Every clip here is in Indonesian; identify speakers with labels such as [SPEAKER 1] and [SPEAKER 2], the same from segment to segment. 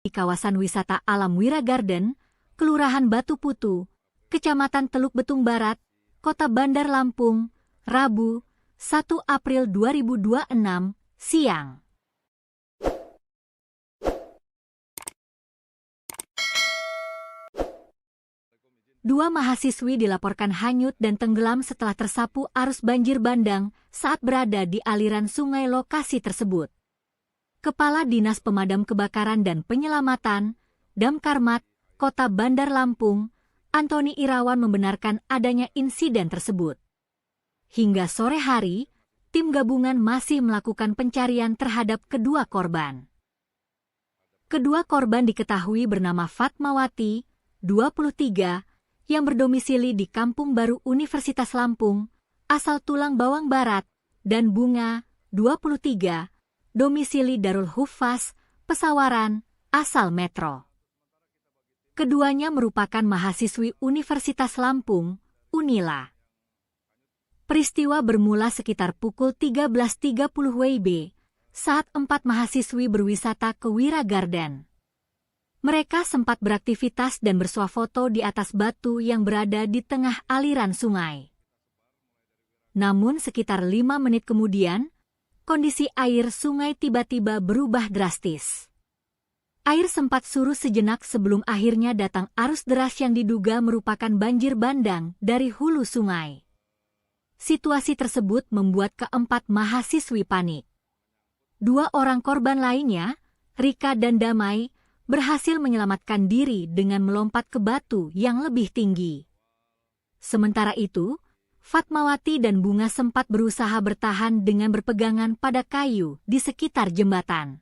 [SPEAKER 1] di kawasan wisata alam Wira Garden, Kelurahan Batu Putu, Kecamatan Teluk Betung Barat, Kota Bandar Lampung, Rabu, 1 April 2026, siang. Dua mahasiswi dilaporkan hanyut dan tenggelam setelah tersapu arus banjir bandang saat berada di aliran sungai lokasi tersebut. Kepala Dinas Pemadam Kebakaran dan Penyelamatan, Damkarmat, Kota Bandar Lampung, Antoni Irawan membenarkan adanya insiden tersebut. Hingga sore hari, tim gabungan masih melakukan pencarian terhadap kedua korban. Kedua korban diketahui bernama Fatmawati, 23, yang berdomisili di Kampung Baru Universitas Lampung, asal Tulang Bawang Barat, dan Bunga, 23, domisili Darul Hufaz, Pesawaran, asal Metro. Keduanya merupakan mahasiswi Universitas Lampung, Unila. Peristiwa bermula sekitar pukul 13.30 WIB saat 4 mahasiswi berwisata ke Wira Garden. Mereka sempat beraktivitas dan bersuah foto di atas batu yang berada di tengah aliran sungai. Namun sekitar 5 menit kemudian, kondisi air sungai tiba-tiba berubah drastis. Air sempat surut sejenak sebelum akhirnya datang arus deras yang diduga merupakan banjir bandang dari hulu sungai. Situasi tersebut membuat keempat mahasiswi panik. 2 orang korban lainnya, Rika dan Damai, berhasil menyelamatkan diri dengan melompat ke batu yang lebih tinggi. Sementara itu, Fatmawati dan Bunga sempat berusaha bertahan dengan berpegangan pada kayu di sekitar jembatan.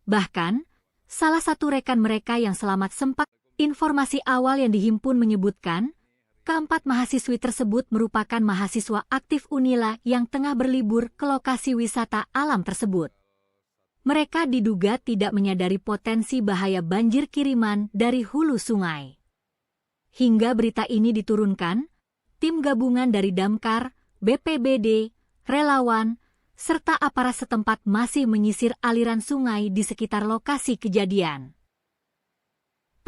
[SPEAKER 1] Bahkan, salah satu rekan mereka yang selamat sempat, informasi awal yang dihimpun menyebutkan, keempat mahasiswi tersebut merupakan mahasiswa aktif Unila yang tengah berlibur ke lokasi wisata alam tersebut. Mereka diduga tidak menyadari potensi bahaya banjir kiriman dari hulu sungai. Hingga berita ini diturunkan, tim gabungan dari Damkar, BPBD, relawan, serta aparat setempat masih menyisir aliran sungai di sekitar lokasi kejadian.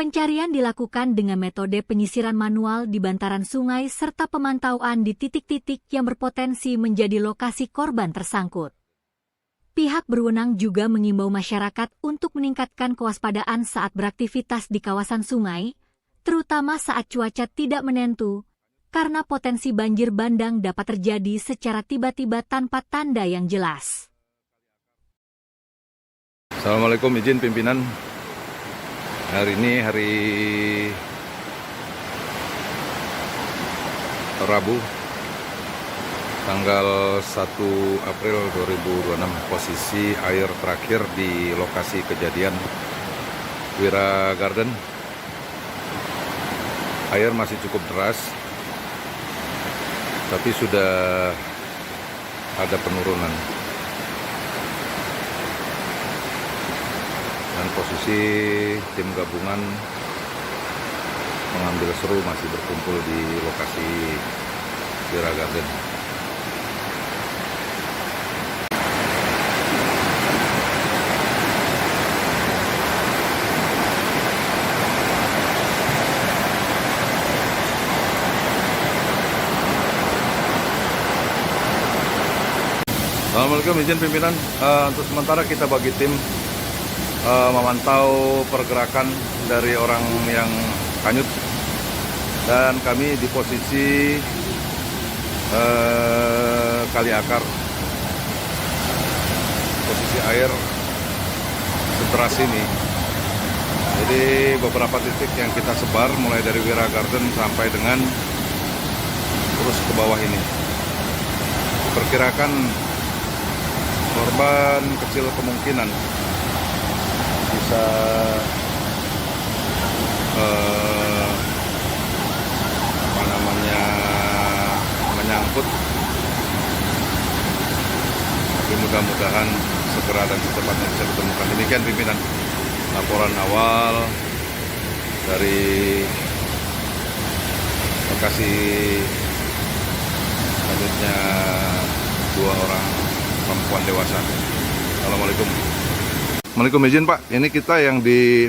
[SPEAKER 1] Pencarian dilakukan dengan metode penyisiran manual di bantaran sungai serta pemantauan di titik-titik yang berpotensi menjadi lokasi korban tersangkut. Pihak berwenang juga mengimbau masyarakat untuk meningkatkan kewaspadaan saat beraktivitas di kawasan sungai, terutama saat cuaca tidak menentu, karena potensi banjir bandang dapat terjadi secara tiba-tiba tanpa tanda yang jelas.
[SPEAKER 2] Assalamualaikum, izin pimpinan. Hari ini hari Rabu, tanggal 1 April 2026, posisi air terakhir di lokasi kejadian Wira Garden. Air masih cukup deras, tapi sudah ada penurunan. Dan posisi tim gabungan mengambil seru masih berkumpul di lokasi Wira Garden. Assalamualaikum, izin pimpinan. Untuk sementara kita bagi tim memantau pergerakan dari orang yang hanyut, dan kami di posisi Kali Akar. Posisi air sederas ini. Jadi beberapa titik yang kita sebar mulai dari Wira Garden sampai dengan terus ke bawah ini. Perkirakan korban kecil kemungkinan bisa menyangkut, tapi mudah-mudahan segera dan secepatnya bisa ditemukan. Demikian pimpinan laporan awal dari lokasi selanjutnya 2 orang perempuan dewasa. Assalamualaikum. Assalamualaikum, izin Pak. Ini kita yang di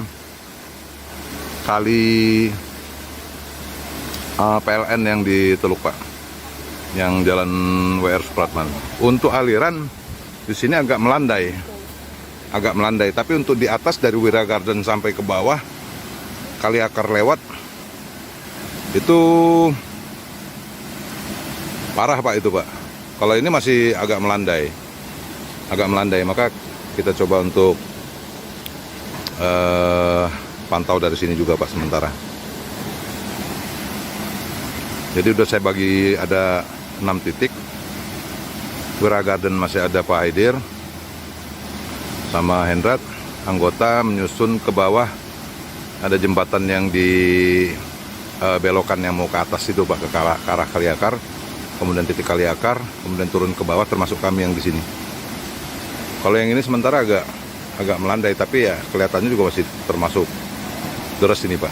[SPEAKER 2] kali PLN yang di Teluk Pak, yang Jalan WR Supratman. Untuk aliran di sini agak melandai, Tapi untuk di atas dari Wira Garden sampai ke bawah Kali Akar lewat itu parah Pak itu Pak. Kalau ini masih agak melandai, maka kita coba untuk pantau dari sini juga Pak sementara. Jadi udah saya bagi ada 6 titik. Wira Garden masih ada Pak Haidir sama Hendrat, anggota menyusun ke bawah. Ada jembatan yang di belokan yang mau ke atas itu Pak, ke arah Kali Akar, kemudian titik Kali Akar, kemudian turun ke bawah, termasuk kami yang di sini. Kalau yang ini sementara agak melandai, tapi ya kelihatannya juga masih termasuk deras ini Pak.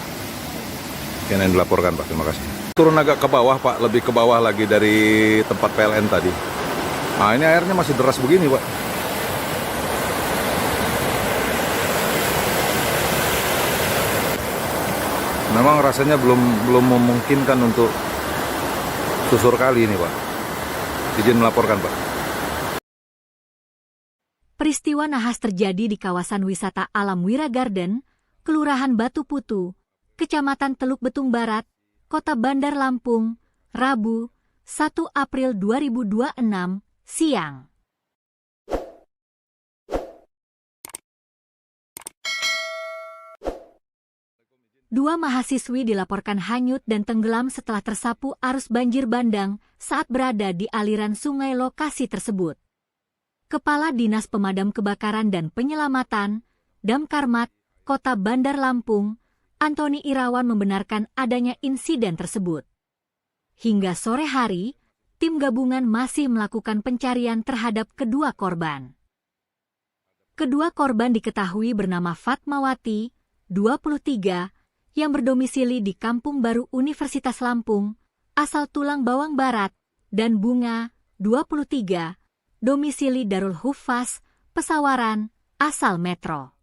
[SPEAKER 2] Yang dilaporkan Pak, terima kasih. Turun agak ke bawah Pak, lebih ke bawah lagi dari tempat PLN tadi. Nah ini airnya masih deras begini Pak. Memang rasanya belum memungkinkan untuk susur kali ini Pak. Izin melaporkan Pak.
[SPEAKER 1] Peristiwa nahas terjadi di kawasan wisata alam Wira Garden, Kelurahan Batu Putu, Kecamatan Teluk Betung Barat, Kota Bandar Lampung, Rabu, 1 April 2026, siang. Dua mahasiswi dilaporkan hanyut dan tenggelam setelah tersapu arus banjir bandang saat berada di aliran sungai lokasi tersebut. Kepala Dinas Pemadam Kebakaran dan Penyelamatan, Damkarmat, Kota Bandar Lampung, Antoni Irawan membenarkan adanya insiden tersebut. Hingga sore hari, tim gabungan masih melakukan pencarian terhadap kedua korban. Kedua korban diketahui bernama Fatmawati, 23, yang berdomisili di Kampung Baru Universitas Lampung, asal Tulang Bawang Barat, dan Bunga, 23, domisili Darul Hufaz, Pesawaran, asal Metro.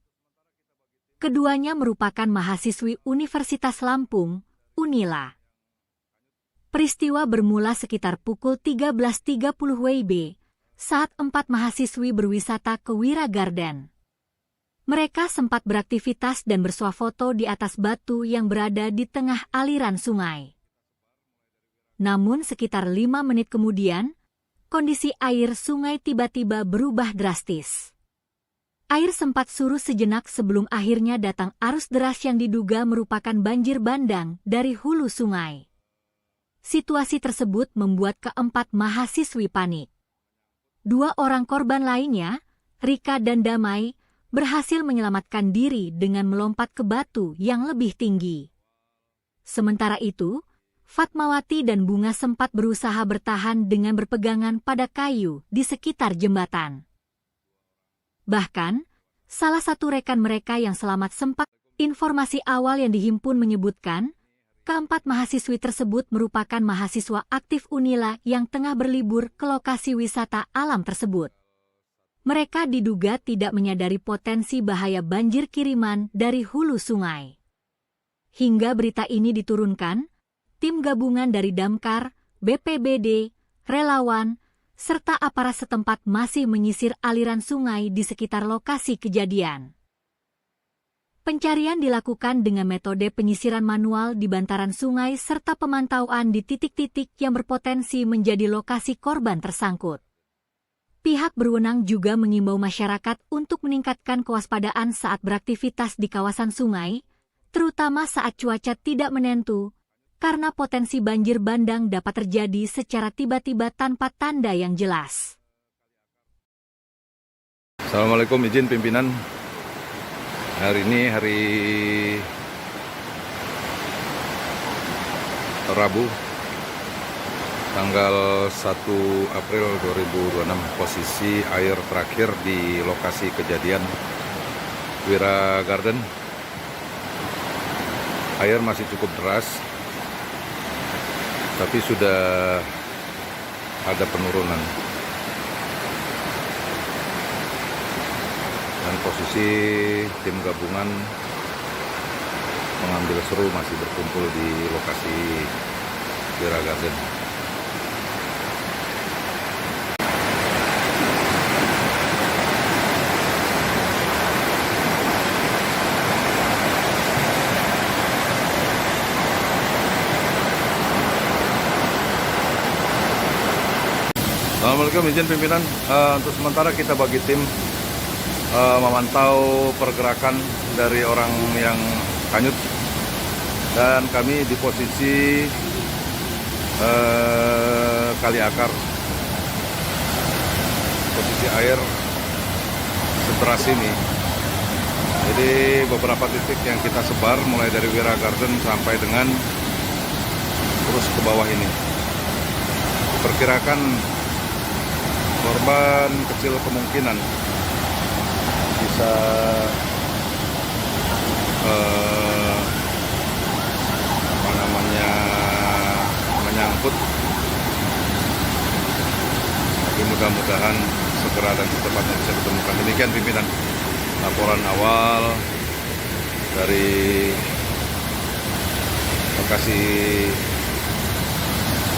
[SPEAKER 1] Keduanya merupakan mahasiswi Universitas Lampung, Unila. Peristiwa bermula sekitar pukul 13.30 WIB saat 4 mahasiswi berwisata ke Wira Garden. Mereka sempat beraktivitas dan bersuah foto di atas batu yang berada di tengah aliran sungai. Namun sekitar 5 menit kemudian, kondisi air sungai tiba-tiba berubah drastis. Air sempat surut sejenak sebelum akhirnya datang arus deras yang diduga merupakan banjir bandang dari hulu sungai. Situasi tersebut membuat keempat mahasiswi panik. 2 orang korban lainnya, Rika dan Damai, berhasil menyelamatkan diri dengan melompat ke batu yang lebih tinggi. Sementara itu, Fatmawati dan Bunga sempat berusaha bertahan dengan berpegangan pada kayu di sekitar jembatan. Bahkan, salah satu rekan mereka yang selamat sempat, informasi awal yang dihimpun menyebutkan, keempat mahasiswi tersebut merupakan mahasiswa aktif Unila yang tengah berlibur ke lokasi wisata alam tersebut. Mereka diduga tidak menyadari potensi bahaya banjir kiriman dari hulu sungai. Hingga berita ini diturunkan, tim gabungan dari Damkar, BPBD, relawan, serta aparat setempat masih menyisir aliran sungai di sekitar lokasi kejadian. Pencarian dilakukan dengan metode penyisiran manual di bantaran sungai serta pemantauan di titik-titik yang berpotensi menjadi lokasi korban tersangkut. Pihak berwenang juga mengimbau masyarakat untuk meningkatkan kewaspadaan saat beraktivitas di kawasan sungai, terutama saat cuaca tidak menentu, karena potensi banjir bandang dapat terjadi secara tiba-tiba tanpa tanda yang jelas.
[SPEAKER 2] Assalamualaikum, izin pimpinan. Hari ini hari Rabu, tanggal 1 April 2026. Posisi air terakhir di lokasi kejadian Wira Garden. Air masih cukup deras, tapi sudah ada penurunan. Dan posisi tim gabungan mengambil seru masih berkumpul di lokasi Wira Garden. Assalamualaikum, izin pimpinan. Untuk sementara kita bagi tim memantau pergerakan dari orang yang hanyut, dan kami di posisi kali akar. Posisi air seteras ini. Jadi beberapa titik yang kita sebar mulai dari Wira Garden sampai dengan terus ke bawah ini. Perkirakan korban kecil kemungkinan bisa menyangkut, tapi mudah-mudahan segera dan secepatnya bisa ditemukan. Demikian pimpinan laporan awal dari lokasi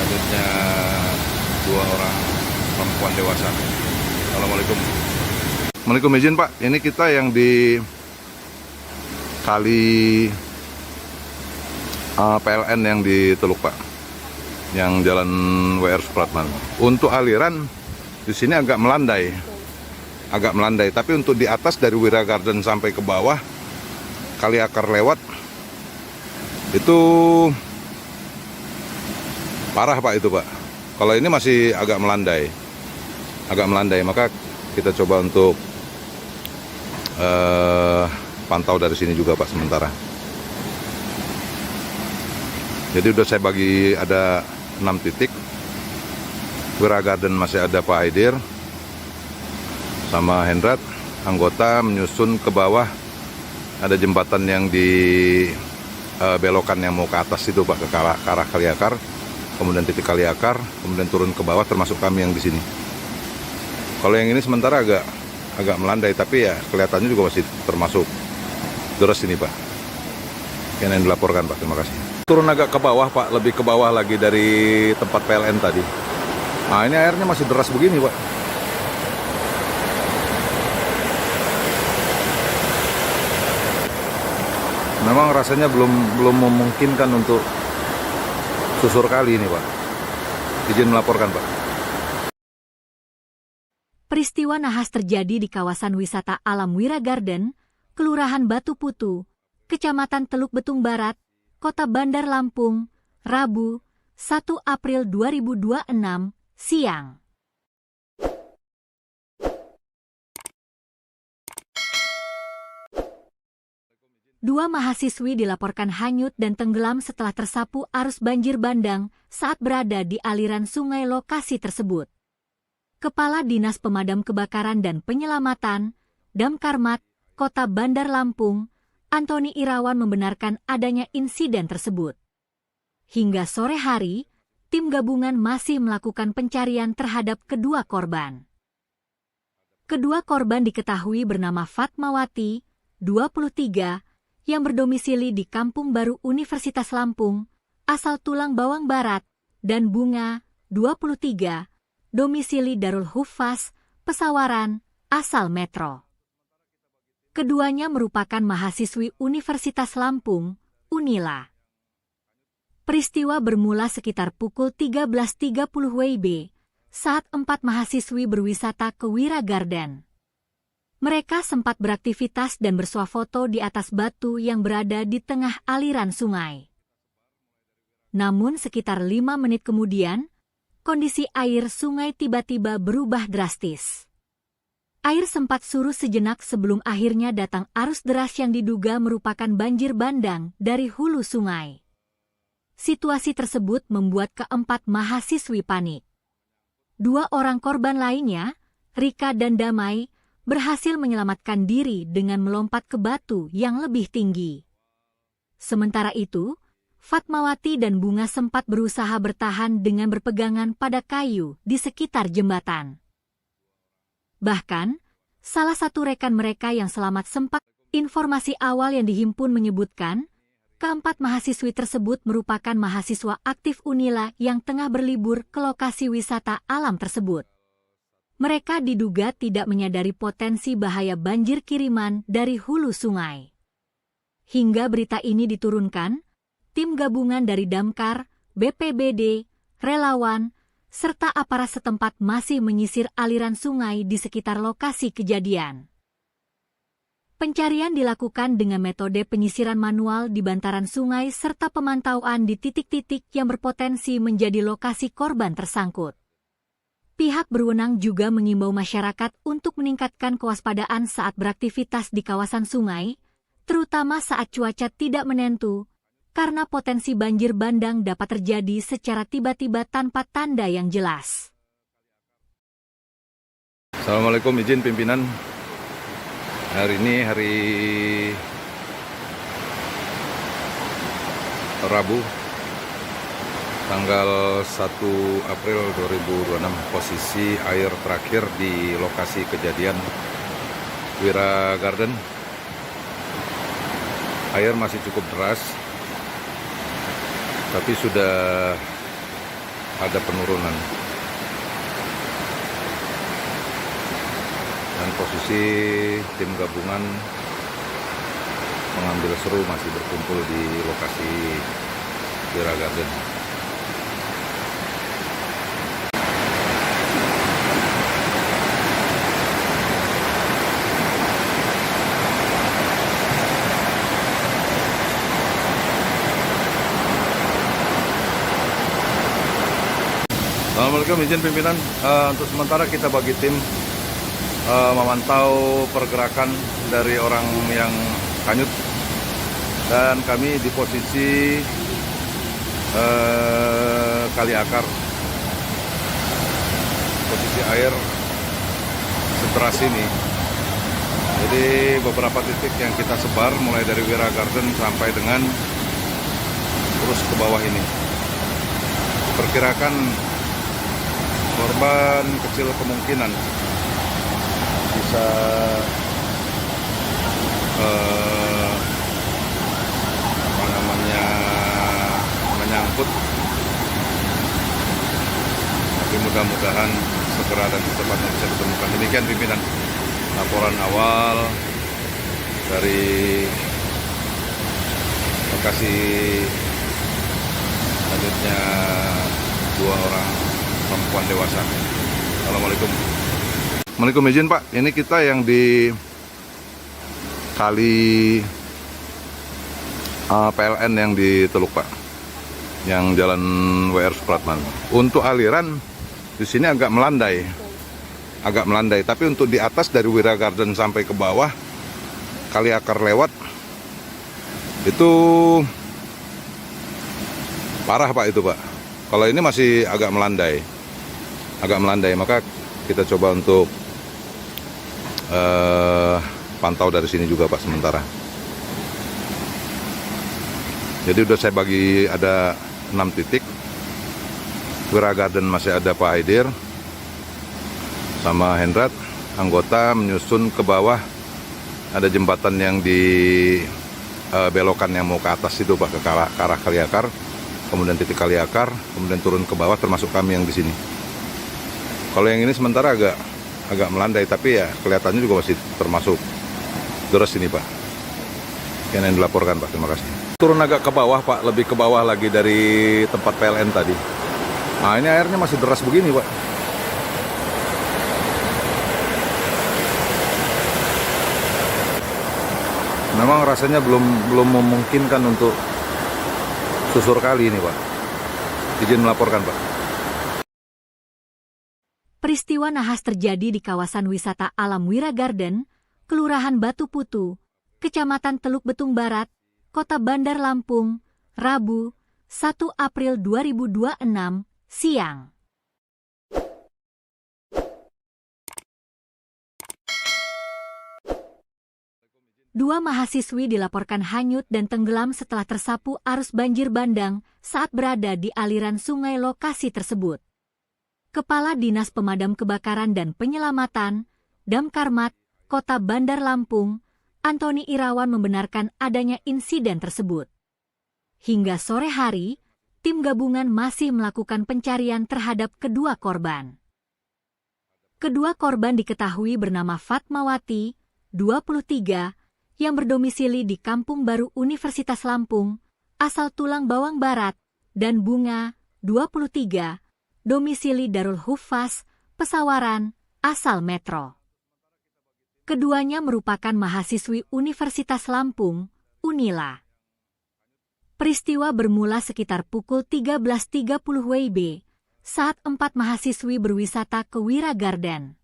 [SPEAKER 2] hanyutnya 2 orang perempuan dewasa. Assalamualaikum. Assalamualaikum, izin Pak. Ini kita yang di kali PLN yang di Teluk Pak, yang jalan WR Supratman. Untuk aliran di sini agak melandai, Tapi untuk di atas dari Wira Garden sampai ke bawah kali akar lewat itu parah Pak itu Pak. Kalau ini masih agak melandai, maka kita coba untuk pantau dari sini juga Pak sementara. Jadi udah saya bagi ada 6 titik. Wira Garden masih ada Pak Aidir sama Hendrat, anggota menyusun ke bawah. Ada jembatan yang di belokan yang mau ke atas itu Pak, ke arah kali akar. Kemudian titik kali akar, kemudian turun ke bawah, termasuk kami yang di sini. Kalau yang ini sementara agak melandai, tapi ya kelihatannya juga masih termasuk deras ini Pak. Yang dilaporkan Pak, terima kasih. Turun agak ke bawah Pak, lebih ke bawah lagi dari tempat PLN tadi. Nah ini airnya masih deras begini Pak. Memang rasanya belum memungkinkan untuk susur kali ini Pak. Izin melaporkan Pak.
[SPEAKER 1] Peristiwa nahas terjadi di kawasan wisata alam Wira Garden, Kelurahan Batu Putu, Kecamatan Teluk Betung Barat, Kota Bandar Lampung, Rabu, 1 April 2026, siang. Dua mahasiswi dilaporkan hanyut dan tenggelam setelah tersapu arus banjir bandang saat berada di aliran sungai lokasi tersebut. Kepala Dinas Pemadam Kebakaran dan Penyelamatan, Damkarmat, Kota Bandar Lampung, Antoni Irawan membenarkan adanya insiden tersebut. Hingga sore hari, tim gabungan masih melakukan pencarian terhadap kedua korban. Kedua korban diketahui bernama Fatmawati, 23, yang berdomisili di Kampung Baru Universitas Lampung, asal Tulang Bawang Barat, dan Bunga, 23, domisili Darul Huffaz, Pesawaran, asal Metro. Keduanya merupakan mahasiswi Universitas Lampung, Unila. Peristiwa bermula sekitar pukul 13.30 WIB, saat 4 mahasiswi berwisata ke Wira Garden. Mereka sempat beraktivitas dan bersuah foto di atas batu yang berada di tengah aliran sungai. Namun sekitar 5 menit kemudian, kondisi air sungai tiba-tiba berubah drastis. Air sempat surut sejenak sebelum akhirnya datang arus deras yang diduga merupakan banjir bandang dari hulu sungai. Situasi tersebut membuat keempat mahasiswi panik. 2 orang korban lainnya, Rika dan Damai, berhasil menyelamatkan diri dengan melompat ke batu yang lebih tinggi. Sementara itu, Fatmawati dan Bunga sempat berusaha bertahan dengan berpegangan pada kayu di sekitar jembatan. Bahkan, salah satu rekan mereka yang selamat sempat. Informasi awal yang dihimpun menyebutkan, keempat mahasiswi tersebut merupakan mahasiswa aktif Unila yang tengah berlibur ke lokasi wisata alam tersebut. Mereka diduga tidak menyadari potensi bahaya banjir kiriman dari hulu sungai. Hingga berita ini diturunkan, tim gabungan dari Damkar, BPBD, relawan, serta aparat setempat masih menyisir aliran sungai di sekitar lokasi kejadian. Pencarian dilakukan dengan metode penyisiran manual di bantaran sungai serta pemantauan di titik-titik yang berpotensi menjadi lokasi korban tersangkut. Pihak berwenang juga mengimbau masyarakat untuk meningkatkan kewaspadaan saat beraktivitas di kawasan sungai, terutama saat cuaca tidak menentu, karena potensi banjir bandang dapat terjadi secara tiba-tiba tanpa tanda yang jelas.
[SPEAKER 2] Assalamualaikum, izin pimpinan. Hari ini hari Rabu, tanggal 1 April 2026. Posisi air terakhir di lokasi kejadian Wira Garden. Air masih cukup deras, tapi sudah ada penurunan. Dan posisi tim gabungan mengambil seru masih berkumpul di lokasi Wira Garden. Assalamualaikum, izin pimpinan. Untuk sementara kita bagi tim memantau pergerakan dari orang yang hanyut, dan kami di posisi kali akar. Posisi air sederas ini. Jadi beberapa titik yang kita sebar mulai dari Wira Garden sampai dengan terus ke bawah ini. Perkirakan korban kecil kemungkinan bisa menyangkut, tapi mudah-mudahan segera dan secepatnya bisa ditemukan. Demikian pimpinan laporan awal dari lokasi selanjutnya 2 orang perempuan dewasa. Assalamualaikum. Assalamualaikum, izin Pak. Ini kita yang di kali PLN yang di Teluk Pak, yang jalan WR Supratman. Untuk aliran di sini agak melandai, tapi untuk di atas dari Wira Garden sampai ke bawah kali akar lewat itu parah Pak itu Pak. Kalau ini masih agak melandai, maka kita coba untuk pantau dari sini juga Pak sementara. Jadi udah saya bagi ada 6 titik. Wira Garden masih ada Pak Haidir sama Hendrat, anggota menyusun ke bawah. Ada jembatan yang di belokan yang mau ke atas itu Pak, ke arah kali akar, kemudian titik kali akar, kemudian turun ke bawah, termasuk kami yang di sini. Kalau yang ini sementara agak melandai, tapi ya kelihatannya juga masih termasuk deras ini Pak. Yang dilaporkan Pak, terima kasih. Turun agak ke bawah Pak, lebih ke bawah lagi dari tempat PLN tadi. Nah ini airnya masih deras begini Pak. Memang rasanya belum memungkinkan untuk susur kali ini Pak. Izin melaporkan Pak.
[SPEAKER 1] Peristiwa nahas terjadi di kawasan wisata alam Wira Garden, Kelurahan Batu Putu, Kecamatan Teluk Betung Barat, Kota Bandar Lampung, Rabu, 1 April 2026, siang. Dua mahasiswi dilaporkan hanyut dan tenggelam setelah tersapu arus banjir bandang saat berada di aliran sungai lokasi tersebut. Kepala Dinas Pemadam Kebakaran dan Penyelamatan, Damkarmat, Kota Bandar Lampung, Antoni Irawan membenarkan adanya insiden tersebut. Hingga sore hari, tim gabungan masih melakukan pencarian terhadap kedua korban. Kedua korban diketahui bernama Fatmawati, 23, yang berdomisili di Kampung Baru Universitas Lampung, asal Tulang Bawang Barat, dan Bunga, 23, domisili Darul Hufaz, Pesawaran, asal Metro. Keduanya merupakan mahasiswi Universitas Lampung, Unila. Peristiwa bermula sekitar pukul 13.30 WIB, saat 4 mahasiswi berwisata ke Wira Garden.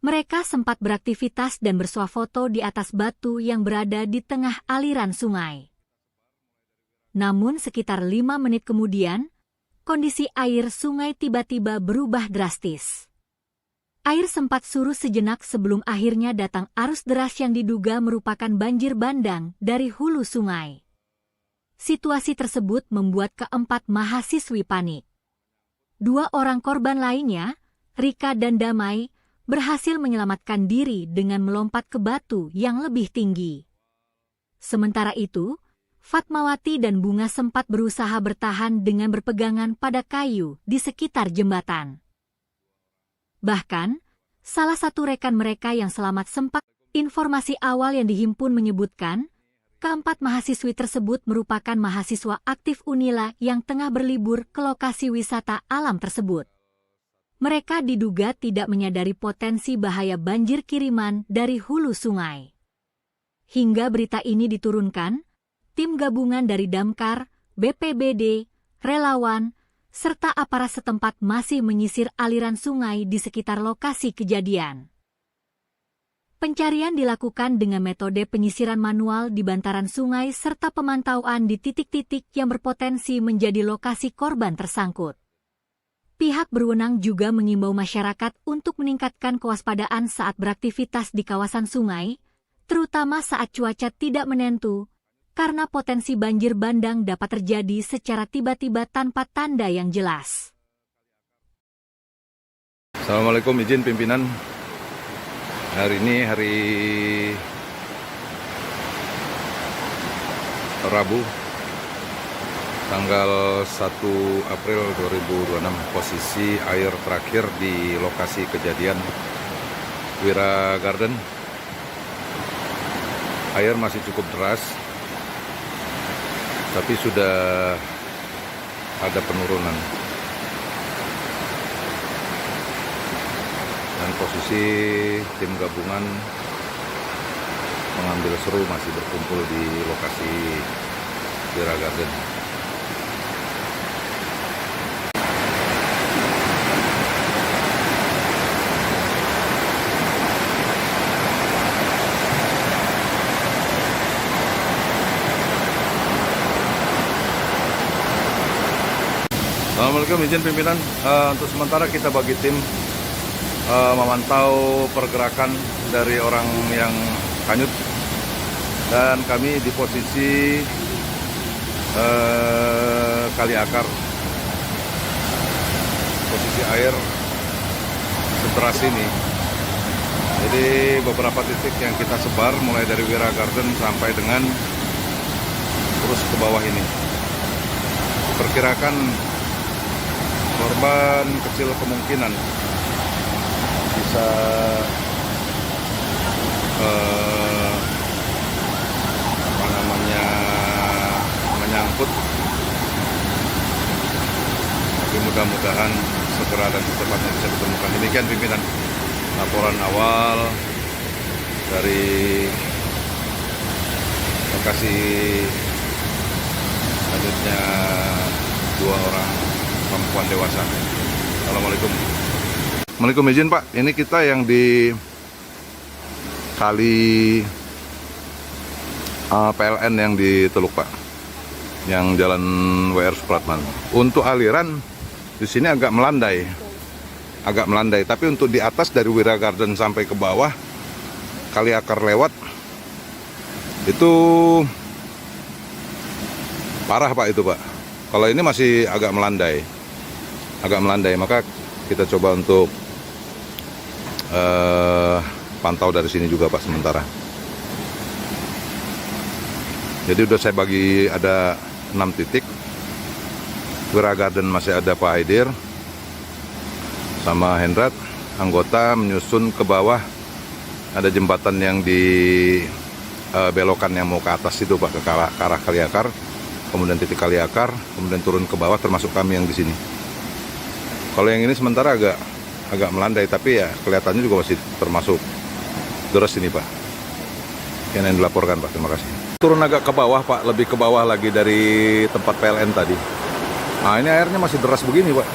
[SPEAKER 1] Mereka sempat beraktivitas dan bersuah foto di atas batu yang berada di tengah aliran sungai. Namun sekitar 5 menit kemudian, kondisi air sungai tiba-tiba berubah drastis. Air sempat surut sejenak sebelum akhirnya datang arus deras yang diduga merupakan banjir bandang dari hulu sungai. Situasi tersebut membuat keempat mahasiswi panik. 2 orang korban lainnya, Rika dan Damai, berhasil menyelamatkan diri dengan melompat ke batu yang lebih tinggi. Sementara itu, Fatmawati dan Bunga sempat berusaha bertahan dengan berpegangan pada kayu di sekitar jembatan. Bahkan, salah satu rekan mereka yang selamat sempat, informasi awal yang dihimpun menyebutkan, keempat mahasiswi tersebut merupakan mahasiswa aktif Unila yang tengah berlibur ke lokasi wisata alam tersebut. Mereka diduga tidak menyadari potensi bahaya banjir kiriman dari hulu sungai. Hingga berita ini diturunkan, tim gabungan dari Damkar, BPBD, relawan, serta aparat setempat masih menyisir aliran sungai di sekitar lokasi kejadian. Pencarian dilakukan dengan metode penyisiran manual di bantaran sungai serta pemantauan di titik-titik yang berpotensi menjadi lokasi korban tersangkut. Pihak berwenang juga mengimbau masyarakat untuk meningkatkan kewaspadaan saat beraktivitas di kawasan sungai, terutama saat cuaca tidak menentu, karena potensi banjir bandang dapat terjadi secara tiba-tiba tanpa tanda yang jelas.
[SPEAKER 2] Assalamualaikum, izin pimpinan. Hari ini hari Rabu, tanggal 1 April 2026. Posisi air terakhir di lokasi kejadian Wira Garden. Air masih cukup deras, tapi sudah ada penurunan. Dan posisi tim gabungan mengambil seru masih berkumpul di lokasi Wira Garden. Assalamualaikum, izin pimpinan. Untuk sementara kita bagi tim memantau pergerakan dari orang yang hanyut, dan kami di posisi kali akar. Posisi air sederas ini. Jadi beberapa titik yang kita sebar mulai dari Wira Garden sampai dengan terus ke bawah ini. Perkirakan korban kecil kemungkinan bisa menyangkut, tapi mudah-mudahan segera dan secepatnya bisa ditemukan. Demikian pimpinan laporan awal dari lokasi selanjutnya 2 orang perempuan dewasa. Assalamualaikum. Assalamualaikum, izin Pak, ini kita yang di kali PLN yang di Teluk Pak, yang jalan WR Supratman. Untuk aliran di sini agak melandai, tapi untuk di atas dari Wira Garden sampai ke bawah kali akar lewat itu parah Pak, itu Pak. Kalau ini masih agak melandai, maka kita coba untuk pantau dari sini juga Pak sementara. Jadi udah saya bagi ada 6 titik. Wira Garden masih ada Pak Aidir sama Hendrat. Anggota menyusun ke bawah, ada jembatan yang di belokan yang mau ke atas itu Pak, ke arah Kaliakar, kemudian titik Kaliakar, kemudian turun ke bawah termasuk kami yang di sini. Kalau yang ini sementara agak melandai, tapi ya kelihatannya juga masih termasuk deras ini Pak. Yang dilaporkan Pak, terima kasih. Turun agak ke bawah Pak, lebih ke bawah lagi dari tempat PLN tadi. Nah ini airnya masih deras begini Pak.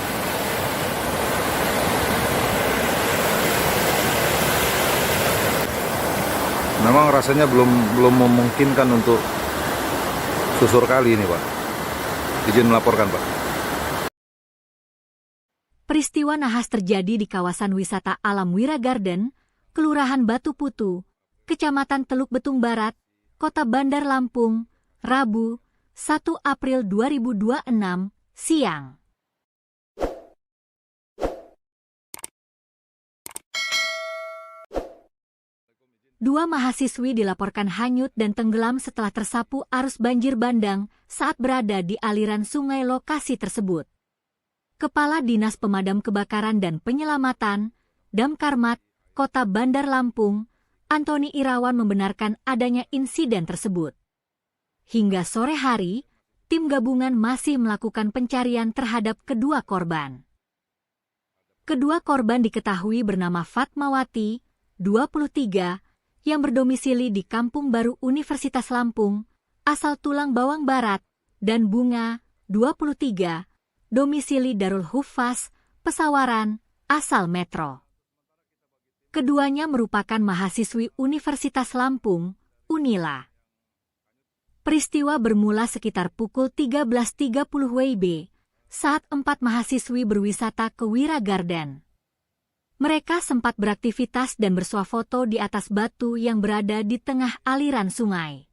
[SPEAKER 2] Memang rasanya belum memungkinkan untuk susur kali ini Pak. Izin melaporkan Pak.
[SPEAKER 1] Peristiwa nahas terjadi di kawasan wisata alam Wira Garden, Kelurahan Batu Putu, Kecamatan Teluk Betung Barat, Kota Bandar Lampung, Rabu, 1 April 2026, siang. Dua mahasiswi dilaporkan hanyut dan tenggelam setelah tersapu arus banjir bandang saat berada di aliran sungai lokasi tersebut. Kepala Dinas Pemadam Kebakaran dan Penyelamatan, Damkarmat, Kota Bandar Lampung, Antoni Irawan membenarkan adanya insiden tersebut. Hingga sore hari, tim gabungan masih melakukan pencarian terhadap kedua korban. Kedua korban diketahui bernama Fatmawati, 23, yang berdomisili di Kampung Baru Universitas Lampung, asal Tulang Bawang Barat, dan Bunga, 23, domisili Darul Hufaz, Pesawaran, asal Metro. Keduanya merupakan mahasiswi Universitas Lampung, Unila. Peristiwa bermula sekitar pukul 13.30 WIB, saat 4 mahasiswi berwisata ke Wira Garden. Mereka sempat beraktivitas dan bersuah foto di atas batu yang berada di tengah aliran sungai.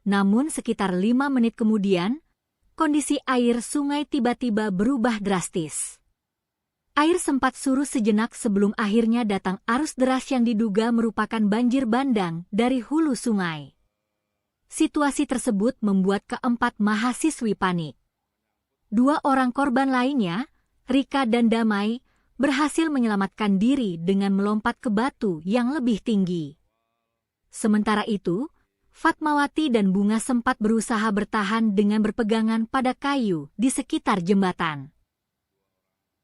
[SPEAKER 1] Namun sekitar 5 menit kemudian, kondisi air sungai tiba-tiba berubah drastis. Air sempat surut sejenak sebelum akhirnya datang arus deras yang diduga merupakan banjir bandang dari hulu sungai. Situasi tersebut membuat keempat mahasiswi panik. 2 orang korban lainnya, Rika dan Damai, berhasil menyelamatkan diri dengan melompat ke batu yang lebih tinggi. Sementara itu, Fatmawati dan Bunga sempat berusaha bertahan dengan berpegangan pada kayu di sekitar jembatan.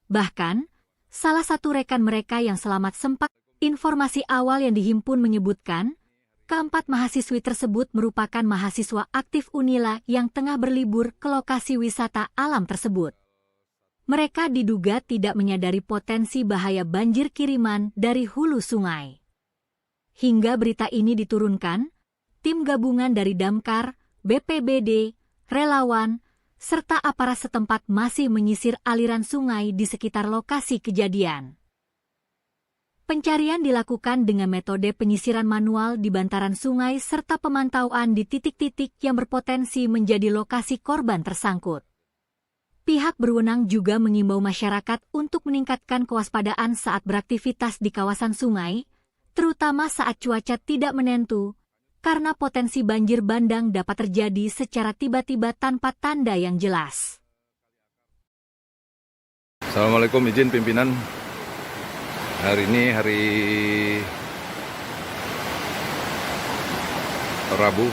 [SPEAKER 1] Bahkan, salah satu rekan mereka yang selamat sempat, informasi awal yang dihimpun menyebutkan, keempat mahasiswi tersebut merupakan mahasiswa aktif Unila yang tengah berlibur ke lokasi wisata alam tersebut. Mereka diduga tidak menyadari potensi bahaya banjir kiriman dari hulu sungai. Hingga berita ini diturunkan, tim gabungan dari Damkar, BPBD, relawan, serta aparat setempat masih menyisir aliran sungai di sekitar lokasi kejadian. Pencarian dilakukan dengan metode penyisiran manual di bantaran sungai serta pemantauan di titik-titik yang berpotensi menjadi lokasi korban tersangkut. Pihak berwenang juga mengimbau masyarakat untuk meningkatkan kewaspadaan saat beraktivitas di kawasan sungai, terutama saat cuaca tidak menentu, karena potensi banjir bandang dapat terjadi secara tiba-tiba tanpa tanda yang jelas.
[SPEAKER 2] Assalamualaikum, izin pimpinan. Hari ini hari Rabu,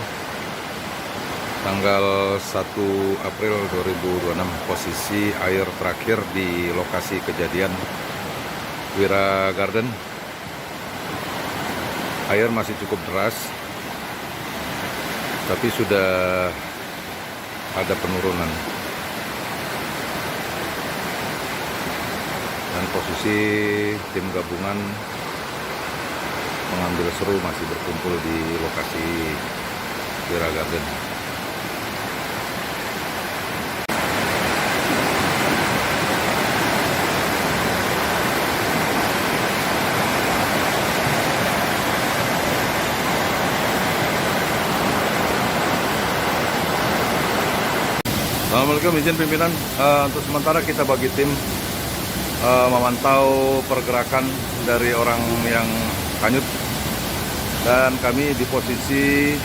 [SPEAKER 2] tanggal 1 April 2026, posisi air terakhir di lokasi kejadian Wira Garden. Air masih cukup deras, tapi sudah ada penurunan. Dan posisi tim gabungan mengambil seru masih berkumpul di lokasi Wira Garden. Assalamualaikum, izin pimpinan. Untuk sementara kita bagi tim memantau pergerakan dari orang yang hanyut dan kami di posisi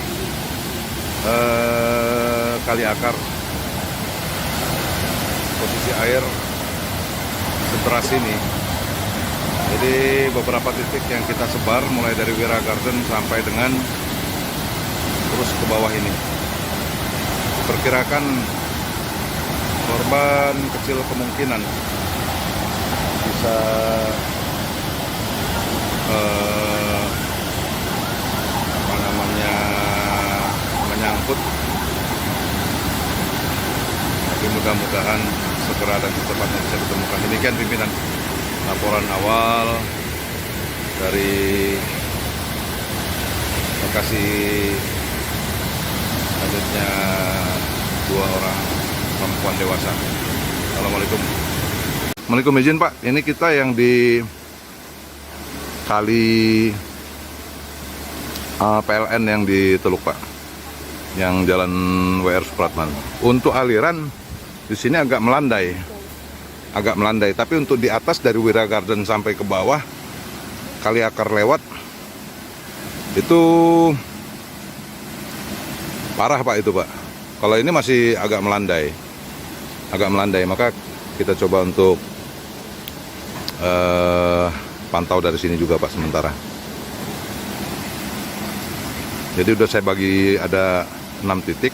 [SPEAKER 2] kali akar. Posisi air sederas ini. Jadi beberapa titik yang kita sebar mulai dari Wira Garden sampai dengan terus ke bawah ini. Diperkirakan korban kecil kemungkinan bisa menyangkut, tapi mudah-mudahan segera dan secepatnya bisa ditemukan. Demikian pimpinan laporan awal dari lokasi hanyutnya 2 orang perempuan dewasa. Assalamualaikum. Assalamualaikum, izin Pak, ini kita yang di kali PLN yang di Teluk Pak, yang jalan WR Supratman. Untuk aliran di sini agak melandai, tapi untuk di atas dari Wira Garden sampai ke bawah kali akar lewat itu parah Pak itu Pak. Kalau ini masih agak melandai, maka kita coba untuk pantau dari sini juga Pak sementara. Jadi udah saya bagi ada 6 titik.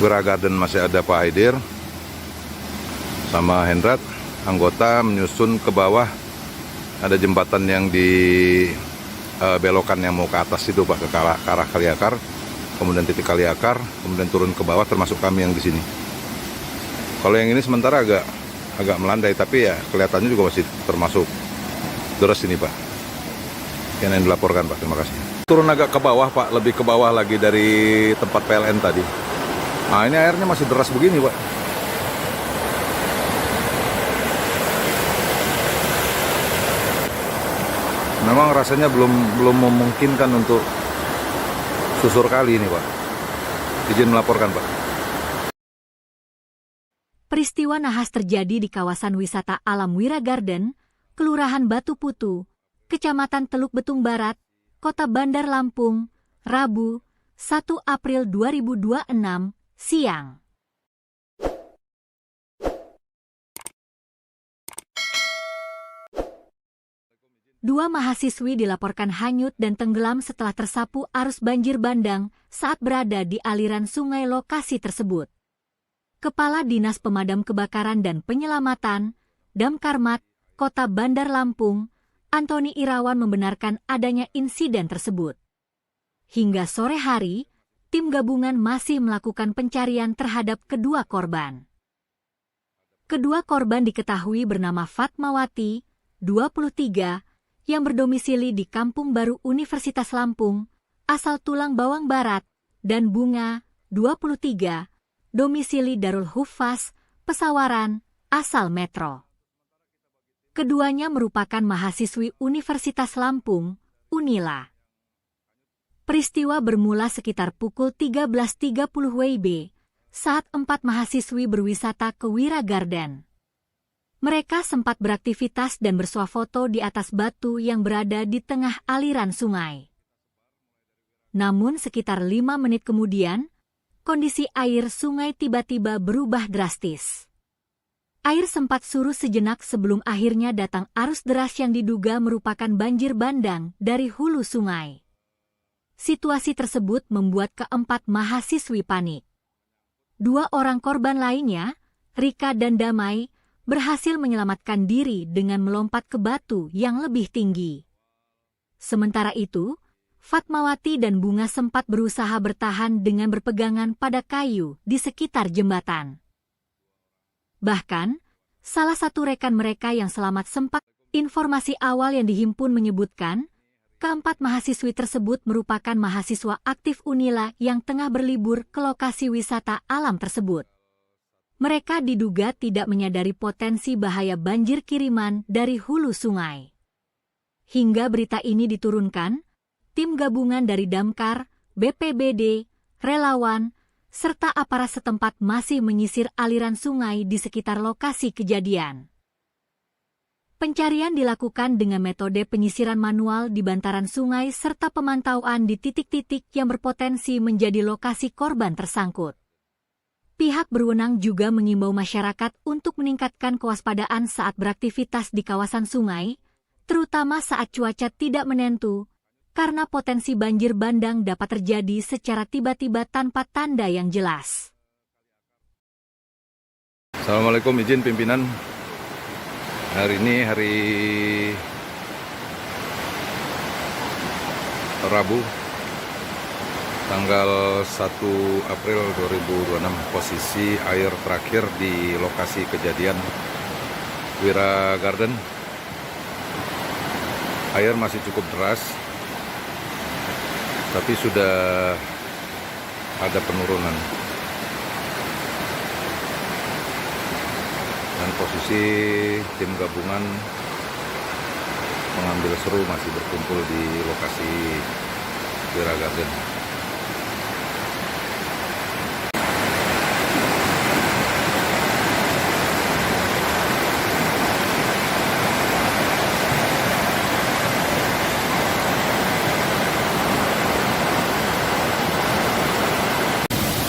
[SPEAKER 2] Wira Garden masih ada Pak Haidir sama Hendrat, anggota menyusun ke bawah. Ada jembatan yang di belokan yang mau ke atas itu Pak, ke arah kali akar, kemudian titik kali akar, kemudian turun ke bawah, termasuk kami yang di sini. Kalau yang ini sementara agak melandai, tapi ya kelihatannya juga masih termasuk deras ini Pak. Yang dilaporkan Pak, terima kasih. Turun agak ke bawah Pak, lebih ke bawah lagi dari tempat PLN tadi. Nah ini airnya masih deras begini Pak. Memang rasanya belum memungkinkan untuk susur kali ini Pak. Izin melaporkan Pak.
[SPEAKER 1] Peristiwa nahas terjadi di kawasan wisata alam Wira Garden, Kelurahan Batu Putu, Kecamatan Teluk Betung Barat, Kota Bandar Lampung, Rabu, 1 April 2026, siang. Dua mahasiswi dilaporkan hanyut dan tenggelam setelah tersapu arus banjir bandang saat berada di aliran sungai lokasi tersebut. Kepala Dinas Pemadam Kebakaran dan Penyelamatan, Damkarmat, Kota Bandar Lampung, Antoni Irawan membenarkan adanya insiden tersebut. Hingga sore hari, tim gabungan masih melakukan pencarian terhadap kedua korban. Kedua korban diketahui bernama Fatmawati, 23, yang berdomisili di Kampung Baru Universitas Lampung, asal Tulang Bawang Barat, dan Bunga, 23, domisili Darul Hufaz, Pesawaran, asal Metro. Keduanya merupakan mahasiswi Universitas Lampung, Unila. Peristiwa bermula sekitar pukul 13.30 WIB saat 4 mahasiswi berwisata ke Wira Garden. Mereka sempat beraktivitas dan bersuah foto di atas batu yang berada di tengah aliran sungai. Namun sekitar 5 menit kemudian, kondisi air sungai tiba-tiba berubah drastis. Air sempat surut sejenak sebelum akhirnya datang arus deras yang diduga merupakan banjir bandang dari hulu sungai. Situasi tersebut membuat keempat mahasiswi panik. 2 orang korban lainnya, Rika dan Damai, berhasil menyelamatkan diri dengan melompat ke batu yang lebih tinggi. Sementara itu, Fatmawati dan Bunga sempat berusaha bertahan dengan berpegangan pada kayu di sekitar jembatan. Bahkan, salah satu rekan mereka yang selamat sempat, informasi awal yang dihimpun menyebutkan, keempat mahasiswi tersebut merupakan mahasiswa aktif Unila yang tengah berlibur ke lokasi wisata alam tersebut. Mereka diduga tidak menyadari potensi bahaya banjir kiriman dari hulu sungai. Hingga berita ini diturunkan, tim gabungan dari Damkar, BPBD, relawan, serta aparat setempat masih menyisir aliran sungai di sekitar lokasi kejadian. Pencarian dilakukan dengan metode penyisiran manual di bantaran sungai serta pemantauan di titik-titik yang berpotensi menjadi lokasi korban tersangkut. Pihak berwenang juga mengimbau masyarakat untuk meningkatkan kewaspadaan saat beraktivitas di kawasan sungai, terutama saat cuaca tidak menentu, karena potensi banjir bandang dapat terjadi secara tiba-tiba tanpa tanda yang jelas.
[SPEAKER 2] Assalamualaikum, izin pimpinan. Hari ini hari Rabu, tanggal 1 April 2026. Posisi air terakhir di lokasi kejadian Wira Garden. Air masih cukup deras, tapi sudah ada penurunan. Dan posisi tim gabungan mengambil seru masih berkumpul di lokasi Wira Garden.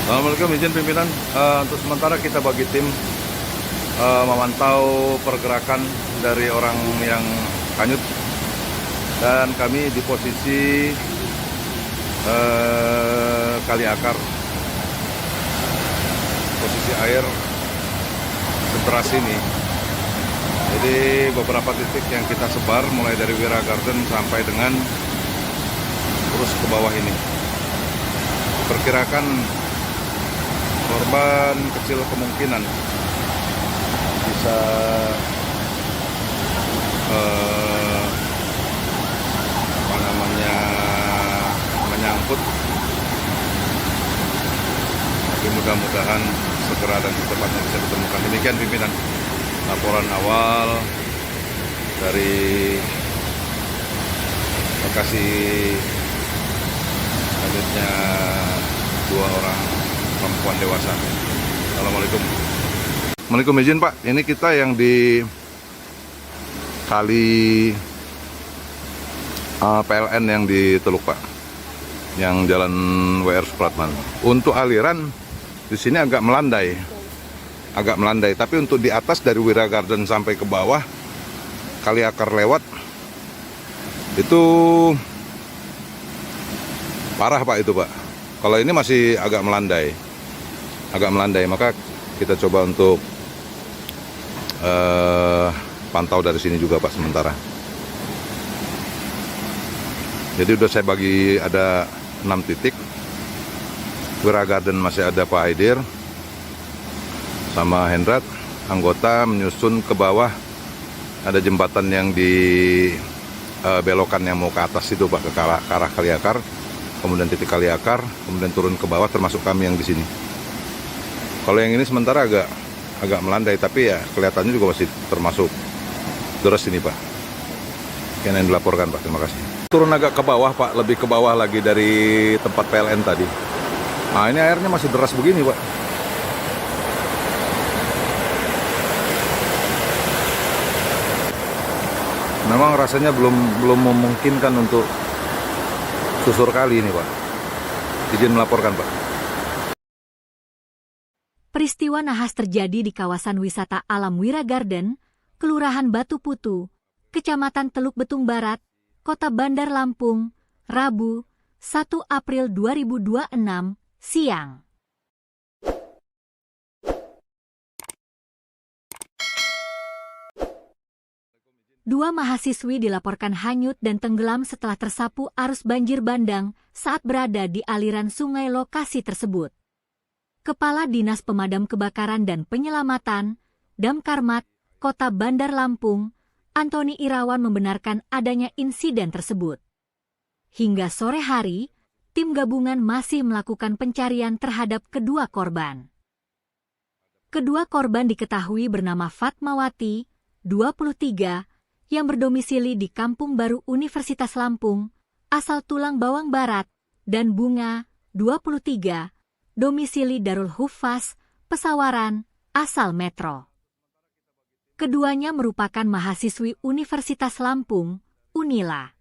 [SPEAKER 2] Assalamualaikum, izin pimpinan. Untuk sementara kita bagi tim memantau pergerakan dari orang yang hanyut, dan kami di posisi Kali Akar. Posisi air sederas ini, jadi beberapa titik yang kita sebar mulai dari Wira Garden sampai dengan terus ke bawah ini. Perkirakan korban kecil kemungkinan bisa menyangkut, tapi mudah-mudahan segera dan secepatnya bisa ditemukan. Demikian pimpinan laporan awal dari lokasi hanyutnya 2 orang perempuan dewasa. Assalamualaikum. Assalamualaikum, izin Pak, ini kita yang di kali PLN yang di Teluk Pak, yang jalan WR Supratman. Untuk aliran di sini agak melandai, tapi untuk di atas dari Wira Garden sampai ke bawah Kali Akar lewat itu parah Pak itu Pak. Kalau ini masih agak melandai, maka kita coba untuk pantau dari sini juga Pak sementara. Jadi udah saya bagi ada 6 titik. Wira Garden masih ada Pak Aidir sama Hendrat, anggota menyusun ke bawah. Ada jembatan yang di belokan yang mau ke atas itu Pak, ke arah Kali Akar, kemudian titik Kali Akar, kemudian turun ke bawah, termasuk kami yang di sini. Kalau yang ini sementara agak melandai, tapi ya kelihatannya juga masih termasuk deras ini Pak. Yang dilaporkan Pak, terima kasih. Turun agak ke bawah Pak, lebih ke bawah lagi dari tempat PLN tadi. Nah ini airnya masih deras begini Pak. Memang rasanya belum memungkinkan untuk susur kali ini Pak. Izin melaporkan Pak.
[SPEAKER 1] Peristiwa nahas terjadi di kawasan wisata alam Wira Garden, Kelurahan Batu Putu, Kecamatan Teluk Betung Barat, Kota Bandar Lampung, Rabu, 1 April 2026, siang. Dua mahasiswi dilaporkan hanyut dan tenggelam setelah tersapu arus banjir bandang saat berada di aliran sungai lokasi tersebut. Kepala Dinas Pemadam Kebakaran dan Penyelamatan, Damkarmat, Kota Bandar Lampung, Antoni Irawan membenarkan adanya insiden tersebut. Hingga sore hari, tim gabungan masih melakukan pencarian terhadap kedua korban. Kedua korban diketahui bernama Fatmawati, 23, yang berdomisili di Kampung Baru Universitas Lampung, asal Tulang Bawang Barat, dan Bunga, 23, domisili Darul Hufaz, Pesawaran, asal Metro. Keduanya merupakan mahasiswi Universitas Lampung, Unila.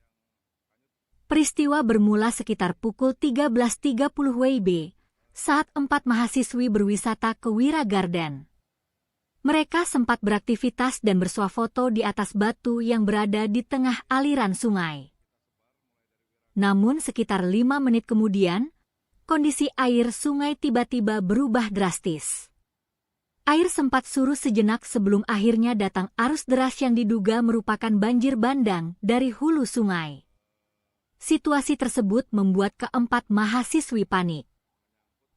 [SPEAKER 1] Peristiwa bermula sekitar pukul 13.30 WIB saat 4 mahasiswi berwisata ke Wira Garden. Mereka sempat beraktivitas dan bersuah foto di atas batu yang berada di tengah aliran sungai. Namun sekitar 5 menit kemudian, kondisi air sungai tiba-tiba berubah drastis. Air sempat surut sejenak sebelum akhirnya datang arus deras yang diduga merupakan banjir bandang dari hulu sungai. Situasi tersebut membuat keempat mahasiswi panik.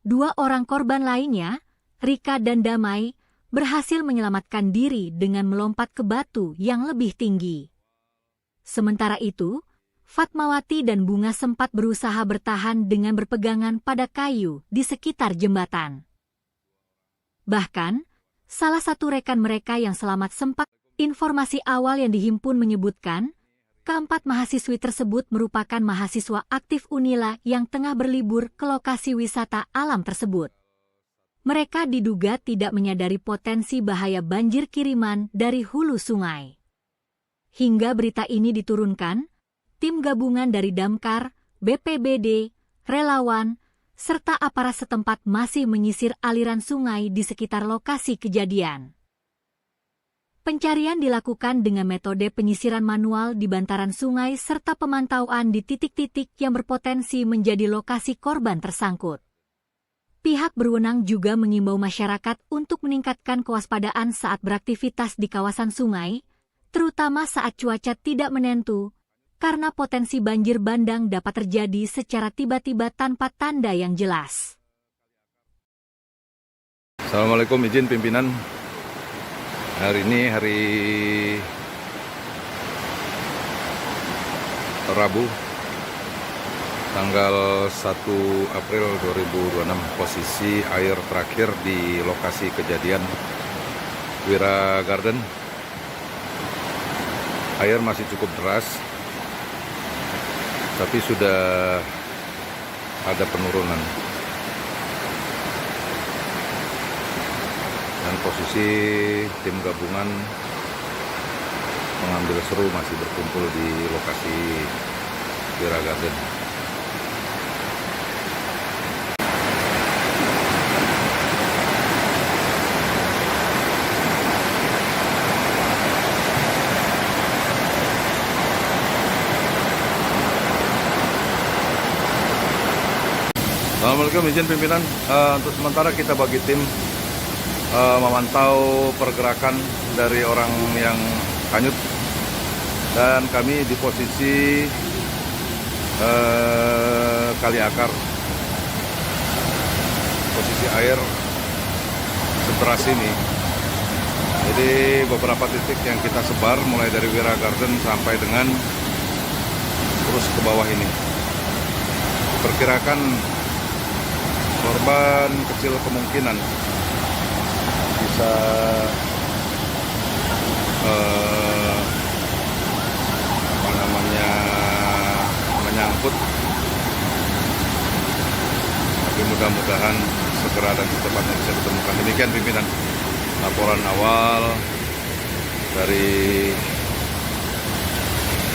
[SPEAKER 1] 2 orang korban lainnya, Rika dan Damai, berhasil menyelamatkan diri dengan melompat ke batu yang lebih tinggi. Sementara itu, Fatmawati dan Bunga sempat berusaha bertahan dengan berpegangan pada kayu di sekitar jembatan. Bahkan, salah satu rekan mereka yang selamat sempat, informasi awal yang dihimpun menyebutkan, keempat mahasiswi tersebut merupakan mahasiswa aktif Unila yang tengah berlibur ke lokasi wisata alam tersebut. Mereka diduga tidak menyadari potensi bahaya banjir kiriman dari hulu sungai. Hingga berita ini diturunkan, tim gabungan dari Damkar, BPBD, relawan, serta aparat setempat masih menyisir aliran sungai di sekitar lokasi kejadian. Pencarian dilakukan dengan metode penyisiran manual di bantaran sungai serta pemantauan di titik-titik yang berpotensi menjadi lokasi korban tersangkut. Pihak berwenang juga mengimbau masyarakat untuk meningkatkan kewaspadaan saat beraktivitas di kawasan sungai, terutama saat cuaca tidak menentu, karena potensi banjir bandang dapat terjadi secara tiba-tiba tanpa tanda yang jelas.
[SPEAKER 2] Assalamualaikum, izin pimpinan. Hari ini hari Rabu, tanggal 1 April 2026. Posisi air terakhir di lokasi kejadian Wira Garden. Air masih cukup deras, tapi sudah ada penurunan. Dan posisi tim gabungan mengambil seru masih berkumpul di lokasi Wira Garden. Assalamualaikum, izin pimpinan. Untuk sementara kita bagi tim memantau pergerakan dari orang yang hanyut, dan kami di posisi kali akar. Posisi air sederas ini. Jadi beberapa titik yang kita sebar mulai dari Wira Garden sampai dengan terus ke bawah ini. Perkirakan korban kecil kemungkinan bisa menyangkut, tapi mudah-mudahan segera dan secepatnya bisa ditemukan. Demikian pimpinan laporan awal dari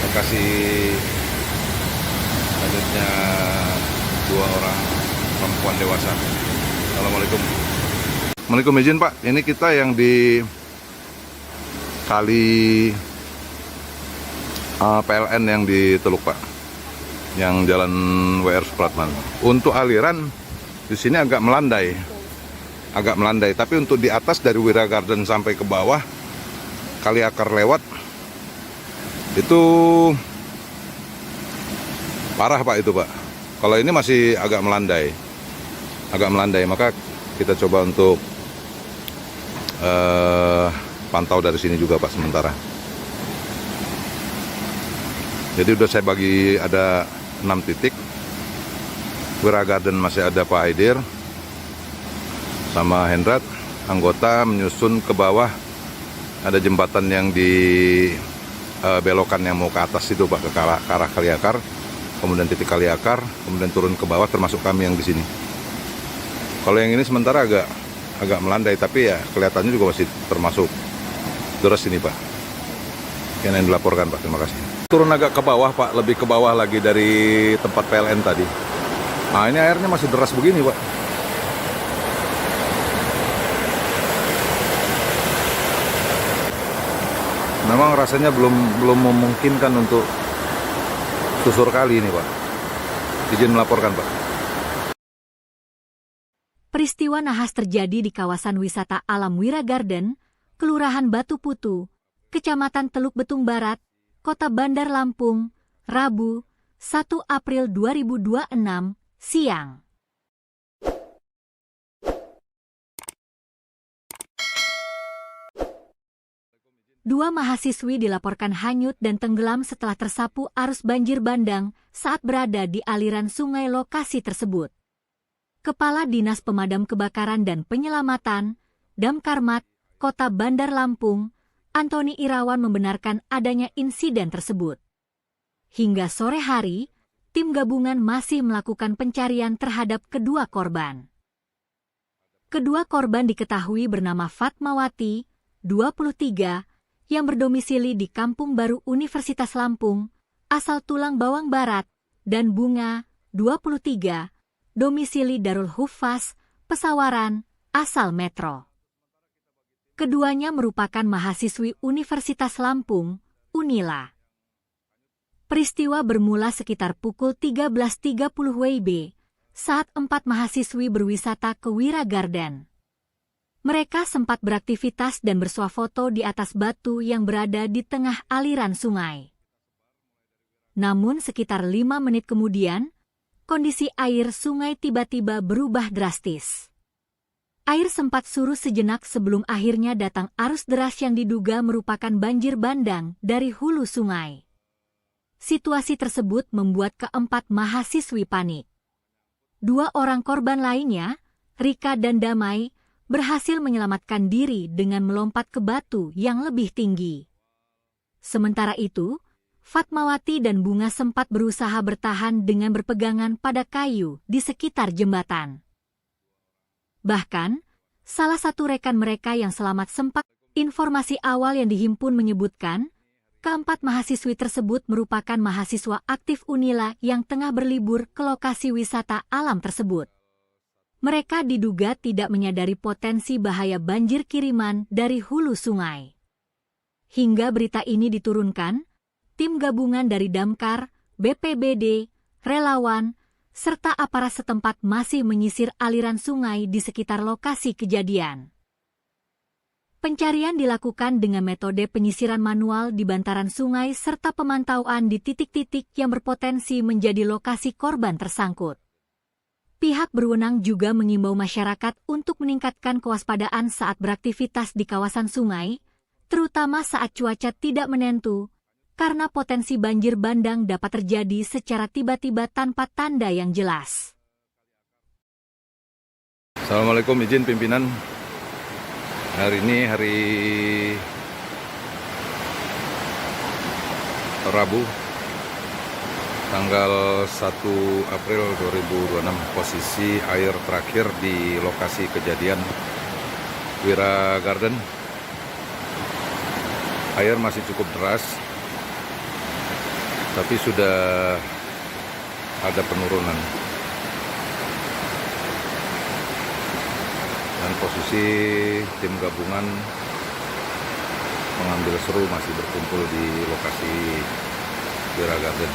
[SPEAKER 2] lokasi selanjutnya 2 orang perempuan dewasa. Assalamualaikum. Assalamualaikum, izin Pak. Ini kita yang di kali PLN yang di Teluk Pak, yang jalan WR Supratman. Untuk aliran di sini agak melandai, tapi untuk di atas dari Wira Garden sampai ke bawah kali akar lewat itu parah Pak itu Pak. Kalau ini masih agak melandai, maka kita coba untuk pantau dari sini juga Pak sementara. Jadi udah saya bagi ada 6 titik. Wira Garden masih ada Pak Haidir sama Hendrat, anggota menyusun ke bawah. Ada jembatan yang di belokan yang mau ke atas itu Pak, ke arah kali akar. Kemudian titik kali akar, kemudian turun ke bawah, termasuk kami yang di sini. Kalau yang ini sementara agak melandai, tapi ya kelihatannya juga masih termasuk Deras ini Pak. Yang dilaporkan Pak, terima kasih. Turun agak ke bawah Pak, lebih ke bawah lagi dari tempat PLN tadi. Nah ini airnya masih deras begini Pak. Memang rasanya belum memungkinkan untuk susur kali ini Pak. Izin melaporkan Pak.
[SPEAKER 1] Peristiwa nahas terjadi di kawasan wisata alam Wira Garden, Kelurahan Batu Putu, Kecamatan Teluk Betung Barat, Kota Bandar Lampung, Rabu, 1 April 2026, siang. Dua mahasiswi dilaporkan hanyut dan tenggelam setelah tersapu arus banjir bandang saat berada di aliran sungai lokasi tersebut. Kepala Dinas Pemadam Kebakaran dan Penyelamatan, Damkarmat, Kota Bandar Lampung, Antoni Irawan membenarkan adanya insiden tersebut. Hingga sore hari, tim gabungan masih melakukan pencarian terhadap kedua korban. Kedua korban diketahui bernama Fatmawati, 23, yang berdomisili di Kampung Baru Universitas Lampung, asal Tulang Bawang Barat, dan Bunga, 23, domisili Darul Huffaz, Pesawaran, asal Metro. Keduanya merupakan mahasiswi Universitas Lampung, Unila. Peristiwa bermula sekitar pukul 13.30 WIB saat 4 mahasiswi berwisata ke Wira Garden. Mereka sempat beraktivitas dan bersuah foto di atas batu yang berada di tengah aliran sungai. Namun sekitar 5 menit kemudian, kondisi air sungai tiba-tiba berubah drastis. Air sempat surut sejenak sebelum akhirnya datang arus deras yang diduga merupakan banjir bandang dari hulu sungai. Situasi tersebut membuat keempat mahasiswi panik. 2 orang korban lainnya, Rika dan Damai, berhasil menyelamatkan diri dengan melompat ke batu yang lebih tinggi. Sementara itu, Fatmawati dan Bunga sempat berusaha bertahan dengan berpegangan pada kayu di sekitar jembatan. Bahkan, salah satu rekan mereka yang selamat sempat, informasi awal yang dihimpun menyebutkan, keempat mahasiswi tersebut merupakan mahasiswa aktif Unila yang tengah berlibur ke lokasi wisata alam tersebut. Mereka diduga tidak menyadari potensi bahaya banjir kiriman dari hulu sungai. Hingga berita ini diturunkan, tim gabungan dari Damkar, BPBD, relawan, serta aparat setempat masih menyisir aliran sungai di sekitar lokasi kejadian. Pencarian dilakukan dengan metode penyisiran manual di bantaran sungai serta pemantauan di titik-titik yang berpotensi menjadi lokasi korban tersangkut. Pihak berwenang juga mengimbau masyarakat untuk meningkatkan kewaspadaan saat beraktivitas di kawasan sungai, terutama saat cuaca tidak menentu, karena potensi banjir bandang dapat terjadi secara tiba-tiba tanpa tanda yang jelas.
[SPEAKER 2] Assalamualaikum, izin pimpinan. Hari ini hari Rabu, tanggal 1 April 2026. Posisi air terakhir di lokasi kejadian Wira Garden. Air masih cukup deras, tapi sudah ada penurunan. Dan posisi tim gabungan mengambil seru masih berkumpul di lokasi Wira Garden.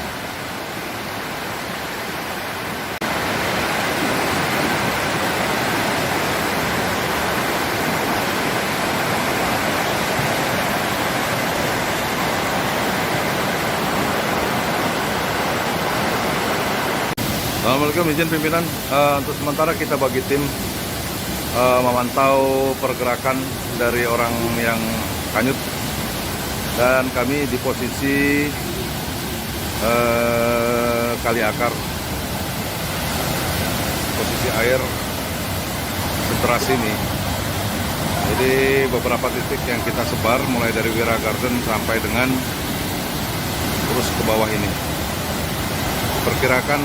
[SPEAKER 2] Assalamualaikum, izin pimpinan. Untuk sementara kita bagi tim memantau pergerakan dari orang yang hanyut, dan kami di posisi Kali Akar. Posisi air sederas ini. Jadi beberapa titik yang kita sebar mulai dari Wira Garden sampai dengan terus ke bawah ini. Perkirakan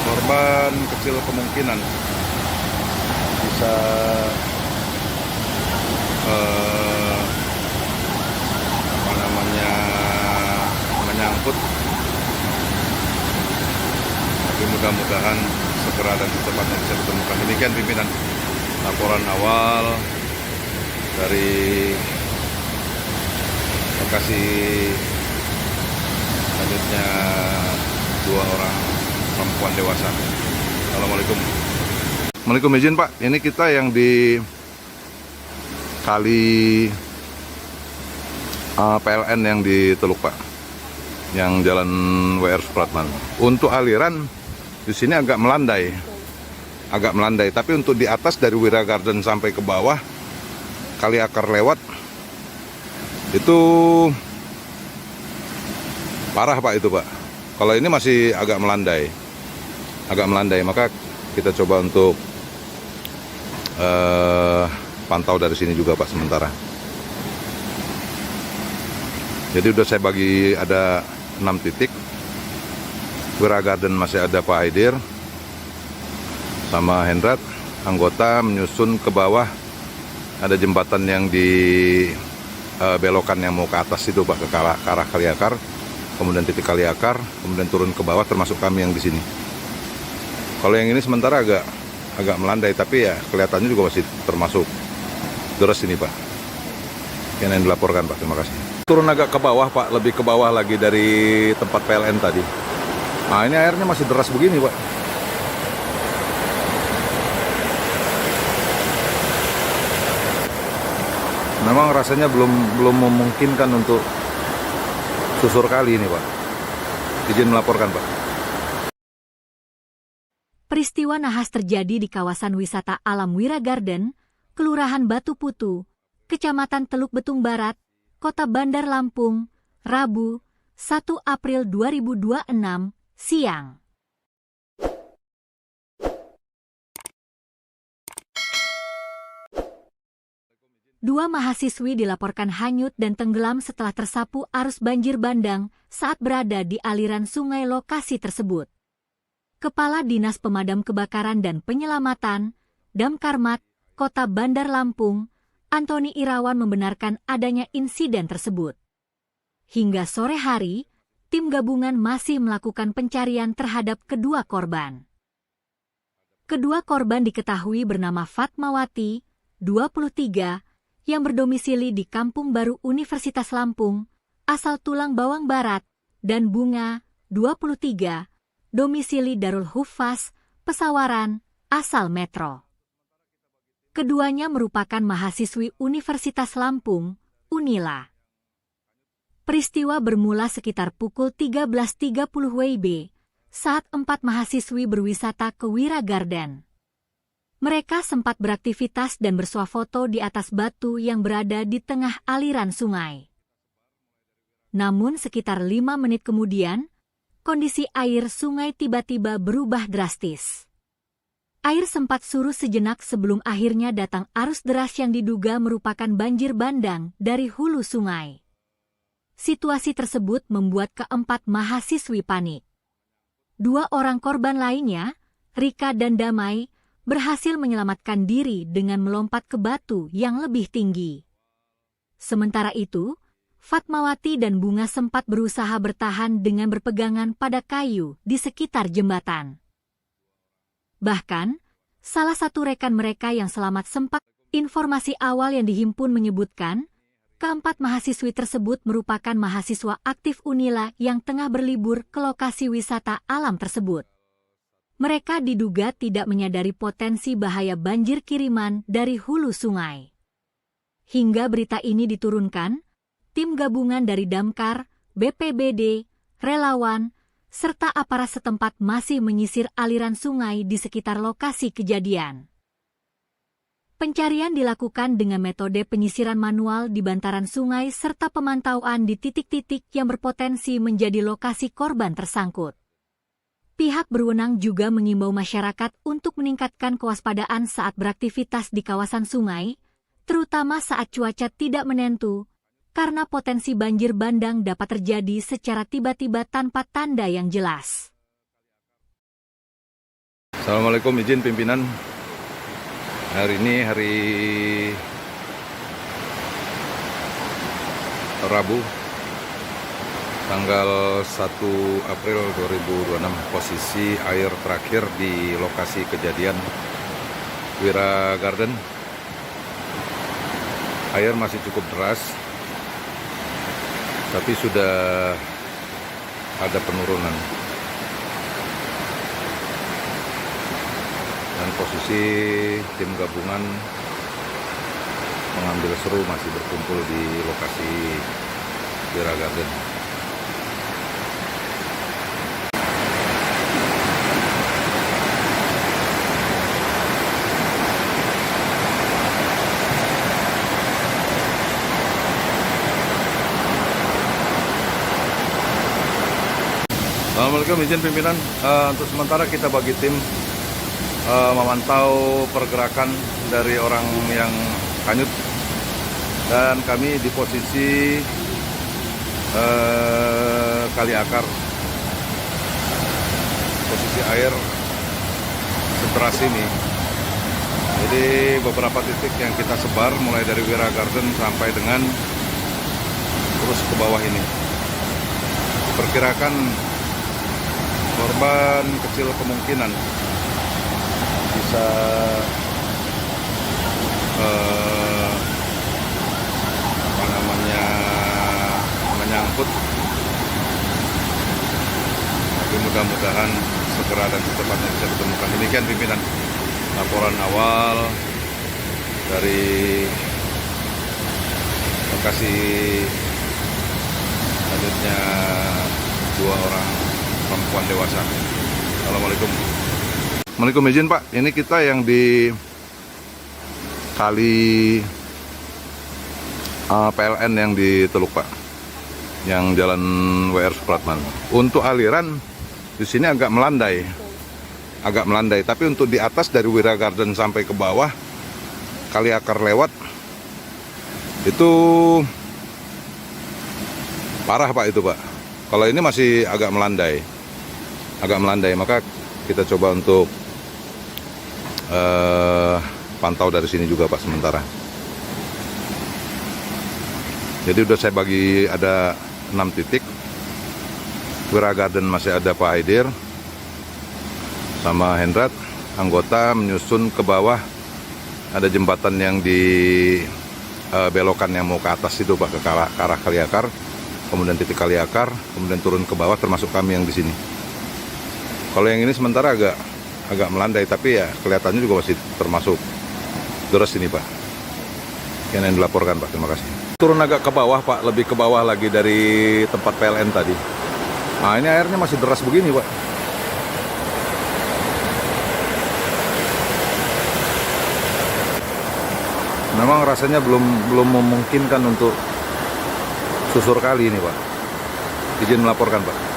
[SPEAKER 2] korban kecil kemungkinan bisa tersangkut. Tapi mudah-mudahan segera dan secepatnya bisa ditemukan. Demikian pimpinan laporan awal dari lokasi selanjutnya 2 orang perempuan dewasa. Assalamualaikum. Assalamualaikum, izin Pak, ini kita yang di kali PLN yang di Teluk Pak, yang jalan WR Supratman. Untuk aliran di sini agak melandai, tapi untuk di atas dari Wira Garden sampai ke bawah Kali Akar lewat itu parah Pak itu Pak. Kalau ini masih agak melandai, maka kita coba untuk pantau dari sini juga Pak sementara. Jadi udah saya bagi ada 6 titik. Wira Garden masih ada Pak Haidir sama Hendrat, anggota menyusun ke bawah. Ada jembatan yang di belokan yang mau ke atas itu Pak, ke arah Kali Akar, kemudian titik Kali Akar, kemudian turun ke bawah termasuk kami yang di sini. Kalau yang ini sementara agak melandai, tapi ya kelihatannya juga masih termasuk deras ini Pak. Yang dilaporkan Pak, terima kasih. Turun agak ke bawah Pak, lebih ke bawah lagi dari tempat PLN tadi. Nah ini airnya masih deras begini Pak. Memang rasanya belum memungkinkan untuk susur kali ini Pak. Izin melaporkan Pak.
[SPEAKER 1] Peristiwa nahas terjadi di kawasan wisata alam Wira Garden, Kelurahan Batu Putu, Kecamatan Teluk Betung Barat, Kota Bandar Lampung, Rabu, 1 April 2026, siang. Dua mahasiswi dilaporkan hanyut dan tenggelam setelah tersapu arus banjir bandang saat berada di aliran sungai lokasi tersebut. Kepala Dinas Pemadam Kebakaran dan Penyelamatan, Damkarmat, Kota Bandar Lampung, Antoni Irawan membenarkan adanya insiden tersebut. Hingga sore hari, tim gabungan masih melakukan pencarian terhadap kedua korban. Kedua korban diketahui bernama Fatmawati, 23, yang berdomisili di Kampung Baru Universitas Lampung, asal Tulang Bawang Barat, dan Bunga, 23, domisili Darul Hufaz, Pesawaran, asal Metro. Keduanya merupakan mahasiswi Universitas Lampung, Unila. Peristiwa bermula sekitar pukul 13.30 WIB saat 4 mahasiswi berwisata ke Wira Garden. Mereka sempat beraktivitas dan bersuah foto di atas batu yang berada di tengah aliran sungai. Namun sekitar 5 menit kemudian, kondisi air sungai tiba-tiba berubah drastis. Air sempat surut sejenak sebelum akhirnya datang arus deras yang diduga merupakan banjir bandang dari hulu sungai. Situasi tersebut membuat keempat mahasiswi panik. 2 orang korban lainnya, Rika dan Damai, berhasil menyelamatkan diri dengan melompat ke batu yang lebih tinggi. Sementara itu, Fatmawati dan Bunga sempat berusaha bertahan dengan berpegangan pada kayu di sekitar jembatan. Bahkan, salah satu rekan mereka yang selamat sempat, informasi awal yang dihimpun menyebutkan, keempat mahasiswi tersebut merupakan mahasiswa aktif Unila yang tengah berlibur ke lokasi wisata alam tersebut. Mereka diduga tidak menyadari potensi bahaya banjir kiriman dari hulu sungai. Hingga berita ini diturunkan, tim gabungan dari Damkar, BPBD, relawan, serta aparat setempat masih menyisir aliran sungai di sekitar lokasi kejadian. Pencarian dilakukan dengan metode penyisiran manual di bantaran sungai serta pemantauan di titik-titik yang berpotensi menjadi lokasi korban tersangkut. Pihak berwenang juga mengimbau masyarakat untuk meningkatkan kewaspadaan saat beraktivitas di kawasan sungai, terutama saat cuaca tidak menentu, karena potensi banjir bandang dapat terjadi secara tiba-tiba tanpa tanda yang jelas.
[SPEAKER 2] Assalamualaikum, izin pimpinan. Hari ini hari Rabu Tanggal 1 April 2026, posisi air terakhir di lokasi kejadian Wira Garden. Air masih cukup deras, tapi sudah ada penurunan. Dan posisi tim gabungan mengambil seru masih berkumpul di lokasi Wira Garden. Assalamualaikum, izin pimpinan. Untuk sementara kita bagi tim memantau pergerakan dari orang yang hanyut, dan kami di posisi kali akar. Posisi air seteras ini. Jadi beberapa titik yang kita sebar mulai dari Wira Garden sampai dengan terus ke bawah ini. Diperkirakan korban kecil kemungkinan bisa menyangkut, tapi mudah-mudahan segera dan secepatnya bisa ditemukan. Demikian pimpinan laporan awal dari lokasi selanjutnya 2 orang perempuan dewasa. Assalamualaikum. Assalamualaikum, izin Pak. Ini kita yang di kali PLN yang di Teluk Pak, yang jalan WR Supratman. Untuk aliran di sini agak melandai, tapi untuk di atas dari Wira Garden sampai ke bawah kali akar lewat itu parah Pak itu Pak. Kalau ini masih agak melandai, maka kita coba untuk pantau dari sini juga Pak sementara. Jadi udah saya bagi ada 6 titik. Wira Garden masih ada Pak Haidir sama Hendrat, anggota menyusun ke bawah. Ada jembatan yang di belokan yang mau ke atas itu Pak, ke arah kali akar. Kemudian titik kali akar, kemudian turun ke bawah, termasuk kami yang di sini. Kalau yang ini sementara agak melandai, tapi ya kelihatannya juga masih termasuk deras ini Pak. Yang dilaporkan Pak, terima kasih. Turun agak ke bawah Pak, lebih ke bawah lagi dari tempat PLN tadi. Nah ini airnya masih deras begini Pak. Memang rasanya belum memungkinkan untuk susur kali ini Pak. Izin melaporkan Pak.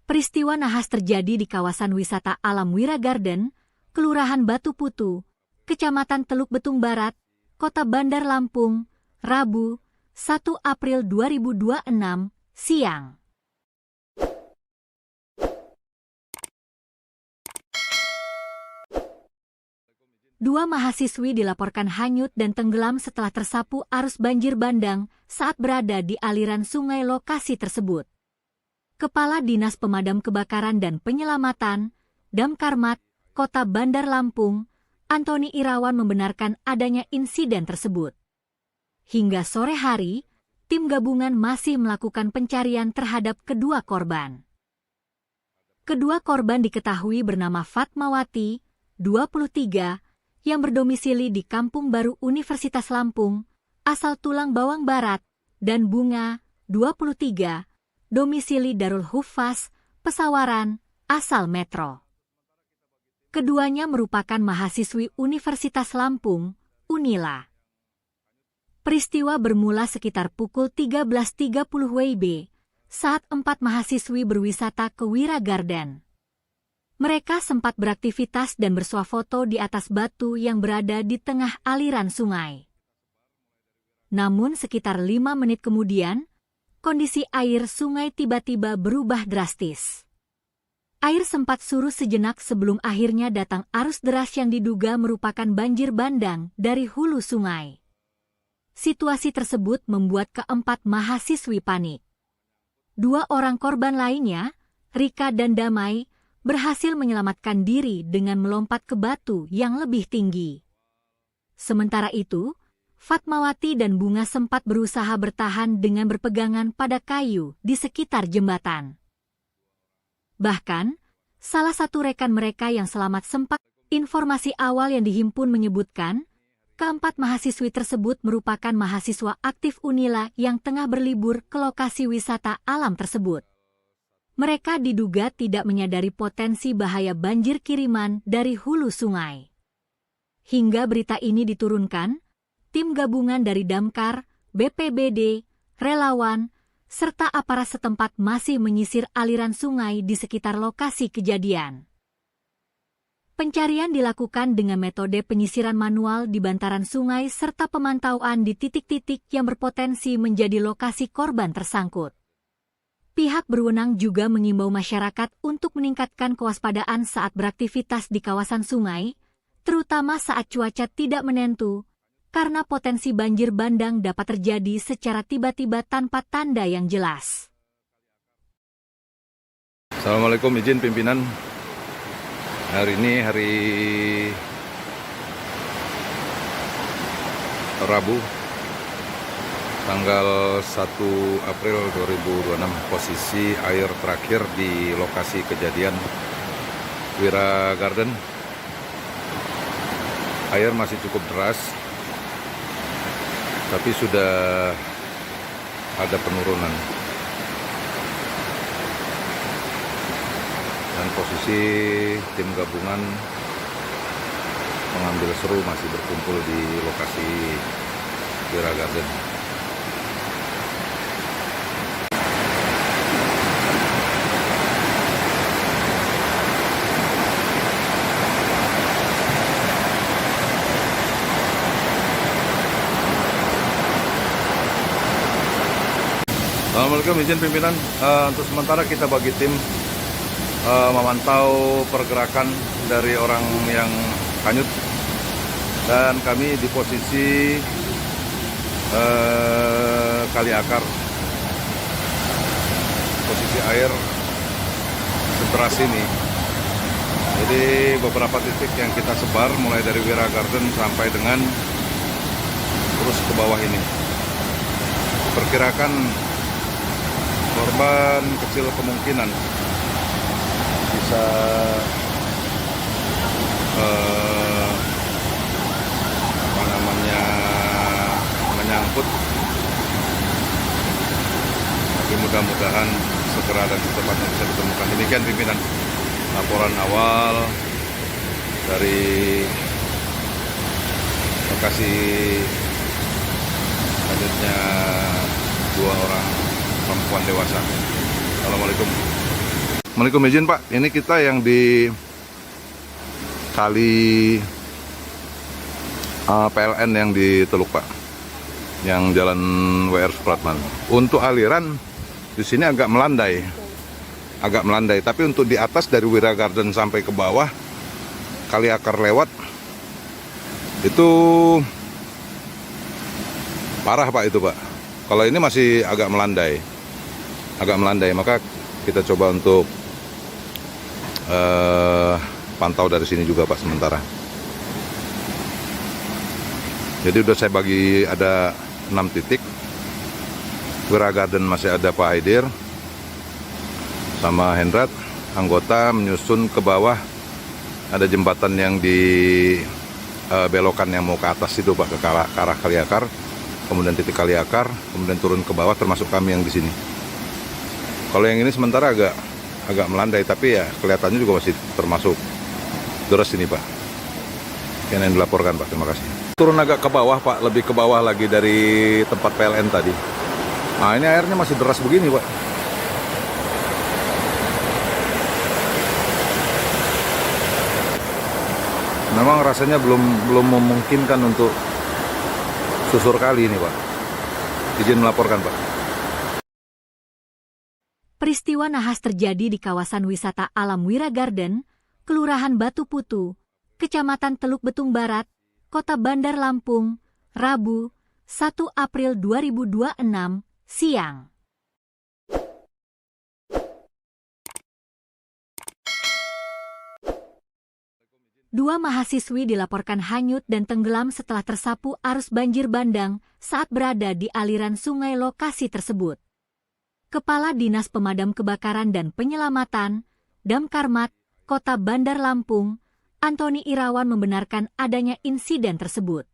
[SPEAKER 1] Peristiwa nahas terjadi di kawasan wisata alam Wira Garden, Kelurahan Batu Putu, Kecamatan Teluk Betung Barat, Kota Bandar Lampung, Rabu, 1 April 2026, siang. Dua mahasiswi dilaporkan hanyut dan tenggelam setelah tersapu arus banjir bandang saat berada di aliran sungai lokasi tersebut. Kepala Dinas Pemadam Kebakaran dan Penyelamatan, Damkarmat, Kota Bandar Lampung, Antoni Irawan membenarkan adanya insiden tersebut. Hingga sore hari, tim gabungan masih melakukan pencarian terhadap kedua korban. Kedua korban diketahui bernama Fatmawati, 23, yang berdomisili di Kampung Baru Universitas Lampung, asal Tulang Bawang Barat, dan Bunga, 23, domisili Darul Hufaz, Pesawaran, asal Metro. Keduanya merupakan mahasiswi Universitas Lampung, Unila. Peristiwa bermula sekitar pukul 13.30 WIB saat 4 mahasiswi berwisata ke Wira Garden. Mereka sempat beraktivitas dan bersuah foto di atas batu yang berada di tengah aliran sungai. Namun sekitar 5 menit kemudian, kondisi air sungai tiba-tiba berubah drastis. Air sempat surut sejenak sebelum akhirnya datang arus deras yang diduga merupakan banjir bandang dari hulu sungai. Situasi tersebut membuat keempat mahasiswi panik. 2 orang korban lainnya, Rika dan Damai, berhasil menyelamatkan diri dengan melompat ke batu yang lebih tinggi. Sementara itu, Fatmawati dan Bunga sempat berusaha bertahan dengan berpegangan pada kayu di sekitar jembatan. Bahkan, salah satu rekan mereka yang selamat sempat, informasi awal yang dihimpun menyebutkan, keempat mahasiswi tersebut merupakan mahasiswa aktif Unila yang tengah berlibur ke lokasi wisata alam tersebut. Mereka diduga tidak menyadari potensi bahaya banjir kiriman dari hulu sungai. Hingga berita ini diturunkan, tim gabungan dari Damkar, BPBD, relawan, serta aparat setempat masih menyisir aliran sungai di sekitar lokasi kejadian. Pencarian dilakukan dengan metode penyisiran manual di bantaran sungai serta pemantauan di titik-titik yang berpotensi menjadi lokasi korban tersangkut. Pihak berwenang juga mengimbau masyarakat untuk meningkatkan kewaspadaan saat beraktivitas di kawasan sungai, terutama saat cuaca tidak menentu, karena potensi banjir bandang dapat terjadi secara tiba-tiba tanpa tanda yang jelas.
[SPEAKER 2] Assalamualaikum, izin pimpinan. Hari ini hari Rabu, tanggal 1 April 2026. Posisi air terakhir di lokasi kejadian Wira Garden. Air masih cukup deras, tapi sudah ada penurunan. Dan posisi tim gabungan pengambil seru masih berkumpul di lokasi Wira Garden. Assalamualaikum, izin pimpinan. Untuk sementara kita bagi tim memantau pergerakan dari orang yang hanyut, dan kami di posisi Kali Akar. Posisi air sederas ini, jadi beberapa titik yang kita sebar mulai dari Wira Garden sampai dengan terus ke bawah ini. Perkirakan korban kecil kemungkinan bisa menyangkut, tapi mudah-mudahan segera dan secepatnya bisa ditemukan. Demikian pimpinan laporan awal dari lokasi selanjutnya 2 orang perempuan dewasa. Assalamualaikum. Assalamualaikum, izin Pak, ini kita yang di kali PLN yang di Teluk Pak, yang jalan WR Supratman. Untuk aliran di sini agak melandai, tapi untuk di atas dari Wira Garden sampai ke bawah Kali Akar lewat itu parah Pak itu Pak. Kalau ini masih agak melandai, maka kita coba untuk pantau dari sini juga Pak sementara. Jadi udah saya bagi ada 6 titik. Wira Garden masih ada Pak Haidir sama Hendrat, anggota menyusun ke bawah. Ada jembatan yang di belokan yang mau ke atas itu Pak, ke arah Kali Akar, kemudian titik Kali Akar, kemudian turun ke bawah, termasuk kami yang di sini. Kalau yang ini sementara agak melandai, tapi ya kelihatannya juga masih termasuk deras ini Pak. Yang dilaporkan Pak, terima kasih. Turun agak ke bawah Pak, lebih ke bawah lagi dari tempat PLN tadi. Nah ini airnya masih deras begini Pak. Memang rasanya belum memungkinkan untuk susur kali ini Pak. Izin melaporkan Pak.
[SPEAKER 1] Peristiwa nahas terjadi di kawasan wisata alam Wira Garden, Kelurahan Batu Putu, Kecamatan Teluk Betung Barat, Kota Bandar Lampung, Rabu, 1 April 2026, siang. Dua mahasiswi dilaporkan hanyut dan tenggelam setelah tersapu arus banjir bandang saat berada di aliran sungai lokasi tersebut. Kepala Dinas Pemadam Kebakaran dan Penyelamatan, Damkarmat, Kota Bandar Lampung, Antoni Irawan membenarkan adanya insiden tersebut.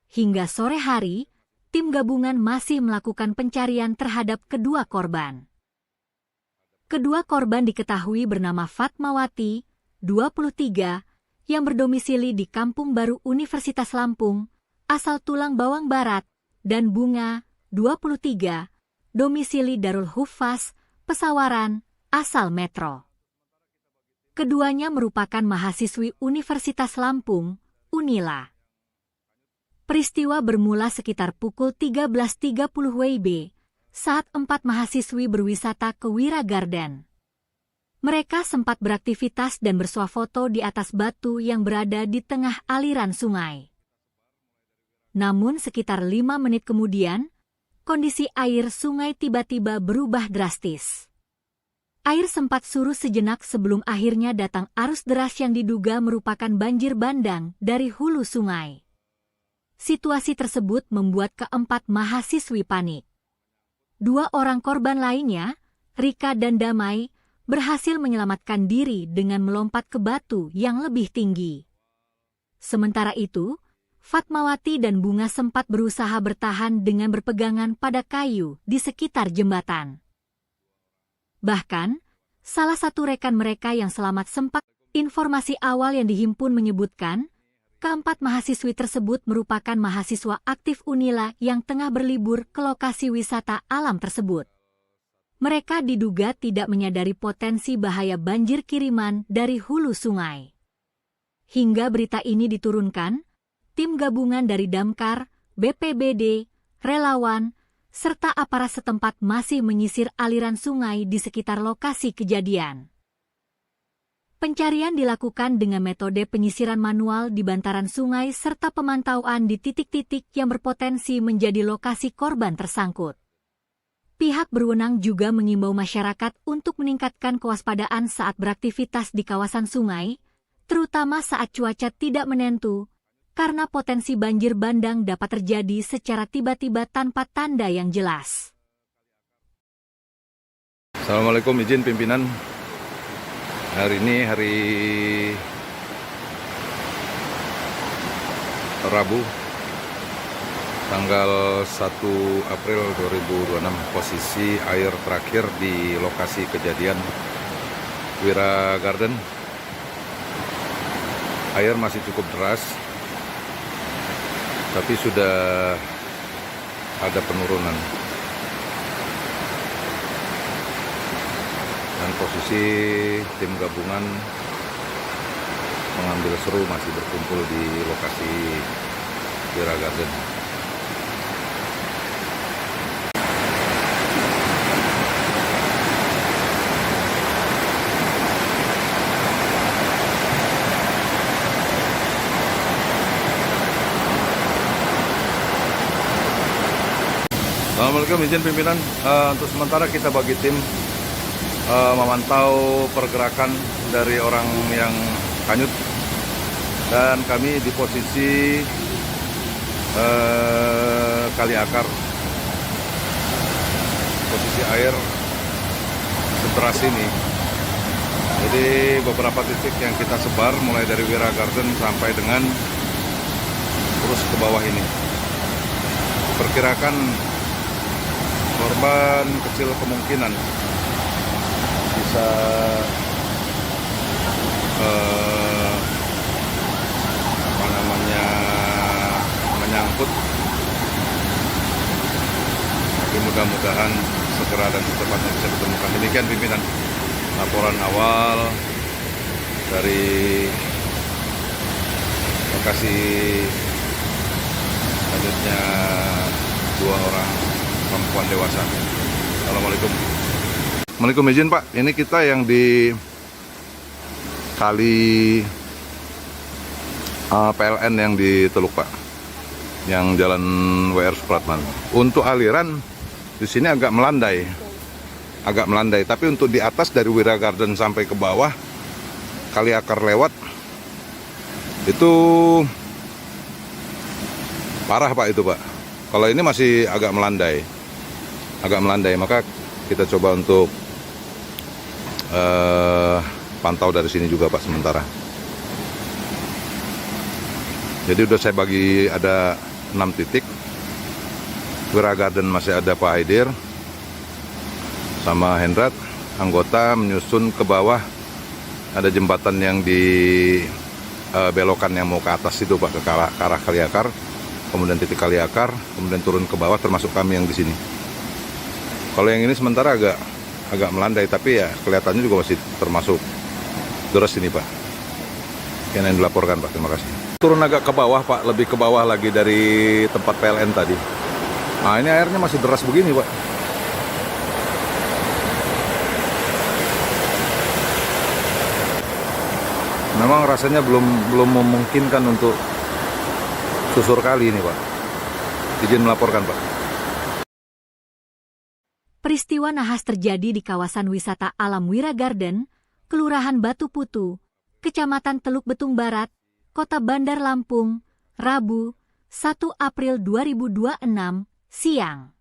[SPEAKER 1] Hingga sore hari, tim gabungan masih melakukan pencarian terhadap kedua korban. Kedua korban diketahui bernama Fatmawati, 23, yang berdomisili di Kampung Baru Universitas Lampung, asal Tulang Bawang Barat, dan Bunga, 23, domisili Darul Hufaz, Pesawaran, asal Metro. Keduanya merupakan mahasiswi Universitas Lampung, Unila. Peristiwa bermula sekitar pukul 13.30 WIB, saat 4 mahasiswi berwisata ke Wira Garden. Mereka sempat beraktivitas dan bersuah foto di atas batu yang berada di tengah aliran sungai. Namun sekitar 5 menit kemudian, kondisi air sungai tiba-tiba berubah drastis. Air sempat surut sejenak sebelum akhirnya datang arus deras yang diduga merupakan banjir bandang dari hulu sungai. Situasi tersebut membuat keempat mahasiswi panik. 2 orang korban lainnya, Rika dan Damai, berhasil menyelamatkan diri dengan melompat ke batu yang lebih tinggi. Sementara itu, Fatmawati dan Bunga sempat berusaha bertahan dengan berpegangan pada kayu di sekitar jembatan. Bahkan, salah satu rekan mereka yang selamat sempat, informasi awal yang dihimpun menyebutkan, keempat mahasiswi tersebut merupakan mahasiswa aktif Unila yang tengah berlibur ke lokasi wisata alam tersebut. Mereka diduga tidak menyadari potensi bahaya banjir kiriman dari hulu sungai. Hingga berita ini diturunkan, tim gabungan dari Damkar, BPBD, relawan, serta aparat setempat masih menyisir aliran sungai di sekitar lokasi kejadian. Pencarian dilakukan dengan metode penyisiran manual di bantaran sungai serta pemantauan di titik-titik yang berpotensi menjadi lokasi korban tersangkut. Pihak berwenang juga mengimbau masyarakat untuk meningkatkan kewaspadaan saat beraktivitas di kawasan sungai, terutama saat cuaca tidak menentu, karena potensi banjir bandang dapat terjadi secara tiba-tiba tanpa tanda yang jelas.
[SPEAKER 2] Assalamualaikum, izin pimpinan. Hari ini hari Rabu, tanggal 1 April 2026, posisi air terakhir di lokasi kejadian Wira Garden. Air masih cukup deras, tapi sudah ada penurunan. Dan posisi tim gabungan mengambil seru masih berkumpul di lokasi Wira Garden. Assalamualaikum, izin pimpinan. Untuk sementara kita bagi tim memantau pergerakan dari orang yang hanyut, dan kami di posisi Kali Akar. Posisi air sederas ini. Jadi beberapa titik yang kita sebar mulai dari Wira Garden sampai dengan terus ke bawah ini. Perkirakan korban kecil kemungkinan bisa menyangkut, tapi mudah-mudahan segera dan secepatnya bisa ditemukan. Demikian pimpinan laporan awal dari lokasi hanyutnya 2 orang perempuan dewasa. Assalamualaikum. Assalamualaikum, izin Pak. Ini kita yang di kali PLN yang di Teluk Pak. yang Jalan WR Supratman. Untuk aliran di sini agak melandai, tapi untuk di atas dari Wira Garden sampai ke bawah Kali Akar lewat itu parah Pak itu Pak. Kalau ini masih agak melandai, maka kita coba untuk pantau dari sini juga Pak sementara. Jadi udah saya bagi ada 6 titik. Wira Garden masih ada Pak Haidir sama Hendrat, anggota menyusun ke bawah. Ada jembatan yang di belokan yang mau ke atas itu Pak, ke arah Kali Akar, kemudian titik Kali Akar, kemudian turun ke bawah termasuk kami yang di sini. Kalau yang ini sementara agak melandai, tapi ya kelihatannya juga masih termasuk deras ini Pak. Yang dilaporkan Pak, terima kasih. Turun agak ke bawah Pak, lebih ke bawah lagi dari tempat PLN tadi. Nah ini airnya masih deras begini Pak. Memang rasanya belum memungkinkan untuk susur kali ini Pak. Izin melaporkan Pak.
[SPEAKER 1] Peristiwa nahas terjadi di kawasan wisata alam Wira Garden, Kelurahan Batu Putu, Kecamatan Teluk Betung Barat, Kota Bandar Lampung, Rabu, 1 April 2026, siang.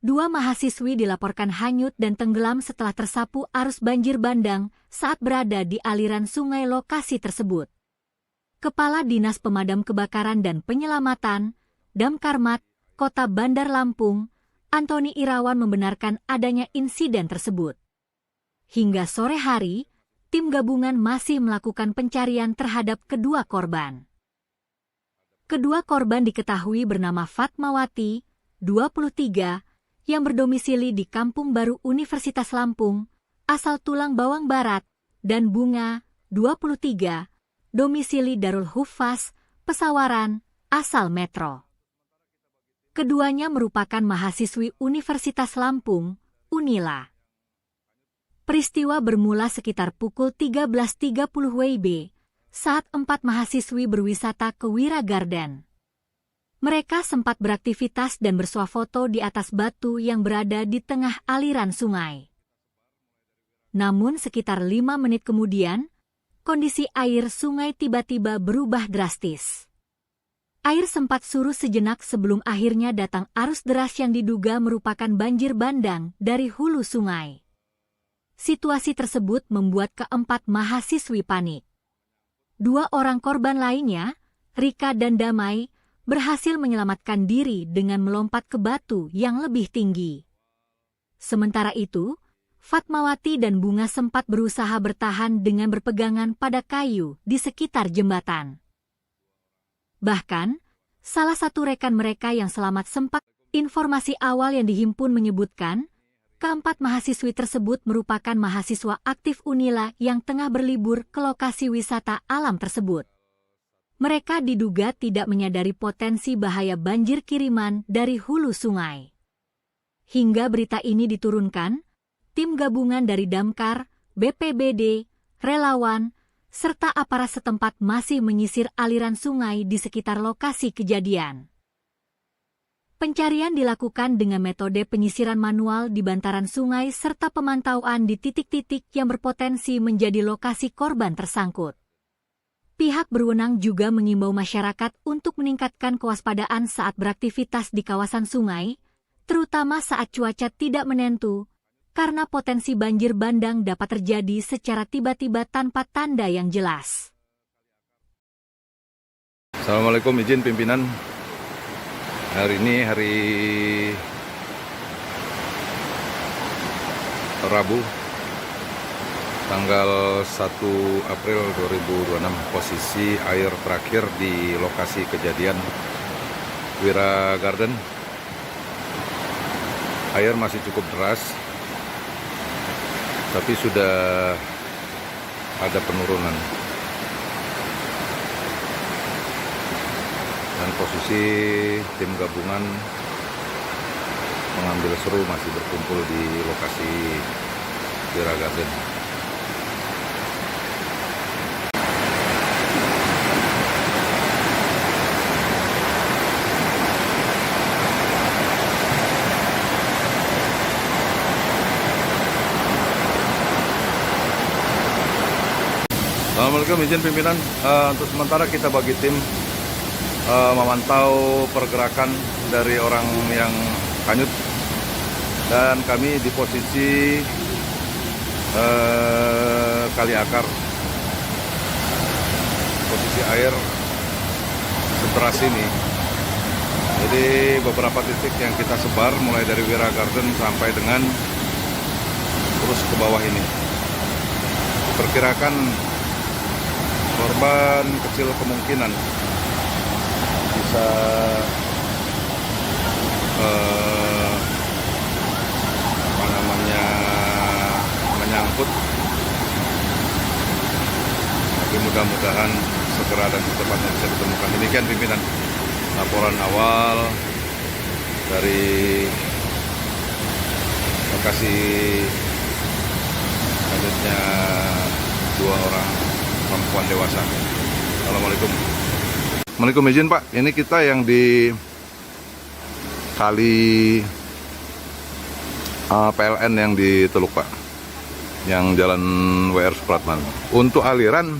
[SPEAKER 1] Dua mahasiswi dilaporkan hanyut dan tenggelam setelah tersapu arus banjir bandang saat berada di aliran sungai lokasi tersebut. Kepala Dinas Pemadam Kebakaran dan Penyelamatan, Damkarmat, Kota Bandar Lampung, Antoni Irawan membenarkan adanya insiden tersebut. Hingga sore hari, tim gabungan masih melakukan pencarian terhadap kedua korban. Kedua korban diketahui bernama Fatmawati, 23, yang berdomisili di Kampung Baru Universitas Lampung, asal Tulang Bawang Barat, dan Bunga, 23, domisili Darul Huffaz, Pesawaran, asal Metro. Keduanya merupakan mahasiswi Universitas Lampung, Unila. Peristiwa bermula sekitar pukul 13.30 WIB, saat 4 mahasiswi berwisata ke Wira Garden. Mereka sempat beraktivitas dan bersuah foto di atas batu yang berada di tengah aliran sungai. Namun sekitar 5 menit kemudian, kondisi air sungai tiba-tiba berubah drastis. Air sempat surut sejenak sebelum akhirnya datang arus deras yang diduga merupakan banjir bandang dari hulu sungai. Situasi tersebut membuat keempat mahasiswi panik. 2 orang korban lainnya, Rika dan Damai, berhasil menyelamatkan diri dengan melompat ke batu yang lebih tinggi. Sementara itu, Fatmawati dan Bunga sempat berusaha bertahan dengan berpegangan pada kayu di sekitar jembatan. Bahkan, salah satu rekan mereka yang selamat sempat, informasi awal yang dihimpun menyebutkan, keempat mahasiswi tersebut merupakan mahasiswa aktif Unila yang tengah berlibur ke lokasi wisata alam tersebut. Mereka diduga tidak menyadari potensi bahaya banjir kiriman dari hulu sungai. Hingga berita ini diturunkan, tim gabungan dari Damkar, BPBD, relawan, serta aparat setempat masih menyisir aliran sungai di sekitar lokasi kejadian. Pencarian dilakukan dengan metode penyisiran manual di bantaran sungai serta pemantauan di titik-titik yang berpotensi menjadi lokasi korban tersangkut. Pihak berwenang juga mengimbau masyarakat untuk meningkatkan kewaspadaan saat beraktivitas di kawasan sungai, terutama saat cuaca tidak menentu, karena potensi banjir bandang dapat terjadi secara tiba-tiba tanpa tanda yang jelas.
[SPEAKER 2] Assalamualaikum, izin pimpinan. Hari ini hari Rabu, tanggal 1 April 2026, posisi air terakhir di lokasi kejadian Wira Garden. Air masih cukup deras, tapi sudah ada penurunan. Dan posisi tim gabungan mengambil seru masih berkumpul di lokasi Wira Garden. Assalamualaikum, izin pimpinan. Untuk sementara kita bagi tim memantau pergerakan dari orang yang hanyut, dan kami di posisi kali akar. Posisi air seteras ini. Jadi beberapa titik yang kita sebar mulai dari Wira Garden sampai dengan terus ke bawah ini. Perkirakan korban kecil kemungkinan bisa menyangkut, tapi mudah-mudahan segera dan secepatnya bisa ditemukan. Demikian pimpinan laporan awal dari lokasi hanyutnya 2 orang perempuan dewasa. Assalamualaikum. Assalamualaikum, izin Pak. Ini kita yang di kali PLN yang di Teluk Pak, yang jalan WR Supratman. Untuk aliran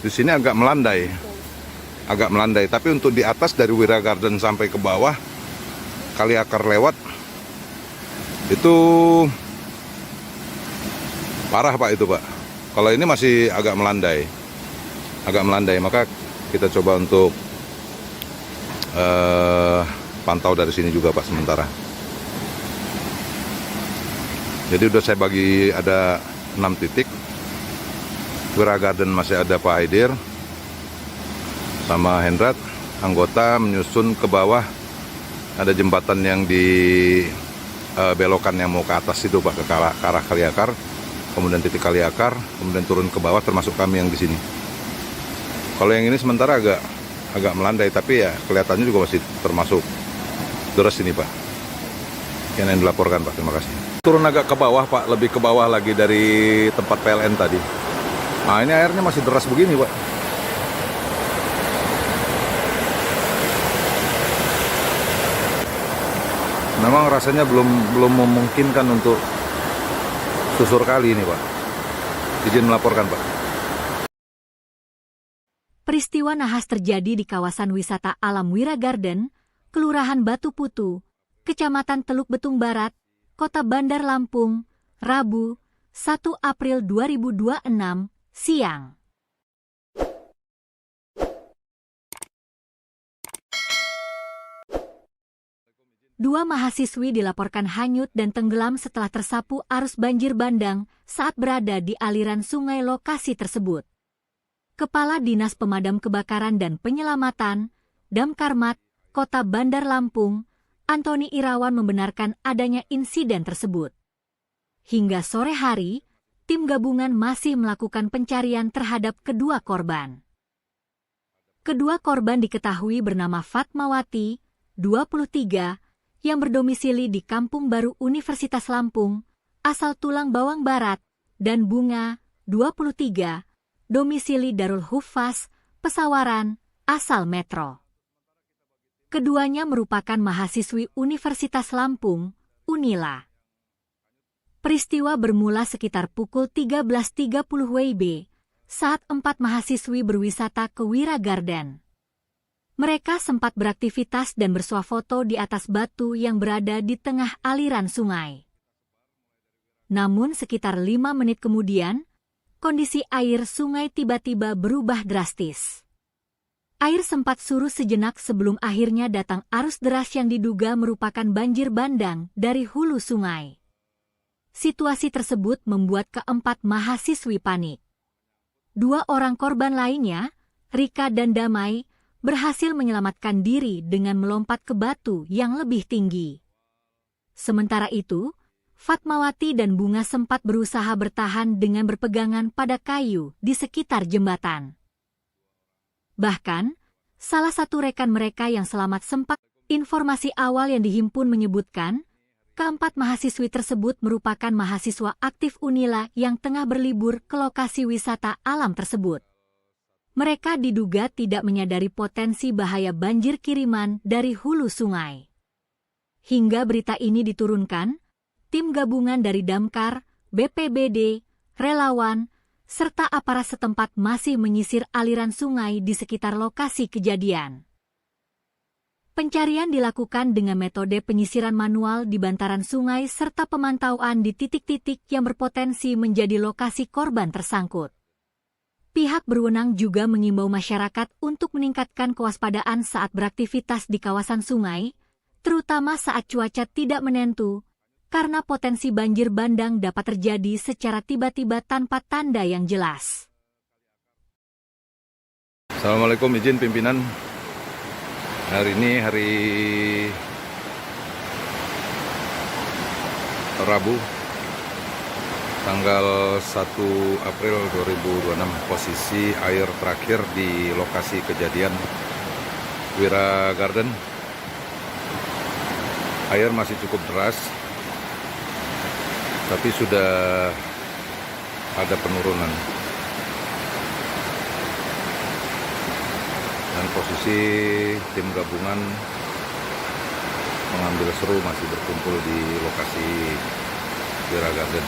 [SPEAKER 2] di sini agak melandai, tapi untuk di atas dari Wira Garden sampai ke bawah kali akar lewat itu parah Pak itu Pak. Kalau ini masih agak melandai, maka kita coba untuk pantau dari sini juga Pak sementara. Jadi udah saya bagi ada 6 titik. Wira Garden masih ada Pak Haidir sama Hendrat, anggota menyusun ke bawah. Ada jembatan yang di belokan yang mau ke atas itu Pak, ke arah kali akar, kemudian titik kali akar, kemudian turun ke bawah, termasuk kami yang di sini. Kalau yang ini sementara agak melandai, tapi ya kelihatannya juga masih termasuk deras ini Pak. Yang dilaporkan Pak, terima kasih. Turun agak ke bawah Pak, lebih ke bawah lagi dari tempat PLN tadi. Nah ini airnya masih deras begini Pak. Memang rasanya belum memungkinkan untuk susur kali ini Pak. Izin melaporkan Pak.
[SPEAKER 1] Peristiwa nahas terjadi di kawasan wisata alam Wira Garden, Kelurahan Batu Putu, Kecamatan Teluk Betung Barat, Kota Bandar Lampung, Rabu, 1 April 2026, siang. Dua mahasiswi dilaporkan hanyut dan tenggelam setelah tersapu arus banjir bandang saat berada di aliran sungai lokasi tersebut. Kepala Dinas Pemadam Kebakaran dan Penyelamatan, Damkarmat, Kota Bandar Lampung, Antoni Irawan membenarkan adanya insiden tersebut. Hingga sore hari, tim gabungan masih melakukan pencarian terhadap kedua korban. Kedua korban diketahui bernama Fatmawati, 23, yang berdomisili di Kampung Baru Universitas Lampung, asal Tulang Bawang Barat, dan Bunga, 23, domisili Darul Hufaz, Pesawaran, asal Metro. Keduanya merupakan mahasiswi Universitas Lampung, Unila. Peristiwa bermula sekitar pukul 13.30 WIB, saat 4 mahasiswi berwisata ke Wira Garden. Mereka sempat beraktivitas dan bersuah foto di atas batu yang berada di tengah aliran sungai. Namun sekitar 5 menit kemudian, kondisi air sungai tiba-tiba berubah drastis. Air sempat surut sejenak sebelum akhirnya datang arus deras yang diduga merupakan banjir bandang dari hulu sungai. Situasi tersebut membuat keempat mahasiswi panik. 2 orang korban lainnya, Rika dan Damai, berhasil menyelamatkan diri dengan melompat ke batu yang lebih tinggi. Sementara itu, Fatmawati dan Bunga sempat berusaha bertahan dengan berpegangan pada kayu di sekitar jembatan. Bahkan, salah satu rekan mereka yang selamat sempat, informasi awal yang dihimpun menyebutkan, keempat mahasiswi tersebut merupakan mahasiswa aktif Unila yang tengah berlibur ke lokasi wisata alam tersebut. Mereka diduga tidak menyadari potensi bahaya banjir kiriman dari hulu sungai. Hingga berita ini diturunkan, tim gabungan dari Damkar, BPBD, relawan, serta aparat setempat masih menyisir aliran sungai di sekitar lokasi kejadian. Pencarian dilakukan dengan metode penyisiran manual di bantaran sungai serta pemantauan di titik-titik yang berpotensi menjadi lokasi korban tersangkut. Pihak berwenang juga mengimbau masyarakat untuk meningkatkan kewaspadaan saat beraktivitas di kawasan sungai, terutama saat cuaca tidak menentu, karena potensi banjir bandang dapat terjadi secara tiba-tiba tanpa tanda yang jelas.
[SPEAKER 2] Assalamualaikum, izin pimpinan. Hari ini hari Rabu, tanggal 1 April 2026, posisi air terakhir di lokasi kejadian Wira Garden. Air masih cukup deras, tapi sudah ada penurunan. Dan posisi tim gabungan mengambil seru masih berkumpul di lokasi Wira Garden.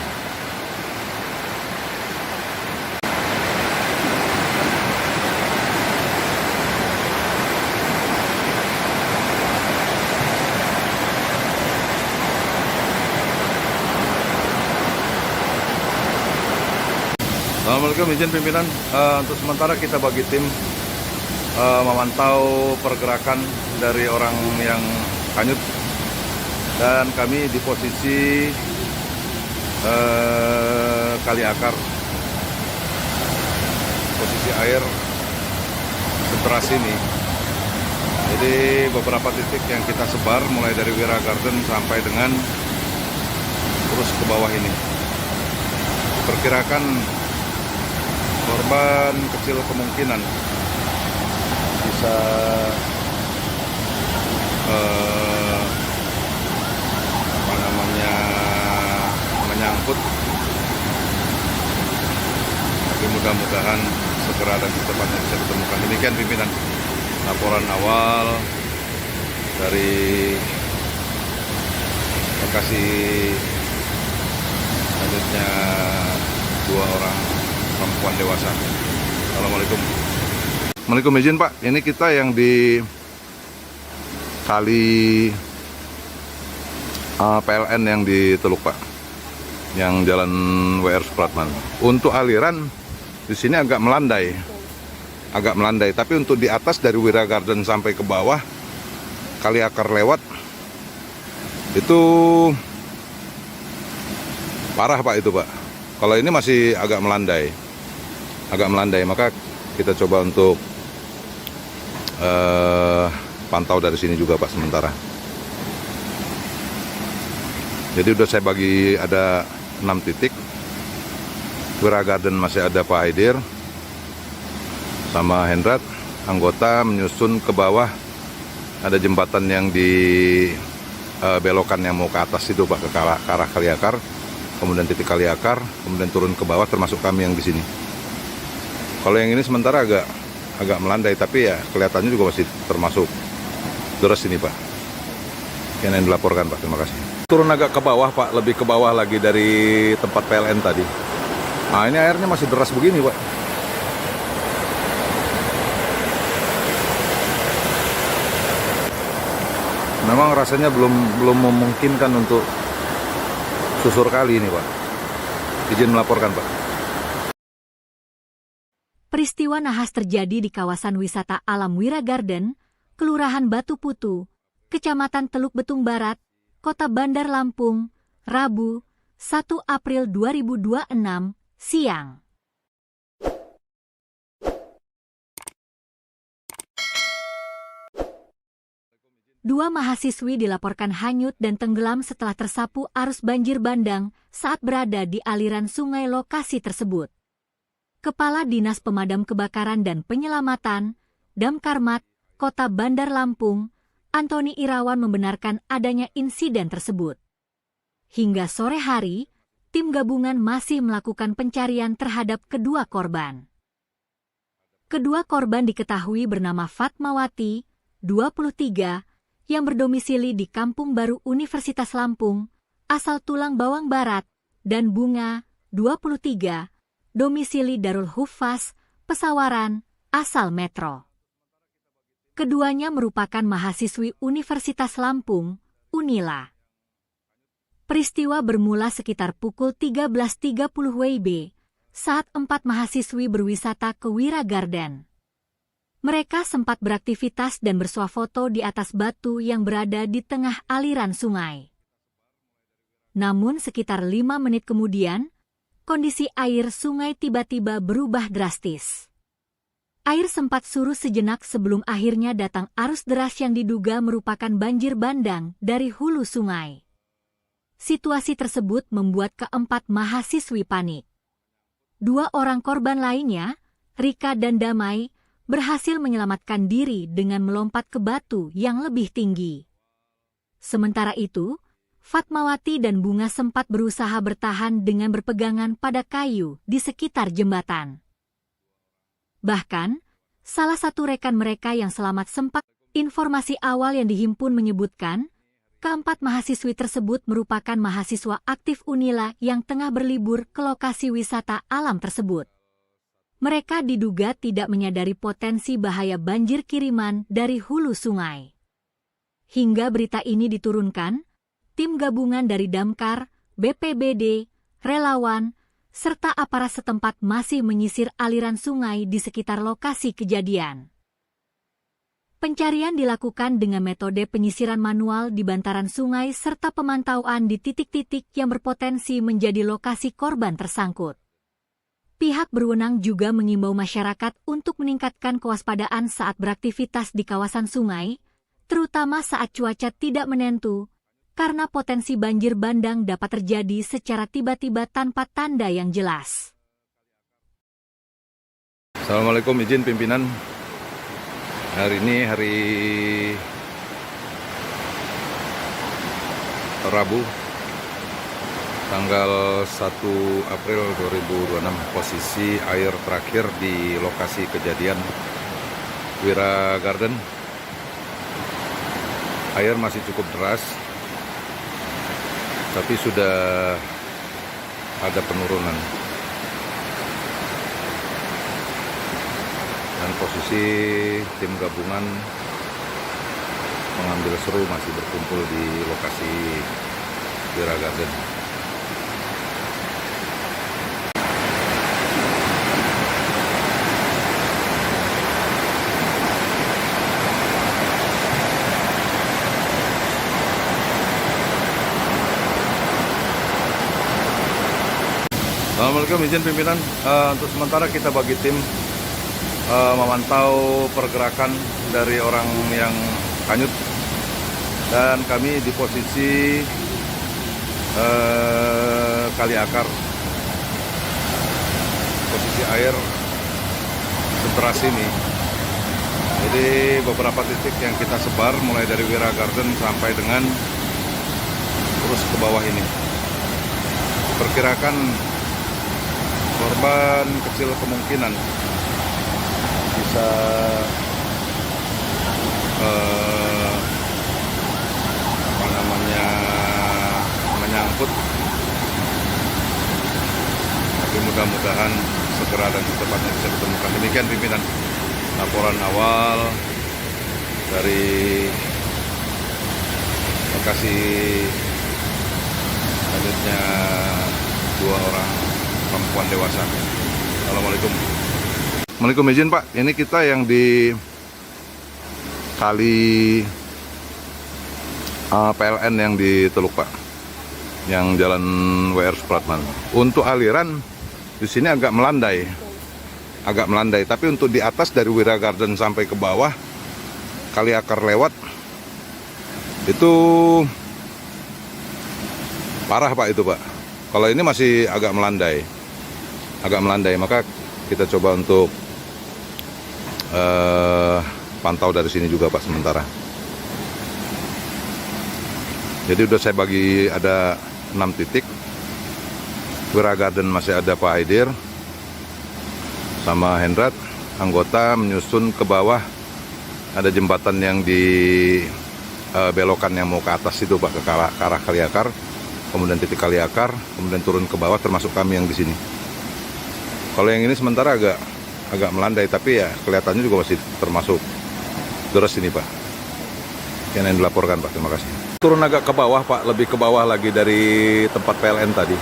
[SPEAKER 2] Assalamualaikum, izin pimpinan. Untuk sementara kita bagi tim memantau pergerakan dari orang yang hanyut, dan kami di posisi kali akar. Posisi air sederas ini. Jadi beberapa titik yang kita sebar mulai dari Wira Garden sampai dengan terus ke bawah ini. Perkirakan korban kecil kemungkinan bisa menyangkut, tapi mudah-mudahan segera dan secepatnya bisa ditemukan. Demikian pimpinan laporan awal dari lokasi selanjutnya 2 orang perempuan dewasa. Assalamualaikum. Assalamualaikum, izin Pak. Ini kita yang di kali PLN yang di Teluk Pak, yang jalan WR Supratman. Untuk aliran di sini agak melandai, tapi untuk di atas dari Wira Garden sampai ke bawah kali akar lewat itu parah Pak itu Pak. Kalau ini masih agak melandai, maka kita coba untuk pantau dari sini juga Pak sementara. Jadi udah saya bagi ada 6 titik. Wira Garden masih ada Pak Aidir sama Hendrat, anggota menyusun ke bawah. Ada jembatan yang di belokan yang mau ke atas itu Pak, ke arah kali akar. Kemudian titik kali akar, kemudian turun ke bawah, termasuk kami yang di sini. Kalau yang ini sementara agak melandai, tapi ya kelihatannya juga masih termasuk deras ini Pak. Yang dilaporkan Pak, terima kasih. Turun agak ke bawah Pak, lebih ke bawah lagi dari tempat PLN tadi. Nah ini airnya masih deras begini Pak. Memang rasanya belum memungkinkan untuk susur kali ini Pak. Izin melaporkan Pak.
[SPEAKER 1] Peristiwa nahas terjadi di kawasan wisata alam Wira Garden, Kelurahan Batu Putu, Kecamatan Teluk Betung Barat, Kota Bandar Lampung, Rabu, 1 April 2026, siang. Dua mahasiswi dilaporkan hanyut dan tenggelam setelah tersapu arus banjir bandang saat berada di aliran sungai lokasi tersebut. Kepala Dinas Pemadam Kebakaran dan Penyelamatan, Damkarmat, Kota Bandar Lampung, Antoni Irawan membenarkan adanya insiden tersebut. Hingga sore hari, tim gabungan masih melakukan pencarian terhadap kedua korban. Kedua korban diketahui bernama Fatmawati, 23, yang berdomisili di Kampung Baru Universitas Lampung, asal Tulang Bawang Barat, dan Bunga, 23, domisili Darul Hufaz, Pesawaran, asal Metro. Keduanya merupakan mahasiswi Universitas Lampung, Unila. Peristiwa bermula sekitar pukul 13.30 WIB saat 4 mahasiswi berwisata ke Wira Garden. Mereka sempat beraktivitas dan bersuah foto di atas batu yang berada di tengah aliran sungai. Namun sekitar 5 menit kemudian, kondisi air sungai tiba-tiba berubah drastis. Air sempat surut sejenak sebelum akhirnya datang arus deras yang diduga merupakan banjir bandang dari hulu sungai. Situasi tersebut membuat keempat mahasiswi panik. 2 orang korban lainnya, Rika dan Damai, berhasil menyelamatkan diri dengan melompat ke batu yang lebih tinggi. Sementara itu, Fatmawati dan Bunga sempat berusaha bertahan dengan berpegangan pada kayu di sekitar jembatan. Bahkan, salah satu rekan mereka yang selamat sempat, informasi awal yang dihimpun menyebutkan, keempat mahasiswi tersebut merupakan mahasiswa aktif Unila yang tengah berlibur ke lokasi wisata alam tersebut. Mereka diduga tidak menyadari potensi bahaya banjir kiriman dari hulu sungai. Hingga berita ini diturunkan, tim gabungan dari Damkar, BPBD, relawan, serta aparat setempat masih menyisir aliran sungai di sekitar lokasi kejadian. Pencarian dilakukan dengan metode penyisiran manual di bantaran sungai serta pemantauan di titik-titik yang berpotensi menjadi lokasi korban tersangkut. Pihak berwenang juga mengimbau masyarakat untuk meningkatkan kewaspadaan saat beraktivitas di kawasan sungai, terutama saat cuaca tidak menentu, karena potensi banjir bandang dapat terjadi secara tiba-tiba tanpa tanda yang jelas.
[SPEAKER 2] Assalamualaikum, izin pimpinan. Hari ini hari Rabu, tanggal 1 April 2026. Posisi air terakhir di lokasi kejadian Wira Garden. Air masih cukup deras, tapi sudah ada penurunan. Dan posisi tim gabungan pengambil seru masih berkumpul di lokasi Wira Garden. Assalamualaikum, izin pimpinan. Untuk sementara kita bagi tim memantau pergerakan dari orang yang hanyut, dan kami di posisi kali akar. Posisi air sederas ini. Jadi beberapa titik yang kita sebar mulai dari Wira Garden sampai dengan terus ke bawah ini. Perkirakan korban kecil kemungkinan bisa menyangkut, tapi mudah-mudahan segera dan secepatnya bisa ditemukan. Demikian pimpinan laporan awal dari lokasi selanjutnya 2 orang perempuan dewasa. Assalamualaikum. Assalamualaikum, izin Pak. Ini kita yang di kali PLN yang di Teluk Pak, yang jalan WR Supratman. Untuk aliran di sini agak melandai, tapi untuk di atas dari Wira Garden sampai ke bawah kali akar lewat itu parah Pak itu Pak. Kalau ini masih agak melandai, maka kita coba untuk pantau dari sini juga Pak sementara. Jadi udah saya bagi ada 6 titik. Wira Garden masih ada Pak Aidir sama Hendrat, anggota menyusun ke bawah. Ada jembatan yang di belokan yang mau ke atas itu Pak, ke arah Kaliakar, kemudian titik Kaliakar, kemudian turun ke bawah, termasuk kami yang di sini. Kalau yang ini sementara agak melandai, tapi ya kelihatannya juga masih termasuk deras ini, Pak. Yang dilaporkan, Pak. Terima kasih. Turun agak ke bawah, Pak, lebih ke bawah lagi dari tempat PLN tadi.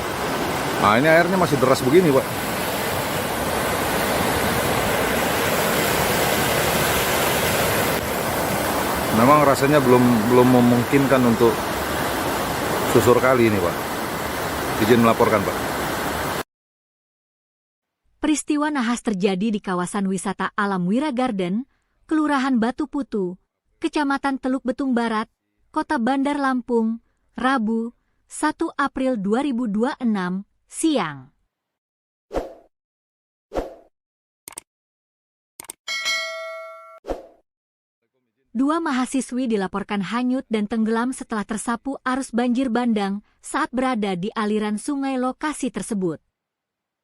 [SPEAKER 2] Nah, ini airnya masih deras begini, Pak. Memang rasanya belum memungkinkan untuk susur kali ini, Pak. Izin melaporkan, Pak.
[SPEAKER 1] Peristiwa nahas terjadi di kawasan wisata alam Wira Garden, Kelurahan Batu Putu, Kecamatan Teluk Betung Barat, Kota Bandar Lampung, Rabu, 1 April 2026, siang. Dua mahasiswi dilaporkan hanyut dan tenggelam setelah tersapu arus banjir bandang saat berada di aliran sungai lokasi tersebut.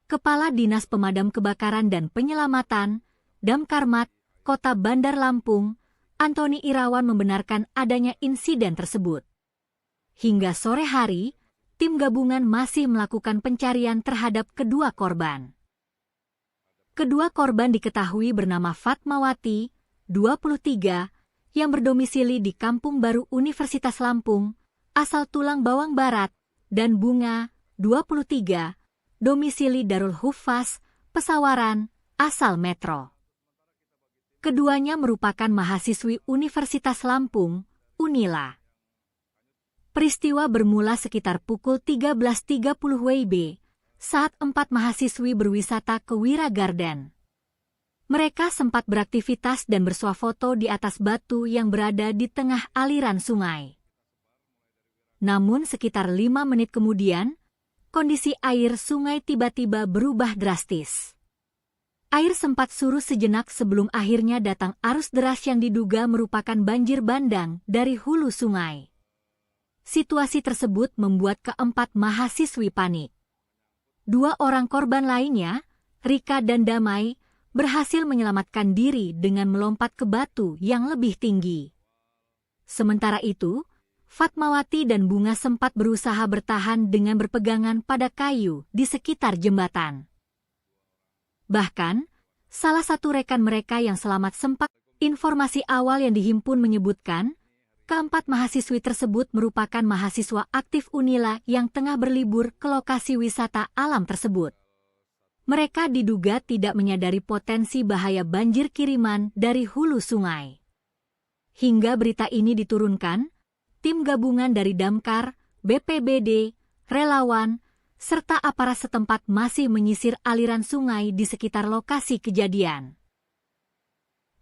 [SPEAKER 1] Kepala Dinas Pemadam Kebakaran dan Penyelamatan, Damkarmat, Kota Bandar Lampung, Antoni Irawan membenarkan adanya insiden tersebut. Hingga sore hari, tim gabungan masih melakukan pencarian terhadap kedua korban. Kedua korban diketahui bernama Fatmawati, 23, yang berdomisili di Kampung Baru Universitas Lampung, asal Tulang Bawang Barat, dan Bunga, 23, domisili Darul Hufaz, Pesawaran, asal Metro. Keduanya merupakan mahasiswi Universitas Lampung, Unila. Peristiwa bermula sekitar pukul 13.30 WIB saat 4 mahasiswi berwisata ke Wira Garden. Mereka sempat beraktivitas dan bersuah foto di atas batu yang berada di tengah aliran sungai. Namun sekitar 5 menit kemudian, kondisi air sungai tiba-tiba berubah drastis. Air sempat surut sejenak sebelum akhirnya datang arus deras yang diduga merupakan banjir bandang dari hulu sungai. Situasi tersebut membuat keempat mahasiswi panik. 2 orang korban lainnya, Rika dan Damai, berhasil menyelamatkan diri dengan melompat ke batu yang lebih tinggi. Sementara itu, Fatmawati dan Bunga sempat berusaha bertahan dengan berpegangan pada kayu di sekitar jembatan. Bahkan, salah satu rekan mereka yang selamat sempat, informasi awal yang dihimpun menyebutkan, keempat mahasiswi tersebut merupakan mahasiswa aktif Unila yang tengah berlibur ke lokasi wisata alam tersebut. Mereka diduga tidak menyadari potensi bahaya banjir kiriman dari hulu sungai. Hingga berita ini diturunkan, tim gabungan dari Damkar, BPBD, relawan, serta aparat setempat masih menyisir aliran sungai di sekitar lokasi kejadian.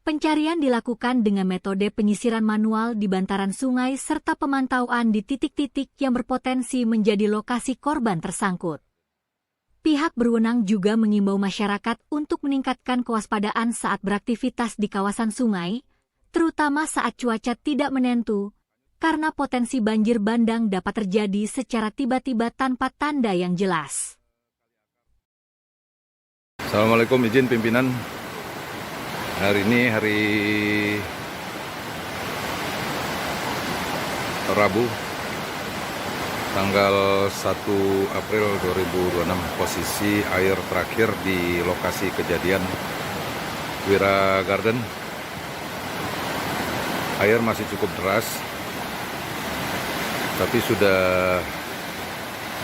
[SPEAKER 1] Pencarian dilakukan dengan metode penyisiran manual di bantaran sungai serta pemantauan di titik-titik yang berpotensi menjadi lokasi korban tersangkut. Pihak berwenang juga mengimbau masyarakat untuk meningkatkan kewaspadaan saat beraktivitas di kawasan sungai, terutama saat cuaca tidak menentu, karena potensi banjir bandang dapat terjadi secara tiba-tiba tanpa tanda yang jelas.
[SPEAKER 2] Assalamualaikum, izin pimpinan. Hari ini hari Rabu, tanggal 1 April 2026, posisi air terakhir di lokasi kejadian Wira Garden. Air masih cukup deras, tapi sudah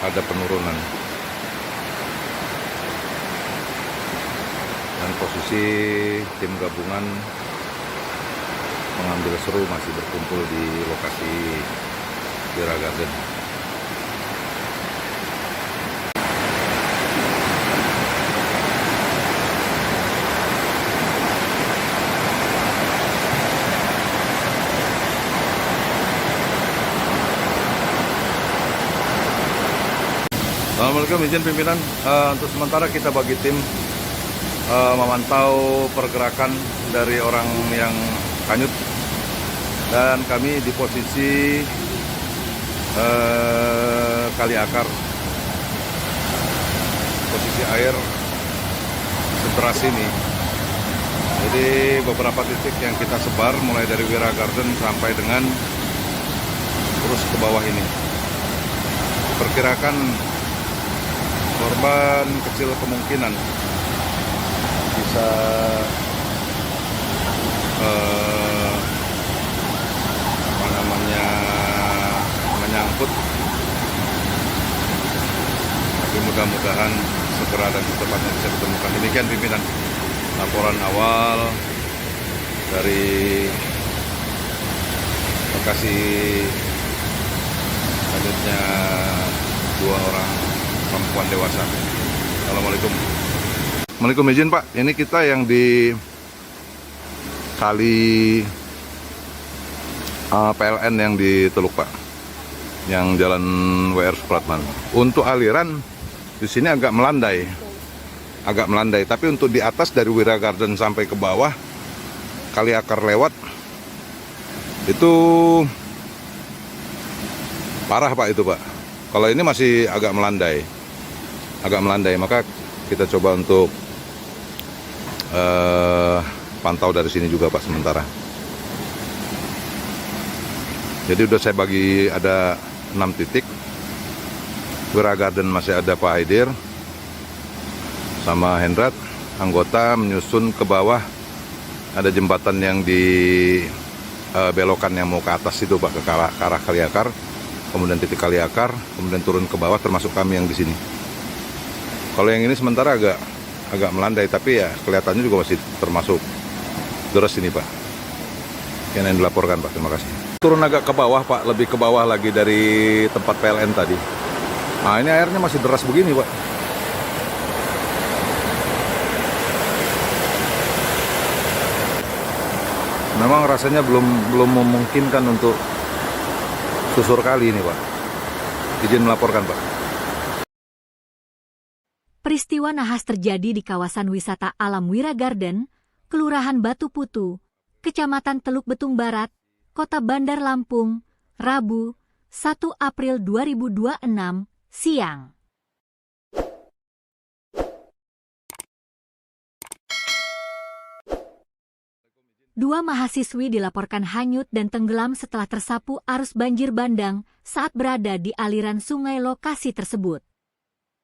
[SPEAKER 2] ada penurunan. Dan posisi tim gabungan mengambil seru masih berkumpul di lokasi Wira Garden. Assalamualaikum, izin pimpinan. Untuk sementara kita bagi tim memantau pergerakan dari orang yang hanyut, dan kami di posisi Kali Akar. Posisi air sederas ini. Jadi beberapa titik yang kita sebar mulai dari Wira Garden sampai dengan terus ke bawah ini. Perkirakan korban kecil kemungkinan bisa apa namanya menyangkut, tapi mudah-mudahan segera dan secepatnya bisa ditemukan. Demikian pimpinan laporan awal dari lokasi selanjutnya 2 orang perempuan dewasa. Assalamualaikum. Assalamualaikum, izin Pak, ini kita yang di kali PLN yang di Teluk Pak, yang jalan WR Supratman. Untuk aliran di sini agak melandai, tapi untuk di atas dari Wira Garden sampai ke bawah Kali Akar lewat itu parah Pak itu Pak. Kalau ini masih agak melandai, maka kita coba untuk pantau dari sini juga Pak sementara. Jadi udah saya bagi ada 6 titik. Wira Garden masih ada Pak Haidir sama Hendrat, anggota menyusun ke bawah. Ada jembatan yang di belokan yang mau ke atas itu Pak, ke arah Kali Akar, kemudian titik Kali Akar, kemudian turun ke bawah, termasuk kami yang di sini. Kalau yang ini sementara agak melandai, tapi ya kelihatannya juga masih termasuk deras ini Pak. Yang dilaporkan Pak, terima kasih. Turun agak ke bawah Pak, lebih ke bawah lagi dari tempat PLN tadi. Nah ini airnya masih deras begini Pak. Memang rasanya belum memungkinkan untuk susur kali ini Pak. Izin melaporkan Pak.
[SPEAKER 1] Peristiwa nahas terjadi di kawasan wisata alam Wira Garden, Kelurahan Batu Putu, Kecamatan Teluk Betung Barat, Kota Bandar Lampung, Rabu, 1 April 2026, siang. Dua mahasiswi dilaporkan hanyut dan tenggelam setelah tersapu arus banjir bandang saat berada di aliran sungai lokasi tersebut.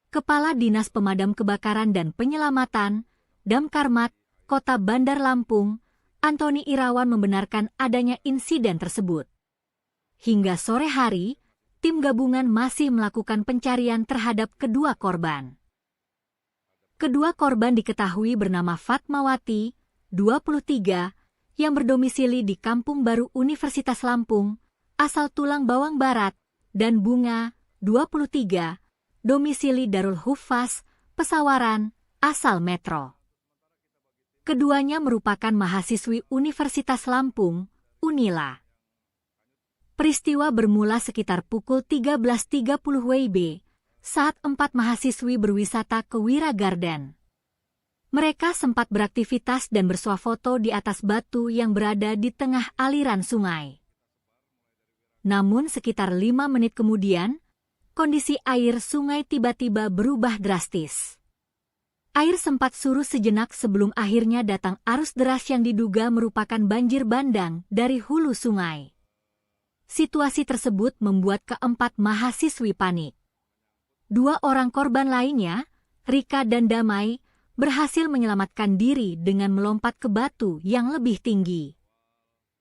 [SPEAKER 1] Kepala Dinas Pemadam Kebakaran dan Penyelamatan, Damkarmat, Kota Bandar Lampung, Antoni Irawan membenarkan adanya insiden tersebut. Hingga sore hari, tim gabungan masih melakukan pencarian terhadap kedua korban. Kedua korban diketahui bernama Fatmawati, 23, yang berdomisili di Kampung Baru Universitas Lampung, asal Tulang Bawang Barat, dan Bunga, 23, domisili Darul Hufaz, Pesawaran, asal Metro. Keduanya merupakan mahasiswi Universitas Lampung, Unila. Peristiwa bermula sekitar pukul 13.30 WIB saat 4 mahasiswi berwisata ke Wira Garden. Mereka sempat beraktivitas dan bersuah foto di atas batu yang berada di tengah aliran sungai. Namun sekitar 5 menit kemudian, kondisi air sungai tiba-tiba berubah drastis. Air sempat surut sejenak sebelum akhirnya datang arus deras yang diduga merupakan banjir bandang dari hulu sungai. Situasi tersebut membuat keempat mahasiswi panik. 2 orang korban lainnya, Rika dan Damai, berhasil menyelamatkan diri dengan melompat ke batu yang lebih tinggi.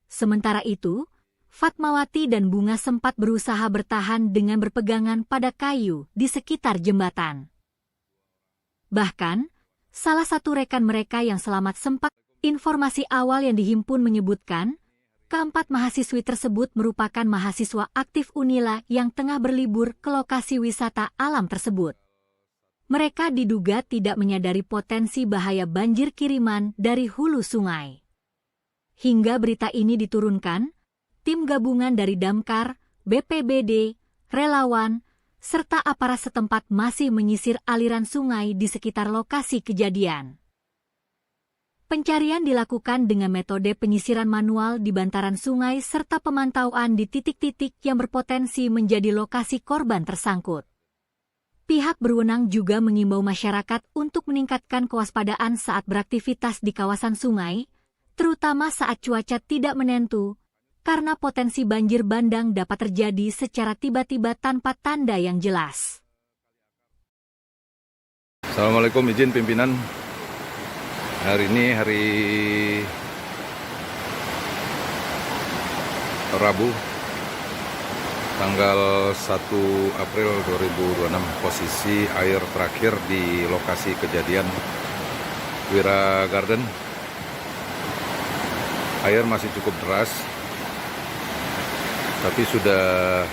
[SPEAKER 1] Sementara itu, Fatmawati dan Bunga sempat berusaha bertahan dengan berpegangan pada kayu di sekitar jembatan. Bahkan, salah satu rekan mereka yang selamat sempat, informasi awal yang dihimpun menyebutkan, keempat mahasiswi tersebut merupakan mahasiswa aktif Unila yang tengah berlibur ke lokasi wisata alam tersebut. Mereka diduga tidak menyadari potensi bahaya banjir kiriman dari hulu sungai. Hingga berita ini diturunkan, tim gabungan dari Damkar, BPBD, relawan, serta aparat setempat masih menyisir aliran sungai di sekitar lokasi kejadian. Pencarian dilakukan dengan metode penyisiran manual di bantaran sungai serta pemantauan di titik-titik yang berpotensi menjadi lokasi korban tersangkut. Pihak berwenang juga mengimbau masyarakat untuk meningkatkan kewaspadaan saat beraktivitas di kawasan sungai, terutama saat cuaca tidak menentu, karena potensi banjir bandang dapat terjadi secara tiba-tiba tanpa tanda yang jelas.
[SPEAKER 2] Assalamualaikum, izin pimpinan Hari ini hari Rabu, tanggal 1 April 2026. Posisi air terakhir di lokasi kejadian Wira Garden. Air masih cukup deras, tapi sudah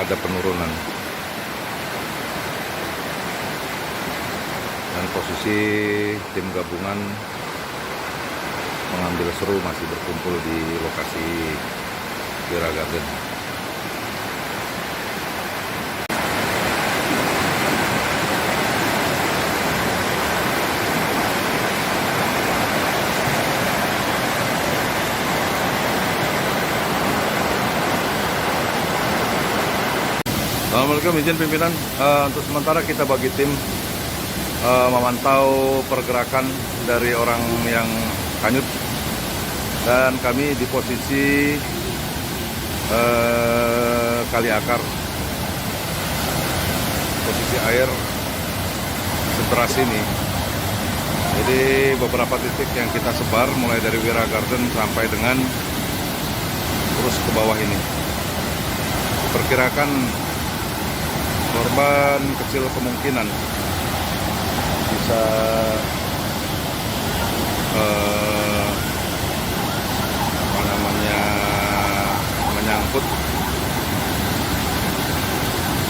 [SPEAKER 2] ada penurunan. Dan posisi tim gabungan mengambil seru masih berkumpul di lokasi Wira Garden. Assalamualaikum, izin pimpinan. Untuk sementara kita bagi tim memantau pergerakan dari orang yang hanyut, dan kami di posisi kali akar. Posisi air sederas ini. Jadi beberapa titik yang kita sebar mulai dari Wira Garden sampai dengan terus ke bawah ini. Perkirakan korban kecil kemungkinan bisa menyangkut,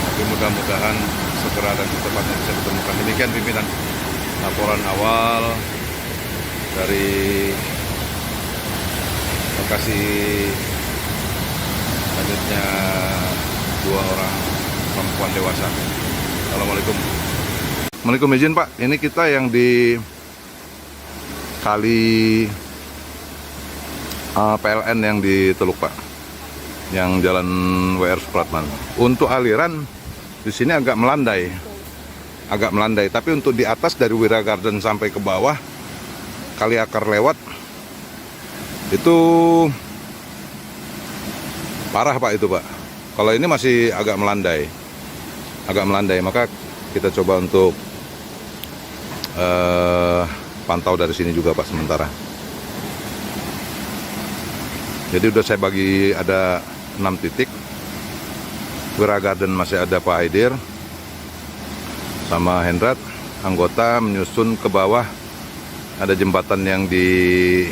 [SPEAKER 2] tapi mudah-mudahan segera dan secepatnya bisa ditemukan. Demikian pimpinan laporan awal dari lokasi hanyutnya 2 orang perempuan dewasa. Assalamualaikum. Assalamualaikum, izin Pak. Ini kita yang di kali PLN yang di Teluk Pak, yang jalan WR Supratman. Untuk aliran di sini agak melandai, tapi untuk di atas dari Wira Garden sampai ke bawah kali akar lewat itu parah Pak itu Pak. Kalau ini masih agak melandai, maka kita coba untuk pantau dari sini juga Pak sementara. Jadi udah saya bagi ada 6 titik. Wira Garden masih ada Pak Aidir sama Hendrat, anggota menyusun ke bawah. Ada jembatan yang di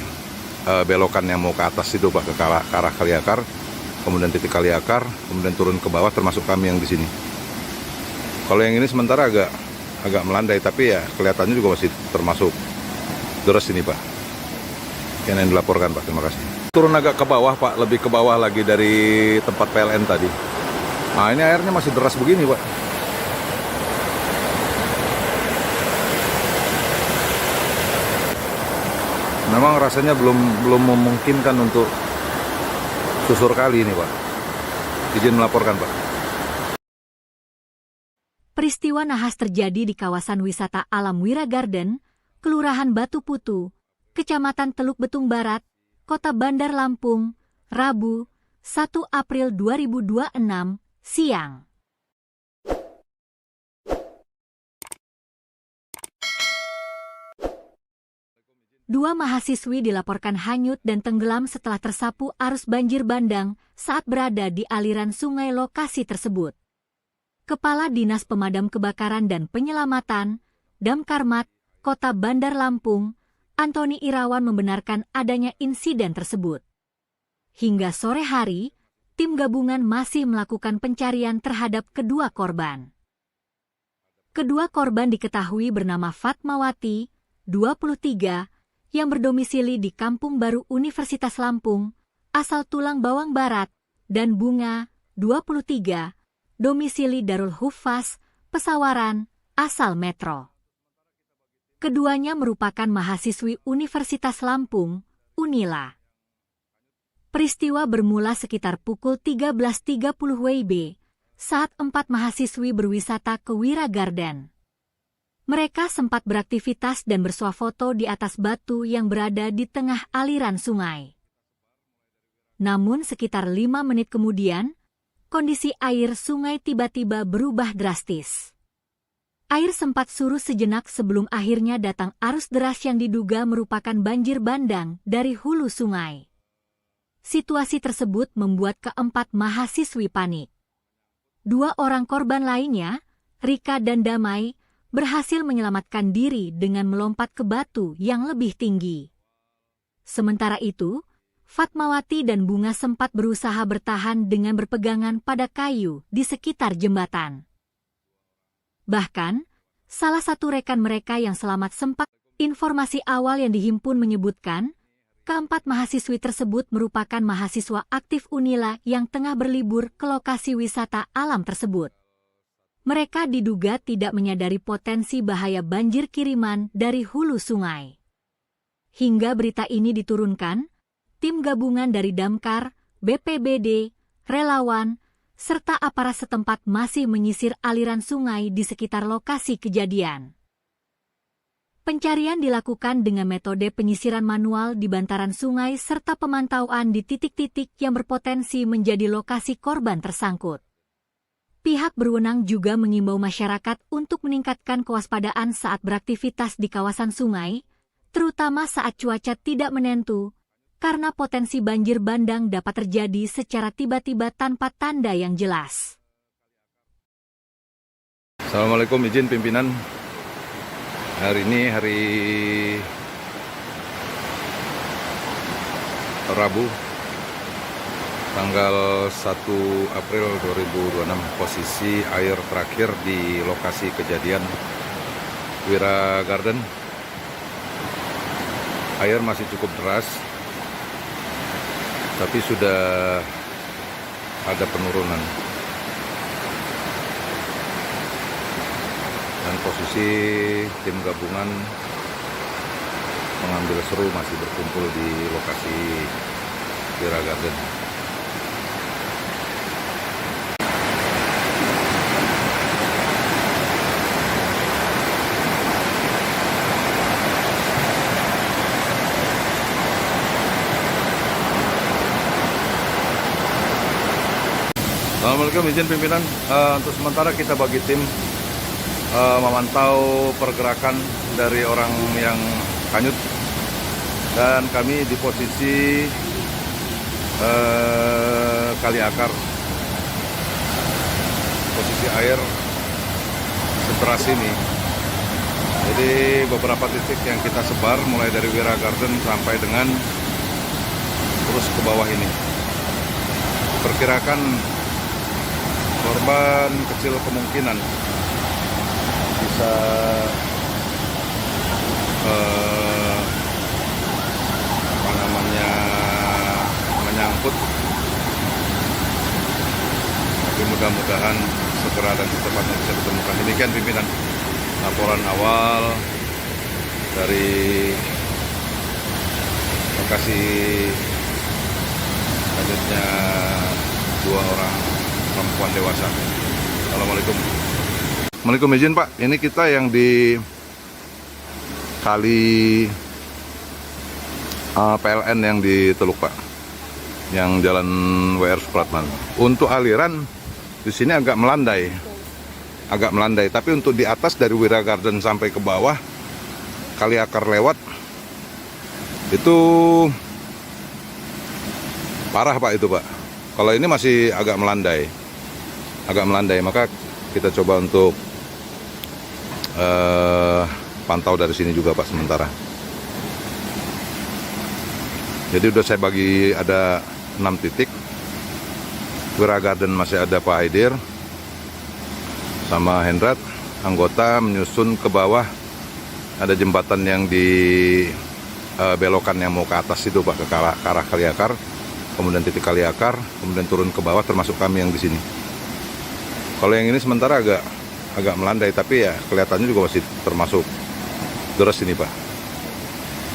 [SPEAKER 2] belokan yang mau ke atas itu Pak, ke arah kali akar. Kemudian titik kali akar, kemudian turun ke bawah, termasuk kami yang di sini. Kalau yang ini sementara agak melandai, tapi ya kelihatannya juga masih termasuk deras ini Pak. Yang dilaporkan Pak, terima kasih. Turun agak ke bawah Pak, lebih ke bawah lagi dari tempat PLN tadi. Nah ini airnya masih deras begini Pak. Memang rasanya belum memungkinkan untuk susur kali ini Pak. Izin melaporkan Pak.
[SPEAKER 1] Peristiwa nahas terjadi di kawasan wisata alam Wira Garden, Kelurahan Batu Putu, Kecamatan Teluk Betung Barat, Kota Bandar Lampung, Rabu, 1 April 2026, siang. Dua mahasiswi dilaporkan hanyut dan tenggelam setelah tersapu arus banjir bandang saat berada di aliran sungai lokasi tersebut. Kepala Dinas Pemadam Kebakaran dan Penyelamatan, Damkarmat, Kota Bandar Lampung, Antoni Irawan membenarkan adanya insiden tersebut. Hingga sore hari, tim gabungan masih melakukan pencarian terhadap kedua korban. Kedua korban diketahui bernama Fatmawati, 23, yang berdomisili di Kampung Baru Universitas Lampung, asal Tulang Bawang Barat, dan Bunga, 23, domisili Darul Huffaz, Pesawaran, asal Metro. Keduanya merupakan mahasiswi Universitas Lampung, Unila. Peristiwa bermula sekitar pukul 13.30 WIB, saat 4 mahasiswi berwisata ke Wira Garden. Mereka sempat beraktivitas dan bersuah foto di atas batu yang berada di tengah aliran sungai. Namun sekitar 5 menit kemudian, kondisi air sungai tiba-tiba berubah drastis. Air sempat surut sejenak sebelum akhirnya datang arus deras yang diduga merupakan banjir bandang dari hulu sungai. Situasi tersebut membuat keempat mahasiswi panik. 2 orang korban lainnya, Rika dan Damai, berhasil menyelamatkan diri dengan melompat ke batu yang lebih tinggi. Sementara itu, Fatmawati dan Bunga sempat berusaha bertahan dengan berpegangan pada kayu di sekitar jembatan. Bahkan, salah satu rekan mereka yang selamat sempat, informasi awal yang dihimpun menyebutkan, keempat mahasiswi tersebut merupakan mahasiswa aktif Unila yang tengah berlibur ke lokasi wisata alam tersebut. Mereka diduga tidak menyadari potensi bahaya banjir kiriman dari hulu sungai. Hingga berita ini diturunkan, tim gabungan dari Damkar, BPBD, relawan, serta aparat setempat masih menyisir aliran sungai di sekitar lokasi kejadian. Pencarian dilakukan dengan metode penyisiran manual di bantaran sungai serta pemantauan di titik-titik yang berpotensi menjadi lokasi korban tersangkut. Pihak berwenang juga mengimbau masyarakat untuk meningkatkan kewaspadaan saat beraktivitas di kawasan sungai, terutama saat cuaca tidak menentu, karena potensi banjir bandang dapat terjadi secara tiba-tiba tanpa tanda yang jelas.
[SPEAKER 2] Assalamualaikum, izin pimpinan. Hari ini hari Rabu, tanggal 1 April 2026. Posisi air terakhir di lokasi kejadian Wira Garden. Air masih cukup deras, tapi sudah ada penurunan. Dan posisi tim gabungan mengambil seru masih berkumpul di lokasi Wira Garden. Assalamualaikum, izin pimpinan. Untuk sementara kita bagi tim memantau pergerakan dari orang yang hanyut, dan kami di posisi kali akar. Posisi air seteras ini. Jadi beberapa titik yang kita sebar mulai dari Wira Garden sampai dengan terus ke bawah ini. Perkirakan korban kecil kemungkinan bisa menyangkut, tapi mudah-mudahan segera dan secepatnya bisa ditemukan. Demikian pimpinan laporan awal dari lokasi hanyutnya 2 orang perempuan dewasa. Assalamualaikum. Assalamualaikum, izin Pak. Ini kita yang di kali PLN yang di Teluk Pak, yang jalan WR Supratman. Untuk aliran di sini agak melandai, tapi untuk di atas dari Wira Garden sampai ke bawah kali akar lewat itu parah Pak itu Pak. Kalau ini masih agak melandai, maka kita coba untuk pantau dari sini juga Pak sementara. Jadi udah saya bagi ada 6 titik. Wira Garden masih ada Pak Haidir sama Hendrat, anggota menyusun ke bawah. Ada jembatan yang di belokan yang mau ke atas itu Pak, ke arah kali akar. Kemudian titik kali akar, kemudian turun ke bawah, termasuk kami yang di sini. Kalau yang ini sementara agak melandai, tapi ya kelihatannya juga masih termasuk deras ini Pak.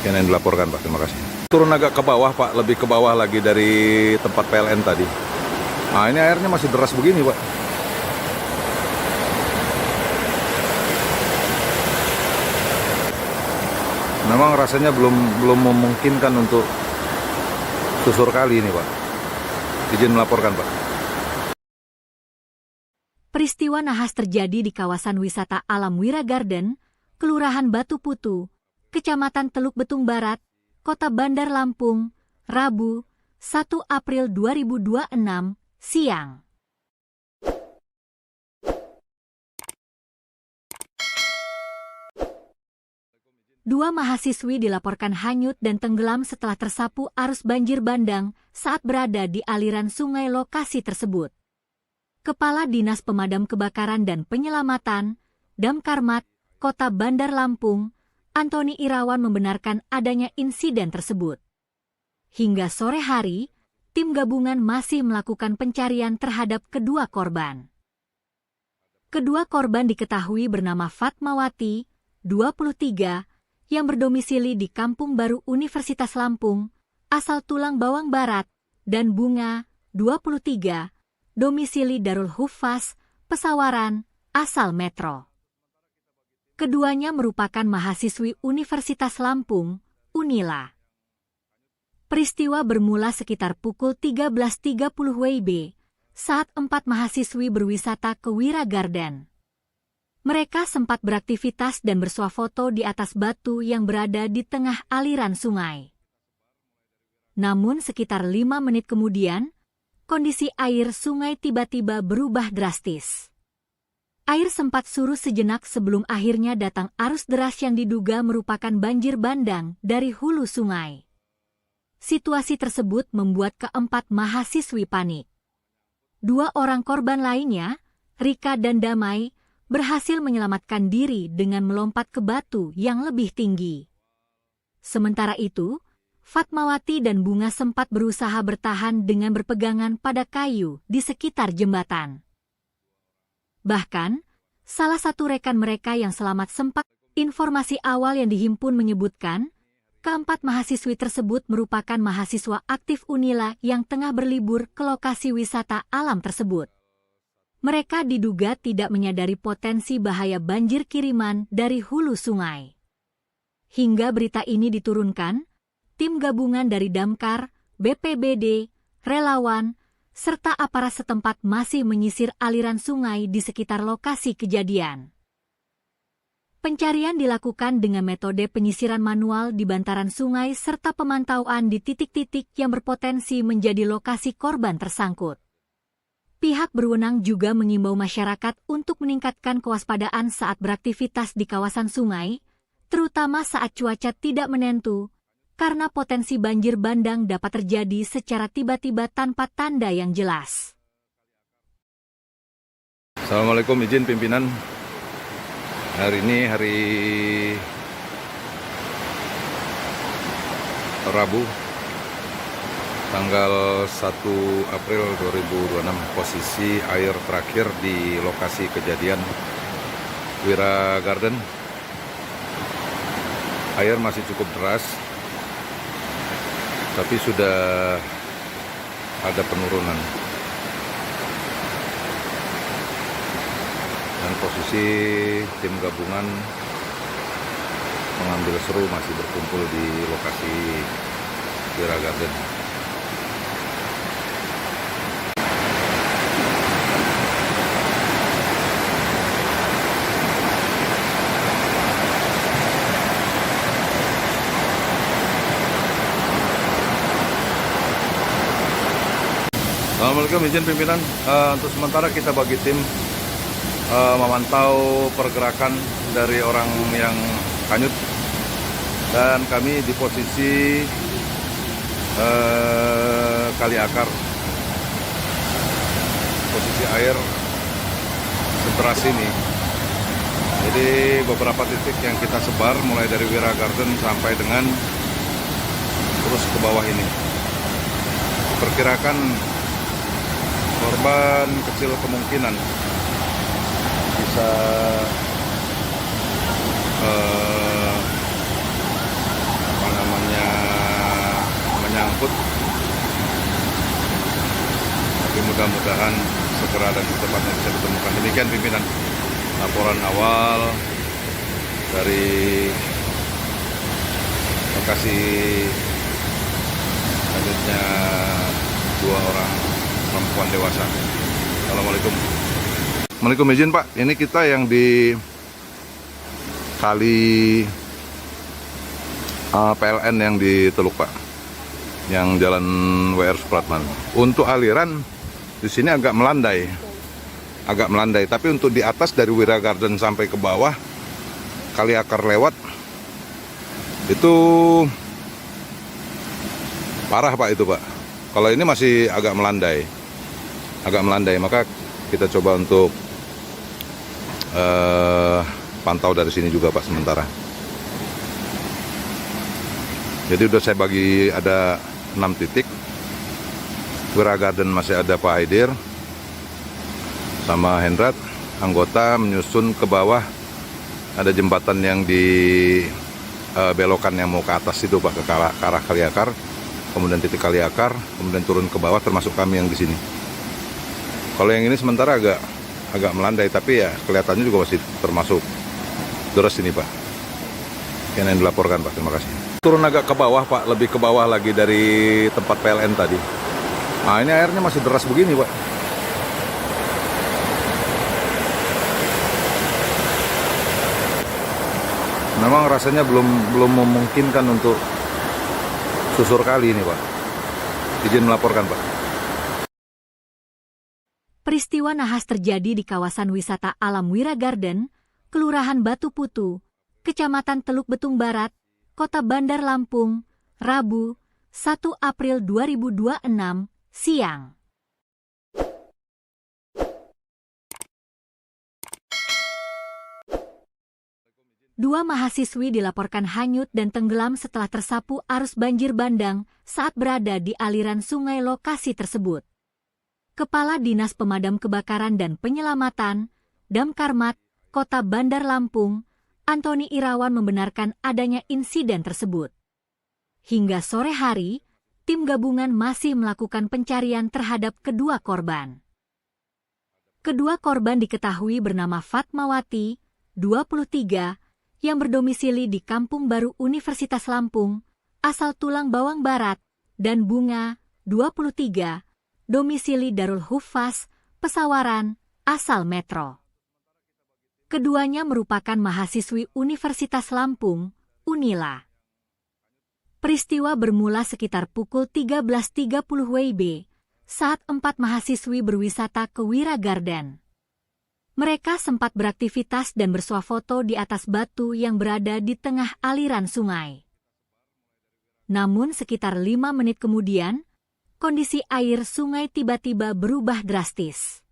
[SPEAKER 2] Yang dilaporkan Pak, terima kasih. Turun agak ke bawah Pak, lebih ke bawah lagi dari tempat PLN tadi. Nah ini airnya masih deras begini Pak. Memang rasanya belum memungkinkan untuk susur kali ini Pak. Izin melaporkan Pak.
[SPEAKER 1] Peristiwa Peristiwa nahas terjadi di kawasan wisata alam Wira Garden, Kelurahan Batu Putu, Kecamatan Teluk Betung Barat, Kota Bandar Lampung, Rabu, 1 April 2026, siang. Dua mahasiswi dilaporkan hanyut dan tenggelam setelah tersapu arus banjir bandang saat berada di aliran sungai lokasi tersebut. Kepala Dinas Pemadam Kebakaran dan Penyelamatan, Damkarmat, Kota Bandar Lampung, Antoni Irawan membenarkan adanya insiden tersebut. Hingga sore hari, tim gabungan masih melakukan pencarian terhadap kedua korban. Kedua korban diketahui bernama Fatmawati, 23, yang berdomisili di Kampung Baru Universitas Lampung, asal Tulang Bawang Barat, dan Bunga, 23, domisili Darul Hufaz, Pesawaran, asal Metro. Keduanya merupakan mahasiswi Universitas Lampung, Unila. Peristiwa bermula sekitar pukul 13.30 WIB, saat 4 mahasiswi berwisata ke Wira Garden. Mereka sempat beraktivitas dan bersuah foto di atas batu yang berada di tengah aliran sungai. Namun sekitar 5 menit kemudian, kondisi air sungai tiba-tiba berubah drastis. Air sempat surut sejenak sebelum akhirnya datang arus deras yang diduga merupakan banjir bandang dari hulu sungai. Situasi tersebut membuat keempat mahasiswi panik. 2 orang korban lainnya, Rika dan Damai, berhasil menyelamatkan diri dengan melompat ke batu yang lebih tinggi. Sementara itu, Fatmawati dan Bunga sempat berusaha bertahan dengan berpegangan pada kayu di sekitar jembatan. Bahkan, salah satu rekan mereka yang selamat sempat, informasi awal yang dihimpun menyebutkan, keempat mahasiswi tersebut merupakan mahasiswa aktif Unila yang tengah berlibur ke lokasi wisata alam tersebut. Mereka diduga tidak menyadari potensi bahaya banjir kiriman dari hulu sungai. Hingga berita ini diturunkan, tim gabungan dari Damkar, BPBD, relawan, serta aparat setempat masih menyisir aliran sungai di sekitar lokasi kejadian. Pencarian dilakukan dengan metode penyisiran manual di bantaran sungai serta pemantauan di titik-titik yang berpotensi menjadi lokasi korban tersangkut. Pihak berwenang juga mengimbau masyarakat untuk meningkatkan kewaspadaan saat beraktivitas di kawasan sungai, terutama saat cuaca tidak menentu, karena potensi banjir bandang dapat terjadi secara tiba-tiba tanpa tanda yang jelas.
[SPEAKER 2] Assalamualaikum, izin pimpinan. Hari ini hari Rabu, tanggal 1 April 2026, posisi air terakhir di lokasi kejadian Wira Garden. Air masih cukup deras, tapi sudah ada penurunan. Dan posisi tim gabungan mengambil seru masih berkumpul di lokasi Wira Garden. Assalamualaikum, izin pimpinan. Untuk sementara kita bagi tim memantau pergerakan dari orang yang hanyut, dan kami di posisi kali akar. Posisi air sederas ini. Jadi beberapa titik yang kita sebar mulai dari Wira Garden sampai dengan terus ke bawah ini. Perkirakan korban kecil kemungkinan bisa menyangkut, tapi mudah-mudahan segera dan secepatnya bisa ditemukan. Demikian pimpinan laporan awal dari lokasi selanjutnya 2 orang perempuan dewasa. Assalamualaikum. Assalamualaikum, izin Pak. Ini kita yang di kali PLN yang di Teluk Pak, yang jalan WR Supratman. Untuk aliran di sini agak melandai, tapi untuk di atas dari Wira Garden sampai ke bawah Kali Akar lewat itu parah Pak itu Pak. Kalau ini masih agak melandai, maka kita coba untuk pantau dari sini juga Pak sementara. Jadi udah saya bagi ada 6 titik. Wira Garden masih ada Pak Aidir sama Hendrat, anggota menyusun ke bawah. Ada jembatan yang di belokan yang mau ke atas itu Pak, ke arah Kali Akar, kemudian titik Kali Akar, kemudian turun ke bawah termasuk kami yang di sini. Kalau yang ini sementara agak melandai, tapi ya kelihatannya juga masih termasuk deras ini Pak. Yang dilaporkan Pak, terima kasih. Turun agak ke bawah Pak, lebih ke bawah lagi dari tempat PLN tadi. Nah ini airnya masih deras begini Pak. Memang rasanya belum memungkinkan untuk susur kali ini Pak. Izin melaporkan Pak.
[SPEAKER 1] Peristiwa nahas terjadi di kawasan wisata alam Wira Garden, Kelurahan Batu Putu, Kecamatan Teluk Betung Barat, Kota Bandar Lampung, Rabu, 1 April 2026, siang. Dua mahasiswi dilaporkan hanyut dan tenggelam setelah tersapu arus banjir bandang saat berada di aliran sungai lokasi tersebut. Kepala Dinas Pemadam Kebakaran dan Penyelamatan, Damkarmat, Kota Bandar Lampung, Antoni Irawan membenarkan adanya insiden tersebut. Hingga sore hari, tim gabungan masih melakukan pencarian terhadap kedua korban. Kedua korban diketahui bernama Fatmawati, 23, yang berdomisili di Kampung Baru Universitas Lampung, asal Tulang Bawang Barat, dan Bunga, 23, domisili Darul Hufaz, Pesawaran, asal Metro. Keduanya merupakan mahasiswi Universitas Lampung, Unila. Peristiwa bermula sekitar pukul 13.30 WIB saat 4 mahasiswi berwisata ke Wira Garden. Mereka sempat beraktivitas dan bersuah foto di atas batu yang berada di tengah aliran sungai. Namun sekitar 5 menit kemudian, kondisi air sungai tiba-tiba berubah drastis.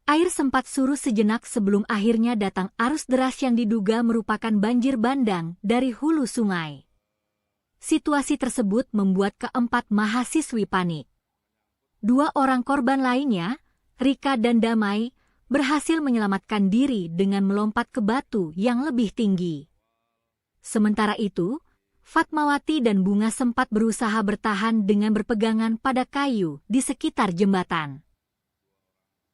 [SPEAKER 1] Air sempat surut sejenak sebelum akhirnya datang arus deras yang diduga merupakan banjir bandang dari hulu sungai. Situasi tersebut membuat keempat mahasiswi panik. 2 orang korban lainnya, Rika dan Damai, berhasil menyelamatkan diri dengan melompat ke batu yang lebih tinggi. Sementara itu, Fatmawati dan Bunga sempat berusaha bertahan dengan berpegangan pada kayu di sekitar jembatan.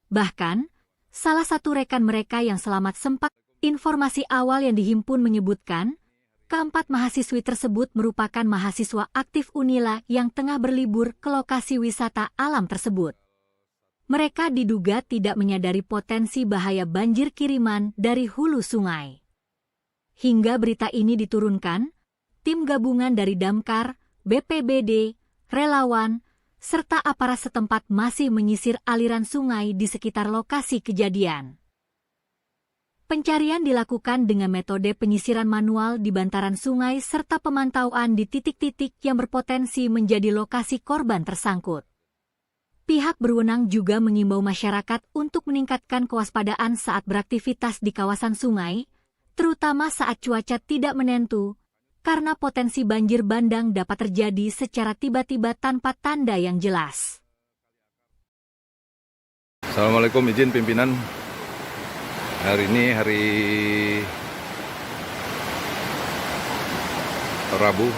[SPEAKER 1] Bahkan, salah satu rekan mereka yang selamat sempat, informasi awal yang dihimpun menyebutkan, keempat mahasiswi tersebut merupakan mahasiswa aktif Unila yang tengah berlibur ke lokasi wisata alam tersebut. Mereka diduga tidak menyadari potensi bahaya banjir kiriman dari hulu sungai. Hingga berita ini diturunkan, tim gabungan dari Damkar, BPBD, relawan, serta aparat setempat masih menyisir aliran sungai di sekitar lokasi kejadian. Pencarian dilakukan dengan metode penyisiran manual di bantaran sungai serta pemantauan di titik-titik yang berpotensi menjadi lokasi korban tersangkut. Pihak berwenang juga mengimbau masyarakat untuk meningkatkan kewaspadaan saat beraktivitas di kawasan sungai, terutama saat cuaca tidak menentu, karena potensi banjir bandang dapat terjadi secara tiba-tiba tanpa tanda yang jelas.
[SPEAKER 2] Assalamualaikum, izin pimpinan. Hari ini hari Rabu,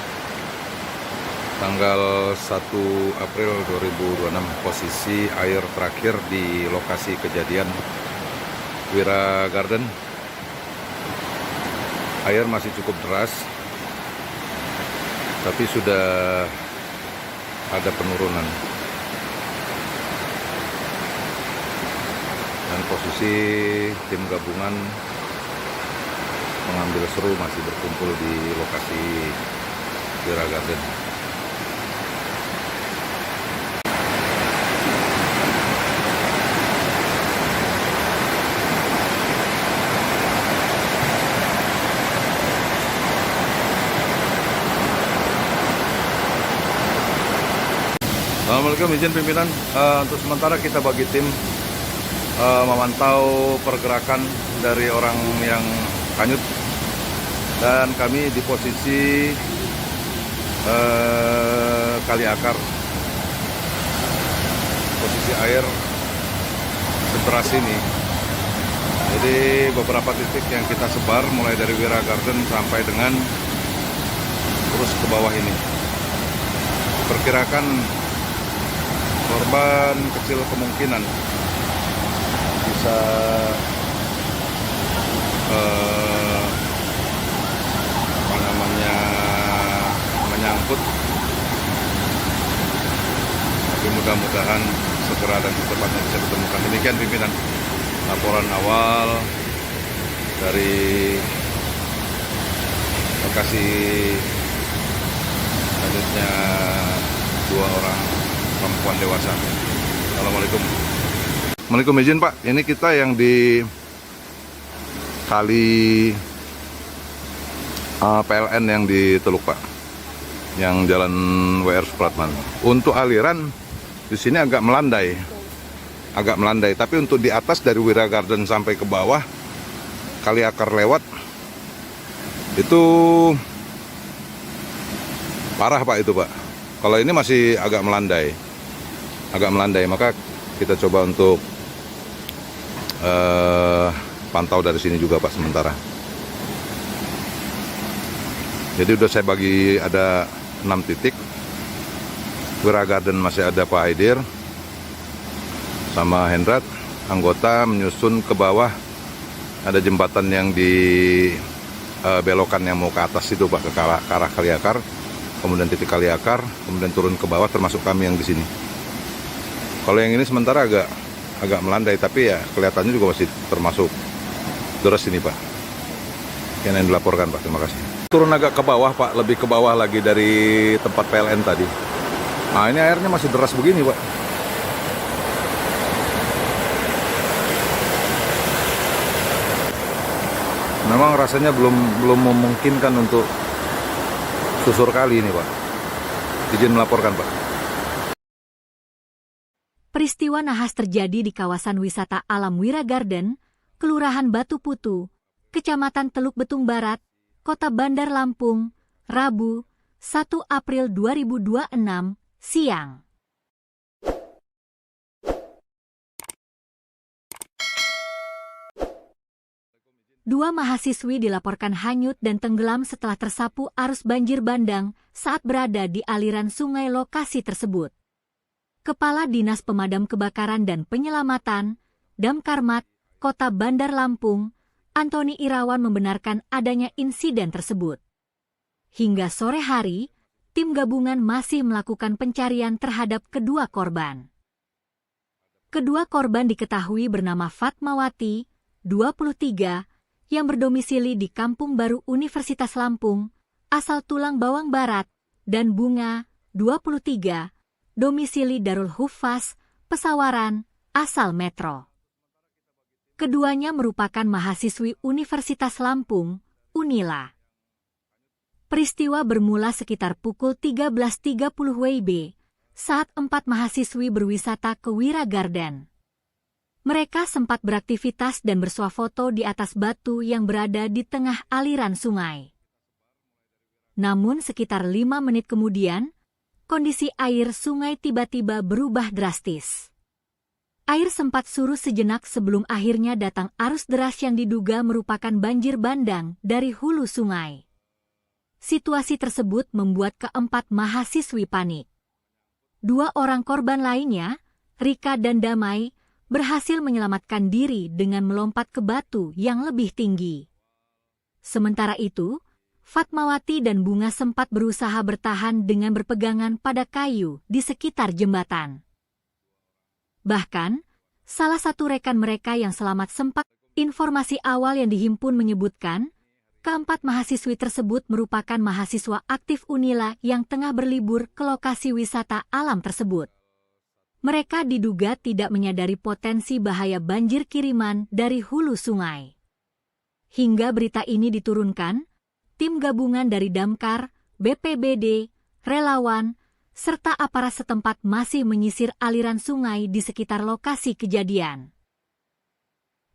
[SPEAKER 2] tanggal 1 April 2026. Posisi air terakhir di lokasi kejadian Wira Garden. Air masih cukup deras, tapi sudah ada penurunan. Dan posisi tim gabungan pengambil seru masih berkumpul di lokasi Wira Garden. Assalamualaikum, izin pimpinan. Untuk sementara kita bagi tim memantau pergerakan dari orang yang hanyut, dan kami di posisi kali akar. Posisi air sederas ini. Jadi beberapa titik yang kita sebar mulai dari Wira Garden sampai dengan terus ke bawah ini. Perkirakan korban kecil kemungkinan bisa menyangkut, tapi mudah-mudahan segera dan secepatnya bisa ditemukan. Demikian pimpinan laporan awal dari lokasi selanjutnya 2 orang perempuan dewasa. Assalamualaikum. Assalamualaikum, izin Pak. Ini kita yang di kali PLN yang di Teluk Pak, yang jalan WR Supratman. Untuk aliran di sini agak melandai, tapi untuk di atas dari Wira Garden sampai ke bawah kali akar lewat itu parah Pak itu Pak. Kalau ini masih agak melandai, maka kita coba untuk pantau dari sini juga Pak sementara. Jadi udah saya bagi ada 6 titik. Wira Garden masih ada Pak Haidir sama Hendrat, anggota menyusun ke bawah. Ada jembatan yang di belokan yang mau ke atas itu Pak, ke arah kali akar. Kemudian titik kali akar, kemudian turun ke bawah, termasuk kami yang di sini. Kalau yang ini sementara agak melandai, tapi ya kelihatannya juga masih termasuk deras ini Pak. Yang dilaporkan Pak, terima kasih. Turun agak ke bawah Pak, lebih ke bawah lagi dari tempat PLN tadi. Nah ini airnya masih deras begini Pak. Memang rasanya belum memungkinkan untuk susur kali ini Pak. Izin melaporkan Pak.
[SPEAKER 1] Peristiwa nahas terjadi di kawasan wisata alam Wira Garden, Kelurahan Batu Putu, Kecamatan Teluk Betung Barat, Kota Bandar Lampung, Rabu, 1 April 2026, siang. Dua mahasiswi dilaporkan hanyut dan tenggelam setelah tersapu arus banjir bandang saat berada di aliran sungai lokasi tersebut. Kepala Dinas Pemadam Kebakaran dan Penyelamatan, Damkarmat, Kota Bandar Lampung, Antoni Irawan membenarkan adanya insiden tersebut. Hingga sore hari, tim gabungan masih melakukan pencarian terhadap kedua korban. Kedua korban diketahui bernama Fatmawati, 23, yang berdomisili di Kampung Baru Universitas Lampung, asal Tulang Bawang Barat, dan Bunga, 23, domisili Darul Hufaz, Pesawaran, asal Metro. Keduanya merupakan mahasiswi Universitas Lampung, Unila. Peristiwa bermula sekitar pukul 13.30 WIB saat 4 mahasiswi berwisata ke Wira Garden. Mereka sempat beraktivitas dan bersuah foto di atas batu yang berada di tengah aliran sungai. Namun sekitar 5 menit kemudian, kondisi air sungai tiba-tiba berubah drastis. Air sempat surut sejenak sebelum akhirnya datang arus deras yang diduga merupakan banjir bandang dari hulu sungai. Situasi tersebut membuat keempat mahasiswi panik. 2 orang korban lainnya, Rika dan Damai, berhasil menyelamatkan diri dengan melompat ke batu yang lebih tinggi. Sementara itu, Fatmawati dan Bunga sempat berusaha bertahan dengan berpegangan pada kayu di sekitar jembatan. Bahkan, salah satu rekan mereka yang selamat sempat. Informasi awal yang dihimpun menyebutkan, keempat mahasiswi tersebut merupakan mahasiswa aktif Unila yang tengah berlibur ke lokasi wisata alam tersebut. Mereka diduga tidak menyadari potensi bahaya banjir kiriman dari hulu sungai. Hingga berita ini diturunkan, tim gabungan dari Damkar, BPBD, relawan, serta aparat setempat masih menyisir aliran sungai di sekitar lokasi kejadian.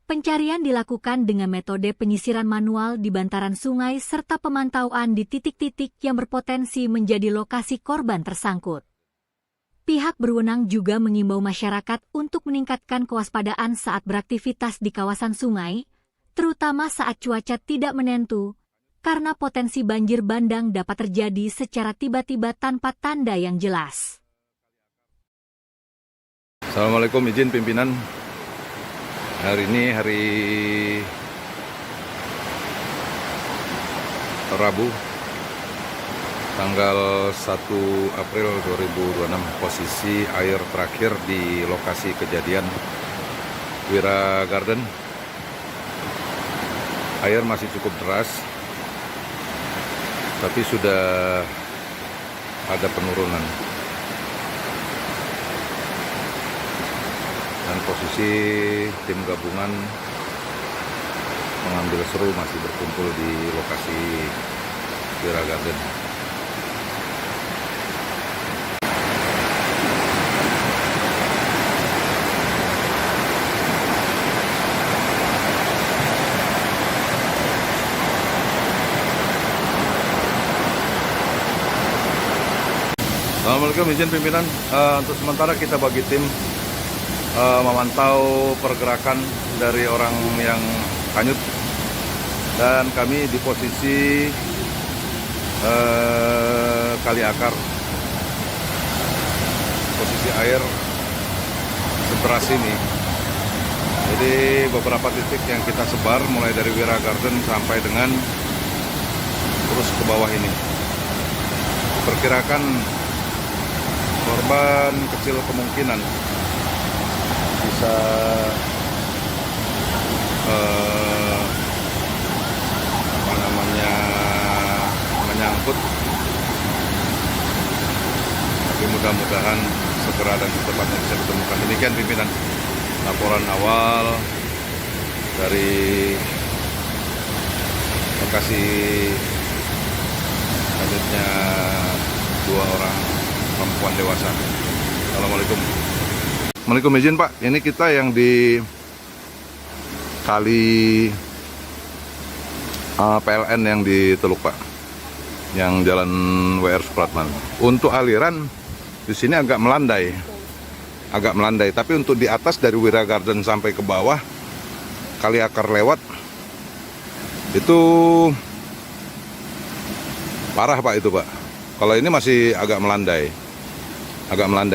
[SPEAKER 1] Pencarian dilakukan dengan metode penyisiran manual di bantaran sungai serta pemantauan di titik-titik yang berpotensi menjadi lokasi korban tersangkut. Pihak berwenang juga mengimbau masyarakat untuk meningkatkan kewaspadaan saat beraktivitas di kawasan sungai, terutama saat cuaca tidak menentu, karena potensi banjir bandang dapat terjadi secara tiba-tiba tanpa tanda yang jelas.
[SPEAKER 2] Assalamualaikum, izin pimpinan. Hari ini hari Rabu, tanggal 1 April 2026. Posisi air terakhir di lokasi kejadian Wira Garden. Air masih cukup deras, tapi sudah ada penurunan. Dan posisi tim gabungan mengambil seru masih berkumpul di lokasi Wira Garden. Assalamualaikum, izin pimpinan. Untuk sementara kita bagi tim memantau pergerakan dari orang yang hanyut, dan kami di posisi kali akar. Posisi air sederas ini, jadi beberapa titik yang kita sebar mulai dari Wira Garden sampai dengan terus ke bawah ini. Perkirakan korban kecil kemungkinan bisa menyangkut, tapi mudah-mudahan segera dan secepatnya bisa ditemukan. Demikian pimpinan laporan awal dari lokasi hanyutnya 2 orang perempuan dewasa. Assalamualaikum. Assalamualaikum, izin Pak, ini kita yang di kali PLN yang di Teluk Pak, yang jalan WR Supratman. Untuk aliran di sini agak melandai, tapi untuk di atas dari Wira Garden sampai ke bawah kali akar lewat itu parah Pak itu Pak. Kalau ini masih agak melandai,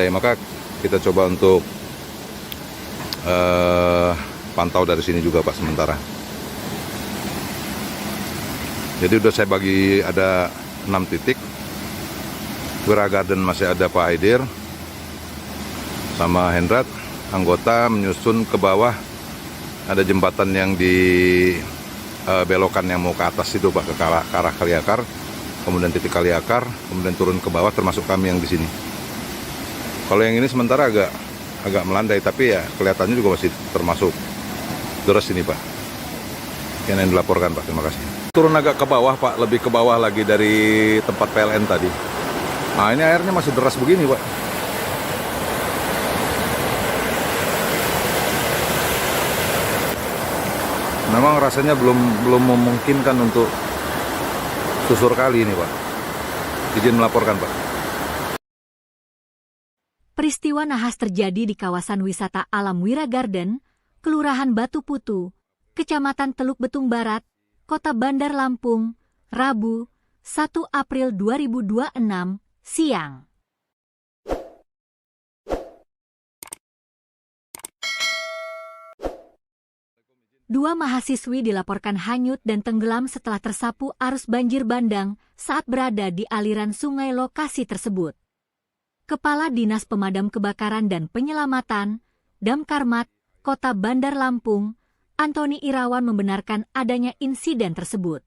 [SPEAKER 2] maka kita coba untuk pantau dari sini juga Pak sementara. Jadi udah saya bagi ada 6 titik. Wira Garden masih ada Pak Aidir sama Hendrat, anggota menyusun ke bawah. Ada jembatan yang di belokan yang mau ke atas itu Pak, ke arah kali akar, kemudian titik kali akar, kemudian turun ke bawah, termasuk kami yang di sini. Kalau yang ini sementara agak melandai, tapi ya kelihatannya juga masih termasuk deras ini Pak. Yang dilaporkan Pak, terima kasih. Turun agak ke bawah Pak, lebih ke bawah lagi dari tempat PLN tadi. Nah ini airnya masih deras begini Pak. Memang rasanya belum memungkinkan untuk susur kali ini Pak. Izin melaporkan Pak.
[SPEAKER 1] Peristiwa nahas terjadi di kawasan wisata alam Wira Garden, Kelurahan Batu Putu, Kecamatan Teluk Betung Barat, Kota Bandar Lampung, Rabu, 1 April 2026, siang. Dua mahasiswi dilaporkan hanyut dan tenggelam setelah tersapu arus banjir bandang saat berada di aliran sungai lokasi tersebut. Kepala Dinas Pemadam Kebakaran dan Penyelamatan, Damkarmat, Kota Bandar Lampung, Antoni Irawan membenarkan adanya insiden tersebut.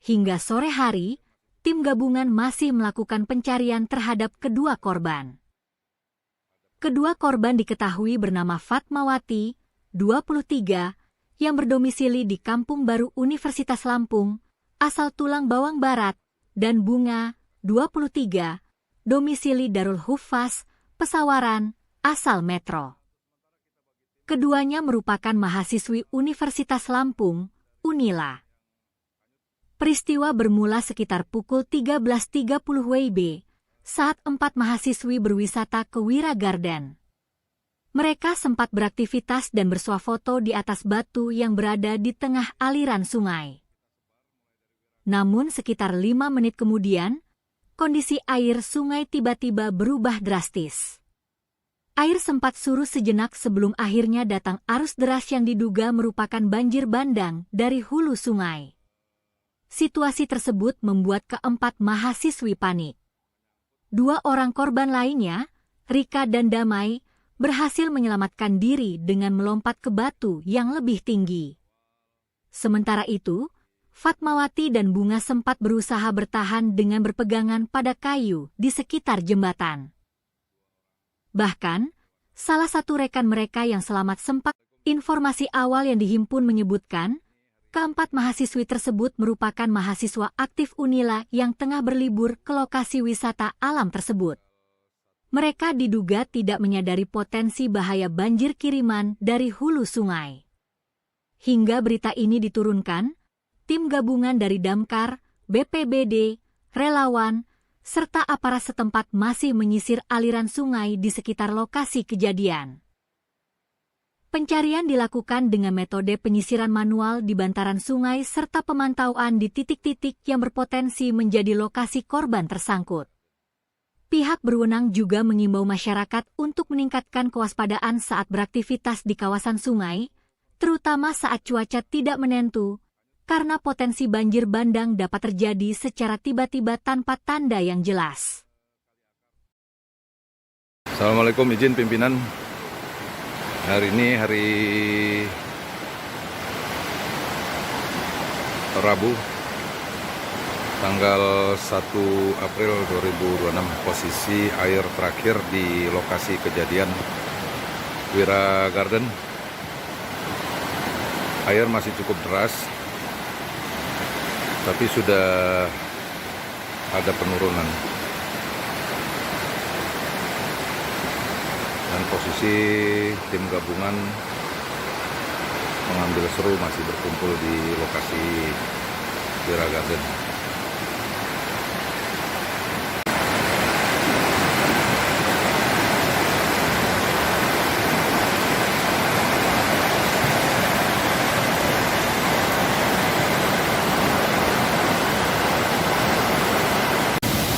[SPEAKER 1] Hingga sore hari, tim gabungan masih melakukan pencarian terhadap kedua korban. Kedua korban diketahui bernama Fatmawati, 23, yang berdomisili di Kampung Baru Universitas Lampung, asal Tulang Bawang Barat, dan Bunga, 23, domisili Darul Huffaz, Pesawaran, asal Metro. Keduanya merupakan mahasiswi Universitas Lampung, Unila. Peristiwa bermula sekitar pukul 13.30 WIB saat 4 mahasiswi berwisata ke Wira Garden. Mereka sempat beraktivitas dan bersuah foto di atas batu yang berada di tengah aliran sungai. Namun sekitar 5 menit kemudian, kondisi air sungai tiba-tiba berubah drastis. Air sempat surut sejenak sebelum akhirnya datang arus deras yang diduga merupakan banjir bandang dari hulu sungai. Situasi tersebut membuat keempat mahasiswi panik. 2 orang korban lainnya, Rika dan Damai, berhasil menyelamatkan diri dengan melompat ke batu yang lebih tinggi. Sementara itu, Fatmawati dan Bunga sempat berusaha bertahan dengan berpegangan pada kayu di sekitar jembatan. Bahkan, salah satu rekan mereka yang selamat sempat, informasi awal yang dihimpun menyebutkan, keempat mahasiswi tersebut merupakan mahasiswa aktif Unila yang tengah berlibur ke lokasi wisata alam tersebut. Mereka diduga tidak menyadari potensi bahaya banjir kiriman dari hulu sungai. Hingga berita ini diturunkan, tim gabungan dari Damkar, BPBD, relawan, serta aparat setempat masih menyisir aliran sungai di sekitar lokasi kejadian. Pencarian dilakukan dengan metode penyisiran manual di bantaran sungai serta pemantauan di titik-titik yang berpotensi menjadi lokasi korban tersangkut. Pihak berwenang juga mengimbau masyarakat untuk meningkatkan kewaspadaan saat beraktivitas di kawasan sungai, terutama saat cuaca tidak menentu, karena potensi banjir bandang dapat terjadi secara tiba-tiba tanpa tanda yang jelas.
[SPEAKER 2] Assalamualaikum, izin pimpinan. Hari ini hari Rabu, tanggal 1 April 2026. Posisi air terakhir di lokasi kejadian Wira Garden. Air masih cukup deras, tapi sudah ada penurunan. Dan posisi tim gabungan mengambil seru masih berkumpul di lokasi Wira Garden.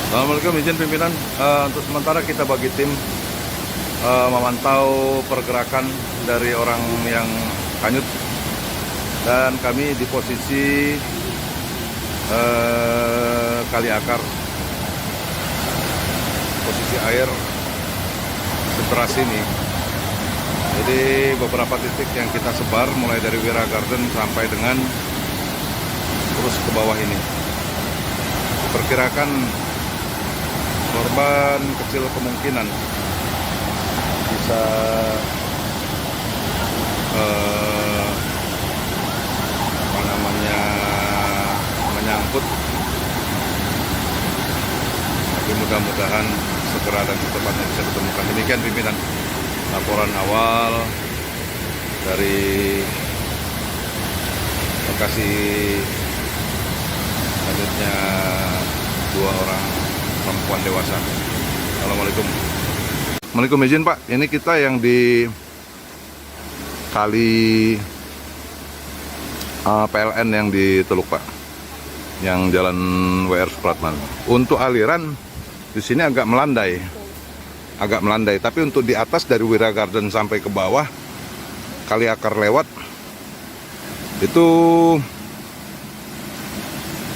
[SPEAKER 2] Assalamualaikum, izin pimpinan. Untuk sementara kita bagi tim memantau pergerakan dari orang yang hanyut, dan kami di posisi kali akar. Posisi air sederas ini, jadi beberapa titik yang kita sebar mulai dari Wira Garden sampai dengan terus ke bawah ini. Perkirakan korban kecil kemungkinan bisa menyangkut, tapi mudah-mudahan segera dan secepatnya bisa ditemukan. Demikian pimpinan laporan awal dari lokasi selanjutnya 2 orang perempuan dewasa. Assalamualaikum. Assalamualaikum, izin Pak, ini kita yang di kali PLN yang di Teluk Pak, yang jalan WR Supratman. Untuk aliran di sini agak melandai, tapi untuk di atas dari Wira Garden sampai ke bawah kali akar lewat itu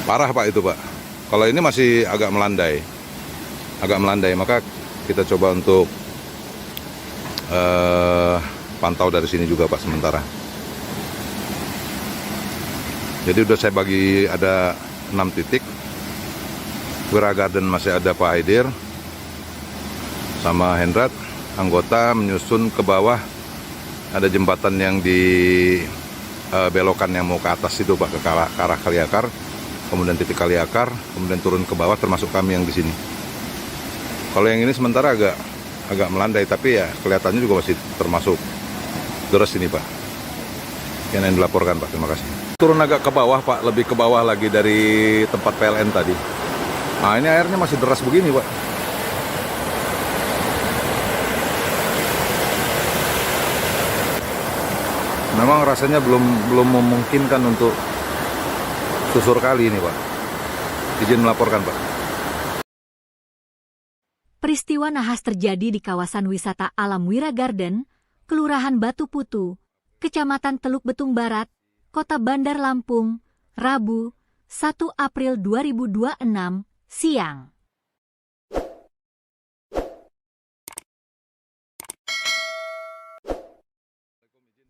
[SPEAKER 2] parah Pak itu Pak. Kalau ini masih agak melandai, maka kita coba untuk pantau dari sini juga Pak sementara. Jadi udah saya bagi ada 6 titik. Wira Garden masih ada Pak Haidir sama Hendrat, anggota menyusun ke bawah. Ada jembatan yang di belokan yang mau ke atas itu Pak, ke arah Kaliakar, kemudian titik Kaliakar, kemudian turun ke bawah termasuk kami yang di sini. Kalau yang ini sementara agak melandai, tapi ya kelihatannya juga masih termasuk deras ini Pak. Yang dilaporkan Pak, terima kasih. Turun agak ke bawah Pak, lebih ke bawah lagi dari tempat PLN tadi. Nah ini airnya masih deras begini Pak. Memang rasanya belum memungkinkan untuk susur kali ini Pak. Izin melaporkan Pak.
[SPEAKER 1] Peristiwa nahas terjadi di kawasan wisata alam Wira Garden, Kelurahan Batu Putu, Kecamatan Teluk Betung Barat, Kota Bandar Lampung, Rabu, 1 April 2026, siang.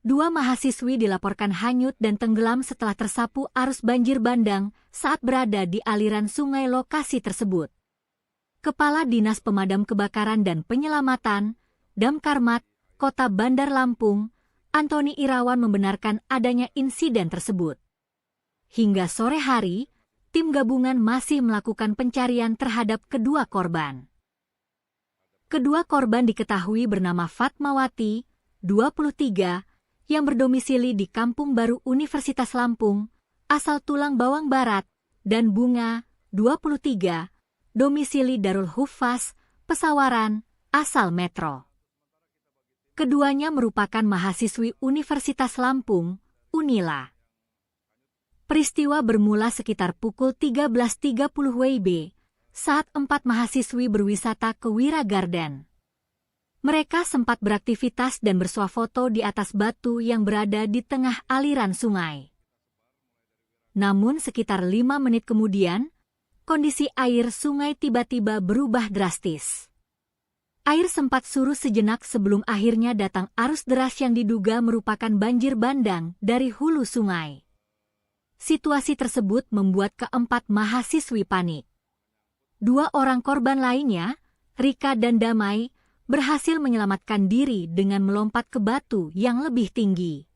[SPEAKER 1] Dua mahasiswi dilaporkan hanyut dan tenggelam setelah tersapu arus banjir bandang saat berada di aliran sungai lokasi tersebut. Kepala Dinas Pemadam Kebakaran dan Penyelamatan, Damkarmat, Kota Bandar Lampung, Antoni Irawan membenarkan adanya insiden tersebut. Hingga sore hari, tim gabungan masih melakukan pencarian terhadap kedua korban. Kedua korban diketahui bernama Fatmawati, 23, yang berdomisili di Kampung Baru Universitas Lampung, asal Tulang Bawang Barat, dan Bunga, 23, domisili Darul Huffaz, Pesawaran, asal Metro. Keduanya merupakan mahasiswi Universitas Lampung, Unila. Peristiwa bermula sekitar pukul 13.30 WIB, saat 4 mahasiswi berwisata ke Wira Garden. Mereka sempat beraktivitas dan bersuah foto di atas batu yang berada di tengah aliran sungai. Namun sekitar 5 menit kemudian, kondisi air sungai tiba-tiba berubah drastis. Air sempat surut sejenak sebelum akhirnya datang arus deras yang diduga merupakan banjir bandang dari hulu sungai. Situasi tersebut membuat keempat mahasiswi panik. 2 orang korban lainnya, Rika dan Damai, berhasil menyelamatkan diri dengan melompat ke batu yang lebih tinggi.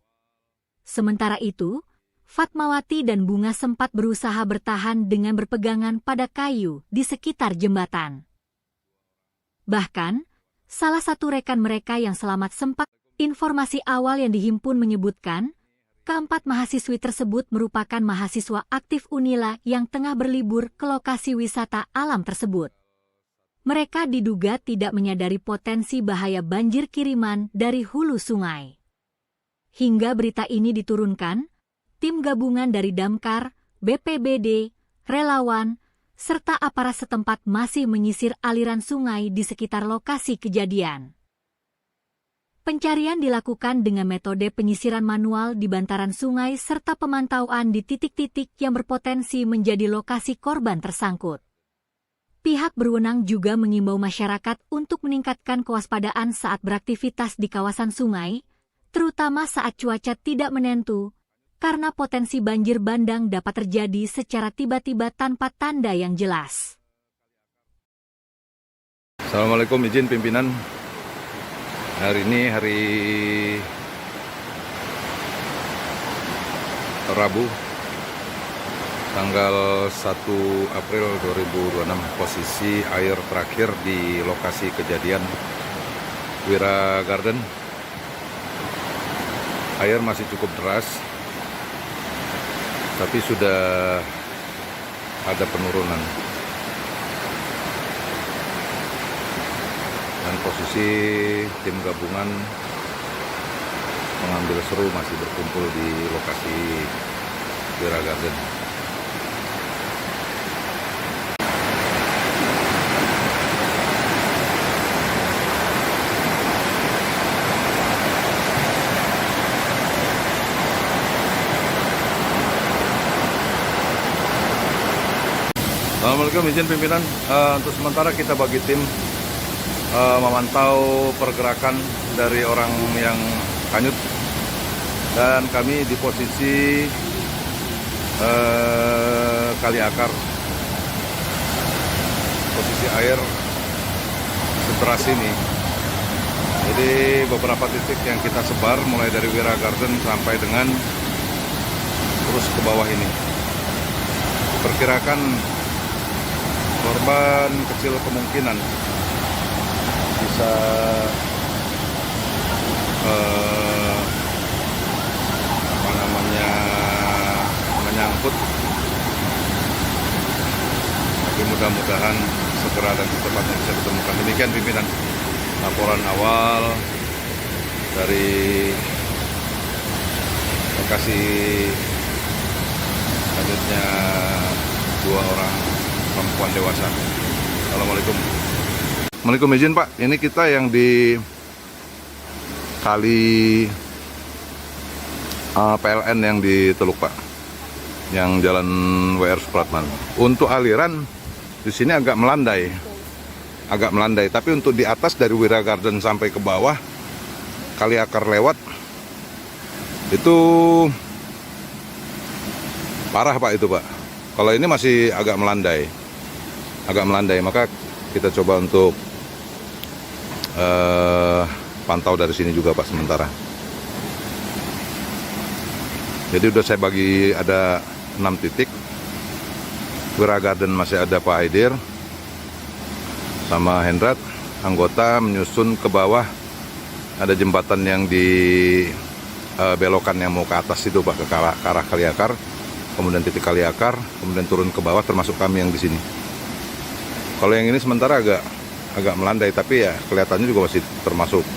[SPEAKER 1] Sementara itu, Fatmawati dan Bunga sempat berusaha bertahan dengan berpegangan pada kayu di sekitar jembatan. Bahkan, salah satu rekan mereka yang selamat sempat, informasi awal yang dihimpun menyebutkan, keempat mahasiswi tersebut merupakan mahasiswa aktif Unila yang tengah berlibur ke lokasi wisata alam tersebut. Mereka diduga tidak menyadari potensi bahaya banjir kiriman dari hulu sungai. Hingga berita ini diturunkan, tim gabungan dari Damkar, BPBD, relawan, serta aparat setempat masih menyisir aliran sungai di sekitar lokasi kejadian. Pencarian dilakukan dengan metode penyisiran manual di bantaran sungai serta pemantauan di titik-titik yang berpotensi menjadi lokasi korban tersangkut. Pihak berwenang juga mengimbau masyarakat untuk meningkatkan kewaspadaan saat beraktivitas di kawasan sungai, terutama saat cuaca tidak menentu, karena potensi banjir bandang dapat terjadi secara tiba-tiba tanpa tanda yang jelas.
[SPEAKER 2] Assalamualaikum, izin pimpinan. Hari ini hari Rabu, tanggal 1 April 2026, posisi air terakhir di lokasi kejadian Wira Garden. Air masih cukup deras, tapi sudah ada penurunan. Dan posisi tim gabungan mengambil seru masih berkumpul di lokasi Wira Garden. Assalamualaikum, izin pimpinan. Untuk sementara kita bagi tim memantau pergerakan dari orang yang hanyut dan kami di posisi kali akar. Posisi air seteras ini. Jadi beberapa titik yang kita sebar mulai dari Wira Garden sampai dengan terus ke bawah ini. Perkirakan korban kecil kemungkinan bisa menyangkut, tapi mudah-mudahan segera dan secepatnya bisa ditemukan. Demikian pimpinan laporan awal dari lokasi selanjutnya 2 orang perempuan dewasa. Assalamualaikum. Assalamualaikum, izin Pak, ini kita yang di kali PLN yang di Teluk Pak, yang jalan WR Supratman. Untuk aliran di sini agak melandai, tapi untuk di atas dari Wira Garden sampai ke bawah kali akar lewat itu parah Pak itu Pak. Kalau ini masih agak melandai, maka kita coba untuk pantau dari sini juga Pak sementara. Jadi udah saya bagi ada 6 titik. Wira Garden masih ada Pak Aidir sama Hendrat, anggota menyusun ke bawah. Ada jembatan yang di belokan yang mau ke atas itu Pak, ke arah kali akar. Kemudian titik kali akar, kemudian turun ke bawah termasuk kami yang di sini. Kalau yang ini sementara agak melandai, tapi ya kelihatannya juga masih termasuk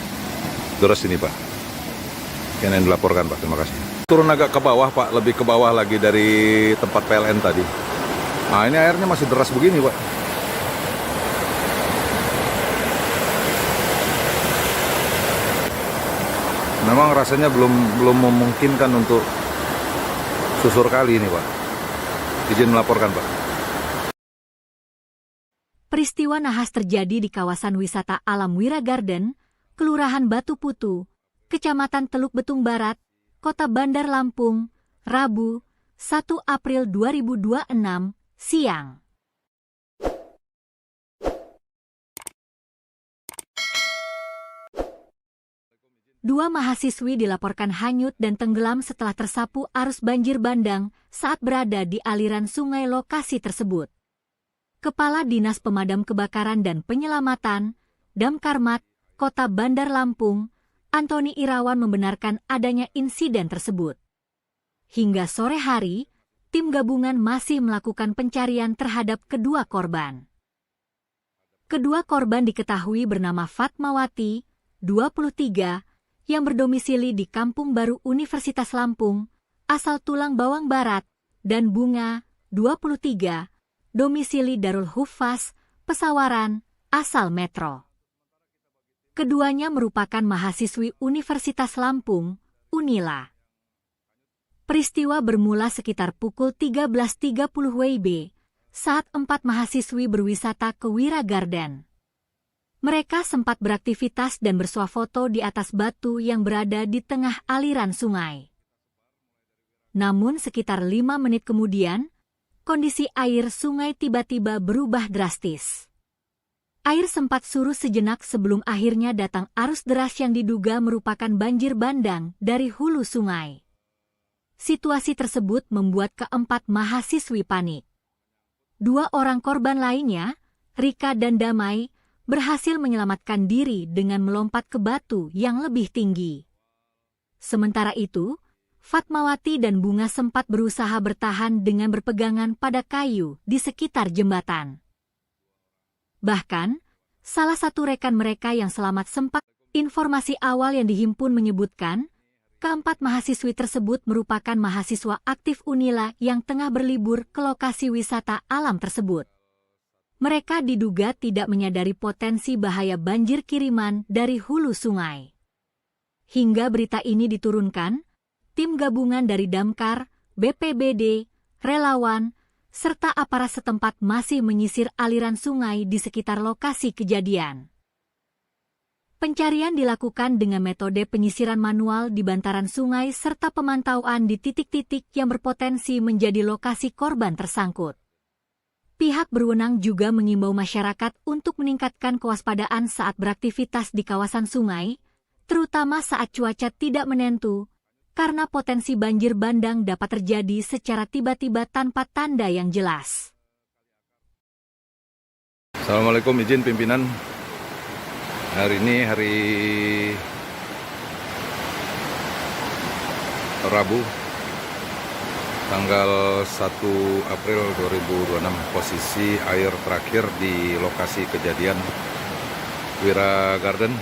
[SPEAKER 2] deras ini Pak. Yang dilaporkan Pak, terima kasih. Turun agak ke bawah Pak, lebih ke bawah lagi dari tempat PLN tadi. Nah ini airnya masih deras begini Pak. Memang rasanya belum memungkinkan untuk susur kali ini Pak. Izin melaporkan Pak.
[SPEAKER 1] Peristiwa nahas terjadi di kawasan wisata alam Wira Garden, Kelurahan Batu Putu, Kecamatan Teluk Betung Barat, Kota Bandar Lampung, Rabu, 1 April 2026, siang. Dua mahasiswi dilaporkan hanyut dan tenggelam setelah tersapu arus banjir bandang saat berada di aliran sungai lokasi tersebut. Kepala Dinas Pemadam Kebakaran dan Penyelamatan, Damkarmat, Kota Bandar Lampung, Antoni Irawan membenarkan adanya insiden tersebut. Hingga sore hari, tim gabungan masih melakukan pencarian terhadap kedua korban. Kedua korban diketahui bernama Fatmawati, 23, yang berdomisili di Kampung Baru Universitas Lampung, asal Tulang Bawang Barat, dan Bunga, 23, domisili Darul Hufaz, Pesawaran, asal Metro. Keduanya merupakan mahasiswi Universitas Lampung, Unila. Peristiwa bermula sekitar pukul 13.30 WIB saat 4 mahasiswi berwisata ke Wira Garden. Mereka sempat beraktivitas dan bersuah foto di atas batu yang berada di tengah aliran sungai. Namun sekitar 5 menit kemudian, kondisi air sungai tiba-tiba berubah drastis. Air sempat surut sejenak sebelum akhirnya datang arus deras yang diduga merupakan banjir bandang dari hulu sungai. Situasi tersebut membuat keempat mahasiswi panik. 2 orang korban lainnya, Rika dan Damai, berhasil menyelamatkan diri dengan melompat ke batu yang lebih tinggi. Sementara itu, Fatmawati dan Bunga sempat berusaha bertahan dengan berpegangan pada kayu di sekitar jembatan. Bahkan, salah satu rekan mereka yang selamat sempat, informasi awal yang dihimpun menyebutkan, keempat mahasiswi tersebut merupakan mahasiswa aktif Unila yang tengah berlibur ke lokasi wisata alam tersebut. Mereka diduga tidak menyadari potensi bahaya banjir kiriman dari hulu sungai. Hingga berita ini diturunkan, tim gabungan dari Damkar, BPBD, relawan, serta aparat setempat masih menyisir aliran sungai di sekitar lokasi kejadian. Pencarian dilakukan dengan metode penyisiran manual di bantaran sungai serta pemantauan di titik-titik yang berpotensi menjadi lokasi korban tersangkut. Pihak berwenang juga mengimbau masyarakat untuk meningkatkan kewaspadaan saat beraktivitas di kawasan sungai, terutama saat cuaca tidak menentu, karena potensi banjir bandang dapat terjadi secara tiba-tiba tanpa tanda yang jelas.
[SPEAKER 2] Assalamualaikum, izin pimpinan. Hari ini hari Rabu, tanggal 1 April 2026. Posisi air terakhir di lokasi kejadian Wira Garden.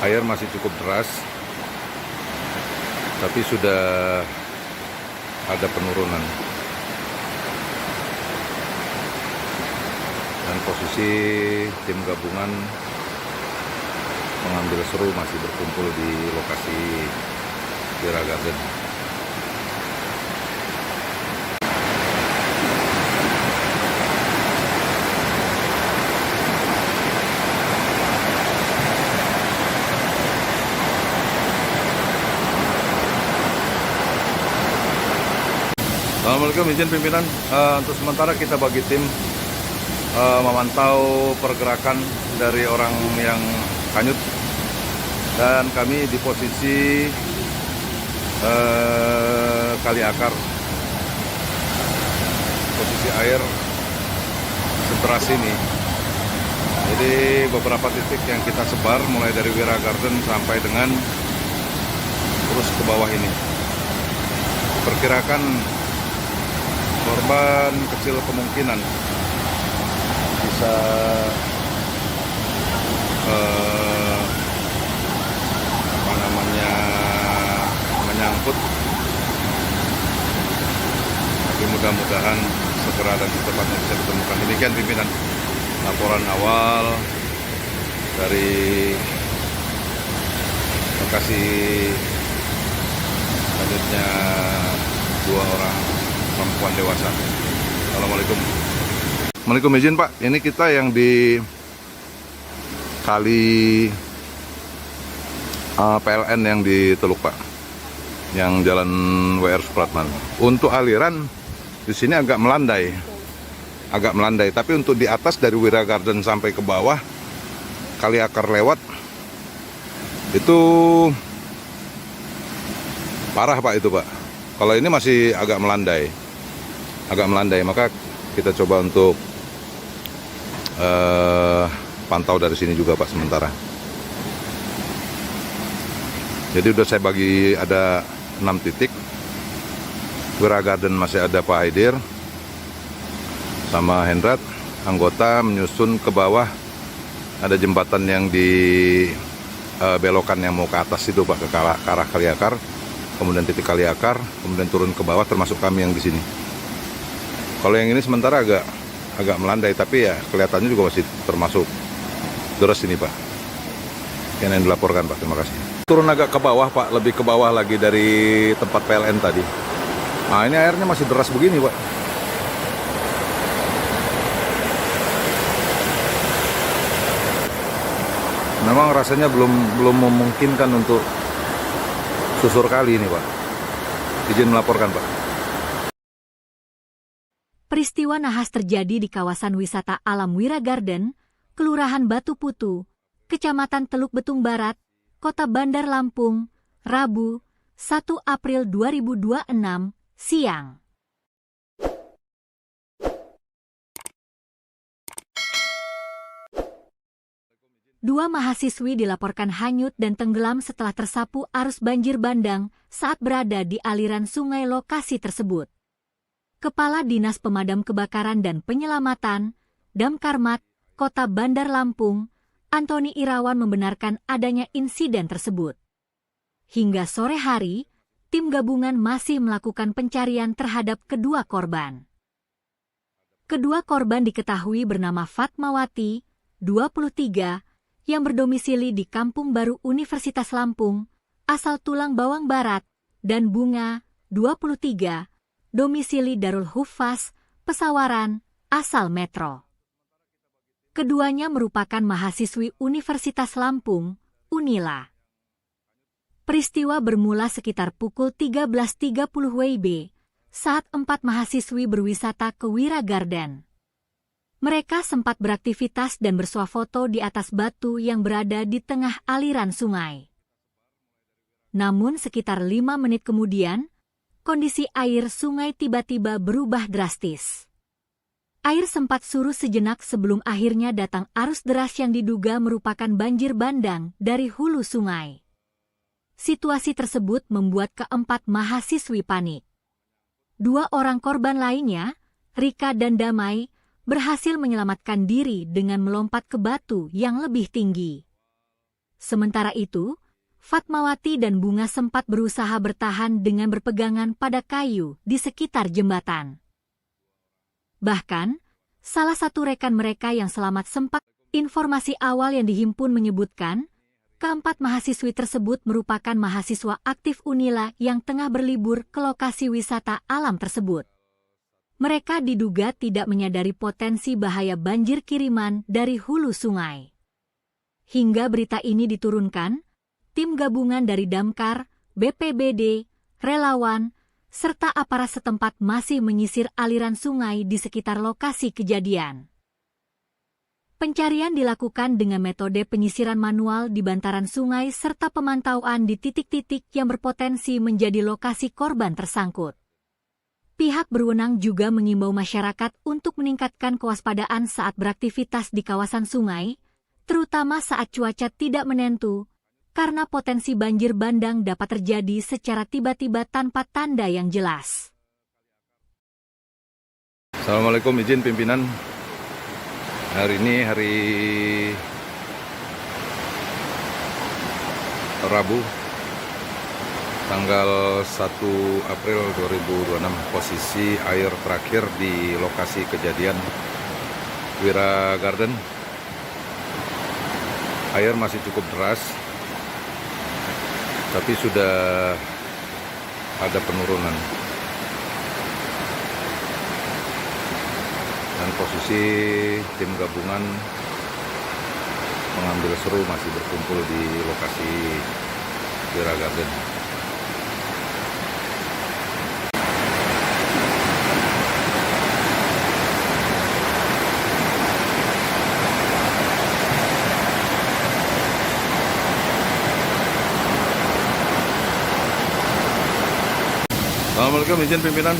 [SPEAKER 2] Air masih cukup deras, tapi sudah ada penurunan. Dan posisi tim gabungan pengambil seru masih berkumpul di lokasi Wira Garden. Assalamualaikum, izin pimpinan. Untuk sementara kita bagi tim memantau pergerakan dari orang yang hanyut, dan kami di posisi kali akar. Posisi air seteras ini, jadi beberapa titik yang kita sebar mulai dari Wira Garden sampai dengan terus ke bawah ini. Perkirakan korban kecil kemungkinan bisa menyangkut, tapi mudah-mudahan segera dan secepatnya bisa ditemukan. Demikian pimpinan laporan awal dari lokasi selanjutnya 2 orang perempuan dewasa. Assalamualaikum. Assalamualaikum, izin Pak, ini kita yang di kali PLN yang di Teluk Pak, yang jalan WR Supratman. Untuk aliran di sini agak melandai, tapi untuk di atas dari Wira Garden sampai ke bawah kali akar lewat itu parah Pak, itu Pak. Kalau ini masih agak melandai, maka kita coba untuk pantau dari sini juga Pak sementara. Jadi udah saya bagi ada 6 titik. Wira Garden masih ada Pak Haidir sama Hendrat, anggota menyusun ke bawah. Ada jembatan yang di belokan yang mau ke atas itu Pak, ke arah kali akar, kemudian titik kali akar, kemudian turun ke bawah, termasuk kami yang di sini. Kalau yang ini sementara agak melandai, tapi ya kelihatannya juga masih termasuk deras ini Pak. Yang dilaporkan Pak, terima kasih. Turun agak ke bawah Pak, lebih ke bawah lagi dari tempat PLN tadi. Nah ini airnya masih deras begini Pak. Memang rasanya belum memungkinkan untuk susur kali ini Pak. Izin melaporkan Pak.
[SPEAKER 1] Peristiwa nahas terjadi di kawasan wisata alam Wira Garden, Kelurahan Batu Putu, Kecamatan Teluk Betung Barat, Kota Bandar Lampung, Rabu, 1 April 2026, siang. Dua mahasiswi dilaporkan hanyut dan tenggelam setelah tersapu arus banjir bandang saat berada di aliran sungai lokasi tersebut. Kepala Dinas Pemadam Kebakaran dan Penyelamatan, Damkarmat, Kota Bandar Lampung, Antoni Irawan membenarkan adanya insiden tersebut. Hingga sore hari, tim gabungan masih melakukan pencarian terhadap kedua korban. Kedua korban diketahui bernama Fatmawati, 23, yang berdomisili di Kampung Baru Universitas Lampung, asal Tulang Bawang Barat, dan Bunga, 23, domisili Darul Hufaz, Pesawaran, asal Metro. Keduanya merupakan mahasiswi Universitas Lampung, Unila. Peristiwa bermula sekitar pukul 13.30 WIB saat 4 mahasiswi berwisata ke Wira Garden. Mereka sempat beraktivitas dan bersuah foto di atas batu yang berada di tengah aliran sungai. Namun sekitar 5 menit kemudian, kondisi air sungai tiba-tiba berubah drastis. Air sempat surut sejenak sebelum akhirnya datang arus deras yang diduga merupakan banjir bandang dari hulu sungai. Situasi tersebut membuat keempat mahasiswi panik. 2 orang korban lainnya, Rika dan Damai, berhasil menyelamatkan diri dengan melompat ke batu yang lebih tinggi. Sementara itu, Fatmawati dan Bunga sempat berusaha bertahan dengan berpegangan pada kayu di sekitar jembatan. Bahkan, salah satu rekan mereka yang selamat sempat, informasi awal yang dihimpun menyebutkan, keempat mahasiswi tersebut merupakan mahasiswa aktif Unila yang tengah berlibur ke lokasi wisata alam tersebut. Mereka diduga tidak menyadari potensi bahaya banjir kiriman dari hulu sungai. Hingga berita ini diturunkan, tim gabungan dari Damkar, BPBD, relawan, serta aparat setempat masih menyisir aliran sungai di sekitar lokasi kejadian. Pencarian dilakukan dengan metode penyisiran manual di bantaran sungai serta pemantauan di titik-titik yang berpotensi menjadi lokasi korban tersangkut. Pihak berwenang juga mengimbau masyarakat untuk meningkatkan kewaspadaan saat beraktivitas di kawasan sungai, terutama saat cuaca tidak menentu, karena potensi banjir bandang dapat terjadi secara tiba-tiba tanpa tanda yang jelas.
[SPEAKER 2] Assalamualaikum, izin pimpinan. Hari ini hari Rabu, tanggal 1 April 2026. Posisi air terakhir di lokasi kejadian Wira Garden. Air masih cukup deras, tapi sudah ada penurunan. Dan posisi tim gabungan mengambil seru masih berkumpul di lokasi Wira Garden. Assalamualaikum, izin pimpinan.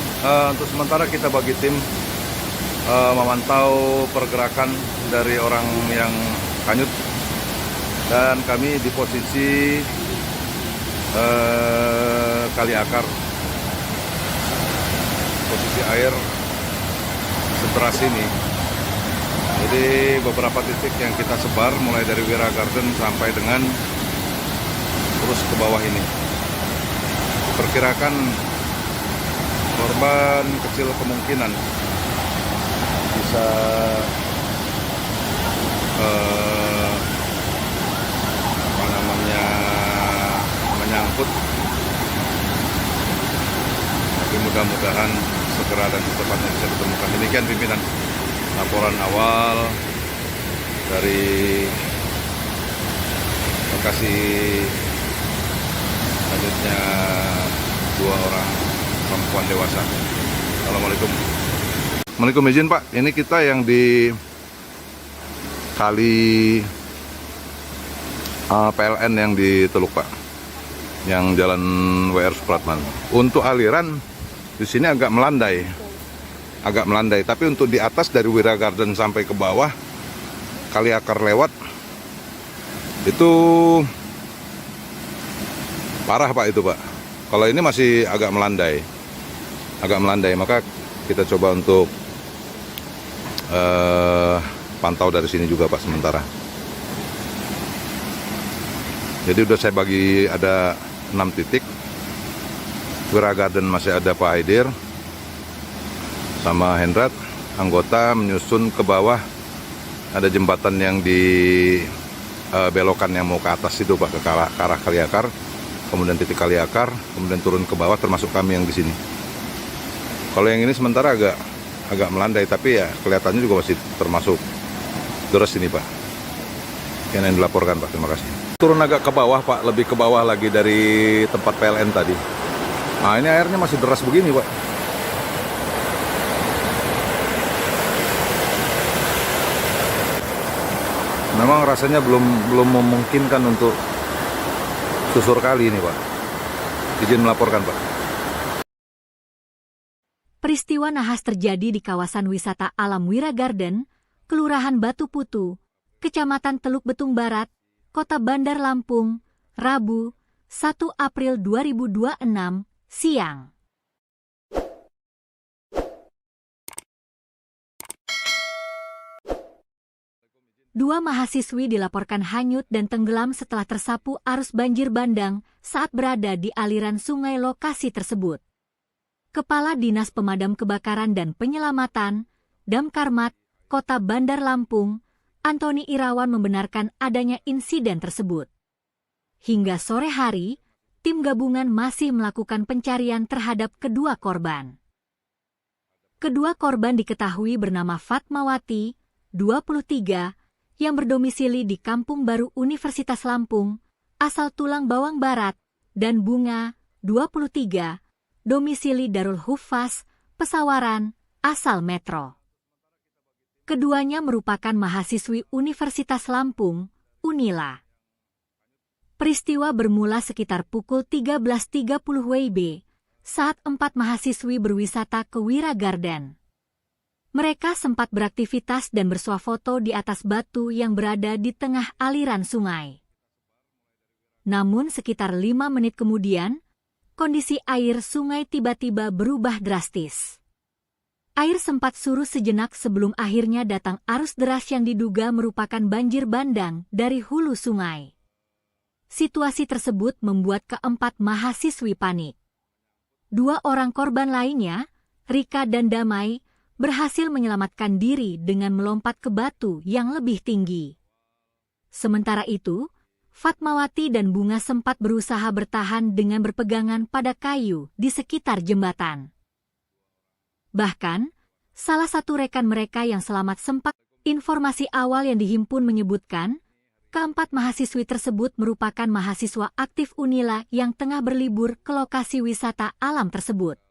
[SPEAKER 2] Untuk sementara kita bagi tim memantau pergerakan dari orang yang hanyut, dan kami di posisi kali akar. Posisi air sederas ini. Jadi beberapa titik yang kita sebar mulai dari Wira Garden sampai dengan terus ke bawah ini. Diperkirakan korban kecil kemungkinan bisa menyangkut, tapi mudah-mudahan segera dan secepatnya bisa ditemukan. Demikian pimpinan laporan awal dari lokasi selanjutnya 2 orang perempuan dewasa. Assalamualaikum. Assalamualaikum, izin Pak. Ini kita yang di kali PLN yang di Teluk Pak, yang jalan WR Supratman. Untuk aliran di sini agak melandai, tapi untuk di atas dari Wira Garden sampai ke bawah kali akar lewat itu parah Pak itu Pak. Kalau ini masih agak melandai, maka kita coba untuk pantau dari sini juga Pak sementara. Jadi udah saya bagi ada 6 titik. Wira Garden masih ada Pak Haidir sama Hendrat, anggota menyusun ke bawah. Ada jembatan yang di belokan yang mau ke atas itu Pak, ke arah kali akar. Kemudian titik kali akar, kemudian turun ke bawah, termasuk kami yang di sini. Kalau yang ini sementara agak melandai, tapi ya kelihatannya juga masih termasuk Terus ini Pak, yang dilaporkan Pak, terima kasih. Turun agak ke bawah Pak, lebih ke bawah lagi dari tempat PLN tadi. Nah ini airnya masih deras begini Pak. Memang rasanya belum memungkinkan untuk susur kali ini Pak. Izin melaporkan Pak.
[SPEAKER 1] Peristiwa nahas terjadi di kawasan wisata alam Wira Garden, Kelurahan Batu Putu, Kecamatan Teluk Betung Barat, Kota Bandar Lampung, Rabu, 1 April 2026, siang. Dua mahasiswi dilaporkan hanyut dan tenggelam setelah tersapu arus banjir bandang saat berada di aliran sungai lokasi tersebut. Kepala Dinas Pemadam Kebakaran dan Penyelamatan, Damkarmat, Kota Bandar Lampung, Antoni Irawan membenarkan adanya insiden tersebut. Hingga sore hari, tim gabungan masih melakukan pencarian terhadap kedua korban. Kedua korban diketahui bernama Fatmawati, 23, yang berdomisili di Kampung Baru Universitas Lampung, asal Tulang Bawang Barat, dan Bunga, 23, domisili Darul Hufaz, Pesawaran, asal Metro. Keduanya merupakan mahasiswi Universitas Lampung, Unila. Peristiwa bermula sekitar pukul 13.30 WIB saat 4 mahasiswi berwisata ke Wira Garden. Mereka sempat beraktivitas dan bersuah foto di atas batu yang berada di tengah aliran sungai. Namun sekitar 5 menit kemudian, kondisi air sungai tiba-tiba berubah drastis. Air sempat surut sejenak sebelum akhirnya datang arus deras yang diduga merupakan banjir bandang dari hulu sungai. Situasi tersebut membuat keempat mahasiswi panik. 2 orang korban lainnya, Rika dan Damai, berhasil menyelamatkan diri dengan melompat ke batu yang lebih tinggi. Sementara itu, Fatmawati dan Bunga sempat berusaha bertahan dengan berpegangan pada kayu di sekitar jembatan. Bahkan, salah satu rekan mereka yang selamat sempat, informasi awal yang dihimpun menyebutkan, keempat mahasiswi tersebut merupakan mahasiswa aktif Unila yang tengah berlibur ke lokasi wisata alam tersebut.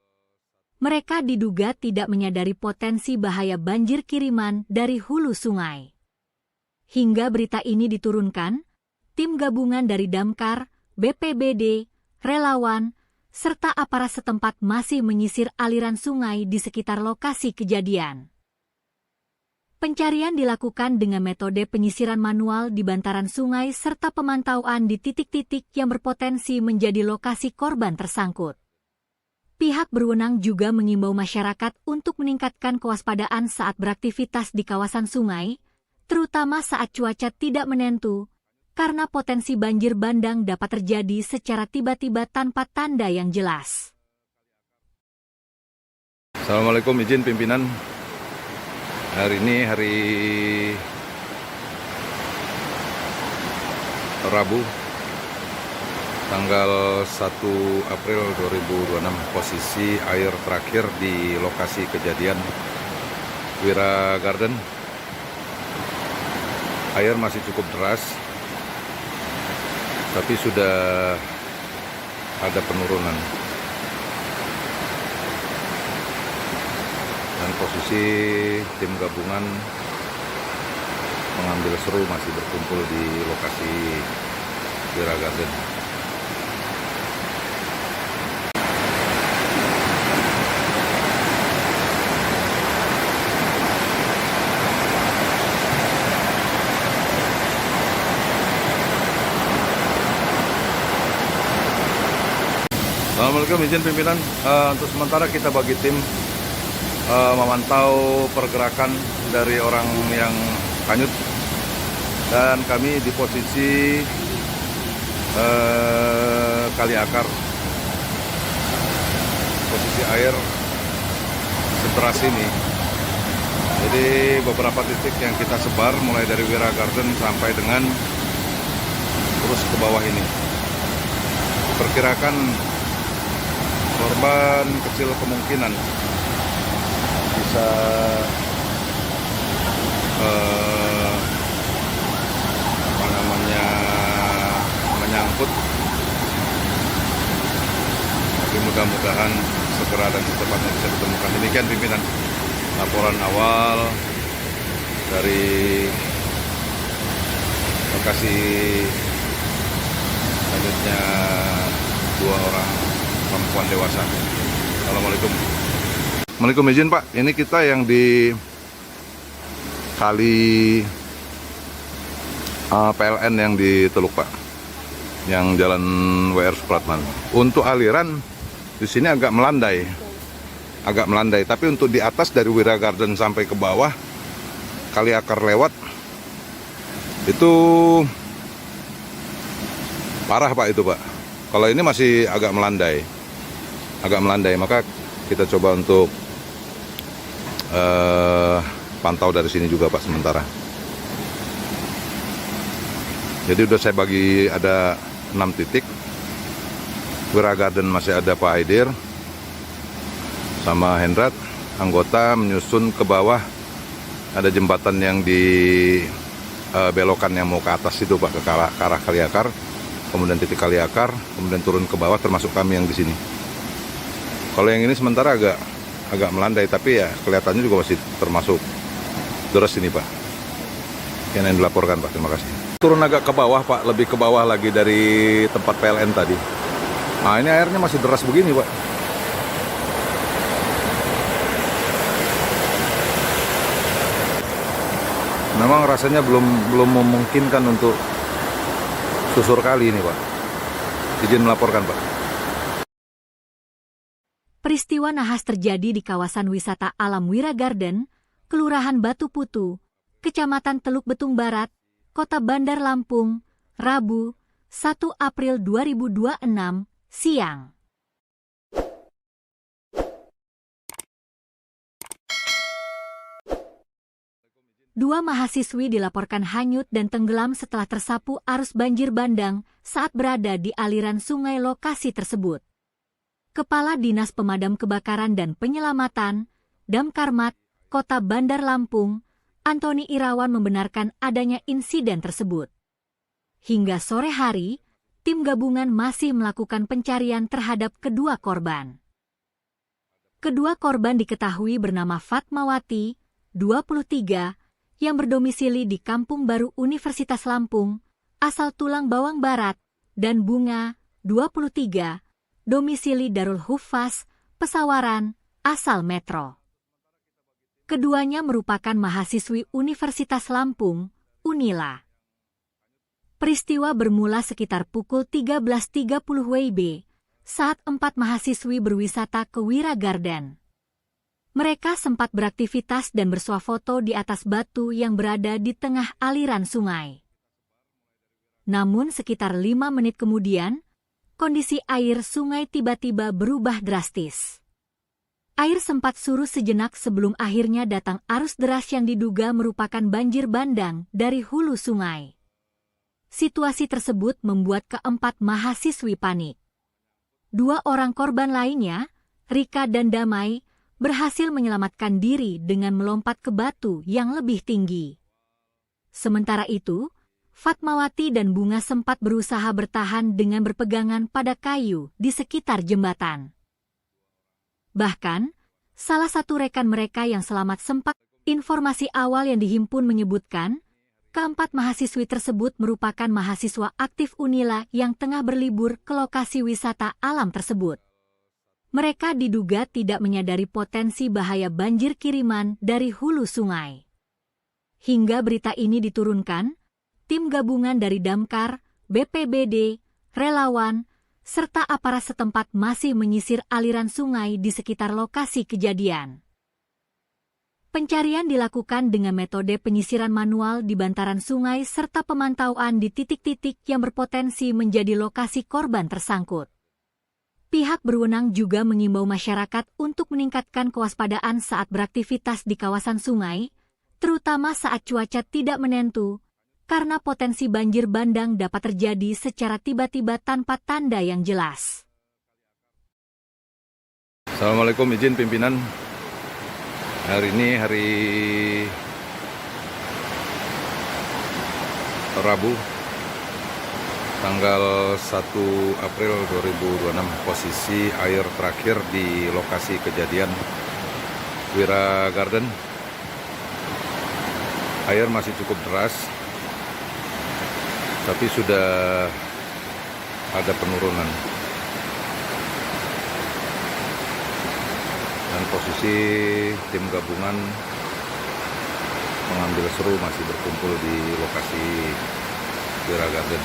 [SPEAKER 1] Mereka diduga tidak menyadari potensi bahaya banjir kiriman dari hulu sungai. Hingga berita ini diturunkan, tim gabungan dari Damkar, BPBD, relawan, serta aparat setempat masih menyisir aliran sungai di sekitar lokasi kejadian. Pencarian dilakukan dengan metode penyisiran manual di bantaran sungai serta pemantauan di titik-titik yang berpotensi menjadi lokasi korban tersangkut. Pihak berwenang juga mengimbau masyarakat untuk meningkatkan kewaspadaan saat beraktivitas di kawasan sungai, terutama saat cuaca tidak menentu, karena potensi banjir bandang dapat terjadi secara tiba-tiba tanpa tanda yang jelas.
[SPEAKER 2] Assalamualaikum, izin pimpinan. Hari ini hari Rabu, tanggal 1 April 2026, posisi air terakhir di lokasi kejadian Wira Garden. Air masih cukup deras, tapi sudah ada penurunan. Dan posisi tim gabungan mengambil seru masih berkumpul di lokasi Wira Garden. Assalamualaikum, izin pimpinan. Untuk sementara kita bagi tim memantau pergerakan dari orang yang hanyut, dan kami di posisi Kali Akar. Posisi air sederas ini. Jadi beberapa titik yang kita sebar mulai dari Wira Garden sampai dengan terus ke bawah ini. Perkirakan korban kecil kemungkinan bisa mudah-mudahan segera dan secepatnya bisa ditemukan. Demikian pimpinan laporan awal dari lokasi selanjutnya 2 orang perempuan dewasa. Assalamualaikum. Assalamualaikum, izin Pak, ini kita yang di kali PLN yang di Teluk Pak, yang jalan WR Supratman. Untuk aliran di sini agak melandai, tapi untuk di atas dari Wira Garden sampai ke bawah Kali Akar lewat itu parah Pak itu Pak. Kalau ini masih agak melandai, maka kita coba untuk pantau dari sini juga Pak sementara. Jadi udah saya bagi ada 6 titik. Wira Garden masih ada Pak Aidir sama Hendrat, anggota menyusun ke bawah. Ada jembatan yang di belokan yang mau ke atas itu Pak, ke arah Kali Akar, kemudian titik Kali Akar, kemudian turun ke bawah termasuk kami yang di sini. Kalau yang ini sementara agak melandai, tapi ya kelihatannya juga masih termasuk deras ini Pak. Yang dilaporkan Pak, terima kasih. Turun agak ke bawah Pak, lebih ke bawah lagi dari tempat PLN tadi. Nah ini airnya masih deras begini Pak. Memang rasanya belum memungkinkan untuk susur kali ini Pak. Izin melaporkan Pak.
[SPEAKER 1] Peristiwa nahas terjadi di kawasan wisata alam Wira Garden, Kelurahan Batu Putu, Kecamatan Teluk Betung Barat, Kota Bandar Lampung, Rabu, 1 April 2026, siang. Dua mahasiswi dilaporkan hanyut dan tenggelam setelah tersapu arus banjir bandang saat berada di aliran sungai lokasi tersebut. Kepala Dinas Pemadam Kebakaran dan Penyelamatan, Damkarmat, Kota Bandar Lampung, Antoni Irawan membenarkan adanya insiden tersebut. Hingga sore hari, tim gabungan masih melakukan pencarian terhadap kedua korban. Kedua korban diketahui bernama Fatmawati, 23, yang berdomisili di Kampung Baru Universitas Lampung, asal Tulang Bawang Barat, dan Bunga, 23, domisili Darul Huffaz, Pesawaran, asal Metro. Keduanya merupakan mahasiswi Universitas Lampung, Unila. Peristiwa bermula sekitar pukul 13.30 WIB, saat 4 mahasiswi berwisata ke Wira Garden. Mereka sempat beraktivitas dan bersuah foto di atas batu yang berada di tengah aliran sungai. Namun sekitar 5 menit kemudian, kondisi air sungai tiba-tiba berubah drastis. Air sempat surut sejenak sebelum akhirnya datang arus deras yang diduga merupakan banjir bandang dari hulu sungai. Situasi tersebut membuat keempat mahasiswi panik. 2 orang korban lainnya, Rika dan Damai, berhasil menyelamatkan diri dengan melompat ke batu yang lebih tinggi. Sementara itu, Fatmawati dan Bunga sempat berusaha bertahan dengan berpegangan pada kayu di sekitar jembatan. Bahkan, salah satu rekan mereka yang selamat sempat, informasi awal yang dihimpun menyebutkan, keempat mahasiswi tersebut merupakan mahasiswa aktif Unila yang tengah berlibur ke lokasi wisata alam tersebut. Mereka diduga tidak menyadari potensi bahaya banjir kiriman dari hulu sungai. Hingga berita ini diturunkan, tim gabungan dari Damkar, BPBD, relawan, serta aparat setempat masih menyisir aliran sungai di sekitar lokasi kejadian. Pencarian dilakukan dengan metode penyisiran manual di bantaran sungai serta pemantauan di titik-titik yang berpotensi menjadi lokasi korban tersangkut. Pihak berwenang juga mengimbau masyarakat untuk meningkatkan kewaspadaan saat beraktivitas di kawasan sungai, terutama saat cuaca tidak menentu, karena potensi banjir bandang dapat terjadi secara tiba-tiba tanpa tanda yang jelas.
[SPEAKER 2] Assalamualaikum, izin pimpinan. Hari ini hari Rabu, tanggal 1 April 2026, posisi air terakhir di lokasi kejadian Wira Garden. Air masih cukup deras, tapi sudah ada penurunan. Dan posisi tim gabungan mengambil seru masih berkumpul di lokasi Wira Garden.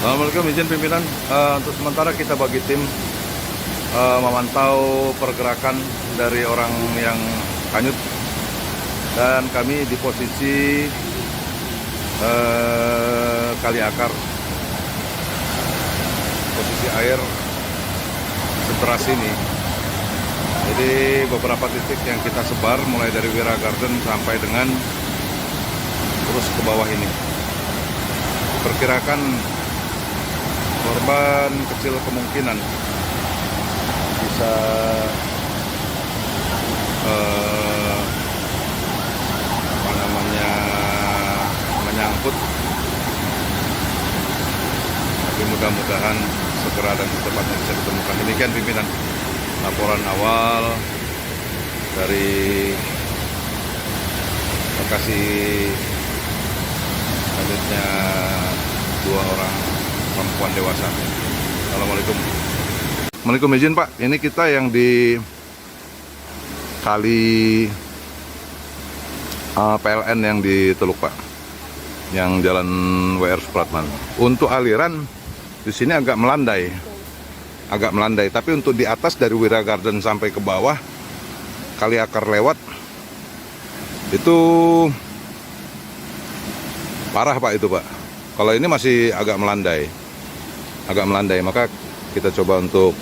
[SPEAKER 2] Assalamualaikum, izin pimpinan. Untuk sementara kita bagi tim memantau pergerakan dari orang yang hanyut, dan kami di posisi kali akar. Posisi air sederas ini. Jadi beberapa titik yang kita sebar mulai dari Wira Garden sampai dengan terus ke bawah ini. Perkirakan korban kecil kemungkinan bisa menyangkut, tapi mudah-mudahan segera dan secepatnya bisa ditemukan. Demikian pimpinan laporan awal dari lokasi hanyutnya 2 orang perempuan dewasa. Assalamualaikum. Assalamualaikum, izin Pak. Ini kita yang di kali PLN yang di Teluk Pak, yang jalan WR Supratman. Untuk aliran di sini agak melandai, tapi untuk di atas dari Wira Garden sampai ke bawah kali akar lewat itu parah Pak itu Pak. Kalau ini masih agak melandai, maka kita coba untuk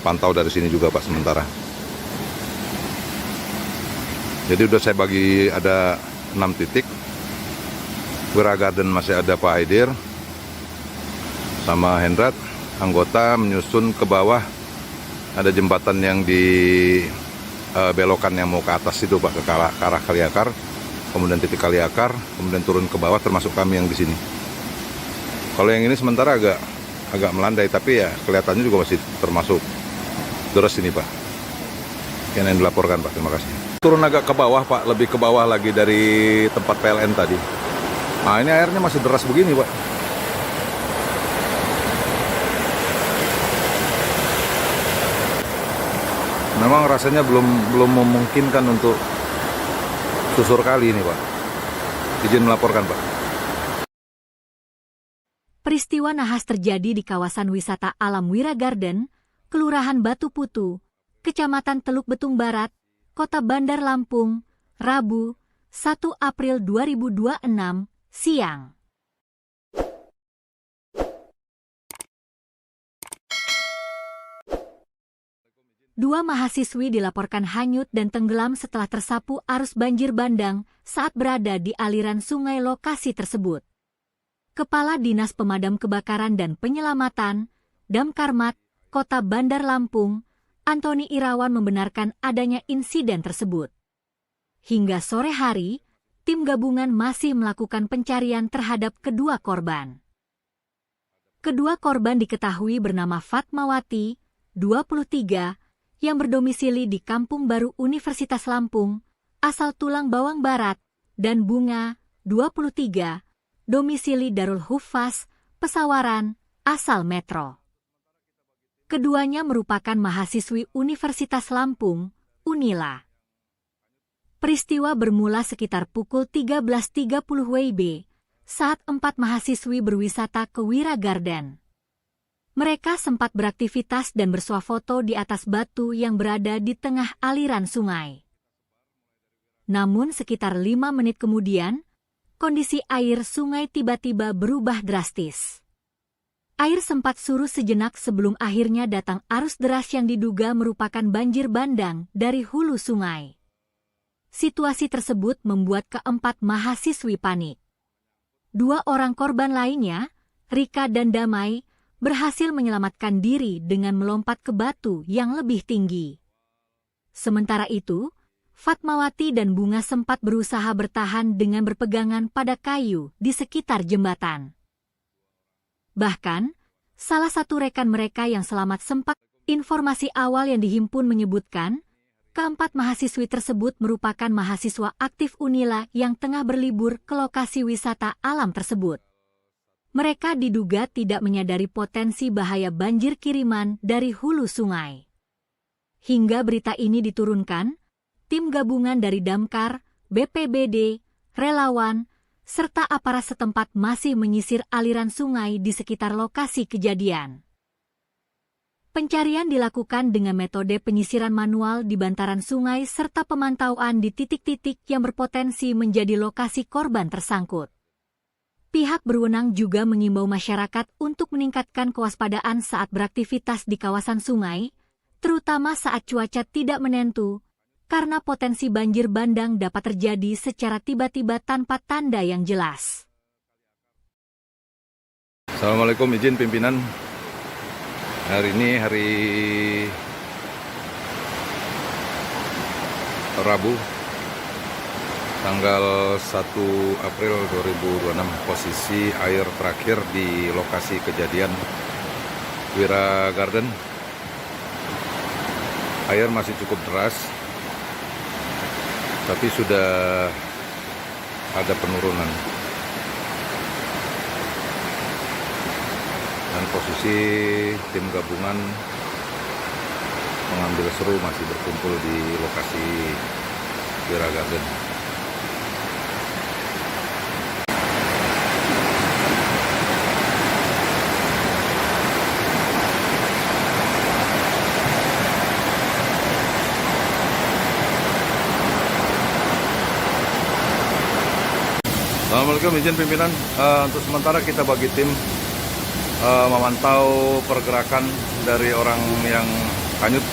[SPEAKER 2] pantau dari sini juga Pak sementara. Jadi udah saya bagi ada 6 titik. Wira Garden masih ada Pak Haidir sama Hendrat, anggota menyusun ke bawah. Ada jembatan yang di belokan yang mau ke atas itu Pak, ke arah kali akar. Kemudian titik kali akar, kemudian turun ke bawah, termasuk kami yang di sini. Kalau yang ini sementara agak melandai, tapi ya kelihatannya juga masih termasuk deras ini Pak. Yang dilaporkan Pak, terima kasih. Turun agak ke bawah Pak, lebih ke bawah lagi dari tempat PLN tadi. Nah ini airnya masih deras begini Pak. Memang rasanya belum memungkinkan untuk susur kali ini Pak. Izin melaporkan Pak.
[SPEAKER 1] Peristiwa nahas terjadi di kawasan wisata alam Wira Garden, Kelurahan Batu Putu, Kecamatan Teluk Betung Barat, Kota Bandar Lampung, Rabu, 1 April 2026, siang. Dua mahasiswi dilaporkan hanyut dan tenggelam setelah tersapu arus banjir bandang saat berada di aliran sungai lokasi tersebut. Kepala Dinas Pemadam Kebakaran dan Penyelamatan, Damkarmat, Kota Bandar Lampung, Antoni Irawan membenarkan adanya insiden tersebut. Hingga sore hari, tim gabungan masih melakukan pencarian terhadap kedua korban. Kedua korban diketahui bernama Fatmawati, 23, yang berdomisili di Kampung Baru Universitas Lampung, asal Tulang Bawang Barat, dan Bunga, 23, domisili Darul Hufaz, Pesawaran, asal Metro. Keduanya merupakan mahasiswi Universitas Lampung, Unila. Peristiwa bermula sekitar pukul 13.30 WIB, saat 4 mahasiswi berwisata ke Wira Garden. Mereka sempat beraktivitas dan bersuah foto di atas batu yang berada di tengah aliran sungai. Namun sekitar 5 menit kemudian, kondisi air sungai tiba-tiba berubah drastis. Air sempat surut sejenak sebelum akhirnya datang arus deras yang diduga merupakan banjir bandang dari hulu sungai. Situasi tersebut membuat keempat mahasiswi panik. 2 orang korban lainnya, Rika dan Damai, berhasil menyelamatkan diri dengan melompat ke batu yang lebih tinggi. Sementara itu, Fatmawati dan Bunga sempat berusaha bertahan dengan berpegangan pada kayu di sekitar jembatan. Bahkan, salah satu rekan mereka yang selamat sempat, informasi awal yang dihimpun menyebutkan, keempat mahasiswi tersebut merupakan mahasiswa aktif Unila yang tengah berlibur ke lokasi wisata alam tersebut. Mereka diduga tidak menyadari potensi bahaya banjir kiriman dari hulu sungai. Hingga berita ini diturunkan, tim gabungan dari Damkar, BPBD, relawan, serta aparat setempat masih menyisir aliran sungai di sekitar lokasi kejadian. Pencarian dilakukan dengan metode penyisiran manual di bantaran sungai serta pemantauan di titik-titik yang berpotensi menjadi lokasi korban tersangkut. Pihak berwenang juga mengimbau masyarakat untuk meningkatkan kewaspadaan saat beraktivitas di kawasan sungai, terutama saat cuaca tidak menentu, karena potensi banjir bandang dapat terjadi secara tiba-tiba tanpa tanda yang jelas.
[SPEAKER 2] Assalamualaikum, izin pimpinan. Hari ini hari Rabu, tanggal 1 April 2026. Posisi air terakhir di lokasi kejadian Wira Garden. Air masih cukup deras, tapi sudah ada penurunan. Dan posisi tim gabungan mengambil seru masih berkumpul di lokasi Wira Garden. Assalamualaikum, izin pimpinan. Untuk sementara kita bagi tim memantau pergerakan dari orang yang hanyut,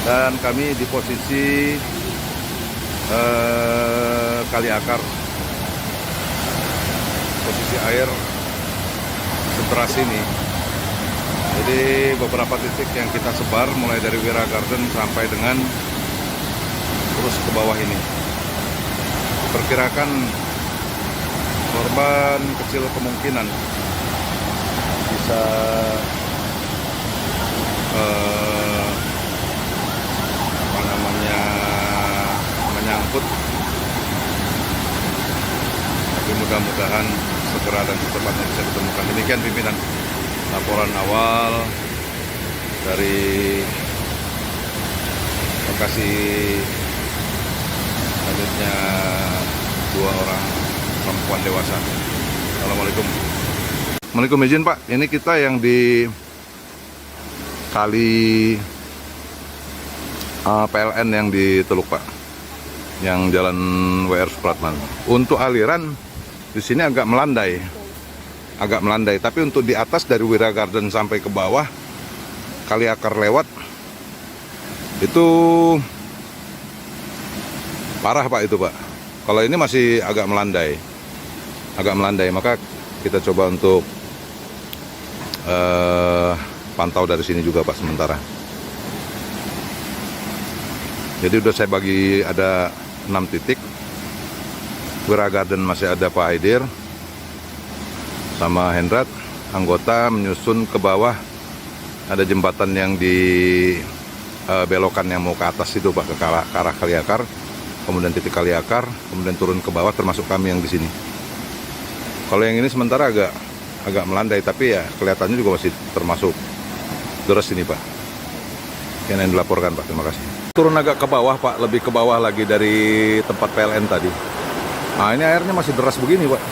[SPEAKER 2] dan kami di posisi kali akar. Posisi air seteras ini. Jadi beberapa titik yang kita sebar mulai dari Wira Garden sampai dengan terus ke bawah ini. Perkirakan korban kecil kemungkinan bisa menyangkut, tapi mudah-mudahan segera dan secepatnya bisa ditemukan. Demikian pimpinan laporan awal dari lokasi selanjutnya 2 orang perempuan dewasa. Assalamualaikum. Assalamualaikum, izin Pak, ini kita yang di kali PLN yang di Teluk Pak, yang jalan WR Supratman. Untuk aliran di sini agak melandai, tapi untuk di atas dari Wira Garden sampai ke bawah kali akar lewat itu parah Pak, itu Pak. Kalau ini masih agak melandai, maka kita coba untuk pantau dari sini juga Pak sementara. Jadi udah saya bagi ada 6 titik. Wira Garden masih ada Pak Aidir sama Hendrat, anggota menyusun ke bawah. Ada jembatan yang di belokan yang mau ke atas itu Pak, ke arah Kaliakar, kemudian titik Kaliakar, kemudian turun ke bawah, termasuk kami yang di sini. Kalau yang ini sementara agak melandai, tapi ya kelihatannya juga masih termasuk deras ini Pak. Yang dilaporkan Pak, terima kasih. Turun agak ke bawah Pak, lebih ke bawah lagi dari tempat PLN tadi. Nah ini airnya masih deras begini Pak.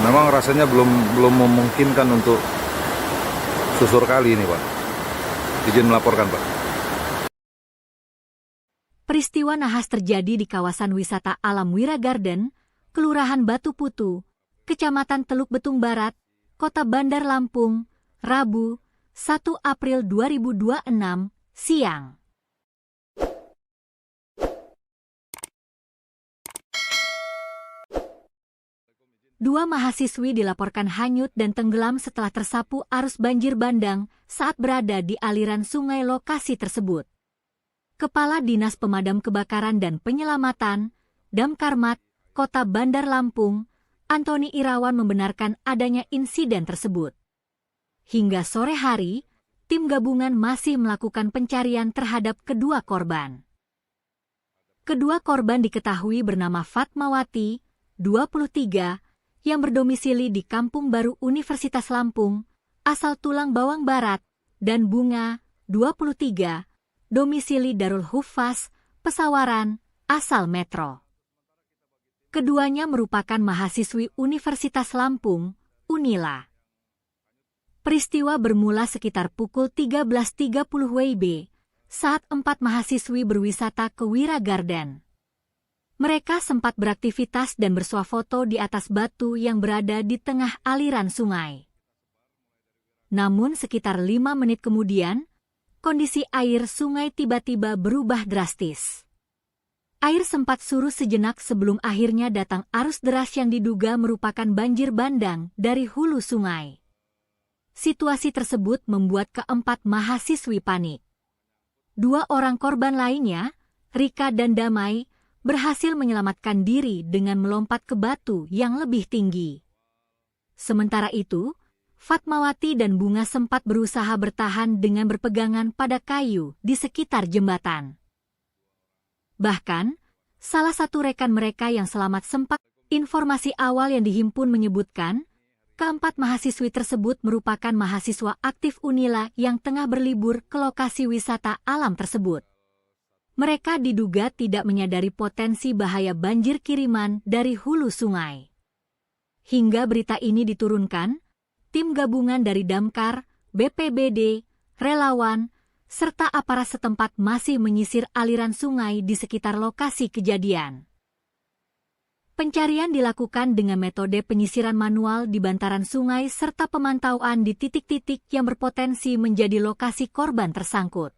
[SPEAKER 2] Memang rasanya belum memungkinkan untuk susur kali ini Pak. Izin melaporkan Pak.
[SPEAKER 1] Peristiwa nahas terjadi di kawasan wisata alam Wira Garden, Kelurahan Batu Putu, Kecamatan Teluk Betung Barat, Kota Bandar Lampung, Rabu, 1 April 2026, siang. Dua mahasiswi dilaporkan hanyut dan tenggelam setelah tersapu arus banjir bandang saat berada di aliran sungai lokasi tersebut. Kepala Dinas Pemadam Kebakaran dan Penyelamatan, Damkarmat, Kota Bandar Lampung, Antoni Irawan membenarkan adanya insiden tersebut. Hingga sore hari, tim gabungan masih melakukan pencarian terhadap kedua korban. Kedua korban diketahui bernama Fatmawati, 23, yang berdomisili di Kampung Baru Universitas Lampung, asal Tulang Bawang Barat, dan Bunga, 23, domisili Darul Hufaz, Pesawaran, asal Metro. Keduanya merupakan mahasiswi Universitas Lampung, Unila. Peristiwa bermula sekitar pukul 13.30 WIB, saat 4 mahasiswi berwisata ke Wira Garden. Mereka sempat beraktivitas dan bersuah foto di atas batu yang berada di tengah aliran sungai. Namun sekitar 5 menit kemudian, kondisi air sungai tiba-tiba berubah drastis. Air sempat surut sejenak sebelum akhirnya datang arus deras yang diduga merupakan banjir bandang dari hulu sungai. Situasi tersebut membuat keempat mahasiswi panik. 2 orang korban lainnya, Rika dan Damai, berhasil menyelamatkan diri dengan melompat ke batu yang lebih tinggi. Sementara itu, Fatmawati dan Bunga sempat berusaha bertahan dengan berpegangan pada kayu di sekitar jembatan. Bahkan, salah satu rekan mereka yang selamat sempat, informasi awal yang dihimpun menyebutkan, keempat mahasiswi tersebut merupakan mahasiswa aktif Unila yang tengah berlibur ke lokasi wisata alam tersebut. Mereka diduga tidak menyadari potensi bahaya banjir kiriman dari hulu sungai. Hingga berita ini diturunkan, tim gabungan dari Damkar, BPBD, relawan, serta aparat setempat masih menyisir aliran sungai di sekitar lokasi kejadian. Pencarian dilakukan dengan metode penyisiran manual di bantaran sungai serta pemantauan di titik-titik yang berpotensi menjadi lokasi korban tersangkut.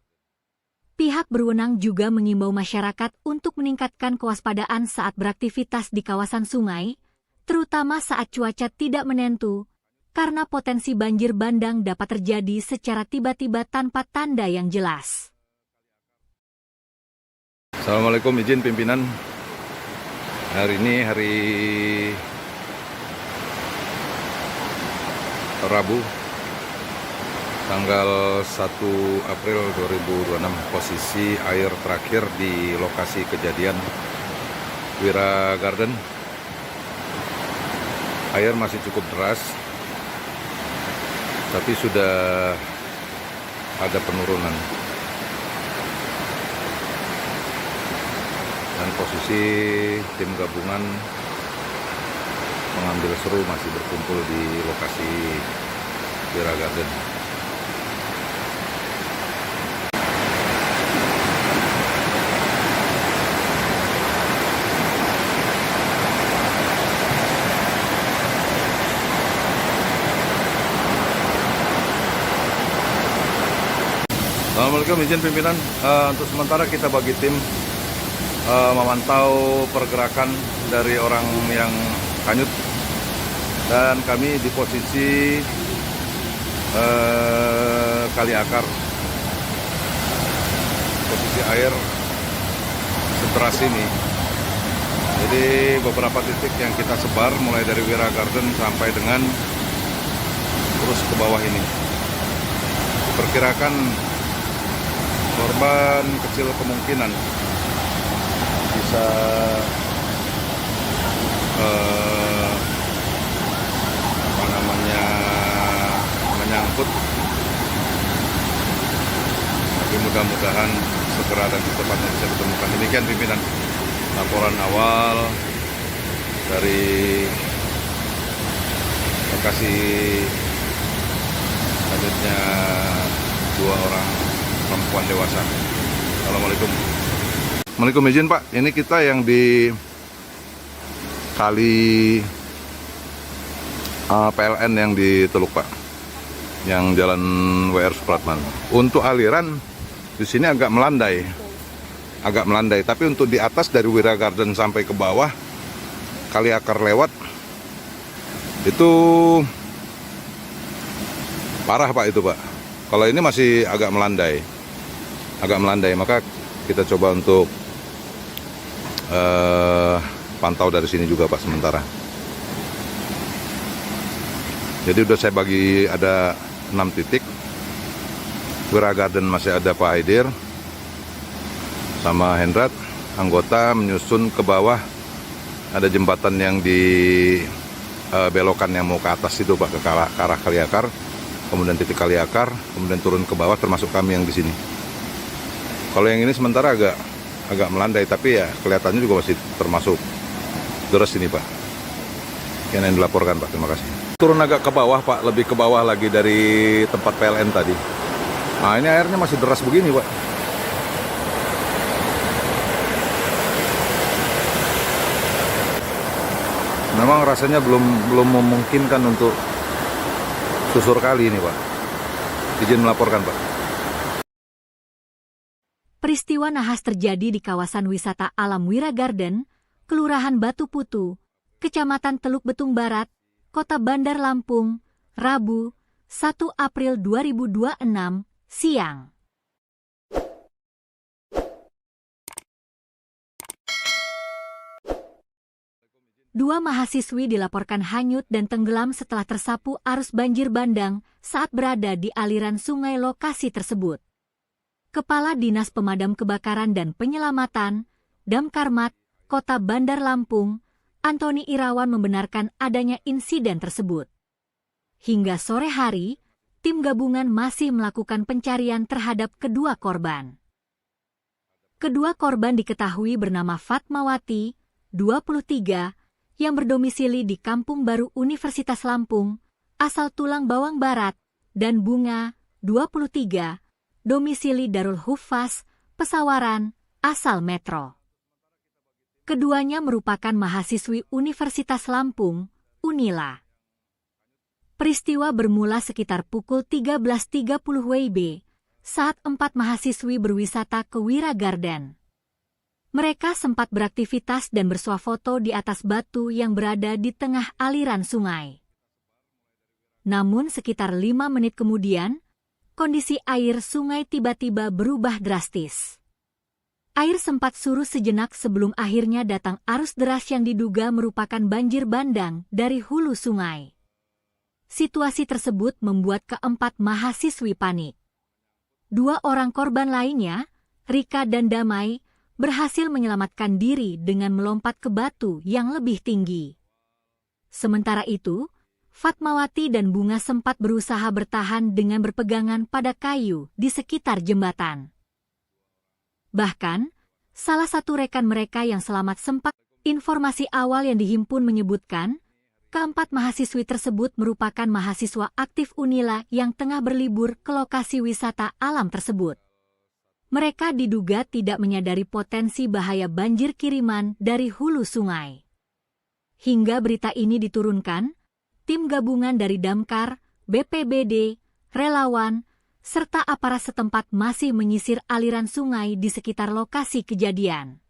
[SPEAKER 1] Pihak berwenang juga mengimbau masyarakat untuk meningkatkan kewaspadaan saat beraktivitas di kawasan sungai, terutama saat cuaca tidak menentu, karena potensi banjir bandang dapat terjadi secara tiba-tiba tanpa tanda yang jelas.
[SPEAKER 2] Assalamualaikum, izin pimpinan. Hari ini hari Rabu, tanggal 1 April 2026, posisi air terakhir di lokasi kejadian Wira Garden. Air masih cukup deras, tapi sudah ada penurunan. Dan posisi tim gabungan pengambil seru masih berkumpul di lokasi Wira Garden. Assalamualaikum, izin pimpinan. Untuk sementara kita bagi tim memantau pergerakan dari orang yang hanyut, dan kami di posisi kali akar. Posisi air sederas ini. Jadi beberapa titik yang kita sebar mulai dari Wira Garden sampai dengan terus ke bawah ini. Diperkirakan korban kecil kemungkinan bisa menyangkut, tapi mudah-mudahan segera dan secepatnya bisa ditemukan. Demikian pimpinan laporan awal dari lokasi selanjutnya 2 orang perempuan dewasa. Assalamualaikum. Assalamualaikum, izin Pak. Ini kita yang di kali PLN yang di Teluk Pak. yang Jalan WR Supratman. Untuk aliran di sini agak melandai, tapi untuk di atas dari Wira Garden sampai ke bawah Kali Akar lewat itu parah Pak itu Pak. Kalau ini masih agak melandai, maka kita coba untuk pantau dari sini juga Pak sementara. Jadi udah saya bagi ada 6 titik. Wira Garden masih ada Pak Haidir sama Hendrat, anggota menyusun ke bawah. Ada jembatan yang di belokan yang mau ke atas itu Pak, ke arah Kali Akar, kemudian titik Kali Akar, kemudian turun ke bawah termasuk kami yang di sini. Kalau yang ini sementara agak melandai, tapi ya kelihatannya juga masih termasuk deras ini Pak. Yang dilaporkan Pak, terima kasih. Turun agak ke bawah Pak, lebih ke bawah lagi dari tempat PLN tadi. Nah ini airnya masih deras begini Pak. Memang rasanya belum memungkinkan untuk susur kali ini Pak. Izin melaporkan Pak.
[SPEAKER 1] Peristiwa nahas terjadi di kawasan wisata alam Wira Garden, Kelurahan Batu Putu, Kecamatan Teluk Betung Barat, Kota Bandar Lampung, Rabu, 1 April 2026, siang. Dua mahasiswi dilaporkan hanyut dan tenggelam setelah tersapu arus banjir bandang saat berada di aliran sungai lokasi tersebut. Kepala Dinas Pemadam Kebakaran dan Penyelamatan, Damkarmat, Kota Bandar Lampung, Antoni Irawan membenarkan adanya insiden tersebut. Hingga sore hari, tim gabungan masih melakukan pencarian terhadap kedua korban. Kedua korban diketahui bernama Fatmawati, 23, yang berdomisili di Kampung Baru Universitas Lampung, asal Tulang Bawang Barat, dan Bunga, 23, domisili Darul Hufaz, Pesawaran, asal Metro. Keduanya merupakan mahasiswi Universitas Lampung, Unila. Peristiwa bermula sekitar pukul 13.30 WIB saat 4 mahasiswi berwisata ke Wira Garden. Mereka sempat beraktivitas dan bersuah foto di atas batu yang berada di tengah aliran sungai. Namun sekitar 5 menit kemudian, kondisi air sungai tiba-tiba berubah drastis. Air sempat surut sejenak sebelum akhirnya datang arus deras yang diduga merupakan banjir bandang dari hulu sungai. Situasi tersebut membuat keempat mahasiswi panik. 2 orang korban lainnya, Rika dan Damai, berhasil menyelamatkan diri dengan melompat ke batu yang lebih tinggi. Sementara itu, Fatmawati dan Bunga sempat berusaha bertahan dengan berpegangan pada kayu di sekitar jembatan. Bahkan, salah satu rekan mereka yang selamat sempat, informasi awal yang dihimpun menyebutkan, keempat mahasiswi tersebut merupakan mahasiswa aktif Unila yang tengah berlibur ke lokasi wisata alam tersebut. Mereka diduga tidak menyadari potensi bahaya banjir kiriman dari hulu sungai. Hingga berita ini diturunkan, tim gabungan dari Damkar, BPBD, relawan, serta aparat setempat masih menyisir aliran sungai di sekitar lokasi kejadian.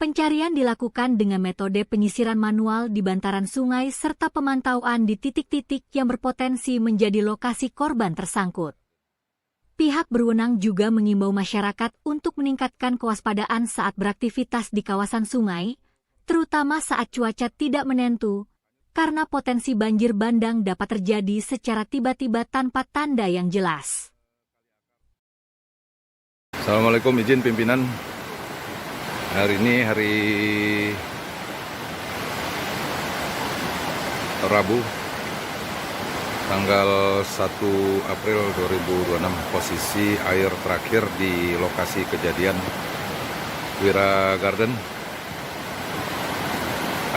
[SPEAKER 1] Pencarian dilakukan dengan metode penyisiran manual di bantaran sungai serta pemantauan di titik-titik yang berpotensi menjadi lokasi korban tersangkut. Pihak berwenang juga mengimbau masyarakat untuk meningkatkan kewaspadaan saat beraktivitas di kawasan sungai, terutama saat cuaca tidak menentu, karena potensi banjir bandang dapat terjadi secara tiba-tiba tanpa tanda yang jelas.
[SPEAKER 2] Assalamualaikum, izin pimpinan. Hari ini hari Rabu, tanggal 1 April 2026, posisi air terakhir di lokasi kejadian Wira Garden.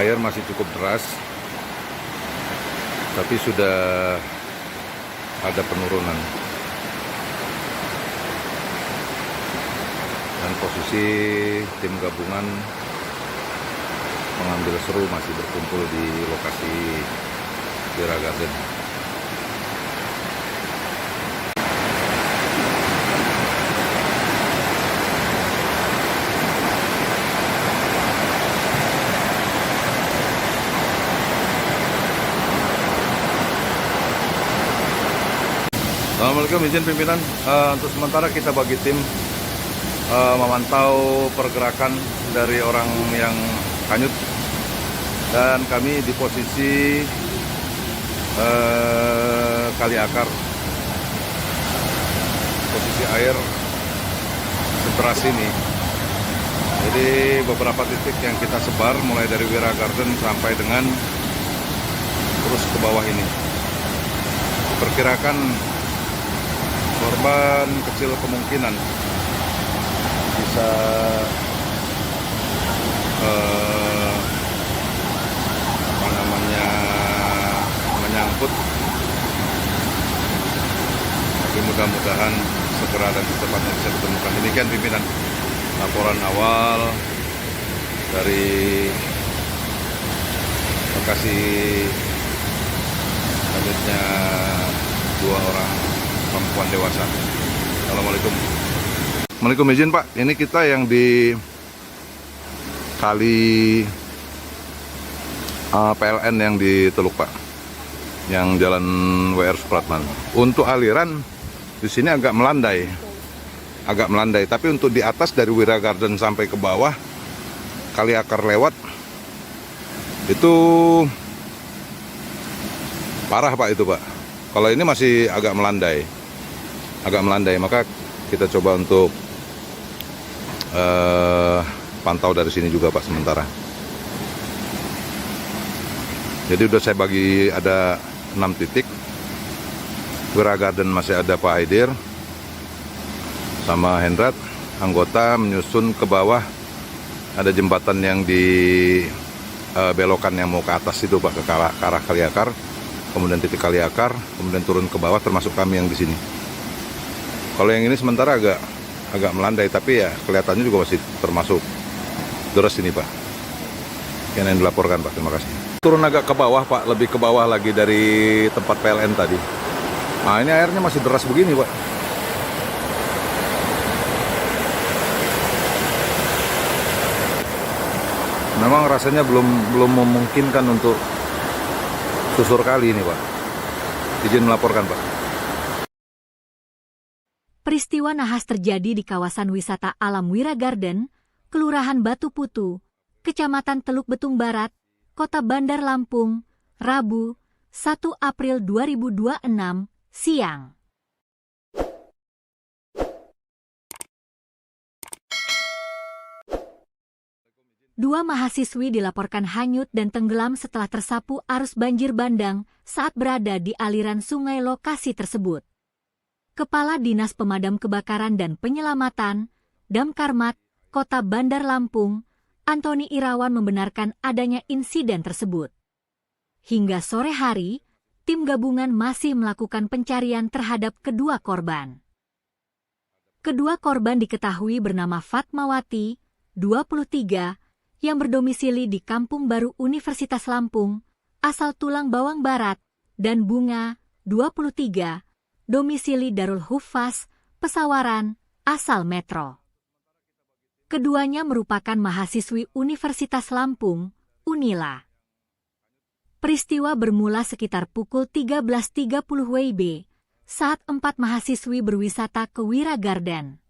[SPEAKER 2] Air masih cukup deras, tapi sudah ada penurunan. Dan posisi tim gabungan mengambil seru masih berkumpul di lokasi Wira Garden. Assalamualaikum, izin pimpinan. Untuk sementara kita bagi tim memantau pergerakan dari orang yang hanyut, dan kami di posisi kali akar. Posisi air sederas ini. Jadi beberapa titik yang kita sebar mulai dari Wira Garden sampai dengan terus ke bawah ini. Perkirakan korban kecil kemungkinan bisa menyangkut, tapi mudah-mudahan segera dan secepatnya bisa ditemukan. Demikian pimpinan laporan awal dari lokasi hanyutnya 2 orang perempuan dewasa. Assalamualaikum. Assalamualaikum, izin Pak. Ini kita yang di kali PLN yang di Teluk Pak, yang jalan WR Supratman. Untuk aliran di sini agak melandai, tapi untuk di atas dari Wira Garden sampai ke bawah kali akar lewat itu parah Pak itu Pak. Kalau ini masih agak melandai, maka kita coba untuk pantau dari sini juga Pak sementara. Jadi udah saya bagi ada 6 titik. Wira Garden masih ada Pak Haidir sama Hendrat, anggota menyusun ke bawah. Ada jembatan yang di belokan yang mau ke atas itu Pak, ke arah kali akar. Kemudian titik kali akar, kemudian turun ke bawah, termasuk kami yang di sini. Kalau yang ini sementara agak melandai, tapi ya kelihatannya juga masih termasuk deras ini Pak. Yang dilaporkan Pak, terima kasih. Turun agak ke bawah Pak, lebih ke bawah lagi dari tempat PLN tadi. Nah ini airnya masih deras begini Pak. Memang rasanya belum memungkinkan untuk susur kali ini Pak. Izin melaporkan Pak.
[SPEAKER 1] Peristiwa nahas terjadi di kawasan wisata alam Wira Garden, Kelurahan Batu Putu, Kecamatan Teluk Betung Barat, Kota Bandar Lampung, Rabu, 1 April 2026, siang. Dua mahasiswi dilaporkan hanyut dan tenggelam setelah tersapu arus banjir bandang saat berada di aliran sungai lokasi tersebut. Kepala Dinas Pemadam Kebakaran dan Penyelamatan, Damkarmat, Kota Bandar Lampung, Antoni Irawan membenarkan adanya insiden tersebut. Hingga sore hari, tim gabungan masih melakukan pencarian terhadap kedua korban. Kedua korban diketahui bernama Fatmawati, 23, yang berdomisili di Kampung Baru Universitas Lampung, asal Tulang Bawang Barat, dan Bunga, 23, domisili Darul Huffaz, Pesawaran, asal Metro. Keduanya merupakan mahasiswi Universitas Lampung, Unila. Peristiwa bermula sekitar pukul 13.30 WIB saat 4 mahasiswi berwisata ke Wira Garden.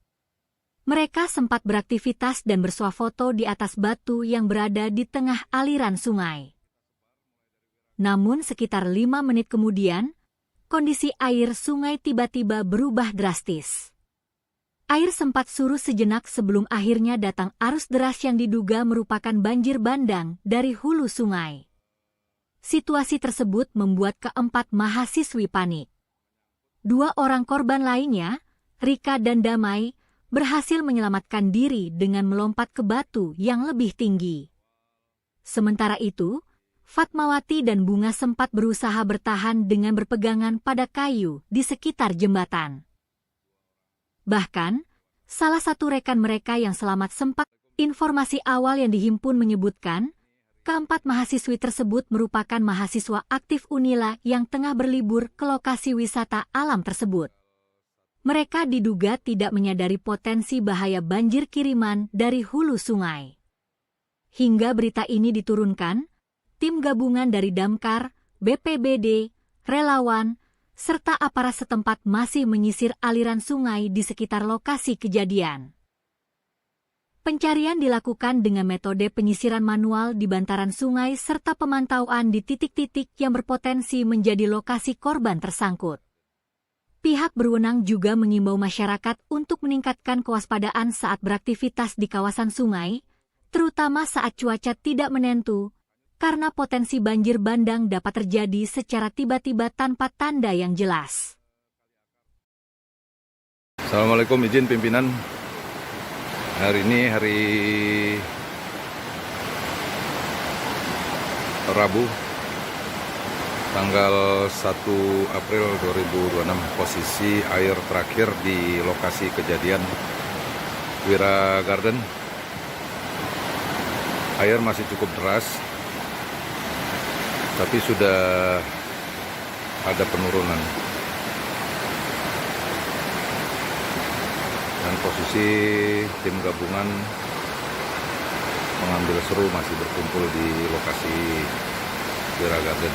[SPEAKER 1] Mereka sempat beraktivitas dan bersuah foto di atas batu yang berada di tengah aliran sungai. Namun sekitar 5 menit kemudian, kondisi air sungai tiba-tiba berubah drastis. Air sempat surut sejenak sebelum akhirnya datang arus deras yang diduga merupakan banjir bandang dari hulu sungai. Situasi tersebut membuat keempat mahasiswi panik. 2 orang korban lainnya, Rika dan Damai, berhasil menyelamatkan diri dengan melompat ke batu yang lebih tinggi. Sementara itu, Fatmawati dan Bunga sempat berusaha bertahan dengan berpegangan pada kayu di sekitar jembatan. Bahkan, salah satu rekan mereka yang selamat sempat, informasi awal yang dihimpun menyebutkan, keempat mahasiswi tersebut merupakan mahasiswa aktif Unila yang tengah berlibur ke lokasi wisata alam tersebut. Mereka diduga tidak menyadari potensi bahaya banjir kiriman dari hulu sungai. Hingga berita ini diturunkan, tim gabungan dari Damkar, BPBD, relawan, serta aparat setempat masih menyisir aliran sungai di sekitar lokasi kejadian. Pencarian dilakukan dengan metode penyisiran manual di bantaran sungai serta pemantauan di titik-titik yang berpotensi menjadi lokasi korban tersangkut. Pihak berwenang juga mengimbau masyarakat untuk meningkatkan kewaspadaan saat beraktivitas di kawasan sungai, terutama saat cuaca tidak menentu, karena potensi banjir bandang dapat terjadi secara tiba-tiba tanpa tanda yang jelas.
[SPEAKER 2] Assalamualaikum, izin pimpinan. Hari ini hari Rabu, tanggal 1 April 2026. Posisi air terakhir di lokasi kejadian Wira Garden. Air masih cukup deras, tapi sudah ada penurunan. Dan posisi tim gabungan mengambil seru masih berkumpul di lokasi Wira Garden.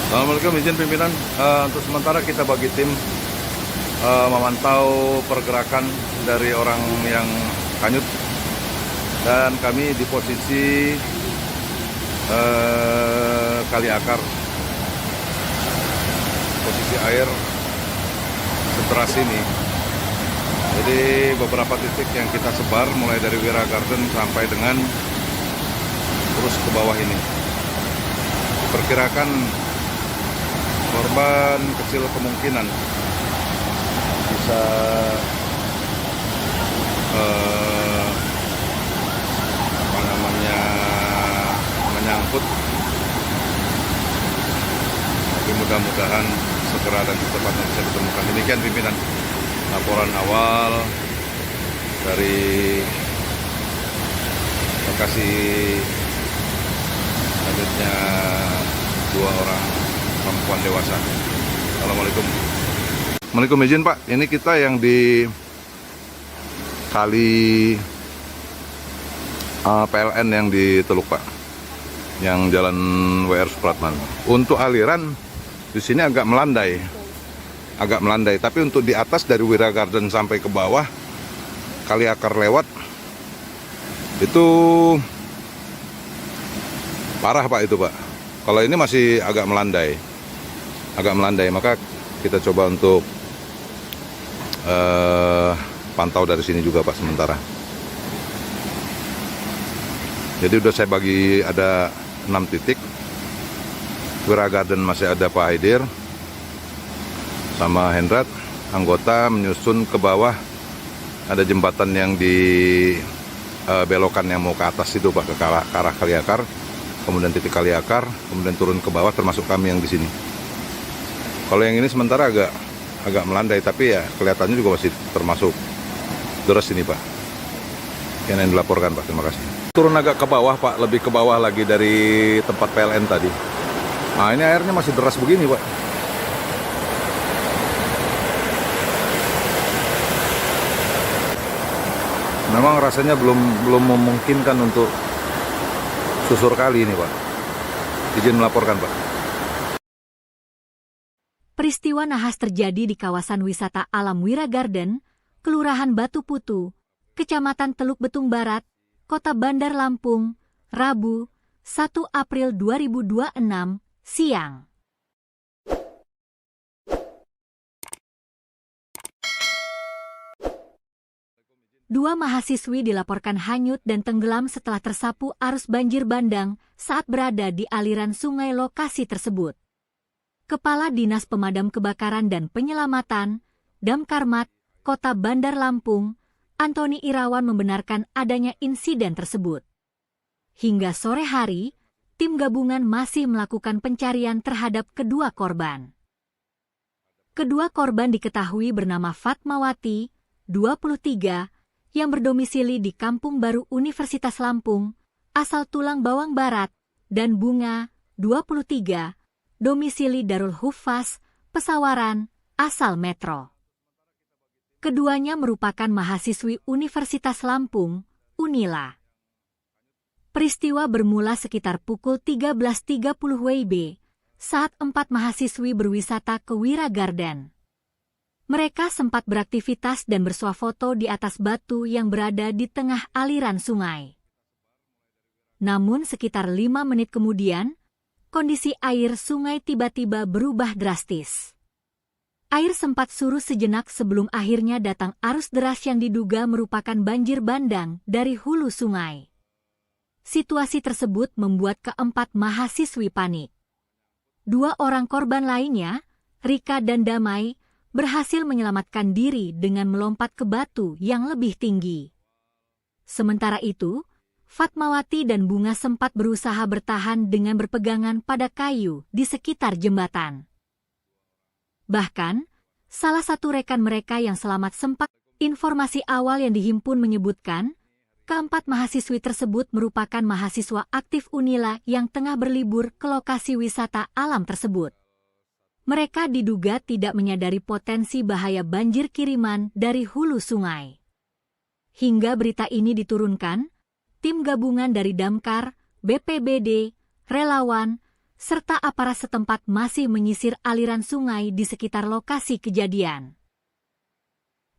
[SPEAKER 2] Assalamualaikum, izin pimpinan. Untuk sementara kita bagi tim memantau pergerakan dari orang yang hanyut, dan kami di posisi kali akar. Posisi air seteras ini, jadi beberapa titik yang kita sebar mulai dari Wira Garden sampai dengan terus ke bawah ini. Diperkirakan korban kecil kemungkinan bisa menyangkut, tapi mudah-mudahan segera dan secepatnya bisa ditemukan. Demikian pimpinan laporan awal dari lokasi selanjutnya 2 orang perempuan dewasa. Assalamualaikum. Assalamualaikum, izin Pak, ini kita yang di kali PLN yang di Teluk Pak, yang jalan WR Supratman. Untuk aliran di sini agak melandai, tapi untuk di atas dari Wira Garden sampai ke bawah kali akar lewat itu parah Pak itu Pak. Kalau ini masih agak melandai, maka kita coba untuk pantau dari sini juga Pak sementara. Jadi udah saya bagi ada 6 titik. Wira Garden masih ada Pak Haidir sama Hendrat, anggota menyusun ke bawah. Ada jembatan yang di belokan yang mau ke atas itu Pak, ke arah kali akar, kemudian titik kali akar, kemudian turun ke bawah, termasuk kami yang di sini. Kalau yang ini sementara agak melandai, tapi ya kelihatannya juga masih termasuk deras ini Pak. Yang dilaporkan Pak, terima kasih. Turun agak ke bawah Pak, lebih ke bawah lagi dari tempat PLN tadi. Nah ini airnya masih deras begini Pak. Memang rasanya belum memungkinkan untuk susur kali ini Pak. Izin melaporkan Pak.
[SPEAKER 1] Peristiwa nahas terjadi di kawasan wisata alam Wira Garden, Kelurahan Batu Putu, Kecamatan Teluk Betung Barat, Kota Bandar Lampung, Rabu, 1 April 2026, siang. Dua mahasiswi dilaporkan hanyut dan tenggelam setelah tersapu arus banjir bandang saat berada di aliran sungai lokasi tersebut. Kepala Dinas Pemadam Kebakaran dan Penyelamatan, Damkarmat, Kota Bandar Lampung, Antoni Irawan membenarkan adanya insiden tersebut. Hingga sore hari, tim gabungan masih melakukan pencarian terhadap kedua korban. Kedua korban diketahui bernama Fatmawati, 23, yang berdomisili di Kampung Baru Universitas Lampung, asal Tulang Bawang Barat, dan Bunga, 23, domisili Darul Huffaz, Pesawaran, asal Metro. Keduanya merupakan mahasiswi Universitas Lampung, Unila. Peristiwa bermula sekitar pukul 13.30 WIB saat 4 mahasiswi berwisata ke Wira Garden. Mereka sempat beraktivitas dan bersuah foto di atas batu yang berada di tengah aliran sungai. Namun sekitar 5 menit kemudian, kondisi air sungai tiba-tiba berubah drastis. Air sempat surut sejenak sebelum akhirnya datang arus deras yang diduga merupakan banjir bandang dari hulu sungai. Situasi tersebut membuat keempat mahasiswi panik. 2 orang korban lainnya, Rika dan Damai, berhasil menyelamatkan diri dengan melompat ke batu yang lebih tinggi. Sementara itu, Fatmawati dan Bunga sempat berusaha bertahan dengan berpegangan pada kayu di sekitar jembatan. Bahkan, salah satu rekan mereka yang selamat sempat, informasi awal yang dihimpun menyebutkan, keempat mahasiswi tersebut merupakan mahasiswa aktif Unila yang tengah berlibur ke lokasi wisata alam tersebut. Mereka diduga tidak menyadari potensi bahaya banjir kiriman dari hulu sungai. Hingga berita ini diturunkan, tim gabungan dari Damkar, BPBD, relawan, serta aparat setempat masih menyisir aliran sungai di sekitar lokasi kejadian.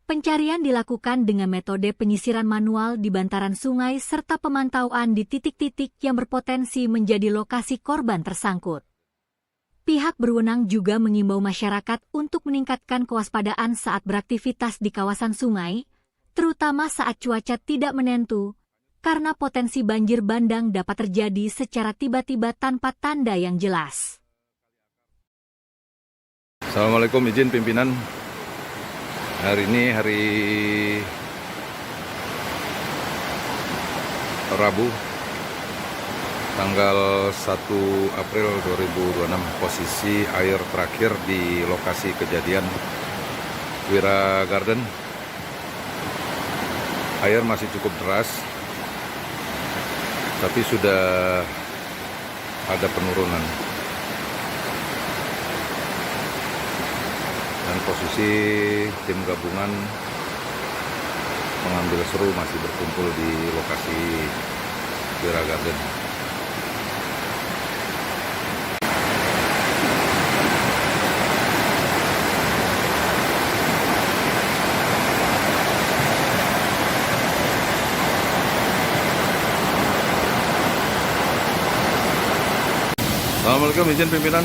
[SPEAKER 1] Pencarian dilakukan dengan metode penyisiran manual di bantaran sungai serta pemantauan di titik-titik yang berpotensi menjadi lokasi korban tersangkut. Pihak berwenang juga mengimbau masyarakat untuk meningkatkan kewaspadaan saat beraktivitas di kawasan sungai, terutama saat cuaca tidak menentu, karena potensi banjir bandang dapat terjadi secara tiba-tiba tanpa tanda yang jelas.
[SPEAKER 2] Assalamualaikum, izin pimpinan. Hari ini hari Rabu, tanggal 1 April 2026. Posisi air terakhir di lokasi kejadian Wira Garden. Air masih cukup deras, tapi sudah ada penurunan. Dan posisi tim gabungan mengambil seru masih berkumpul di lokasi Wira Garden. Assalamualaikum, izin pimpinan.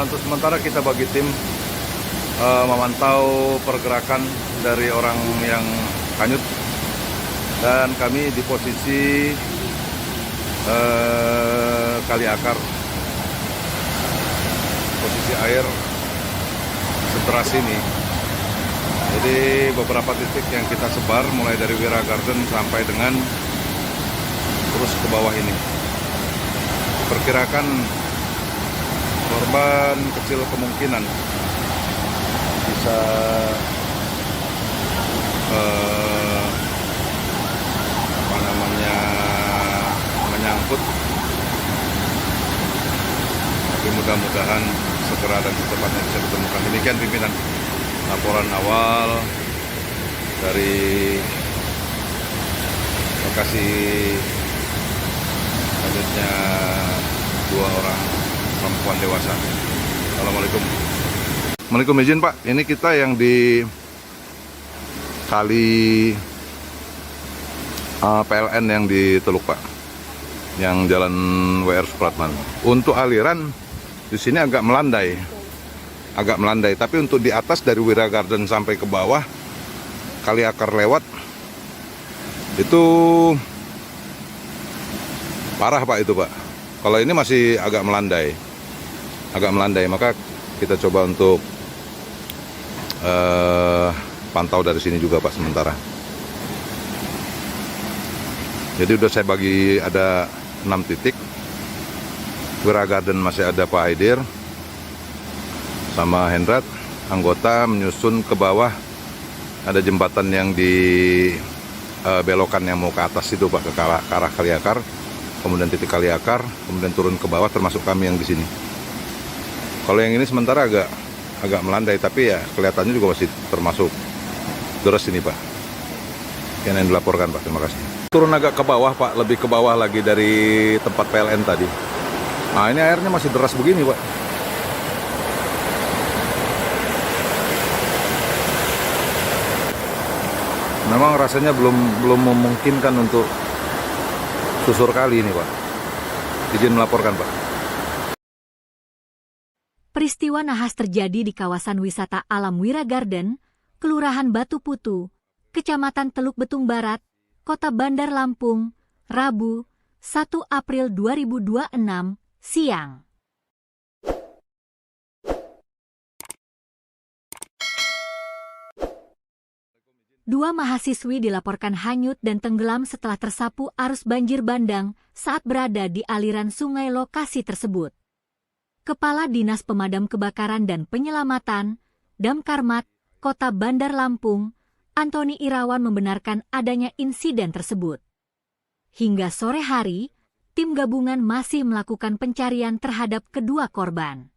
[SPEAKER 2] Untuk sementara kita bagi tim memantau pergerakan dari orang yang hanyut, dan kami di posisi kali akar. Posisi air sederas ini. Jadi beberapa titik yang kita sebar mulai dari Wira Garden sampai dengan terus ke bawah ini. Perkirakan korban kecil kemungkinan bisa menyangkut, tapi mudah-mudahan segera dan secepatnya bisa ditemukan. Demikian pimpinan laporan awal dari lokasi hanyutnya 2 orang perempuan dewasa. Assalamualaikum. Assalamualaikum, izin Pak. Ini kita yang di kali PLN yang di Teluk Pak, yang jalan WR Supratman. Untuk aliran di sini agak melandai, tapi untuk di atas dari Wira Garden sampai ke bawah kali akar lewat itu parah Pak itu Pak. Kalau ini masih agak melandai, maka kita coba untuk pantau dari sini juga Pak sementara. Jadi udah saya bagi ada 6 titik. Wira Garden masih ada Pak Haidir sama Hendrat, anggota menyusun ke bawah. Ada jembatan yang di belokan yang mau ke atas itu Pak, ke arah kali akar. Kemudian titik kali akar, kemudian turun ke bawah termasuk kami yang di sini. Kalau yang ini sementara agak melandai, tapi ya kelihatannya juga masih termasuk deras ini Pak. Yang dilaporkan Pak, terima kasih. Turun agak ke bawah Pak, lebih ke bawah lagi dari tempat PLN tadi. Nah ini airnya masih deras begini Pak. Memang rasanya belum memungkinkan untuk susur kali ini Pak. Izin melaporkan Pak.
[SPEAKER 1] Peristiwa nahas terjadi di kawasan wisata alam Wira Garden, Kelurahan Batu Putu, Kecamatan Teluk Betung Barat, Kota Bandar Lampung, Rabu, 1 April 2026, siang. Dua mahasiswi dilaporkan hanyut dan tenggelam setelah tersapu arus banjir bandang saat berada di aliran sungai lokasi tersebut. Kepala Dinas Pemadam Kebakaran dan Penyelamatan, Damkarmat, Kota Bandar Lampung, Antoni Irawan membenarkan adanya insiden tersebut. Hingga sore hari, tim gabungan masih melakukan pencarian terhadap kedua korban.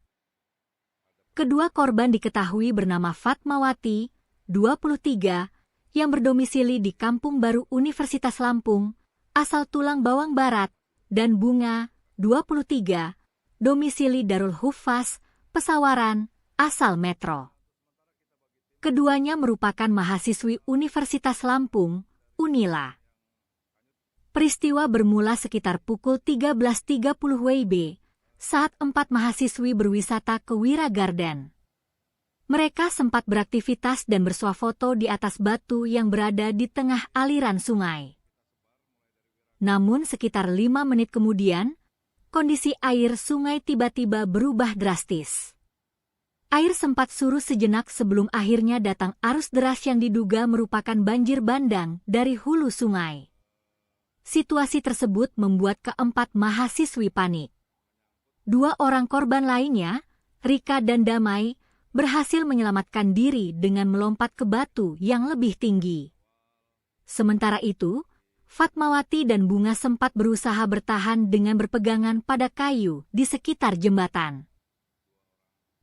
[SPEAKER 1] Kedua korban diketahui bernama Fatmawati, 23, yang berdomisili di Kampung Baru Universitas Lampung, asal Tulang Bawang Barat, dan Bunga, 23, domisili Darul Hufaz, Pesawaran, asal Metro. Keduanya merupakan mahasiswi Universitas Lampung, Unila. Peristiwa bermula sekitar pukul 13.30 WIB, saat 4 mahasiswi berwisata ke Wira Garden. Mereka sempat beraktivitas dan bersuah foto di atas batu yang berada di tengah aliran sungai. Namun sekitar 5 menit kemudian, kondisi air sungai tiba-tiba berubah drastis. Air sempat surut sejenak sebelum akhirnya datang arus deras yang diduga merupakan banjir bandang dari hulu sungai. Situasi tersebut membuat keempat mahasiswi panik. 2 orang korban lainnya, Rika dan Damai, berhasil menyelamatkan diri dengan melompat ke batu yang lebih tinggi. Sementara itu, Fatmawati dan Bunga sempat berusaha bertahan dengan berpegangan pada kayu di sekitar jembatan.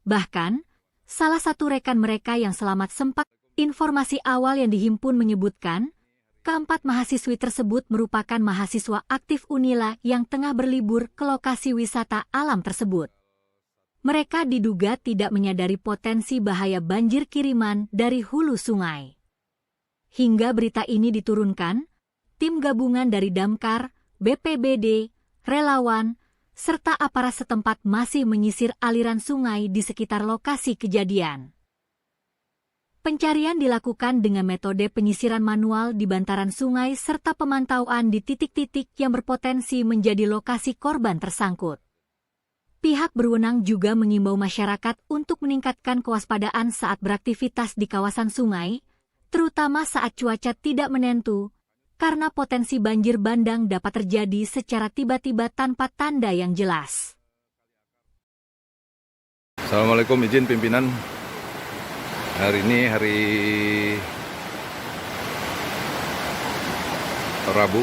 [SPEAKER 1] Bahkan, salah satu rekan mereka yang selamat sempat, informasi awal yang dihimpun menyebutkan, keempat mahasiswi tersebut merupakan mahasiswa aktif Unila yang tengah berlibur ke lokasi wisata alam tersebut. Mereka diduga tidak menyadari potensi bahaya banjir kiriman dari hulu sungai. Hingga berita ini diturunkan, tim gabungan dari Damkar, BPBD, relawan, serta aparat setempat masih menyisir aliran sungai di sekitar lokasi kejadian. Pencarian dilakukan dengan metode penyisiran manual di bantaran sungai serta pemantauan di titik-titik yang berpotensi menjadi lokasi korban tersangkut. Pihak berwenang juga mengimbau masyarakat untuk meningkatkan kewaspadaan saat beraktivitas di kawasan sungai, terutama saat cuaca tidak menentu, karena potensi banjir bandang dapat terjadi secara tiba-tiba tanpa tanda yang jelas.
[SPEAKER 2] Assalamualaikum, izin pimpinan. Hari ini hari Rabu,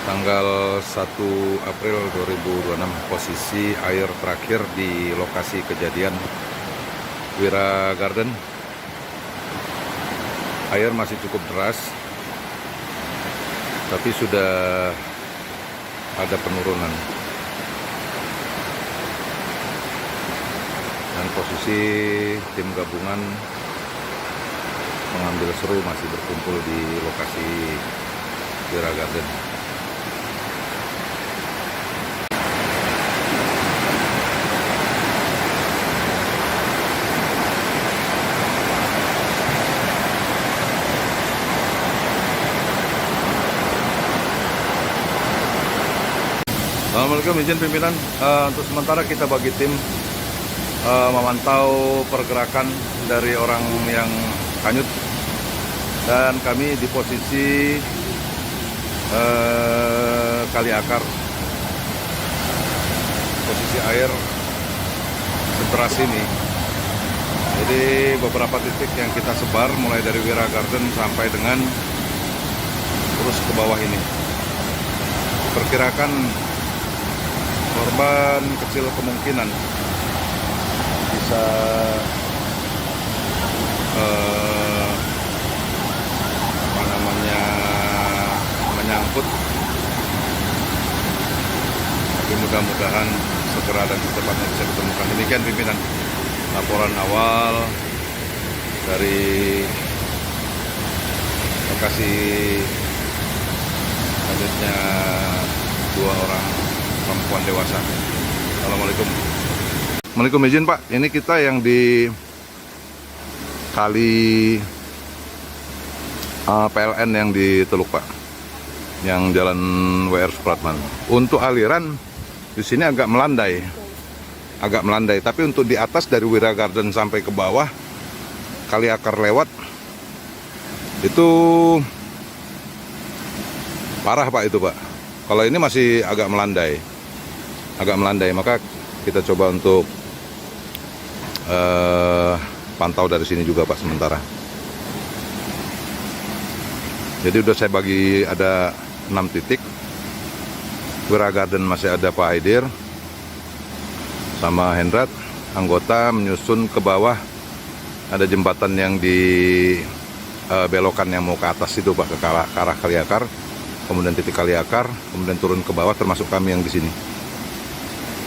[SPEAKER 2] tanggal 1 April 2026, posisi air terakhir di lokasi kejadian Wira Garden. Air masih cukup deras, tapi sudah ada penurunan. Dan posisi tim gabungan mengambil seru masih berkumpul di lokasi Wira Garden. Assalamualaikum, izin pimpinan. Untuk sementara kita bagi tim memantau pergerakan dari orang yang hanyut, dan kami di posisi kali akar. Posisi air sederas ini. Jadi beberapa titik yang kita sebar mulai dari Wira Garden sampai dengan terus ke bawah ini. Perkirakan korban kecil kemungkinan bisa apa namanya menyangkut, tapi mudah-mudahan segera dan secepatnya bisa ditemukan. Demikian pimpinan laporan awal dari lokasi selanjutnya 2 orang perempuan dewasa. Assalamualaikum. Assalamualaikum, izin Pak, ini kita yang di kali PLN yang di Teluk Pak, yang jalan WR Supratman. Untuk aliran di sini agak melandai, tapi untuk di atas dari Wira Garden sampai ke bawah Kali Akar lewat itu parah Pak itu Pak. Kalau ini masih agak melandai, maka kita coba untuk pantau dari sini juga Pak sementara. Jadi udah saya bagi ada 6 titik. Wira Garden masih ada Pak Aidir sama Hendrat, anggota menyusun ke bawah. Ada jembatan yang di belokan yang mau ke atas itu Pak, ke arah Kali Akar, kemudian titik Kali Akar, kemudian turun ke bawah termasuk kami yang di sini.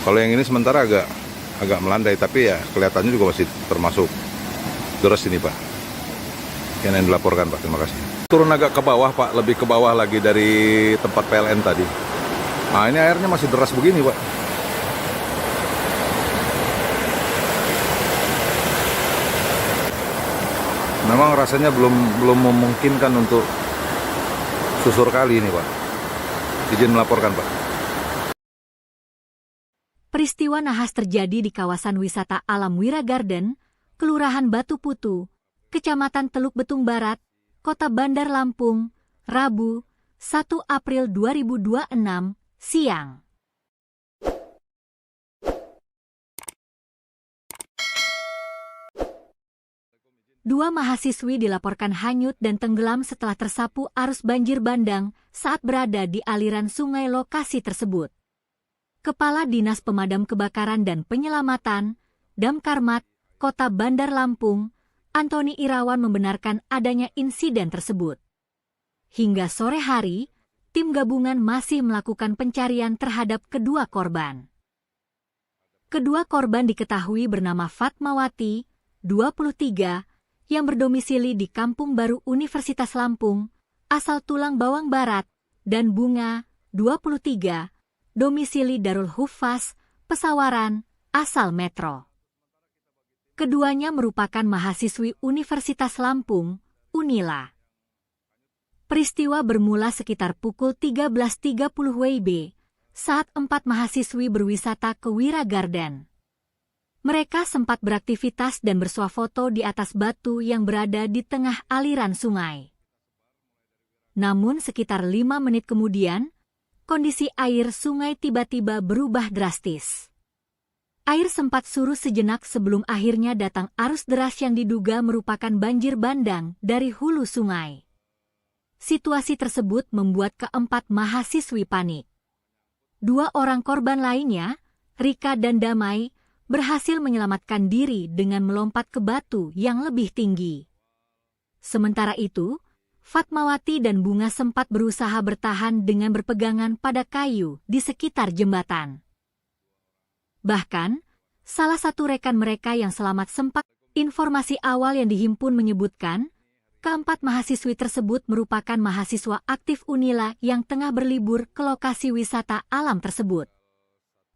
[SPEAKER 2] Kalau yang ini sementara agak melandai, tapi ya kelihatannya juga masih termasuk deras ini Pak. Yang dilaporkan Pak, terima kasih. Turun agak ke bawah Pak, lebih ke bawah lagi dari tempat PLN tadi. Nah ini airnya masih deras begini Pak. Memang rasanya belum memungkinkan untuk susur kali ini Pak. Izin melaporkan Pak.
[SPEAKER 1] Peristiwa nahas terjadi di kawasan wisata alam Wira Garden, Kelurahan Batu Putu, Kecamatan Teluk Betung Barat, Kota Bandar Lampung, Rabu, 1 April 2026, siang. Dua mahasiswi dilaporkan hanyut dan tenggelam setelah tersapu arus banjir bandang saat berada di aliran sungai lokasi tersebut. Kepala Dinas Pemadam Kebakaran dan Penyelamatan, Damkarmat, Kota Bandar Lampung, Antoni Irawan membenarkan adanya insiden tersebut. Hingga sore hari, tim gabungan masih melakukan pencarian terhadap kedua korban. Kedua korban diketahui bernama Fatmawati, 23, yang berdomisili di Kampung Baru Universitas Lampung, asal Tulang Bawang Barat, dan Bunga, 23, domisili Darul Hufaz, Pesawaran, asal Metro. Keduanya merupakan mahasiswi Universitas Lampung, Unila. Peristiwa bermula sekitar pukul 13.30 WIB saat 4 mahasiswi berwisata ke Wira Garden. Mereka sempat beraktivitas dan bersuah foto di atas batu yang berada di tengah aliran sungai. Namun sekitar 5 menit kemudian, kondisi air sungai tiba-tiba berubah drastis. Air sempat surut sejenak sebelum akhirnya datang arus deras yang diduga merupakan banjir bandang dari hulu sungai. Situasi tersebut membuat keempat mahasiswi panik. 2 orang korban lainnya, Rika dan Damai, berhasil menyelamatkan diri dengan melompat ke batu yang lebih tinggi. Sementara itu, Fatmawati dan Bunga sempat berusaha bertahan dengan berpegangan pada kayu di sekitar jembatan. Bahkan, salah satu rekan mereka yang selamat sempat, informasi awal yang dihimpun menyebutkan, keempat mahasiswi tersebut merupakan mahasiswa aktif Unila yang tengah berlibur ke lokasi wisata alam tersebut.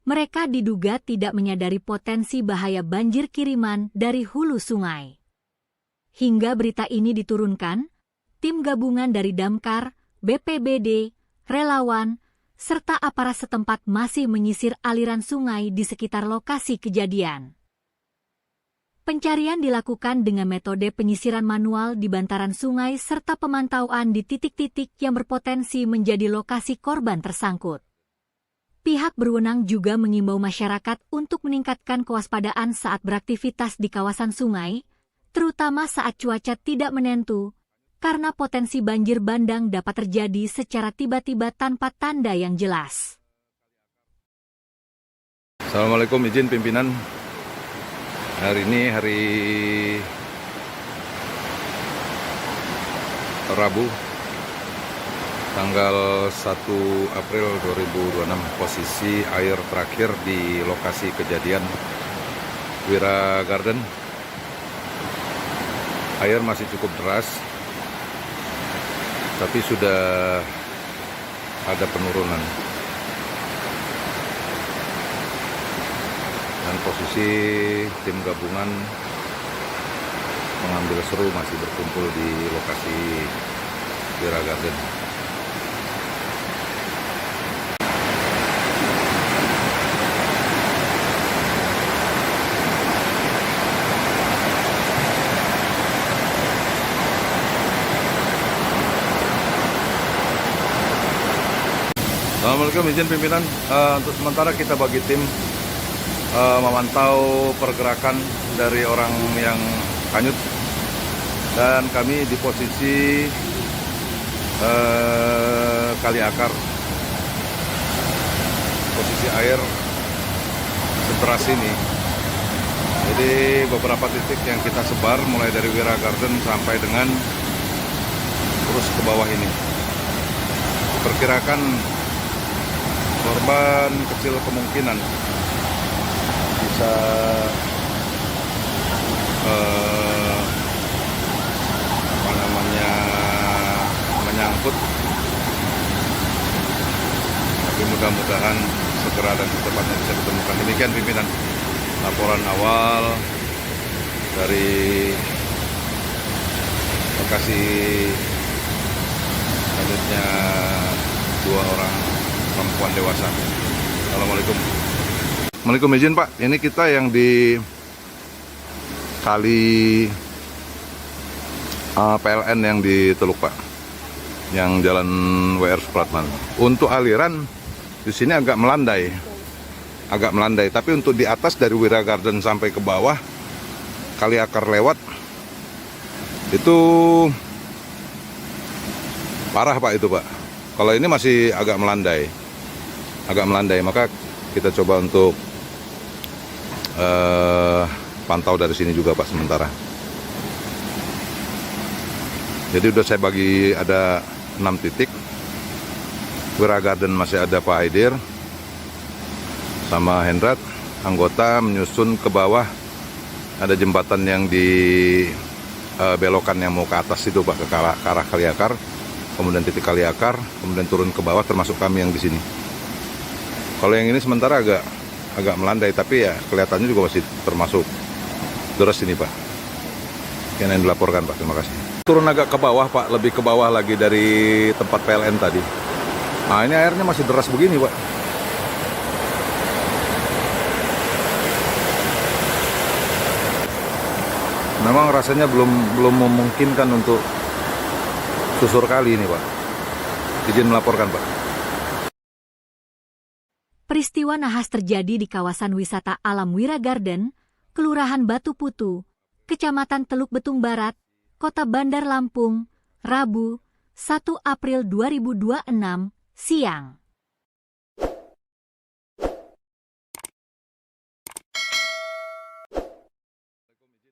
[SPEAKER 1] Mereka diduga tidak menyadari potensi bahaya banjir kiriman dari hulu sungai. Hingga berita ini diturunkan, tim gabungan dari Damkar, BPBD, relawan, serta aparat setempat masih menyisir aliran sungai di sekitar lokasi kejadian. Pencarian dilakukan dengan metode penyisiran manual di bantaran sungai serta pemantauan di titik-titik yang berpotensi menjadi lokasi korban tersangkut. Pihak berwenang juga mengimbau masyarakat untuk meningkatkan kewaspadaan saat beraktivitas di kawasan sungai, terutama saat cuaca tidak menentu, karena potensi banjir bandang dapat terjadi secara tiba-tiba tanpa tanda yang jelas.
[SPEAKER 2] Assalamualaikum, izin pimpinan Hari ini hari Rabu, tanggal 1 April 2026. Posisi air terakhir di lokasi kejadian Wira Garden. Air masih cukup deras, tapi sudah ada penurunan. Dan posisi tim gabungan mengambil seru masih berkumpul di lokasi Wira Garden. Assalamualaikum, izin pimpinan. Untuk sementara kita bagi tim memantau pergerakan dari orang yang hanyut, dan kami di posisi Kali Akar. Posisi air sederas ini. Jadi beberapa titik yang kita sebar mulai dari Wira Garden sampai dengan terus ke bawah ini. Perkirakan korban kecil kemungkinan bisa menyangkut, tapi mudah-mudahan segera dan secepatnya bisa ditemukan. Demikian pimpinan laporan awal dari lokasi hanyutnya 2 orang perempuan dewasa. Assalamualaikum. Assalamualaikum, izin Pak. Ini kita yang di kali PLN yang di Teluk Pak, yang jalan WR Supratman. Untuk aliran di sini agak melandai, tapi untuk di atas dari Wira Garden sampai ke bawah Kali Akar lewat itu parah Pak itu Pak. Kalau ini masih agak melandai, maka kita coba untuk pantau dari sini juga Pak sementara. Jadi udah saya bagi ada 6 titik. Wira Garden masih ada Pak Haidir sama Hendrat, anggota menyusun ke bawah. Ada jembatan yang di belokan yang mau ke atas itu Pak, ke arah Kali Akar. Kemudian titik Kali Akar, kemudian turun ke bawah, termasuk kami yang di sini. Kalau yang ini sementara agak melandai, tapi ya kelihatannya juga masih termasuk deras ini Pak. Yang dilaporkan Pak, terima kasih. Turun agak ke bawah Pak, lebih ke bawah lagi dari tempat PLN tadi. Nah ini airnya masih deras begini Pak. Memang rasanya belum memungkinkan untuk susur kali ini Pak. Izin melaporkan Pak.
[SPEAKER 1] Peristiwa nahas terjadi di kawasan wisata alam Wira Garden, Kelurahan Batu Putu, Kecamatan Teluk Betung Barat, Kota Bandar Lampung, Rabu, 1 April 2026, siang.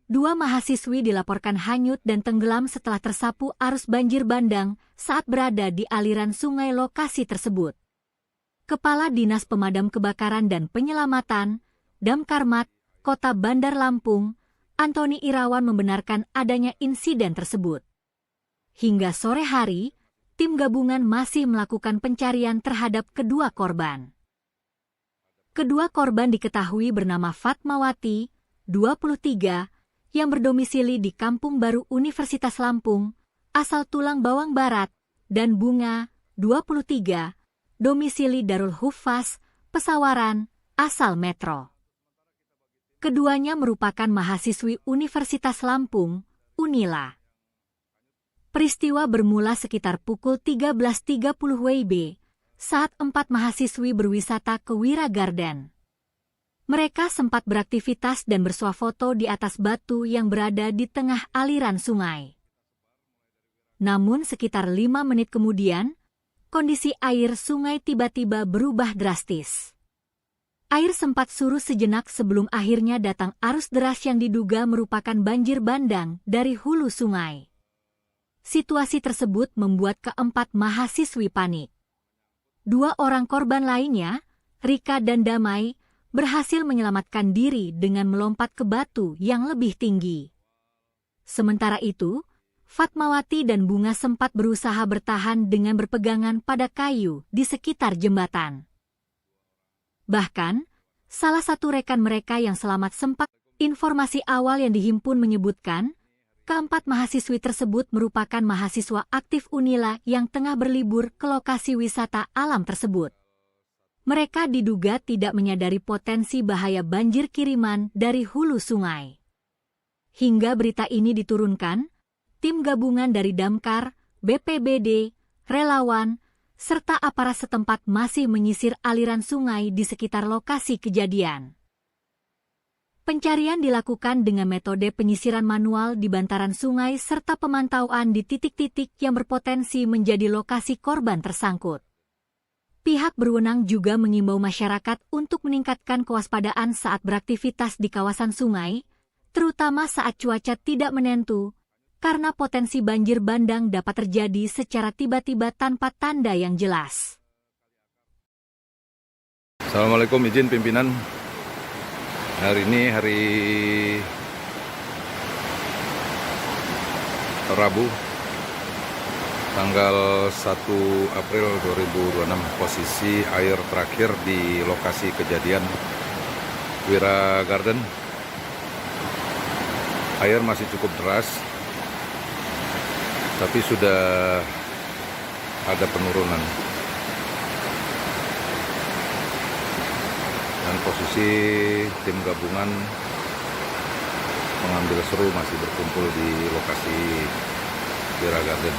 [SPEAKER 1] Dua mahasiswi dilaporkan hanyut dan tenggelam setelah tersapu arus banjir bandang saat berada di aliran sungai lokasi tersebut. Kepala Dinas Pemadam Kebakaran dan Penyelamatan, Damkarmat, Kota Bandar Lampung, Antoni Irawan membenarkan adanya insiden tersebut. Hingga sore hari, tim gabungan masih melakukan pencarian terhadap kedua korban. Kedua korban diketahui bernama Fatmawati, 23, yang berdomisili di Kampung Baru Universitas Lampung, asal Tulang Bawang Barat, dan Bunga, 23, domisili Darul Hufaz, Pesawaran, asal Metro. Keduanya merupakan mahasiswi Universitas Lampung, Unila. Peristiwa bermula sekitar pukul 13.30 WIB saat 4 mahasiswi berwisata ke Wira Garden. Mereka sempat beraktivitas dan bersuah foto di atas batu yang berada di tengah aliran sungai. Namun sekitar 5 menit kemudian, kondisi air sungai tiba-tiba berubah drastis. Air sempat surut sejenak sebelum akhirnya datang arus deras yang diduga merupakan banjir bandang dari hulu sungai. Situasi tersebut membuat keempat mahasiswi panik. 2 orang korban lainnya, Rika dan Damai, berhasil menyelamatkan diri dengan melompat ke batu yang lebih tinggi. Sementara itu, Fatmawati dan Bunga sempat berusaha bertahan dengan berpegangan pada kayu di sekitar jembatan. Bahkan, salah satu rekan mereka yang selamat sempat, informasi awal yang dihimpun menyebutkan, keempat mahasiswi tersebut merupakan mahasiswa aktif Unila yang tengah berlibur ke lokasi wisata alam tersebut. Mereka diduga tidak menyadari potensi bahaya banjir kiriman dari hulu sungai. Hingga berita ini diturunkan, tim gabungan dari Damkar, BPBD, relawan, serta aparat setempat masih menyisir aliran sungai di sekitar lokasi kejadian. Pencarian dilakukan dengan metode penyisiran manual di bantaran sungai serta pemantauan di titik-titik yang berpotensi menjadi lokasi korban tersangkut. Pihak berwenang juga mengimbau masyarakat untuk meningkatkan kewaspadaan saat beraktivitas di kawasan sungai, terutama saat cuaca tidak menentu, karena potensi banjir bandang dapat terjadi secara tiba-tiba tanpa tanda yang jelas.
[SPEAKER 2] Assalamualaikum, izin pimpinan. Hari ini hari Rabu, tanggal 1 April 2026. Posisi air terakhir di lokasi kejadian Wira Garden. Air masih cukup deras, tapi sudah ada penurunan. Dan posisi tim gabungan pengambil seru masih berkumpul di lokasi Wira Garden.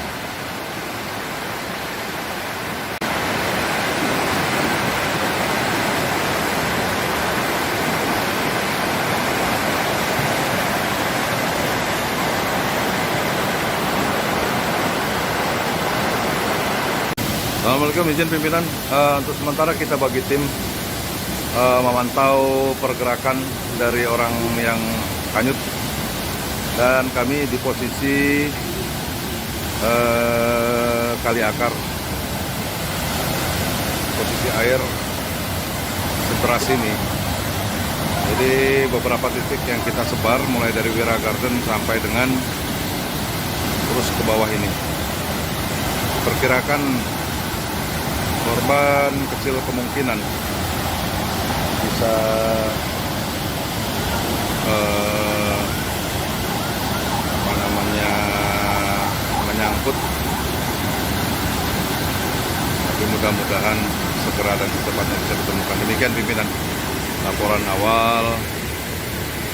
[SPEAKER 2] Assalamualaikum, izin pimpinan. Untuk sementara kita bagi tim memantau pergerakan dari orang yang hanyut, dan kami di posisi Kali Akar. Posisi air sederas ini. Jadi beberapa titik yang kita sebar mulai dari Wira Garden sampai dengan terus ke bawah ini. Perkirakan korban kecil kemungkinan bisa menyangkut, tapi mudah-mudahan segera dan secepatnya bisa ditemukan. Demikian pimpinan laporan awal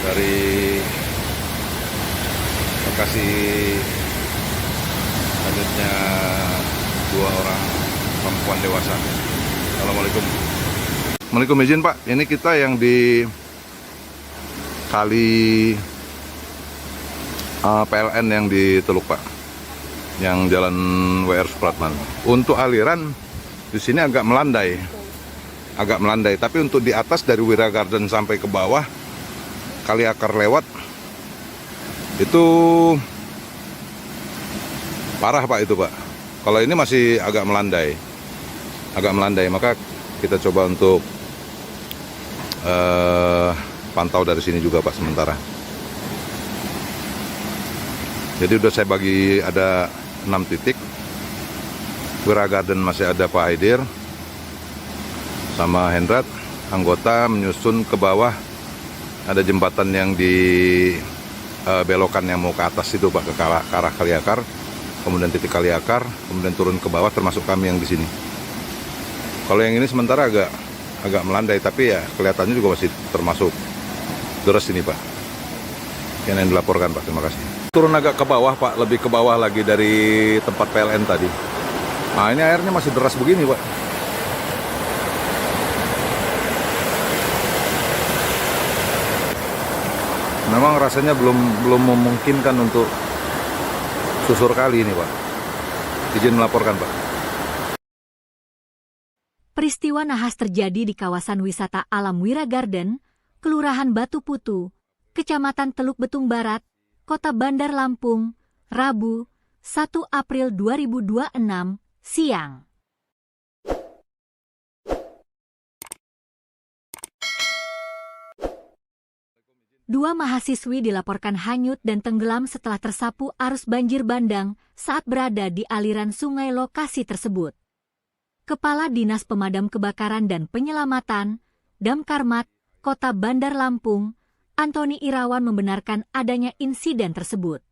[SPEAKER 2] dari lokasi hanyutnya 2 orang perempuan dewasa. Assalamualaikum. Assalamualaikum, izin Pak. Ini kita yang di kali PLN yang di Teluk Pak, yang jalan WR Supratman. Untuk aliran di sini agak melandai, tapi untuk di atas dari Wira Garden sampai ke bawah Kali Akar lewat itu parah Pak itu Pak. Kalau ini masih agak melandai, maka kita coba untuk pantau dari sini juga Pak sementara. Jadi udah saya bagi ada 6 titik. Wira Garden masih ada Pak Haidir sama Hendrat, anggota menyusun ke bawah. Ada jembatan yang di belokan yang mau ke atas itu Pak, ke arah Kali Akar. Kemudian titik Kali Akar, kemudian turun ke bawah, termasuk kami yang di sini. Kalau yang ini sementara agak melandai, tapi ya kelihatannya juga masih termasuk deras ini Pak. Yang dilaporkan Pak, terima kasih. Turun agak ke bawah Pak, lebih ke bawah lagi dari tempat PLN tadi. Nah ini airnya masih deras begini Pak. Memang rasanya belum memungkinkan untuk susur kali ini Pak. Izin melaporkan Pak.
[SPEAKER 1] Peristiwa nahas terjadi di kawasan wisata alam Wira Garden, Kelurahan Batu Putu, Kecamatan Teluk Betung Barat, Kota Bandar Lampung, Rabu, 1 April 2026, siang. Dua mahasiswi dilaporkan hanyut dan tenggelam setelah tersapu arus banjir bandang saat berada di aliran sungai lokasi tersebut. Kepala Dinas Pemadam Kebakaran dan Penyelamatan, Damkarmat, Kota Bandar Lampung, Antoni Irawan membenarkan adanya insiden tersebut.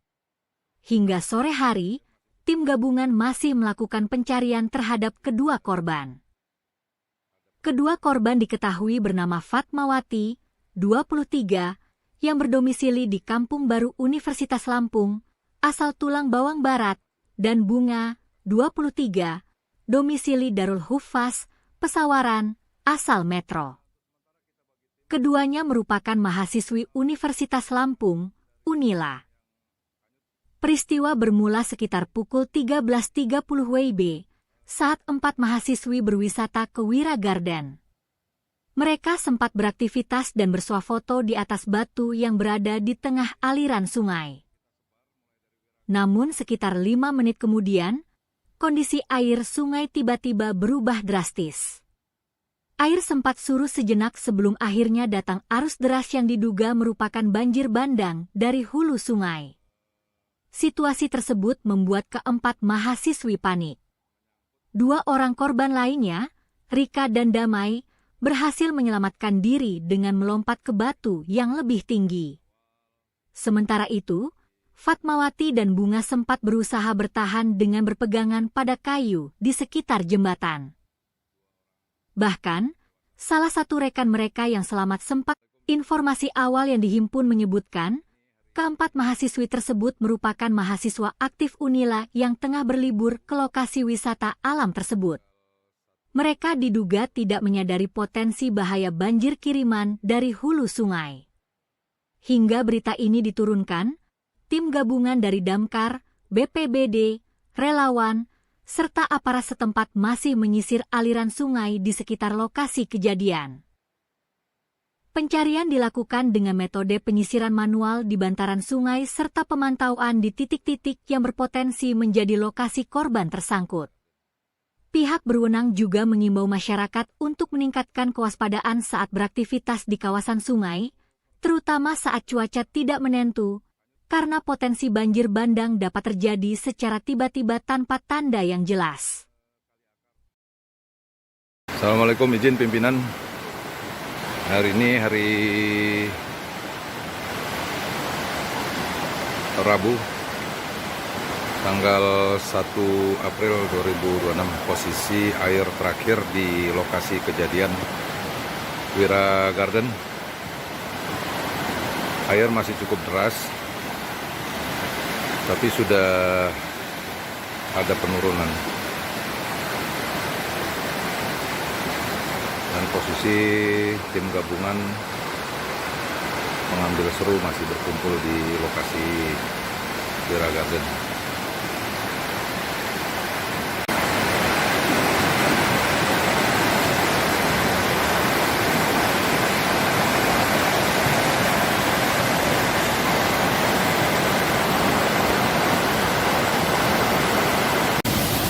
[SPEAKER 1] Hingga sore hari, tim gabungan masih melakukan pencarian terhadap kedua korban. Kedua korban diketahui bernama Fatmawati, 23, yang berdomisili di Kampung Baru Universitas Lampung, asal Tulang Bawang Barat, dan Bunga, 23, domisili Darul Hufaz, Pesawaran, asal Metro. Keduanya merupakan mahasiswi Universitas Lampung, Unila. Peristiwa bermula sekitar pukul 13.30 WIB, saat 4 mahasiswi berwisata ke Wira Garden. Mereka sempat beraktivitas dan bersuah foto di atas batu yang berada di tengah aliran sungai. Namun sekitar 5 menit kemudian, kondisi air sungai tiba-tiba berubah drastis. Air sempat surut sejenak sebelum akhirnya datang arus deras yang diduga merupakan banjir bandang dari hulu sungai. Situasi tersebut membuat keempat mahasiswi panik. 2 orang korban lainnya, Rika dan Damai, berhasil menyelamatkan diri dengan melompat ke batu yang lebih tinggi. Sementara itu, Fatmawati dan Bunga sempat berusaha bertahan dengan berpegangan pada kayu di sekitar jembatan. Bahkan, salah satu rekan mereka yang selamat sempat, informasi awal yang dihimpun menyebutkan, keempat mahasiswi tersebut merupakan mahasiswa aktif Unila yang tengah berlibur ke lokasi wisata alam tersebut. Mereka diduga tidak menyadari potensi bahaya banjir kiriman dari hulu sungai. Hingga berita ini diturunkan, tim gabungan dari Damkar, BPBD, relawan, serta aparat setempat masih menyisir aliran sungai di sekitar lokasi kejadian. Pencarian dilakukan dengan metode penyisiran manual di bantaran sungai serta pemantauan di titik-titik yang berpotensi menjadi lokasi korban tersangkut. Pihak berwenang juga mengimbau masyarakat untuk meningkatkan kewaspadaan saat beraktivitas di kawasan sungai, terutama saat cuaca tidak menentu, karena potensi banjir bandang dapat terjadi secara tiba-tiba tanpa tanda yang jelas.
[SPEAKER 2] Assalamualaikum, izin pimpinan. Hari ini hari Rabu, tanggal 1 April 2026, posisi air terakhir di lokasi kejadian Wira Garden. Air masih cukup deras, tapi sudah ada penurunan. Dan posisi tim gabungan mengambil seru masih berkumpul di lokasi Wira Garden.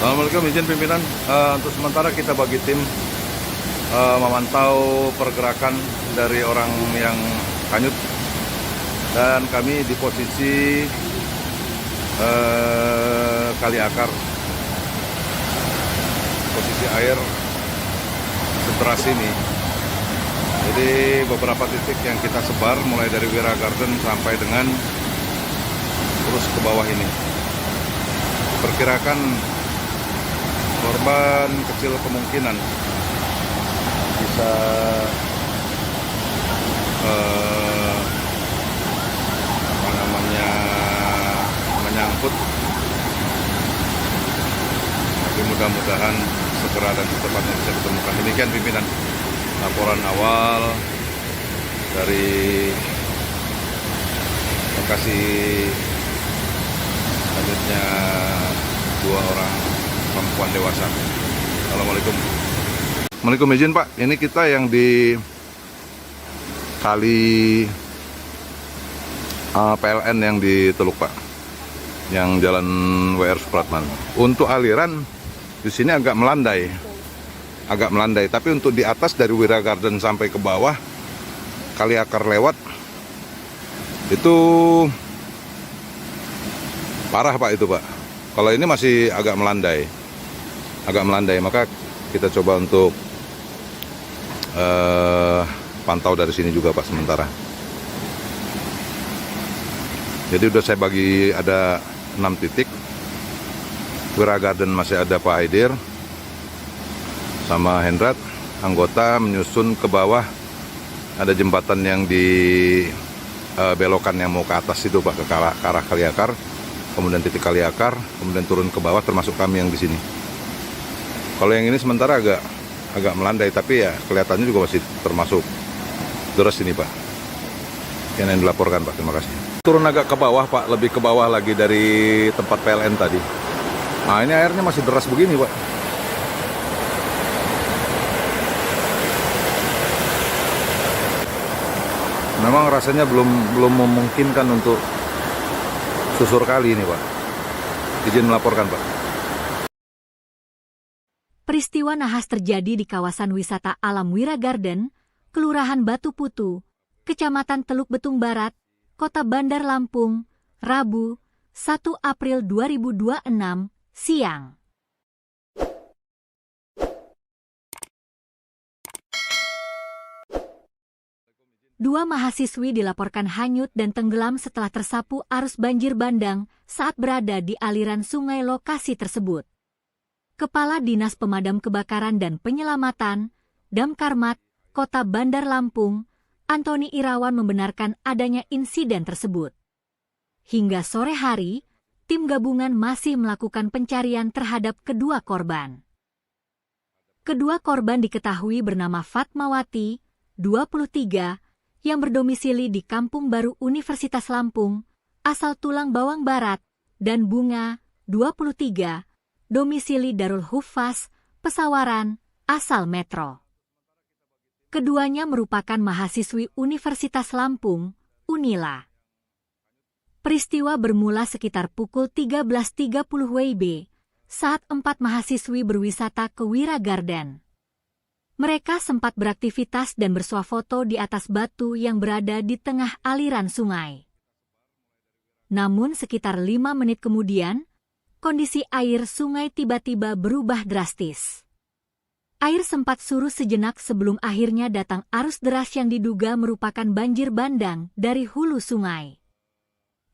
[SPEAKER 2] Assalamualaikum, izin pimpinan. Untuk sementara kita bagi tim memantau pergerakan dari orang yang hanyut, dan kami di posisi Kali Akar. Posisi air sederas ini. Jadi beberapa titik yang kita sebar mulai dari Wira Garden sampai dengan terus ke bawah ini. Perkirakan korban kecil kemungkinan bisa menyangkut, tapi mudah-mudahan segera dan secepatnya bisa ditemukan. Demikian pimpinan laporan awal dari lokasi selanjutnya 2 orang perempuan dewasa. Assalamualaikum. Assalamualaikum, izin Pak. Ini kita yang di kali PLN yang di Teluk Pak, yang Jalan WR Supratman. Untuk aliran di sini agak melandai, Tapi untuk di atas dari Wira Garden sampai ke bawah Kali Akar lewat itu parah Pak itu Pak. Kalau ini masih agak melandai, maka kita coba untuk pantau dari sini juga Pak sementara. Jadi udah saya bagi ada 6 titik. Wira Garden masih ada Pak Haidir sama Hendrat, anggota menyusun ke bawah. Ada jembatan yang di belokan yang mau ke atas itu Pak, ke arah Kali Akar, kemudian titik Kali Akar, kemudian turun ke bawah termasuk kami yang di sini. Kalau yang ini sementara agak melandai, tapi ya kelihatannya juga masih termasuk deras ini Pak. Yang dilaporkan Pak, terima kasih. Turun agak ke bawah Pak, lebih ke bawah lagi dari tempat PLN tadi. Nah ini airnya masih deras begini Pak. Memang rasanya belum memungkinkan untuk susur kali ini Pak. Izin melaporkan Pak.
[SPEAKER 1] Peristiwa nahas terjadi di kawasan wisata alam Wira Garden, Kelurahan Batu Putu, Kecamatan Teluk Betung Barat, Kota Bandar Lampung, Rabu, 1 April 2026, siang. Dua mahasiswi dilaporkan hanyut dan tenggelam setelah tersapu arus banjir bandang saat berada di aliran sungai lokasi tersebut. Kepala Dinas Pemadam Kebakaran dan Penyelamatan, Damkarmat, Kota Bandar Lampung, Antoni Irawan membenarkan adanya insiden tersebut. Hingga sore hari, tim gabungan masih melakukan pencarian terhadap kedua korban. Kedua korban diketahui bernama Fatmawati, 23, yang berdomisili di Kampung Baru Universitas Lampung, asal Tulang Bawang Barat, dan Bunga, 23, domisili Darul Huffaz, Pesawaran, asal Metro. Keduanya merupakan mahasiswi Universitas Lampung, Unila. Peristiwa bermula sekitar pukul 13.30 WIB saat 4 mahasiswi berwisata ke Wira Garden. Mereka sempat beraktivitas dan bersuah foto di atas batu yang berada di tengah aliran sungai. Namun sekitar 5 menit kemudian, kondisi air sungai tiba-tiba berubah drastis. Air sempat surut sejenak sebelum akhirnya datang arus deras yang diduga merupakan banjir bandang dari hulu sungai.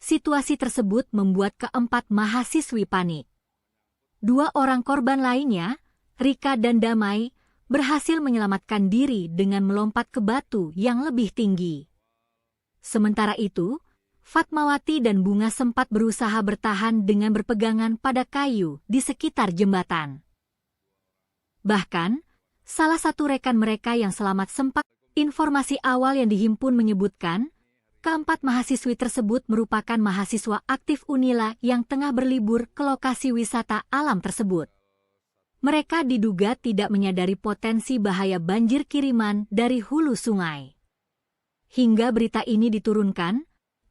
[SPEAKER 1] Situasi tersebut membuat keempat mahasiswi panik. 2 orang korban lainnya, Rika dan Damai, berhasil menyelamatkan diri dengan melompat ke batu yang lebih tinggi. Sementara itu, Fatmawati dan Bunga sempat berusaha bertahan dengan berpegangan pada kayu di sekitar jembatan. Bahkan, salah satu rekan mereka yang selamat sempat, informasi awal yang dihimpun menyebutkan, keempat mahasiswi tersebut merupakan mahasiswa aktif Unila yang tengah berlibur ke lokasi wisata alam tersebut. Mereka diduga tidak menyadari potensi bahaya banjir kiriman dari hulu sungai. Hingga berita ini diturunkan,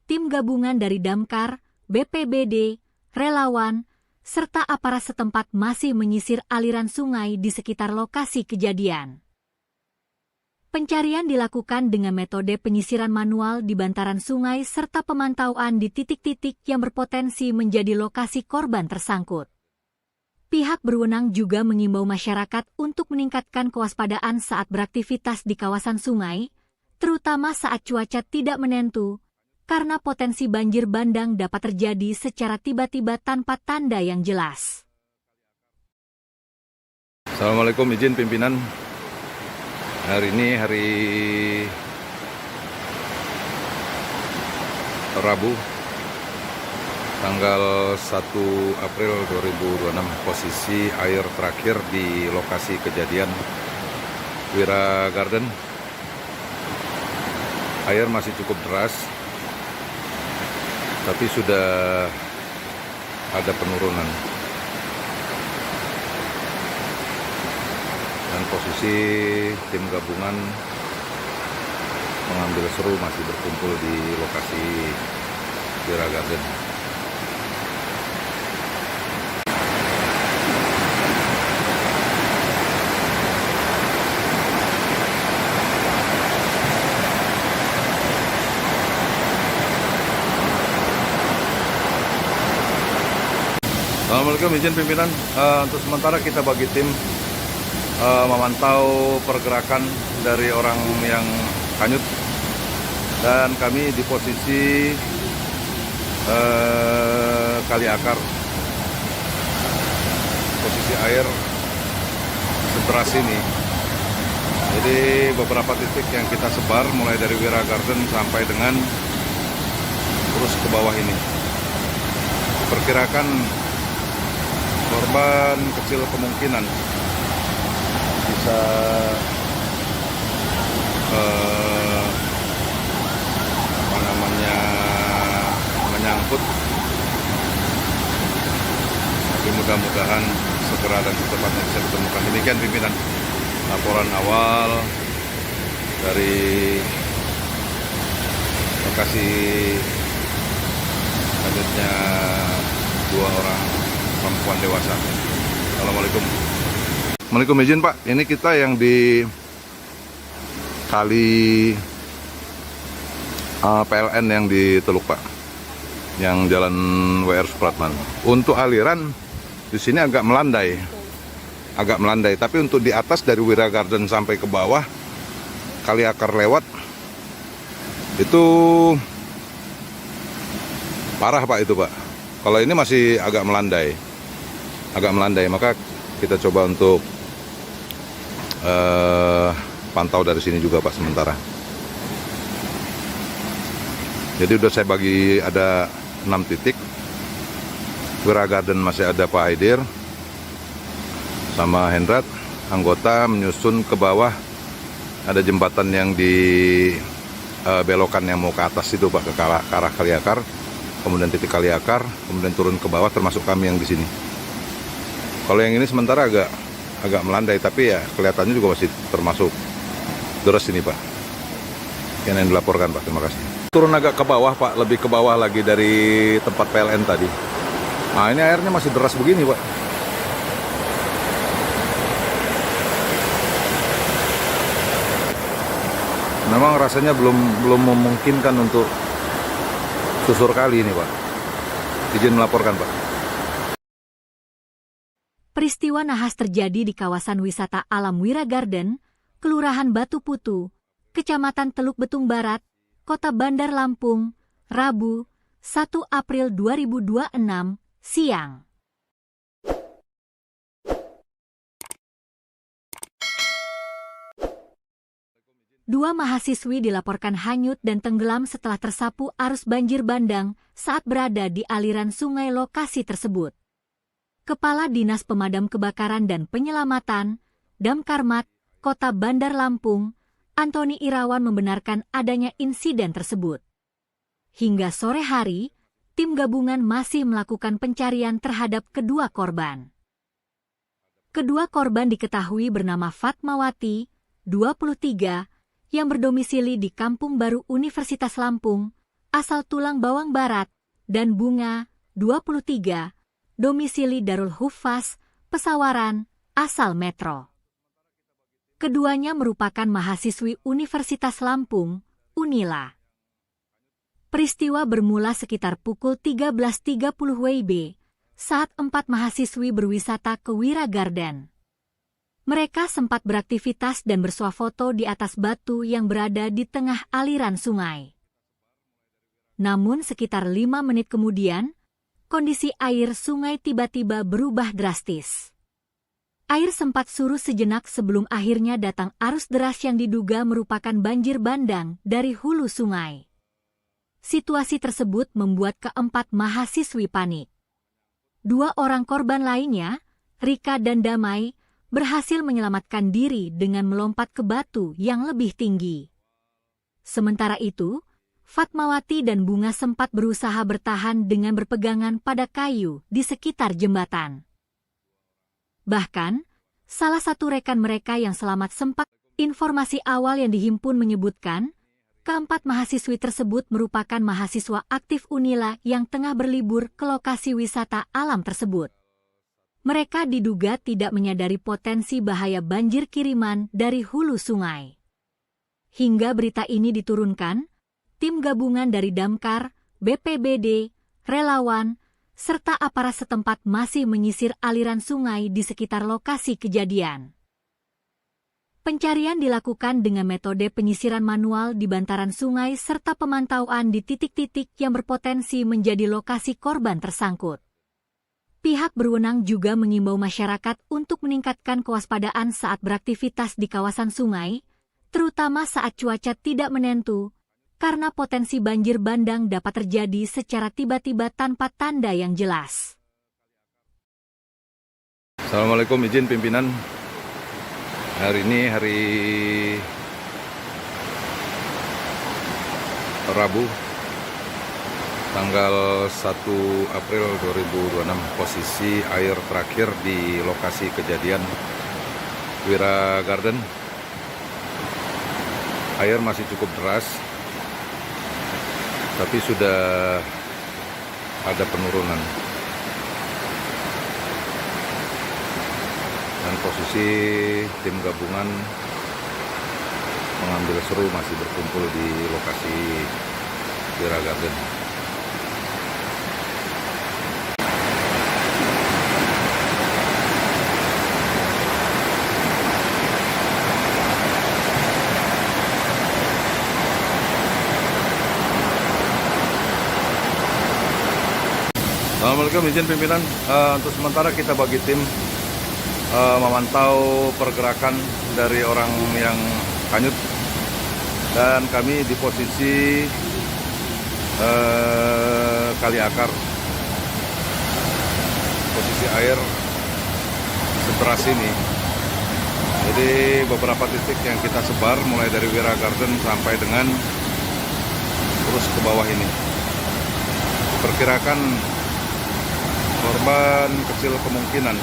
[SPEAKER 1] tim gabungan dari Damkar, BPBD, relawan, serta aparat setempat masih menyisir aliran sungai di sekitar lokasi kejadian. Pencarian dilakukan dengan metode penyisiran manual di bantaran sungai serta pemantauan di titik-titik yang berpotensi menjadi lokasi korban tersangkut. Pihak berwenang juga mengimbau masyarakat untuk meningkatkan kewaspadaan saat beraktivitas di kawasan sungai, terutama saat cuaca tidak menentu, karena potensi banjir bandang dapat terjadi secara tiba-tiba tanpa tanda yang jelas.
[SPEAKER 2] Assalamualaikum, izin pimpinan. Hari ini hari Rabu, tanggal 1 April 2026. Posisi air terakhir di lokasi kejadian Wira Garden. Air masih cukup deras, tapi sudah ada penurunan. Dan posisi tim gabungan mengambil seru masih berkumpul di lokasi Wira Garden. Assalamualaikum, izin pimpinan. Untuk sementara kita bagi tim memantau pergerakan dari orang yang hanyut, dan kami di posisi kali akar. Posisi air seteras ini. Jadi beberapa titik yang kita sebar mulai dari Wira Garden sampai dengan terus ke bawah ini. Perkirakan korban kecil kemungkinan bisa menyangkut, tapi mudah-mudahan segera dan secepatnya bisa ditemukan. Demikian pimpinan laporan awal dari lokasi hanyutnya 2 orang perempuan dewasa. Assalamualaikum. Assalamualaikum, izin Pak. Ini kita yang di kali PLN yang di Teluk Pak, yang jalan WR Supratman. Untuk aliran di sini agak melandai, tapi untuk di atas dari Wira Garden sampai ke bawah kali akar lewat itu parah Pak itu Pak. Kalau ini masih agak melandai, maka kita coba untuk pantau dari sini juga Pak sementara. Jadi udah saya bagi ada 6 titik. Wira Garden masih ada Pak Aidir sama Hendrat, anggota menyusun ke bawah. Ada jembatan yang di belokan yang mau ke atas itu Pak, ke arah kali akar. Kemudian titik kali akar, kemudian turun ke bawah, termasuk kami yang di sini. Kalau yang ini sementara agak melandai, tapi ya kelihatannya juga masih termasuk deras ini Pak. Yang dilaporkan Pak, terima kasih. Turun agak ke bawah Pak, lebih ke bawah lagi dari tempat PLN tadi. Nah ini airnya masih deras begini Pak. Memang rasanya belum memungkinkan untuk susur kali ini Pak. Izin melaporkan Pak.
[SPEAKER 1] Peristiwa nahas terjadi di kawasan wisata alam Wira Garden, Kelurahan Batu Putu, Kecamatan Teluk Betung Barat, Kota Bandar Lampung, Rabu, 1 April 2026, siang. Dua mahasiswi dilaporkan hanyut dan tenggelam setelah tersapu arus banjir bandang saat berada di aliran sungai lokasi tersebut. Kepala Dinas Pemadam Kebakaran dan Penyelamatan, Damkarmat, Kota Bandar Lampung, Antoni Irawan membenarkan adanya insiden tersebut. Hingga sore hari, tim gabungan masih melakukan pencarian terhadap kedua korban. Kedua korban diketahui bernama Fatmawati, 23, yang berdomisili di Kampung Baru Universitas Lampung, asal Tulang Bawang Barat, dan Bunga, 23, domisili Darul Hufaz, Pesawaran, asal Metro. Keduanya merupakan mahasiswi Universitas Lampung, Unila. Peristiwa bermula sekitar pukul 13.30 WIB saat 4 mahasiswi berwisata ke Wira Garden. Mereka sempat beraktivitas dan bersuah foto di atas batu yang berada di tengah aliran sungai. Namun sekitar 5 menit kemudian, kondisi air sungai tiba-tiba berubah drastis. Air sempat surut sejenak sebelum akhirnya datang arus deras yang diduga merupakan banjir bandang dari hulu sungai. Situasi tersebut membuat keempat mahasiswi panik. 2 orang korban lainnya, Rika dan Damai, berhasil menyelamatkan diri dengan melompat ke batu yang lebih tinggi. Sementara itu, Fatmawati dan Bunga sempat berusaha bertahan dengan berpegangan pada kayu di sekitar jembatan. Bahkan, salah satu rekan mereka yang selamat sempat. Informasi awal yang dihimpun menyebutkan, keempat mahasiswi tersebut merupakan mahasiswa aktif Unila yang tengah berlibur ke lokasi wisata alam tersebut. Mereka diduga tidak menyadari potensi bahaya banjir kiriman dari hulu sungai. Hingga berita ini diturunkan, tim gabungan dari Damkar, BPBD, relawan, serta aparat setempat masih menyisir aliran sungai di sekitar lokasi kejadian. Pencarian dilakukan dengan metode penyisiran manual di bantaran sungai serta pemantauan di titik-titik yang berpotensi menjadi lokasi korban tersangkut. Pihak berwenang juga mengimbau masyarakat untuk meningkatkan kewaspadaan saat beraktivitas di kawasan sungai, terutama saat cuaca tidak menentu, karena potensi banjir bandang dapat terjadi secara tiba-tiba tanpa tanda yang jelas.
[SPEAKER 2] Assalamualaikum, izin pimpinan. Hari ini hari Rabu, tanggal 1 April 2026, posisi air terakhir di lokasi kejadian Wira Garden. Air masih cukup deras, tapi sudah ada penurunan. Dan posisi tim gabungan mengambil seru masih berkumpul di lokasi Wira Garden. Assalamualaikum, izin pimpinan. Untuk sementara kita bagi tim memantau pergerakan dari orang yang hanyut, dan kami di posisi kali akar. Posisi air seteras ini. Jadi beberapa titik yang kita sebar mulai dari Wira Garden sampai dengan terus ke bawah ini. Diperkirakan korban kecil kemungkinan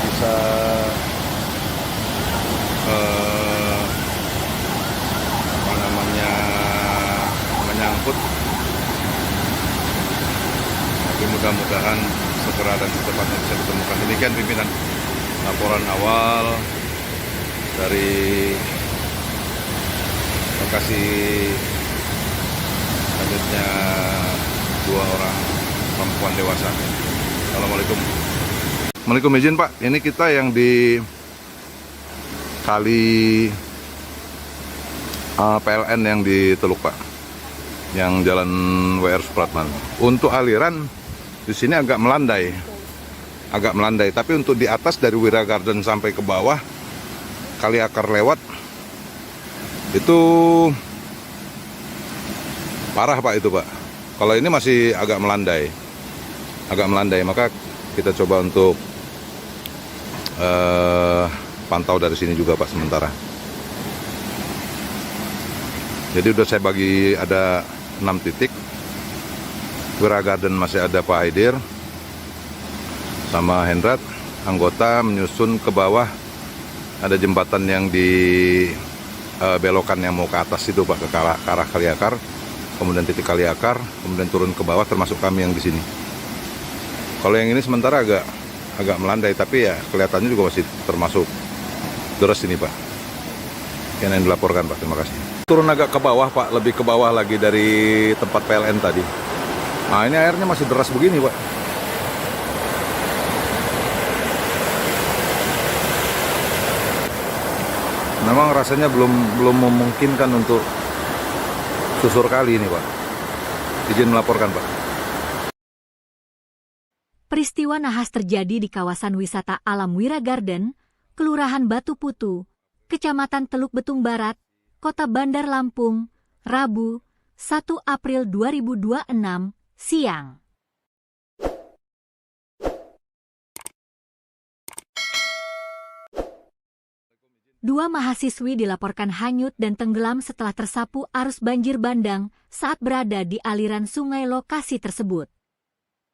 [SPEAKER 2] bisa menyangkut, tapi mudah-mudahan segera dan secepatnya bisa ditemukan. Demikian pimpinan laporan awal dari lokasi hanyutnya 2 orang perempuan dewasa. Assalamualaikum. Assalamualaikum, izin Pak. Ini kita yang di kali PLN yang di Teluk Pak, yang jalan WR Supratman. Untuk aliran di sini agak melandai, tapi untuk di atas dari Wira Garden sampai ke bawah kali akar lewat itu parah Pak itu Pak. Kalau ini masih agak melandai, maka kita coba untuk pantau dari sini juga Pak sementara. Jadi udah saya bagi ada 6 titik. Wira Garden masih ada Pak Haidir sama Hendrat, anggota menyusun ke bawah. Ada jembatan yang di belokan yang mau ke atas itu Pak, ke arah kali akar, kemudian titik kali akar, kemudian turun ke bawah, termasuk kami yang di sini. Kalau yang ini sementara agak melandai, tapi ya kelihatannya juga masih termasuk deras ini Pak. Yang dilaporkan Pak, terima kasih. Turun agak ke bawah Pak, lebih ke bawah lagi dari tempat PLN tadi. Nah ini airnya masih deras begini Pak. Memang rasanya belum memungkinkan untuk susur kali ini Pak. Izin melaporkan Pak.
[SPEAKER 1] Peristiwa nahas terjadi di kawasan wisata alam Wira Garden, Kelurahan Batu Putu, Kecamatan Teluk Betung Barat, Kota Bandar Lampung, Rabu, 1 April 2026, siang. Dua mahasiswi dilaporkan hanyut dan tenggelam setelah tersapu arus banjir bandang saat berada di aliran sungai lokasi tersebut.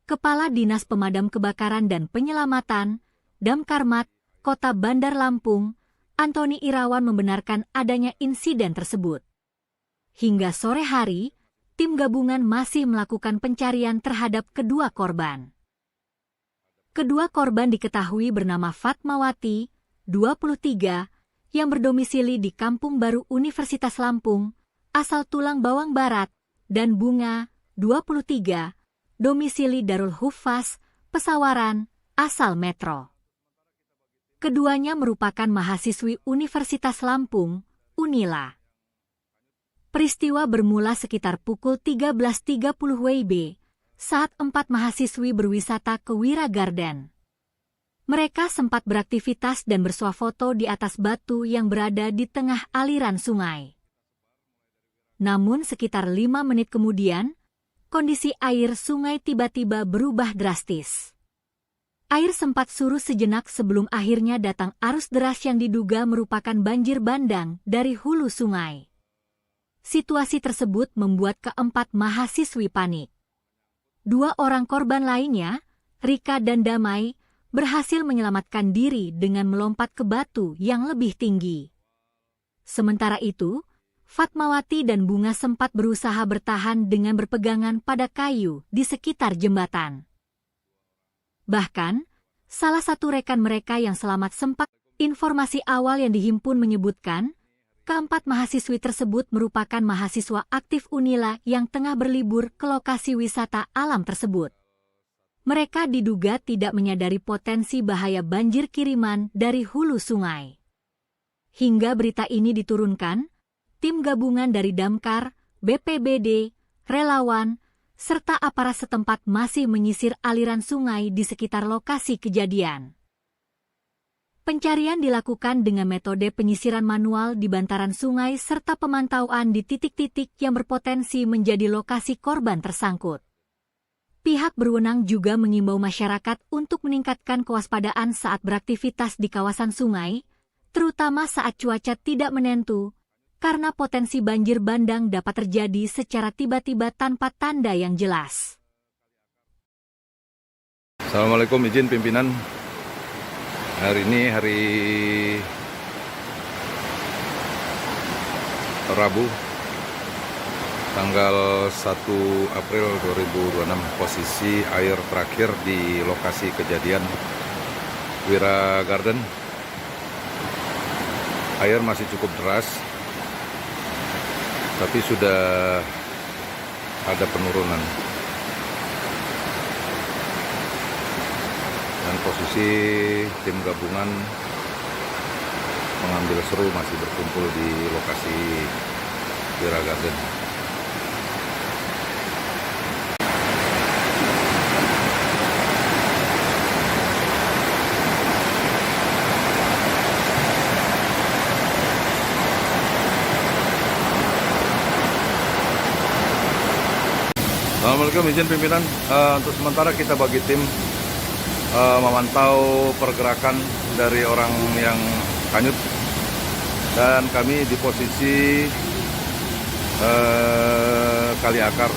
[SPEAKER 1] Kepala Dinas Pemadam Kebakaran dan Penyelamatan, Damkarmat, Kota Bandar Lampung, Antoni Irawan membenarkan adanya insiden tersebut. Hingga sore hari, tim gabungan masih melakukan pencarian terhadap kedua korban. Kedua korban diketahui bernama Fatmawati, 23, yang berdomisili di Kampung Baru Universitas Lampung, asal Tulang Bawang Barat, dan Bunga, 23, domisili Darul Hufaz, Pesawaran, asal Metro. Keduanya merupakan mahasiswi Universitas Lampung, Unila. Peristiwa bermula sekitar pukul 13.30 WIB saat 4 mahasiswi berwisata ke Wira Garden. Mereka sempat beraktivitas dan bersuah foto di atas batu yang berada di tengah aliran sungai. Namun sekitar 5 menit kemudian, kondisi air sungai tiba-tiba berubah drastis. Air sempat surut sejenak sebelum akhirnya datang arus deras yang diduga merupakan banjir bandang dari hulu sungai. Situasi tersebut membuat keempat mahasiswi panik. 2 orang korban lainnya, Rika dan Damai, berhasil menyelamatkan diri dengan melompat ke batu yang lebih tinggi. Sementara itu, Fatmawati dan Bunga sempat berusaha bertahan dengan berpegangan pada kayu di sekitar jembatan. Bahkan, salah satu rekan mereka yang selamat sempat, informasi awal yang dihimpun menyebutkan, keempat mahasiswi tersebut merupakan mahasiswa aktif Unila yang tengah berlibur ke lokasi wisata alam tersebut. Mereka diduga tidak menyadari potensi bahaya banjir kiriman dari hulu sungai. Hingga berita ini diturunkan, tim gabungan dari Damkar, BPBD, relawan, serta aparat setempat masih menyisir aliran sungai di sekitar lokasi kejadian. Pencarian dilakukan dengan metode penyisiran manual di bantaran sungai serta pemantauan di titik-titik yang berpotensi menjadi lokasi korban tersangkut. Pihak berwenang juga mengimbau masyarakat untuk meningkatkan kewaspadaan saat beraktivitas di kawasan sungai, terutama saat cuaca tidak menentu, karena potensi banjir bandang dapat terjadi secara tiba-tiba tanpa tanda yang jelas.
[SPEAKER 2] Assalamualaikum, izin pimpinan. Hari ini hari Rabu, tanggal 1 April 2026, posisi air terakhir di lokasi kejadian Wira Garden. Air masih cukup deras, tapi sudah ada penurunan. Dan posisi tim gabungan mengambil seru masih berkumpul di lokasi Wira Garden. Assalamualaikum, izin pimpinan. Untuk sementara kita bagi tim memantau pergerakan dari orang yang hanyut, dan kami di posisi Kali Akar.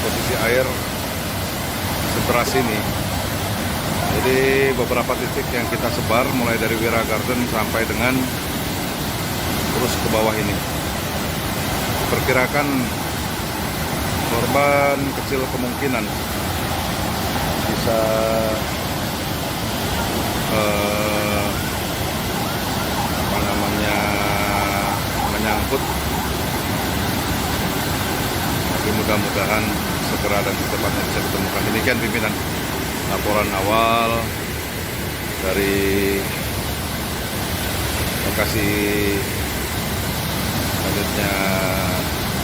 [SPEAKER 2] Posisi air sederas ini. Jadi beberapa titik yang kita sebar mulai dari Wira Garden sampai dengan terus ke bawah ini. Perkirakan korban kecil kemungkinan bisa menyangkut, tapi mudah-mudahan segera dan secepatnya bisa ditemukan. Demikian pimpinan laporan awal dari lokasi selanjutnya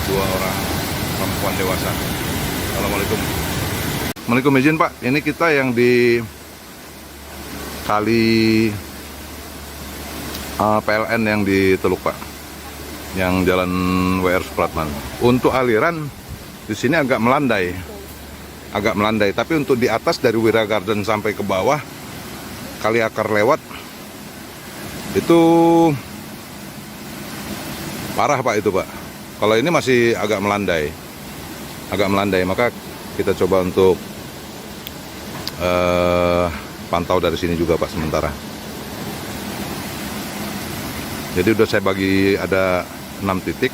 [SPEAKER 2] 2 orang perempuan dewasa. Assalamualaikum. Assalamualaikum, izin Pak. Ini kita yang di kali PLN yang di Teluk Pak, yang jalan WR Supratman. Untuk aliran di sini agak melandai, tapi untuk di atas dari Wira Garden sampai ke bawah Kali Akar lewat itu parah Pak itu Pak. Kalau ini masih agak melandai, maka kita coba untuk pantau dari sini juga Pak sementara. Jadi udah saya bagi ada 6 titik.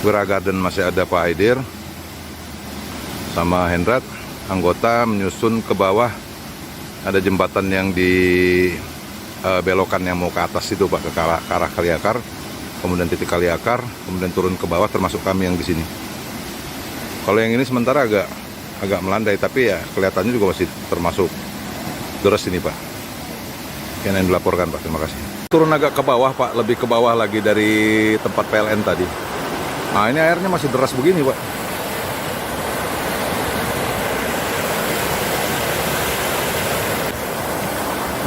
[SPEAKER 2] Wira Garden masih ada Pak Aidir sama Hendrat. Anggota menyusun ke bawah, ada jembatan yang di belokan yang mau ke atas itu Pak, ke arah Kaliakar, kemudian titik Kaliakar, kemudian turun ke bawah termasuk kami yang di sini. Kalau yang ini sementara agak melandai, tapi ya kelihatannya juga masih termasuk deras ini Pak. Yang dilaporkan Pak, terima kasih. Turun agak ke bawah Pak, lebih ke bawah lagi dari tempat PLN tadi. Nah ini airnya masih deras begini Pak.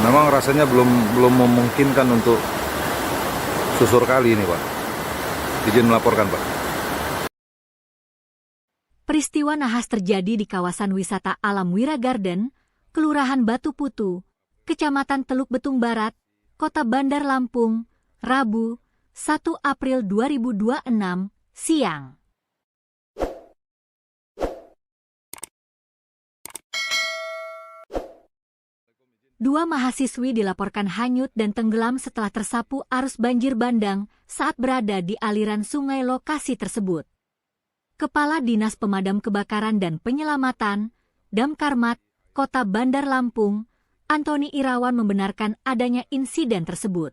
[SPEAKER 2] Memang rasanya belum memungkinkan untuk susur kali ini Pak. Izin melaporkan Pak.
[SPEAKER 1] Peristiwa nahas terjadi di kawasan wisata alam Wira Garden, Kelurahan Batu Putu, Kecamatan Teluk Betung Barat, Kota Bandar Lampung, Rabu, 1 April 2026, siang. Dua mahasiswi dilaporkan hanyut dan tenggelam setelah tersapu arus banjir bandang saat berada di aliran sungai lokasi tersebut. Kepala Dinas Pemadam Kebakaran dan Penyelamatan, Damkarmat, Kota Bandar Lampung, Antoni Irawan membenarkan adanya insiden tersebut.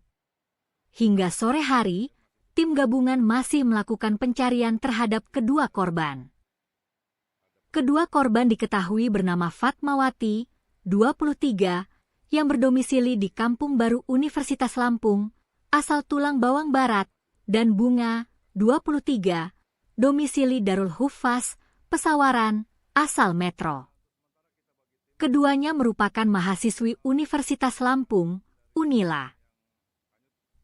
[SPEAKER 1] Hingga sore hari, tim gabungan masih melakukan pencarian terhadap kedua korban. Kedua korban diketahui bernama Fatmawati, 23, yang berdomisili di Kampung Baru Universitas Lampung, asal Tulang Bawang Barat, dan Bunga, 23, domisili Darul Hufaz, Pesawaran, asal Metro. Keduanya merupakan mahasiswi Universitas Lampung, Unila.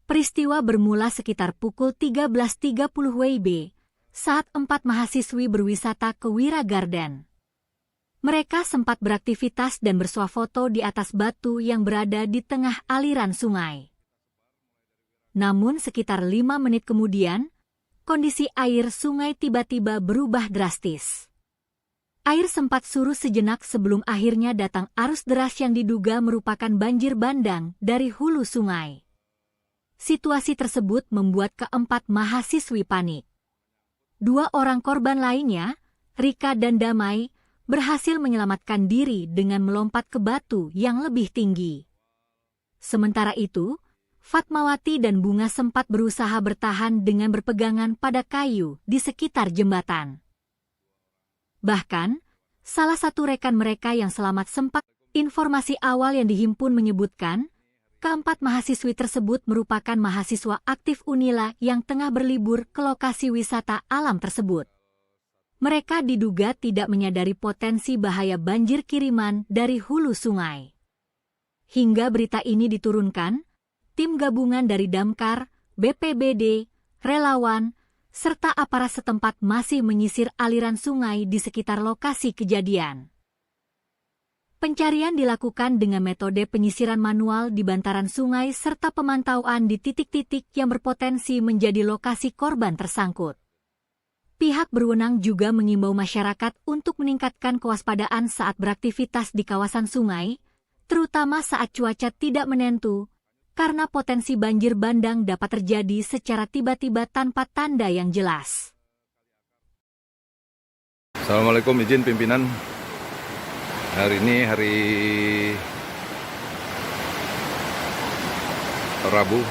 [SPEAKER 1] Peristiwa bermula sekitar pukul 13.30 WIB, saat 4 mahasiswi berwisata ke Wira Garden. Mereka sempat beraktivitas dan bersuah foto di atas batu yang berada di tengah aliran sungai. Namun sekitar 5 menit kemudian, kondisi air sungai tiba-tiba berubah drastis. Air sempat surut sejenak sebelum akhirnya datang arus deras yang diduga merupakan banjir bandang dari hulu sungai. Situasi tersebut membuat keempat mahasiswi panik. 2 orang korban lainnya, Rika dan Damai, berhasil menyelamatkan diri dengan melompat ke batu yang lebih tinggi. Sementara itu, Fatmawati dan Bunga sempat berusaha bertahan dengan berpegangan pada kayu di sekitar jembatan. Bahkan, salah satu rekan mereka yang selamat sempat, informasi awal yang dihimpun menyebutkan, keempat mahasiswi tersebut merupakan mahasiswa aktif Unila yang tengah berlibur ke lokasi wisata alam tersebut. Mereka diduga tidak menyadari potensi bahaya banjir kiriman dari hulu sungai. Hingga berita ini diturunkan, tim gabungan dari Damkar, BPBD, relawan, serta aparat setempat masih menyisir aliran sungai di sekitar lokasi kejadian. Pencarian dilakukan dengan metode penyisiran manual di bantaran sungai serta pemantauan di titik-titik yang berpotensi menjadi lokasi korban tersangkut. Pihak berwenang juga mengimbau masyarakat untuk meningkatkan kewaspadaan saat beraktivitas di kawasan sungai, terutama saat cuaca tidak menentu, karena potensi banjir bandang dapat terjadi secara tiba-tiba tanpa tanda yang jelas.
[SPEAKER 2] Assalamualaikum, izin pimpinan. Hari ini hari Rabu,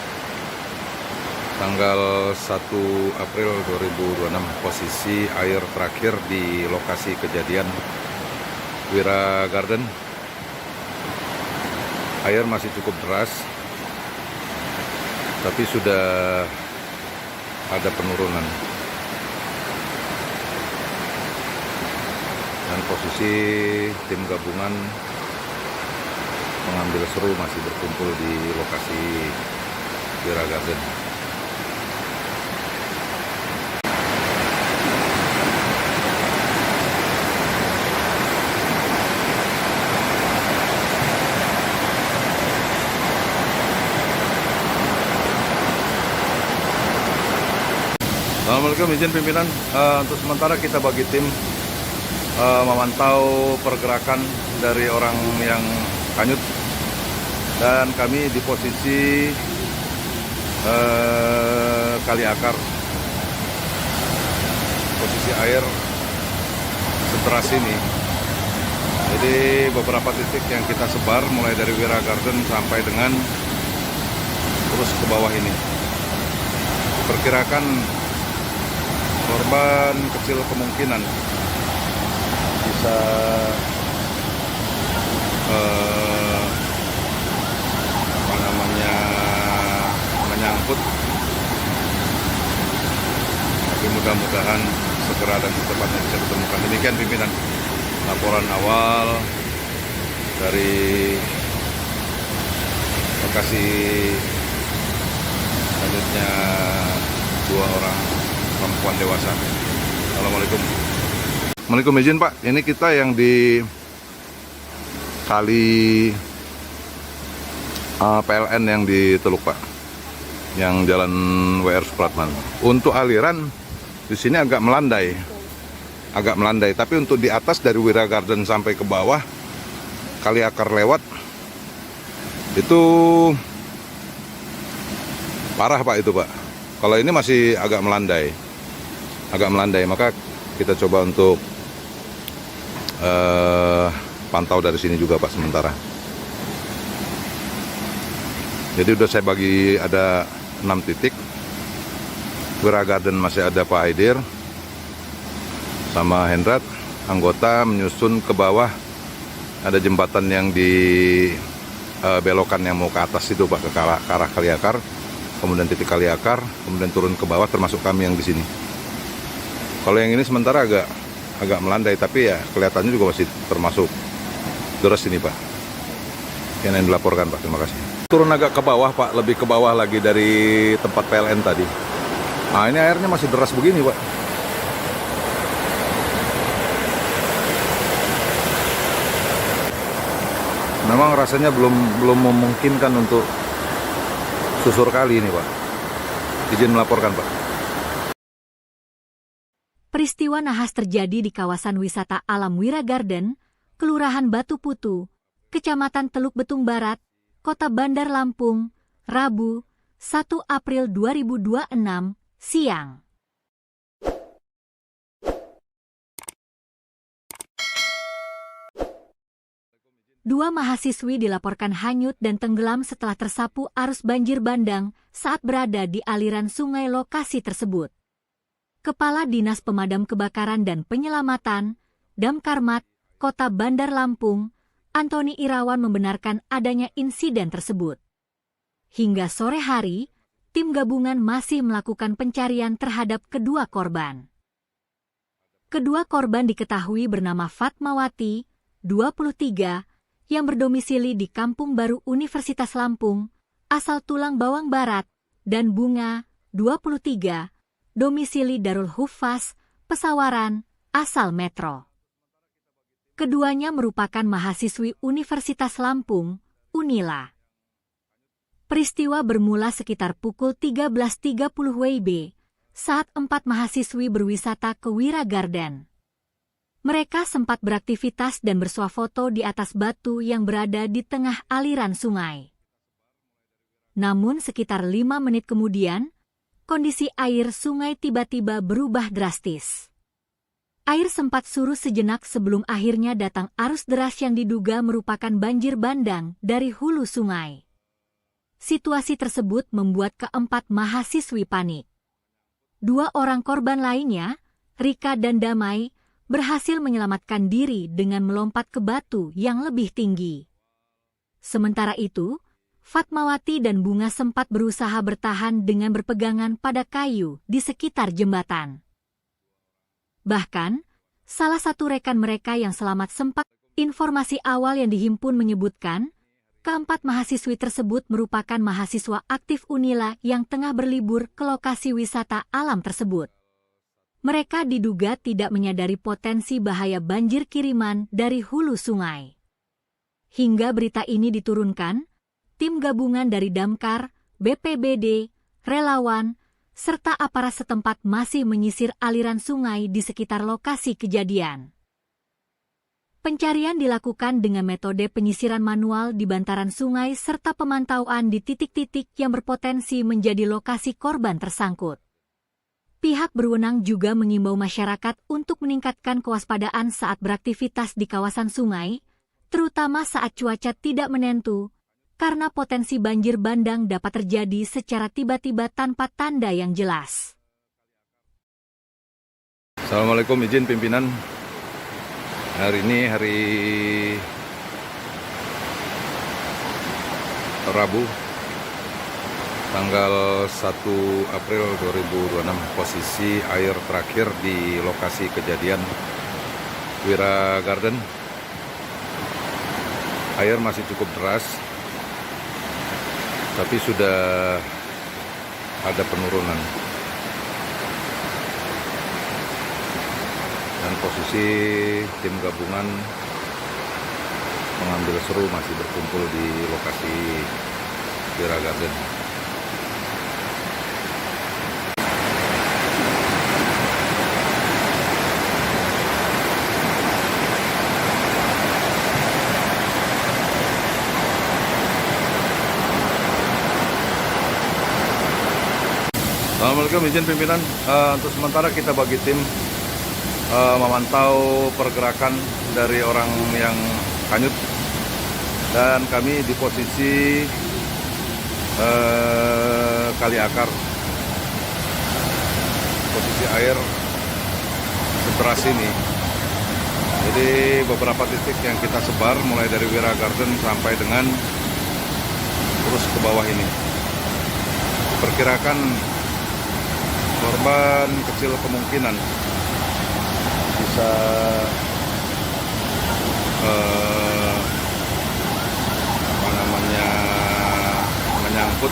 [SPEAKER 2] tanggal 1 April 2026, posisi air terakhir di lokasi kejadian Wira Garden. Air masih cukup deras, tapi sudah ada penurunan. Dan posisi tim gabungan mengambil seru masih berkumpul di lokasi Wira Garden. Assalamualaikum, izin pimpinan. Untuk sementara kita bagi tim memantau pergerakan dari orang yang hanyut dan kami di posisi kali akar. Posisi air sederas ini. Jadi beberapa titik yang kita sebar mulai dari Wira Garden sampai dengan terus ke bawah ini. Perkirakan korban kecil kemungkinan bisa menyangkut, tapi mudah-mudahan segera dan secepatnya bisa ditemukan. Demikian pimpinan laporan awal dari lokasi selanjutnya 2 orang perempuan dewasa. Assalamualaikum. Assalamualaikum, izin Pak, ini kita yang di kali PLN yang di Teluk Pak, yang jalan WR Supratman. Untuk aliran di sini agak melandai, tapi untuk di atas dari Wira Garden sampai ke bawah kali akar lewat itu parah Pak itu Pak. Kalau ini masih agak melandai, maka kita coba untuk pantau dari sini juga Pak sementara. Jadi udah saya bagi ada 6 titik. Wira Garden masih ada Pak Aidir sama Hendrat, anggota menyusun ke bawah. Ada jembatan yang di belokan yang mau ke atas itu Pak, ke arah kali akar, kemudian titik kali akar, kemudian turun ke bawah, termasuk kami yang di sini. Kalau yang ini sementara agak melandai, tapi ya kelihatannya juga masih termasuk deras ini Pak. Yang dilaporkan Pak, terima kasih. Turun agak ke bawah Pak, lebih ke bawah lagi dari tempat PLN tadi. Nah ini airnya masih deras begini Pak. Memang rasanya belum memungkinkan untuk susur kali ini Pak. Izin melaporkan Pak.
[SPEAKER 1] Peristiwa nahas terjadi di kawasan wisata alam Wira Garden, Kelurahan Batu Putu, Kecamatan Teluk Betung Barat, Kota Bandar Lampung, Rabu, 1 April 2026, siang. Dua mahasiswi dilaporkan hanyut dan tenggelam setelah tersapu arus banjir bandang saat berada di aliran sungai lokasi tersebut. Kepala Dinas Pemadam Kebakaran dan Penyelamatan, Damkarmat, Kota Bandar Lampung, Antoni Irawan membenarkan adanya insiden tersebut. Hingga sore hari, tim gabungan masih melakukan pencarian terhadap kedua korban. Kedua korban diketahui bernama Fatmawati, 23, yang berdomisili di Kampung Baru Universitas Lampung, asal Tulang Bawang Barat, dan Bunga, 23, domisili Darul Huffaz, Pesawaran, asal Metro. Keduanya merupakan mahasiswi Universitas Lampung, Unila. Peristiwa bermula sekitar pukul 13.30 WIB, saat 4 mahasiswi berwisata ke Wira Garden. Mereka sempat beraktivitas dan bersuah foto di atas batu yang berada di tengah aliran sungai. Namun sekitar 5 menit kemudian, kondisi air sungai tiba-tiba berubah drastis. Air sempat surut sejenak sebelum akhirnya datang arus deras yang diduga merupakan banjir bandang dari hulu sungai. Situasi tersebut membuat keempat mahasiswi panik. 2 orang korban lainnya, Rika dan Damai, berhasil menyelamatkan diri dengan melompat ke batu yang lebih tinggi. Sementara itu, Fatmawati dan Bunga sempat berusaha bertahan dengan berpegangan pada kayu di sekitar jembatan. Bahkan, salah satu rekan mereka yang selamat sempat, informasi awal yang dihimpun menyebutkan, keempat mahasiswi tersebut merupakan mahasiswa aktif Unila yang tengah berlibur ke lokasi wisata alam tersebut. Mereka diduga tidak menyadari potensi bahaya banjir kiriman dari hulu sungai. Hingga berita ini diturunkan, tim gabungan dari Damkar, BPBD, relawan, serta aparat setempat masih menyisir aliran sungai di sekitar lokasi kejadian. Pencarian dilakukan dengan metode penyisiran manual di bantaran sungai serta pemantauan di titik-titik yang berpotensi menjadi lokasi korban tersangkut. Pihak berwenang juga mengimbau masyarakat untuk meningkatkan kewaspadaan saat beraktivitas di kawasan sungai, terutama saat cuaca tidak menentu, karena potensi banjir bandang dapat terjadi secara tiba-tiba tanpa tanda yang jelas.
[SPEAKER 2] Assalamualaikum, izin pimpinan. Hari ini hari Rabu, tanggal 1 April 2026. Posisi air terakhir di lokasi kejadian Wira Garden. Air masih cukup deras, tapi sudah ada penurunan. Dan posisi tim gabungan mengambil seru masih berkumpul di lokasi Wira Garden. Assalamualaikum, izin pimpinan. Untuk sementara kita bagi tim memantau pergerakan dari orang yang hanyut, dan kami di posisi kali akar. Posisi air sederas ini, jadi beberapa titik yang kita sebar mulai dari Wira Garden sampai dengan terus ke bawah ini. Perkirakan korban kecil kemungkinan bisa menyangkut,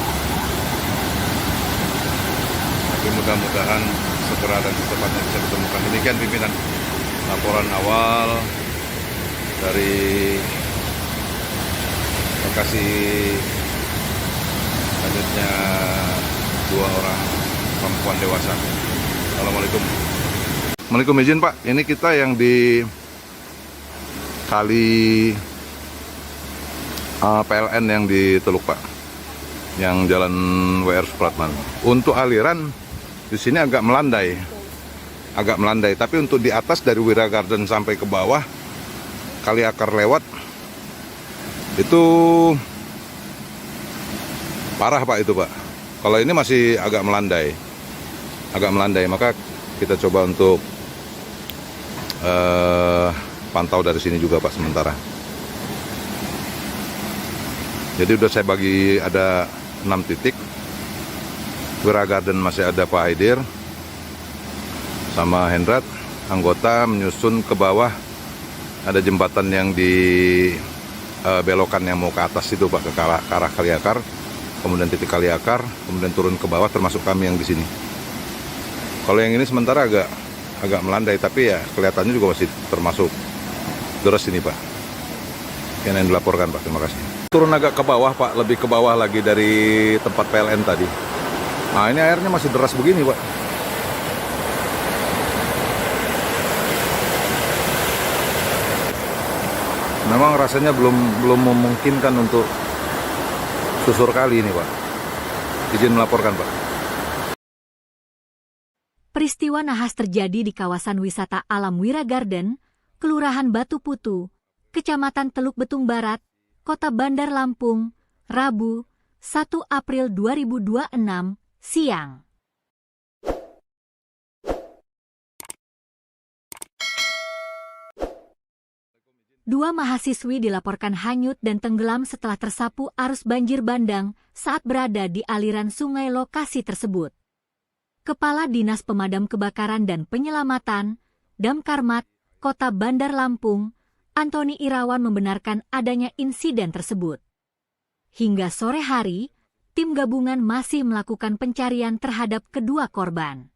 [SPEAKER 2] tapi mudah-mudahan segera dan secepatnya bisa ditemukan. Demikian pimpinan laporan awal dari lokasi hanyutnya 2 orang perempuan dewasa. Assalamualaikum. Assalamualaikum, izin Pak, ini kita yang di kali PLN yang di Teluk Pak, yang jalan WR Supratman. Untuk aliran di sini agak melandai, tapi untuk di atas dari Wira Garden sampai ke bawah kali akar lewat itu parah Pak, itu Pak. Kalau ini masih agak melandai, maka kita coba untuk pantau dari sini juga Pak sementara. Jadi udah saya bagi ada 6 titik. Wira Garden masih ada Pak Aidir sama Hendrat, anggota menyusun ke bawah. Ada jembatan yang di belokan yang mau ke atas itu Pak, ke arah kali akar, kemudian titik kali akar, kemudian turun ke bawah, termasuk kami yang di sini. Kalau yang ini sementara agak melandai, tapi ya kelihatannya juga masih termasuk deras ini Pak. Yang dilaporkan Pak, terima kasih. Turun agak ke bawah Pak, lebih ke bawah lagi dari tempat PLN tadi. Nah ini airnya masih deras begini Pak. Memang rasanya belum memungkinkan untuk susur kali ini Pak. Izin melaporkan Pak.
[SPEAKER 1] Peristiwa nahas terjadi di kawasan wisata alam Wira Garden, Kelurahan Batu Putu, Kecamatan Teluk Betung Barat, Kota Bandar Lampung, Rabu, 1 April 2026, siang. Dua mahasiswi dilaporkan hanyut dan tenggelam setelah tersapu arus banjir bandang saat berada di aliran sungai lokasi tersebut. Kepala Dinas Pemadam Kebakaran dan Penyelamatan, Damkarmat, Kota Bandar Lampung, Antoni Irawan membenarkan adanya insiden tersebut. Hingga sore hari, tim gabungan masih melakukan pencarian terhadap kedua korban.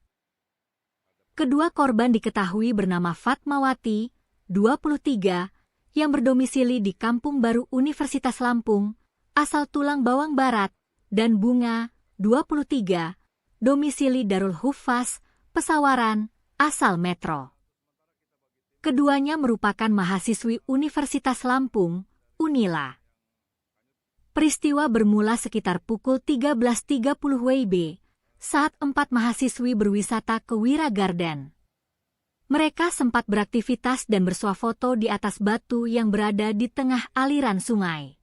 [SPEAKER 1] Kedua korban diketahui bernama Fatmawati, 23, yang berdomisili di Kampung Baru Universitas Lampung, asal Tulang Bawang Barat, dan Bunga, 23, domisili Darul Hufaz, Pesawaran, asal Metro. Keduanya merupakan mahasiswi Universitas Lampung, Unila. Peristiwa bermula sekitar pukul 13.30 WIB saat 4 mahasiswi berwisata ke Wira Garden. Mereka sempat beraktivitas dan bersuah foto di atas batu yang berada di tengah aliran sungai.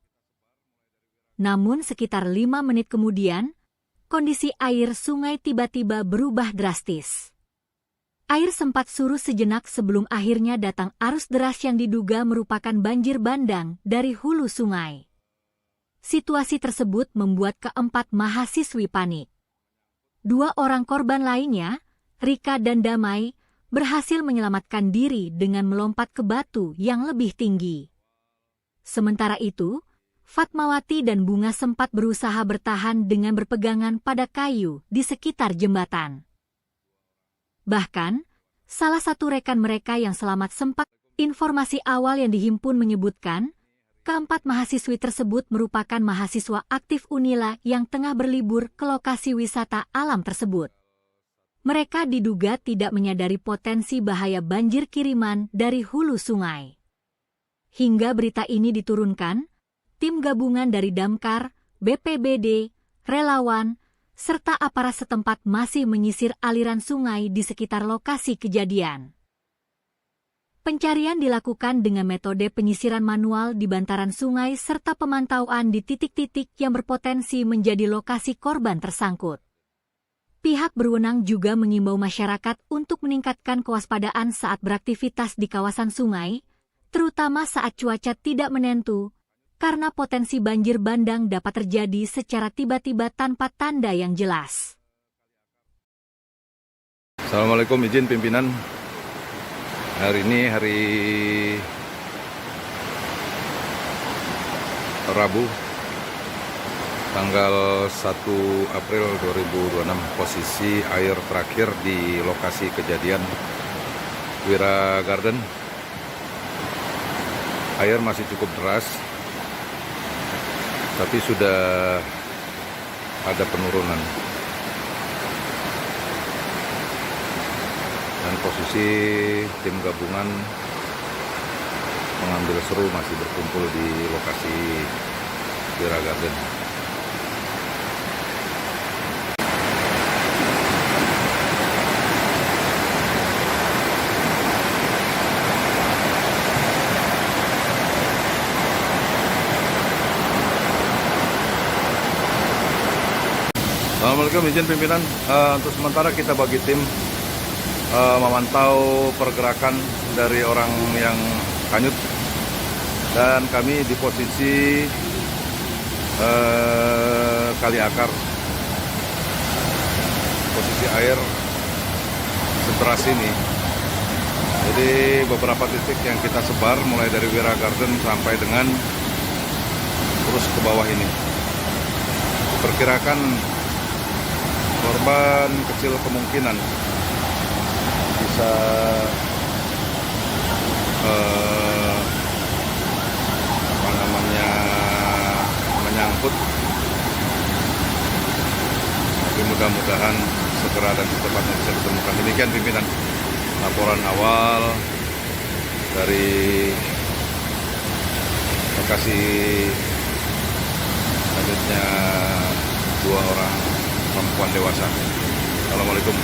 [SPEAKER 1] Namun sekitar 5 menit kemudian, kondisi air sungai tiba-tiba berubah drastis. Air sempat surut sejenak sebelum akhirnya datang arus deras yang diduga merupakan banjir bandang dari hulu sungai. Situasi tersebut membuat keempat mahasiswi panik. 2 orang korban lainnya, Rika dan Damai, berhasil menyelamatkan diri dengan melompat ke batu yang lebih tinggi. Sementara itu, Fatmawati dan Bunga sempat berusaha bertahan dengan berpegangan pada kayu di sekitar jembatan. Bahkan, salah satu rekan mereka yang selamat sempat, informasi awal yang dihimpun menyebutkan, keempat mahasiswi tersebut merupakan mahasiswa aktif Unila yang tengah berlibur ke lokasi wisata alam tersebut. Mereka diduga tidak menyadari potensi bahaya banjir kiriman dari hulu sungai. Hingga berita ini diturunkan, tim gabungan dari Damkar, BPBD, relawan, serta aparat setempat masih menyisir aliran sungai di sekitar lokasi kejadian. Pencarian dilakukan dengan metode penyisiran manual di bantaran sungai serta pemantauan di titik-titik yang berpotensi menjadi lokasi korban tersangkut. Pihak berwenang juga mengimbau masyarakat untuk meningkatkan kewaspadaan saat beraktivitas di kawasan sungai, terutama saat cuaca tidak menentu, karena potensi banjir bandang dapat terjadi secara tiba-tiba tanpa tanda yang jelas.
[SPEAKER 2] Assalamualaikum, izin pimpinan. Hari ini hari Rabu, tanggal 1 April 2026. Posisi air terakhir di lokasi kejadian Wira Garden. Air masih cukup deras, tapi sudah ada penurunan. Dan posisi tim gabungan pengambil seru masih berkumpul di lokasi Wira Garden. Assalamualaikum, izin pimpinan. Untuk sementara kita bagi tim memantau pergerakan dari orang yang hanyut, dan kami di posisi kali akar. Posisi air sederas ini. Jadi beberapa titik yang kita sebar mulai dari Wira Garden sampai dengan terus ke bawah ini. Diperkirakan korban kecil kemungkinan bisa menyangkut, tapi mudah-mudahan segera dan secepatnya bisa ditemukan. Demikian pimpinan laporan awal dari lokasi selanjutnya 2 orang perempuan dewasa. Assalamualaikum.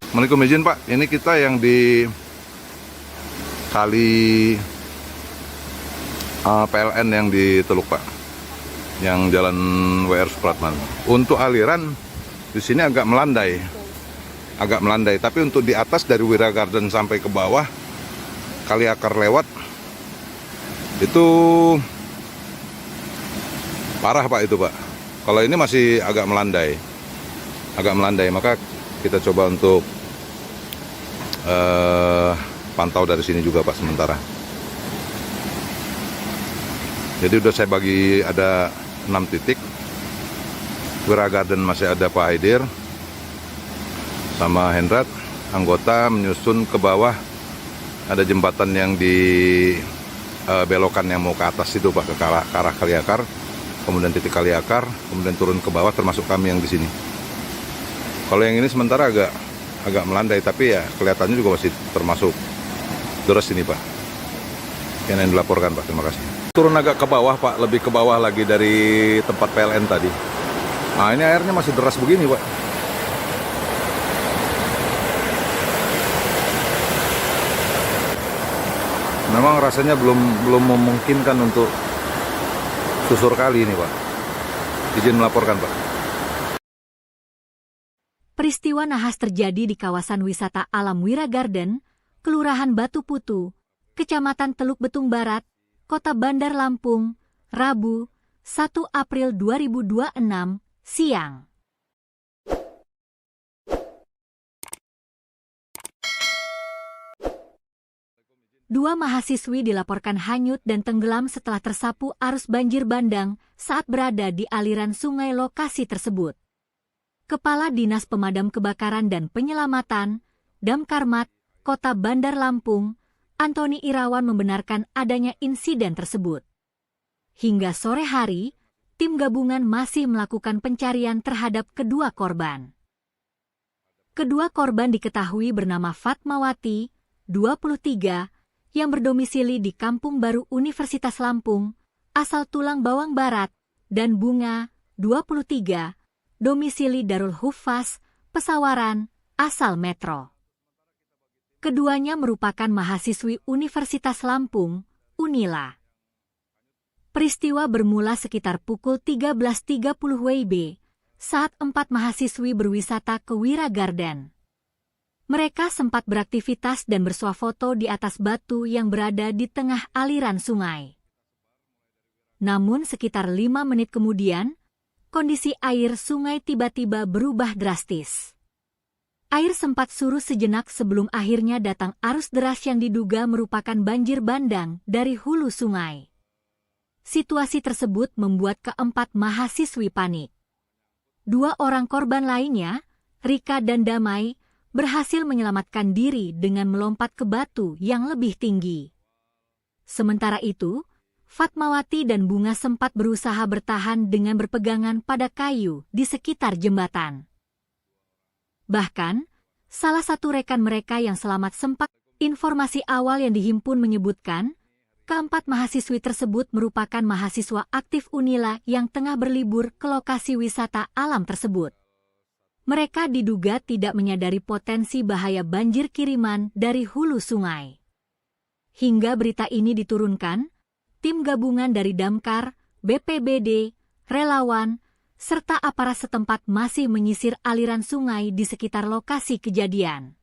[SPEAKER 2] Assalamualaikum, izin Pak. Ini kita yang di kali PLN yang di Teluk Pak, yang jalan WR Supratman. Untuk aliran di sini agak melandai, tapi untuk di atas dari Wira Garden sampai ke bawah kali akar lewat itu parah Pak itu Pak. Kalau ini masih agak melandai, maka kita coba untuk pantau dari sini juga Pak sementara. Jadi udah saya bagi ada 6 titik. Wira Garden masih ada Pak Haidir sama Hendrat, anggota menyusun ke bawah. Ada jembatan yang di belokan yang mau ke atas itu Pak, ke arah kali akar. Kemudian titik kali akar, kemudian turun ke bawah, termasuk kami yang di sini. Kalau yang ini sementara agak melandai, tapi ya kelihatannya juga masih termasuk deras ini Pak. Yang dilaporkan Pak, terima kasih. Turun agak ke bawah Pak, lebih ke bawah lagi dari tempat PLN tadi. Nah ini airnya masih deras begini Pak. Memang rasanya belum memungkinkan untuk susur kali ini Pak. Izin melaporkan Pak.
[SPEAKER 1] Peristiwa nahas terjadi di kawasan wisata alam Wira Garden, Kelurahan Batu Putu, Kecamatan Teluk Betung Barat, Kota Bandar Lampung, Rabu, 1 April 2026, siang. Dua mahasiswi dilaporkan hanyut dan tenggelam setelah tersapu arus banjir bandang saat berada di aliran sungai lokasi tersebut. Kepala Dinas Pemadam Kebakaran dan Penyelamatan, Damkarmat, Kota Bandar Lampung, Antoni Irawan membenarkan adanya insiden tersebut. Hingga sore hari, tim gabungan masih melakukan pencarian terhadap kedua korban. Kedua korban diketahui bernama Fatmawati, 23, yang berdomisili di Kampung Baru Universitas Lampung, asal Tulang Bawang Barat, dan Bunga, 23, domisili Darul Hufaz, Pesawaran, asal Metro. Keduanya merupakan mahasiswi Universitas Lampung, Unila. Peristiwa bermula sekitar pukul 13.30 WIB saat 4 mahasiswi berwisata ke Wira Garden. Mereka sempat beraktivitas dan bersuah foto di atas batu yang berada di tengah aliran sungai. Namun sekitar 5 menit kemudian, kondisi air sungai tiba-tiba berubah drastis. Air sempat surut sejenak sebelum akhirnya datang arus deras yang diduga merupakan banjir bandang dari hulu sungai. Situasi tersebut membuat keempat mahasiswi panik. 2 orang korban lainnya, Rika dan Damai, berhasil menyelamatkan diri dengan melompat ke batu yang lebih tinggi. Sementara itu, Fatmawati dan Bunga sempat berusaha bertahan dengan berpegangan pada kayu di sekitar jembatan. Bahkan, salah satu rekan mereka yang selamat sempat, informasi awal yang dihimpun menyebutkan, keempat mahasiswi tersebut merupakan mahasiswa aktif Unila yang tengah berlibur ke lokasi wisata alam tersebut. Mereka diduga tidak menyadari potensi bahaya banjir kiriman dari hulu sungai. Hingga berita ini diturunkan, tim gabungan dari Damkar, BPBD, relawan, serta aparat setempat masih menyisir aliran sungai di sekitar lokasi kejadian.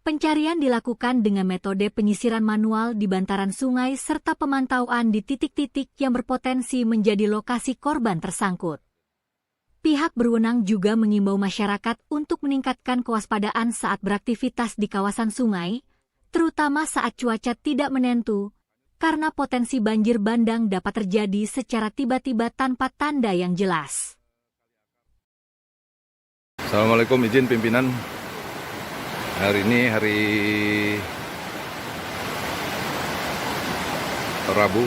[SPEAKER 1] Pencarian dilakukan dengan metode penyisiran manual di bantaran sungai serta pemantauan di titik-titik yang berpotensi menjadi lokasi korban tersangkut. Pihak berwenang juga mengimbau masyarakat untuk meningkatkan kewaspadaan saat beraktivitas di kawasan sungai, terutama saat cuaca tidak menentu, karena potensi banjir bandang dapat terjadi secara tiba-tiba tanpa tanda yang jelas.
[SPEAKER 2] Assalamualaikum, izin pimpinan. Hari ini hari Rabu,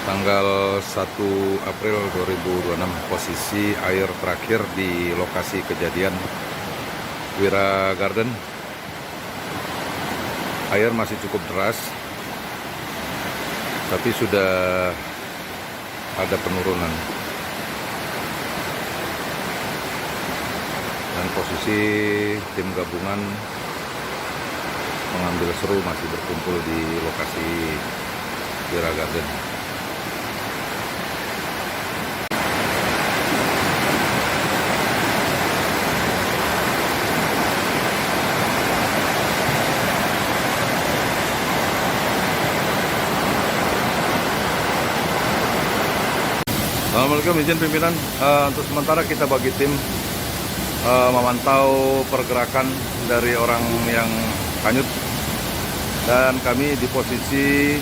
[SPEAKER 2] tanggal 1 April 2026, posisi air terakhir di lokasi kejadian Wira Garden. Air masih cukup deras, tapi sudah ada penurunan. Dan posisi tim gabungan mengambil seru masih berkumpul di lokasi Wira Garden. Assalamualaikum, izin pimpinan. Untuk sementara kita bagi tim memantau pergerakan dari orang yang hanyut, dan kami di posisi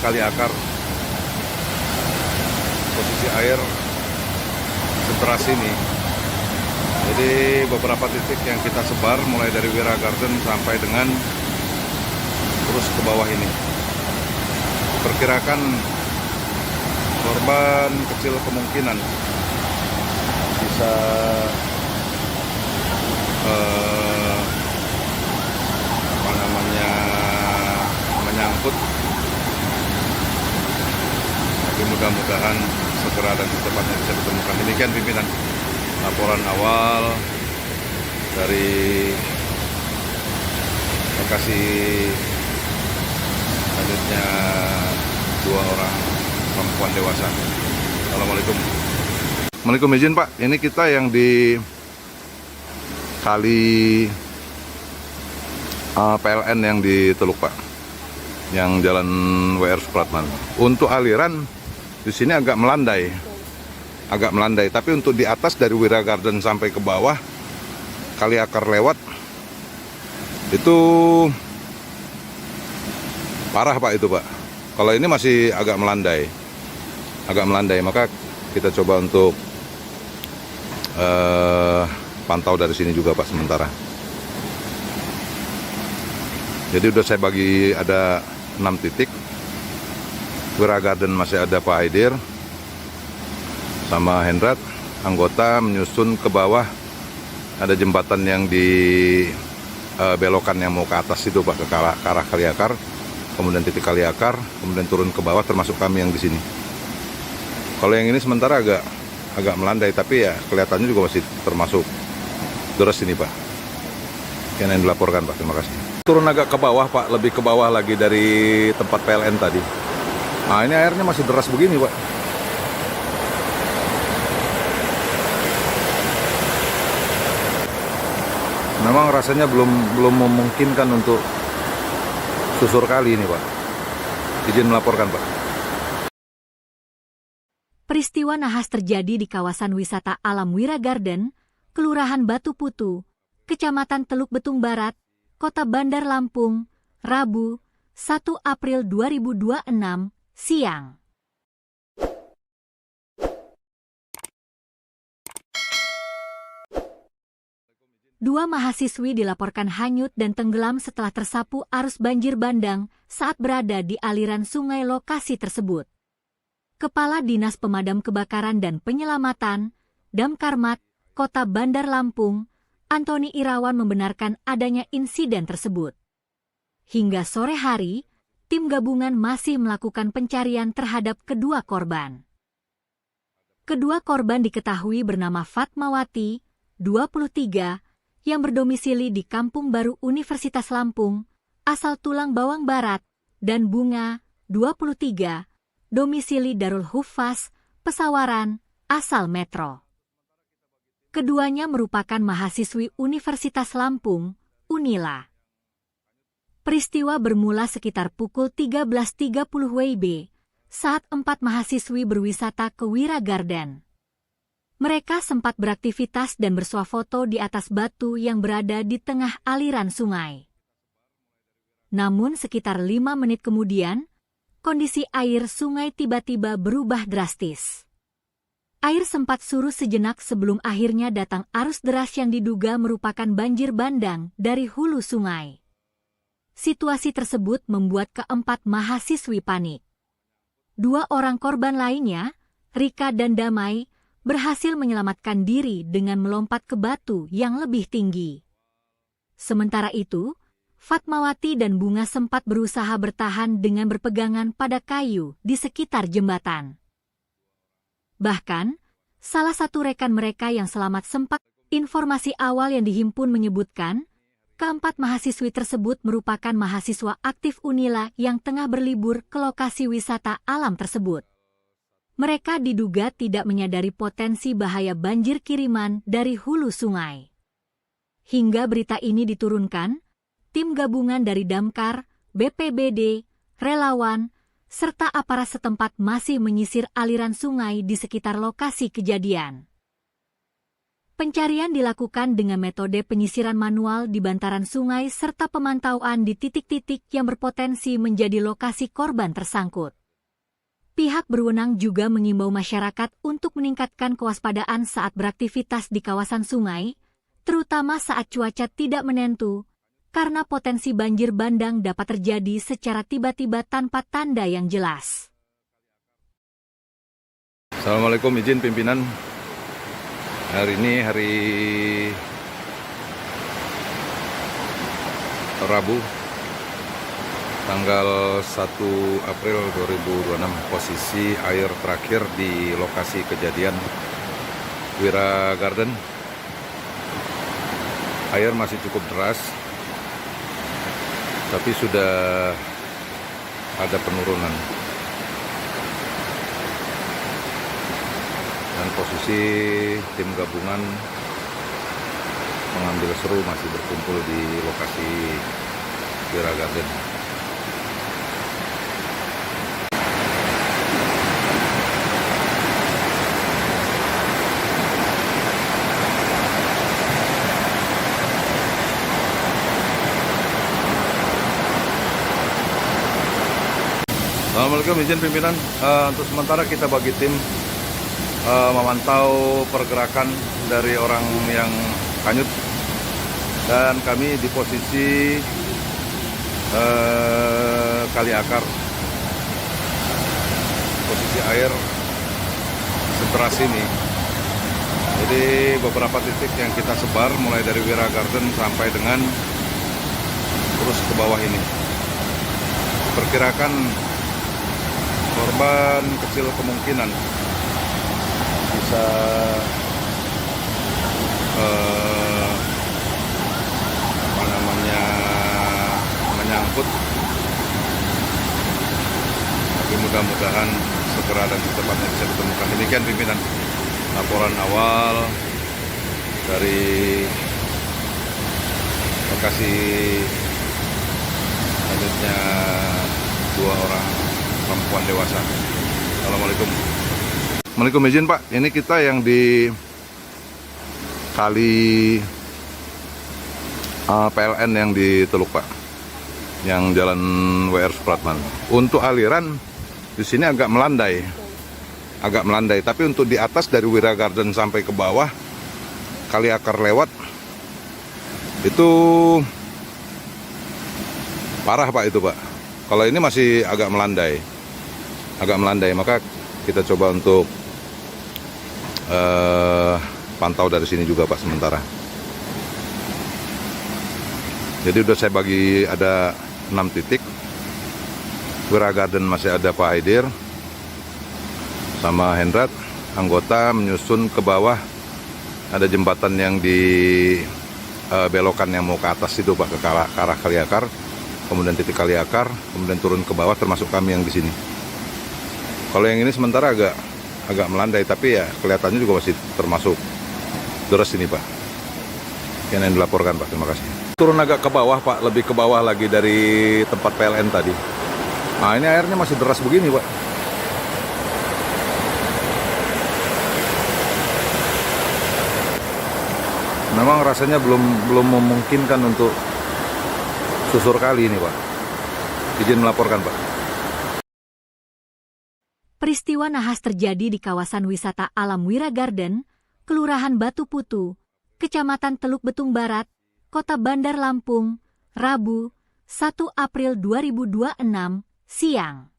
[SPEAKER 2] Kali Akar. Posisi air sederas ini. Jadi beberapa titik yang kita sebar mulai dari Wira Garden sampai dengan terus ke bawah ini. Perkirakan korban kecil kemungkinan bisa mudah-mudahan segera dan secepatnya bisa ditemukan. Demikian pimpinan laporan awal dari lokasi hanyutnya 2 orang perempuan dewasa. Assalamualaikum. Assalamualaikum, izin Pak, ini kita yang di kali PLN yang di Teluk Pak, yang jalan WR Supratman. Untuk aliran di sini agak melandai, tapi untuk di atas dari Wira Garden sampai ke bawah Kali Akar lewat itu parah Pak itu Pak. Kalau ini masih agak melandai, maka kita coba untuk pantau dari sini juga Pak sementara. Jadi udah saya bagi ada 6 titik. Wira Garden masih ada Pak Haidir sama Hendrat, anggota menyusun ke bawah. Ada jembatan yang di belokan yang mau ke atas itu Pak, ke arah Kali Akar, kemudian titik Kali Akar, kemudian turun ke bawah termasuk kami yang di sini. Kalau yang ini sementara agak melandai, tapi ya kelihatannya juga masih termasuk deras ini Pak. Yang dilaporkan Pak, terima kasih. Turun agak ke bawah Pak, lebih ke bawah lagi dari tempat PLN tadi. Nah ini airnya masih deras begini Pak. Memang rasanya belum memungkinkan untuk susur kali ini Pak. Izin melaporkan Pak.
[SPEAKER 1] Peristiwa nahas terjadi di kawasan wisata alam Wira Garden, Kelurahan Batu Putu, Kecamatan Teluk Betung Barat, Kota Bandar Lampung, Rabu, 1 April 2026, siang. Dua mahasiswi dilaporkan hanyut dan tenggelam setelah tersapu arus banjir bandang saat berada di aliran sungai lokasi tersebut. Kepala Dinas Pemadam Kebakaran dan Penyelamatan, Damkarmat, Kota Bandar Lampung, Antoni Irawan membenarkan adanya insiden tersebut. Hingga sore hari, tim gabungan masih melakukan pencarian terhadap kedua korban. Kedua korban diketahui bernama Fatmawati, 23, yang berdomisili di Kampung Baru Universitas Lampung, asal Tulang Bawang Barat, dan Bunga, 23, domisili Darul Huffaz, Pesawaran, asal Metro. Keduanya merupakan mahasiswi Universitas Lampung, Unila. Peristiwa bermula sekitar pukul 13.30 WIB saat 4 mahasiswi berwisata ke Wira Garden. Mereka sempat beraktivitas dan bersuah foto di atas batu yang berada di tengah aliran sungai. Namun sekitar 5 menit kemudian, kondisi air sungai tiba-tiba berubah drastis. Air sempat surut sejenak sebelum akhirnya datang arus deras yang diduga merupakan banjir bandang dari hulu sungai. Situasi tersebut membuat keempat mahasiswi panik. 2 orang korban lainnya, Rika dan Damai, berhasil menyelamatkan diri dengan melompat ke batu yang lebih tinggi. Sementara itu, Fatmawati dan Bunga sempat berusaha bertahan dengan berpegangan pada kayu di sekitar jembatan. Bahkan, salah satu rekan mereka yang selamat sempat, informasi awal yang dihimpun menyebutkan, keempat mahasiswi tersebut merupakan mahasiswa aktif Unila yang tengah berlibur ke lokasi wisata alam tersebut. Mereka diduga tidak menyadari potensi bahaya banjir kiriman dari hulu sungai. Hingga berita ini diturunkan, tim gabungan dari Damkar, BPBD, relawan, serta aparat setempat masih menyisir aliran sungai di sekitar lokasi kejadian. Pencarian dilakukan dengan metode penyisiran manual di bantaran sungai serta pemantauan di titik-titik yang berpotensi menjadi lokasi korban tersangkut. Pihak berwenang juga mengimbau masyarakat untuk meningkatkan kewaspadaan saat beraktivitas di kawasan sungai, terutama saat cuaca tidak menentu, karena potensi banjir bandang dapat terjadi secara tiba-tiba tanpa tanda yang jelas.
[SPEAKER 2] Assalamualaikum, izin pimpinan. Hari ini hari Rabu, tanggal 1 April 2026, posisi air terakhir di lokasi kejadian Wira Garden. Air masih cukup deras, tapi sudah ada penurunan. Dan posisi tim gabungan mengambil seru masih berkumpul di lokasi Wira Garden. Assalamualaikum, izin pimpinan. Untuk sementara kita bagi tim memantau pergerakan dari orang yang hanyut, dan kami di posisi Kali Akar. Posisi air sederas ini. Jadi beberapa titik yang kita sebar mulai dari Wira Garden sampai dengan terus ke bawah ini. Perkirakan korban kecil kemungkinan bisa menyangkut, tapi mudah-mudahan segera dan secepatnya bisa ditemukan. Demikian pimpinan laporan awal dari lokasi hanyutnya 2 orang perempuan dewasa. Assalamualaikum. Assalamualaikum, izin Pak. Ini kita yang di kali PLN yang di Teluk Pak, yang jalan WR Supratman. Untuk aliran di sini agak melandai, tapi untuk di atas dari Wira Garden sampai ke bawah Kali Akar lewat itu parah Pak itu Pak. Kalau ini masih agak melandai, maka kita coba untuk pantau dari sini juga Pak sementara. Jadi udah saya bagi ada 6 titik. Wira Garden masih ada Pak Aidir sama Hendrat, anggota menyusun ke bawah. Ada jembatan yang di belokan yang mau ke atas itu Pak, ke arah Kali Akar. Kemudian titik Kali Akar, kemudian turun ke bawah, termasuk kami yang di sini. Kalau yang ini sementara agak melandai, tapi ya kelihatannya juga masih termasuk deras ini Pak. Yang dilaporkan Pak, terima kasih. Turun agak ke bawah Pak, lebih ke bawah lagi dari tempat PLN tadi. Nah ini airnya masih deras begini Pak. Memang rasanya belum memungkinkan untuk susur kali ini Pak. Izin melaporkan Pak.
[SPEAKER 1] Peristiwa nahas terjadi di kawasan wisata alam Wira Garden, Kelurahan Batu Putu, Kecamatan Teluk Betung Barat, Kota Bandar Lampung, Rabu, 1 April 2026, siang.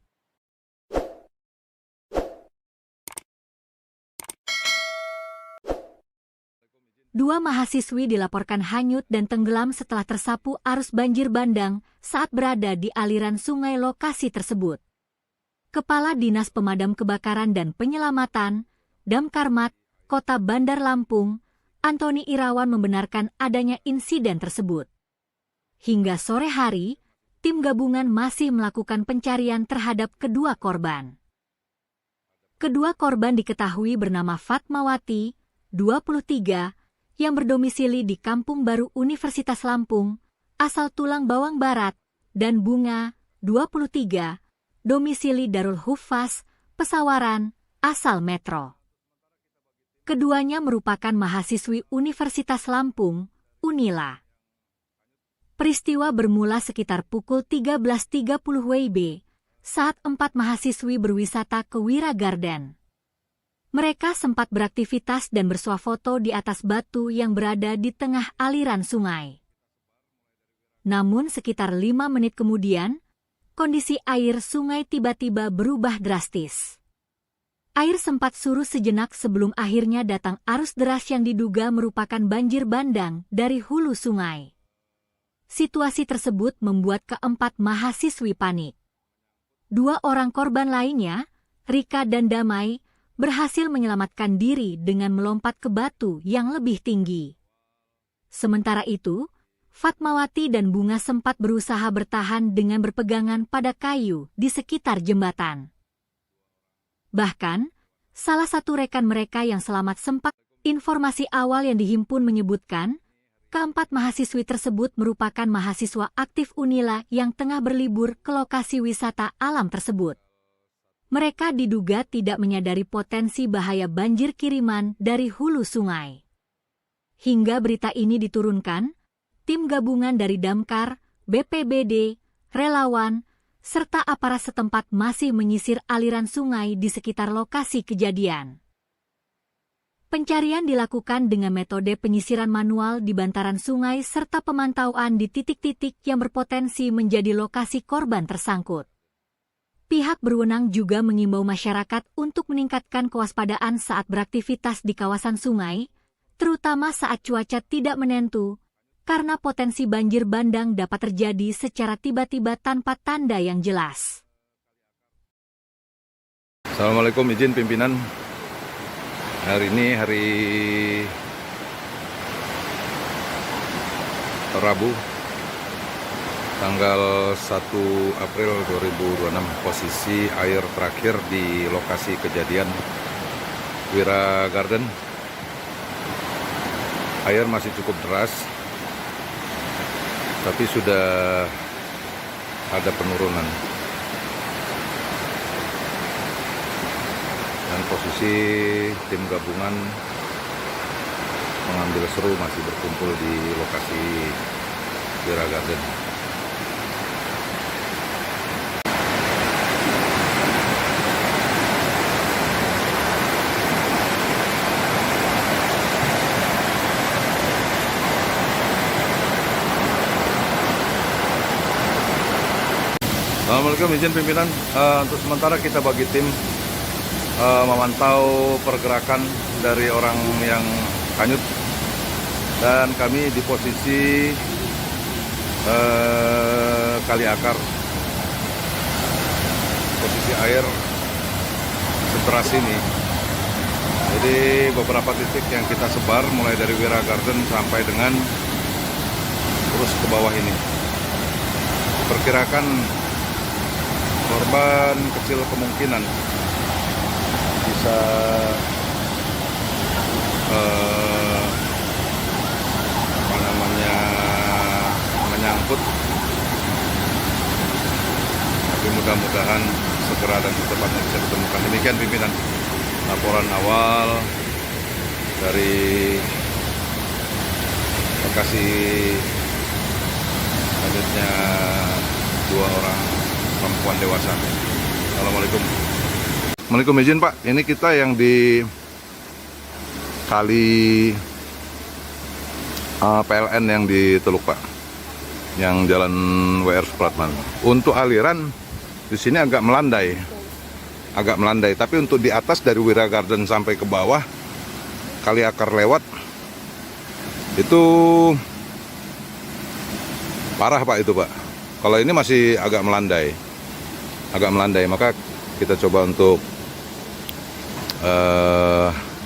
[SPEAKER 1] Dua mahasiswi dilaporkan hanyut dan tenggelam setelah tersapu arus banjir bandang saat berada di aliran sungai lokasi tersebut. Kepala Dinas Pemadam Kebakaran dan Penyelamatan, Damkarmat, Kota Bandar Lampung, Antoni Irawan membenarkan adanya insiden tersebut. Hingga sore hari, tim gabungan masih melakukan pencarian terhadap kedua korban. Kedua korban diketahui bernama Fatmawati, 23, yang berdomisili di Kampung Baru Universitas Lampung, asal Tulang Bawang Barat, dan Bunga, 23, domisili Darul Huffaz, Pesawaran, asal Metro. Keduanya merupakan mahasiswi Universitas Lampung, Unila. Peristiwa bermula sekitar pukul 13.30 WIB, saat 4 mahasiswi berwisata ke Wira Garden. Mereka sempat beraktivitas dan bersuah foto di atas batu yang berada di tengah aliran sungai. Namun sekitar 5 menit kemudian, kondisi air sungai tiba-tiba berubah drastis. Air sempat surut sejenak sebelum akhirnya datang arus deras yang diduga merupakan banjir bandang dari hulu sungai. Situasi tersebut membuat keempat mahasiswi panik. 2 orang korban lainnya, Rika dan Damai, berhasil menyelamatkan diri dengan melompat ke batu yang lebih tinggi. Sementara itu, Fatmawati dan Bunga sempat berusaha bertahan dengan berpegangan pada kayu di sekitar jembatan. Bahkan, salah satu rekan mereka yang selamat sempat, informasi awal yang dihimpun menyebutkan, keempat mahasiswi tersebut merupakan mahasiswa aktif Unila yang tengah berlibur ke lokasi wisata alam tersebut. Mereka diduga tidak menyadari potensi bahaya banjir kiriman dari hulu sungai. Hingga berita ini diturunkan, tim gabungan dari Damkar, BPBD, relawan, serta aparat setempat masih menyisir aliran sungai di sekitar lokasi kejadian. Pencarian dilakukan dengan metode penyisiran manual di bantaran sungai serta pemantauan di titik-titik yang berpotensi menjadi lokasi korban tersangkut. Pihak berwenang juga mengimbau masyarakat untuk meningkatkan kewaspadaan saat beraktivitas di kawasan sungai, terutama saat cuaca tidak menentu, karena potensi banjir bandang dapat terjadi secara tiba-tiba tanpa tanda yang jelas.
[SPEAKER 2] Assalamualaikum, izin pimpinan. Hari ini hari Rabu, tanggal 1 April 2026. Posisi air terakhir di lokasi kejadian Wira Garden. Air masih cukup deras, tapi sudah ada penurunan. Dan posisi tim gabungan mengambil seru masih berkumpul di lokasi Wira Garden. Assalamualaikum, izin pimpinan. Untuk sementara kita bagi tim memantau pergerakan dari orang yang hanyut, dan kami di posisi kali akar. Posisi air sederas ini. Jadi beberapa titik yang kita sebar mulai dari Wira Garden sampai dengan terus ke bawah ini. Perkirakan korban kecil kemungkinan bisa menyangkut, tapi mudah-mudahan segera dan secepatnya bisa ditemukan. Demikian pimpinan laporan awal dari lokasi hanyutnya 2 orang perempuan dewasa. Assalamualaikum. Assalamualaikum, izin Pak. Ini kita yang di kali PLN yang di Teluk Pak, yang jalan WR Supratman. Untuk aliran di sini agak melandai, tapi untuk di atas dari Wira Garden sampai ke bawah kali akar lewat itu parah Pak itu Pak. Kalau ini masih agak melandai, maka kita coba untuk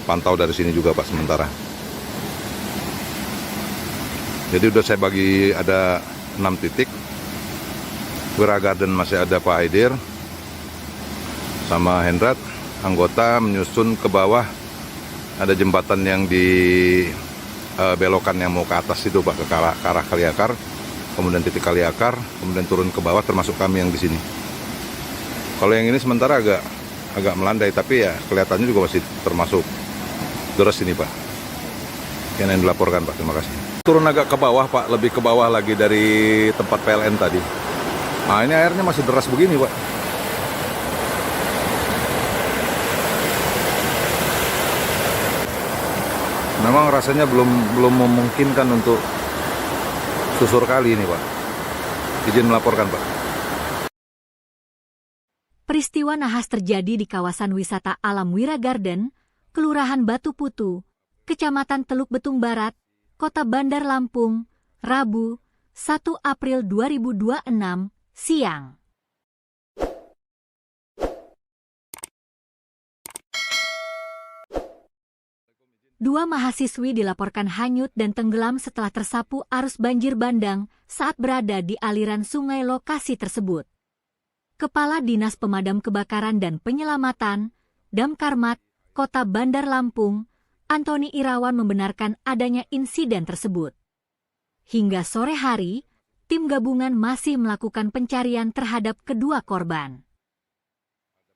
[SPEAKER 2] pantau dari sini juga Pak sementara. Jadi udah saya bagi ada 6 titik. Wira Garden masih ada Pak Haidir sama Hendrat, anggota menyusun ke bawah. Ada jembatan yang di belokan yang mau ke atas itu Pak, ke arah kali akar. Kemudian titik kali akar, kemudian turun ke bawah termasuk kami yang di sini. Kalau yang ini sementara agak melandai, tapi ya kelihatannya juga masih termasuk deras ini Pak. Yang dilaporkan Pak, terima kasih. Turun agak ke bawah Pak, lebih ke bawah lagi dari tempat PLN tadi. Nah ini airnya masih deras begini Pak. Memang rasanya belum memungkinkan untuk susur kali ini Pak. Izin melaporkan Pak.
[SPEAKER 1] Peristiwa nahas terjadi di kawasan wisata alam Wira Garden, Kelurahan Batu Putu, Kecamatan Teluk Betung Barat, Kota Bandar Lampung, Rabu, 1 April 2026, siang. Dua mahasiswi dilaporkan hanyut dan tenggelam setelah tersapu arus banjir bandang saat berada di aliran sungai lokasi tersebut. Kepala Dinas Pemadam Kebakaran dan Penyelamatan, Damkarmat, Kota Bandar Lampung, Antoni Irawan membenarkan adanya insiden tersebut. Hingga sore hari, tim gabungan masih melakukan pencarian terhadap kedua korban.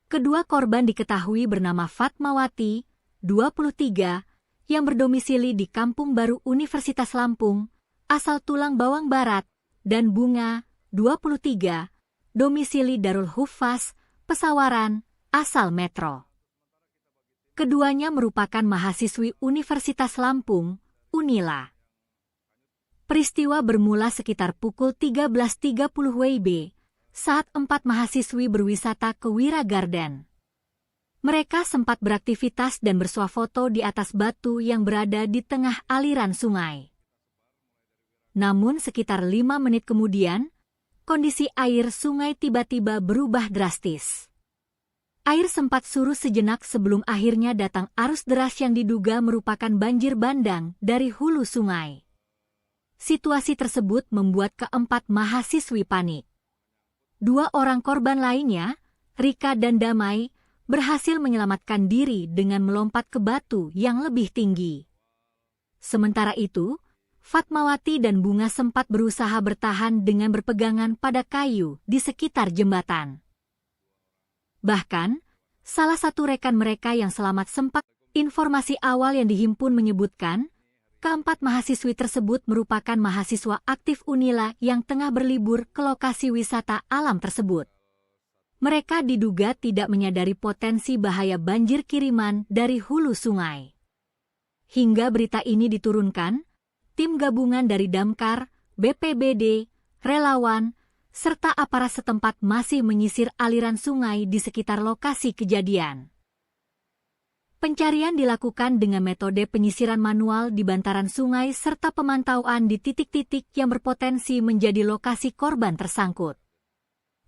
[SPEAKER 1] Kedua korban diketahui bernama Fatmawati, 23, yang berdomisili di Kampung Baru Universitas Lampung, asal Tulang Bawang Barat, dan Bunga, 23, domisili Darul Hufaz, Pesawaran, asal Metro. Keduanya merupakan mahasiswi Universitas Lampung, Unila. Peristiwa bermula sekitar pukul 13.30 WIB, saat 4 mahasiswi berwisata ke Wira Garden. Mereka sempat beraktivitas dan bersuah foto di atas batu yang berada di tengah aliran sungai. Namun sekitar 5 menit kemudian, kondisi air sungai tiba-tiba berubah drastis. Air sempat surut sejenak sebelum akhirnya datang arus deras yang diduga merupakan banjir bandang dari hulu sungai. Situasi tersebut membuat keempat mahasiswi panik. 2 orang korban lainnya, Rika dan Damai, berhasil menyelamatkan diri dengan melompat ke batu yang lebih tinggi. Sementara itu, Fatmawati dan Bunga sempat berusaha bertahan dengan berpegangan pada kayu di sekitar jembatan. Bahkan, salah satu rekan mereka yang selamat sempat, informasi awal yang dihimpun menyebutkan, keempat mahasiswi tersebut merupakan mahasiswa aktif Unila yang tengah berlibur ke lokasi wisata alam tersebut. Mereka diduga tidak menyadari potensi bahaya banjir kiriman dari hulu sungai. Hingga berita ini diturunkan, tim gabungan dari Damkar, BPBD, relawan, serta aparat setempat masih menyisir aliran sungai di sekitar lokasi kejadian. Pencarian dilakukan dengan metode penyisiran manual di bantaran sungai serta pemantauan di titik-titik yang berpotensi menjadi lokasi korban tersangkut.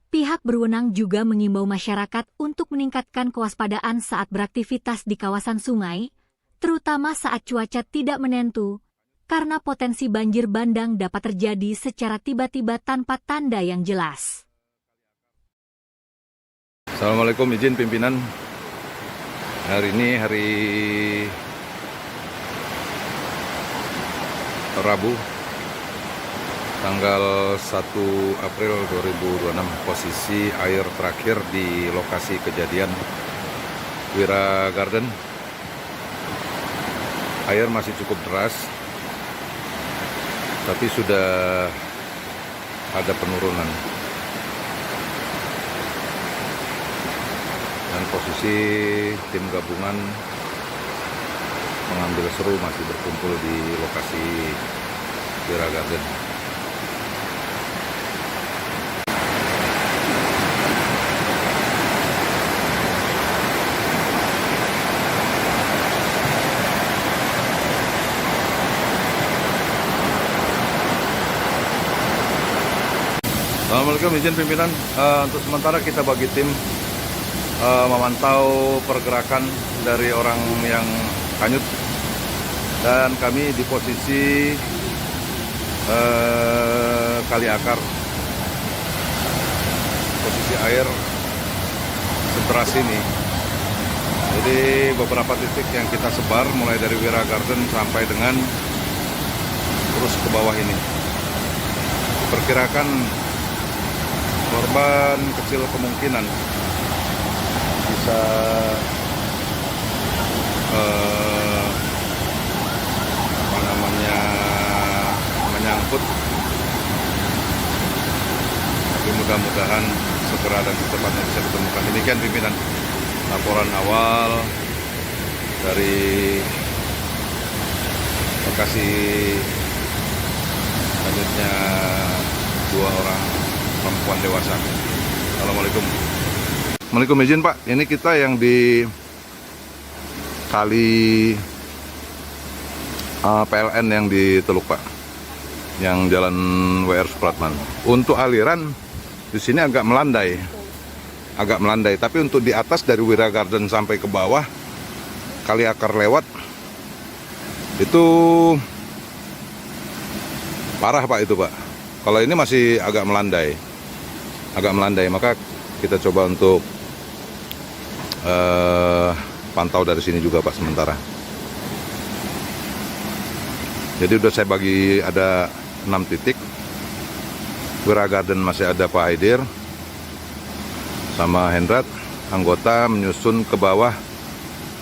[SPEAKER 1] Pihak berwenang juga mengimbau masyarakat untuk meningkatkan kewaspadaan saat beraktivitas di kawasan sungai, terutama saat cuaca tidak menentu, karena potensi banjir bandang dapat terjadi secara tiba-tiba tanpa tanda yang jelas.
[SPEAKER 2] Assalamualaikum, izin pimpinan. Hari ini hari Rabu, tanggal 1 April 2026, posisi air terakhir di lokasi kejadian Wira Garden. Air masih cukup deras, tapi sudah ada penurunan. Dan posisi tim gabungan mengambil seru masih berkumpul di lokasi Wira Garden. Assalamualaikum, izin pimpinan. Untuk sementara kita bagi tim memantau pergerakan dari orang yang hanyut, dan kami di posisi Kali Akar. Posisi air sederas ini. Jadi beberapa titik yang kita sebar mulai dari Wira Garden sampai dengan terus ke bawah ini. Diperkirakan korban kecil kemungkinan bisa menyangkut, tapi mudah-mudahan segera dan secepatnya bisa ditemukan. Demikian pimpinan laporan awal dari lokasi selanjutnya 2 orang perempuan dewasa. Assalamualaikum. Assalamualaikum, izin Pak. Ini kita yang di kali PLN yang di Teluk Pak. yang jalan WR Supratman. Untuk aliran di sini agak melandai, tapi untuk di atas dari Wira Garden sampai ke bawah Kali Akar lewat itu parah Pak itu Pak. Kalau ini masih agak melandai, maka kita coba untuk pantau dari sini juga Pak sementara. Jadi udah saya bagi ada 6 titik. Wira Garden masih ada Pak Haidir sama Hendrat, anggota menyusun ke bawah.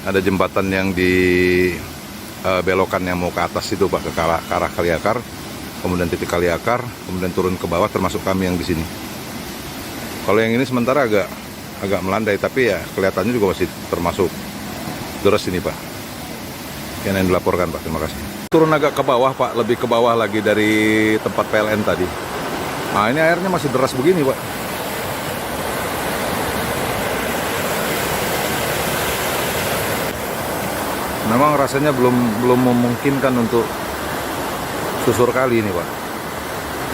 [SPEAKER 2] Ada jembatan yang di belokan yang mau ke atas itu Pak, ke arah Kali Akar, kemudian titik Kali Akar, kemudian turun ke bawah termasuk kami yang di sini. Kalau yang ini sementara agak melandai, tapi ya kelihatannya juga masih termasuk deras ini Pak. Yang dilaporkan Pak, terima kasih. Turun agak ke bawah Pak, lebih ke bawah lagi dari tempat PLN tadi. Nah ini airnya masih deras begini Pak. Memang rasanya belum memungkinkan untuk susur kali ini Pak.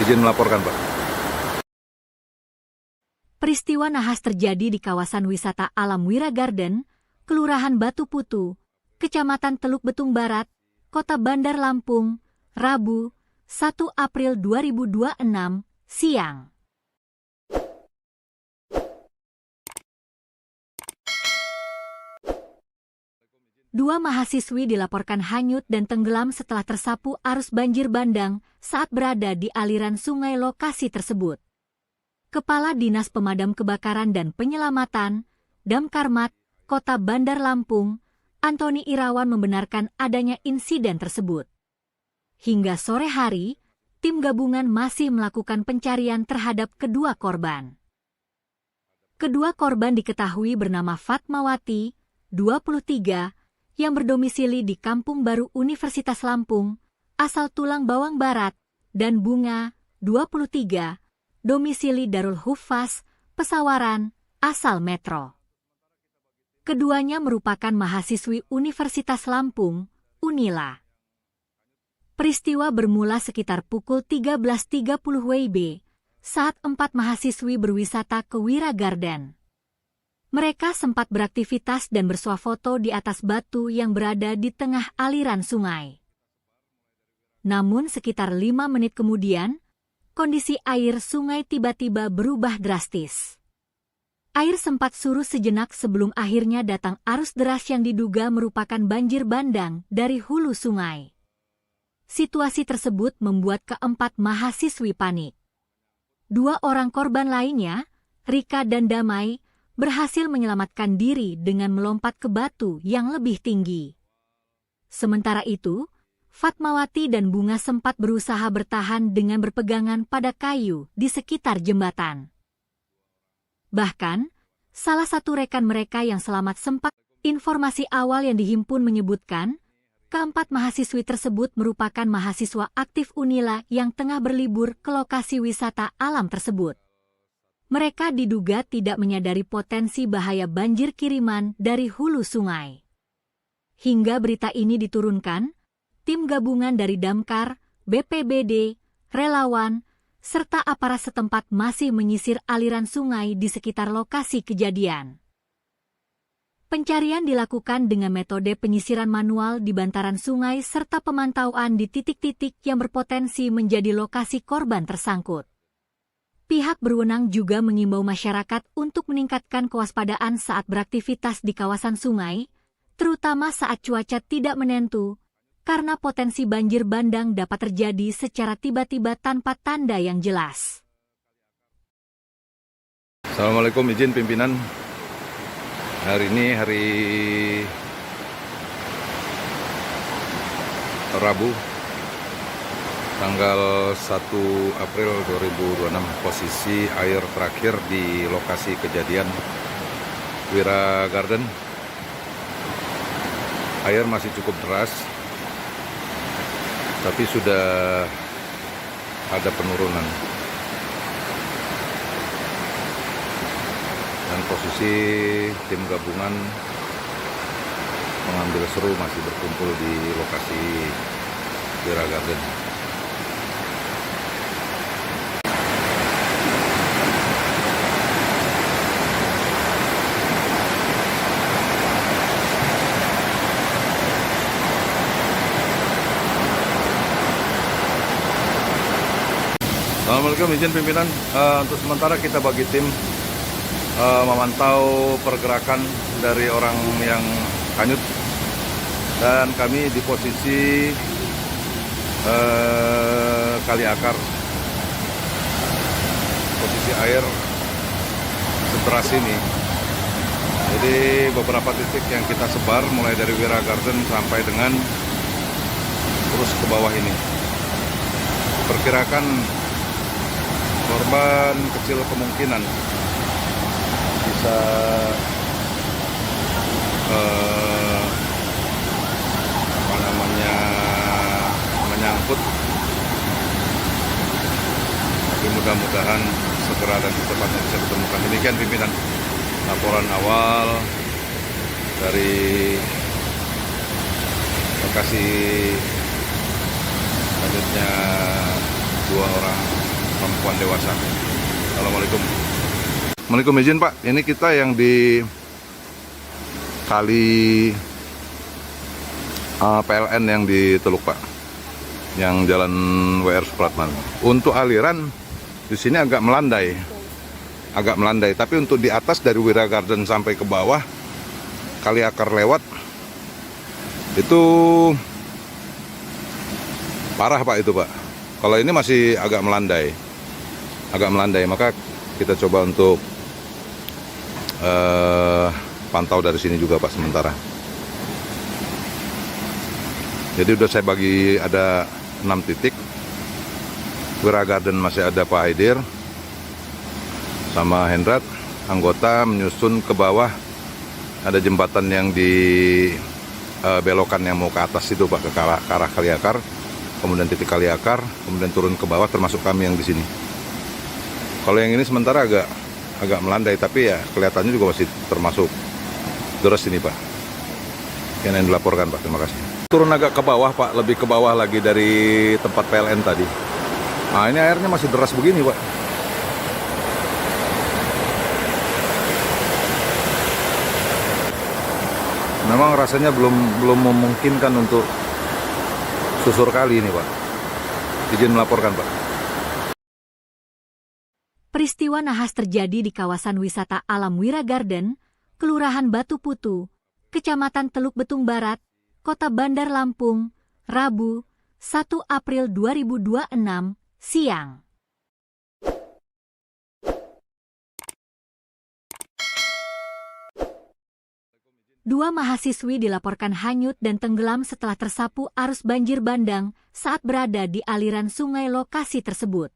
[SPEAKER 2] Izin melaporkan Pak.
[SPEAKER 1] Peristiwa nahas terjadi di kawasan wisata alam Wira Garden, Kelurahan Batu Putu, Kecamatan Teluk Betung Barat, Kota Bandar Lampung, Rabu, 1 April 2026, siang. Dua mahasiswi dilaporkan hanyut dan tenggelam setelah tersapu arus banjir bandang saat berada di aliran sungai lokasi tersebut. Kepala Dinas Pemadam Kebakaran dan Penyelamatan, Damkarmat, Kota Bandar Lampung, Antoni Irawan membenarkan adanya insiden tersebut. Hingga sore hari, tim gabungan masih melakukan pencarian terhadap kedua korban. Kedua korban diketahui bernama Fatmawati, 23, yang berdomisili di Kampung Baru Universitas Lampung, asal Tulang Bawang Barat, dan Bunga, 23, domisili Darul Hufaz, Pesawaran, asal Metro. Keduanya merupakan mahasiswi Universitas Lampung, Unila. Peristiwa bermula sekitar pukul 13.30 WIB, saat 4 mahasiswi berwisata ke Wira Garden. Mereka sempat beraktivitas dan bersuah foto di atas batu yang berada di tengah aliran sungai. Namun sekitar 5 menit kemudian, kondisi air sungai tiba-tiba berubah drastis. Air sempat surut sejenak sebelum akhirnya datang arus deras yang diduga merupakan banjir bandang dari hulu sungai. Situasi tersebut membuat keempat mahasiswi panik. 2 orang korban lainnya, Rika dan Damai, berhasil menyelamatkan diri dengan melompat ke batu yang lebih tinggi. Sementara itu, Fatmawati dan Bunga sempat berusaha bertahan dengan berpegangan pada kayu di sekitar jembatan. Bahkan, salah satu rekan mereka yang selamat sempat, informasi awal yang dihimpun menyebutkan, keempat mahasiswi tersebut merupakan mahasiswa aktif Unila yang tengah berlibur ke lokasi wisata alam tersebut. Mereka diduga tidak menyadari potensi bahaya banjir kiriman dari hulu sungai. Hingga berita ini diturunkan, tim gabungan dari Damkar, BPBD, relawan, serta aparat setempat masih menyisir aliran sungai di sekitar lokasi kejadian. Pencarian dilakukan dengan metode penyisiran manual di bantaran sungai serta pemantauan di titik-titik yang berpotensi menjadi lokasi korban tersangkut. Pihak berwenang juga mengimbau masyarakat untuk meningkatkan kewaspadaan saat beraktivitas di kawasan sungai, terutama saat cuaca tidak menentu, karena potensi banjir bandang dapat terjadi secara tiba-tiba tanpa tanda yang jelas.
[SPEAKER 2] Assalamualaikum, izin pimpinan. Hari ini hari Rabu, tanggal 1 April 2026, posisi air terakhir di lokasi kejadian Wira Garden. Air masih cukup deras, tapi sudah ada penurunan. Dan posisi tim gabungan pengambil seru masih berkumpul di lokasi Wira Garden. Assalamualaikum, izin pimpinan. Untuk sementara kita bagi tim memantau pergerakan dari orang yang hanyut, dan kami di posisi kali akar. Posisi air seteras ini. Jadi beberapa titik yang kita sebar mulai dari Wira Garden sampai dengan terus ke bawah ini. Perkirakan korban kecil kemungkinan bisa menyangkut, tapi mudah-mudahan segera dan secepatnya bisa ditemukan. Demikian pimpinan laporan awal dari lokasi selanjutnya 2 orang perempuan dewasa. Assalamualaikum. Assalamualaikum, izin Pak. Ini kita yang di kali PLN yang di Teluk Pak, yang jalan WR Supratman. Untuk aliran di sini agak melandai, tapi untuk di atas dari Wira Garden sampai ke bawah kali akar lewat itu parah Pak itu Pak. Kalau ini masih agak melandai, maka kita coba untuk pantau dari sini juga Pak sementara. Jadi udah saya bagi ada 6 titik. Wira Garden masih ada Pak Haidir sama Hendrat, anggota menyusun ke bawah. Ada jembatan yang di belokan yang mau ke atas itu Pak, ke arah kali akar. Kemudian titik kali akar, kemudian turun ke bawah, termasuk kami yang di sini. Kalau yang ini sementara agak melandai, tapi ya kelihatannya juga masih termasuk deras ini Pak. Yang dilaporkan Pak, terima kasih. Turun agak ke bawah Pak, lebih ke bawah lagi dari tempat PLN tadi. Nah ini airnya masih deras begini Pak. Memang rasanya belum memungkinkan untuk susur kali ini Pak. Izin melaporkan Pak.
[SPEAKER 1] Peristiwa nahas terjadi di kawasan wisata alam Wira Garden, Kelurahan Batu Putu, Kecamatan Teluk Betung Barat, Kota Bandar Lampung, Rabu, 1 April 2026, siang. Dua mahasiswi dilaporkan hanyut dan tenggelam setelah tersapu arus banjir bandang saat berada di aliran sungai lokasi tersebut.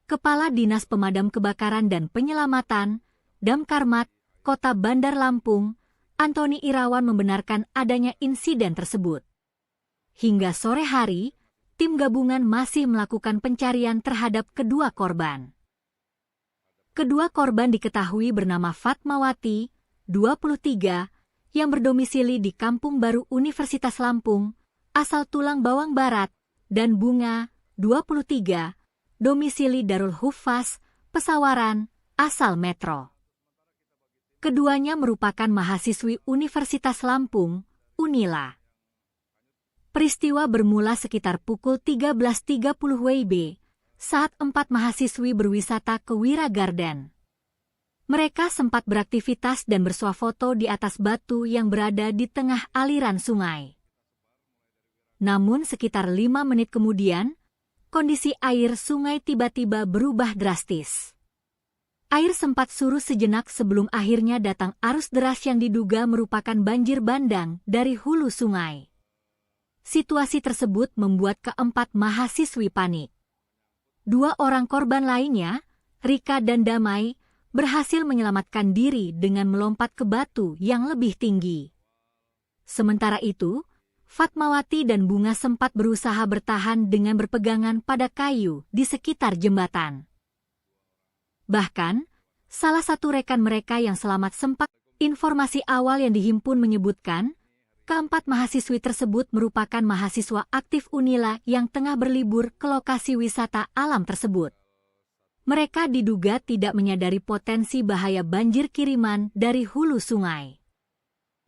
[SPEAKER 1] Kepala Dinas Pemadam Kebakaran dan Penyelamatan, Damkarmat, Kota Bandar Lampung, Antoni Irawan membenarkan adanya insiden tersebut. Hingga sore hari, tim gabungan masih melakukan pencarian terhadap kedua korban. Kedua korban diketahui bernama Fatmawati, 23, yang berdomisili di Kampung Baru Universitas Lampung, asal Tulang Bawang Barat, dan Bunga, 23, domisili Darul Hufaz, Pesawaran, asal Metro. Keduanya merupakan mahasiswi Universitas Lampung, Unila. Peristiwa bermula sekitar pukul 13.30 WIB saat 4 mahasiswi berwisata ke Wira Garden. Mereka sempat beraktivitas dan bersuah foto di atas batu yang berada di tengah aliran sungai. Namun sekitar 5 menit kemudian, kondisi air sungai tiba-tiba berubah drastis. Air sempat surut sejenak sebelum akhirnya datang arus deras yang diduga merupakan banjir bandang dari hulu sungai. Situasi tersebut membuat keempat mahasiswi panik. 2 orang korban lainnya, Rika dan Damai, berhasil menyelamatkan diri dengan melompat ke batu yang lebih tinggi. Sementara itu, Fatmawati dan Bunga sempat berusaha bertahan dengan berpegangan pada kayu di sekitar jembatan. Bahkan, salah satu rekan mereka yang selamat sempat, informasi awal yang dihimpun menyebutkan, keempat mahasiswi tersebut merupakan mahasiswa aktif Unila yang tengah berlibur ke lokasi wisata alam tersebut. Mereka diduga tidak menyadari potensi bahaya banjir kiriman dari hulu sungai.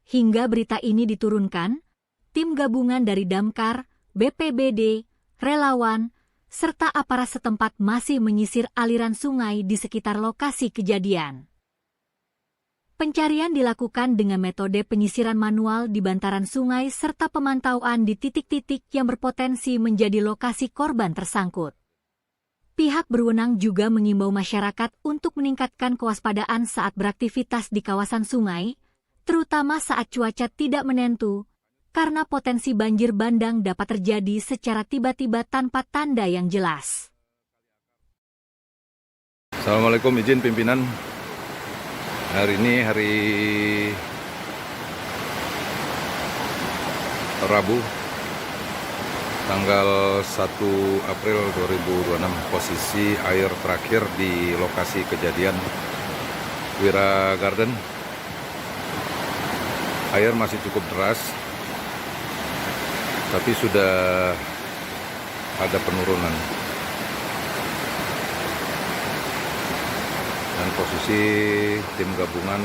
[SPEAKER 1] Hingga berita ini diturunkan, tim gabungan dari Damkar, BPBD, relawan, serta aparat setempat masih menyisir aliran sungai di sekitar lokasi kejadian. Pencarian dilakukan dengan metode penyisiran manual di bantaran sungai serta pemantauan di titik-titik yang berpotensi menjadi lokasi korban tersangkut. Pihak berwenang juga mengimbau masyarakat untuk meningkatkan kewaspadaan saat beraktivitas di kawasan sungai, terutama saat cuaca tidak menentu, karena potensi banjir bandang dapat terjadi secara tiba-tiba tanpa tanda yang jelas.
[SPEAKER 2] Assalamualaikum, izin pimpinan. Hari ini hari Rabu, tanggal 1 April 2026. Posisi air terakhir di lokasi kejadian Wira Garden. Air masih cukup deras, tapi sudah ada penurunan. Dan posisi tim gabungan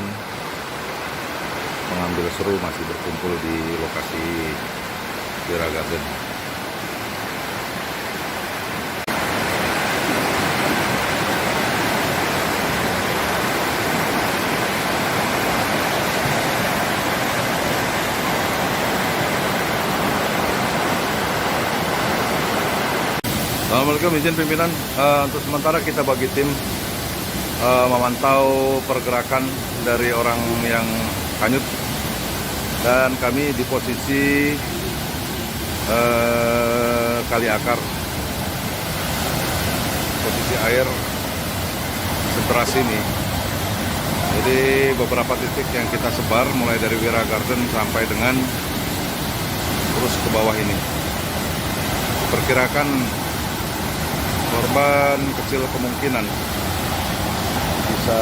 [SPEAKER 2] pengambil seru masih berkumpul di lokasi Wira Garden. Assalamualaikum, izin pimpinan. Untuk sementara kita bagi tim memantau pergerakan dari orang yang hanyut, dan kami di posisi kali akar. Posisi air sederas ini. Jadi beberapa titik yang kita sebar mulai dari Wira Garden sampai dengan terus ke bawah ini. Perkirakan korban kecil kemungkinan bisa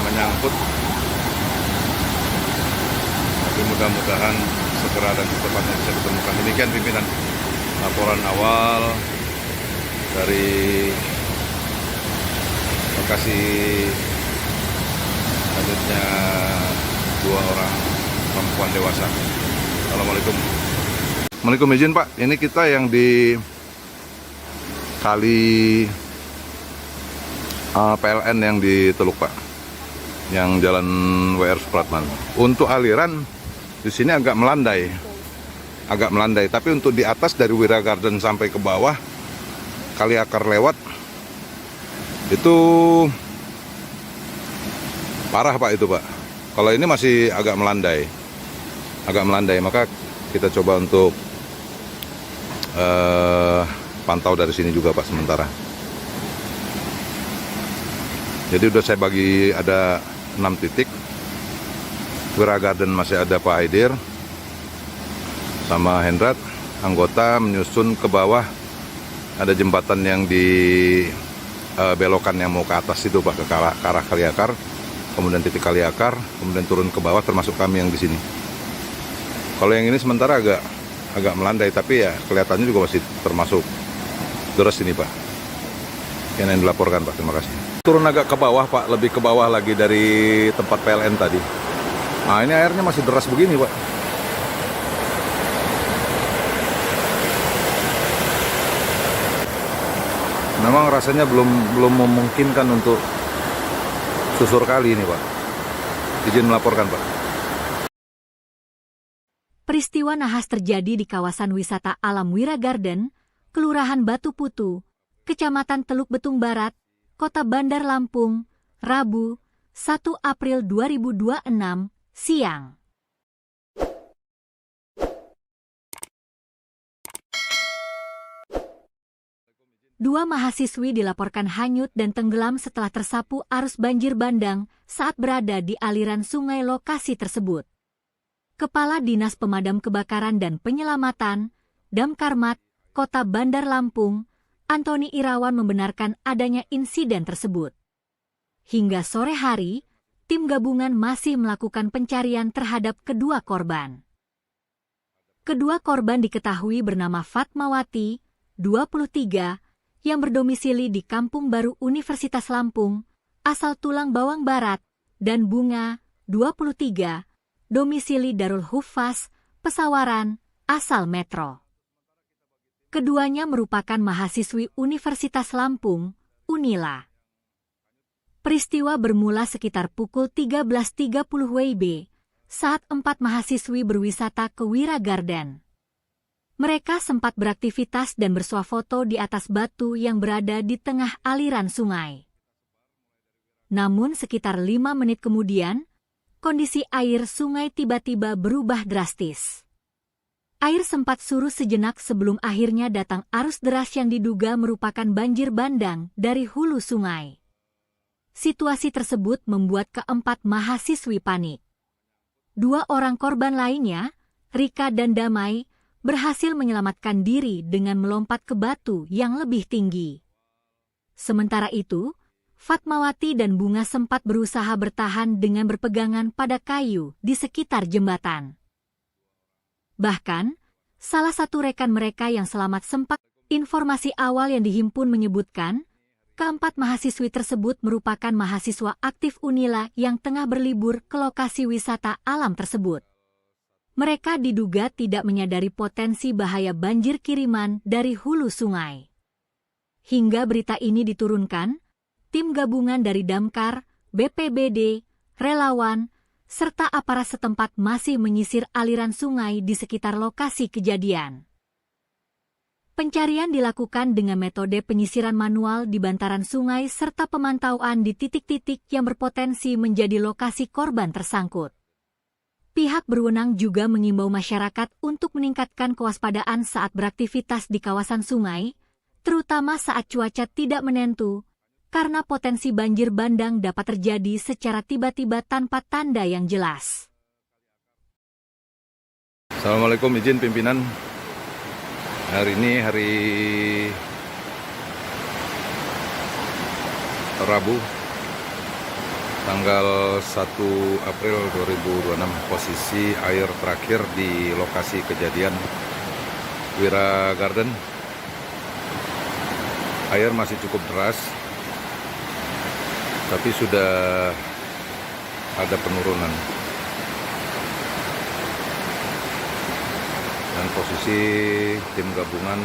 [SPEAKER 2] menyangkut, tapi mudah-mudahan segera dan secepatnya bisa ditemukan. Demikian pimpinan laporan awal dari lokasi hanyutnya 2 orang perempuan dewasa. Assalamualaikum. Assalamualaikum, izin Pak. Ini kita yang di kali PLN yang di Teluk Pak, yang jalan WR Supratman. Untuk aliran di sini agak melandai, tapi untuk di atas dari Wira Garden sampai ke bawah kali akar lewat itu parah Pak itu Pak. Kalau ini masih agak melandai, maka kita coba untuk pantau dari sini juga Pak sementara. Jadi udah saya bagi ada 6 titik. Wira Garden masih ada Pak Aidir sama Hendrat, anggota menyusun ke bawah. Ada jembatan yang di belokan yang mau ke atas itu Pak, ke arah kali akar. Kemudian titik kali akar, kemudian turun ke bawah, termasuk kami yang di sini. Kalau yang ini sementara agak melandai, tapi ya kelihatannya juga masih termasuk deras ini Pak. Yang dilaporkan Pak, terima kasih. Turun agak ke bawah Pak, lebih ke bawah lagi dari tempat PLN tadi. Nah ini airnya masih deras begini Pak. Memang rasanya belum memungkinkan untuk susur kali ini Pak. Izin melaporkan Pak.
[SPEAKER 1] Peristiwa nahas terjadi di kawasan wisata alam Wira Garden, Kelurahan Batu Putu, Kecamatan Teluk Betung Barat, Kota Bandar Lampung, Rabu, 1 April 2026, siang. Dua mahasiswi dilaporkan hanyut dan tenggelam setelah tersapu arus banjir bandang saat berada di aliran sungai lokasi tersebut. Kepala Dinas Pemadam Kebakaran dan Penyelamatan, Damkarmat, Kota Bandar Lampung, Antoni Irawan membenarkan adanya insiden tersebut. Hingga sore hari, tim gabungan masih melakukan pencarian terhadap kedua korban. Kedua korban diketahui bernama Fatmawati, 23, yang berdomisili di Kampung Baru Universitas Lampung, asal Tulang Bawang Barat, dan Bunga, 23, domisili Darul Huffaz, Pesawaran, asal Metro. Keduanya merupakan mahasiswi Universitas Lampung, Unila. Peristiwa bermula sekitar pukul 13.30 WIB saat 4 mahasiswi berwisata ke Wira Garden. Mereka sempat beraktivitas dan bersuah foto di atas batu yang berada di tengah aliran sungai. Namun sekitar 5 menit kemudian, kondisi air sungai tiba-tiba berubah drastis. Air sempat surut sejenak sebelum akhirnya datang arus deras yang diduga merupakan banjir bandang dari hulu sungai. Situasi tersebut membuat keempat mahasiswi panik. 2 orang korban lainnya, Rika dan Damai, berhasil menyelamatkan diri dengan melompat ke batu yang lebih tinggi. Sementara itu, Fatmawati dan Bunga sempat berusaha bertahan dengan berpegangan pada kayu di sekitar jembatan. Bahkan, salah satu rekan mereka yang selamat sempat, informasi awal yang dihimpun menyebutkan, keempat mahasiswi tersebut merupakan mahasiswa aktif Unila yang tengah berlibur ke lokasi wisata alam tersebut. Mereka diduga tidak menyadari potensi bahaya banjir kiriman dari hulu sungai. Hingga berita ini diturunkan, tim gabungan dari Damkar, BPBD, relawan, serta aparat setempat masih menyisir aliran sungai di sekitar lokasi kejadian. Pencarian dilakukan dengan metode penyisiran manual di bantaran sungai serta pemantauan di titik-titik yang berpotensi menjadi lokasi korban tersangkut. Pihak berwenang juga mengimbau masyarakat untuk meningkatkan kewaspadaan saat beraktivitas di kawasan sungai, terutama saat cuaca tidak menentu, karena potensi banjir bandang dapat terjadi secara tiba-tiba tanpa tanda yang jelas.
[SPEAKER 2] Assalamualaikum, izin pimpinan. Hari ini hari Rabu, tanggal 1 April 2026, posisi air terakhir di lokasi kejadian Wira Garden. Air masih cukup deras, tapi sudah ada penurunan. Dan posisi tim gabungan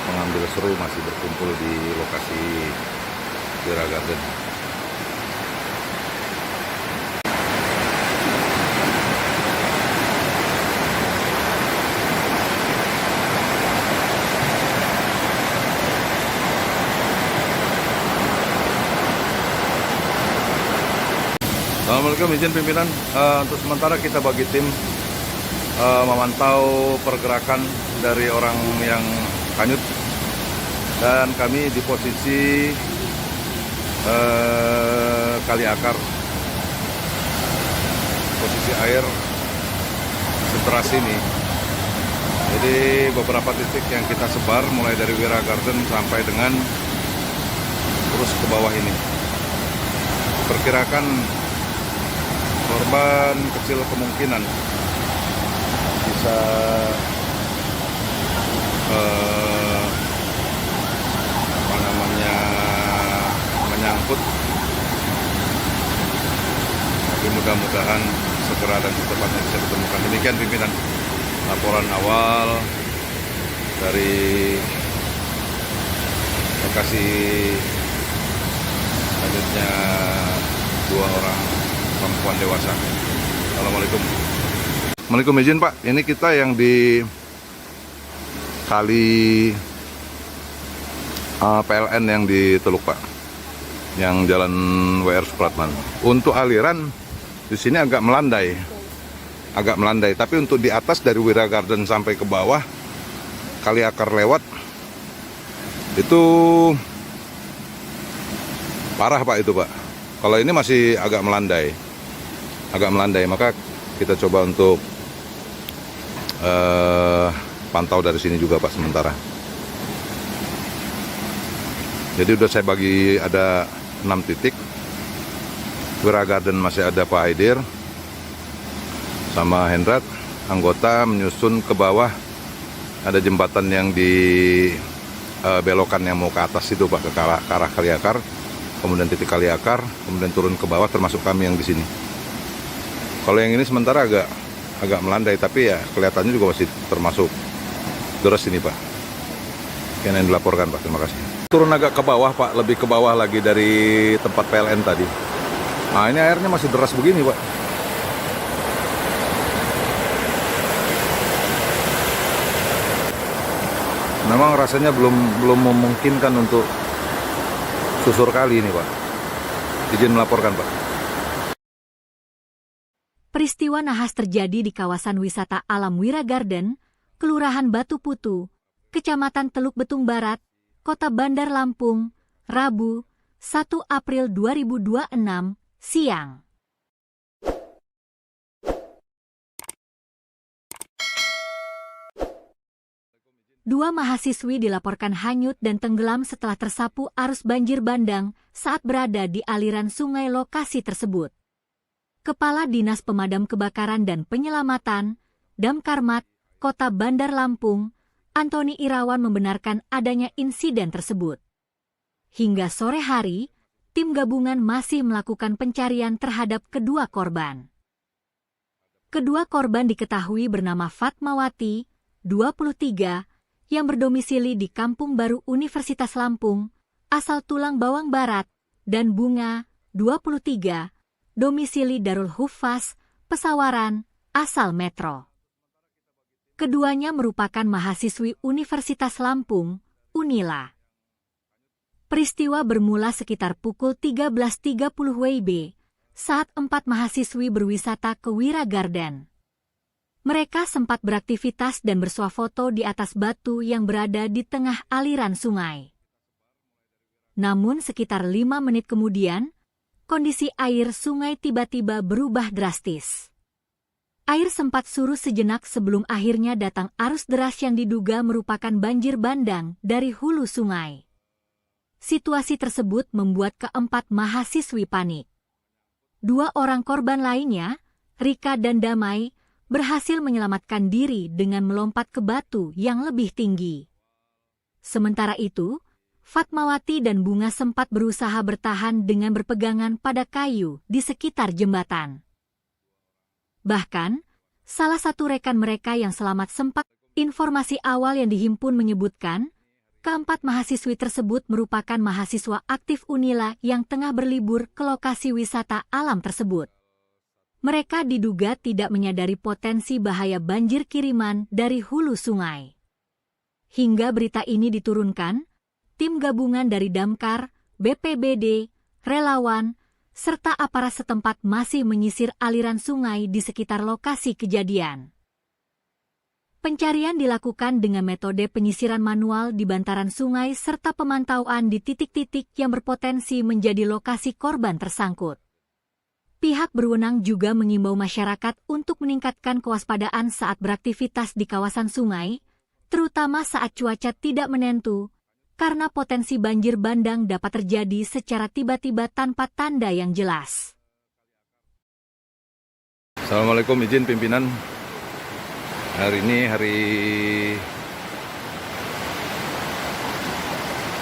[SPEAKER 2] mengambil seru masih berkumpul di lokasi Wira Garden. Assalamualaikum, izin pimpinan. Untuk sementara kita bagi tim memantau pergerakan dari orang yang hanyut, dan kami di posisi Kali Akar. Posisi air seteras ini. Jadi beberapa titik yang kita sebar mulai dari Wira Garden sampai dengan terus ke bawah ini. Perkirakan korban kecil kemungkinan bisa menyangkut, tapi mudah-mudahan segera dan secepatnya bisa ditemukan. Demikian pimpinan laporan awal dari lokasi selanjutnya 2 orang perempuan dewasa. Assalamualaikum. Assalamualaikum, izin Pak. Ini kita yang di kali PLN yang di Teluk Pak, yang jalan WR Supratman. Untuk aliran di sini agak melandai, tapi untuk di atas dari Wira Garden sampai ke bawah Kali Akar lewat itu parah Pak itu Pak. Kalau ini masih agak melandai, maka kita coba untuk pantau dari sini juga Pak sementara. Jadi udah saya bagi ada 6 titik. Wira Garden masih ada Pak Haidir sama Hendrat, anggota menyusun ke bawah. Ada jembatan yang di belokan yang mau ke atas itu Pak, ke arah Kali Akar. Kemudian titik Kali Akar, kemudian turun ke bawah, termasuk kami yang di sini. Kalau yang ini sementara agak melandai, tapi ya kelihatannya juga masih termasuk deras ini Pak. Yang dilaporkan Pak, terima kasih. Turun agak ke bawah Pak, lebih ke bawah lagi dari tempat PLN tadi. Nah ini airnya masih deras begini Pak. Memang rasanya belum memungkinkan untuk susur kali ini Pak. Izin melaporkan Pak.
[SPEAKER 1] Peristiwa nahas terjadi di kawasan wisata alam Wira Garden, Kelurahan Batu Putu, Kecamatan Teluk Betung Barat, Kota Bandar Lampung, Rabu, 1 April 2026, siang. Dua mahasiswi dilaporkan hanyut dan tenggelam setelah tersapu arus banjir bandang saat berada di aliran sungai lokasi tersebut. Kepala Dinas Pemadam Kebakaran dan Penyelamatan, Damkarmat, Kota Bandar Lampung, Antoni Irawan membenarkan adanya insiden tersebut. Hingga sore hari, tim gabungan masih melakukan pencarian terhadap kedua korban. Kedua korban diketahui bernama Fatmawati, 23, yang berdomisili di Kampung Baru Universitas Lampung, asal Tulang Bawang Barat, dan Bunga, 23, domisili Darul Huffaz, Pesawaran, asal Metro. Keduanya merupakan mahasiswi Universitas Lampung, Unila. Peristiwa bermula sekitar pukul 13.30 WIB, saat 4 mahasiswi berwisata ke Wira Garden. Mereka sempat beraktivitas dan bersuah foto di atas batu yang berada di tengah aliran sungai. Namun sekitar 5 menit kemudian, kondisi air sungai tiba-tiba berubah drastis. Air sempat surut sejenak sebelum akhirnya datang arus deras yang diduga merupakan banjir bandang dari hulu sungai. Situasi tersebut membuat keempat mahasiswi panik. 2 orang korban lainnya, Rika dan Damai, berhasil menyelamatkan diri dengan melompat ke batu yang lebih tinggi. Sementara itu, Fatmawati dan Bunga sempat berusaha bertahan dengan berpegangan pada kayu di sekitar jembatan. Bahkan, salah satu rekan mereka yang selamat sempat, informasi awal yang dihimpun menyebutkan, keempat mahasiswi tersebut merupakan mahasiswa aktif Unila yang tengah berlibur ke lokasi wisata alam tersebut. Mereka diduga tidak menyadari potensi bahaya banjir kiriman dari hulu sungai. Hingga berita ini diturunkan, tim gabungan dari Damkar, BPBD, relawan, serta aparat setempat masih menyisir aliran sungai di sekitar lokasi kejadian. Pencarian dilakukan dengan metode penyisiran manual di bantaran sungai serta pemantauan di titik-titik yang berpotensi menjadi lokasi korban tersangkut. Pihak berwenang juga mengimbau masyarakat untuk meningkatkan kewaspadaan saat beraktivitas di kawasan sungai, terutama saat cuaca tidak menentu, karena potensi banjir bandang dapat terjadi secara tiba-tiba tanpa tanda yang jelas.
[SPEAKER 2] Assalamualaikum, izin pimpinan. Hari ini hari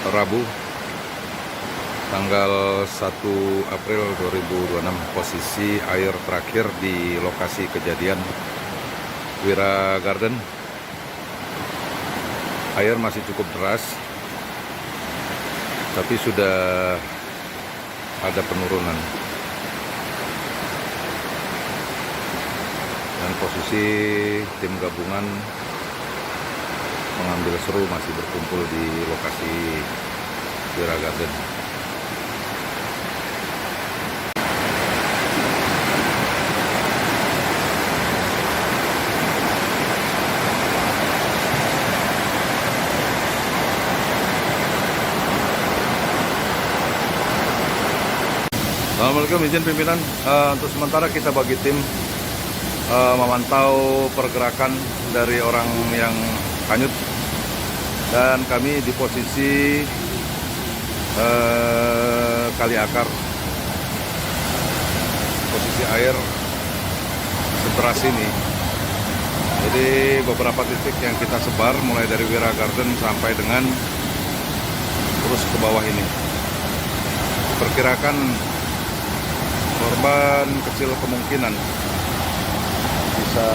[SPEAKER 2] Rabu, tanggal 1 April 2026, posisi air terakhir di lokasi kejadian Wira Garden. Air masih cukup deras, tapi sudah ada penurunan. Dan posisi tim gabungan mengambil seru masih berkumpul di lokasi Wira Garden. Assalamualaikum, izin pimpinan. Untuk sementara kita bagi tim memantau pergerakan dari orang yang hanyut, dan kami di posisi Kali Akar. Posisi air sederas ini. Jadi beberapa titik yang kita sebar mulai dari Wira Garden sampai dengan terus ke bawah ini. Perkirakan korban kecil kemungkinan bisa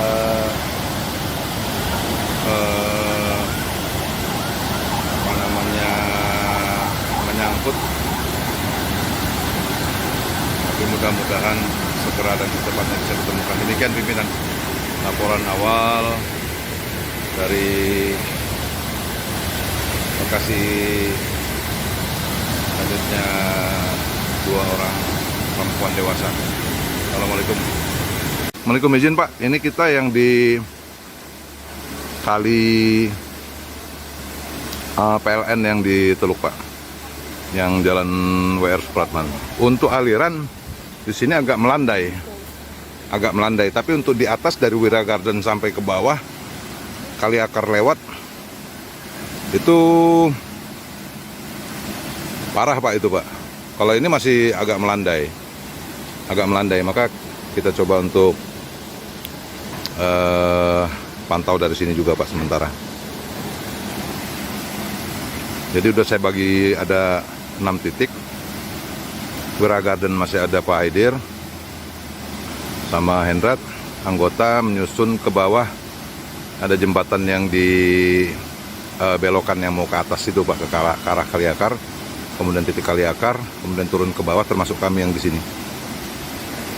[SPEAKER 2] menyangkut, tapi mudah-mudahan segera dan secepatnya bisa ditemukan. Demikian pimpinan laporan awal dari lokasi selanjutnya 2 orang perempuan dewasa. Assalamualaikum. Assalamualaikum, izin Pak, ini kita yang di kali PLN yang di Teluk Pak, yang jalan WR Supratman. Untuk aliran di sini agak melandai, tapi untuk di atas dari Wira Garden sampai ke bawah Kali Akar lewat itu parah Pak itu Pak. Kalau ini masih agak melandai, maka kita coba untuk pantau dari sini juga Pak sementara. Jadi udah saya bagi ada 6 titik. Wira Garden masih ada Pak Haidir sama Hendrat, anggota menyusun ke bawah. Ada jembatan yang di belokan yang mau ke atas itu Pak, ke arah Kali Akar, kemudian titik Kali Akar, kemudian turun ke bawah termasuk kami yang di sini.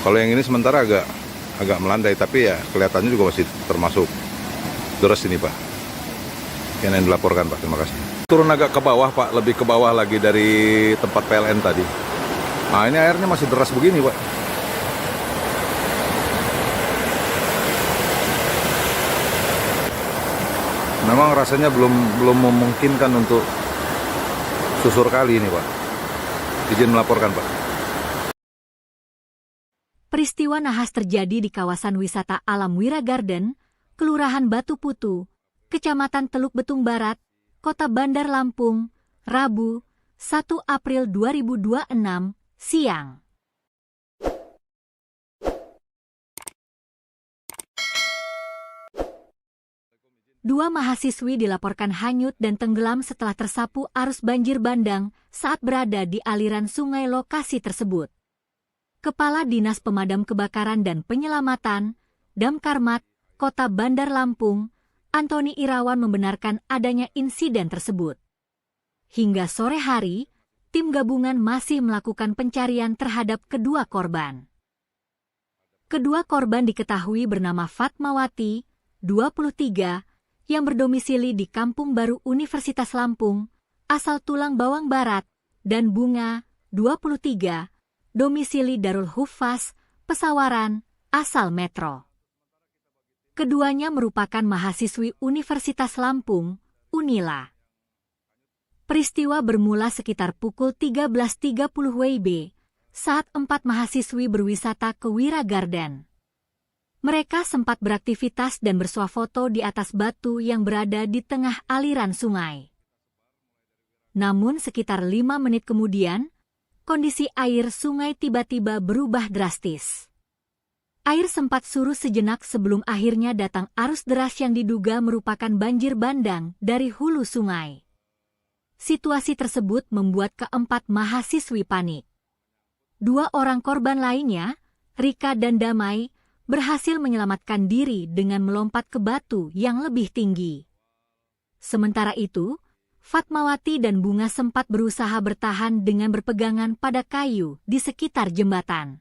[SPEAKER 2] Kalau yang ini sementara agak melandai, tapi ya kelihatannya juga masih termasuk deras ini Pak. Yang dilaporkan Pak, terima kasih. Turun agak ke bawah Pak, lebih ke bawah lagi dari tempat PLN tadi. Nah ini airnya masih deras begini Pak. Memang rasanya belum memungkinkan untuk susur kali ini Pak. Izin melaporkan Pak.
[SPEAKER 1] Peristiwa nahas terjadi di kawasan wisata alam Wira Garden, Kelurahan Batu Putu, Kecamatan Teluk Betung Barat, Kota Bandar Lampung, Rabu, 1 April 2026, siang. Dua mahasiswi dilaporkan hanyut dan tenggelam setelah tersapu arus banjir bandang saat berada di aliran sungai lokasi tersebut. Kepala Dinas Pemadam Kebakaran dan Penyelamatan, Damkarmat, Kota Bandar Lampung, Antoni Irawan membenarkan adanya insiden tersebut. Hingga sore hari, tim gabungan masih melakukan pencarian terhadap kedua korban. Kedua korban diketahui bernama Fatmawati, 23, yang berdomisili di Kampung Baru Universitas Lampung, asal Tulang Bawang Barat, dan Bunga, 23, domisili Darul Hufaz, Pesawaran, asal Metro. Keduanya merupakan mahasiswi Universitas Lampung, Unila. Peristiwa bermula sekitar pukul 13.30 WIB saat 4 mahasiswi berwisata ke Wira Garden. Mereka sempat beraktivitas dan bersuah foto di atas batu yang berada di tengah aliran sungai. Namun sekitar 5 menit kemudian, kondisi air sungai tiba-tiba berubah drastis. Air sempat surut sejenak sebelum akhirnya datang arus deras yang diduga merupakan banjir bandang dari hulu sungai. Situasi tersebut membuat keempat mahasiswi panik. 2 orang korban lainnya, Rika dan Damai, berhasil menyelamatkan diri dengan melompat ke batu yang lebih tinggi. Sementara itu, Fatmawati dan Bunga sempat berusaha bertahan dengan berpegangan pada kayu di sekitar jembatan.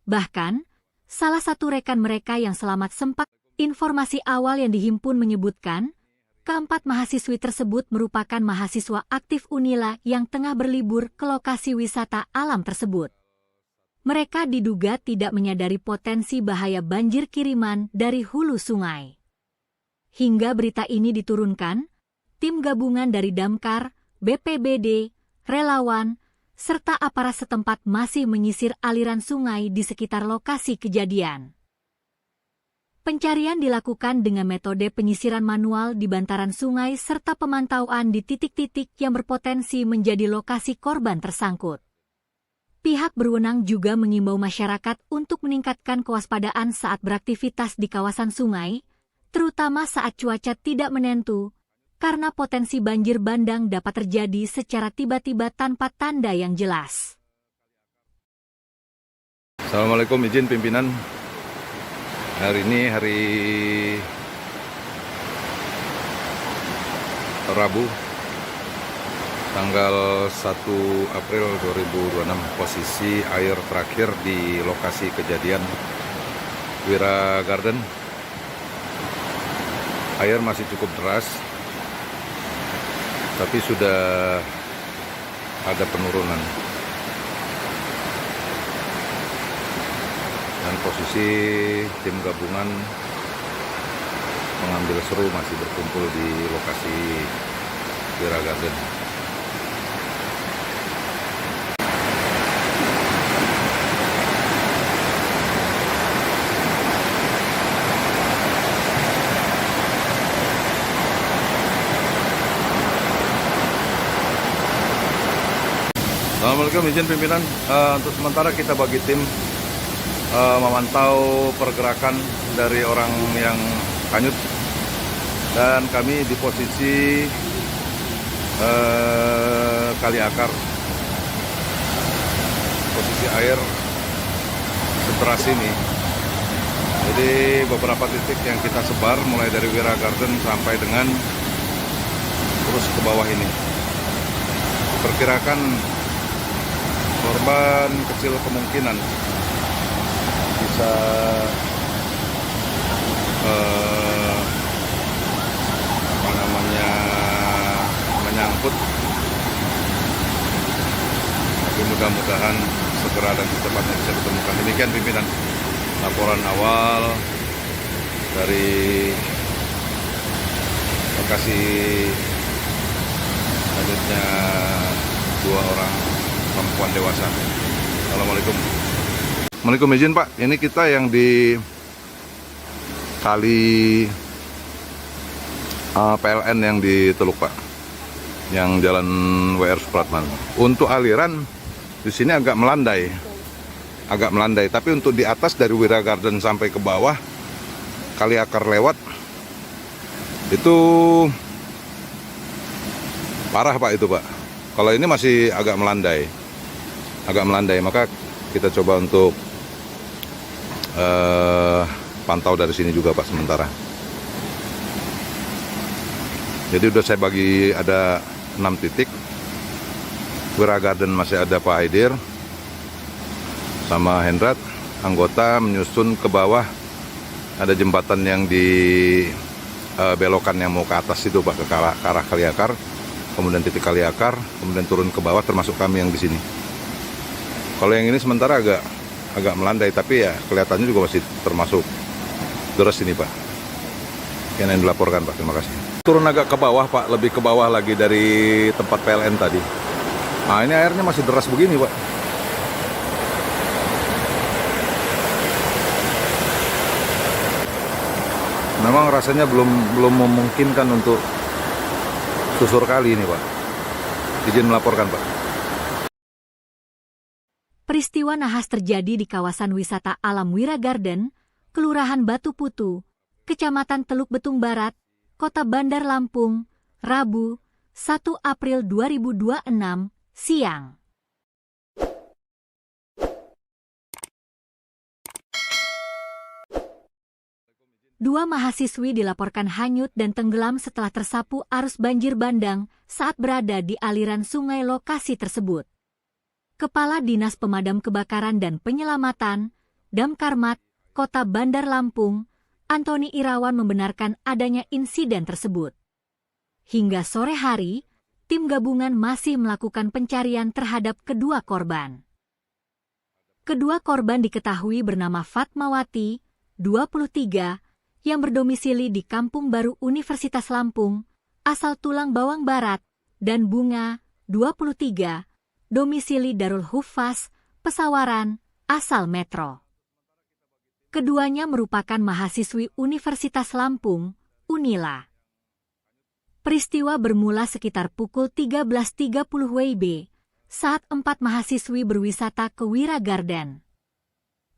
[SPEAKER 1] Bahkan, salah satu rekan mereka yang selamat sempat, informasi awal yang dihimpun menyebutkan, keempat mahasiswi tersebut merupakan mahasiswa aktif Unila yang tengah berlibur ke lokasi wisata alam tersebut. Mereka diduga tidak menyadari potensi bahaya banjir kiriman dari hulu sungai. Hingga berita ini diturunkan, tim gabungan dari Damkar, BPBD, relawan, serta aparat setempat masih menyisir aliran sungai di sekitar lokasi kejadian. Pencarian dilakukan dengan metode penyisiran manual di bantaran sungai serta pemantauan di titik-titik yang berpotensi menjadi lokasi korban tersangkut. Pihak berwenang juga mengimbau masyarakat untuk meningkatkan kewaspadaan saat beraktivitas di kawasan sungai, terutama saat cuaca tidak menentu, karena potensi banjir bandang dapat terjadi secara tiba-tiba tanpa tanda yang jelas.
[SPEAKER 2] Assalamualaikum, izin pimpinan Hari ini hari Rabu, tanggal 1 April 2026. Posisi air terakhir di lokasi kejadian Wira Garden. Air masih cukup deras, tapi sudah ada penurunan. Dan posisi tim gabungan mengambil seru masih berkumpul di lokasi Wira Garden. Assalamualaikum, izin pimpinan. Untuk sementara kita bagi tim memantau pergerakan dari orang yang hanyut, dan kami di posisi kali akar. Posisi air sederas ini. Jadi beberapa titik yang kita sebar mulai dari Wira Garden sampai dengan terus ke bawah ini. Perkirakan korban kecil kemungkinan bisa menyangkut, tapi mudah-mudahan segera dan secepatnya bisa ditemukan. Demikian pimpinan laporan awal dari lokasi hanyutnya 2 orang perempuan dewasa. Assalamualaikum. Assalamualaikum, izin Pak. Ini kita yang di kali PLN yang di Teluk Pak, yang jalan WR Supratman. Untuk aliran di sini agak melandai, tapi untuk di atas dari Wira Garden sampai ke bawah kali akar lewat itu parah Pak itu Pak. Kalau ini masih agak melandai, maka kita coba untuk pantau dari sini juga Pak sementara. Jadi udah saya bagi ada 6 titik. Wira Garden masih ada Pak Aidir sama Hendrat, anggota menyusun ke bawah. Ada jembatan yang di belokan yang mau ke atas itu Pak, ke arah Kaliakar, kemudian titik Kaliakar, kemudian turun ke bawah, termasuk kami yang di sini. Kalau yang ini sementara agak melandai, tapi ya kelihatannya juga masih termasuk deras ini Pak. Yang dilaporkan Pak, terima kasih. Turun agak ke bawah Pak, lebih ke bawah lagi dari tempat PLN tadi. Nah ini airnya masih deras begini Pak. Memang rasanya belum memungkinkan untuk susur kali ini Pak. Izin melaporkan Pak.
[SPEAKER 1] Peristiwa nahas terjadi di kawasan wisata alam Wira Garden, Kelurahan Batu Putu, Kecamatan Teluk Betung Barat, Kota Bandar Lampung, Rabu, 1 April 2026, siang. Dua mahasiswi dilaporkan hanyut dan tenggelam setelah tersapu arus banjir bandang saat berada di aliran sungai lokasi tersebut. Kepala Dinas Pemadam Kebakaran dan Penyelamatan, Damkarmat, Kota Bandar Lampung, Antoni Irawan membenarkan adanya insiden tersebut. Hingga sore hari, tim gabungan masih melakukan pencarian terhadap kedua korban. Kedua korban diketahui bernama Fatmawati, 23, yang berdomisili di Kampung Baru Universitas Lampung, asal Tulang Bawang Barat, dan Bunga, 23, domisili Darul Hufaz, Pesawaran, asal Metro. Keduanya merupakan mahasiswi Universitas Lampung, Unila. Peristiwa bermula sekitar pukul 13.30 WIB saat 4 mahasiswi berwisata ke Wira Garden.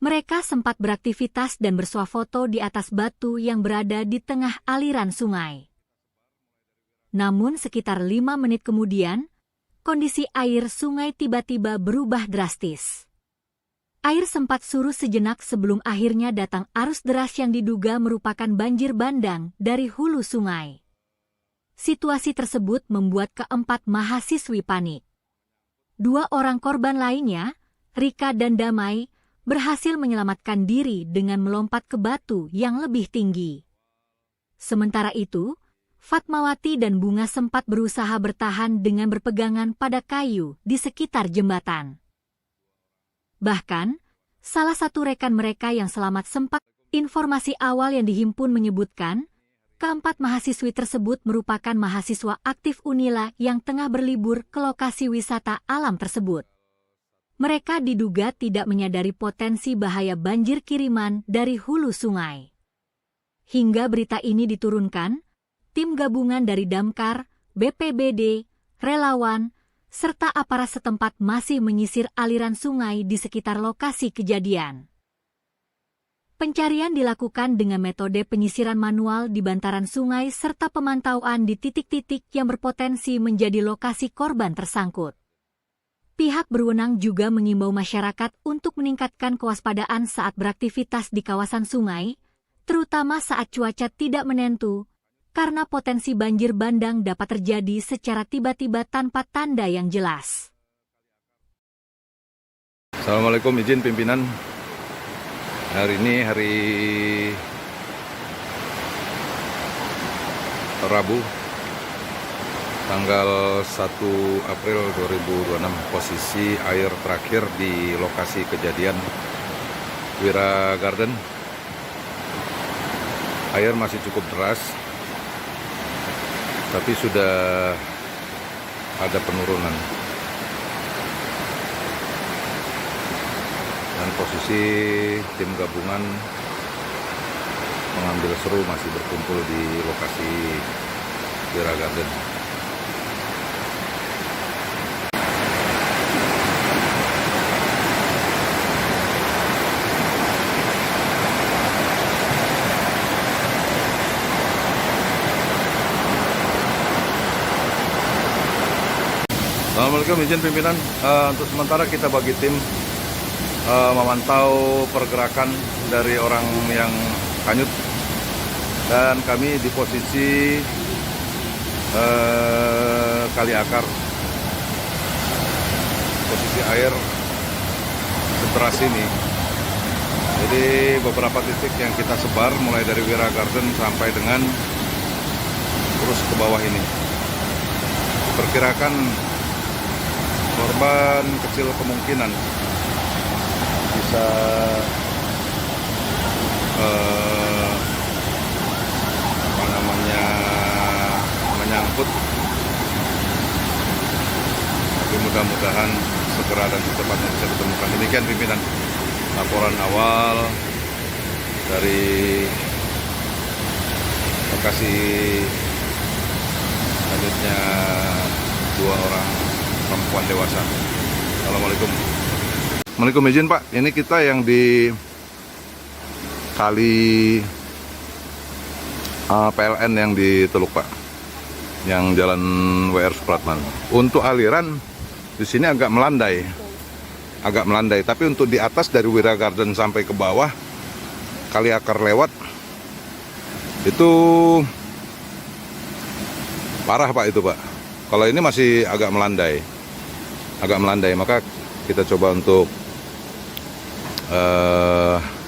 [SPEAKER 1] Mereka sempat beraktivitas dan bersuah foto di atas batu yang berada di tengah aliran sungai. Namun sekitar 5 menit kemudian, kondisi air sungai tiba-tiba berubah drastis. Air sempat surut sejenak sebelum akhirnya datang arus deras yang diduga merupakan banjir bandang dari hulu sungai. Situasi tersebut membuat keempat mahasiswi panik. 2 orang korban lainnya, Rika dan Damai, berhasil menyelamatkan diri dengan melompat ke batu yang lebih tinggi. Sementara itu, Fatmawati dan Bunga sempat berusaha bertahan dengan berpegangan pada kayu di sekitar jembatan. Bahkan, salah satu rekan mereka yang selamat sempat, informasi awal yang dihimpun menyebutkan, keempat mahasiswi tersebut merupakan mahasiswa aktif Unila yang tengah berlibur ke lokasi wisata alam tersebut. Mereka diduga tidak menyadari potensi bahaya banjir kiriman dari hulu sungai. Hingga berita ini diturunkan, tim gabungan dari Damkar, BPBD, relawan, serta aparat setempat masih menyisir aliran sungai di sekitar lokasi kejadian. Pencarian dilakukan dengan metode penyisiran manual di bantaran sungai serta pemantauan di titik-titik yang berpotensi menjadi lokasi korban tersangkut. Pihak berwenang juga mengimbau masyarakat untuk meningkatkan kewaspadaan saat beraktivitas di kawasan sungai, terutama saat cuaca tidak menentu, karena potensi banjir bandang dapat terjadi secara tiba-tiba tanpa tanda yang jelas.
[SPEAKER 2] Assalamualaikum, izin pimpinan. Hari ini hari Rabu, tanggal 1 April 2026. Posisi air terakhir di lokasi kejadian Wira Garden. Air masih cukup deras, tapi sudah ada penurunan. Dan posisi tim gabungan mengambil seru masih berkumpul di lokasi Wira Garden. Assalamualaikum, izin pimpinan. Untuk sementara kita bagi tim memantau pergerakan dari orang yang hanyut, dan kami di posisi Kali Akar. Posisi air sederas ini. Jadi beberapa titik yang kita sebar mulai dari Wira Garden sampai dengan terus ke bawah ini. Perkirakan korban kecil kemungkinan bisa menyangkut, tapi mudah-mudahan segera dan secepatnya bisa ditemukan. Demikian pimpinan laporan awal dari lokasi selanjutnya 2 orang perempuan dewasa. Assalamualaikum. Assalamualaikum, izin Pak. Ini kita yang di kali PLN yang di Teluk Pak, yang jalan WR Supratman. Untuk aliran di sini agak melandai, tapi untuk di atas dari Wira Garden sampai ke bawah Kali Akar lewat itu parah Pak itu Pak. Kalau ini masih agak melandai, maka kita coba untuk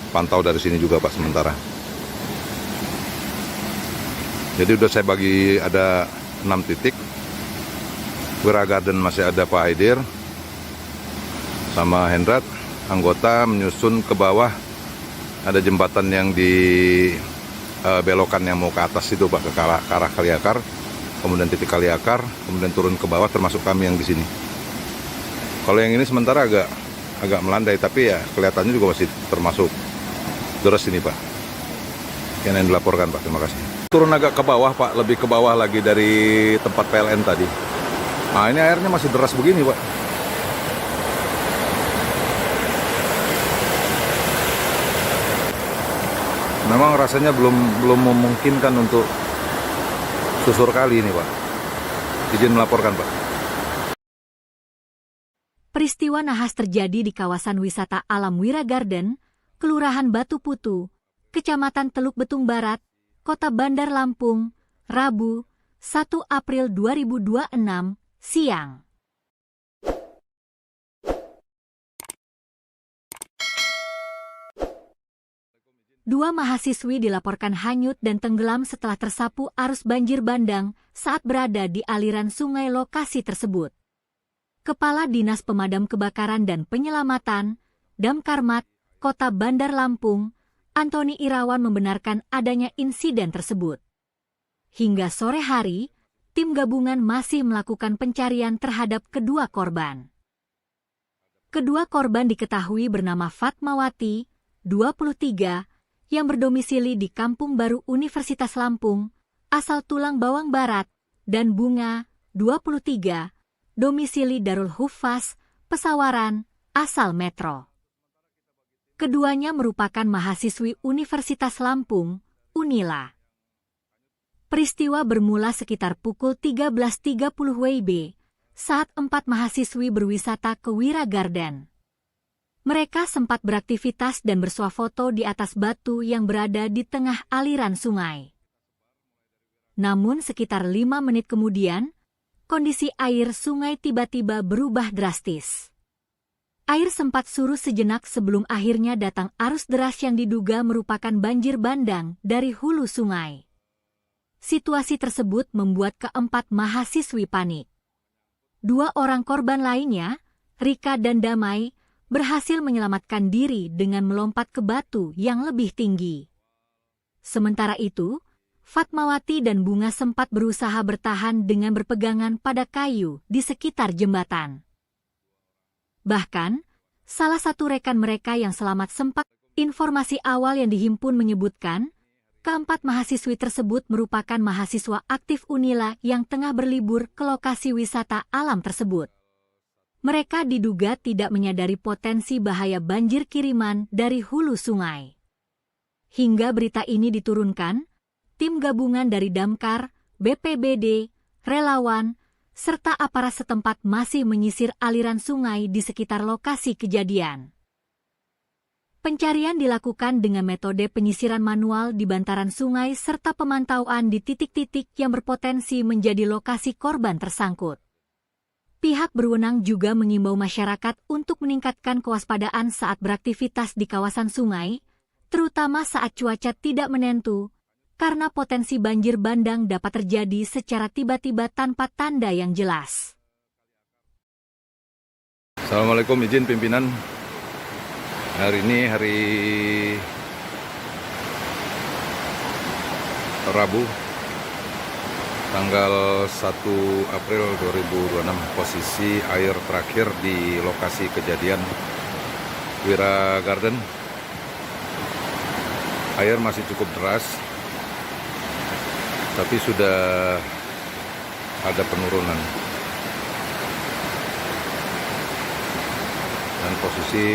[SPEAKER 2] pantau dari sini juga Pak sementara. Jadi udah saya bagi ada 6 titik. Wira Garden masih ada Pak Aidir sama Hendrat, anggota menyusun ke bawah. Ada jembatan yang di belokan yang mau ke atas itu Pak, ke arah Kali Akar. Kemudian titik Kali Akar, kemudian turun ke bawah, termasuk kami yang di sini. Kalau yang ini sementara agak melandai, tapi ya kelihatannya juga masih termasuk deras ini Pak. Yang dilaporkan Pak, terima kasih. Turun agak ke bawah Pak, lebih ke bawah lagi dari tempat PLN tadi. Nah ini airnya masih deras begini Pak. Memang rasanya belum memungkinkan untuk susur kali ini Pak. Izin melaporkan Pak.
[SPEAKER 1] Peristiwa nahas terjadi di kawasan wisata alam Wira Garden, Kelurahan Batu Putu, Kecamatan Teluk Betung Barat, Kota Bandar Lampung, Rabu, 1 April 2026, siang. Dua mahasiswi dilaporkan hanyut dan tenggelam setelah tersapu arus banjir bandang saat berada di aliran sungai lokasi tersebut. Kepala Dinas Pemadam Kebakaran dan Penyelamatan, Damkarmat, Kota Bandar Lampung, Antoni Irawan membenarkan adanya insiden tersebut. Hingga sore hari, tim gabungan masih melakukan pencarian terhadap kedua korban. Kedua korban diketahui bernama Fatmawati, 23, yang berdomisili di Kampung Baru Universitas Lampung, asal Tulang Bawang Barat, dan Bunga, 23, domisili Darul Hufaz, Pesawaran, asal Metro. Keduanya merupakan mahasiswi Universitas Lampung, Unila. Peristiwa bermula sekitar pukul 13.30 WIB, saat 4 mahasiswi berwisata ke Wira Garden. Mereka sempat beraktivitas dan bersuah foto di atas batu yang berada di tengah aliran sungai. Namun sekitar 5 menit kemudian, kondisi air sungai tiba-tiba berubah drastis. Air sempat surut sejenak sebelum akhirnya datang arus deras yang diduga merupakan banjir bandang dari hulu sungai. Situasi tersebut membuat keempat mahasiswi panik. 2 orang korban lainnya, Rika dan Damai, berhasil menyelamatkan diri dengan melompat ke batu yang lebih tinggi. Sementara itu, Fatmawati dan Bunga sempat berusaha bertahan dengan berpegangan pada kayu di sekitar jembatan. Bahkan, salah satu rekan mereka yang selamat sempat, informasi awal yang dihimpun menyebutkan, keempat mahasiswi tersebut merupakan mahasiswa aktif Unila yang tengah berlibur ke lokasi wisata alam tersebut. Mereka diduga tidak menyadari potensi bahaya banjir kiriman dari hulu sungai. Hingga berita ini diturunkan, tim gabungan dari Damkar, BPBD, relawan, serta aparat setempat masih menyisir aliran sungai di sekitar lokasi kejadian. Pencarian dilakukan dengan metode penyisiran manual di bantaran sungai serta pemantauan di titik-titik yang berpotensi menjadi lokasi korban tersangkut. Pihak berwenang juga mengimbau masyarakat untuk meningkatkan kewaspadaan saat beraktivitas di kawasan sungai, terutama saat cuaca tidak menentu, karena potensi banjir bandang dapat terjadi secara tiba-tiba tanpa tanda yang jelas.
[SPEAKER 2] Assalamualaikum, izin pimpinan. Hari ini hari Rabu, tanggal 1 April 2026, posisi air terakhir di lokasi kejadian Wira Garden. Air masih cukup deras, tapi sudah ada penurunan. Dan posisi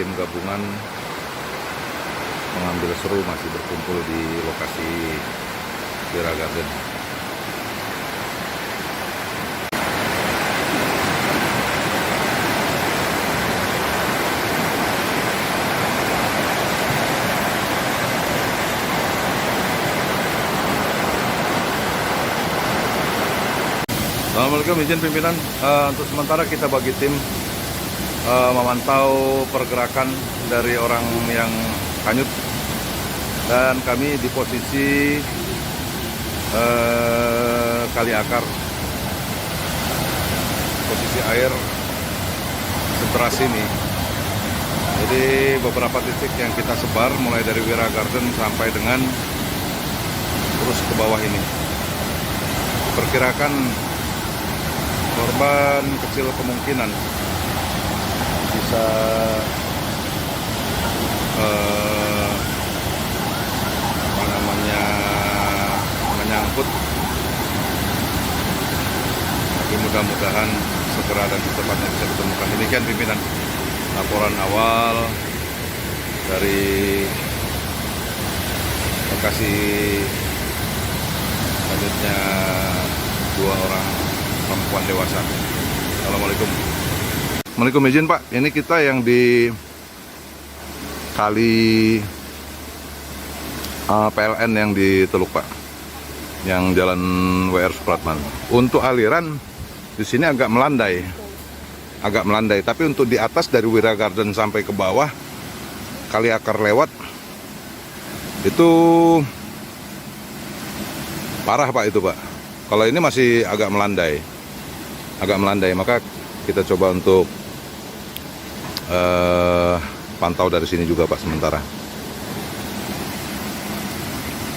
[SPEAKER 2] tim gabungan mengambil seru masih berkumpul di lokasi Wira Garden. Assalamualaikum, izin pimpinan. Untuk sementara kita bagi tim memantau pergerakan dari orang yang hanyut, dan kami di posisi Kali Akar. Posisi air sederas ini. Jadi beberapa titik yang kita sebar mulai dari Wira Garden sampai dengan terus ke bawah ini. Perkirakan korban kecil kemungkinan bisa menyangkut, tapi mudah-mudahan segera dan secepatnya bisa ditemukan. Demikian pimpinan laporan awal dari lokasi hanyutnya 2 orang perempuan dewasa. Assalamualaikum. Assalamualaikum, izin Pak. Ini kita yang di kali PLN yang di Teluk Pak, yang Jalan WR Supratman. Untuk aliran di sini agak melandai, Tapi untuk di atas dari Wira Garden sampai ke bawah Kali Akar lewat itu parah Pak itu Pak. Kalau ini masih agak melandai, maka kita coba untuk pantau dari sini juga Pak sementara.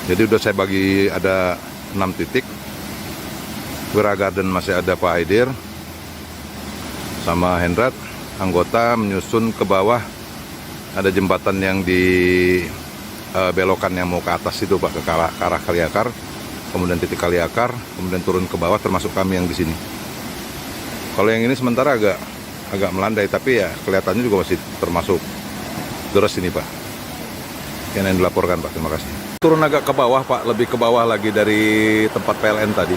[SPEAKER 2] Jadi udah saya bagi ada 6 titik. Wira Garden masih ada Pak Aidir sama Hendrat, anggota menyusun ke bawah. Ada jembatan yang di belokan yang mau ke atas itu Pak, ke arah Kali Akar. Kemudian titik Kali Akar, kemudian turun ke bawah termasuk kami yang di sini. Kalau yang ini sementara agak melandai, tapi ya kelihatannya juga masih termasuk deras ini Pak. Yang dilaporkan Pak, terima kasih. Turun agak ke bawah Pak, lebih ke bawah lagi dari tempat PLN tadi.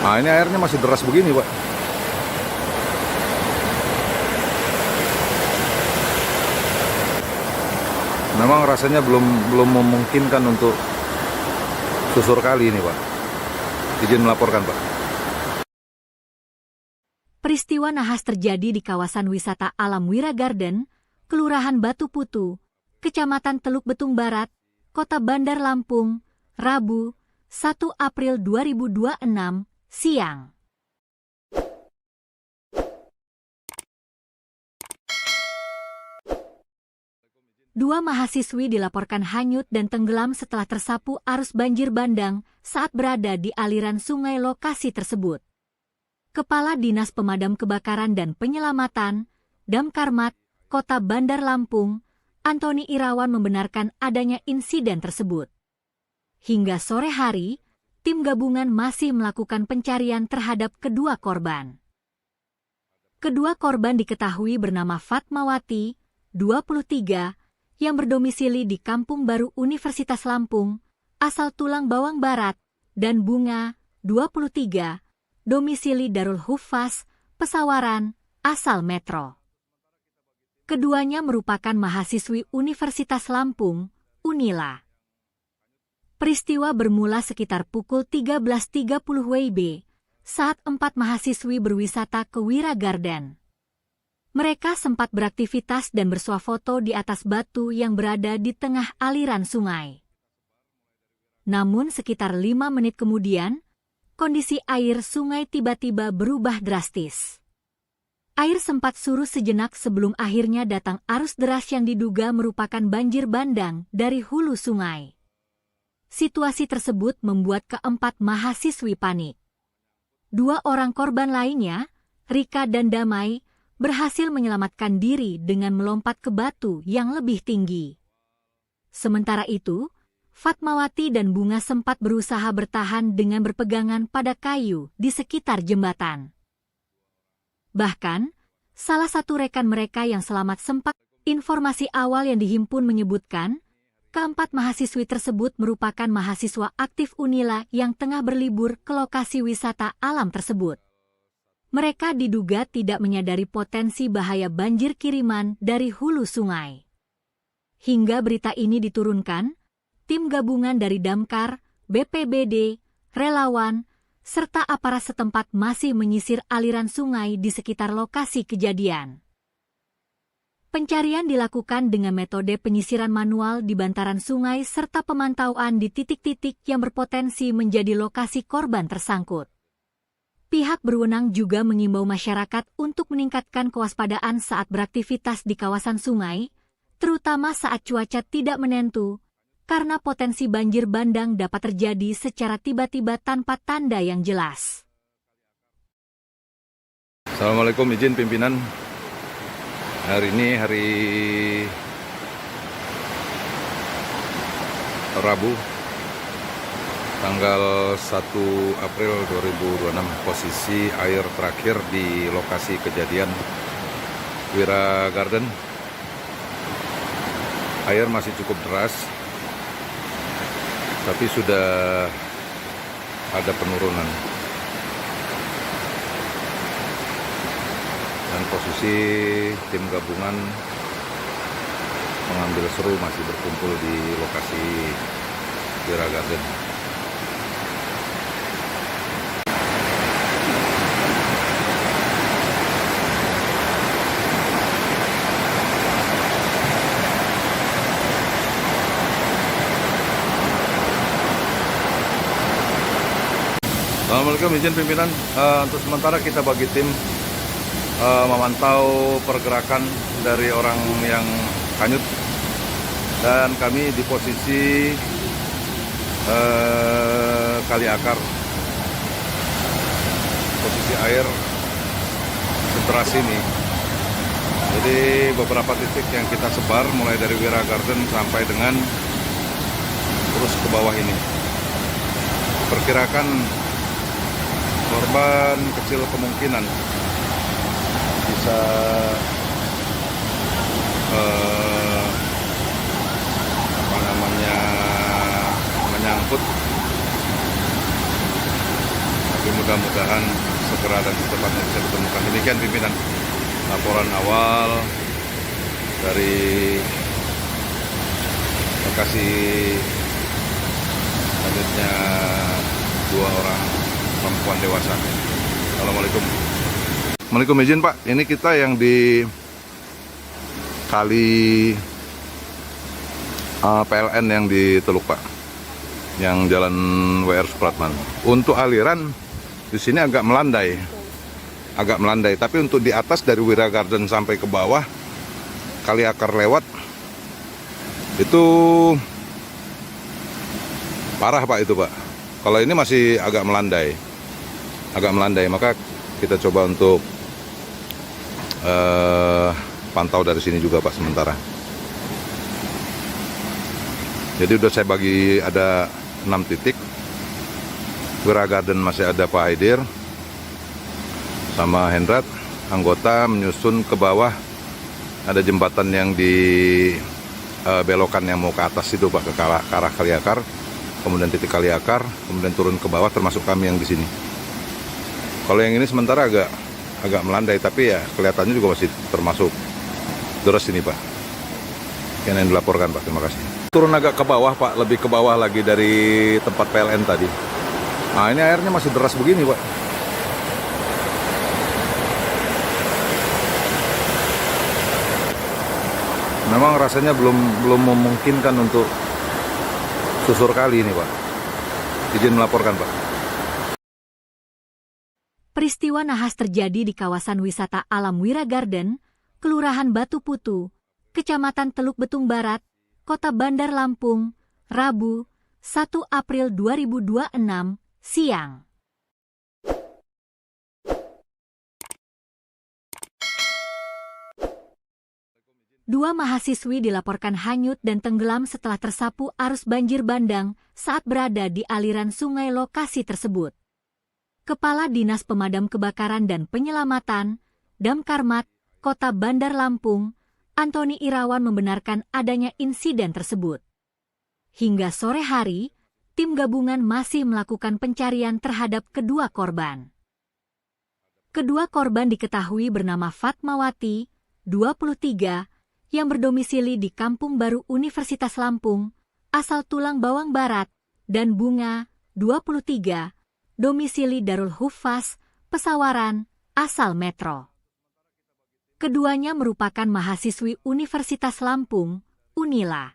[SPEAKER 2] Nah ini airnya masih deras begini Pak. Memang rasanya belum memungkinkan untuk susur kali ini Pak. Izin melaporkan Pak.
[SPEAKER 1] Peristiwa nahas terjadi di kawasan wisata alam Wira Garden, Kelurahan Batu Putu, Kecamatan Teluk Betung Barat, Kota Bandar Lampung, Rabu, 1 April 2026, siang. Dua mahasiswi dilaporkan hanyut dan tenggelam setelah tersapu arus banjir bandang saat berada di aliran sungai lokasi tersebut. Kepala Dinas Pemadam Kebakaran dan Penyelamatan, Damkarmat, Kota Bandar Lampung, Antoni Irawan membenarkan adanya insiden tersebut. Hingga sore hari, tim gabungan masih melakukan pencarian terhadap kedua korban. Kedua korban diketahui bernama Fatmawati, 23, yang berdomisili di Kampung Baru Universitas Lampung, asal Tulang Bawang Barat, dan Bunga, 23, domisili Darul Huffaz, Pesawaran, asal Metro. Keduanya merupakan mahasiswi Universitas Lampung, Unila. Peristiwa bermula sekitar pukul 13.30 WIB, saat 4 mahasiswi berwisata ke Wira Garden. Mereka sempat beraktivitas dan bersuah foto di atas batu yang berada di tengah aliran sungai. Namun sekitar 5 menit kemudian, kondisi air sungai tiba-tiba berubah drastis. Air sempat surut sejenak sebelum akhirnya datang arus deras yang diduga merupakan banjir bandang dari hulu sungai. Situasi tersebut membuat keempat mahasiswi panik. 2 orang korban lainnya, Rika dan Damai, berhasil menyelamatkan diri dengan melompat ke batu yang lebih tinggi. Sementara itu, Fatmawati dan Bunga sempat berusaha bertahan dengan berpegangan pada kayu di sekitar jembatan. Bahkan, salah satu rekan mereka yang selamat sempat, informasi awal yang dihimpun menyebutkan, keempat mahasiswi tersebut merupakan mahasiswa aktif Unila yang tengah berlibur ke lokasi wisata alam tersebut. Mereka diduga tidak menyadari potensi bahaya banjir kiriman dari hulu sungai. Hingga berita ini diturunkan, tim gabungan dari Damkar, BPBD, relawan, serta aparat setempat masih menyisir aliran sungai di sekitar lokasi kejadian. Pencarian dilakukan dengan metode penyisiran manual di bantaran sungai serta pemantauan di titik-titik yang berpotensi menjadi lokasi korban tersangkut. Pihak berwenang juga mengimbau masyarakat untuk meningkatkan kewaspadaan saat beraktivitas di kawasan sungai, terutama saat cuaca tidak menentu, karena potensi banjir bandang dapat terjadi secara tiba-tiba tanpa tanda yang jelas.
[SPEAKER 2] Assalamualaikum, izin pimpinan. Hari ini hari Rabu, tanggal 1 April 2026, posisi air terakhir di lokasi kejadian Wira Garden. Air masih cukup deras, tapi sudah ada penurunan. Dan posisi tim gabungan mengambil seru masih berkumpul di lokasi Wira Garden. Assalamualaikum, izin pimpinan. Untuk sementara kita bagi tim memantau pergerakan dari orang yang hanyut, dan kami di posisi kali akar, posisi air seteras ini. Jadi beberapa titik yang kita sebar mulai dari Wira Garden sampai dengan terus ke bawah ini. Perkirakan korban kecil kemungkinan bisa menyangkut, tapi mudah-mudahan segera dan secepatnya bisa ditemukan. Demikian pimpinan laporan awal dari lokasi hanyutnya 2 orang perempuan dewasa. Assalamualaikum. Assalamualaikum, izin Pak. Ini kita yang di kali PLN yang di Teluk Pak, yang jalan WR Supratman. Untuk aliran di sini agak melandai, Tapi untuk di atas dari Wira Garden sampai ke bawah kali akar lewat itu parah Pak itu Pak. Kalau ini masih agak melandai, maka kita coba untuk pantau dari sini juga Pak sementara. Jadi udah saya bagi ada 6 titik. Wira Garden masih ada Pak Haidir sama Hendrat, anggota menyusun ke bawah. Ada jembatan yang di belokan yang mau ke atas itu Pak, ke arah kali akar. Kemudian titik kali akar, kemudian turun ke bawah, termasuk kami yang di sini. Kalau yang ini sementara agak melandai, tapi ya kelihatannya juga masih termasuk deras ini Pak. Yang dilaporkan Pak, terima kasih. Turun agak ke bawah Pak, lebih ke bawah lagi dari tempat PLN tadi. Nah ini airnya masih deras begini Pak. Memang rasanya belum memungkinkan untuk susur kali ini Pak. Izin melaporkan Pak.
[SPEAKER 1] Peristiwa nahas terjadi di kawasan wisata alam Wira Garden, Kelurahan Batu Putu, Kecamatan Teluk Betung Barat, Kota Bandar Lampung, Rabu, 1 April 2026, siang. Dua mahasiswi dilaporkan hanyut dan tenggelam setelah tersapu arus banjir bandang saat berada di aliran sungai lokasi tersebut. Kepala Dinas Pemadam Kebakaran dan Penyelamatan, Damkarmat, Kota Bandar Lampung, Antoni Irawan membenarkan adanya insiden tersebut. Hingga sore hari, tim gabungan masih melakukan pencarian terhadap kedua korban. Kedua korban diketahui bernama Fatmawati, 23, yang berdomisili di Kampung Baru Universitas Lampung, asal Tulang Bawang Barat, dan Bunga, 23, domisili Darul Huffaz, Pesawaran, asal Metro. Keduanya merupakan mahasiswi Universitas Lampung, Unila.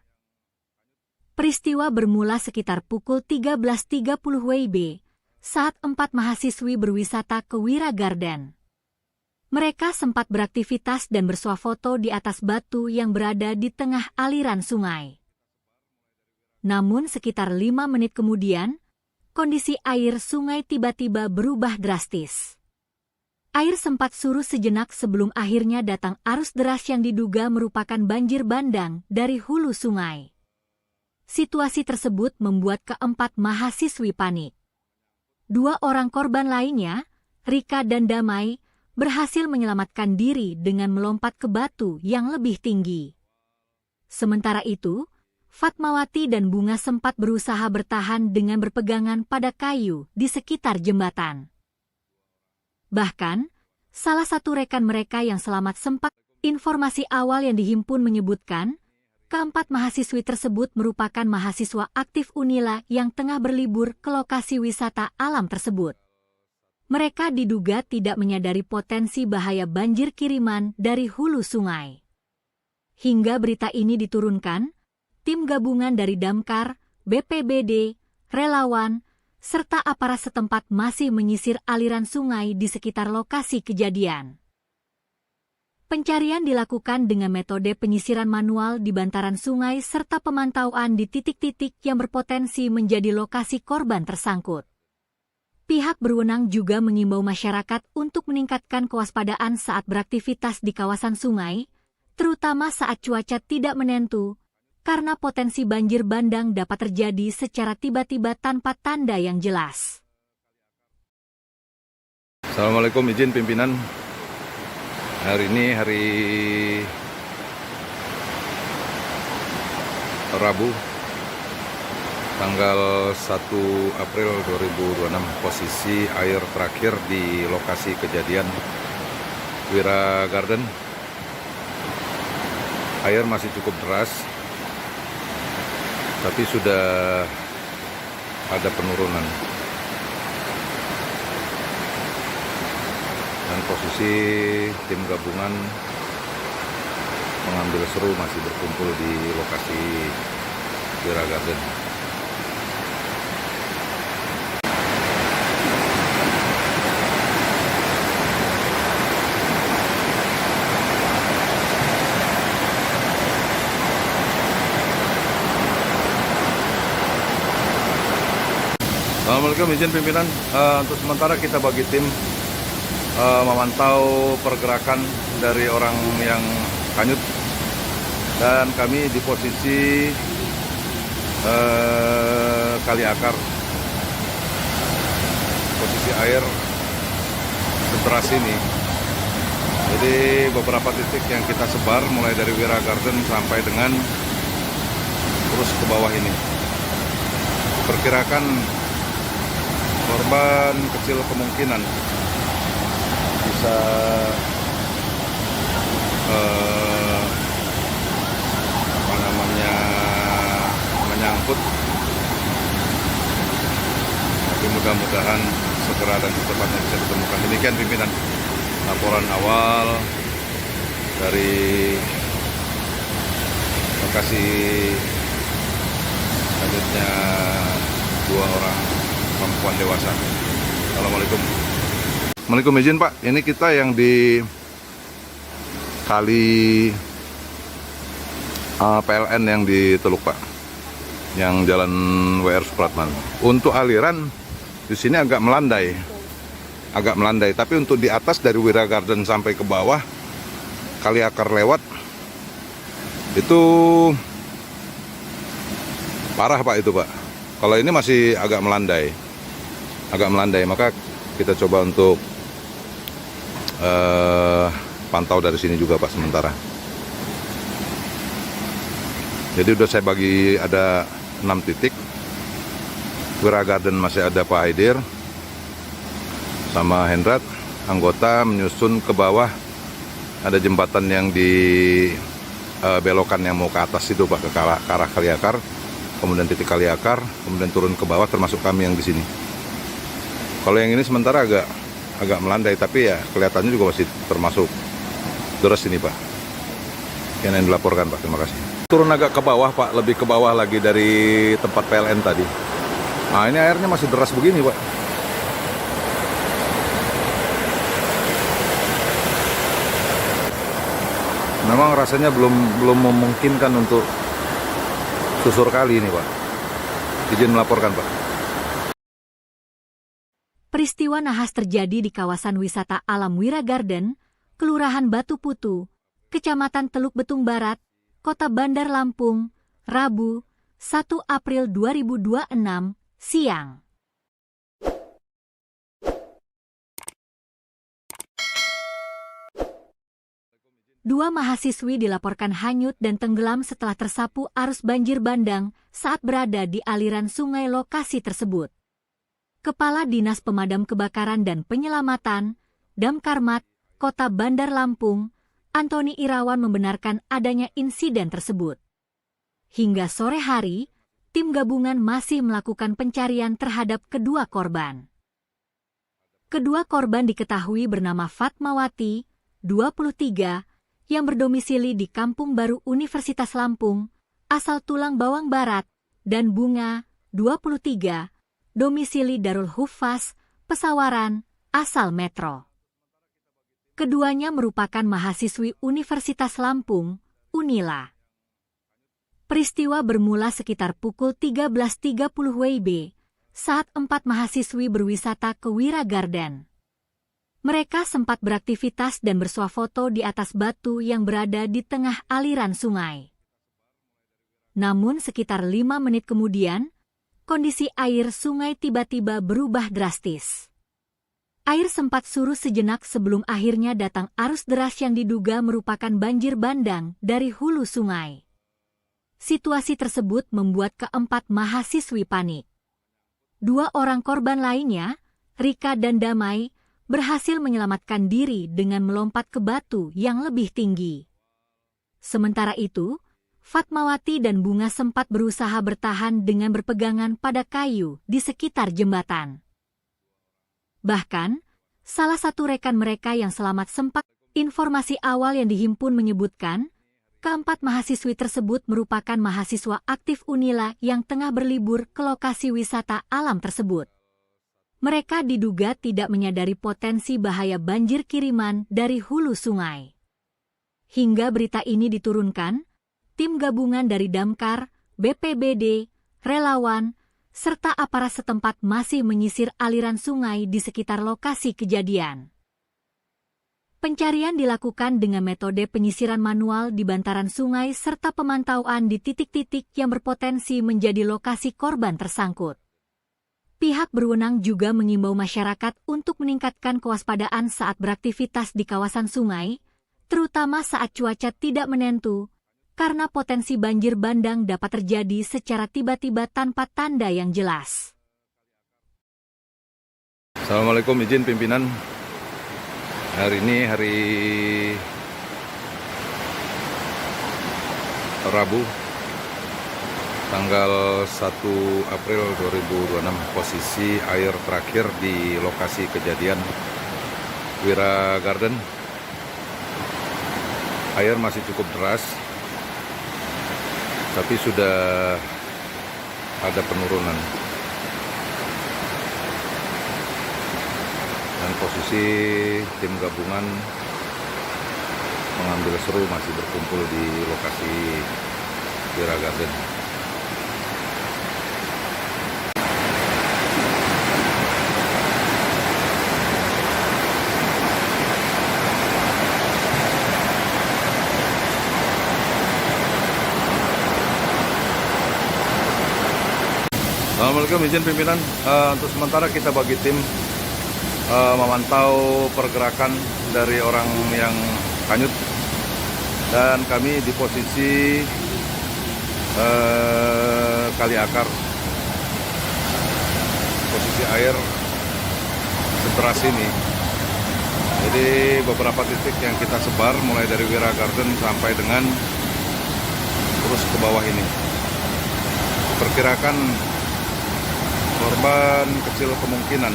[SPEAKER 1] Peristiwa bermula sekitar pukul 13.30 WIB saat 4 mahasiswi berwisata ke Wira Garden. Mereka sempat beraktivitas dan bersuah foto di atas batu yang berada di tengah aliran sungai. Namun sekitar 5 menit kemudian, kondisi air sungai tiba-tiba berubah drastis. Air sempat surut sejenak sebelum akhirnya datang arus deras yang diduga merupakan banjir bandang dari hulu sungai. Situasi tersebut membuat keempat mahasiswi panik. 2 orang korban lainnya, Rika dan Damai, berhasil menyelamatkan diri dengan melompat ke batu yang lebih tinggi. Sementara itu, Fatmawati dan Bunga sempat berusaha bertahan dengan berpegangan pada kayu di sekitar jembatan. Bahkan, salah satu rekan mereka yang selamat sempat. Informasi awal yang dihimpun menyebutkan, keempat mahasiswi tersebut merupakan mahasiswa aktif Unila yang tengah berlibur ke lokasi wisata alam tersebut. Mereka diduga tidak menyadari potensi bahaya banjir kiriman dari hulu sungai. Hingga berita ini diturunkan, tim gabungan dari Damkar, BPBD, relawan, serta aparat setempat masih menyisir aliran sungai di sekitar lokasi kejadian. Pencarian dilakukan dengan metode penyisiran manual di bantaran sungai serta pemantauan di titik-titik yang berpotensi menjadi lokasi korban tersangkut. Pihak berwenang juga mengimbau masyarakat untuk meningkatkan kewaspadaan saat beraktivitas di kawasan sungai, terutama saat cuaca tidak menentu, karena potensi banjir bandang dapat terjadi secara tiba-tiba tanpa tanda yang jelas.
[SPEAKER 2] Assalamualaikum, izin pimpinan. Hari ini hari Rabu, tanggal 1 April 2026. Posisi air terakhir di lokasi kejadian Wira Garden. Air masih cukup deras, tapi sudah ada penurunan. Dan posisi tim gabungan mengambil seru masih berkumpul di lokasi Wira Garden. Assalamualaikum, izin pimpinan. Untuk sementara kita bagi tim memantau pergerakan dari orang yang hanyut, dan kami di posisi kali akar. Posisi air sederas ini. Jadi beberapa titik yang kita sebar mulai dari Wira Garden sampai dengan terus ke bawah ini. Perkirakan korban kecil kemungkinan bisa menyangkut, tapi mudah-mudahan segera dan secepatnya bisa ditemukan. Demikian pimpinan laporan awal dari lokasi hanyutnya 2 orang perempuan dewasa. Assalamualaikum. Assalamualaikum, izin Pak. Ini kita yang di kali PLN yang di Teluk Pak, yang jalan WR Supratman. Untuk aliran di sini agak melandai, tapi untuk di atas dari Wira Garden sampai ke bawah kali akar lewat itu parah Pak itu Pak. Kalau ini masih agak melandai, maka kita coba untuk pantau dari sini juga Pak sementara. Jadi udah saya bagi ada 6 titik. Wira Garden masih ada Pak Aidir sama Hendrat, anggota menyusun ke bawah. Ada jembatan yang di belokan yang mau ke atas itu Pak, ke arah Kaliakar, kemudian titik Kaliakar, kemudian turun ke bawah termasuk kami yang di sini. Kalau yang ini sementara agak melandai, tapi ya kelihatannya juga masih termasuk deras ini Pak. Yang dilaporkan Pak, terima kasih. Turun agak ke bawah Pak, lebih ke bawah lagi dari tempat PLN tadi. Nah ini airnya masih deras begini Pak. Memang rasanya belum memungkinkan untuk susur kali ini Pak. Izin melaporkan Pak.
[SPEAKER 1] Peristiwa nahas terjadi di kawasan wisata alam Wira Garden, Kelurahan Batu Putu, Kecamatan Teluk Betung Barat, Kota Bandar Lampung, Rabu, 1 April 2026, siang. Dua mahasiswi dilaporkan hanyut dan tenggelam setelah tersapu arus banjir bandang saat berada di aliran sungai lokasi tersebut. Kepala Dinas Pemadam Kebakaran dan Penyelamatan, Damkarmat, Kota Bandar Lampung, Antoni Irawan membenarkan adanya insiden tersebut. Hingga sore hari, tim gabungan masih melakukan pencarian terhadap kedua korban. Kedua korban diketahui bernama Fatmawati, 23, yang berdomisili di Kampung Baru Universitas Lampung, asal Tulang Bawang Barat, dan Bunga, 23, domisili Darul Hufaz, Pesawaran, asal Metro. Keduanya merupakan mahasiswi Universitas Lampung, Unila. Peristiwa bermula sekitar pukul 13.30 WIB, saat 4 mahasiswi berwisata ke Wira Garden. Mereka sempat beraktivitas dan bersuah foto di atas batu yang berada di tengah aliran sungai. Namun sekitar 5 menit kemudian, kondisi air sungai tiba-tiba berubah drastis. Air sempat surut sejenak sebelum akhirnya datang arus deras yang diduga merupakan banjir bandang dari hulu sungai. Situasi tersebut membuat keempat mahasiswi panik. 2 orang korban lainnya, Rika dan Damai, berhasil menyelamatkan diri dengan melompat ke batu yang lebih tinggi. Sementara itu, Fatmawati dan Bunga sempat berusaha bertahan dengan berpegangan pada kayu di sekitar jembatan. Bahkan, salah satu rekan mereka yang selamat sempat, informasi awal yang dihimpun menyebutkan, keempat mahasiswi tersebut merupakan mahasiswa aktif Unila yang tengah berlibur ke lokasi wisata alam tersebut. Mereka diduga tidak menyadari potensi bahaya banjir kiriman dari hulu sungai. Hingga berita ini diturunkan, tim gabungan dari Damkar, BPBD, relawan, serta aparat setempat masih menyisir aliran sungai di sekitar lokasi kejadian. Pencarian dilakukan dengan metode penyisiran manual di bantaran sungai serta pemantauan di titik-titik yang berpotensi menjadi lokasi korban tersangkut. Pihak berwenang juga mengimbau masyarakat untuk meningkatkan kewaspadaan saat beraktivitas di kawasan sungai, terutama saat cuaca tidak menentu, karena potensi banjir bandang dapat terjadi secara tiba-tiba tanpa tanda yang jelas.
[SPEAKER 2] Assalamualaikum, izin pimpinan. Hari ini hari Rabu, tanggal 1 April 2026. Posisi air terakhir di lokasi kejadian Wira Garden. Air masih cukup deras, tapi sudah ada penurunan. Dan posisi tim gabungan mengambil seru masih berkumpul di lokasi Wira Garden. Assalamualaikum, izin pimpinan. Untuk sementara kita bagi tim memantau pergerakan dari orang yang hanyut, dan kami di posisi kali akar. Posisi air seteras ini, jadi beberapa titik yang kita sebar mulai dari Wira Garden sampai dengan terus ke bawah ini. Perkirakan korban kecil kemungkinan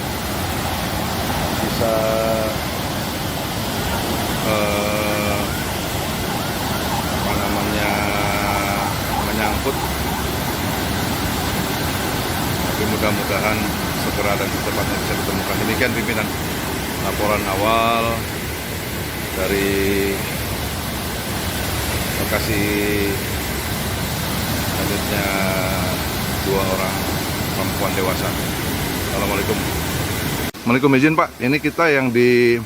[SPEAKER 2] bisa menyangkut, tapi mudah-mudahan segera dan secepatnya bisa ditemukan. Demikian pimpinan laporan awal dari lokasi selanjutnya 2 orang perempuan dewasa. Assalamualaikum. Assalamualaikum, izin Pak, ini kita yang di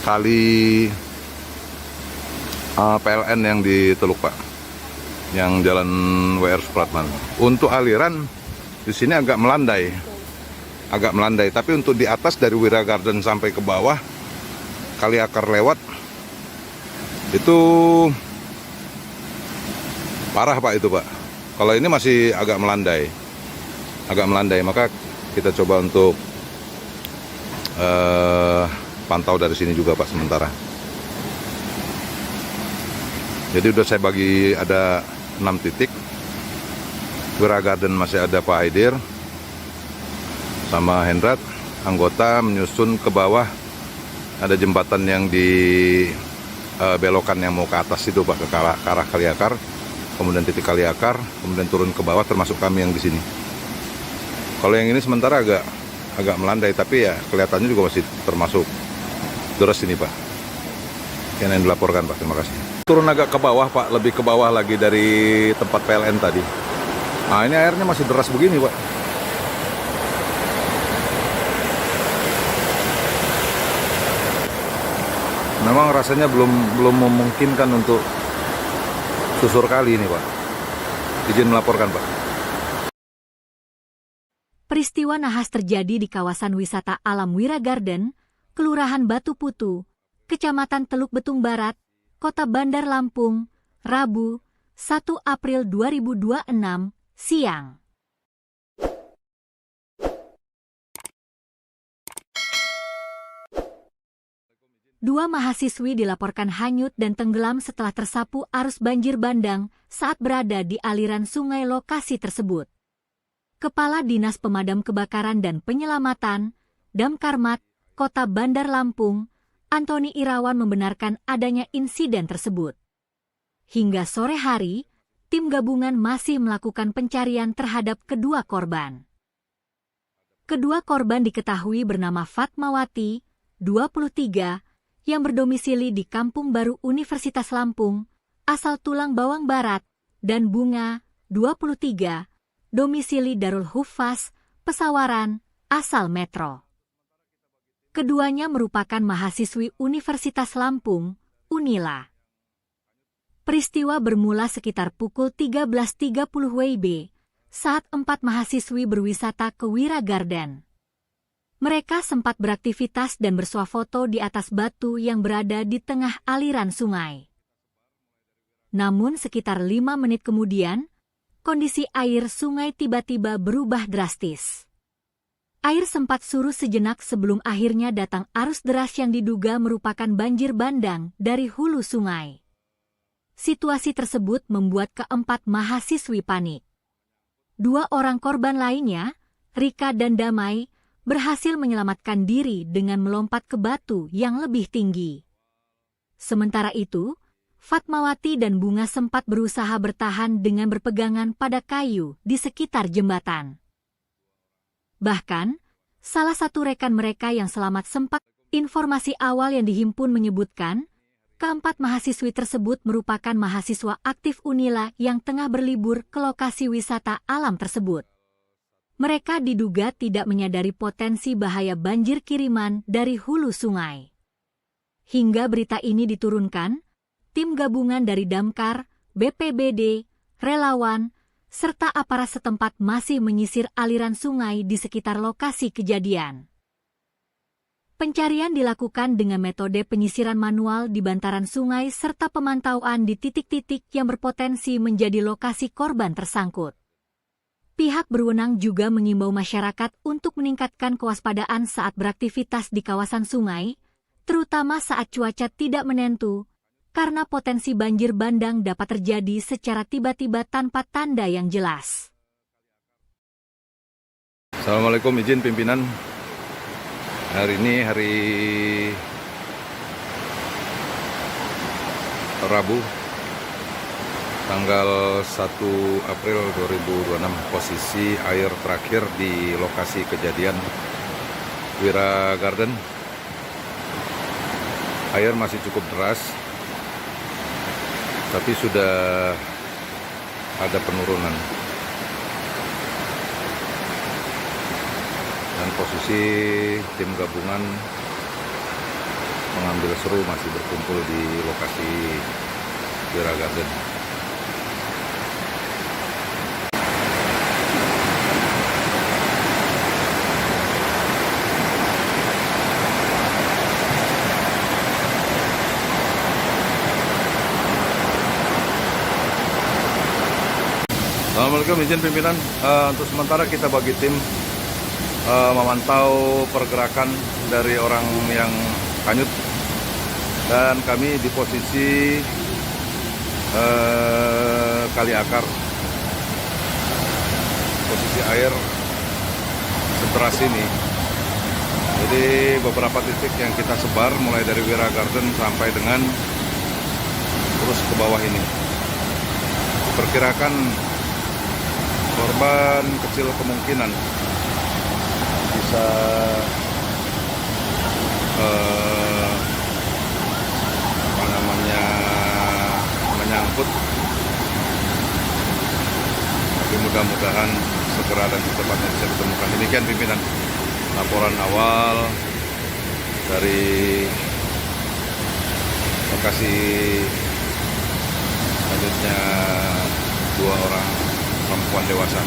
[SPEAKER 2] kali PLN yang di Teluk Pak, yang jalan WR Supratman. Untuk aliran di sini agak melandai, tapi untuk di atas dari Wira Garden sampai ke bawah kali akar lewat itu parah Pak itu Pak. Kalau ini masih agak melandai, maka kita coba untuk pantau dari sini juga Pak sementara. Jadi udah saya bagi ada 6 titik. Wira Garden masih ada Pak Aidir sama Hendrat. Anggota menyusun ke bawah, ada jembatan yang di belokan yang mau ke atas itu Pak, ke arah Kaliakar, kemudian titik Kaliakar, kemudian turun ke bawah termasuk kami yang di sini. Kalau yang ini sementara agak melandai, tapi ya kelihatannya juga masih termasuk deras ini Pak. Yang dilaporkan Pak, terima kasih. Turun agak ke bawah Pak, lebih ke bawah lagi dari tempat PLN tadi. Nah ini airnya masih deras begini Pak. Memang rasanya belum memungkinkan untuk susur kali ini Pak. Izin melaporkan Pak.
[SPEAKER 1] Peristiwa nahas terjadi di kawasan wisata alam Wira Garden, Kelurahan Batu Putu, Kecamatan Teluk Betung Barat, Kota Bandar Lampung, Rabu, 1 April 2026, siang. Dua mahasiswi dilaporkan hanyut dan tenggelam setelah tersapu arus banjir bandang saat berada di aliran sungai lokasi tersebut. Kepala Dinas Pemadam Kebakaran dan Penyelamatan, Damkarmat, Kota Bandar Lampung, Antoni Irawan membenarkan adanya insiden tersebut. Hingga sore hari, tim gabungan masih melakukan pencarian terhadap kedua korban. Kedua korban diketahui bernama Fatmawati, 23, yang berdomisili di Kampung Baru Universitas Lampung, asal Tulang Bawang Barat, dan Bunga, 23, domisili Darul Hufaz, Pesawaran, asal Metro. Keduanya merupakan mahasiswi Universitas Lampung, Unila. Peristiwa bermula sekitar pukul 13.30 WIB saat 4 mahasiswi berwisata ke Wira Garden. Mereka sempat beraktivitas dan bersuah foto di atas batu yang berada di tengah aliran sungai. Namun sekitar 5 menit kemudian, kondisi air sungai tiba-tiba berubah drastis. Air sempat surut sejenak sebelum akhirnya datang arus deras yang diduga merupakan banjir bandang dari hulu sungai. Situasi tersebut membuat keempat mahasiswi panik. 2 orang korban lainnya, Rika dan Damai, berhasil menyelamatkan diri dengan melompat ke batu yang lebih tinggi. Sementara itu, Fatmawati dan Bunga sempat berusaha bertahan dengan berpegangan pada kayu di sekitar jembatan. Bahkan, salah satu rekan mereka yang selamat sempat, informasi awal yang dihimpun menyebutkan, keempat mahasiswi tersebut merupakan mahasiswa aktif Unila yang tengah berlibur ke lokasi wisata alam tersebut. Mereka diduga tidak menyadari potensi bahaya banjir kiriman dari hulu sungai. Hingga berita ini diturunkan, tim gabungan dari Damkar, BPBD, relawan, serta aparat setempat masih menyisir aliran sungai di sekitar lokasi kejadian. Pencarian dilakukan dengan metode penyisiran manual di bantaran sungai serta pemantauan di titik-titik yang berpotensi menjadi lokasi korban tersangkut. Pihak berwenang juga mengimbau masyarakat untuk meningkatkan kewaspadaan saat beraktivitas di kawasan sungai, terutama saat cuaca tidak menentu, karena potensi banjir bandang dapat terjadi secara tiba-tiba tanpa tanda yang jelas.
[SPEAKER 2] Assalamualaikum, izin pimpinan. Hari ini hari Rabu, tanggal 1 April 2026, posisi air terakhir di lokasi kejadian Wira Garden. Air masih cukup deras, tapi sudah ada penurunan. Dan posisi tim gabungan mengambil seru masih berkumpul di lokasi Wira Garden. Assalamualaikum, izin pimpinan. Untuk sementara kita bagi tim memantau pergerakan dari orang yang hanyut. Dan kami di posisi Kali Akar. Posisi air sederas ini. Jadi beberapa titik yang kita sebar mulai dari Wira Garden sampai dengan terus ke bawah ini. Diperkirakan korban kecil kemungkinan bisa menyangkut, tapi mudah-mudahan segera dan secepatnya bisa ditemukan. Demikian pimpinan laporan awal dari lokasi selanjutnya 2 orang perempuan dewasa.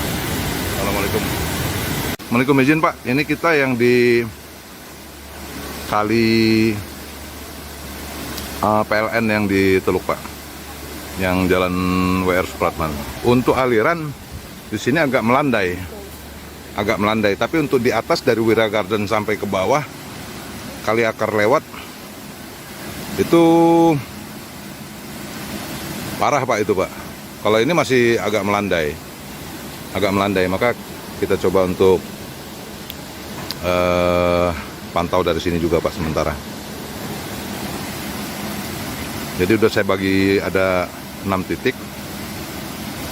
[SPEAKER 2] Assalamualaikum. Assalamualaikum, izin Pak, ini kita yang di kali PLN yang di Teluk Pak, yang jalan WR Supratman. Untuk aliran di sini agak melandai, tapi untuk di atas dari Wira Garden sampai ke bawah Kali Akar lewat itu parah Pak itu Pak. Kalau ini masih agak melandai, maka kita coba untuk pantau dari sini juga Pak sementara. Jadi udah saya bagi ada 6 titik.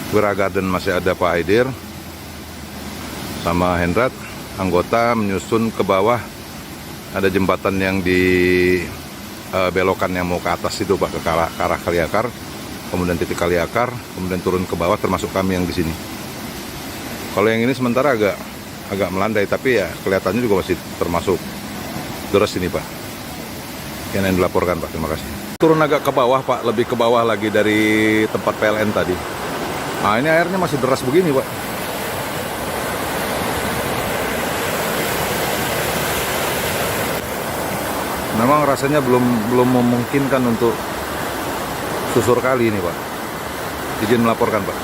[SPEAKER 2] Wira Garden masih ada Pak Aidir sama Hendrat, anggota menyusun ke bawah. Ada jembatan yang di belokan yang mau ke atas itu Pak, ke arah Kali Akar. Kemudian titik Kali Akar, kemudian turun ke bawah termasuk kami yang di sini. Kalau yang ini sementara agak melandai, tapi ya kelihatannya juga masih termasuk deras ini Pak. Yang dilaporkan Pak, terima kasih. Turun agak ke bawah Pak, lebih ke bawah lagi dari tempat PLN tadi. Nah ini airnya masih deras begini Pak. Memang rasanya belum memungkinkan untuk susur kali ini Pak. Izin melaporkan Pak.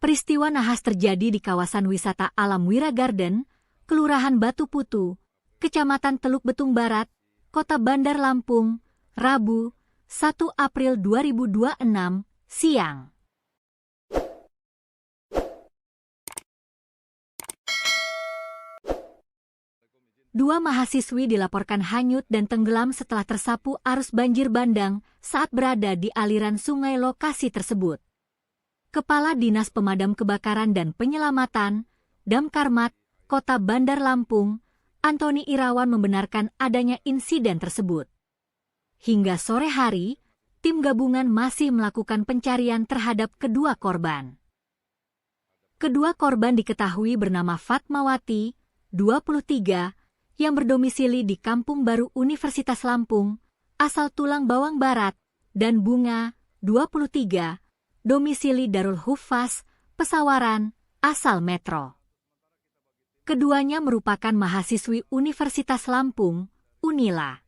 [SPEAKER 1] Peristiwa nahas terjadi di kawasan wisata alam Wira Garden, Kelurahan Batu Putu, Kecamatan Teluk Betung Barat, Kota Bandar Lampung, Rabu, 1 April 2026, siang. Dua mahasiswi dilaporkan hanyut dan tenggelam setelah tersapu arus banjir bandang saat berada di aliran sungai lokasi tersebut. Kepala Dinas Pemadam Kebakaran dan Penyelamatan, Damkarmat, Kota Bandar Lampung, Antoni Irawan membenarkan adanya insiden tersebut. Hingga sore hari, tim gabungan masih melakukan pencarian terhadap kedua korban. Kedua korban diketahui bernama Fatmawati, 23, yang berdomisili di Kampung Baru Universitas Lampung, asal Tulang Bawang Barat, dan Bunga, 23, domisili Darul Hufaz, Pesawaran, asal Metro. Keduanya merupakan mahasiswi Universitas Lampung, Unila.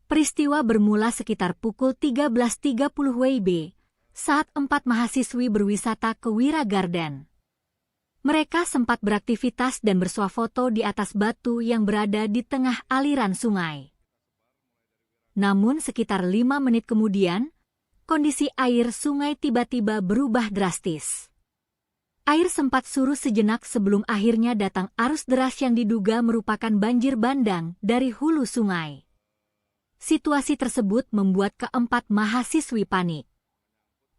[SPEAKER 1] Peristiwa bermula sekitar pukul 13.30 WIB saat 4 mahasiswi berwisata ke Wira Garden. Mereka sempat beraktivitas dan bersuah foto di atas batu yang berada di tengah aliran sungai. Namun sekitar 5 menit kemudian, kondisi air sungai tiba-tiba berubah drastis. Air sempat surut sejenak sebelum akhirnya datang arus deras yang diduga merupakan banjir bandang dari hulu sungai. Situasi tersebut membuat keempat mahasiswi panik.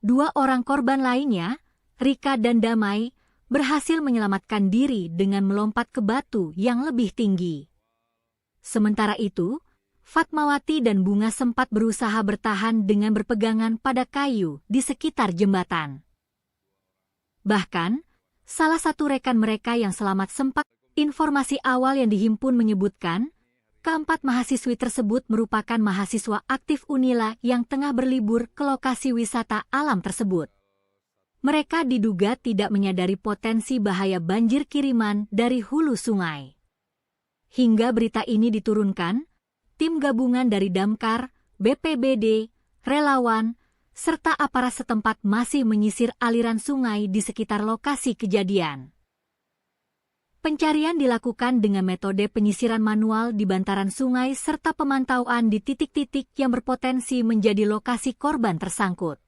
[SPEAKER 1] 2 orang korban lainnya, Rika dan Damai, berhasil menyelamatkan diri dengan melompat ke batu yang lebih tinggi. Sementara itu, Fatmawati dan Bunga sempat berusaha bertahan dengan berpegangan pada kayu di sekitar jembatan. Bahkan, salah satu rekan mereka yang selamat sempat, informasi awal yang dihimpun menyebutkan, keempat mahasiswi tersebut merupakan mahasiswa aktif Unila yang tengah berlibur ke lokasi wisata alam tersebut. Mereka diduga tidak menyadari potensi bahaya banjir kiriman dari hulu sungai. Hingga berita ini diturunkan, tim gabungan dari Damkar, BPBD, relawan, serta aparat setempat masih menyisir aliran sungai di sekitar lokasi kejadian. Pencarian dilakukan dengan metode penyisiran manual di bantaran sungai serta pemantauan di titik-titik yang berpotensi menjadi lokasi korban tersangkut.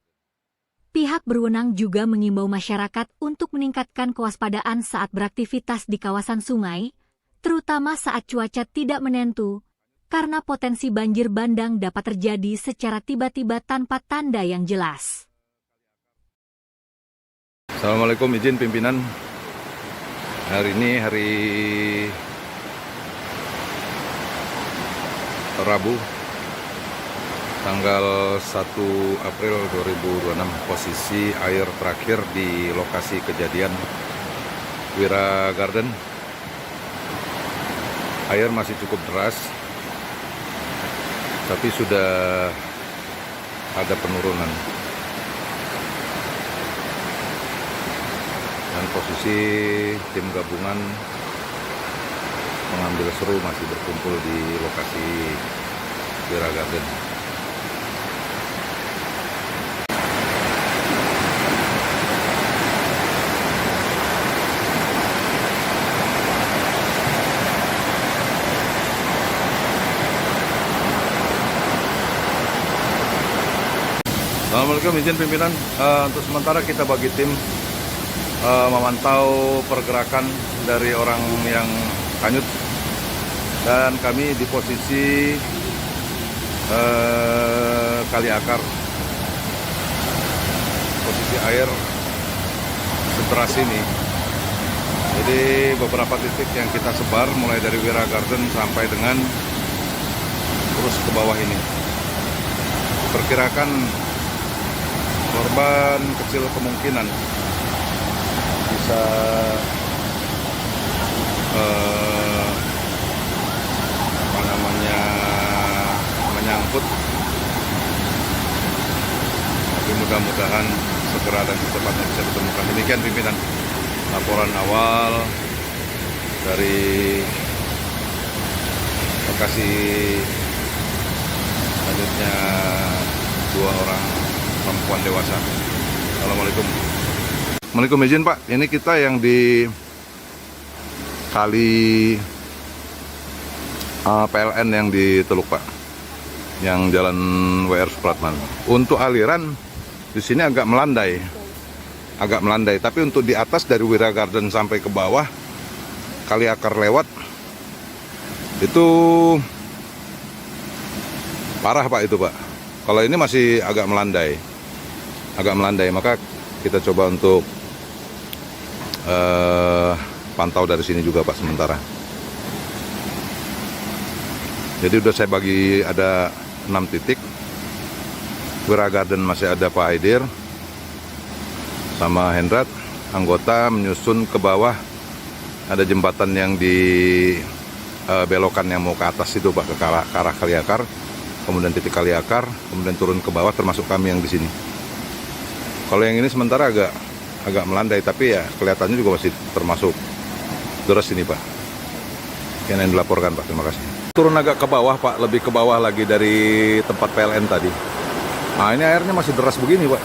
[SPEAKER 1] Pihak berwenang juga mengimbau masyarakat untuk meningkatkan kewaspadaan saat beraktivitas di kawasan sungai, terutama saat cuaca tidak menentu, karena potensi banjir bandang dapat terjadi secara tiba-tiba tanpa tanda yang jelas.
[SPEAKER 2] Assalamualaikum, izin pimpinan. Hari ini hari Rabu, tanggal 1 April 2026. Posisi air terakhir di lokasi kejadian Wira Garden. Air masih cukup deras, tapi sudah ada penurunan. Dan posisi tim gabungan mengambil seru masih berkumpul di lokasi Wira Garden. Assalamualaikum, izin pimpinan. Untuk sementara kita bagi tim memantau pergerakan dari orang yang hanyut, dan kami di posisi kali akar. Posisi air sederas ini, jadi beberapa titik yang kita sebar mulai dari Wira Garden sampai dengan terus ke bawah ini. Perkirakan korban kecil kemungkinan bisa menyangkut, tapi mudah-mudahan segera dan secepatnya bisa ditemukan. Demikian pimpinan laporan awal dari lokasi selanjutnya 2 orang perempuan dewasa. Assalamualaikum. Assalamualaikum, izin Pak, ini kita yang di kali PLN yang di Teluk Pak, yang jalan WR Supratman. Untuk aliran di sini agak melandai, tapi untuk di atas dari Wira Garden sampai ke bawah kali akar lewat itu parah Pak itu Pak. Kalau ini masih agak melandai, maka kita coba untuk pantau dari sini juga Pak sementara. Jadi udah saya bagi ada 6 titik. Wira Garden masih ada Pak Aidir sama Hendrat, anggota menyusun ke bawah. Ada jembatan yang di belokan yang mau ke atas itu Pak, ke arah kali akar, kemudian titik kali akar, kemudian turun ke bawah, termasuk kami yang di sini. Kalau yang ini sementara agak melandai, tapi ya kelihatannya juga masih termasuk deras ini Pak. Yang dilaporkan Pak, terima kasih. Turun agak ke bawah Pak, lebih ke bawah lagi dari tempat PLN tadi. Nah ini airnya masih deras begini Pak.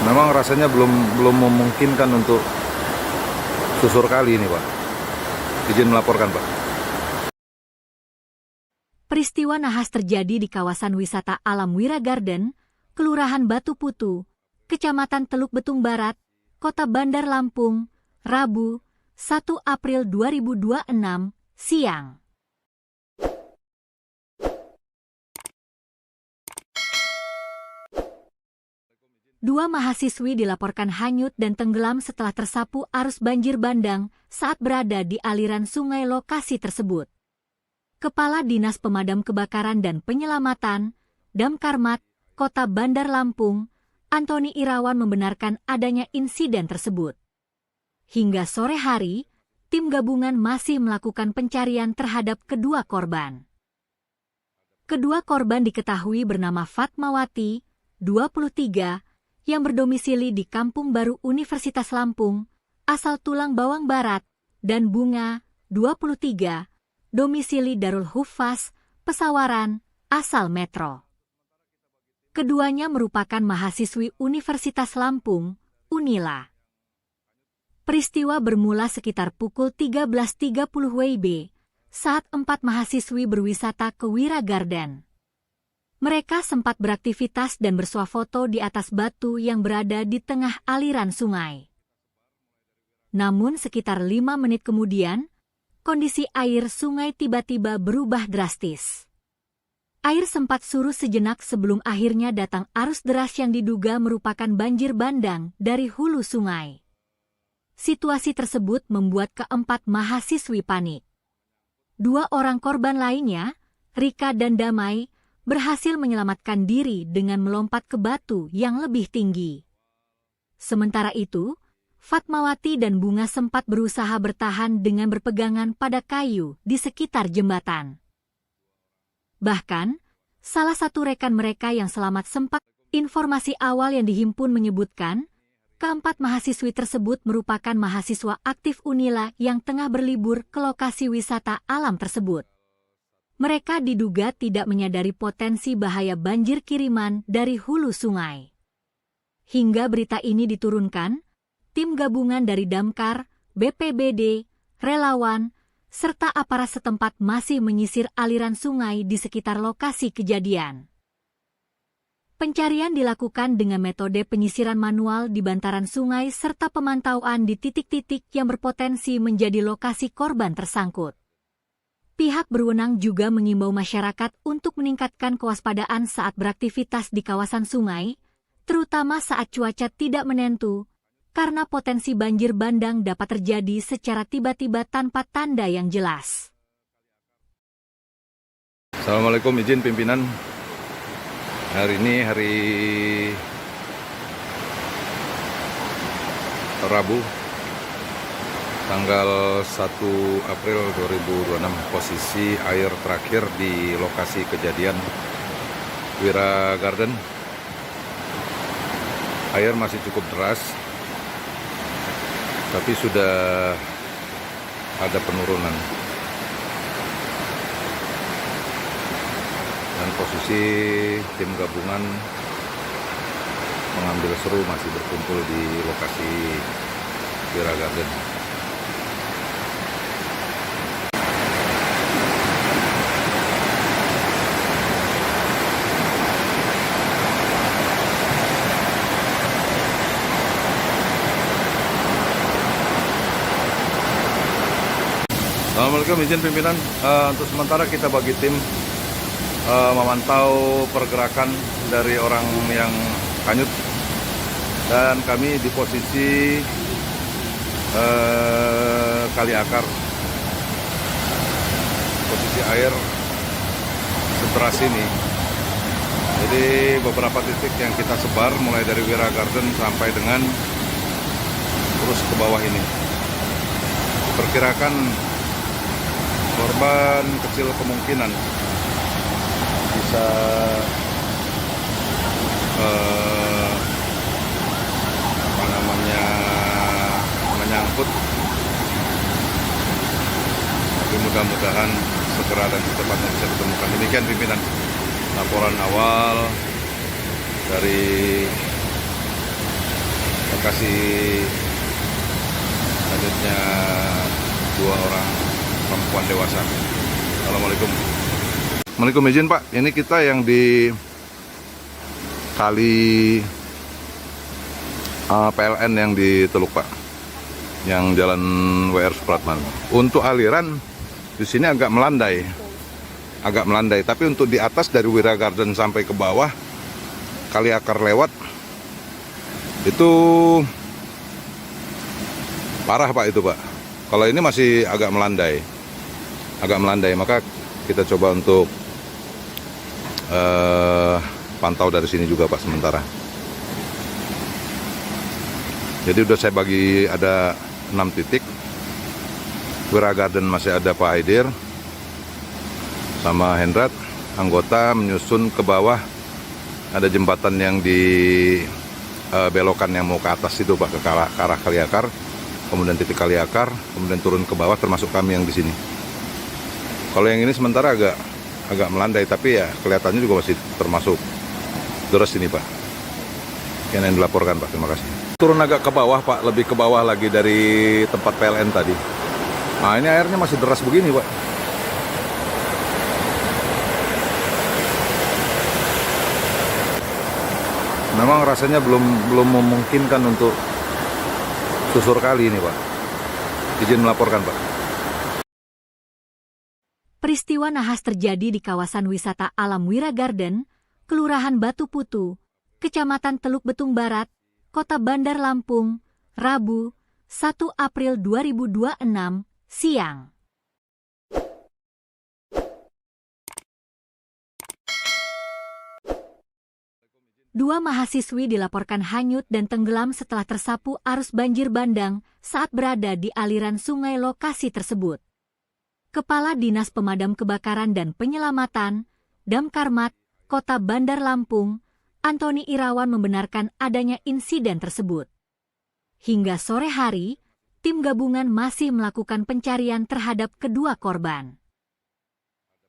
[SPEAKER 2] Memang rasanya belum memungkinkan untuk susur kali ini Pak. Izin melaporkan Pak.
[SPEAKER 1] Peristiwa nahas terjadi di kawasan wisata alam Wira Garden, Kelurahan Batu Putu, Kecamatan Teluk Betung Barat, Kota Bandar Lampung, Rabu, 1 April 2026, siang. Dua mahasiswi dilaporkan hanyut dan tenggelam setelah tersapu arus banjir bandang saat berada di aliran sungai lokasi tersebut. Kepala Dinas Pemadam Kebakaran dan Penyelamatan, Damkarmat, Kota Bandar Lampung, Antoni Irawan membenarkan adanya insiden tersebut. Hingga sore hari, tim gabungan masih melakukan pencarian terhadap kedua korban. Kedua korban diketahui bernama Fatmawati, 23, yang berdomisili di Kampung Baru Universitas Lampung, asal Tulang Bawang Barat, dan Bunga, 23, domisili Darul Hufaz, Pesawaran, asal Metro. Keduanya merupakan mahasiswi Universitas Lampung, Unila. Peristiwa bermula sekitar pukul 13.30 WIB saat 4 mahasiswi berwisata ke Wira Garden. Mereka sempat beraktivitas dan bersuah foto di atas batu yang berada di tengah aliran sungai. Namun sekitar 5 menit kemudian, kondisi air sungai tiba-tiba berubah drastis. Air sempat surut sejenak sebelum akhirnya datang arus deras yang diduga merupakan banjir bandang dari hulu sungai. Situasi tersebut membuat keempat mahasiswi panik. 2 orang korban lainnya, Rika dan Damai, berhasil menyelamatkan diri dengan melompat ke batu yang lebih tinggi. Sementara itu, Fatmawati dan Bunga sempat berusaha bertahan dengan berpegangan pada kayu di sekitar jembatan. Bahkan, salah satu rekan mereka yang selamat sempat, informasi awal yang dihimpun menyebutkan, keempat mahasiswi tersebut merupakan mahasiswa aktif Unila yang tengah berlibur ke lokasi wisata alam tersebut. Mereka diduga tidak menyadari potensi bahaya banjir kiriman dari hulu sungai. Hingga berita ini diturunkan, tim gabungan dari Damkar, BPBD, relawan, serta aparat setempat masih menyisir aliran sungai di sekitar lokasi kejadian. Pencarian dilakukan dengan metode penyisiran manual di bantaran sungai serta pemantauan di titik-titik yang berpotensi menjadi lokasi korban tersangkut. Pihak berwenang juga mengimbau masyarakat untuk meningkatkan kewaspadaan saat beraktivitas di kawasan sungai, terutama saat cuaca tidak menentu, karena potensi banjir bandang dapat terjadi secara tiba-tiba tanpa tanda yang jelas.
[SPEAKER 2] Assalamualaikum, izin pimpinan. Hari ini hari Rabu, tanggal 1 April 2026. Posisi air terakhir di lokasi kejadian Wira Garden. Air masih cukup deras, tapi sudah ada penurunan. Dan posisi tim gabungan mengambil seru masih berkumpul di lokasi Wira Garden. Assalamualaikum, izin pimpinan. Untuk sementara kita bagi tim memantau pergerakan dari orang yang hanyut, dan kami di posisi kali akar. Posisi air seteras ini. Jadi beberapa titik yang kita sebar mulai dari Wira Garden sampai dengan terus ke bawah ini. Perkirakan korban kecil kemungkinan bisa menyangkut, tapi mudah-mudahan segera dan secepatnya bisa ditemukan. Demikian pimpinan laporan awal dari lokasi selanjutnya 2 orang perempuan dewasa. Assalamualaikum. Assalamualaikum, izin Pak. Ini kita yang di kali PLN yang di Teluk Pak, yang jalan WR Supratman. Untuk aliran di sini agak melandai, tapi untuk di atas dari Wira Garden sampai ke bawah kali akar lewat itu parah Pak itu Pak. Kalau ini masih agak melandai, maka kita coba untuk pantau dari sini juga Pak sementara. Jadi udah saya bagi ada 6 titik. Wira Garden masih ada Pak Haidir sama Hendrat, anggota menyusun ke bawah. Ada jembatan yang di belokan yang mau ke atas itu Pak, ke arah kali akar. Kemudian titik kali akar, kemudian turun ke bawah termasuk kami yang di sini. Kalau yang ini sementara agak melandai, tapi ya kelihatannya juga masih termasuk Deras ini Pak. Yang dilaporkan Pak, terima kasih. Turun agak ke bawah Pak, lebih ke bawah lagi dari tempat PLN tadi. Nah ini airnya masih deras begini Pak. Memang rasanya belum memungkinkan untuk susur kali ini Pak. Izin melaporkan Pak.
[SPEAKER 1] Peristiwa nahas terjadi di kawasan wisata alam Wira Garden, Kelurahan Batu Putu, Kecamatan Teluk Betung Barat, Kota Bandar Lampung, Rabu, 1 April 2026, siang. Dua mahasiswi dilaporkan hanyut dan tenggelam setelah tersapu arus banjir bandang saat berada di aliran sungai lokasi tersebut. Kepala Dinas Pemadam Kebakaran dan Penyelamatan, Damkarmat, Kota Bandar Lampung, Antoni Irawan membenarkan adanya insiden tersebut. Hingga sore hari, tim gabungan masih melakukan pencarian terhadap kedua korban.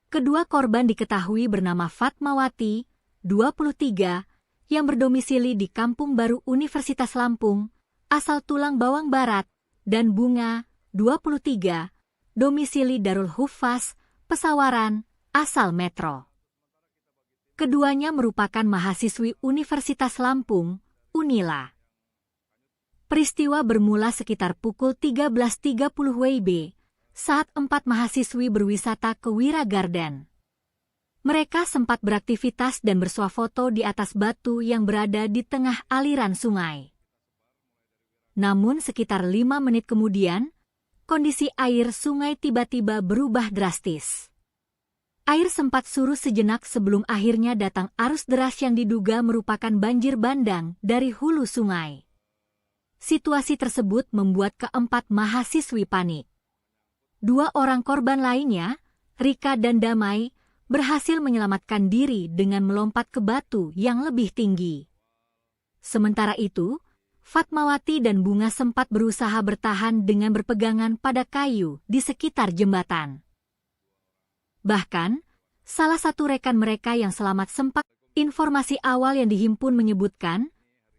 [SPEAKER 1] Kedua korban diketahui bernama Fatmawati, 23, yang berdomisili di Kampung Baru Universitas Lampung, asal Tulang Bawang Barat, dan Bunga, 23, domisili Darul Hufaz, Pesawaran, asal Metro. Keduanya merupakan mahasiswi Universitas Lampung, Unila. Peristiwa bermula sekitar pukul 13.30 WIB, saat 4 mahasiswi berwisata ke Wira Garden. Mereka sempat beraktivitas dan bersuah foto di atas batu yang berada di tengah aliran sungai. Namun sekitar 5 menit kemudian, kondisi air sungai tiba-tiba berubah drastis. Air sempat surut sejenak sebelum akhirnya datang arus deras yang diduga merupakan banjir bandang dari hulu sungai. Situasi tersebut membuat keempat mahasiswi panik. 2 orang korban lainnya, Rika dan Damai, berhasil menyelamatkan diri dengan melompat ke batu yang lebih tinggi. Sementara itu, Fatmawati dan Bunga sempat berusaha bertahan dengan berpegangan pada kayu di sekitar jembatan. Bahkan, salah satu rekan mereka yang selamat sempat, informasi awal yang dihimpun menyebutkan,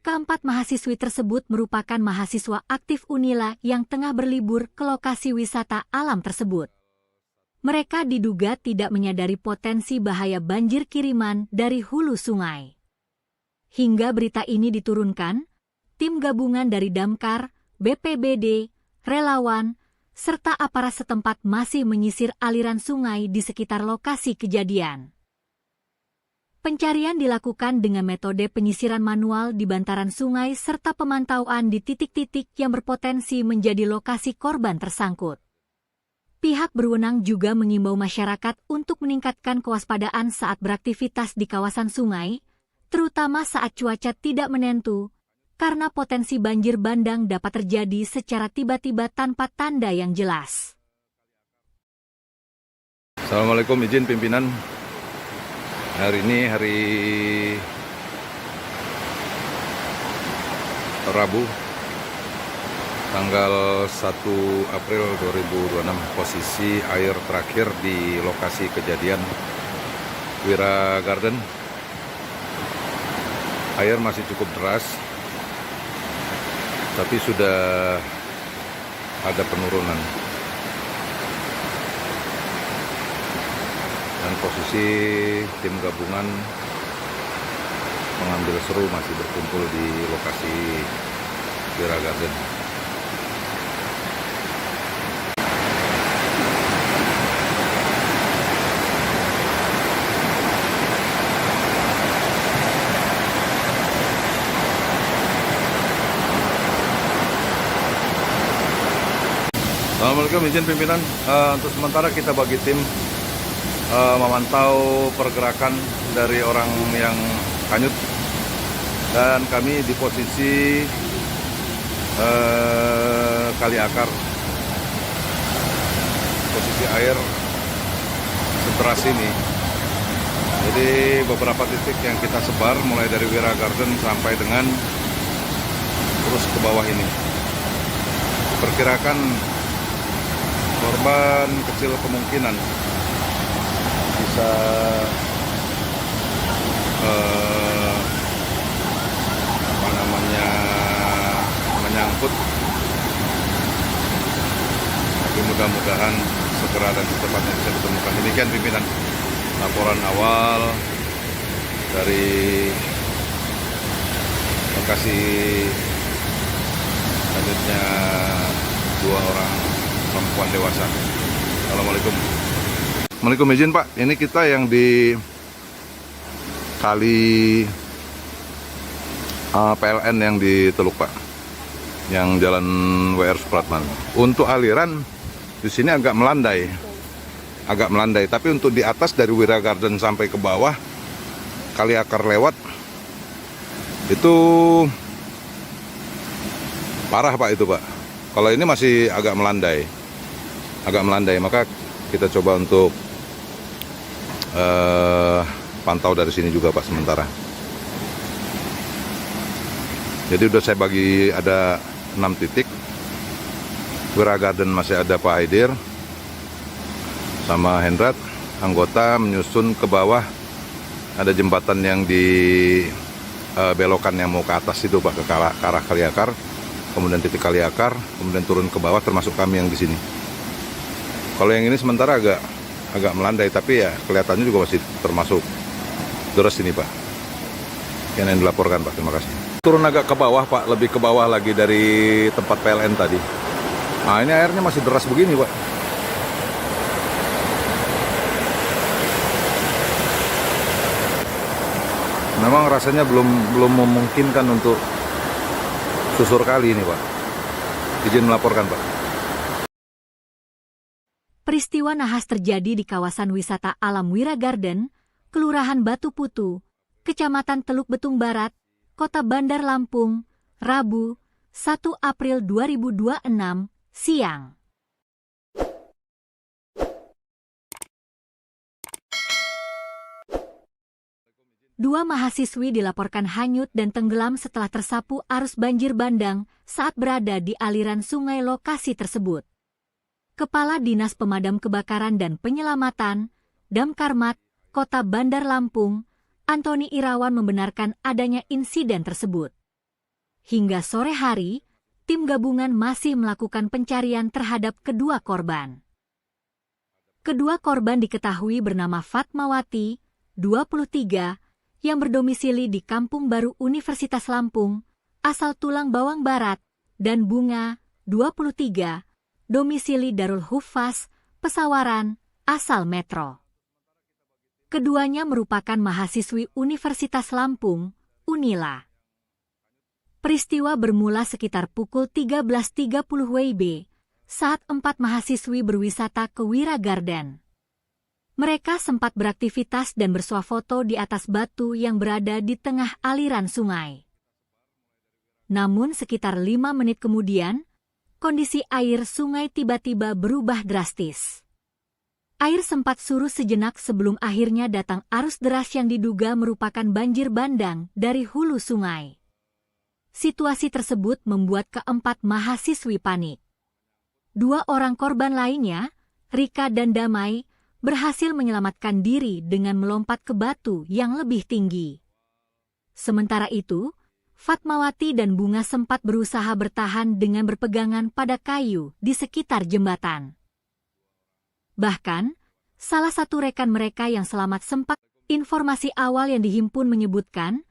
[SPEAKER 1] keempat mahasiswi tersebut merupakan mahasiswa aktif Unila yang tengah berlibur ke lokasi wisata alam tersebut. Mereka diduga tidak menyadari potensi bahaya banjir kiriman dari hulu sungai. Hingga berita ini diturunkan, tim gabungan dari Damkar, BPBD, relawan, serta aparat setempat masih menyisir aliran sungai di sekitar lokasi kejadian. Pencarian dilakukan dengan metode penyisiran manual di bantaran sungai serta pemantauan di titik-titik yang berpotensi menjadi lokasi korban tersangkut. Pihak berwenang juga mengimbau masyarakat untuk meningkatkan kewaspadaan saat beraktivitas di kawasan sungai, terutama saat cuaca tidak menentu, karena potensi banjir bandang dapat terjadi secara tiba-tiba tanpa tanda yang jelas.
[SPEAKER 2] Assalamualaikum, izin pimpinan. Hari ini hari Rabu, tanggal 1 April 2026, posisi air terakhir di lokasi kejadian Wira Garden. Air masih cukup deras, tapi sudah ada penurunan. Dan posisi tim gabungan mengambil seru masih berkumpul di lokasi Wira Garden. Assalamualaikum, izin pimpinan. Untuk sementara kita bagi tim memantau pergerakan dari orang yang hanyut, dan kami di posisi kali akar. Posisi air sederas ini. Jadi beberapa titik yang kita sebar mulai dari Wira Garden sampai dengan terus ke bawah ini. Perkirakan korban kecil kemungkinan bisa mudah-mudahan segera dan secepatnya bisa ditemukan. Demikian pimpinan laporan awal dari lokasi selanjutnya 2 orang perempuan dewasa. Assalamualaikum. Assalamualaikum, izin Pak, ini kita yang di kali PLN yang di Teluk Pak, yang jalan WR Supratman. Untuk aliran di sini agak melandai, tapi untuk di atas dari Wira Garden sampai ke bawah Kali Akar lewat itu parah Pak itu Pak. Kalau ini masih agak melandai, maka kita coba untuk pantau dari sini juga Pak sementara. Jadi udah saya bagi ada 6 titik. Wira Garden masih ada Pak Aidir sama Hendrat, anggota menyusun ke bawah. Ada jembatan yang di belokan yang mau ke atas itu Pak, ke arah Kali Akar, kemudian titik Kali Akar, kemudian turun ke bawah termasuk kami yang di sini. Kalau yang ini sementara agak melandai, tapi ya kelihatannya juga masih termasuk deras ini Pak. Yang dilaporkan Pak, terima kasih. Turun agak ke bawah Pak, lebih ke bawah lagi dari tempat PLN tadi. Nah ini airnya masih deras begini Pak. Memang rasanya belum memungkinkan untuk susur kali ini Pak. Izin melaporkan Pak.
[SPEAKER 1] Peristiwa nahas terjadi di kawasan wisata alam Wira Garden, Kelurahan Batu Putu, Kecamatan Teluk Betung Barat, Kota Bandar Lampung, Rabu, 1 April 2026, siang. Dua mahasiswi dilaporkan hanyut dan tenggelam setelah tersapu arus banjir bandang saat berada di aliran sungai lokasi tersebut. Kepala Dinas Pemadam Kebakaran dan Penyelamatan, Damkarmat, Kota Bandar Lampung, Antoni Irawan membenarkan adanya insiden tersebut. Hingga sore hari, tim gabungan masih melakukan pencarian terhadap kedua korban. Kedua korban diketahui bernama Fatmawati, 23, yang berdomisili di Kampung Baru Universitas Lampung, asal Tulang Bawang Barat, dan Bunga, 23, domisili Darul Hufaz, Pesawaran, asal Metro. Keduanya merupakan mahasiswi Universitas Lampung, Unila. Peristiwa bermula sekitar pukul 13.30 WIB saat 4 mahasiswi berwisata ke Wira Garden. Mereka sempat beraktivitas dan bersuah foto di atas batu yang berada di tengah aliran sungai. Namun sekitar 5 menit kemudian, kondisi air sungai tiba-tiba berubah drastis. Air sempat surut sejenak sebelum akhirnya datang arus deras yang diduga merupakan banjir bandang dari hulu sungai. Situasi tersebut membuat keempat mahasiswi panik. 2 orang korban lainnya, Rika dan Damai, berhasil menyelamatkan diri dengan melompat ke batu yang lebih tinggi. Sementara itu, Fatmawati dan Bunga sempat berusaha bertahan dengan berpegangan pada kayu di sekitar jembatan. Bahkan, salah satu rekan mereka yang selamat sempat, informasi awal yang dihimpun menyebutkan,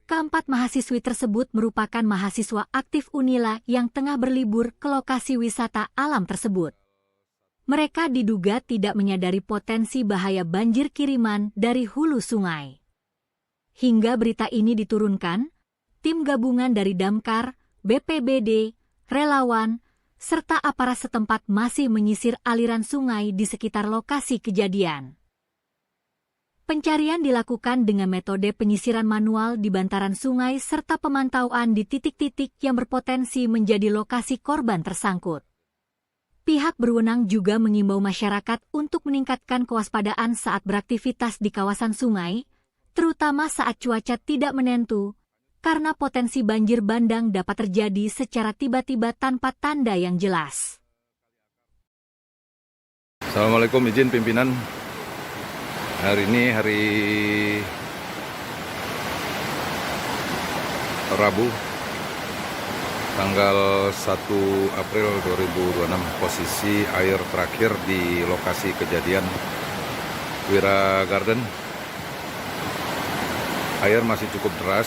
[SPEAKER 1] keempat mahasiswi tersebut merupakan mahasiswa aktif Unila yang tengah berlibur ke lokasi wisata alam tersebut. Mereka diduga tidak menyadari potensi bahaya banjir kiriman dari hulu sungai. Hingga berita ini diturunkan, tim gabungan dari Damkar, BPBD, relawan, serta aparat setempat masih menyisir aliran sungai di sekitar lokasi kejadian. Pencarian dilakukan dengan metode penyisiran manual di bantaran sungai serta pemantauan di titik-titik yang berpotensi menjadi lokasi korban tersangkut. Pihak berwenang juga mengimbau masyarakat untuk meningkatkan kewaspadaan saat beraktivitas di kawasan sungai, terutama saat cuaca tidak menentu, karena potensi banjir bandang dapat terjadi secara tiba-tiba tanpa tanda yang jelas.
[SPEAKER 2] Assalamualaikum, izin pimpinan. Hari ini hari Rabu Tanggal 1 April 2026, posisi air terakhir di lokasi kejadian Wira Garden. Air masih cukup deras,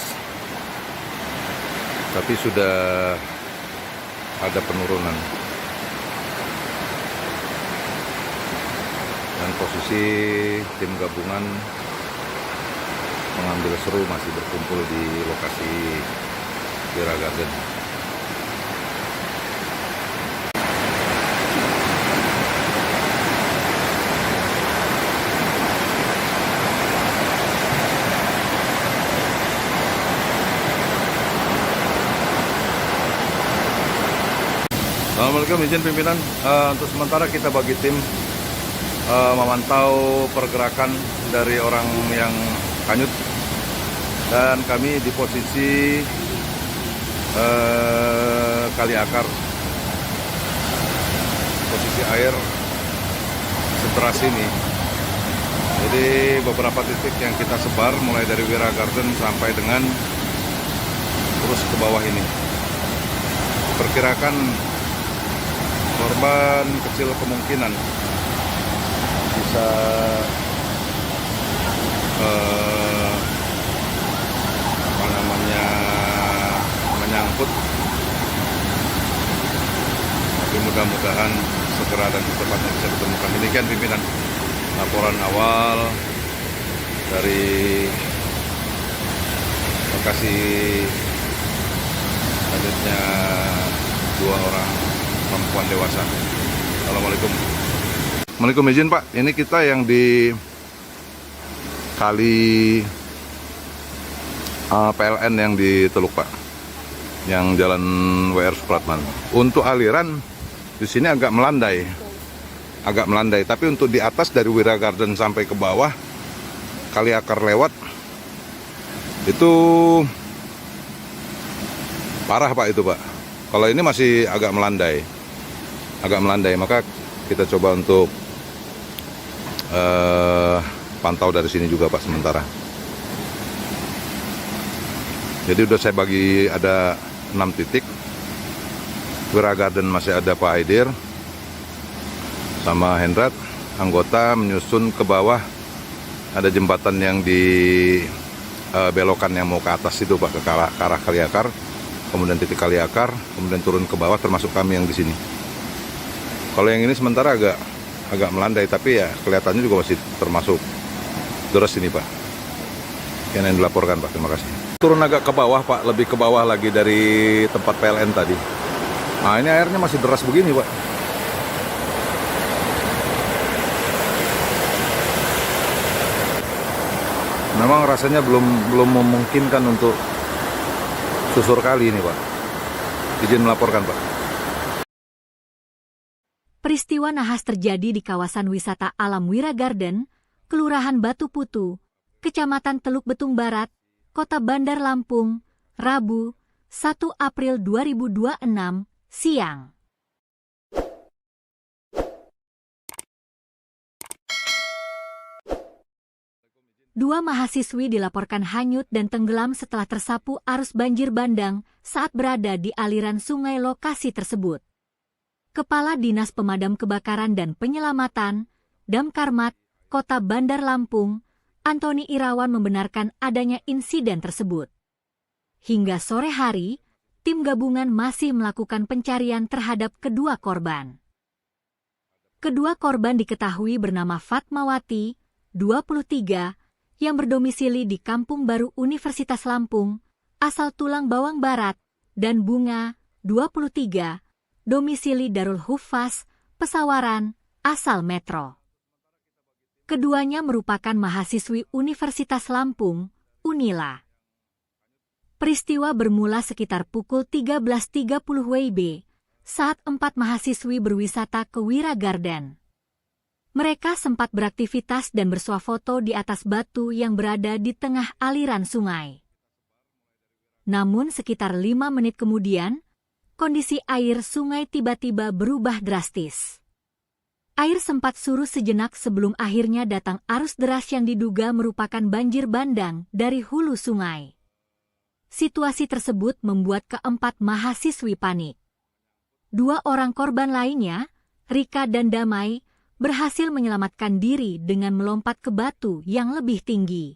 [SPEAKER 2] tapi sudah ada penurunan. Dan posisi tim gabungan pengambil seru masih berkumpul di lokasi Wira Garden. Assalamualaikum, izin pimpinan. Untuk sementara kita bagi tim memantau pergerakan dari orang yang hanyut, dan kami di posisi kali akar. Posisi air sederas ini. Jadi beberapa titik yang kita sebar mulai dari Wira Garden sampai dengan terus ke bawah ini. Perkirakan korban kecil kemungkinan bisa menyangkut, tapi mudah-mudahan segera dan secepatnya bisa ditemukan. Demikian pimpinan laporan awal dari lokasi selanjutnya 2 orang perempuan dewasa. Assalamualaikum. Assalamualaikum, izin Pak. Ini kita yang di kali PLN yang di Teluk Pak, yang jalan WR Supratman. Untuk aliran di sini agak melandai, tapi untuk di atas dari Wira Garden sampai ke bawah kali akar lewat itu parah Pak itu Pak. Kalau ini masih agak melandai, maka kita coba untuk pantau dari sini juga Pak sementara. Jadi udah saya bagi ada 6 titik. Wira Garden masih ada Pak Haidir sama Hendrat, anggota menyusun ke bawah. Ada jembatan yang di belokan yang mau ke atas itu Pak, ke arah kali akar. Kemudian titik kali akar, kemudian turun ke bawah, termasuk kami yang di sini. Kalau yang ini sementara agak melandai, tapi ya kelihatannya juga masih termasuk deras ini Pak. Yang dilaporkan Pak, terima kasih. Turun agak ke bawah Pak, lebih ke bawah lagi dari tempat PLN tadi. Nah ini airnya masih deras begini Pak. Memang rasanya belum memungkinkan untuk susur kali ini Pak. Izin melaporkan Pak.
[SPEAKER 1] Peristiwa nahas terjadi di kawasan wisata alam Wira Garden, Kelurahan Batu Putu, Kecamatan Teluk Betung Barat, Kota Bandar Lampung, Rabu, 1 April 2026, siang. Dua mahasiswi dilaporkan hanyut dan tenggelam setelah tersapu arus banjir bandang saat berada di aliran sungai lokasi tersebut. Kepala Dinas Pemadam Kebakaran dan Penyelamatan, Damkarmat, Kota Bandar Lampung, Antoni Irawan membenarkan adanya insiden tersebut. Hingga sore hari, tim gabungan masih melakukan pencarian terhadap kedua korban. Kedua korban diketahui bernama Fatmawati, 23, yang berdomisili di Kampung Baru Universitas Lampung, asal Tulang Bawang Barat, dan Bunga, 23, domisili Darul Hufaz, Pesawaran, asal Metro. Keduanya merupakan mahasiswi Universitas Lampung, Unila. Peristiwa bermula sekitar pukul 13.30 WIB saat 4 mahasiswi berwisata ke Wira Garden. Mereka sempat beraktivitas dan bersuah foto di atas batu yang berada di tengah aliran sungai. Namun sekitar 5 menit kemudian, kondisi air sungai tiba-tiba berubah drastis. Air sempat surut sejenak sebelum akhirnya datang arus deras yang diduga merupakan banjir bandang dari hulu sungai. Situasi tersebut membuat keempat mahasiswi panik. 2 orang korban lainnya, Rika dan Damai, berhasil menyelamatkan diri dengan melompat ke batu yang lebih tinggi.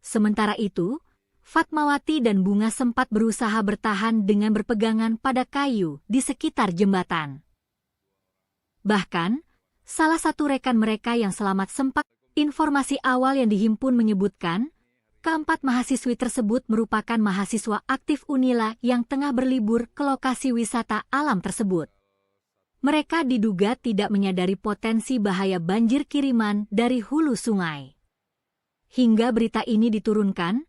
[SPEAKER 1] Sementara itu, Fatmawati dan Bunga sempat berusaha bertahan dengan berpegangan pada kayu di sekitar jembatan. Bahkan, salah satu rekan mereka yang selamat sempat, informasi awal yang dihimpun menyebutkan, keempat mahasiswi tersebut merupakan mahasiswa aktif Unila yang tengah berlibur ke lokasi wisata alam tersebut. Mereka diduga tidak menyadari potensi bahaya banjir kiriman dari hulu sungai. Hingga berita ini diturunkan,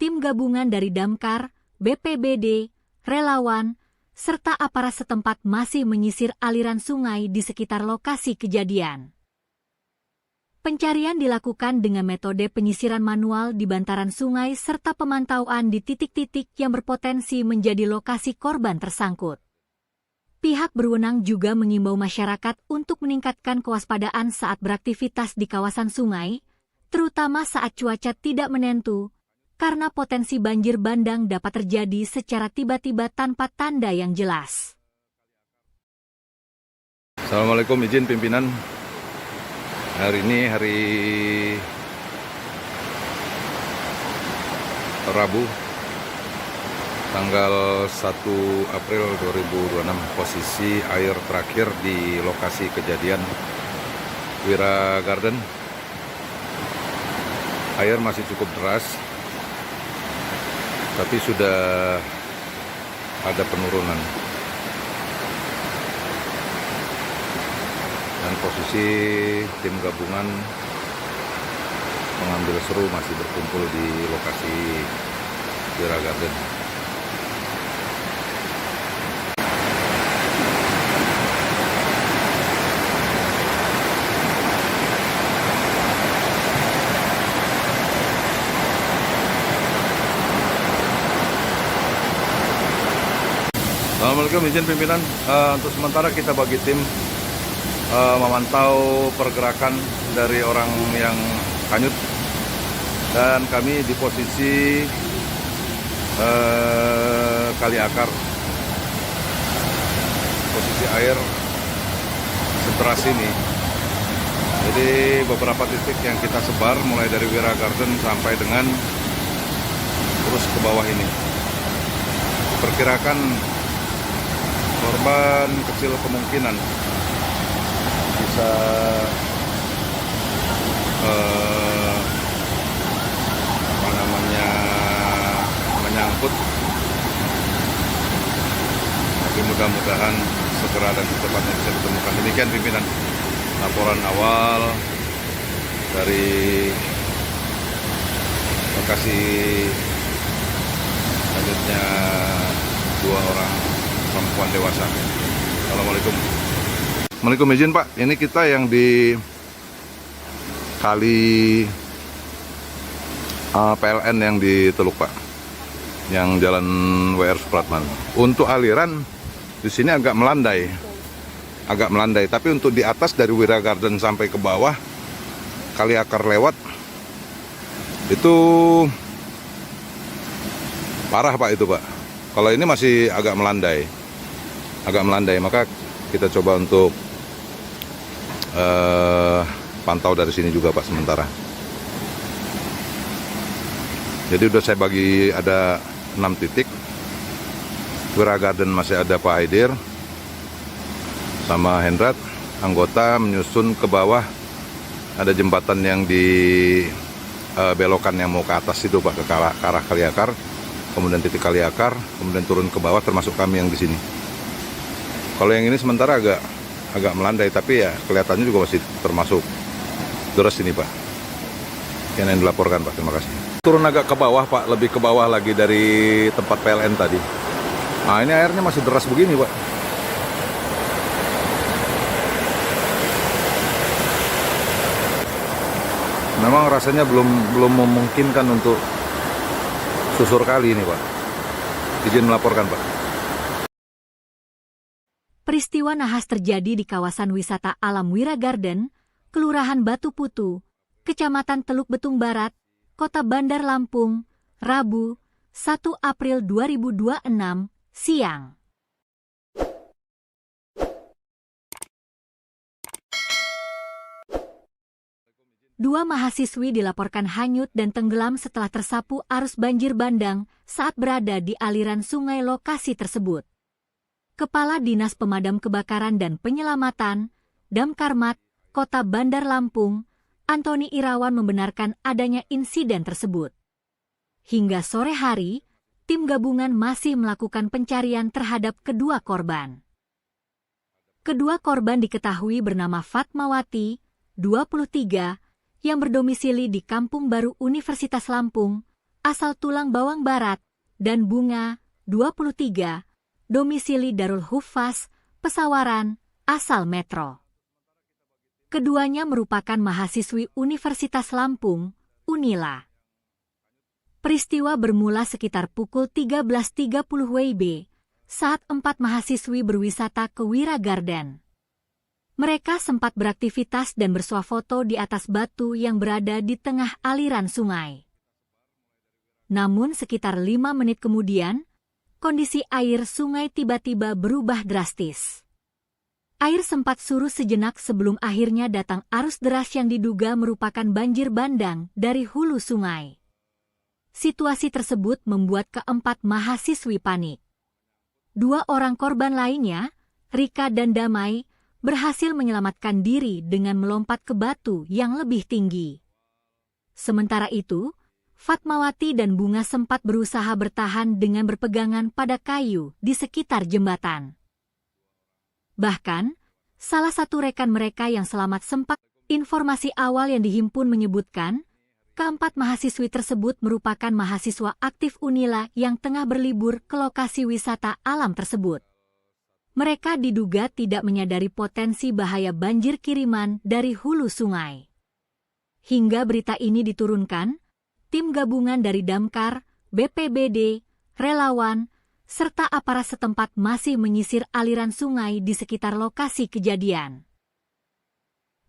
[SPEAKER 1] tim gabungan dari Damkar, BPBD, relawan, serta aparat setempat masih menyisir aliran sungai di sekitar lokasi kejadian. Pencarian dilakukan dengan metode penyisiran manual di bantaran sungai serta pemantauan di titik-titik yang berpotensi menjadi lokasi korban tersangkut. Pihak berwenang juga mengimbau masyarakat untuk meningkatkan kewaspadaan saat beraktivitas di kawasan sungai, terutama saat cuaca tidak menentu, karena potensi banjir bandang dapat terjadi secara tiba-tiba tanpa tanda yang jelas.
[SPEAKER 2] Assalamualaikum, izin pimpinan. Hari ini hari Rabu, tanggal 1 April 2026. Posisi air terakhir di lokasi kejadian Wira Garden. Air masih cukup deras, tapi sudah ada penurunan. Dan posisi tim gabungan pengambil seru masih berkumpul di lokasi Wira Garden. Assalamualaikum, izin pimpinan. Untuk sementara kita bagi tim memantau pergerakan dari orang yang hanyut, dan kami di posisi kali akar. Posisi air sederas ini. Jadi beberapa titik yang kita sebar mulai dari Wira Garden sampai dengan terus ke bawah ini. Perkirakan korban kecil kemungkinan bisa menyangkut, tapi mudah-mudahan segera dan secepatnya bisa ditemukan. Demikian pimpinan laporan awal dari lokasi selanjutnya 2 orang perempuan dewasa. Assalamualaikum. Assalamualaikum, izin Pak. Ini kita yang di kali PLN yang di Teluk Pak, yang jalan WR Supratman. Untuk aliran di sini agak melandai, tapi untuk di atas dari Wira Garden sampai ke bawah kali akar lewat itu parah Pak itu Pak. Kalau ini masih agak melandai, maka kita coba untuk pantau dari sini juga Pak sementara. Jadi udah saya bagi ada 6 titik. Wira Garden masih ada Pak Haidir sama Hendrat, anggota menyusun ke bawah. Ada jembatan yang di belokan yang mau ke atas itu Pak, ke arah kali akar, kemudian titik kali akar, kemudian turun ke bawah, termasuk kami yang di sini. Kalau yang ini sementara agak melandai, tapi ya kelihatannya juga masih termasuk deras ini Pak. Yang dilaporkan Pak, terima kasih. Turun agak ke bawah Pak, lebih ke bawah lagi dari tempat PLN tadi. Nah ini airnya masih deras begini Pak. Memang rasanya belum memungkinkan untuk susur kali ini Pak. Izin melaporkan Pak.
[SPEAKER 1] Peristiwa nahas terjadi di kawasan wisata alam Wira Garden, Kelurahan Batu Putu, Kecamatan Teluk Betung Barat, Kota Bandar Lampung, Rabu, 1 April 2026, siang. Dua mahasiswi dilaporkan hanyut dan tenggelam setelah tersapu arus banjir bandang saat berada di aliran sungai lokasi tersebut. Kepala Dinas Pemadam Kebakaran dan Penyelamatan, Damkarmat, Kota Bandar Lampung, Antoni Irawan membenarkan adanya insiden tersebut. Hingga sore hari, tim gabungan masih melakukan pencarian terhadap kedua korban. Kedua korban diketahui bernama Fatmawati, 23, yang berdomisili di Kampung Baru Universitas Lampung, asal Tulang Bawang Barat, dan Bunga, 23, domisili Darul Hufaz, Pesawaran, asal Metro. Keduanya merupakan mahasiswi Universitas Lampung, Unila. Peristiwa bermula sekitar pukul 13.30 WIB, saat 4 mahasiswi berwisata ke Wira Garden. Mereka sempat beraktivitas dan bersuah foto di atas batu yang berada di tengah aliran sungai. Namun sekitar 5 menit kemudian, kondisi air sungai tiba-tiba berubah drastis. Air sempat surut sejenak sebelum akhirnya datang arus deras yang diduga merupakan banjir bandang dari hulu sungai. Situasi tersebut membuat keempat mahasiswi panik. 2 orang korban lainnya, Rika dan Damai, berhasil menyelamatkan diri dengan melompat ke batu yang lebih tinggi. Sementara itu, Fatmawati dan Bunga sempat berusaha bertahan dengan berpegangan pada kayu di sekitar jembatan. Bahkan, salah satu rekan mereka yang selamat sempat, informasi awal yang dihimpun menyebutkan, keempat mahasiswi tersebut merupakan mahasiswa aktif Unila yang tengah berlibur ke lokasi wisata alam tersebut. Mereka diduga tidak menyadari potensi bahaya banjir kiriman dari hulu sungai. Hingga berita ini diturunkan, tim gabungan dari Damkar, BPBD, relawan, serta aparat setempat masih menyisir aliran sungai di sekitar lokasi kejadian.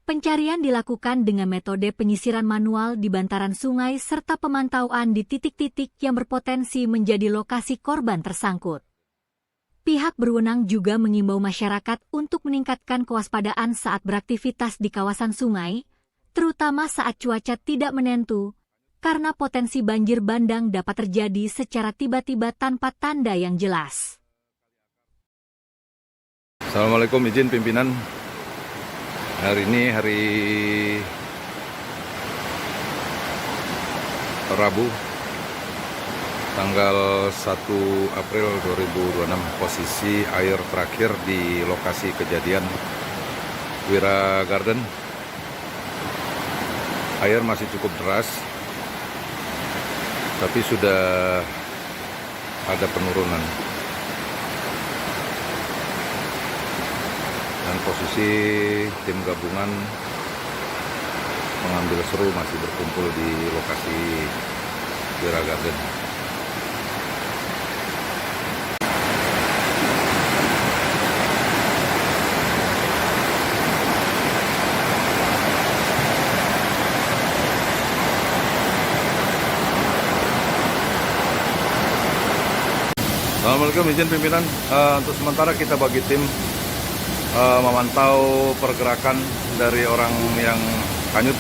[SPEAKER 1] Pencarian dilakukan dengan metode penyisiran manual di bantaran sungai serta pemantauan di titik-titik yang berpotensi menjadi lokasi korban tersangkut. Pihak berwenang juga mengimbau masyarakat untuk meningkatkan kewaspadaan saat beraktivitas di kawasan sungai, terutama saat cuaca tidak menentu, karena potensi banjir bandang dapat terjadi secara tiba-tiba tanpa tanda yang jelas.
[SPEAKER 2] Assalamualaikum, izin pimpinan. Hari ini hari Rabu, tanggal 1 April 2026, posisi air terakhir di lokasi kejadian Wira Garden. Air masih cukup deras, tapi sudah ada penurunan. Dan posisi tim gabungan mengambil seru masih berkumpul di lokasi Wira Garden. Assalamualaikum, izin pimpinan. Untuk sementara kita bagi tim memantau pergerakan dari orang yang hanyut,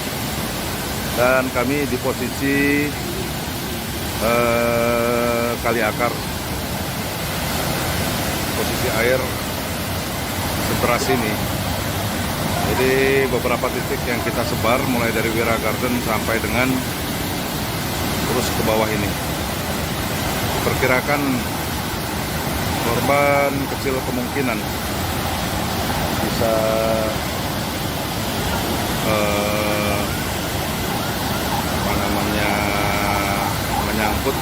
[SPEAKER 2] dan kami di posisi Kali Akar. Posisi air sederas ini. Jadi beberapa titik yang kita sebar mulai dari Wira Garden sampai dengan terus ke bawah ini. Diperkirakan korban kecil kemungkinan bisa menyangkut,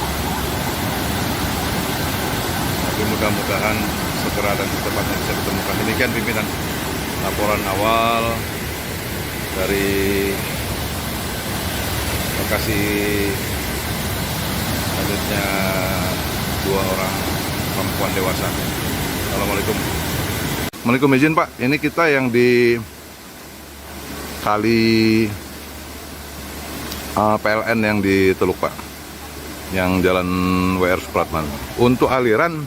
[SPEAKER 2] tapi mudah-mudahan segera dan secepatnya bisa ditemukan. Demikian pimpinan laporan awal dari lokasi selanjutnya 2 orang perempuan dewasa. Assalamualaikum. Assalamualaikum, izin Pak. Ini kita yang di kali PLN yang di Teluk Pak. yang Jalan WR Supratman. Untuk aliran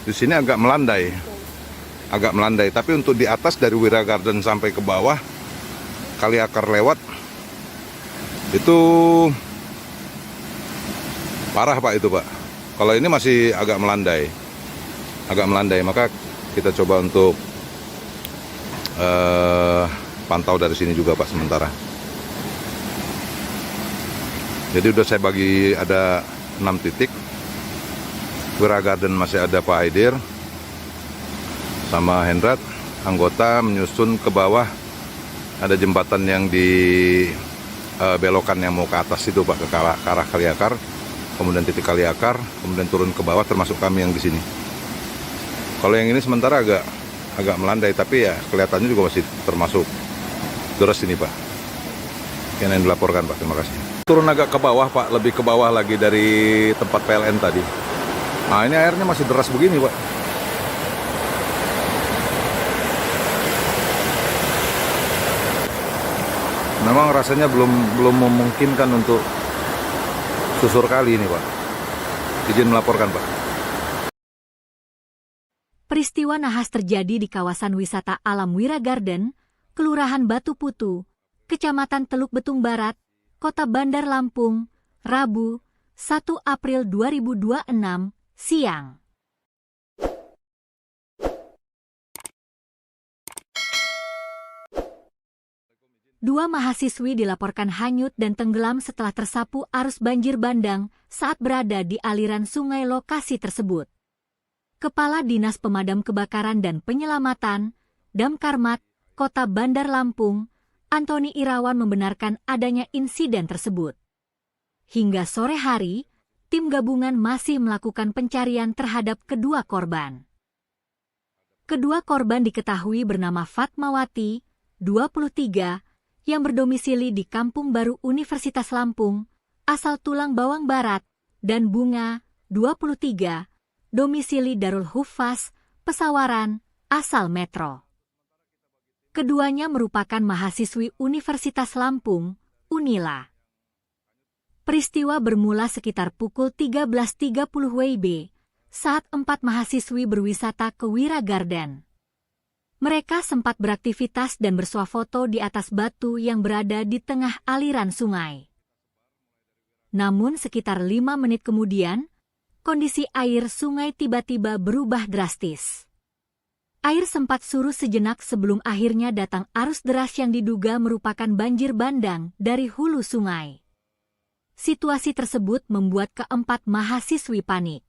[SPEAKER 2] di sini agak melandai. Tapi untuk di atas dari Wira Garden sampai ke bawah Kaliakar lewat itu parah Pak itu Pak. Kalau ini masih agak melandai, maka kita coba untuk pantau dari sini juga Pak sementara. Jadi udah saya bagi ada 6 titik. Wira Garden masih ada Pak Aidir sama Hendrat, anggota menyusun ke bawah. Ada jembatan yang di belokan yang mau ke atas itu Pak, ke arah Kaliakar. Kemudian titik Kaliakar, kemudian turun ke bawah termasuk kami yang di sini. Kalau yang ini sementara agak melandai, tapi ya kelihatannya juga masih termasuk deras ini Pak. Yang dilaporkan Pak, terima kasih. Turun agak ke bawah Pak, lebih ke bawah lagi dari tempat PLN tadi. Nah ini airnya masih deras begini Pak. Memang rasanya belum memungkinkan untuk susur kali ini Pak. Izin melaporkan Pak.
[SPEAKER 1] Peristiwa nahas terjadi di kawasan wisata alam Wira Garden, Kelurahan Batu Putu, Kecamatan Teluk Betung Barat, Kota Bandar Lampung, Rabu, 1 April 2026, siang. Dua mahasiswi dilaporkan hanyut dan tenggelam setelah tersapu arus banjir bandang saat berada di aliran sungai lokasi tersebut. Kepala Dinas Pemadam Kebakaran dan Penyelamatan, Damkarmat, Kota Bandar Lampung, Antoni Irawan membenarkan adanya insiden tersebut. Hingga sore hari, tim gabungan masih melakukan pencarian terhadap kedua korban. Kedua korban diketahui bernama Fatmawati, 23, yang berdomisili di Kampung Baru Universitas Lampung, asal Tulang Bawang Barat, dan Bunga, 23, domisili Darul Huffaz, Pesawaran, asal Metro. Keduanya merupakan mahasiswi Universitas Lampung, Unila. Peristiwa bermula sekitar pukul 13.30 WIB, saat 4 mahasiswi berwisata ke Wira Garden. Mereka sempat beraktivitas dan bersuah foto di atas batu yang berada di tengah aliran sungai. Namun sekitar 5 menit kemudian, kondisi air sungai tiba-tiba berubah drastis. Air sempat surut sejenak sebelum akhirnya datang arus deras yang diduga merupakan banjir bandang dari hulu sungai. Situasi tersebut membuat keempat mahasiswi panik.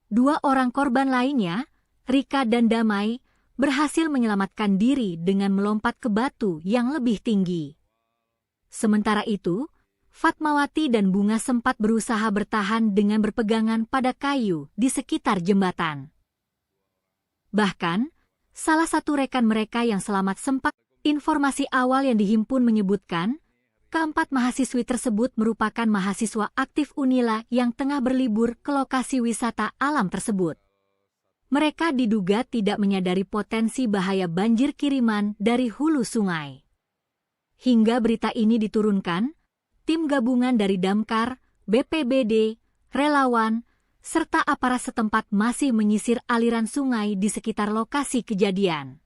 [SPEAKER 1] 2 orang korban lainnya, Rika dan Damai, berhasil menyelamatkan diri dengan melompat ke batu yang lebih tinggi. Sementara itu, Fatmawati dan Bunga sempat berusaha bertahan dengan berpegangan pada kayu di sekitar jembatan. Bahkan, salah satu rekan mereka yang selamat sempat, informasi awal yang dihimpun menyebutkan, keempat mahasiswi tersebut merupakan mahasiswa aktif Unila yang tengah berlibur ke lokasi wisata alam tersebut. Mereka diduga tidak menyadari potensi bahaya banjir kiriman dari hulu sungai. Hingga berita ini diturunkan, tim gabungan dari Damkar, BPBD, relawan, serta aparat setempat masih menyisir aliran sungai di sekitar lokasi kejadian.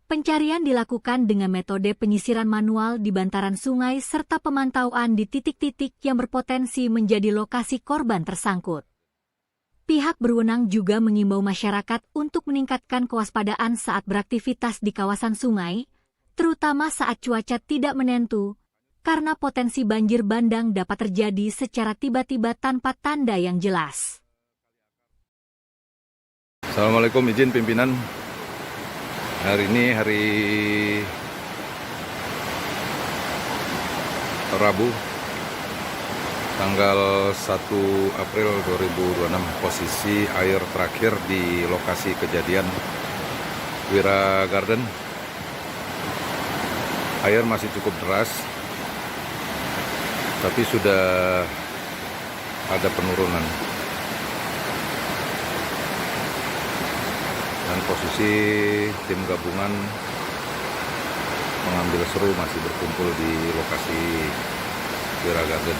[SPEAKER 1] Pencarian dilakukan dengan metode penyisiran manual di bantaran sungai serta pemantauan di titik-titik yang berpotensi menjadi lokasi korban tersangkut. Pihak berwenang juga mengimbau masyarakat untuk meningkatkan kewaspadaan saat beraktivitas di kawasan sungai, terutama saat cuaca tidak menentu, karena potensi banjir bandang dapat terjadi secara tiba-tiba tanpa tanda yang jelas.
[SPEAKER 2] Assalamualaikum, izin pimpinan. Hari ini hari Rabu, tanggal 1 April 2026, posisi air terakhir di lokasi kejadian Wira Garden. Air masih cukup deras, tapi sudah ada penurunan. Dan posisi tim gabungan mengambil seru masih berkumpul di lokasi Wira Garden.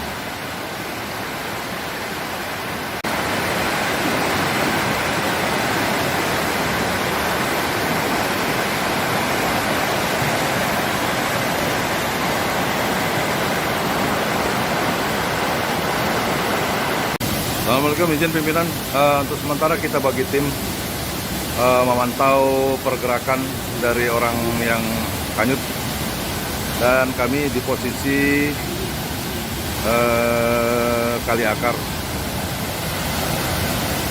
[SPEAKER 2] Assalamualaikum, izin pimpinan. Untuk sementara kita bagi tim memantau pergerakan dari orang yang hanyut, dan kami di posisi kali akar,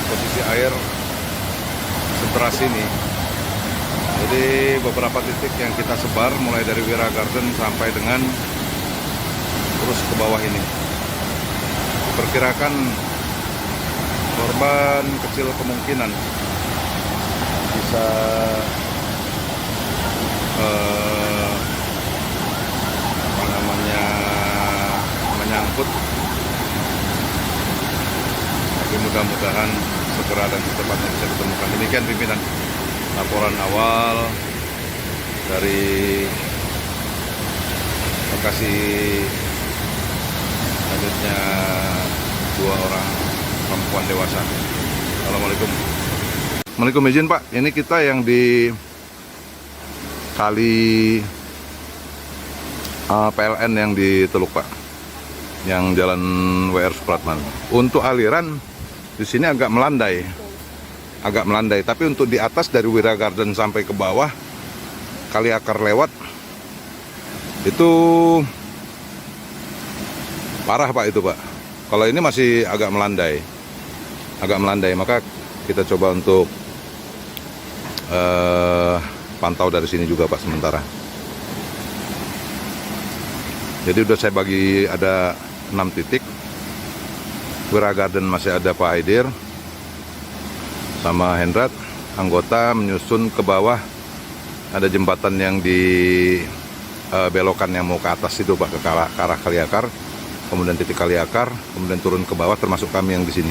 [SPEAKER 2] posisi air seteras ini. Jadi beberapa titik yang kita sebar mulai dari Wira Garden sampai dengan terus ke bawah ini. Perkirakan korban kecil kemungkinan bisa menyangkut, tapi mudah-mudahan segera dan secepatnya bisa ditemukan. Demikian pimpinan laporan awal dari lokasi hanyutnya 2 orang perempuan dewasa. Assalamualaikum. Assalamualaikum, izin Pak, ini kita yang di kali PLN yang di Teluk Pak, yang jalan WR Supratman. Untuk aliran di sini agak melandai, tapi untuk di atas dari Wira Garden sampai ke bawah kali akar lewat itu parah Pak, itu Pak. Kalau ini masih agak melandai, maka kita coba untuk pantau dari sini juga Pak sementara. Jadi udah saya bagi ada 6 titik. Wira Garden masih ada Pak Haidir sama Hendrat, anggota menyusun ke bawah. Ada jembatan yang di belokan yang mau ke atas itu Pak, ke arah kali akar, kemudian titik kali akar, kemudian turun ke bawah, termasuk kami yang di sini.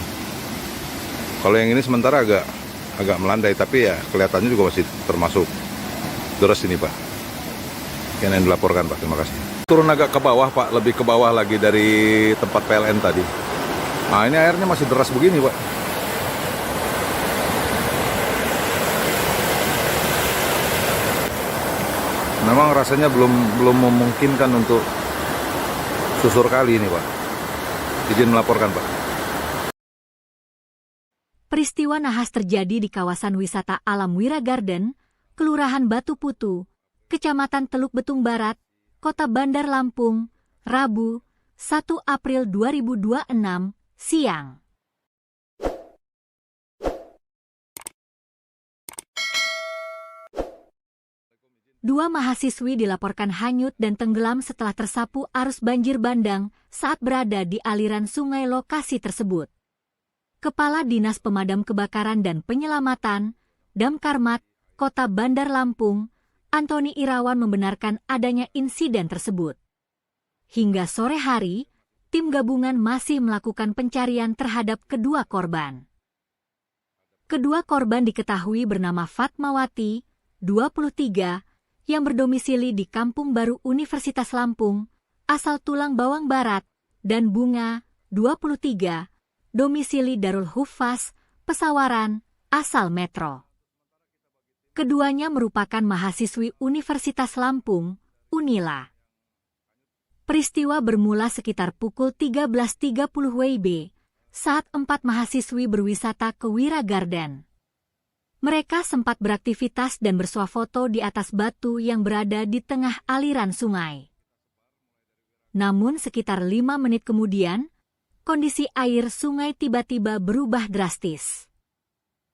[SPEAKER 2] Kalau yang ini sementara agak melandai, tapi ya kelihatannya juga masih termasuk deras ini Pak. Yang dilaporkan Pak, terima kasih. Turun agak ke bawah Pak, lebih ke bawah lagi dari tempat PLN tadi. Nah ini airnya masih deras begini Pak. Memang rasanya belum memungkinkan untuk susur kali ini Pak. Izin melaporkan Pak.
[SPEAKER 1] Peristiwa nahas terjadi di kawasan wisata alam Wira Garden, Kelurahan Batu Putu, Kecamatan Teluk Betung Barat, Kota Bandar Lampung, Rabu, 1 April 2026, siang. Dua mahasiswi dilaporkan hanyut dan tenggelam setelah tersapu arus banjir bandang saat berada di aliran sungai lokasi tersebut. Kepala Dinas Pemadam Kebakaran dan Penyelamatan, Damkarmat, Kota Bandar Lampung, Antoni Irawan membenarkan adanya insiden tersebut. Hingga sore hari, tim gabungan masih melakukan pencarian terhadap kedua korban. Kedua korban diketahui bernama Fatmawati, 23, yang berdomisili di Kampung Baru Universitas Lampung, asal Tulang Bawang Barat, dan Bunga, 23, domisili Darul Hufaz, Pesawaran, asal Metro. Keduanya merupakan mahasiswi Universitas Lampung, Unila. Peristiwa bermula sekitar pukul 13.30 WIB saat 4 mahasiswi berwisata ke Wira Garden. Mereka sempat beraktivitas dan bersuah foto di atas batu yang berada di tengah aliran sungai. Namun sekitar 5 menit kemudian, kondisi air sungai tiba-tiba berubah drastis.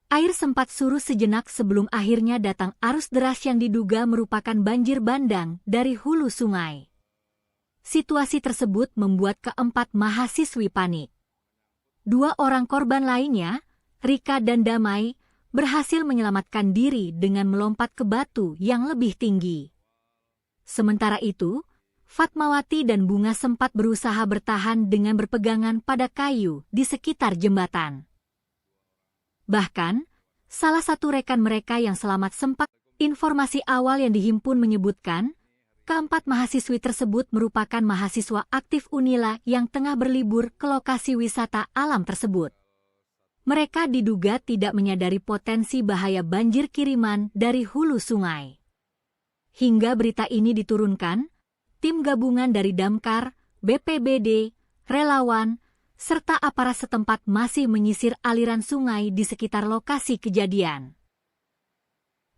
[SPEAKER 1] Air sempat surut sejenak sebelum akhirnya datang arus deras yang diduga merupakan banjir bandang dari hulu sungai. Situasi tersebut membuat keempat mahasiswi panik. 2 orang korban lainnya, Rika dan Damai, berhasil menyelamatkan diri dengan melompat ke batu yang lebih tinggi. Sementara itu, Fatmawati dan Bunga sempat berusaha bertahan dengan berpegangan pada kayu di sekitar jembatan. Bahkan, salah satu rekan mereka yang selamat sempat, informasi awal yang dihimpun menyebutkan, keempat mahasiswi tersebut merupakan mahasiswa aktif Unila yang tengah berlibur ke lokasi wisata alam tersebut. Mereka diduga tidak menyadari potensi bahaya banjir kiriman dari hulu sungai. Hingga berita ini diturunkan, tim gabungan dari Damkar, BPBD, relawan, serta aparat setempat masih menyisir aliran sungai di sekitar lokasi kejadian.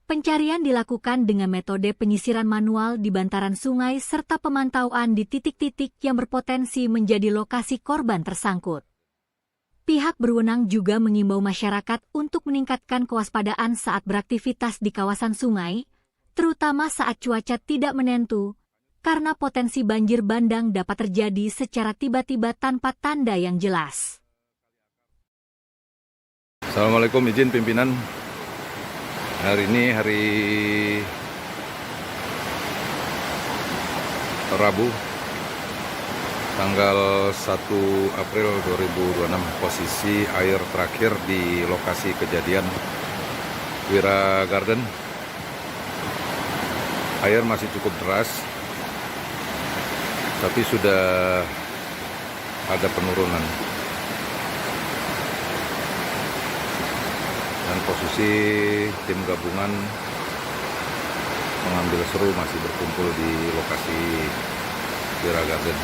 [SPEAKER 1] Pencarian dilakukan dengan metode penyisiran manual di bantaran sungai serta pemantauan di titik-titik yang berpotensi menjadi lokasi korban tersangkut. Pihak berwenang juga mengimbau masyarakat untuk meningkatkan kewaspadaan saat beraktivitas di kawasan sungai, terutama saat cuaca tidak menentu, karena potensi banjir bandang dapat terjadi secara tiba-tiba tanpa tanda yang jelas.
[SPEAKER 2] Assalamualaikum, izin pimpinan. Hari ini hari Rabu, tanggal 1 April 2026. Posisi air terakhir di lokasi kejadian Wira Garden. Air masih cukup deras, tapi sudah ada penurunan. Dan posisi tim gabungan mengambil seru masih berkumpul di lokasi Wira Garden.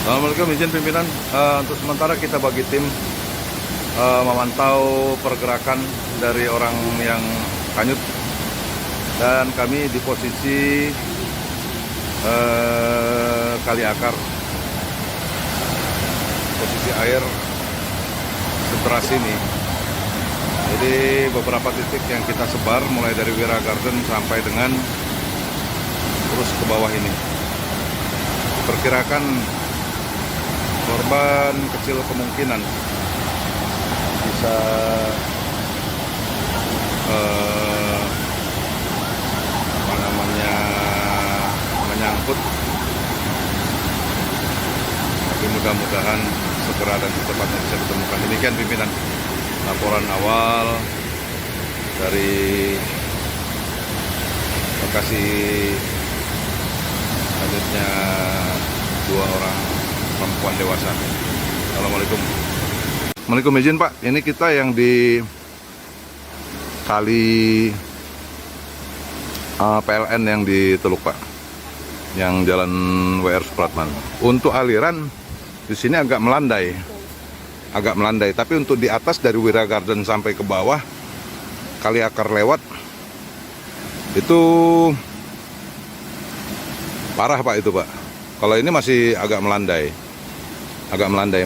[SPEAKER 2] Assalamualaikum, izin pimpinan. Untuk sementara kita bagi tim memantau pergerakan dari orang yang hanyut, dan kami di posisi kali akar. Posisi air sederas ini. Jadi beberapa titik yang kita sebar mulai dari Wira Garden sampai dengan terus ke bawah ini. Perkirakan korban kecil kemungkinan bisa menyangkut, tapi mudah-mudahan segera dan secepatnya bisa ditemukan. Demikian pimpinan laporan awal dari lokasi selanjutnya 2 orang perempuan dewasa. Assalamualaikum. Assalamualaikum, izin Pak. Ini kita yang di kali PLN yang di Teluk Pak, yang jalan WR Supratman. Untuk aliran di sini agak melandai, tapi untuk di atas dari Wira Garden sampai ke bawah kali akar lewat itu parah Pak itu Pak. Kalau ini masih agak melandai,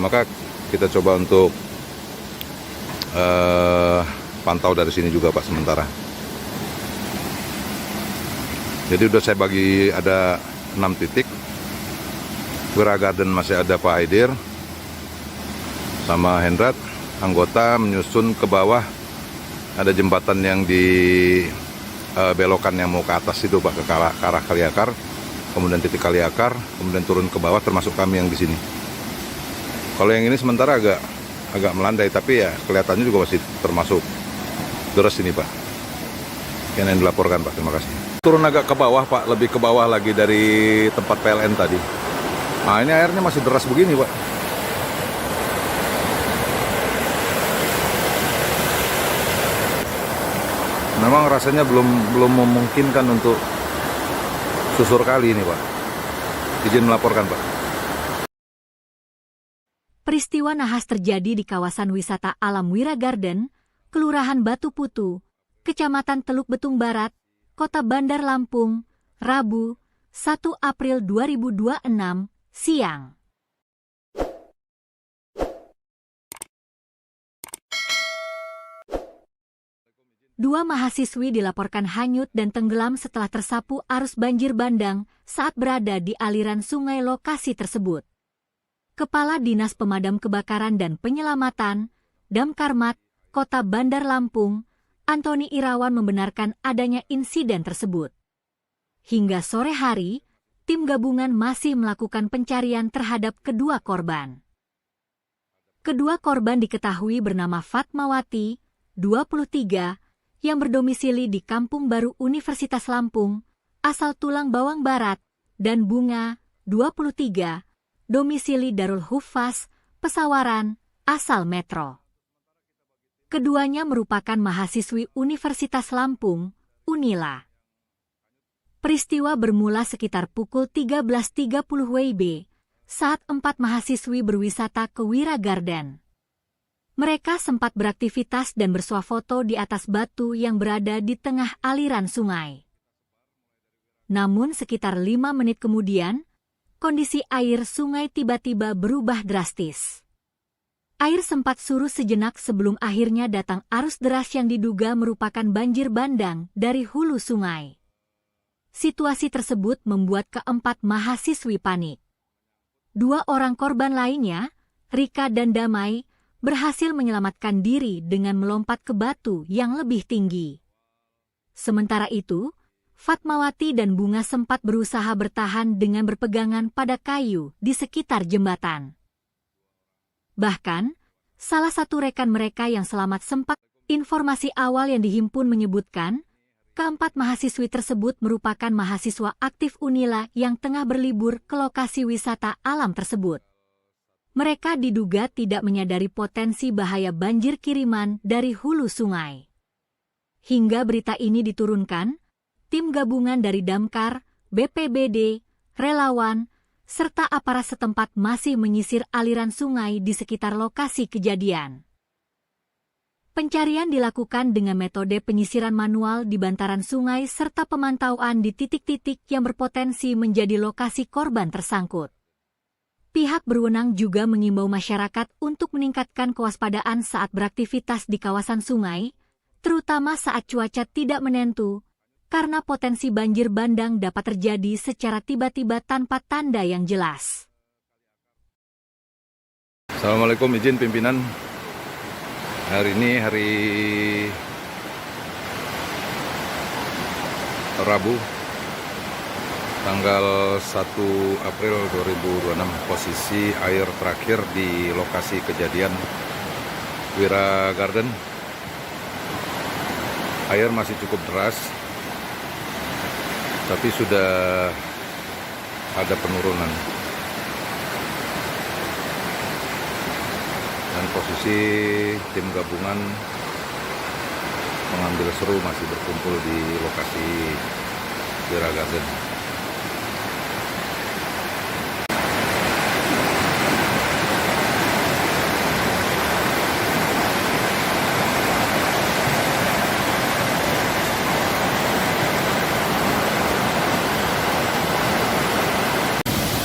[SPEAKER 2] maka kita coba untuk pantau dari sini juga Pak sementara. Jadi udah saya bagi ada 6 titik. Wira Garden masih ada Pak Aidir sama Hendrat, anggota menyusun ke bawah. Ada jembatan yang di belokan yang mau ke atas itu Pak, ke arah Kaliakar, kemudian titik Kaliakar, kemudian turun ke bawah, termasuk kami yang di sini. Kalau yang ini sementara agak melandai, tapi ya kelihatannya juga masih termasuk deras ini Pak. Yang dilaporkan Pak, terima kasih. Turun agak ke bawah Pak, lebih ke bawah lagi dari tempat PLN tadi. Nah ini airnya masih deras begini Pak. Memang rasanya belum memungkinkan untuk susur kali ini Pak. Izin melaporkan Pak.
[SPEAKER 1] Peristiwa nahas terjadi di kawasan wisata alam Wira Garden, Kelurahan Batu Putu, Kecamatan Teluk Betung Barat, Kota Bandar Lampung, Rabu, 1 April 2026, siang. Dua mahasiswi dilaporkan hanyut dan tenggelam setelah tersapu arus banjir bandang saat berada di aliran sungai lokasi tersebut. Kepala Dinas Pemadam Kebakaran dan Penyelamatan, Damkarmat, Kota Bandar Lampung, Antoni Irawan membenarkan adanya insiden tersebut. Hingga sore hari, tim gabungan masih melakukan pencarian terhadap kedua korban. Kedua korban diketahui bernama Fatmawati, 23, yang berdomisili di Kampung Baru Universitas Lampung, asal Tulang Bawang Barat, dan Bunga, 23, domisili Darul Hufaz, Pesawaran, asal Metro. Keduanya merupakan mahasiswi Universitas Lampung, Unila. Peristiwa bermula sekitar pukul 13.30 WIB saat 4 mahasiswi berwisata ke Wira Garden. Mereka sempat beraktivitas dan bersuah foto di atas batu yang berada di tengah aliran sungai. Namun sekitar 5 menit kemudian, kondisi air sungai tiba-tiba berubah drastis. Air sempat surut sejenak sebelum akhirnya datang arus deras yang diduga merupakan banjir bandang dari hulu sungai. Situasi tersebut membuat keempat mahasiswi panik. 2 orang korban lainnya, Rika dan Damai, berhasil menyelamatkan diri dengan melompat ke batu yang lebih tinggi. Sementara itu, Fatmawati dan Bunga sempat berusaha bertahan dengan berpegangan pada kayu di sekitar jembatan. Bahkan, salah satu rekan mereka yang selamat sempat, informasi awal yang dihimpun menyebutkan, keempat mahasiswi tersebut merupakan mahasiswa aktif Unila yang tengah berlibur ke lokasi wisata alam tersebut. Mereka diduga tidak menyadari potensi bahaya banjir kiriman dari hulu sungai. Hingga berita ini diturunkan, tim gabungan dari Damkar, BPBD, relawan, serta aparat setempat masih menyisir aliran sungai di sekitar lokasi kejadian. Pencarian dilakukan dengan metode penyisiran manual di bantaran sungai serta pemantauan di titik-titik yang berpotensi menjadi lokasi korban tersangkut. Pihak berwenang juga mengimbau masyarakat untuk meningkatkan kewaspadaan saat beraktivitas di kawasan sungai, terutama saat cuaca tidak menentu, karena potensi banjir bandang dapat terjadi secara tiba-tiba tanpa tanda yang jelas.
[SPEAKER 2] Assalamualaikum, izin pimpinan. Hari ini hari Rabu, tanggal 1 April 2026, posisi air terakhir di lokasi kejadian Wira Garden. Air masih cukup deras, tapi sudah ada penurunan. Dan posisi tim gabungan pengambil seru masih berkumpul di lokasi Wira Garden.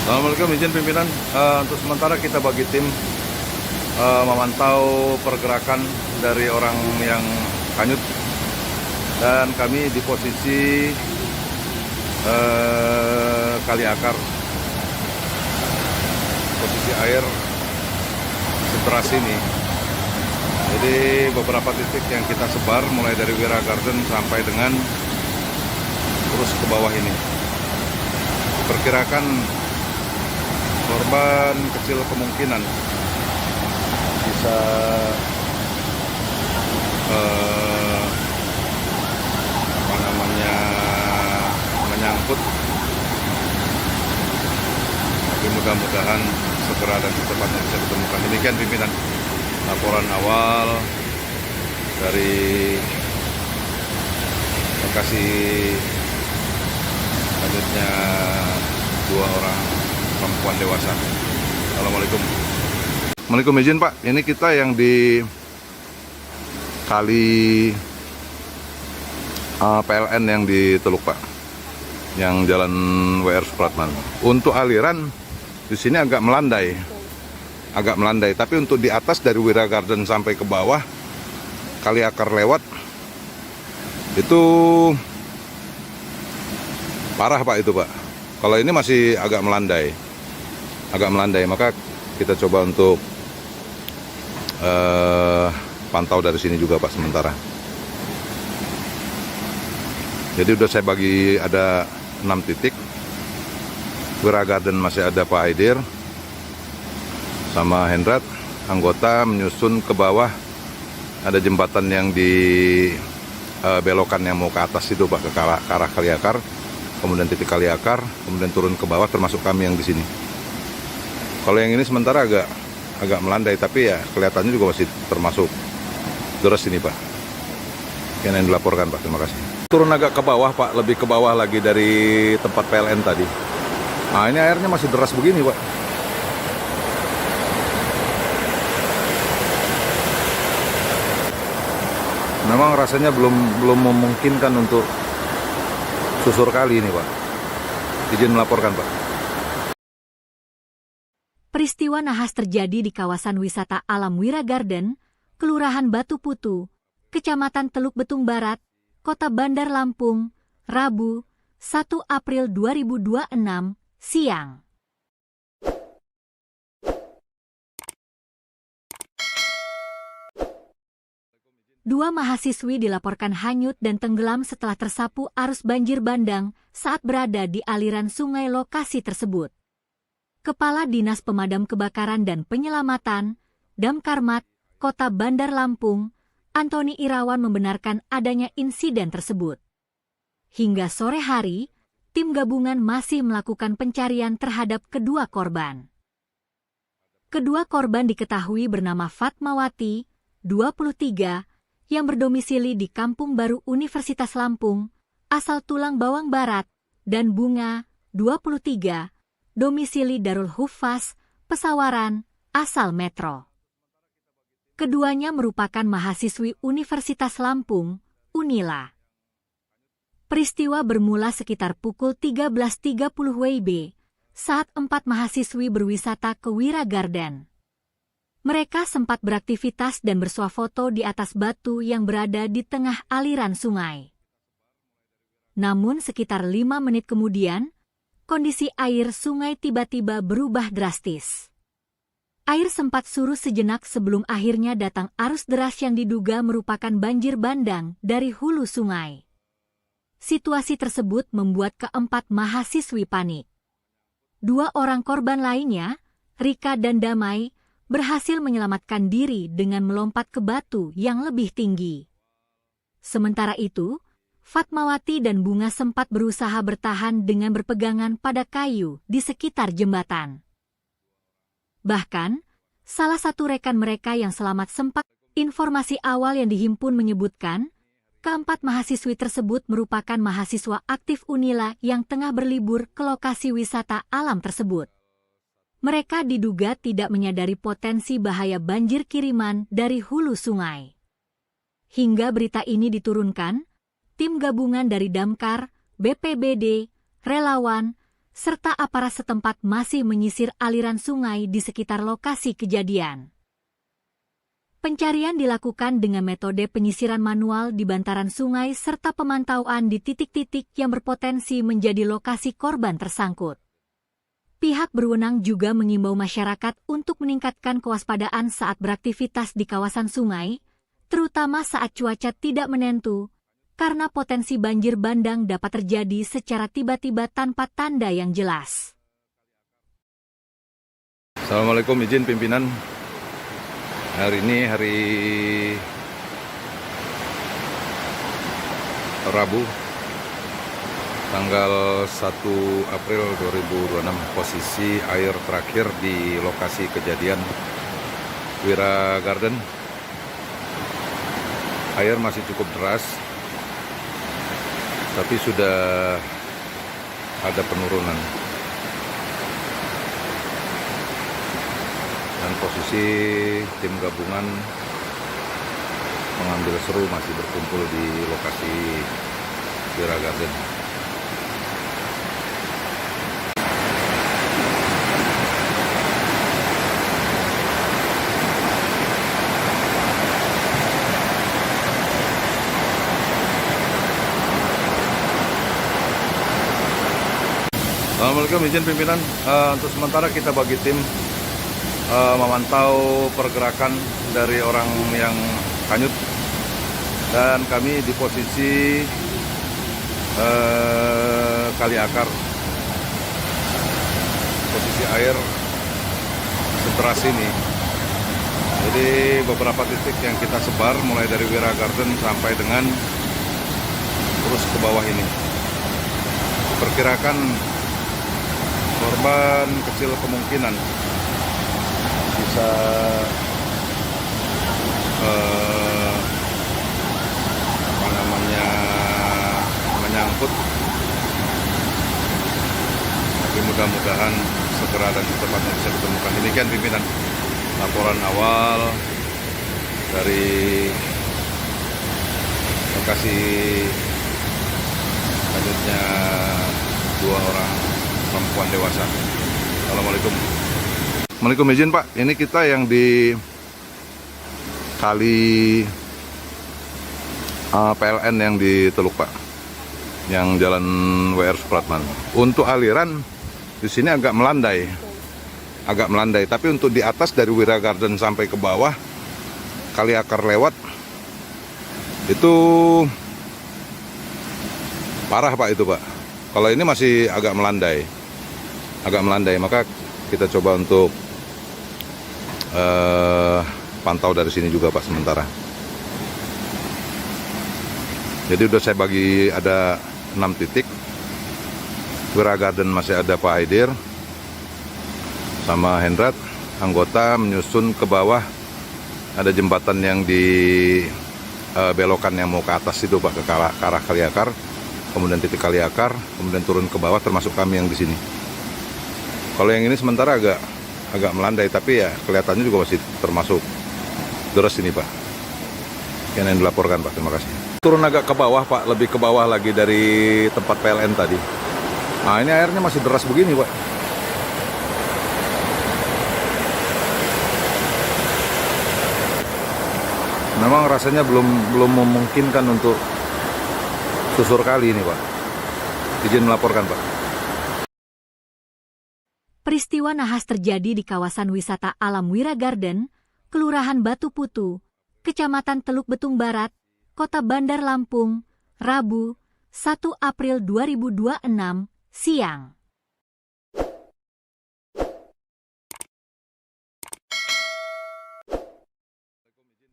[SPEAKER 2] Assalamualaikum, izin pimpinan. Untuk sementara kita bagi tim memantau pergerakan dari orang yang hanyut, dan kami di posisi kali akar. Posisi air sederas ini. Jadi beberapa titik yang kita sebar mulai dari Wira Garden sampai dengan terus ke bawah ini. Diperkirakan korban kecil kemungkinan bisa menyangkut, tapi mudah-mudahan segera dan secepatnya bisa ditemukan. Demikian pimpinan laporan awal dari lokasi hanyutnya 2 orang perempuan dewasa. Assalamualaikum. Assalamualaikum, izin Pak. Ini kita yang di kali PLN yang di Teluk Pak, yang jalan WR Supratman. Untuk aliran di sini agak melandai, tapi untuk di atas dari Wira Garden sampai ke bawah kali akar lewat itu parah Pak itu Pak. Kalau ini masih agak melandai, maka kita coba untuk pantau dari sini juga Pak sementara. Jadi udah saya bagi ada 6 titik. Wira Garden masih ada Pak Aidir sama Hendrat, anggota menyusun ke bawah. Ada jembatan yang di belokan yang mau ke atas itu Pak, ke arah kali akar, kemudian titik kali akar, kemudian turun ke bawah, termasuk kami yang di sini. Kalau yang ini sementara agak melandai, tapi ya kelihatannya juga masih termasuk deras ini, Pak. Yang dilaporkan, Pak. Terima kasih. Turun agak ke bawah, Pak, lebih ke bawah lagi dari tempat PLN tadi. Nah, ini airnya masih deras begini, Pak. Memang rasanya belum memungkinkan untuk susur kali ini, Pak. Izin melaporkan, Pak.
[SPEAKER 1] Peristiwa nahas terjadi di kawasan wisata alam Wira Garden, Kelurahan Batu Putu, Kecamatan Teluk Betung Barat, Kota Bandar Lampung, Rabu, 1 April 2026, siang. Dua mahasiswi dilaporkan hanyut dan tenggelam setelah tersapu arus banjir bandang saat berada di aliran sungai lokasi tersebut. Kepala Dinas Pemadam Kebakaran dan Penyelamatan, Damkarmat, Kota Bandar Lampung, Antoni Irawan membenarkan adanya insiden tersebut. Hingga sore hari, tim gabungan masih melakukan pencarian terhadap kedua korban. Kedua korban diketahui bernama Fatmawati, 23, yang berdomisili di Kampung Baru Universitas Lampung, asal Tulang Bawang Barat, dan Bunga, 23, domisili Darul Hufaz, Pesawaran, asal Metro. Keduanya merupakan mahasiswi Universitas Lampung, Unila. Peristiwa bermula sekitar pukul 13.30 WIB saat 4 mahasiswi berwisata ke Wira Garden. Mereka sempat beraktivitas dan bersuah foto di atas batu yang berada di tengah aliran sungai. Namun sekitar 5 menit kemudian, kondisi air sungai tiba-tiba berubah drastis. Air sempat surut sejenak sebelum akhirnya datang arus deras yang diduga merupakan banjir bandang dari hulu sungai. Situasi tersebut membuat keempat mahasiswi panik. 2 orang korban lainnya, Rika dan Damai, berhasil menyelamatkan diri dengan melompat ke batu yang lebih tinggi. Sementara itu, Fatmawati dan Bunga sempat berusaha bertahan dengan berpegangan pada kayu di sekitar jembatan. Bahkan, salah satu rekan mereka yang selamat sempat, informasi awal yang dihimpun menyebutkan, keempat mahasiswi tersebut merupakan mahasiswa aktif Unila yang tengah berlibur ke lokasi wisata alam tersebut. Mereka diduga tidak menyadari potensi bahaya banjir kiriman dari hulu sungai. Hingga berita ini diturunkan, tim gabungan dari Damkar, BPBD, relawan, serta aparat setempat masih menyisir aliran sungai di sekitar lokasi kejadian. Pencarian dilakukan dengan metode penyisiran manual di bantaran sungai serta pemantauan di titik-titik yang berpotensi menjadi lokasi korban tersangkut. Pihak berwenang juga mengimbau masyarakat untuk meningkatkan kewaspadaan saat beraktivitas di kawasan sungai, terutama saat cuaca tidak menentu, karena potensi banjir bandang dapat terjadi secara tiba-tiba tanpa tanda yang jelas.
[SPEAKER 2] Assalamualaikum, izin pimpinan. Hari ini hari Rabu, tanggal 1 April 2026, posisi air terakhir di lokasi kejadian Wira Garden. Air masih cukup deras, tapi sudah ada penurunan. Dan posisi tim gabungan mengambil seru masih berkumpul di lokasi Wira Garden. Assalamualaikum, izin pimpinan. Untuk sementara kita bagi tim memantau pergerakan dari orang yang hanyut, dan kami di posisi Kali Akar. Posisi air sederas ini. Jadi beberapa titik yang kita sebar mulai dari Wira Garden sampai dengan terus ke bawah ini. Perkirakan korban kecil kemungkinan bisa apa namanya menyangkut, tapi mudah-mudahan segera dan secepatnya bisa ditemukan. Demikian pimpinan laporan awal dari lokasi hanyutnya 2 orang perempuan dewasa. Assalamualaikum. Assalamualaikum, izin Pak, ini kita yang di kali PLN yang di Teluk Pak, yang jalan WR Supratman. Untuk aliran di sini agak melandai, tapi untuk di atas dari Wira Garden sampai ke bawah Kali Akar lewat itu parah Pak itu Pak. Kalau ini masih agak melandai, maka kita coba untuk pantau dari sini juga Pak sementara. Jadi udah saya bagi ada 6 titik. Wira Garden masih ada Pak Aidir sama Hendrat, anggota menyusun ke bawah. Ada jembatan yang di belokan yang mau ke atas itu Pak, ke arah Kali Akar, kemudian titik Kali Akar, kemudian turun ke bawah, termasuk kami yang di sini. Kalau yang ini sementara agak melandai, tapi ya kelihatannya juga masih termasuk deras ini Pak. Yang dilaporkan Pak, terima kasih. Turun agak ke bawah Pak, lebih ke bawah lagi dari tempat PLN tadi. Nah ini airnya masih deras begini Pak. Memang rasanya belum memungkinkan untuk susur kali ini Pak. Izin melaporkan Pak.
[SPEAKER 1] Peristiwa nahas terjadi di kawasan wisata alam Wira Garden, Kelurahan Batu Putu, Kecamatan Teluk Betung Barat, Kota Bandar Lampung, Rabu, 1 April 2026, siang.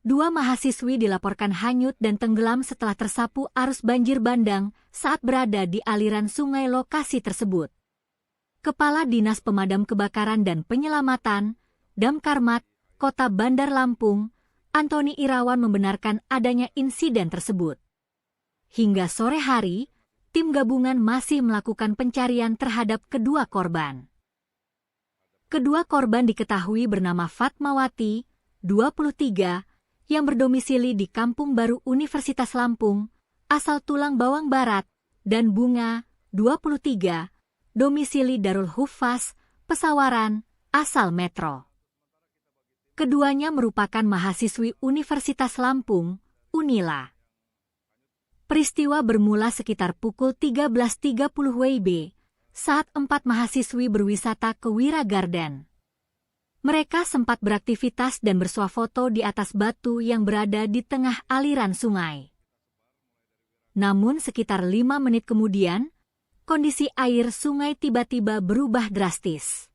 [SPEAKER 1] Dua mahasiswi dilaporkan hanyut dan tenggelam setelah tersapu arus banjir bandang saat berada di aliran sungai lokasi tersebut. Kepala Dinas Pemadam Kebakaran dan Penyelamatan, Damkarmat, Kota Bandar Lampung, Antoni Irawan membenarkan adanya insiden tersebut. Hingga sore hari, tim gabungan masih melakukan pencarian terhadap kedua korban. Kedua korban diketahui bernama Fatmawati, 23, yang berdomisili di Kampung Baru Universitas Lampung, asal Tulang Bawang Barat, dan Bunga, 23, domisili Darul Huffaz, Pesawaran, asal Metro. Keduanya merupakan mahasiswi Universitas Lampung, Unila. Peristiwa bermula sekitar pukul 13.30 WIB, saat 4 mahasiswi berwisata ke Wira Garden. Mereka sempat beraktivitas dan bersuah foto di atas batu yang berada di tengah aliran sungai. Namun sekitar 5 menit kemudian, kondisi air sungai tiba-tiba berubah drastis.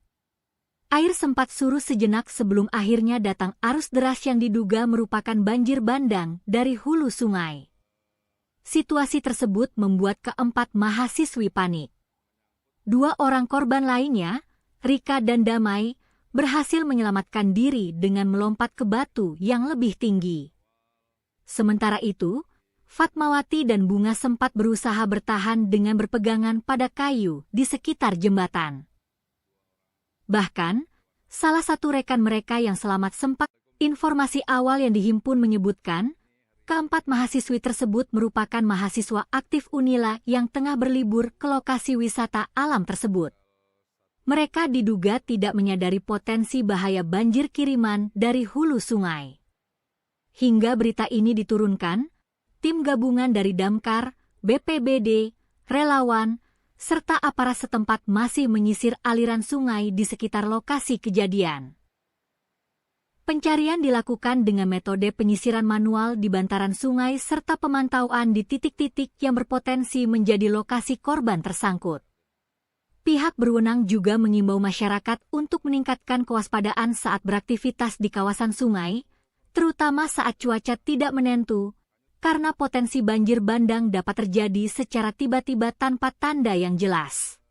[SPEAKER 1] Air sempat surut sejenak sebelum akhirnya datang arus deras yang diduga merupakan banjir bandang dari hulu sungai. Situasi tersebut membuat keempat mahasiswi panik. 2 orang korban lainnya, Rika dan Damai, berhasil menyelamatkan diri dengan melompat ke batu yang lebih tinggi. Sementara itu, Fatmawati dan Bunga sempat berusaha bertahan dengan berpegangan pada kayu di sekitar jembatan. Bahkan, salah satu rekan mereka yang selamat sempat, informasi awal yang dihimpun menyebutkan, keempat mahasiswi tersebut merupakan mahasiswa aktif Unila yang tengah berlibur ke lokasi wisata alam tersebut. Mereka diduga tidak menyadari potensi bahaya banjir kiriman dari hulu sungai. Hingga berita ini diturunkan, tim gabungan dari Damkar, BPBD, relawan, serta aparat setempat masih menyisir aliran sungai di sekitar lokasi kejadian. Pencarian dilakukan dengan metode penyisiran manual di bantaran sungai serta pemantauan di titik-titik yang berpotensi menjadi lokasi korban tersangkut. Pihak berwenang juga mengimbau masyarakat untuk meningkatkan kewaspadaan saat beraktivitas di kawasan sungai, terutama saat cuaca tidak menentu, karena potensi banjir bandang dapat terjadi secara tiba-tiba tanpa tanda yang jelas.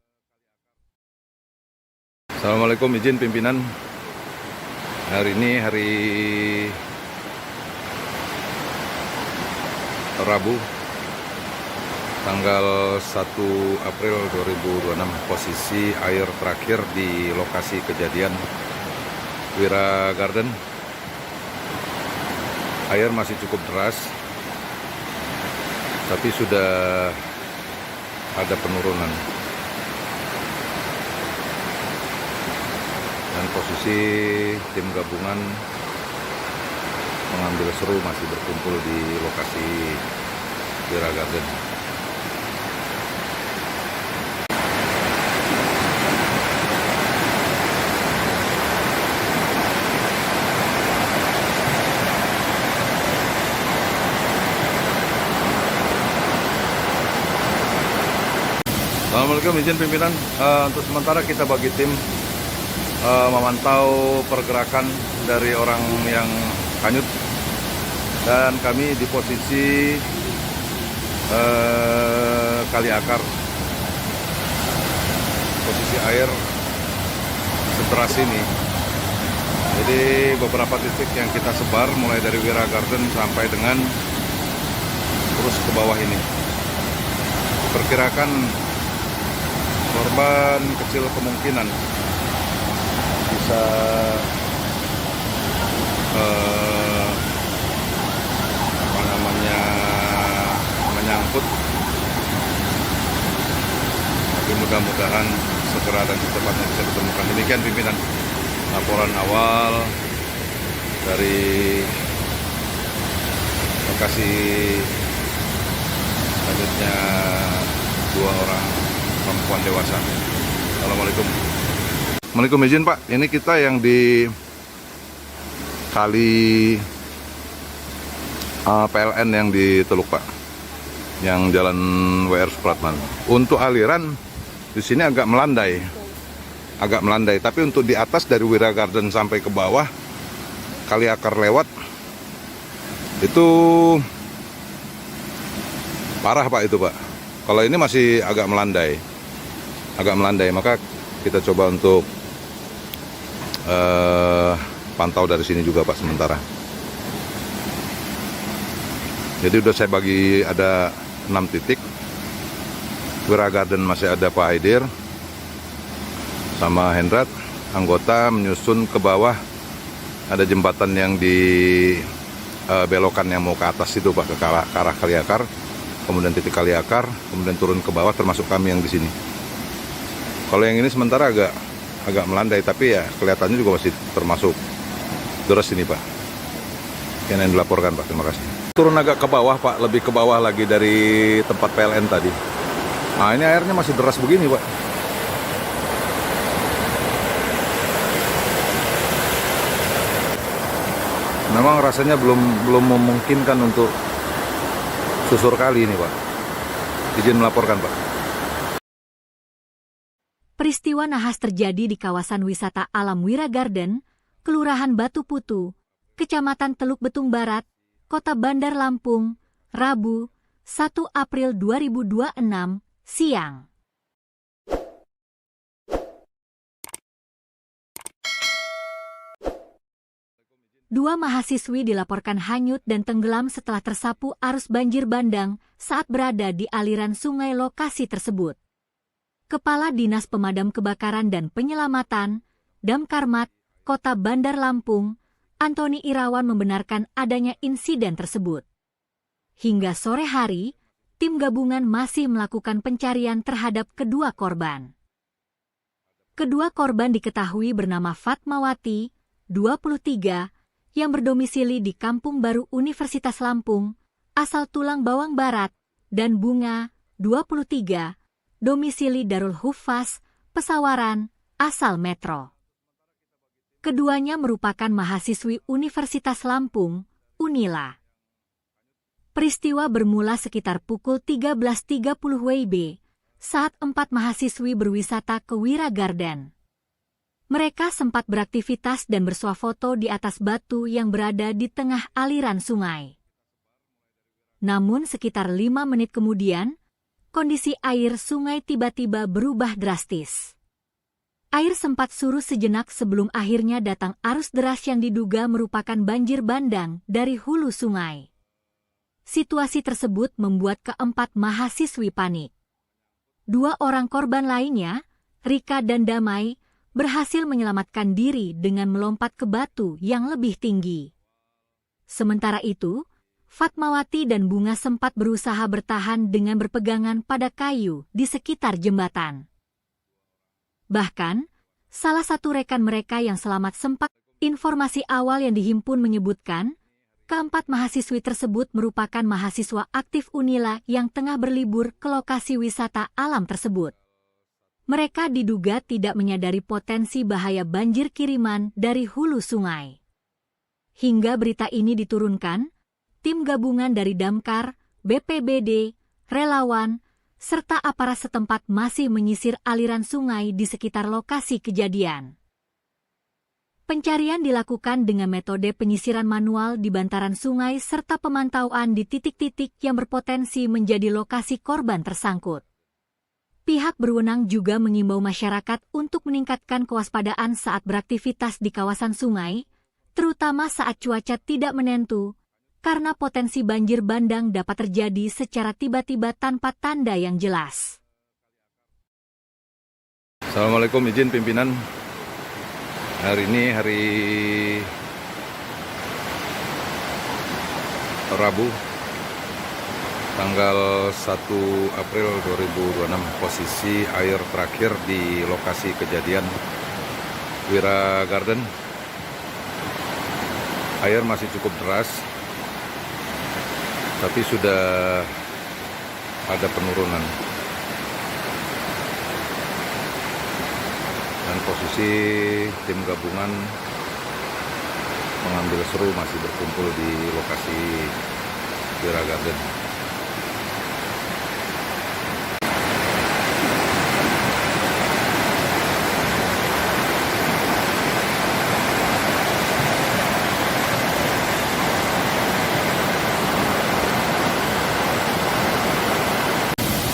[SPEAKER 2] Assalamualaikum, izin pimpinan Hari ini hari Rabu, tanggal 1 April 2026. Posisi air terakhir di lokasi kejadian Wira Garden. Air masih cukup deras, tapi sudah ada penurunan. Dan posisi tim gabungan mengambil seru masih berkumpul di lokasi Wira Garden. Assalamualaikum, izin pimpinan. Untuk sementara kita bagi tim memantau pergerakan dari orang yang hanyut, dan kami di posisi kali akar. Posisi air sederas ini. Jadi beberapa titik yang kita sebar mulai dari Wira Garden sampai dengan terus ke bawah ini. Perkirakan korban kecil kemungkinan bisa menyangkut, tapi mudah-mudahan segera dan secepatnya bisa ditemukan. Demikian pimpinan laporan awal dari lokasi selanjutnya 2 orang perempuan dewasa. Assalamualaikum. Assalamualaikum, izin Pak. Ini kita yang di kali PLN yang di Teluk Pak, yang jalan WR Supratman. Untuk aliran di sini agak melandai, Tapi untuk di atas dari Wira Garden sampai ke bawah kali akar lewat itu parah Pak itu Pak. Kalau ini masih agak melandai, maka kita coba untuk pantau dari sini juga Pak sementara. Jadi udah saya bagi ada 6 titik. Wira Garden masih ada Pak Haidir sama Hendrat, anggota menyusun ke bawah. Ada jembatan yang di belokan yang mau ke atas itu Pak, ke arah kali akar. Kemudian titik kali akar, kemudian turun ke bawah, termasuk kami yang di sini. Kalau yang ini sementara agak melandai, tapi ya kelihatannya juga masih termasuk deras ini Pak. Yang dilaporkan Pak, terima kasih. Turun agak ke bawah Pak, lebih ke bawah lagi dari tempat PLN tadi. Nah ini airnya masih deras begini Pak. Memang rasanya belum memungkinkan untuk susur kali ini Pak. Izin melaporkan Pak.
[SPEAKER 1] Peristiwa nahas terjadi di kawasan wisata alam Wira Garden, Kelurahan Batu Putu, Kecamatan Teluk Betung Barat, Kota Bandar Lampung, Rabu, 1 April 2026, siang. Dua mahasiswi dilaporkan hanyut dan tenggelam setelah tersapu arus banjir bandang saat berada di aliran sungai lokasi tersebut. Kepala Dinas Pemadam Kebakaran dan Penyelamatan, Damkarmat, Kota Bandar Lampung, Antoni Irawan membenarkan adanya insiden tersebut. Hingga sore hari, tim gabungan masih melakukan pencarian terhadap kedua korban. Kedua korban diketahui bernama Fatmawati, 23, yang berdomisili di Kampung Baru Universitas Lampung, asal Tulang Bawang Barat, dan Bunga, 23, domisili Darul Hufaz, Pesawaran, asal Metro. Keduanya merupakan mahasiswi Universitas Lampung, Unila. Peristiwa bermula sekitar pukul 13.30 WIB, saat 4 mahasiswi berwisata ke Wira Garden. Mereka sempat beraktivitas dan bersuah foto di atas batu yang berada di tengah aliran sungai. Namun sekitar 5 menit kemudian, kondisi air sungai tiba-tiba berubah drastis. Air sempat surut sejenak sebelum akhirnya datang arus deras yang diduga merupakan banjir bandang dari hulu sungai. Situasi tersebut membuat keempat mahasiswi panik. 2 orang korban lainnya, Rika dan Damai, berhasil menyelamatkan diri dengan melompat ke batu yang lebih tinggi. Sementara itu, Fatmawati dan Bunga sempat berusaha bertahan dengan berpegangan pada kayu di sekitar jembatan. Bahkan, salah satu rekan mereka yang selamat sempat, informasi awal yang dihimpun menyebutkan, keempat mahasiswi tersebut merupakan mahasiswa aktif Unila yang tengah berlibur ke lokasi wisata alam tersebut. Mereka diduga tidak menyadari potensi bahaya banjir kiriman dari hulu sungai. Hingga berita ini diturunkan, tim gabungan dari Damkar, BPBD, relawan, serta aparat setempat masih menyisir aliran sungai di sekitar lokasi kejadian. Pencarian dilakukan dengan metode penyisiran manual di bantaran sungai serta pemantauan di titik-titik yang berpotensi menjadi lokasi korban tersangkut. Pihak berwenang juga mengimbau masyarakat untuk meningkatkan kewaspadaan saat beraktivitas di kawasan sungai, terutama saat cuaca tidak menentu, karena potensi banjir bandang dapat terjadi secara tiba-tiba tanpa tanda yang jelas.
[SPEAKER 2] Assalamualaikum, izin pimpinan. Hari ini hari Rabu, tanggal 1 April 2026. Posisi air terakhir di lokasi kejadian Wira Garden. Air masih cukup deras, tapi sudah ada penurunan. Dan posisi tim gabungan mengambil seru masih berkumpul di lokasi Wira Garden.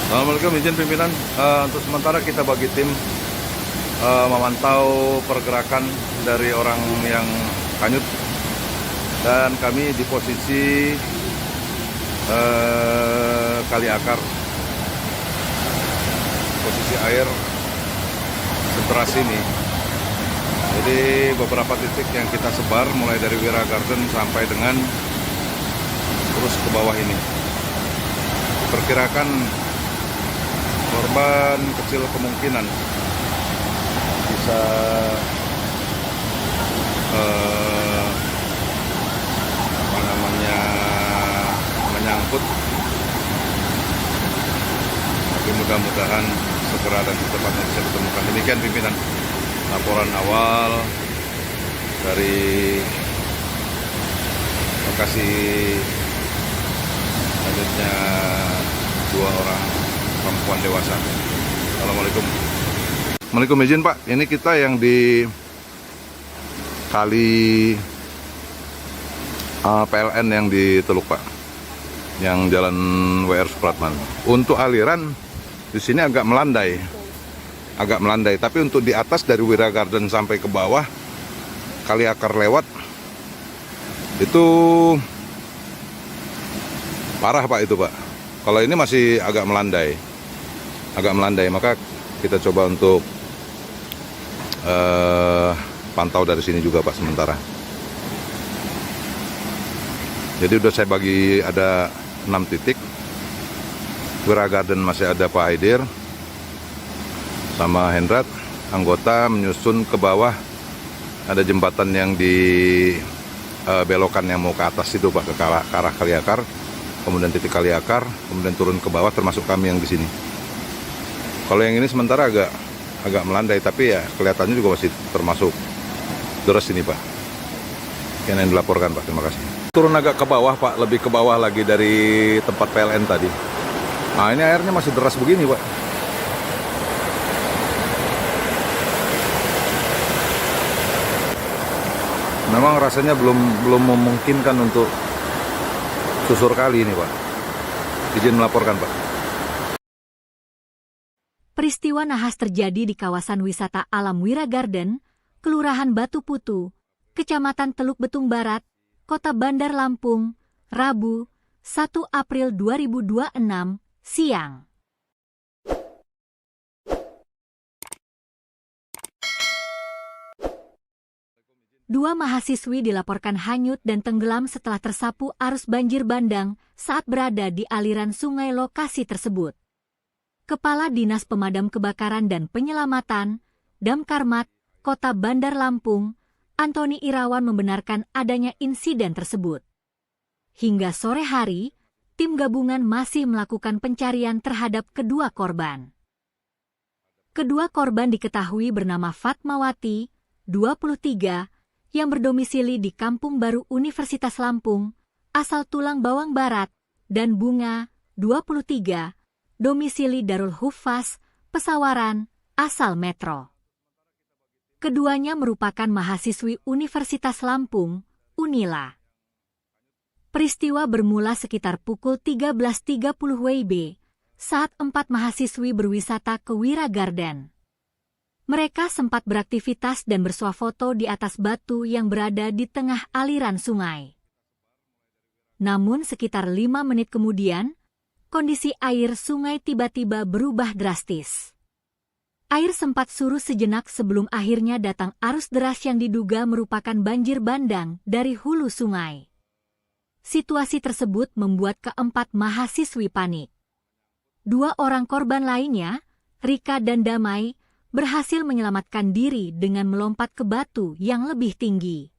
[SPEAKER 2] Assalamualaikum, izin pimpinan. Untuk sementara kita bagi tim memantau pergerakan dari orang yang hanyut, dan kami di posisi kali akar. Posisi air sederas ini. Jadi beberapa titik yang kita sebar mulai dari Wira Garden sampai dengan terus ke bawah ini. Perkirakan korban kecil kemungkinan bisa menyangkut, tapi mudah-mudahan segera dan secepatnya bisa ditemukan. Demikian pimpinan laporan awal dari lokasi hanyutnya 2 orang perempuan dewasa. Assalamualaikum. Assalamualaikum, izin Pak. Ini kita yang di kali PLN yang di Teluk Pak, yang jalan WR Supratman. Untuk aliran di sini agak melandai, tapi untuk di atas dari Wira Garden sampai ke bawah kali akar lewat itu parah Pak itu Pak. Kalau ini masih agak melandai, maka kita coba untuk pantau dari sini juga Pak sementara. Jadi udah saya bagi ada 6 titik. Wira Garden masih ada Pak Aidir sama Hendrat, anggota menyusun ke bawah. Ada jembatan yang di belokan yang mau ke atas itu Pak, ke arah Kaliakar, kemudian titik Kaliakar, kemudian turun ke bawah, termasuk kami yang di sini. Kalau yang ini sementara agak melandai, tapi ya kelihatannya juga masih termasuk deras ini Pak. Yang dilaporkan Pak, terima kasih. Turun agak ke bawah Pak, lebih ke bawah lagi dari tempat PLN tadi. Nah ini airnya masih deras begini Pak. Memang rasanya belum memungkinkan untuk susur kali ini Pak. Izin melaporkan Pak.
[SPEAKER 1] Peristiwa nahas terjadi di kawasan wisata alam Wira Garden, Kelurahan Batu Putu, Kecamatan Teluk Betung Barat, Kota Bandar Lampung, Rabu, 1 April 2026, siang. Dua mahasiswi dilaporkan hanyut dan tenggelam setelah tersapu arus banjir bandang saat berada di aliran sungai lokasi tersebut. Kepala Dinas Pemadam Kebakaran dan Penyelamatan, Damkarmat, Kota Bandar Lampung, Antoni Irawan membenarkan adanya insiden tersebut. Hingga sore hari, tim gabungan masih melakukan pencarian terhadap kedua korban. Kedua korban diketahui bernama Fatmawati, 23, yang berdomisili di Kampung Baru Universitas Lampung, asal Tulang Bawang Barat, dan Bunga, 23, domisili Darul Hufaz, Pesawaran, asal Metro. Keduanya merupakan mahasiswi Universitas Lampung, Unila. Peristiwa bermula sekitar pukul 13.30 WIB, saat 4 mahasiswi berwisata ke Wira Garden. Mereka sempat beraktivitas dan bersuah foto di atas batu yang berada di tengah aliran sungai. Namun sekitar 5 menit kemudian, kondisi air sungai tiba-tiba berubah drastis. Air sempat surut sejenak sebelum akhirnya datang arus deras yang diduga merupakan banjir bandang dari hulu sungai. Situasi tersebut membuat keempat mahasiswi panik. 2 orang korban lainnya, Rika dan Damai, berhasil menyelamatkan diri dengan melompat ke batu yang lebih tinggi.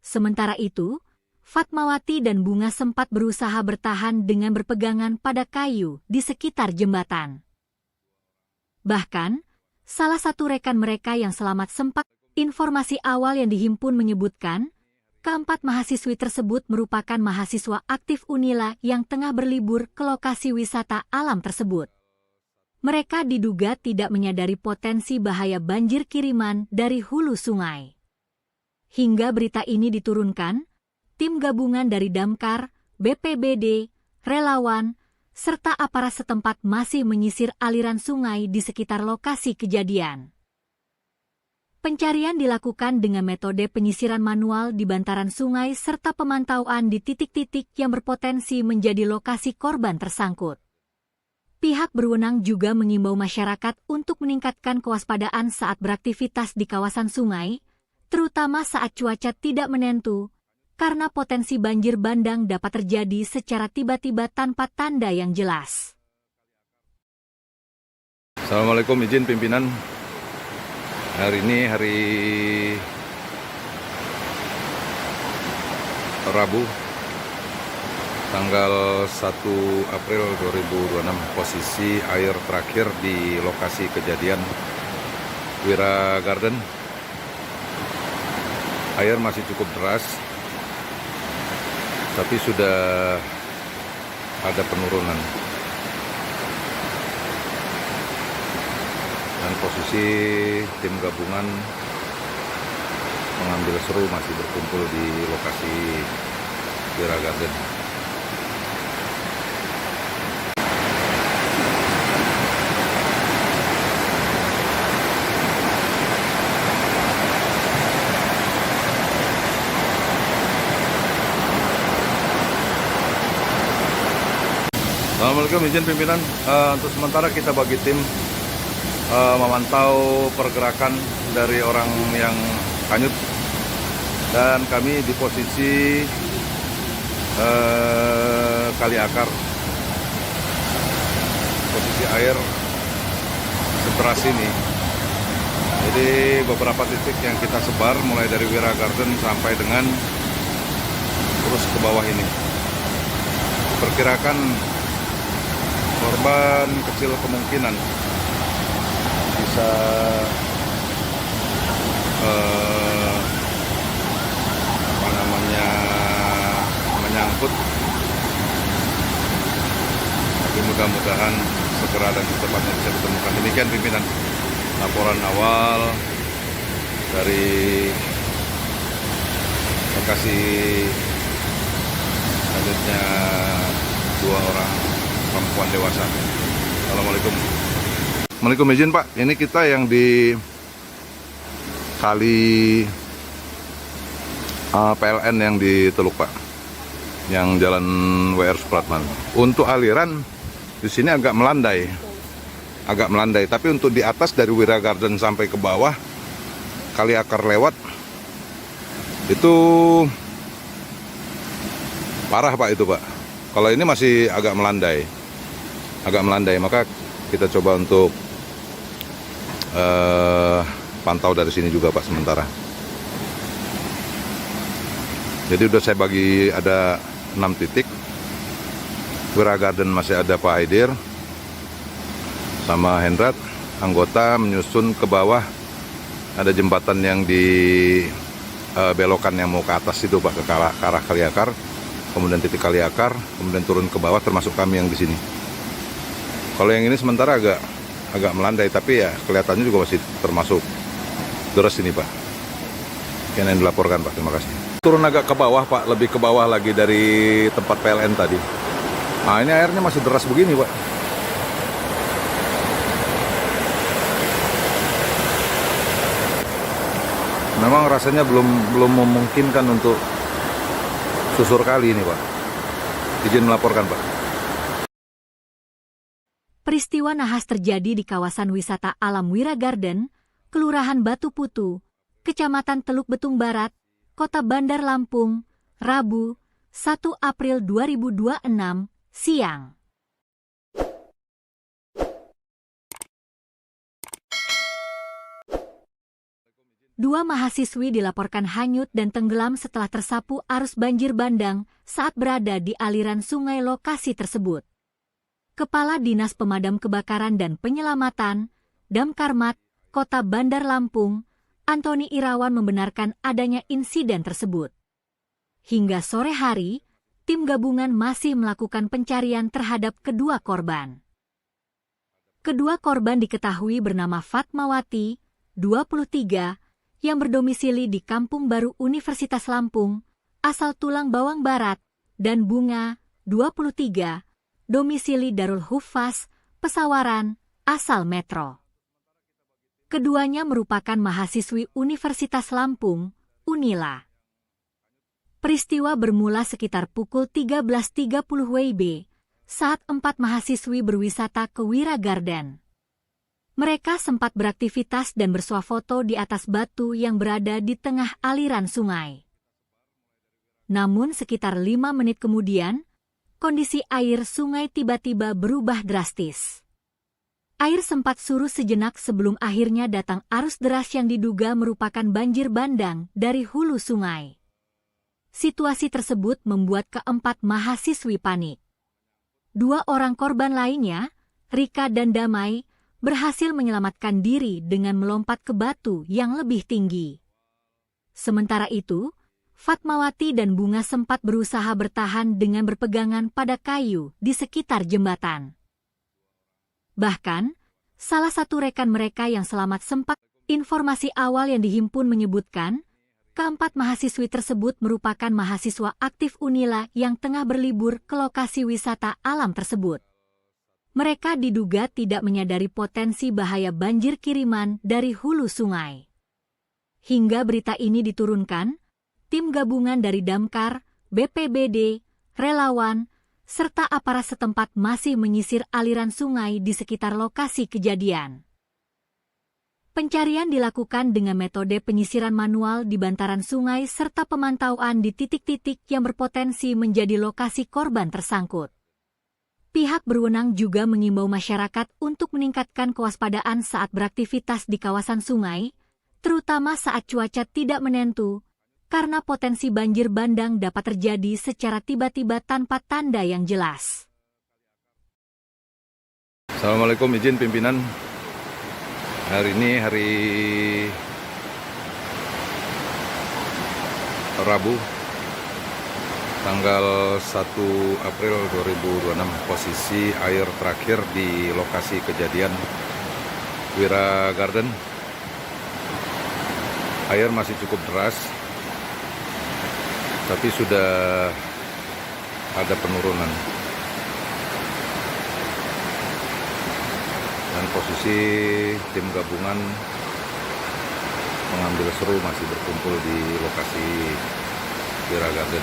[SPEAKER 1] Sementara itu, Fatmawati dan Bunga sempat berusaha bertahan dengan berpegangan pada kayu di sekitar jembatan. Bahkan, salah satu rekan mereka yang selamat sempat, informasi awal yang dihimpun menyebutkan, keempat mahasiswi tersebut merupakan mahasiswa aktif Unila yang tengah berlibur ke lokasi wisata alam tersebut. Mereka diduga tidak menyadari potensi bahaya banjir kiriman dari hulu sungai. Hingga berita ini diturunkan, tim gabungan dari Damkar, BPBD, relawan, serta aparat setempat masih menyisir aliran sungai di sekitar lokasi kejadian. Pencarian dilakukan dengan metode penyisiran manual di bantaran sungai serta pemantauan di titik-titik yang berpotensi menjadi lokasi korban tersangkut. Pihak berwenang juga mengimbau masyarakat untuk meningkatkan kewaspadaan saat beraktivitas di kawasan sungai, terutama saat cuaca tidak menentu, karena potensi banjir bandang dapat terjadi secara tiba-tiba tanpa tanda yang jelas.
[SPEAKER 2] Assalamualaikum, izin pimpinan. Hari ini hari Rabu, tanggal 1 April 2026, posisi air terakhir di lokasi kejadian Wira Garden. Air masih cukup deras, tapi sudah ada penurunan. Dan posisi tim gabungan mengambil seru masih berkumpul di lokasi Wira Garden. Assalamualaikum, izin pimpinan. Untuk sementara kita bagi tim memantau pergerakan dari orang yang hanyut, dan kami di posisi Kali Akar. Posisi air sederas ini. Jadi beberapa titik yang kita sebar mulai dari Wira Garden sampai dengan terus ke bawah ini. Perkirakan korban kecil kemungkinan bisa menyangkut, tapi mudah-mudahan segera dan secepatnya bisa ditemukan. Demikian pimpinan laporan awal dari lokasi selanjutnya 2 orang perempuan dewasa. Assalamualaikum. Assalamualaikum, izin Pak, ini kita yang di kali PLN yang di Teluk Pak, yang jalan WR Supratman. Untuk aliran di sini agak melandai, tapi untuk di atas dari Wira Garden sampai ke bawah Kali Akar lewat itu parah Pak itu Pak. Kalau ini masih agak melandai, maka kita coba untuk pantau dari sini juga Pak sementara. Jadi udah saya bagi ada 6 titik. Wira Garden masih ada Pak Aidir sama Hendrat, anggota menyusun ke bawah. Ada jembatan yang di belokan yang mau ke atas itu Pak, ke arah Kali Akar, kemudian titik Kali Akar, kemudian turun ke bawah termasuk kami yang di sini. Kalau yang ini sementara agak melandai, tapi ya kelihatannya juga masih termasuk deras ini Pak. Yang dilaporkan Pak, terima kasih. Turun agak ke bawah Pak, lebih ke bawah lagi dari tempat PLN tadi. Nah ini airnya masih deras begini Pak. Memang rasanya belum memungkinkan untuk susur kali ini Pak. Izin melaporkan Pak.
[SPEAKER 1] Peristiwa nahas terjadi di kawasan wisata alam Wira Garden, Kelurahan Batu Putu, Kecamatan Teluk Betung Barat, Kota Bandar Lampung, Rabu, 1 April 2026, siang. Dua mahasiswi dilaporkan hanyut dan tenggelam setelah tersapu arus banjir bandang saat berada di aliran sungai lokasi tersebut. Kepala Dinas Pemadam Kebakaran dan Penyelamatan, Damkarmat, Kota Bandar Lampung, Antoni Irawan membenarkan adanya insiden tersebut. Hingga sore hari, tim gabungan masih melakukan pencarian terhadap kedua korban. Kedua korban diketahui bernama Fatmawati, 23, yang berdomisili di Kampung Baru Universitas Lampung, asal Tulang Bawang Barat, dan Bunga, 23, domisili Darul Hufaz, Pesawaran, asal Metro. Keduanya merupakan mahasiswi Universitas Lampung, Unila. Peristiwa bermula sekitar pukul 13.30 WIB saat 4 mahasiswi berwisata ke Wira Garden. Mereka sempat beraktivitas dan bersuah foto di atas batu yang berada di tengah aliran sungai. Namun sekitar 5 menit kemudian, kondisi air sungai tiba-tiba berubah drastis. Air sempat surut sejenak sebelum akhirnya datang arus deras yang diduga merupakan banjir bandang dari hulu sungai. Situasi tersebut membuat keempat mahasiswi panik. 2 orang korban lainnya, Rika dan Damai, berhasil menyelamatkan diri dengan melompat ke batu yang lebih tinggi. Sementara itu, Fatmawati dan Bunga sempat berusaha bertahan dengan berpegangan pada kayu di sekitar jembatan. Bahkan, salah satu rekan mereka yang selamat sempat, informasi awal yang dihimpun menyebutkan, keempat mahasiswi tersebut merupakan mahasiswa aktif Unila yang tengah berlibur ke lokasi wisata alam tersebut. Mereka diduga tidak menyadari potensi bahaya banjir kiriman dari hulu sungai. Hingga berita ini diturunkan, tim gabungan dari Damkar, BPBD, relawan, serta aparat setempat masih menyisir aliran sungai di sekitar lokasi kejadian. Pencarian dilakukan dengan metode penyisiran manual di bantaran sungai serta pemantauan di titik-titik yang berpotensi menjadi lokasi korban tersangkut. Pihak berwenang juga mengimbau masyarakat untuk meningkatkan kewaspadaan saat beraktivitas di kawasan sungai, terutama saat cuaca tidak menentu, karena potensi banjir bandang dapat terjadi secara tiba-tiba tanpa tanda yang jelas.
[SPEAKER 2] Assalamualaikum, izin pimpinan. Hari ini hari Rabu, tanggal 1 April 2026, posisi air terakhir di lokasi kejadian Wira Garden. Air masih cukup deras, tapi sudah ada penurunan. Dan posisi tim gabungan mengambil seru masih berkumpul di lokasi Wira Garden.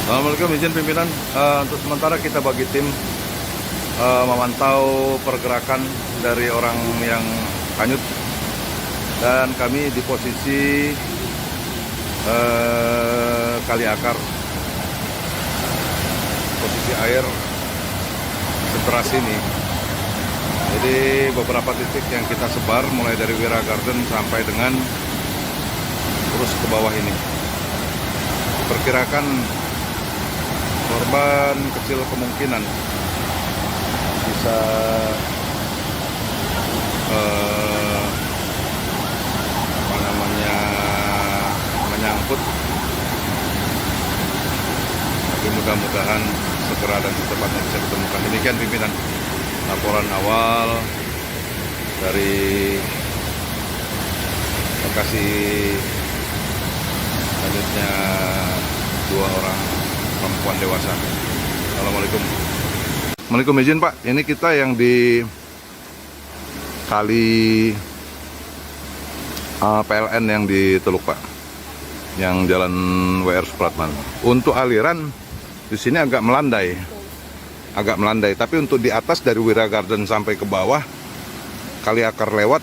[SPEAKER 2] Assalamualaikum, izin pimpinan. Untuk sementara kita bagi tim memantau pergerakan dari orang yang hanyut, dan kami di posisi kali akar. Posisi air sederas ini. Jadi beberapa titik yang kita sebar mulai dari Wira Garden sampai dengan terus ke bawah ini. Perkirakan korban kecil kemungkinan bisa menyangkut, tapi mudah-mudahan segera dan secepatnya bisa ditemukan. Demikian pimpinan laporan awal dari lokasi selanjutnya 2 orang perempuan dewasa. Assalamualaikum. Assalamualaikum, izin Pak. Ini kita yang di kali PLN yang di Teluk Pak, yang jalan WR Supratman. Untuk aliran di sini agak melandai, Tapi untuk di atas dari Wira Garden sampai ke bawah kali akar lewat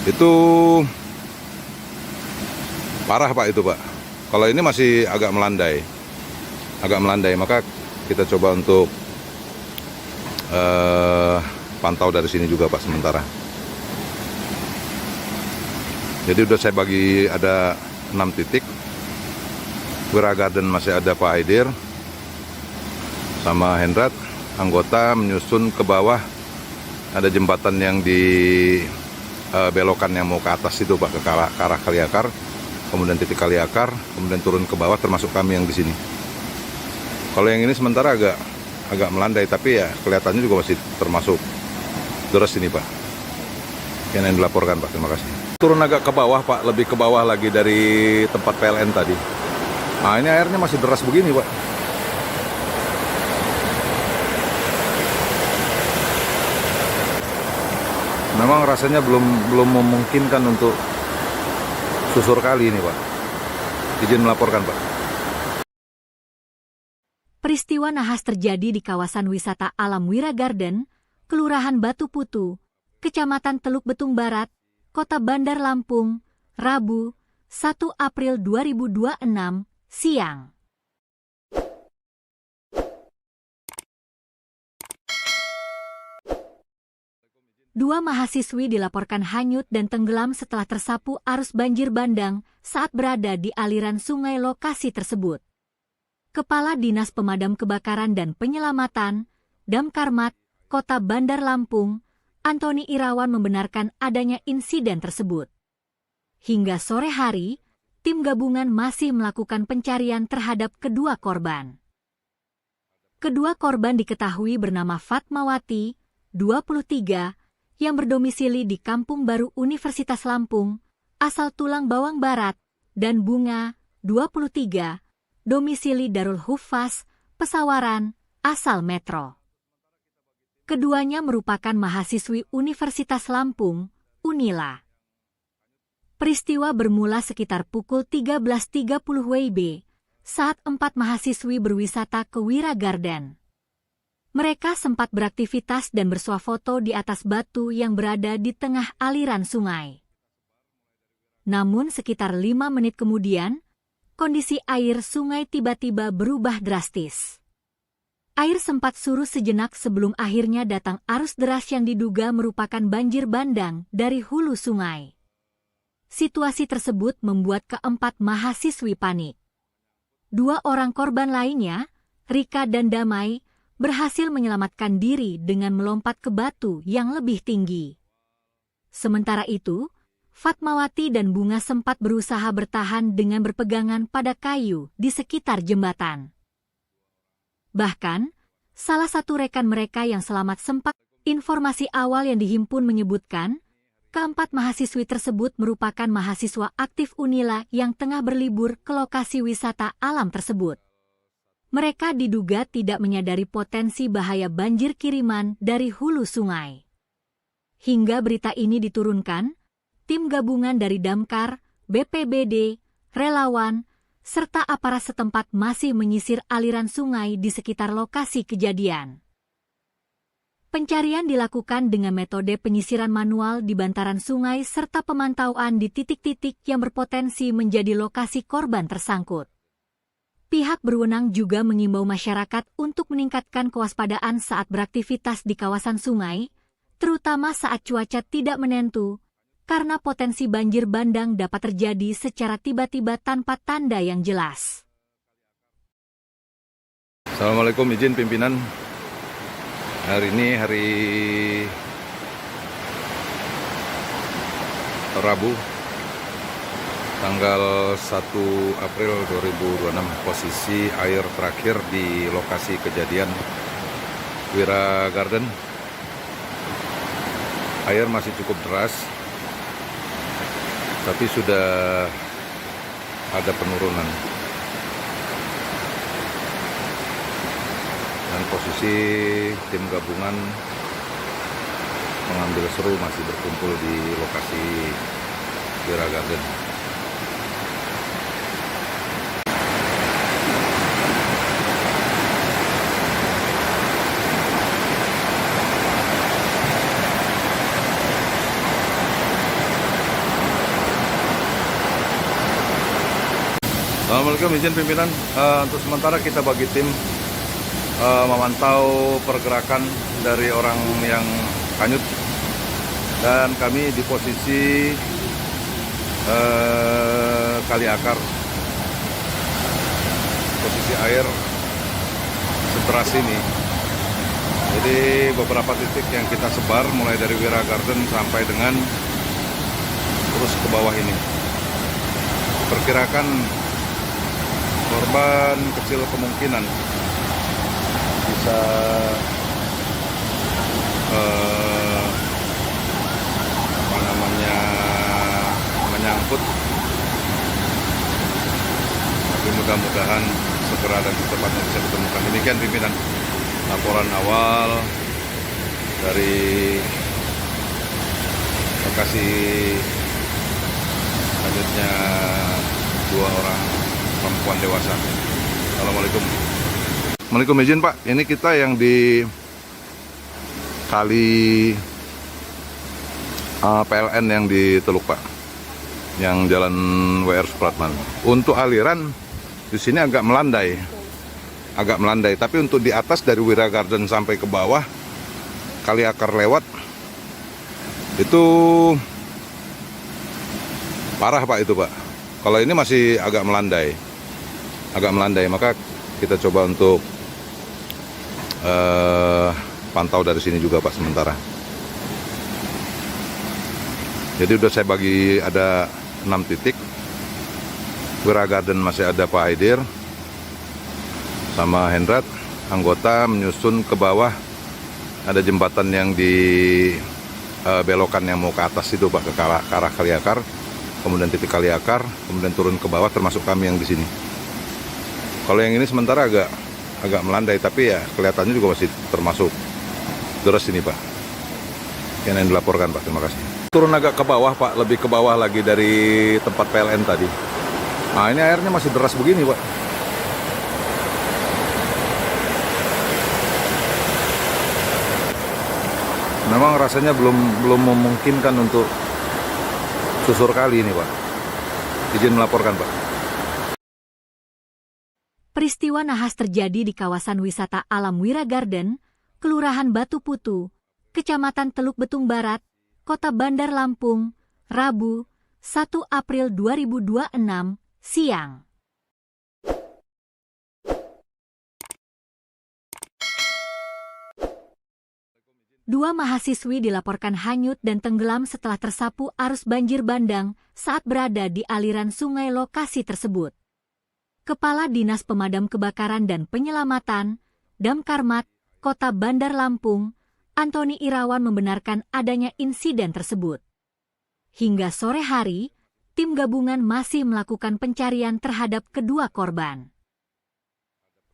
[SPEAKER 2] itu parah Pak itu Pak. Kalau ini masih agak melandai, maka kita coba untuk pantau dari sini juga Pak sementara. Jadi udah saya bagi ada 6 titik. Wira Garden masih ada Pak Aidir sama Hendrat, anggota menyusun ke bawah. Ada jembatan yang di belokan yang mau ke atas itu Pak, ke arah kali akar. Kemudian titik kali akar, kemudian turun ke bawah, termasuk kami yang di sini. Kalau yang ini sementara agak melandai, tapi ya kelihatannya juga masih termasuk deras ini Pak. Yang dilaporkan Pak, terima kasih. Turun agak ke bawah Pak, lebih ke bawah lagi dari tempat PLN tadi. Nah ini airnya masih deras begini Pak. Memang rasanya belum memungkinkan untuk susur kali ini Pak. Izin melaporkan Pak.
[SPEAKER 1] Peristiwa nahas terjadi di kawasan wisata alam Wira Garden, Kelurahan Batu Putu, Kecamatan Teluk Betung Barat, Kota Bandar Lampung, Rabu, 1 April 2026, siang. Dua mahasiswi dilaporkan hanyut dan tenggelam setelah tersapu arus banjir bandang saat berada di aliran sungai lokasi tersebut. Kepala Dinas Pemadam Kebakaran dan Penyelamatan, Damkarmat, Kota Bandar Lampung, Antoni Irawan membenarkan adanya insiden tersebut. Hingga sore hari, tim gabungan masih melakukan pencarian terhadap kedua korban. Kedua korban diketahui bernama Fatmawati, 23, yang berdomisili di Kampung Baru Universitas Lampung, asal Tulang Bawang Barat, dan Bunga, 23, domisili Darul Hufaz, Pesawaran, asal Metro. Keduanya merupakan mahasiswi Universitas Lampung, Unila. Peristiwa bermula sekitar pukul 13.30 WIB saat 4 mahasiswi berwisata ke Wira Garden. Mereka sempat beraktivitas dan bersuah foto di atas batu yang berada di tengah aliran sungai. Namun sekitar 5 menit kemudian, kondisi air sungai tiba-tiba berubah drastis. Air sempat surut sejenak sebelum akhirnya datang arus deras yang diduga merupakan banjir bandang dari hulu sungai. Situasi tersebut membuat keempat mahasiswi panik. 2 orang korban lainnya, Rika dan Damai, berhasil menyelamatkan diri dengan melompat ke batu yang lebih tinggi. Sementara itu, Fatmawati dan Bunga sempat berusaha bertahan dengan berpegangan pada kayu di sekitar jembatan. Bahkan, salah satu rekan mereka yang selamat sempat. Informasi awal yang dihimpun menyebutkan, keempat mahasiswi tersebut merupakan mahasiswa aktif Unila yang tengah berlibur ke lokasi wisata alam tersebut. Mereka diduga tidak menyadari potensi bahaya banjir kiriman dari hulu sungai. Hingga berita ini diturunkan, tim gabungan dari Damkar, BPBD, relawan, serta aparat setempat masih menyisir aliran sungai di sekitar lokasi kejadian. Pencarian dilakukan dengan metode penyisiran manual di bantaran sungai serta pemantauan di titik-titik yang berpotensi menjadi lokasi korban tersangkut. Pihak berwenang juga mengimbau masyarakat untuk meningkatkan kewaspadaan saat beraktivitas di kawasan sungai, terutama saat cuaca tidak menentu, karena potensi banjir bandang dapat terjadi secara tiba-tiba tanpa tanda yang jelas.
[SPEAKER 2] Assalamualaikum, izin pimpinan. Hari ini hari Rabu, tanggal 1 April 2026. Posisi air terakhir di lokasi kejadian Wira Garden. Air masih cukup deras, tapi sudah ada penurunan. Dan posisi tim gabungan mengambil seru masih berkumpul di lokasi Wira Garden. Assalamualaikum, izin pimpinan. Untuk sementara kita bagi tim memantau pergerakan dari orang yang hanyut, dan kami di posisi kali akar. Posisi air seteras ini, jadi beberapa titik yang kita sebar mulai dari Wira Garden sampai dengan terus ke bawah ini. Perkirakan korban kecil kemungkinan bisa menyangkut, tapi mudah-mudahan segera dan secepatnya bisa ditemukan. Demikian pimpinan laporan awal dari lokasi hanyutnya 2 orang perempuan dewasa. Assalamualaikum. Assalamualaikum, izin Pak, ini kita yang di kali PLN yang di Teluk Pak, yang jalan WR Supratman. Untuk aliran di sini agak melandai, tapi untuk di atas dari Wira Garden sampai ke bawah kali akar lewat itu parah Pak itu Pak. Kalau ini masih agak melandai, maka kita coba untuk pantau dari sini juga Pak sementara. Jadi udah saya bagi ada 6 titik. Wira Garden masih ada Pak Aidir sama Hendrat, anggota menyusun ke bawah. Ada jembatan yang di belokan yang mau ke atas itu Pak, ke arah kali akar, kemudian titik kali akar, kemudian turun ke bawah, termasuk kami yang di sini. Kalau yang ini sementara agak melandai, tapi ya kelihatannya juga masih termasuk deras ini Pak. Yang dilaporkan Pak, terima kasih. Turun agak ke bawah Pak, lebih ke bawah lagi dari tempat PLN tadi. Nah ini airnya masih deras begini Pak. Memang rasanya belum memungkinkan untuk susur kali ini Pak. Izin melaporkan Pak.
[SPEAKER 1] Peristiwa nahas terjadi di kawasan wisata alam Wira Garden, Kelurahan Batu Putu, Kecamatan Teluk Betung Barat, Kota Bandar Lampung, Rabu, 1 April 2026, siang. Dua mahasiswi dilaporkan hanyut dan tenggelam setelah tersapu arus banjir bandang saat berada di aliran sungai lokasi tersebut. Kepala Dinas Pemadam Kebakaran dan Penyelamatan, Damkarmat, Kota Bandar Lampung, Antoni Irawan membenarkan adanya insiden tersebut. Hingga sore hari, tim gabungan masih melakukan pencarian terhadap kedua korban.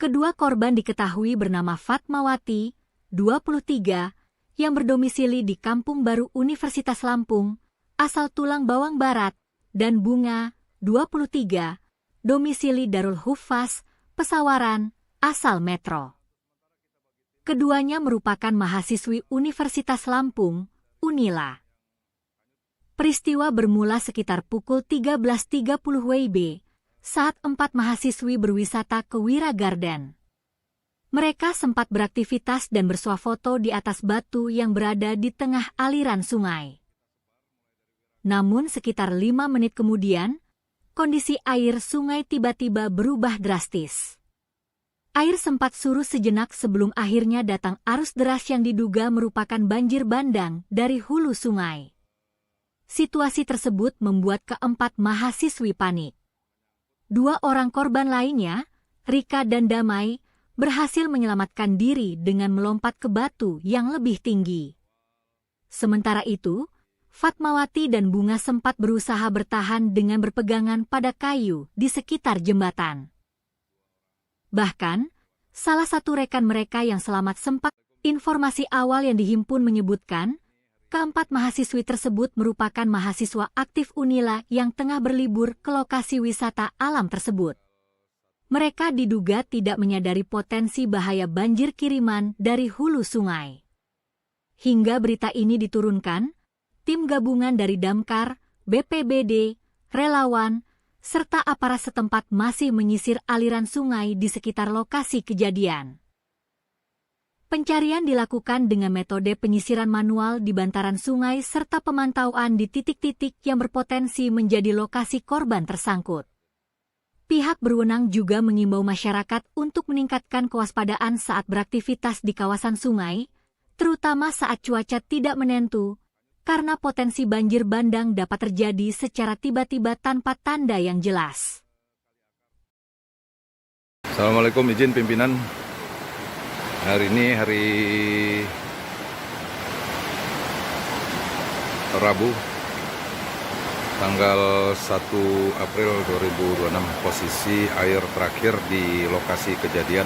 [SPEAKER 1] Kedua korban diketahui bernama Fatmawati, 23, yang berdomisili di Kampung Baru Universitas Lampung, asal Tulang Bawang Barat, dan Bunga, 23, domisili Darul Huffaz, Pesawaran, asal Metro. Keduanya merupakan mahasiswi Universitas Lampung, Unila. Peristiwa bermula sekitar pukul 13.30 WIB, saat 4 mahasiswi berwisata ke Wira Garden. Mereka sempat beraktivitas dan bersuah foto di atas batu yang berada di tengah aliran sungai. Namun sekitar 5 menit kemudian, kondisi air sungai tiba-tiba berubah drastis. Air sempat surut sejenak sebelum akhirnya datang arus deras yang diduga merupakan banjir bandang dari hulu sungai. Situasi tersebut membuat keempat mahasiswi panik. 2 orang korban lainnya, Rika dan Damai, berhasil menyelamatkan diri dengan melompat ke batu yang lebih tinggi. Sementara itu, Fatmawati dan Bunga sempat berusaha bertahan dengan berpegangan pada kayu di sekitar jembatan. Bahkan, salah satu rekan mereka yang selamat sempat, informasi awal yang dihimpun menyebutkan, keempat mahasiswi tersebut merupakan mahasiswa aktif Unila yang tengah berlibur ke lokasi wisata alam tersebut. Mereka diduga tidak menyadari potensi bahaya banjir kiriman dari hulu sungai. Hingga berita ini diturunkan, tim gabungan dari Damkar, BPBD, relawan, serta aparat setempat masih menyisir aliran sungai di sekitar lokasi kejadian. Pencarian dilakukan dengan metode penyisiran manual di bantaran sungai serta pemantauan di titik-titik yang berpotensi menjadi lokasi korban tersangkut. Pihak berwenang juga mengimbau masyarakat untuk meningkatkan kewaspadaan saat beraktivitas di kawasan sungai, terutama saat cuaca tidak menentu, karena potensi banjir bandang dapat terjadi secara tiba-tiba tanpa tanda yang jelas.
[SPEAKER 2] Assalamualaikum, izin pimpinan. Hari ini hari Rabu, tanggal 1 April 2026. Posisi air terakhir di lokasi kejadian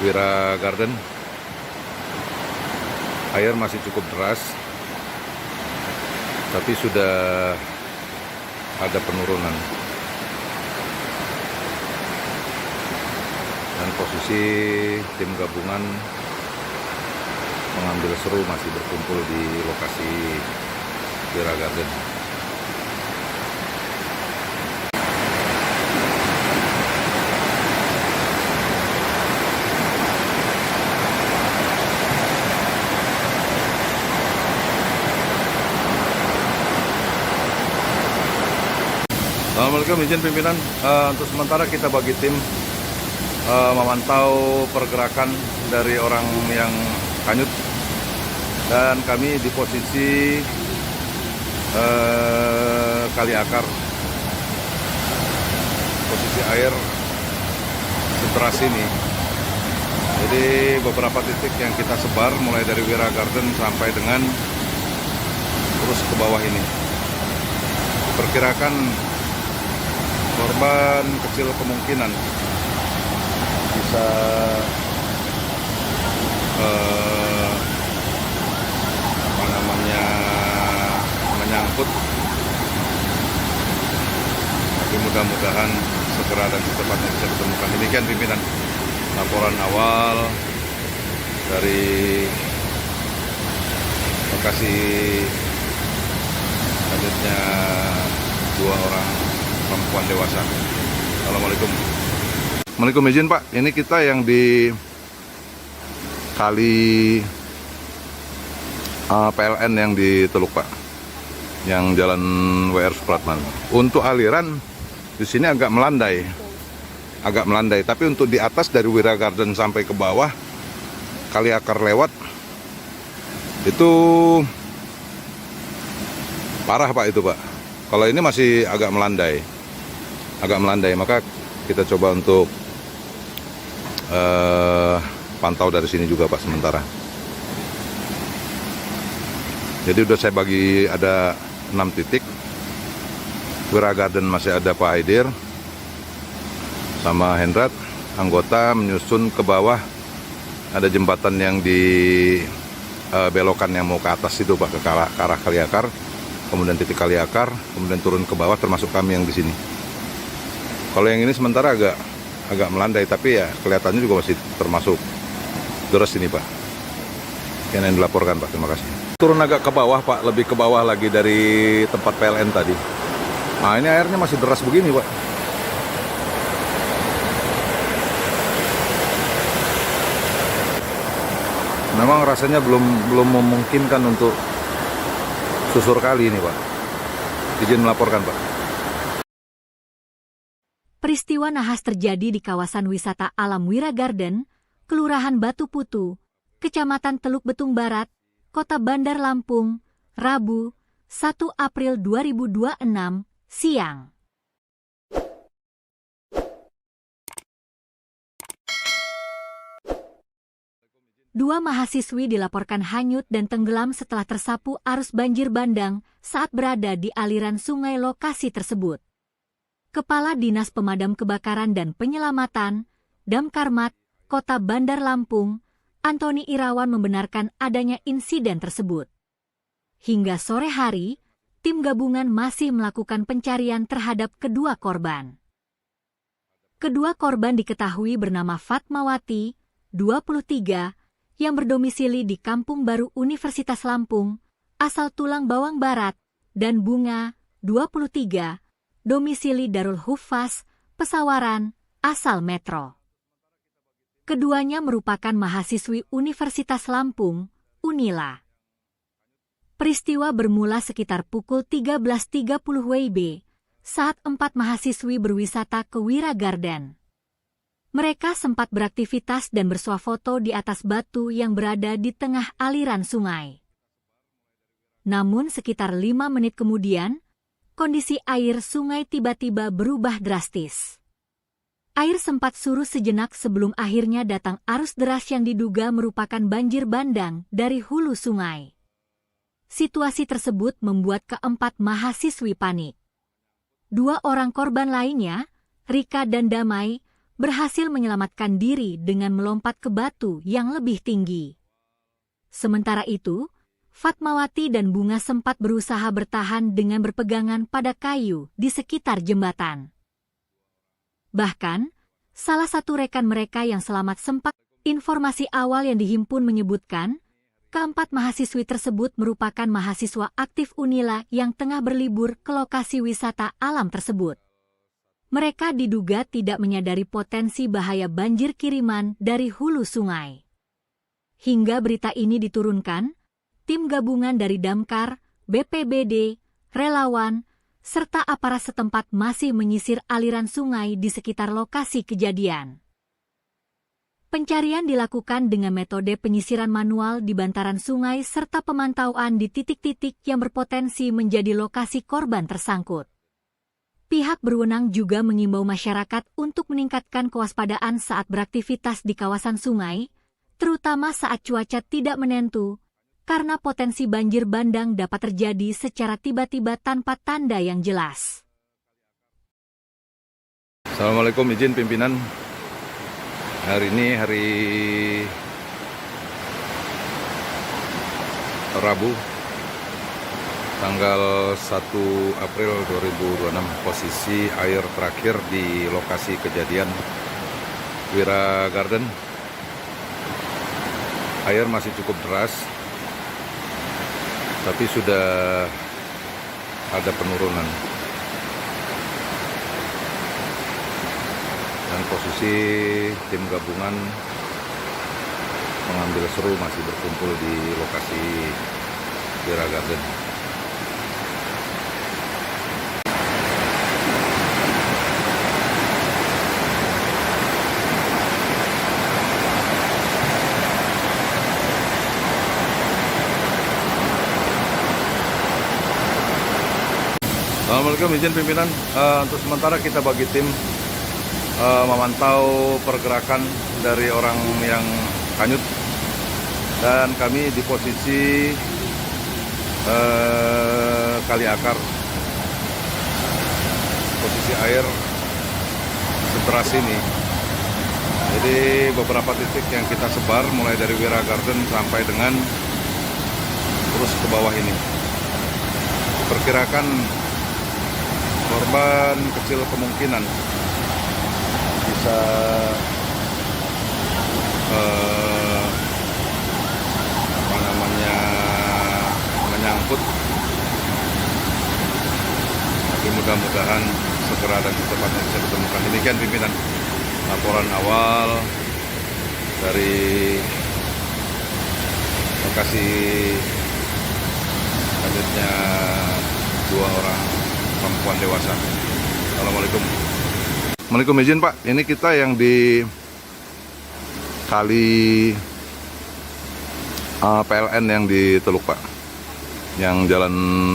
[SPEAKER 2] Wira Garden. Air masih cukup deras, tapi sudah ada penurunan. Dan posisi tim gabungan mengambil seru masih berkumpul di lokasi Wira Garden. Assalamualaikum, izin pimpinan. Untuk sementara kita bagi tim memantau pergerakan dari orang yang hanyut, dan kami di posisi Kali Akar. Posisi air seteras ini. Jadi beberapa titik yang kita sebar mulai dari Wira Garden sampai dengan terus ke bawah ini. Perkirakan korban kecil kemungkinan bisa menyangkut, tapi mudah-mudahan segera dan secepatnya bisa ditemukan. Demikian pimpinan laporan awal dari lokasi hanyutnya 2 orang perempuan dewasa. Assalamualaikum. Assalamualaikum, izin Pak. Ini kita yang di kali PLN yang di Teluk Pak, yang jalan WR Supratman. Untuk aliran di sini agak melandai, tapi untuk di atas dari Wira Garden sampai ke bawah Kali Akar lewat itu parah Pak itu Pak. Kalau ini masih agak melandai, maka kita coba untuk pantau dari sini juga Pak sementara. Jadi udah saya bagi ada 6 titik. Wira Garden masih ada Pak Haidir sama Hendrat, anggota menyusun ke bawah. Ada jembatan yang di belokan yang mau ke atas itu Pak, ke arah Kaliakar, kemudian titik Kaliakar, kemudian turun ke bawah termasuk kami yang di sini. Kalau yang ini sementara agak melandai, tapi ya kelihatannya juga masih termasuk deras ini Pak. Yang dilaporkan Pak, terima kasih. Turun agak ke bawah Pak, lebih ke bawah lagi dari tempat PLN tadi. Nah ini airnya masih deras begini Pak. Memang rasanya belum memungkinkan untuk susur kali ini Pak. Izin melaporkan Pak.
[SPEAKER 1] Peristiwa nahas terjadi di kawasan wisata alam Wira Garden, Kelurahan Batu Putu, Kecamatan Teluk Betung Barat, Kota Bandar Lampung, Rabu, 1 April 2026, siang. Dua mahasiswi dilaporkan hanyut dan tenggelam setelah tersapu arus banjir bandang saat berada di aliran sungai lokasi tersebut. Kepala Dinas Pemadam Kebakaran dan Penyelamatan, Damkarmat, Kota Bandar Lampung, Antoni Irawan membenarkan adanya insiden tersebut. Hingga sore hari, tim gabungan masih melakukan pencarian terhadap kedua korban. Kedua korban diketahui bernama Fatmawati, 23, yang berdomisili di Kampung Baru Universitas Lampung, asal Tulang Bawang Barat, dan Bunga, 23, domisili Darul Hufaz, Pesawaran, asal Metro. Keduanya merupakan mahasiswi Universitas Lampung, Unila. Peristiwa bermula sekitar pukul 13.30 WIB, saat 4 mahasiswi berwisata ke Wira Garden. Mereka sempat beraktivitas dan bersuah foto di atas batu yang berada di tengah aliran sungai. Namun sekitar 5 menit kemudian, kondisi air sungai tiba-tiba berubah drastis. Air sempat surut sejenak sebelum akhirnya datang arus deras yang diduga merupakan banjir bandang dari hulu sungai. Situasi tersebut membuat keempat mahasiswi panik. 2 orang korban lainnya, Rika dan Damai, berhasil menyelamatkan diri dengan melompat ke batu yang lebih tinggi. Sementara itu, Fatmawati dan Bunga sempat berusaha bertahan dengan berpegangan pada kayu di sekitar jembatan. Bahkan, salah satu rekan mereka yang selamat sempat, informasi awal yang dihimpun menyebutkan, keempat mahasiswi tersebut merupakan mahasiswa aktif Unila yang tengah berlibur ke lokasi wisata alam tersebut. Mereka diduga tidak menyadari potensi bahaya banjir kiriman dari hulu sungai. Hingga berita ini diturunkan, tim gabungan dari Damkar, BPBD, relawan, serta aparat setempat masih menyisir aliran sungai di sekitar lokasi kejadian. Pencarian dilakukan dengan metode penyisiran manual di bantaran sungai serta pemantauan di titik-titik yang berpotensi menjadi lokasi korban tersangkut. Pihak berwenang juga mengimbau masyarakat untuk meningkatkan kewaspadaan saat beraktivitas di kawasan sungai, terutama saat cuaca tidak menentu, karena potensi banjir bandang dapat terjadi secara tiba-tiba tanpa tanda yang jelas.
[SPEAKER 2] Assalamualaikum, izin pimpinan. Hari ini hari Rabu, tanggal 1 April 2026, posisi air terakhir di lokasi kejadian Wira Garden. Air masih cukup deras, tapi sudah ada penurunan. Dan posisi tim gabungan pengambil seru masih berkumpul di lokasi Wira Garden. Assalamualaikum, izin pimpinan. Untuk sementara kita bagi tim memantau pergerakan dari orang yang hanyut dan kami di posisi kali akar. Posisi air sederas ini. Jadi beberapa titik yang kita sebar mulai dari Wira Garden sampai dengan terus ke bawah ini. Diperkirakan korban kecil kemungkinan bisa menyangkut, tapi mudah-mudahan segera dan secepatnya bisa ditemukan. Demikian pimpinan laporan awal dari lokasi hanyutnya 2 orang perempuan dewasa. Assalamualaikum. Assalamualaikum, izin Pak, ini kita yang di kali PLN yang di Teluk Pak, yang jalan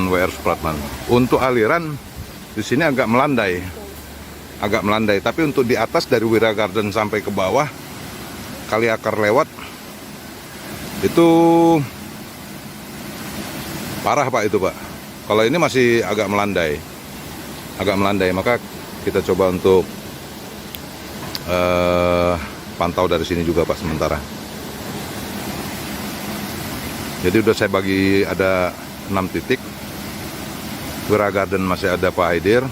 [SPEAKER 2] WR Supratman. Untuk aliran di sini agak melandai, tapi untuk di atas dari Wira Garden sampai ke bawah kali akar lewat itu parah Pak, itu Pak. Kalau ini masih agak melandai, maka kita coba untuk pantau dari sini juga Pak sementara. Jadi udah saya bagi ada 6 titik. Wira Garden masih ada Pak Aidir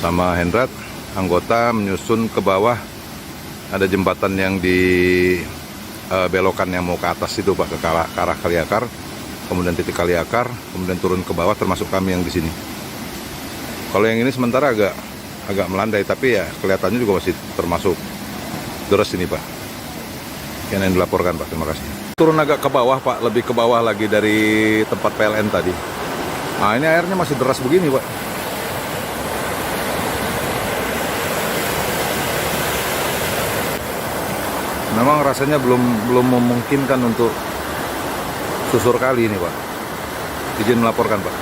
[SPEAKER 2] sama Hendrat, anggota menyusun ke bawah. Ada jembatan yang di belokan yang mau ke atas itu Pak, ke arah kali akar, kemudian titik kali akar, kemudian turun ke bawah, termasuk kami yang di sini. Kalau yang ini sementara agak melandai, tapi ya kelihatannya juga masih termasuk deras ini Pak. Yang dilaporkan Pak, terima kasih. Turun agak ke bawah Pak, lebih ke bawah lagi dari tempat PLN tadi. Nah ini airnya masih deras begini Pak. Memang rasanya belum memungkinkan untuk susur kali ini Pak. Izin melaporkan Pak.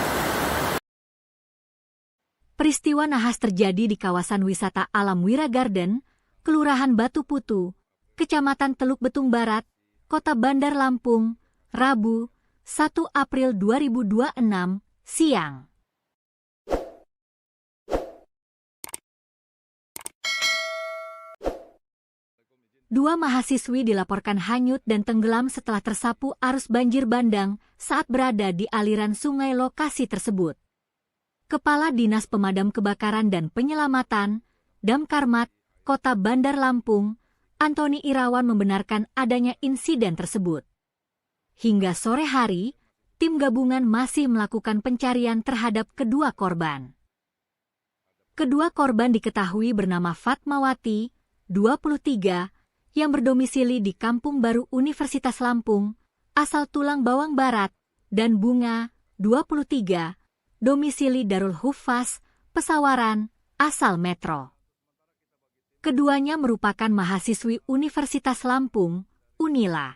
[SPEAKER 1] Peristiwa nahas terjadi di kawasan wisata alam Wira Garden, Kelurahan Batu Putu, Kecamatan Teluk Betung Barat, Kota Bandar Lampung, Rabu, 1 April 2026, siang. Dua mahasiswi dilaporkan hanyut dan tenggelam setelah tersapu arus banjir bandang saat berada di aliran sungai lokasi tersebut. Kepala Dinas Pemadam Kebakaran dan Penyelamatan, Damkarmat, Kota Bandar Lampung, Antoni Irawan membenarkan adanya insiden tersebut. Hingga sore hari, tim gabungan masih melakukan pencarian terhadap kedua korban. Kedua korban diketahui bernama Fatmawati, 23, yang berdomisili di Kampung Baru Universitas Lampung, asal Tulang Bawang Barat, dan Bunga, 23, domisili Darul Hufaz, Pesawaran, asal Metro. Keduanya merupakan mahasiswi Universitas Lampung, Unila.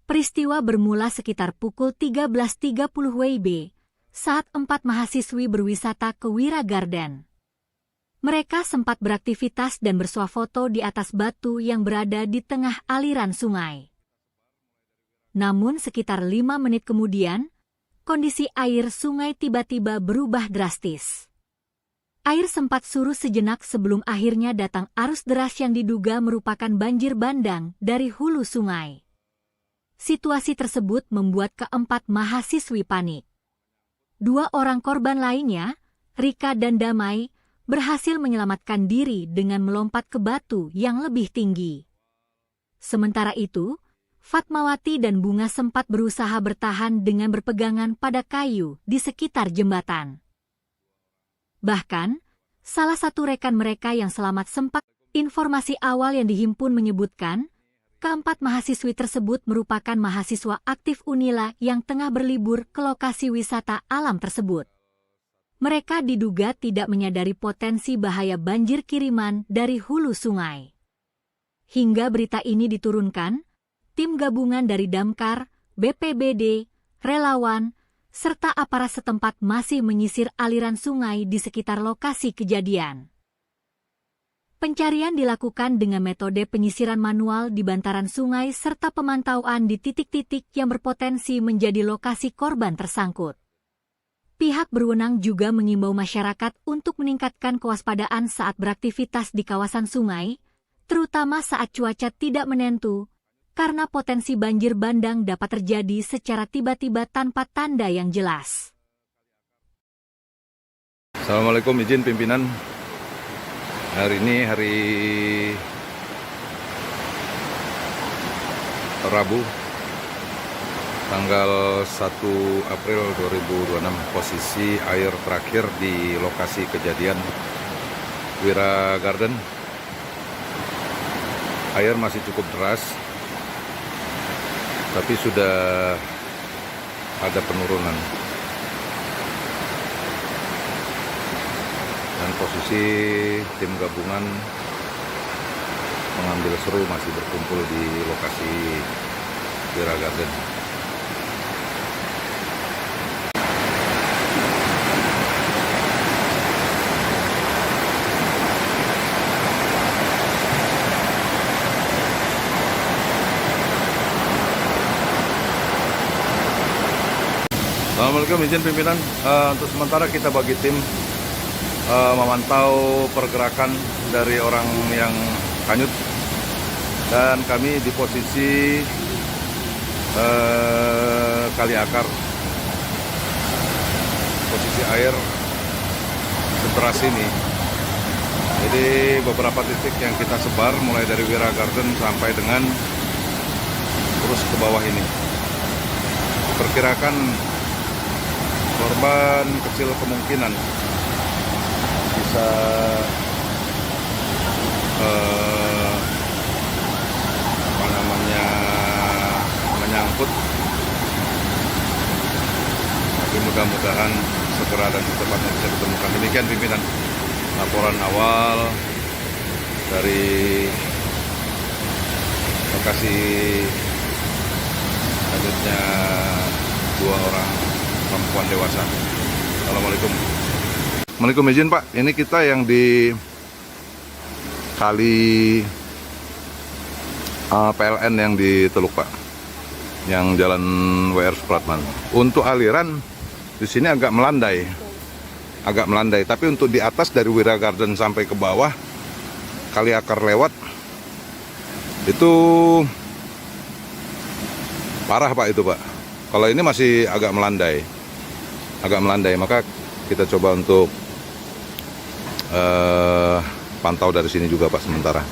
[SPEAKER 1] Peristiwa bermula sekitar pukul 13.30 WIB saat 4 mahasiswi berwisata ke Wira Garden. Mereka sempat beraktivitas dan bersuah foto di atas batu yang berada di tengah aliran sungai. Namun sekitar 5 menit kemudian, kondisi air sungai tiba-tiba berubah drastis. Air sempat surut sejenak sebelum akhirnya datang arus deras yang diduga merupakan banjir bandang dari hulu sungai. Situasi tersebut membuat keempat mahasiswi panik. 2 orang korban lainnya, Rika dan Damai, berhasil menyelamatkan diri dengan melompat ke batu yang lebih tinggi. Sementara itu, Fatmawati dan Bunga sempat berusaha bertahan dengan berpegangan pada kayu di sekitar jembatan. Bahkan, salah satu rekan mereka yang selamat sempat, informasi awal yang dihimpun menyebutkan, keempat mahasiswi tersebut merupakan mahasiswa aktif Unila yang tengah berlibur ke lokasi wisata alam tersebut. Mereka diduga tidak menyadari potensi bahaya banjir kiriman dari hulu sungai. Hingga berita ini diturunkan, tim gabungan dari Damkar, BPBD, relawan, serta aparat setempat masih menyisir aliran sungai di sekitar lokasi kejadian. Pencarian dilakukan dengan metode penyisiran manual di bantaran sungai serta pemantauan di titik-titik yang berpotensi menjadi lokasi korban tersangkut. Pihak berwenang juga mengimbau masyarakat untuk meningkatkan kewaspadaan saat beraktivitas di kawasan sungai, terutama saat cuaca tidak menentu, karena potensi banjir bandang dapat terjadi secara tiba-tiba tanpa tanda yang jelas.
[SPEAKER 2] Assalamualaikum, izin pimpinan. Hari ini hari Rabu, tanggal 1 April 2026. Posisi air terakhir di lokasi kejadian Wira Garden. Air masih cukup deras, tapi sudah ada penurunan. Dan posisi tim gabungan pengambil seru masih berkumpul di lokasi Wira Garden. Assalamualaikum, izin pimpinan. Untuk sementara kita bagi tim memantau pergerakan dari orang yang hanyut, dan kami di posisi kali akar. Posisi air sederas ini, jadi beberapa titik yang kita sebar mulai dari Wira Garden sampai dengan terus ke bawah ini. Diperkirakan korban kecil kemungkinan bisa menyangkut, tapi mudah-mudahan segera dan secepatnya bisa ditemukan. Demikian pimpinan laporan awal dari lokasi hanyutnya 2 orang perempuan dewasa. Assalamualaikum. Assalamualaikum, izin Pak, ini kita yang di kali PLN yang di Teluk Pak, yang jalan WR Supratman. Untuk aliran di sini agak melandai, tapi untuk di atas dari Wira Garden sampai ke bawah kali akar lewat itu parah Pak itu Pak. Kalau ini masih agak melandai, maka kita coba untuk pantau dari sini juga Pak sementara.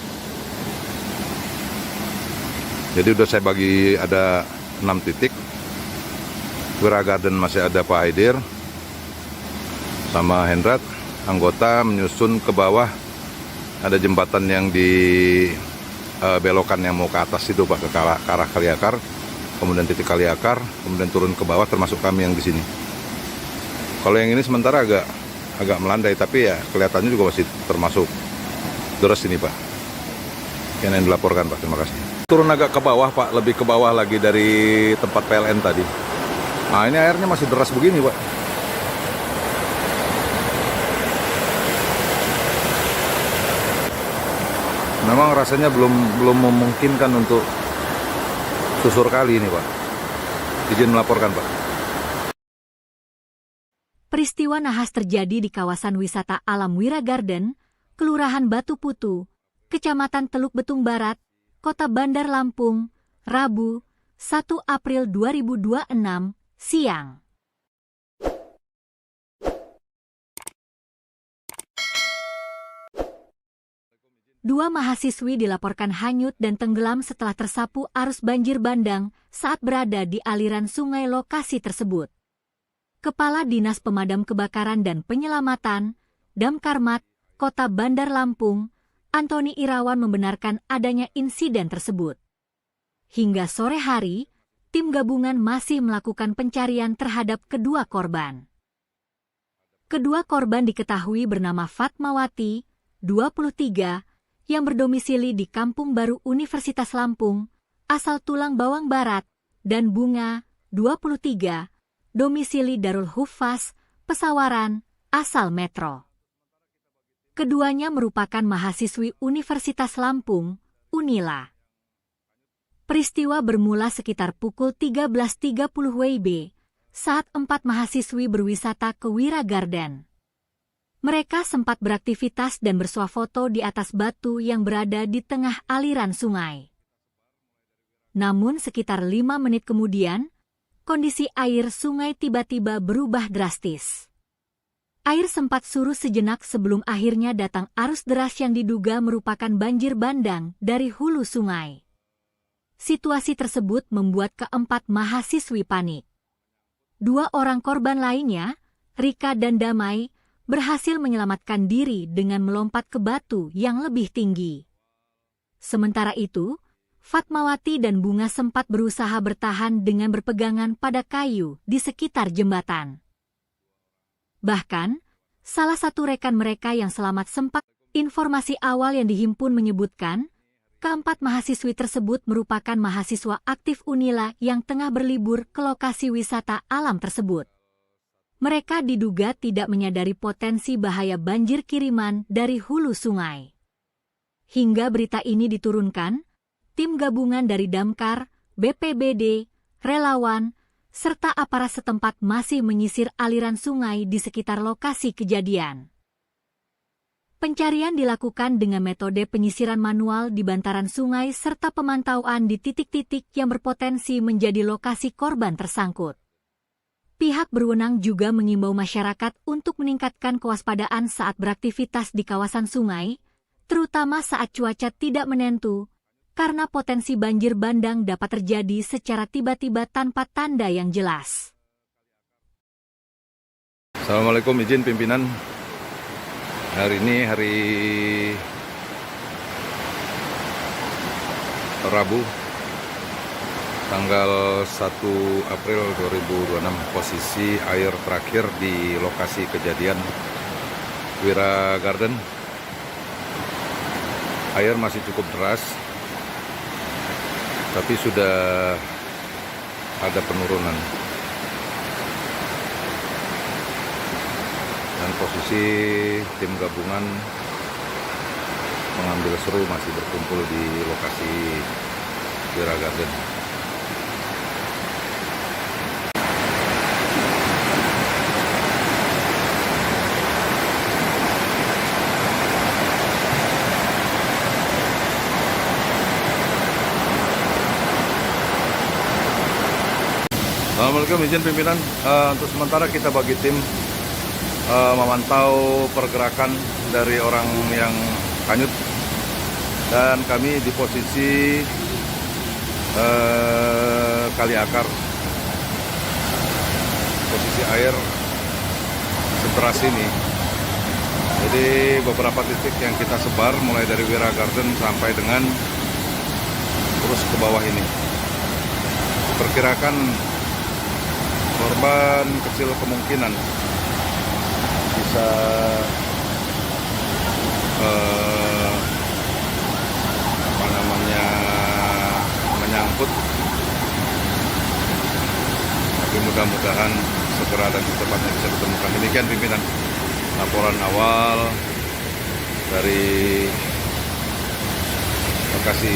[SPEAKER 2] Jadi udah saya bagi ada 6 titik. Wira Garden masih ada Pak Haidir sama Hendrat, anggota menyusun ke bawah. Ada jembatan yang di belokan yang mau ke atas itu Pak, ke arah kali akar, kemudian titik kali akar, kemudian turun ke bawah, termasuk kami yang di sini. Kalau yang ini sementara agak melandai, tapi ya kelihatannya juga masih termasuk deras ini Pak. Yang dilaporkan Pak, terima kasih. Turun agak ke bawah Pak, lebih ke bawah lagi dari tempat PLN tadi. Nah ini airnya masih deras begini Pak. Memang rasanya belum memungkinkan untuk susur kali ini Pak. Izin melaporkan Pak.
[SPEAKER 1] Peristiwa nahas terjadi di kawasan wisata alam Wira Garden, Kelurahan Batu Putu, Kecamatan Teluk Betung Barat, Kota Bandar Lampung, Rabu, 1 April 2026, siang. Dua mahasiswi dilaporkan hanyut dan tenggelam setelah tersapu arus banjir bandang saat berada di aliran sungai lokasi tersebut. Kepala Dinas Pemadam Kebakaran dan Penyelamatan, Damkarmat, Kota Bandar Lampung, Antoni Irawan membenarkan adanya insiden tersebut. Hingga sore hari, tim gabungan masih melakukan pencarian terhadap kedua korban. Kedua korban diketahui bernama Fatmawati, 23, yang berdomisili di Kampung Baru Universitas Lampung, asal Tulang Bawang Barat, dan Bunga, 23, domisili Darul Hufaz, Pesawaran, asal Metro. Keduanya merupakan mahasiswi Universitas Lampung, Unila. Peristiwa bermula sekitar pukul 13.30 WIB saat 4 mahasiswi berwisata ke Wira Garden. Mereka sempat beraktivitas dan bersuah foto di atas batu yang berada di tengah aliran sungai. Namun sekitar 5 menit kemudian, kondisi air sungai tiba-tiba berubah drastis. Air sempat surut sejenak sebelum akhirnya datang arus deras yang diduga merupakan banjir bandang dari hulu sungai. Situasi tersebut membuat keempat mahasiswi panik. 2 orang korban lainnya, Rika dan Damai, berhasil menyelamatkan diri dengan melompat ke batu yang lebih tinggi. Sementara itu, Fatmawati dan Bunga sempat berusaha bertahan dengan berpegangan pada kayu di sekitar jembatan. Bahkan, salah satu rekan mereka yang selamat sempat, informasi awal yang dihimpun menyebutkan, keempat mahasiswi tersebut merupakan mahasiswa aktif Unila yang tengah berlibur ke lokasi wisata alam tersebut. Mereka diduga tidak menyadari potensi bahaya banjir kiriman dari hulu sungai. Hingga berita ini diturunkan, tim gabungan dari Damkar, BPBD, relawan, serta aparat setempat masih menyisir aliran sungai di sekitar lokasi kejadian. Pencarian dilakukan dengan metode penyisiran manual di bantaran sungai serta pemantauan di titik-titik yang berpotensi menjadi lokasi korban tersangkut. Pihak berwenang juga mengimbau masyarakat untuk meningkatkan kewaspadaan saat beraktivitas di kawasan sungai, terutama saat cuaca tidak menentu, karena potensi banjir bandang dapat terjadi secara tiba-tiba tanpa tanda yang jelas.
[SPEAKER 2] Assalamualaikum, izin pimpinan. Hari ini hari Rabu, tanggal 1 April 2026, posisi air terakhir di lokasi kejadian Wira Garden. Air masih cukup deras, tapi sudah ada penurunan. Dan posisi tim gabungan mengambil seru masih berkumpul di lokasi Wira Garden. Assalamualaikum, izin pimpinan. Untuk sementara kita bagi tim memantau pergerakan dari orang yang hanyut, dan kami di posisi kali akar. Posisi air sederas ini. Jadi beberapa titik yang kita sebar mulai dari Wira Garden sampai dengan terus ke bawah ini. Perkirakan korban kecil kemungkinan bisa menyangkut, tapi mudah-mudahan segera dan secepatnya bisa ditemukan. Demikian pimpinan laporan awal dari lokasi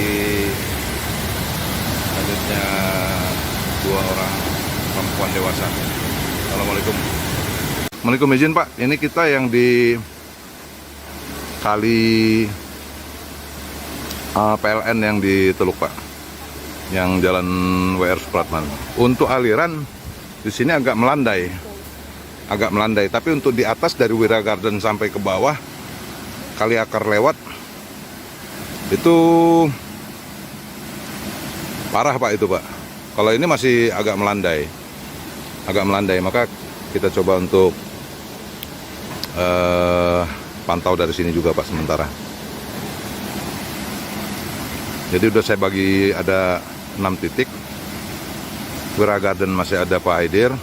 [SPEAKER 2] selanjutnya 2 orang perempuan dewasa. Assalamualaikum. Assalamualaikum, izin Pak. Ini kita yang di kali PLN yang di Teluk Pak, yang jalan WR Supratman. Untuk aliran di sini agak melandai, tapi untuk di atas dari Wira Garden sampai ke bawah kali akar lewat itu parah Pak itu Pak. Kalau ini masih agak melandai, maka kita coba untuk pantau dari sini juga Pak sementara. Jadi udah saya bagi ada 6 titik. Wira Garden masih ada Pak Aidir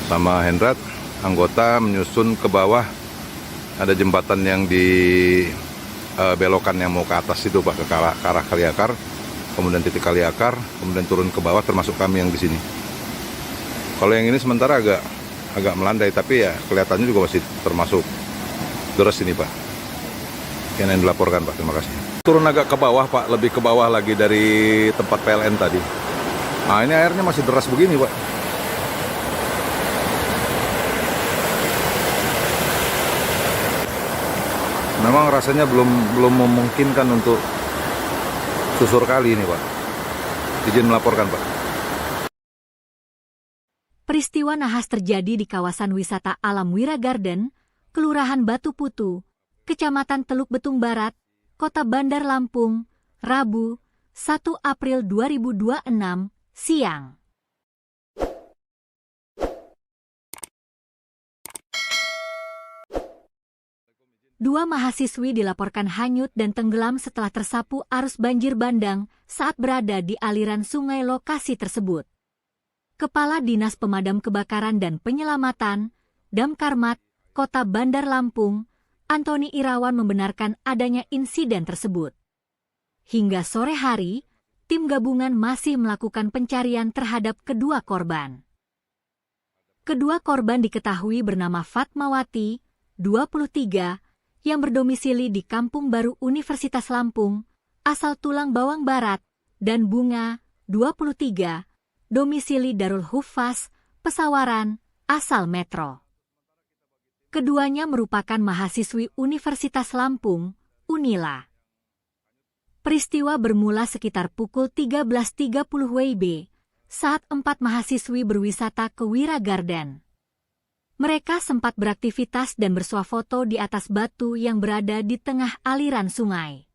[SPEAKER 2] sama Hendrat, anggota menyusun ke bawah. Ada jembatan yang di belokan yang mau ke atas itu Pak, ke arah kali akar. Kemudian titik kali akar, kemudian turun ke bawah, termasuk kami yang di sini. Kalau yang ini sementara agak melandai, tapi ya kelihatannya juga masih termasuk Deras ini Pak. Yang dilaporkan Pak, terima kasih. Turun agak ke bawah Pak, lebih ke bawah lagi dari tempat PLN tadi. Nah ini airnya masih deras begini Pak. Memang rasanya belum memungkinkan untuk susur kali ini Pak. Izin melaporkan Pak.
[SPEAKER 1] Peristiwa nahas terjadi di kawasan wisata alam Wira Garden, Kelurahan Batu Putu, Kecamatan Teluk Betung Barat, Kota Bandar Lampung, Rabu, 1 April 2026, siang. Dua mahasiswi dilaporkan hanyut dan tenggelam setelah tersapu arus banjir bandang saat berada di aliran sungai lokasi tersebut. Kepala Dinas Pemadam Kebakaran dan Penyelamatan, Damkarmat, Kota Bandar Lampung, Antoni Irawan membenarkan adanya insiden tersebut. Hingga sore hari, tim gabungan masih melakukan pencarian terhadap kedua korban. Kedua korban diketahui bernama Fatmawati, 23, yang berdomisili di Kampung Baru Universitas Lampung, asal Tulang Bawang Barat, dan Bunga, 23, domisili Darul Hufaz, Pesawaran, asal Metro. Keduanya merupakan mahasiswi Universitas Lampung, Unila. Peristiwa bermula sekitar pukul 13.30 WIB, saat 4 mahasiswi berwisata ke Wira Garden. Mereka sempat beraktivitas dan bersuah foto di atas batu yang berada di tengah aliran sungai.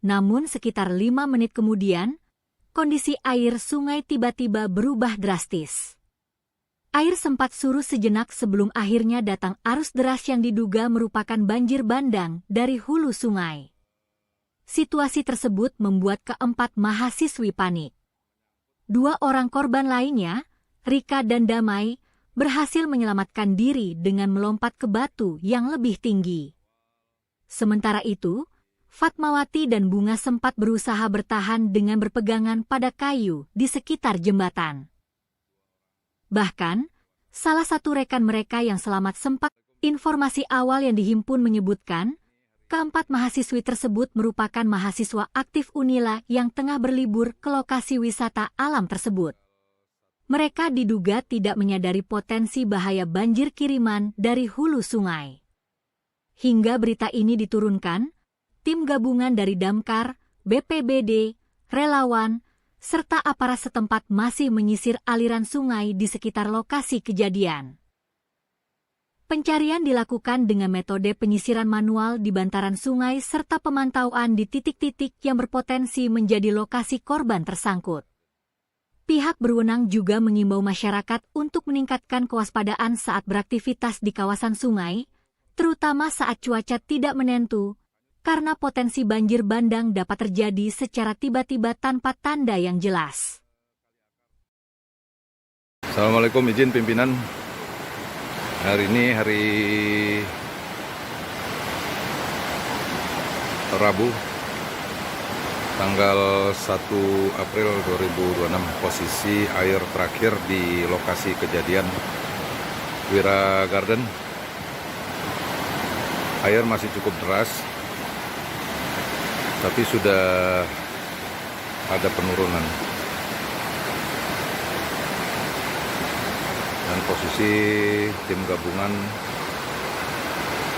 [SPEAKER 1] Namun sekitar 5 menit kemudian, kondisi air sungai tiba-tiba berubah drastis. Air sempat surut sejenak sebelum akhirnya datang arus deras yang diduga merupakan banjir bandang dari hulu sungai. Situasi tersebut membuat keempat mahasiswi panik. 2 orang korban lainnya, Rika dan Damai, berhasil menyelamatkan diri dengan melompat ke batu yang lebih tinggi. Sementara itu, Fatmawati dan Bunga sempat berusaha bertahan dengan berpegangan pada kayu di sekitar jembatan. Bahkan, salah satu rekan mereka yang selamat sempat, informasi awal yang dihimpun menyebutkan, keempat mahasiswi tersebut merupakan mahasiswa aktif Unila yang tengah berlibur ke lokasi wisata alam tersebut. Mereka diduga tidak menyadari potensi bahaya banjir kiriman dari hulu sungai. Hingga berita ini diturunkan, tim gabungan dari Damkar, BPBD, relawan, serta aparat setempat masih menyisir aliran sungai di sekitar lokasi kejadian. Pencarian dilakukan dengan metode penyisiran manual di bantaran sungai serta pemantauan di titik-titik yang berpotensi menjadi lokasi korban tersangkut. Pihak berwenang juga mengimbau masyarakat untuk meningkatkan kewaspadaan saat beraktivitas di kawasan sungai, terutama saat cuaca tidak menentu, karena potensi banjir bandang dapat terjadi secara tiba-tiba tanpa tanda yang jelas.
[SPEAKER 2] Assalamualaikum, izin pimpinan. Hari ini hari Rabu, tanggal 1 April 2026, posisi air terakhir di lokasi kejadian Wira Garden. Air masih cukup deras, tapi sudah ada penurunan. Dan posisi tim gabungan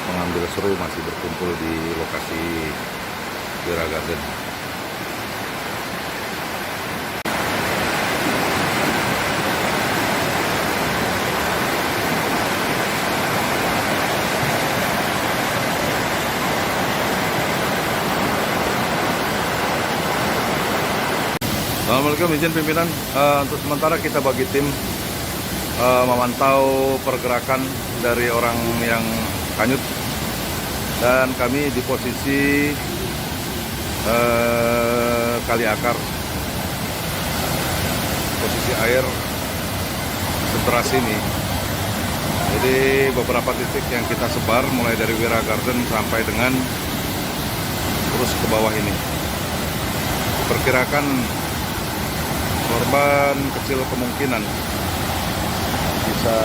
[SPEAKER 2] mengambil seru masih berkumpul di lokasi Wira Garden. Assalamualaikum, izin pimpinan. Untuk sementara kita bagi tim memantau pergerakan dari orang yang hanyut, dan kami di posisi Kali Akar. Posisi air sederas ini. Jadi beberapa titik yang kita sebar mulai dari Wira Garden sampai dengan terus ke bawah ini. Perkirakan korban kecil kemungkinan bisa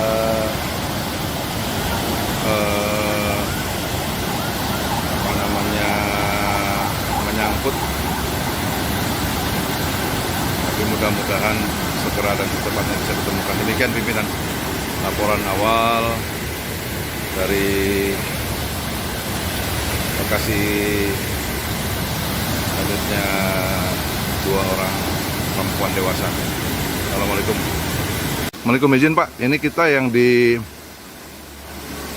[SPEAKER 2] mudah-mudahan segera dan secepatnya bisa ditemukan. Demikian pimpinan laporan awal dari lokasi hanyutnya 2 orang perempuan dewasa. Assalamualaikum. Assalamualaikum, izin Pak, ini kita yang di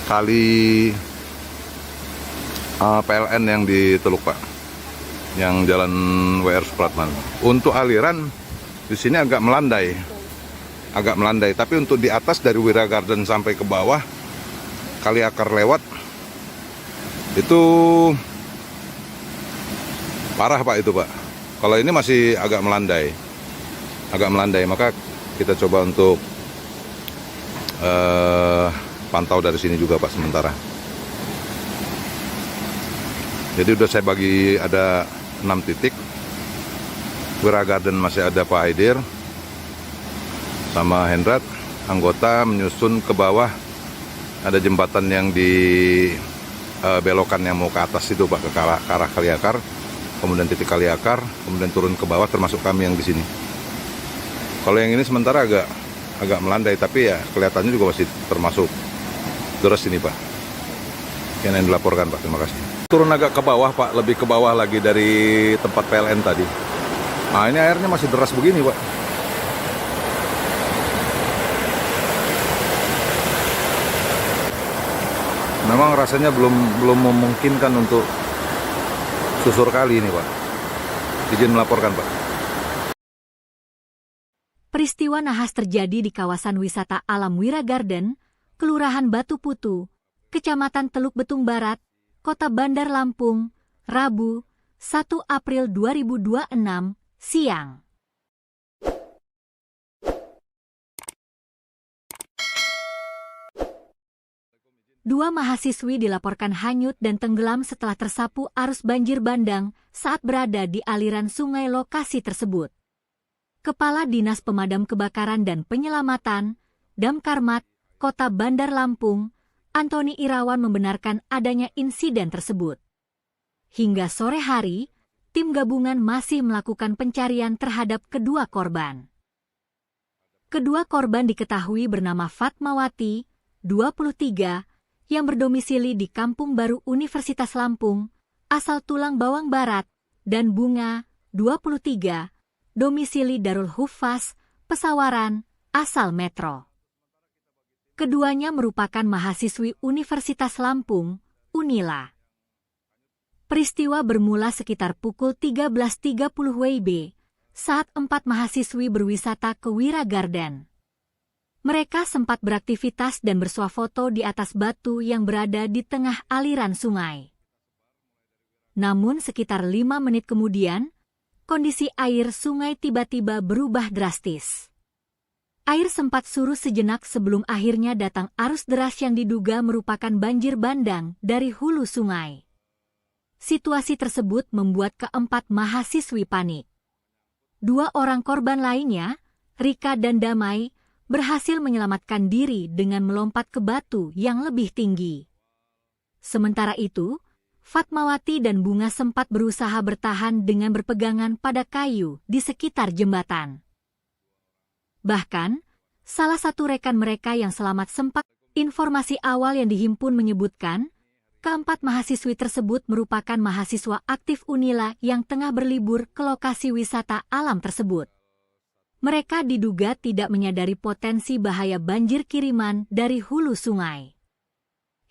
[SPEAKER 2] kali PLN yang di Teluk Pak, yang jalan WR Supratman. Untuk aliran di sini agak melandai, tapi untuk di atas dari Wira Garden sampai ke bawah Kali Akar lewat itu parah Pak itu Pak. Kalau ini masih agak melandai, maka kita coba untuk pantau dari sini juga Pak sementara. Jadi udah saya bagi ada 6 titik. Wira Garden masih ada Pak Haidir sama Hendrat, anggota menyusun ke bawah. Ada jembatan yang di belokan yang mau ke atas itu Pak, ke arah Kali Akar, kemudian titik Kali Akar, kemudian turun ke bawah termasuk kami yang di sini. Kalau yang ini sementara agak melandai, tapi ya kelihatannya juga masih termasuk deras ini Pak. Yang dilaporkan Pak, terima kasih. Turun agak ke bawah Pak, lebih ke bawah lagi dari tempat PLN tadi. Nah ini airnya masih deras begini Pak. Memang rasanya belum memungkinkan untuk susur kali ini Pak. Izin melaporkan Pak.
[SPEAKER 1] Peristiwa nahas terjadi di kawasan wisata alam Wira Garden, Kelurahan Batu Putu, Kecamatan Teluk Betung Barat, Kota Bandar Lampung, Rabu, 1 April 2026, siang. Dua mahasiswi dilaporkan hanyut dan tenggelam setelah tersapu arus banjir bandang saat berada di aliran sungai lokasi tersebut. Kepala Dinas Pemadam Kebakaran dan Penyelamatan, Damkarmat, Kota Bandar Lampung, Antoni Irawan membenarkan adanya insiden tersebut. Hingga sore hari, tim gabungan masih melakukan pencarian terhadap kedua korban. Kedua korban diketahui bernama Fatmawati, 23, yang berdomisili di Kampung Baru Universitas Lampung, asal Tulang Bawang Barat, dan Bunga, 23, domisili Darul Huffaz, Pesawaran, asal Metro. Keduanya merupakan mahasiswi Universitas Lampung, Unila. Peristiwa bermula sekitar pukul 13.30 WIB saat 4 mahasiswi berwisata ke Wira Garden. Mereka sempat beraktivitas dan bersuah foto di atas batu yang berada di tengah aliran sungai. Namun sekitar 5 menit kemudian, kondisi air sungai tiba-tiba berubah drastis. Air sempat surut sejenak sebelum akhirnya datang arus deras yang diduga merupakan banjir bandang dari hulu sungai. Situasi tersebut membuat keempat mahasiswi panik. 2 orang korban lainnya, Rika dan Damai, berhasil menyelamatkan diri dengan melompat ke batu yang lebih tinggi. Sementara itu, Fatmawati dan Bunga sempat berusaha bertahan dengan berpegangan pada kayu di sekitar jembatan. Bahkan, salah satu rekan mereka yang selamat sempat, informasi awal yang dihimpun menyebutkan, keempat mahasiswi tersebut merupakan mahasiswa aktif Unila yang tengah berlibur ke lokasi wisata alam tersebut. Mereka diduga tidak menyadari potensi bahaya banjir kiriman dari hulu sungai.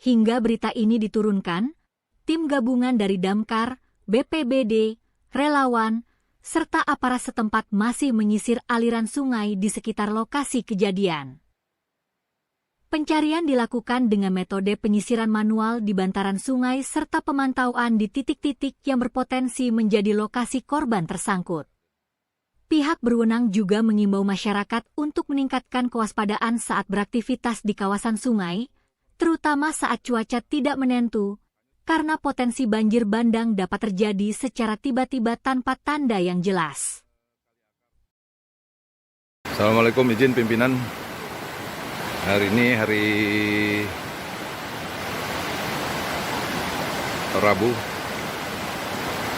[SPEAKER 1] Hingga berita ini diturunkan, tim gabungan dari Damkar, BPBD, relawan, serta aparat setempat masih menyisir aliran sungai di sekitar lokasi kejadian. Pencarian dilakukan dengan metode penyisiran manual di bantaran sungai serta pemantauan di titik-titik yang berpotensi menjadi lokasi korban tersangkut. Pihak berwenang juga mengimbau masyarakat untuk meningkatkan kewaspadaan saat beraktivitas di kawasan sungai, terutama saat cuaca tidak menentu, karena potensi banjir bandang dapat terjadi secara tiba-tiba tanpa tanda yang jelas.
[SPEAKER 2] Assalamualaikum, izin pimpinan. Hari ini hari Rabu,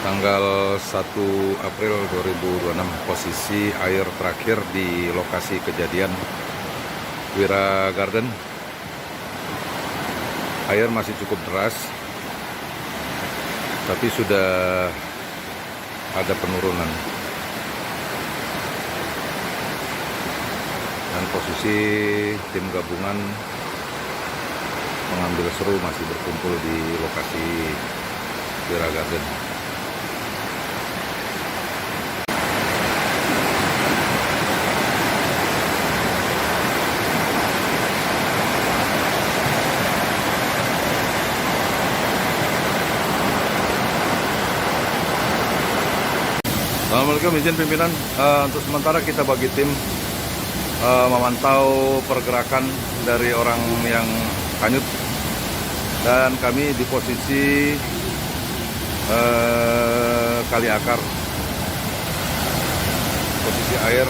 [SPEAKER 2] Tanggal 1 April 2026, posisi air terakhir di lokasi kejadian Wira Garden. Air masih cukup deras, tapi sudah ada penurunan. Dan posisi tim gabungan pengambil seru masih berkumpul di lokasi Wira Garden. Assalamualaikum, izin pimpinan. Untuk sementara kita bagi tim memantau pergerakan dari orang yang hanyut, dan kami di posisi kali akar. Posisi air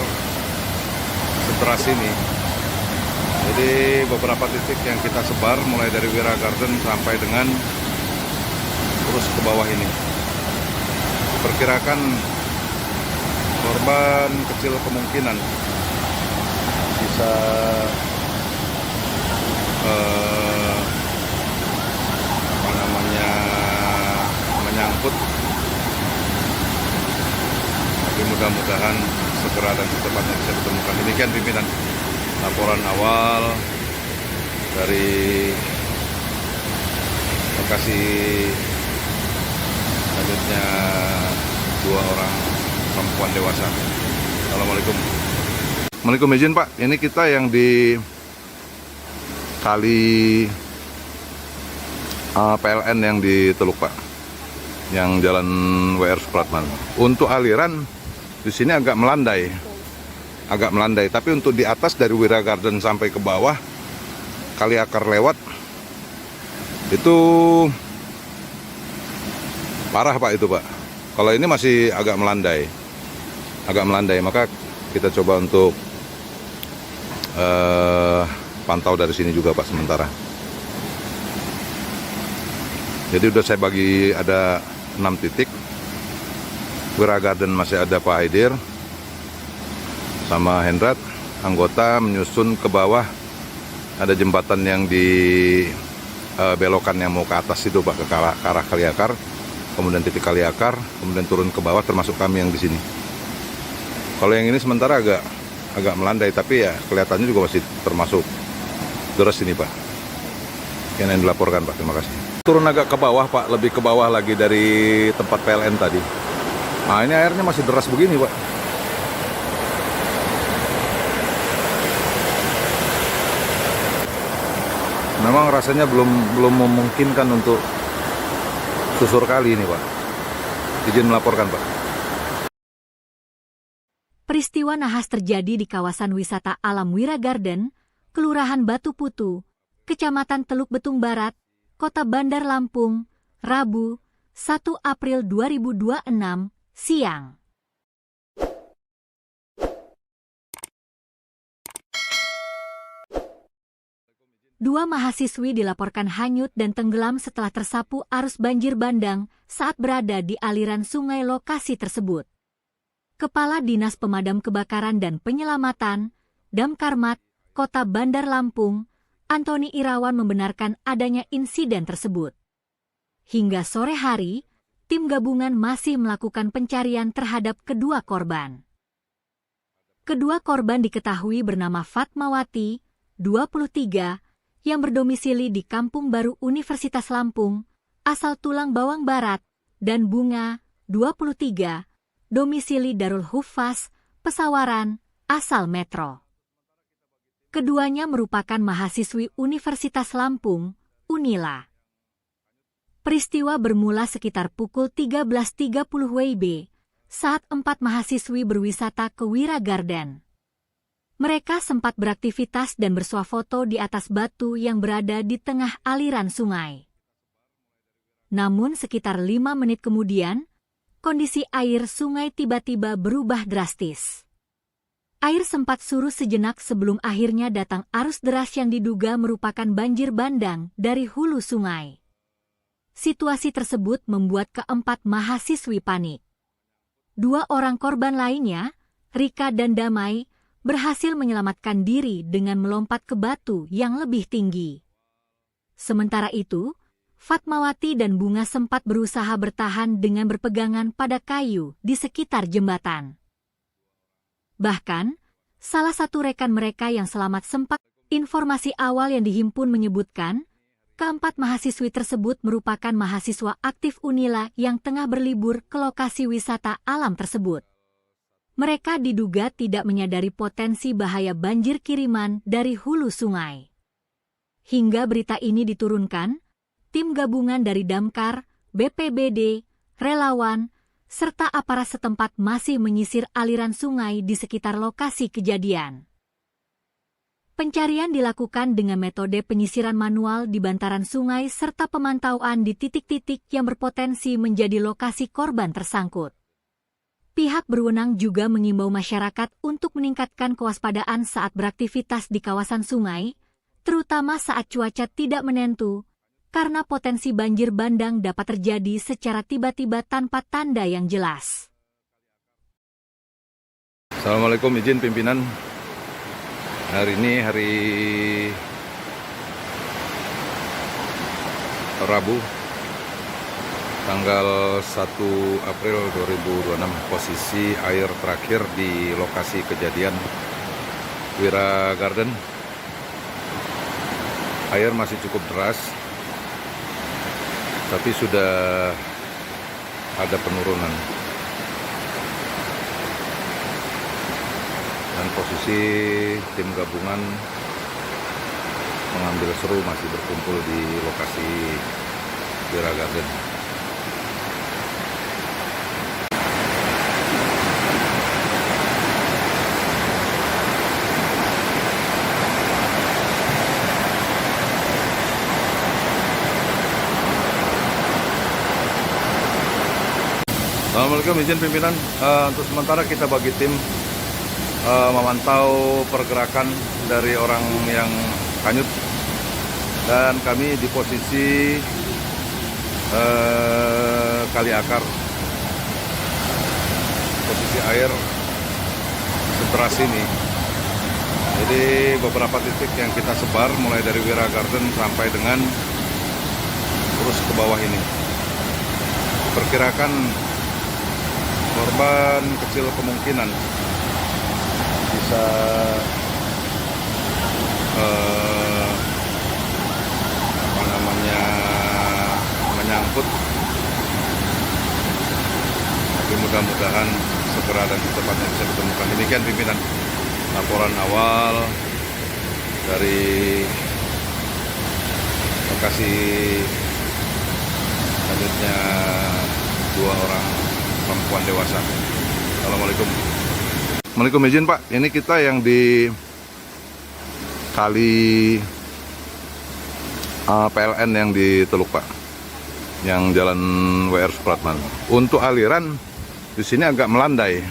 [SPEAKER 2] sederas ini. Jadi beberapa titik yang kita sebar mulai dari Wira Garden sampai dengan terus ke bawah ini. Perkirakan korban kecil kemungkinan bisa menyangkut, tapi mudah-mudahan segera dan secepatnya bisa ditemukan. Demikian pimpinan laporan awal dari lokasi selanjutnya 2 orang perempuan dewasa. Assalamualaikum. Assalamualaikum, izin Pak. Ini kita yang di kali PLN yang di Teluk Pak, yang jalan WR Supratman. Untuk aliran di sini agak melandai, tapi untuk di atas dari Wira Garden sampai ke bawah kali akar lewat itu parah Pak itu Pak. Kalau ini masih agak melandai, maka kita coba untuk pantau dari sini juga Pak sementara. Jadi udah saya bagi ada 6 titik. Wira Garden masih ada Pak Haidir sama Hendrat, anggota menyusun ke bawah. Ada jembatan yang di belokan yang mau ke atas itu Pak, ke arah kali akar. Kemudian titik kali akar, kemudian turun ke bawah, termasuk kami yang di sini. Kalau yang ini sementara agak melandai, tapi ya kelihatannya juga masih termasuk deras ini Pak. Yang dilaporkan Pak, terima kasih. Turun agak ke bawah Pak, lebih ke bawah lagi dari tempat PLN tadi. Nah ini airnya masih deras begini Pak. Memang rasanya belum memungkinkan untuk susur kali ini Pak. Izin melaporkan Pak.
[SPEAKER 1] Peristiwa nahas terjadi di kawasan wisata alam Wira Garden, Kelurahan Batu Putu, Kecamatan Teluk Betung Barat, Kota Bandar Lampung, Rabu, 1 April 2026, siang. Dua mahasiswi dilaporkan hanyut dan tenggelam setelah tersapu arus banjir bandang saat berada di aliran sungai lokasi tersebut. Kepala Dinas Pemadam Kebakaran dan Penyelamatan, Damkarmat, Kota Bandar Lampung, Antoni Irawan membenarkan adanya insiden tersebut. Hingga sore hari, tim gabungan masih melakukan pencarian terhadap kedua korban. Kedua korban diketahui bernama Fatmawati, 23, yang berdomisili di Kampung Baru Universitas Lampung, asal Tulang Bawang Barat, dan Bunga, 23, domisili Darul Hufaz, Pesawaran, asal Metro. Keduanya merupakan mahasiswi Universitas Lampung, Unila. Peristiwa bermula sekitar pukul 13.30 WIB saat 4 mahasiswi berwisata ke Wira Garden. Mereka sempat beraktivitas dan bersuah foto di atas batu yang berada di tengah aliran sungai. Namun sekitar 5 menit kemudian, kondisi air sungai tiba-tiba berubah drastis. Air sempat surut sejenak sebelum akhirnya datang arus deras yang diduga merupakan banjir bandang dari hulu sungai. Situasi tersebut membuat keempat mahasiswi panik. 2 orang korban lainnya, Rika dan Damai, berhasil menyelamatkan diri dengan melompat ke batu yang lebih tinggi. Sementara itu, Fatmawati dan Bunga sempat berusaha bertahan dengan berpegangan pada kayu di sekitar jembatan. Bahkan, salah satu rekan mereka yang selamat sempat, informasi awal yang dihimpun menyebutkan, keempat mahasiswi tersebut merupakan mahasiswa aktif Unila yang tengah berlibur ke lokasi wisata alam tersebut. Mereka diduga tidak menyadari potensi bahaya banjir kiriman dari hulu sungai. Hingga berita ini diturunkan, tim gabungan dari Damkar, BPBD, relawan, serta aparat setempat masih menyisir aliran sungai di sekitar lokasi kejadian. Pencarian dilakukan dengan metode penyisiran manual di bantaran sungai serta pemantauan di titik-titik yang berpotensi menjadi lokasi korban tersangkut. Pihak berwenang juga mengimbau masyarakat untuk meningkatkan kewaspadaan saat beraktivitas di kawasan sungai, terutama saat cuaca tidak menentu, karena potensi banjir bandang dapat terjadi secara tiba-tiba tanpa tanda yang jelas.
[SPEAKER 2] Assalamualaikum, izin pimpinan. Hari ini hari Rabu, tanggal 1 April 2026. Posisi air terakhir di lokasi kejadian Wira Garden. Air masih cukup deras, tapi sudah ada penurunan. Dan posisi tim gabungan mengambil seru masih berkumpul di lokasi Wira Garden. Assalamualaikum, izin pimpinan. Untuk sementara kita bagi tim memantau pergerakan dari orang yang hanyut, dan kami di posisi kali akar. Posisi air seteras ini. Jadi beberapa titik yang kita sebar mulai dari Wira Garden sampai dengan terus ke bawah ini. Perkirakan korban kecil kemungkinan bisa menyangkut, tapi mudah-mudahan segera dan secepatnya bisa ditemukan. Demikian pimpinan laporan awal dari lokasi selanjutnya 2 orang perempuan dewasa. Assalamualaikum. Assalamualaikum, izin Pak. Ini kita yang di kali PLN yang di Teluk Pak, yang jalan WR Supratman. Untuk aliran di sini agak melandai,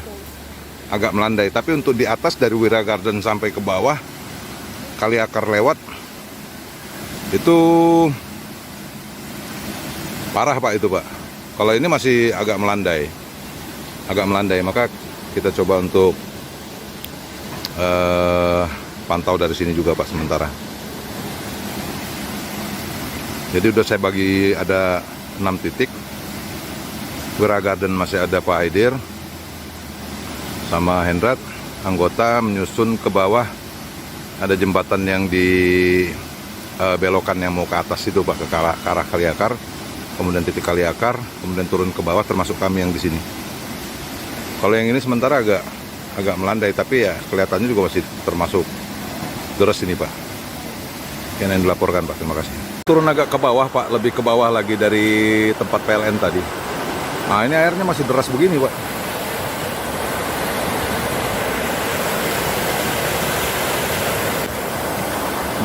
[SPEAKER 2] tapi untuk di atas dari Wira Garden sampai ke bawah kali akar lewat itu parah Pak itu Pak. Kalau ini masih agak melandai, maka kita coba untuk pantau dari sini juga Pak sementara. Jadi udah saya bagi ada 6 titik. Wira Garden masih ada Pak Haidir sama Hendrat, anggota menyusun ke bawah. Ada jembatan yang di belokan yang mau ke atas itu Pak, ke arah kali akar. Kemudian titik kali akar, kemudian turun ke bawah, termasuk kami yang di sini. Kalau yang ini sementara agak melandai, tapi ya kelihatannya juga masih termasuk deras ini Pak. Yang dilaporkan Pak, terima kasih. Turun agak ke bawah Pak, lebih ke bawah lagi dari tempat PLN tadi. Nah ini airnya masih deras begini Pak.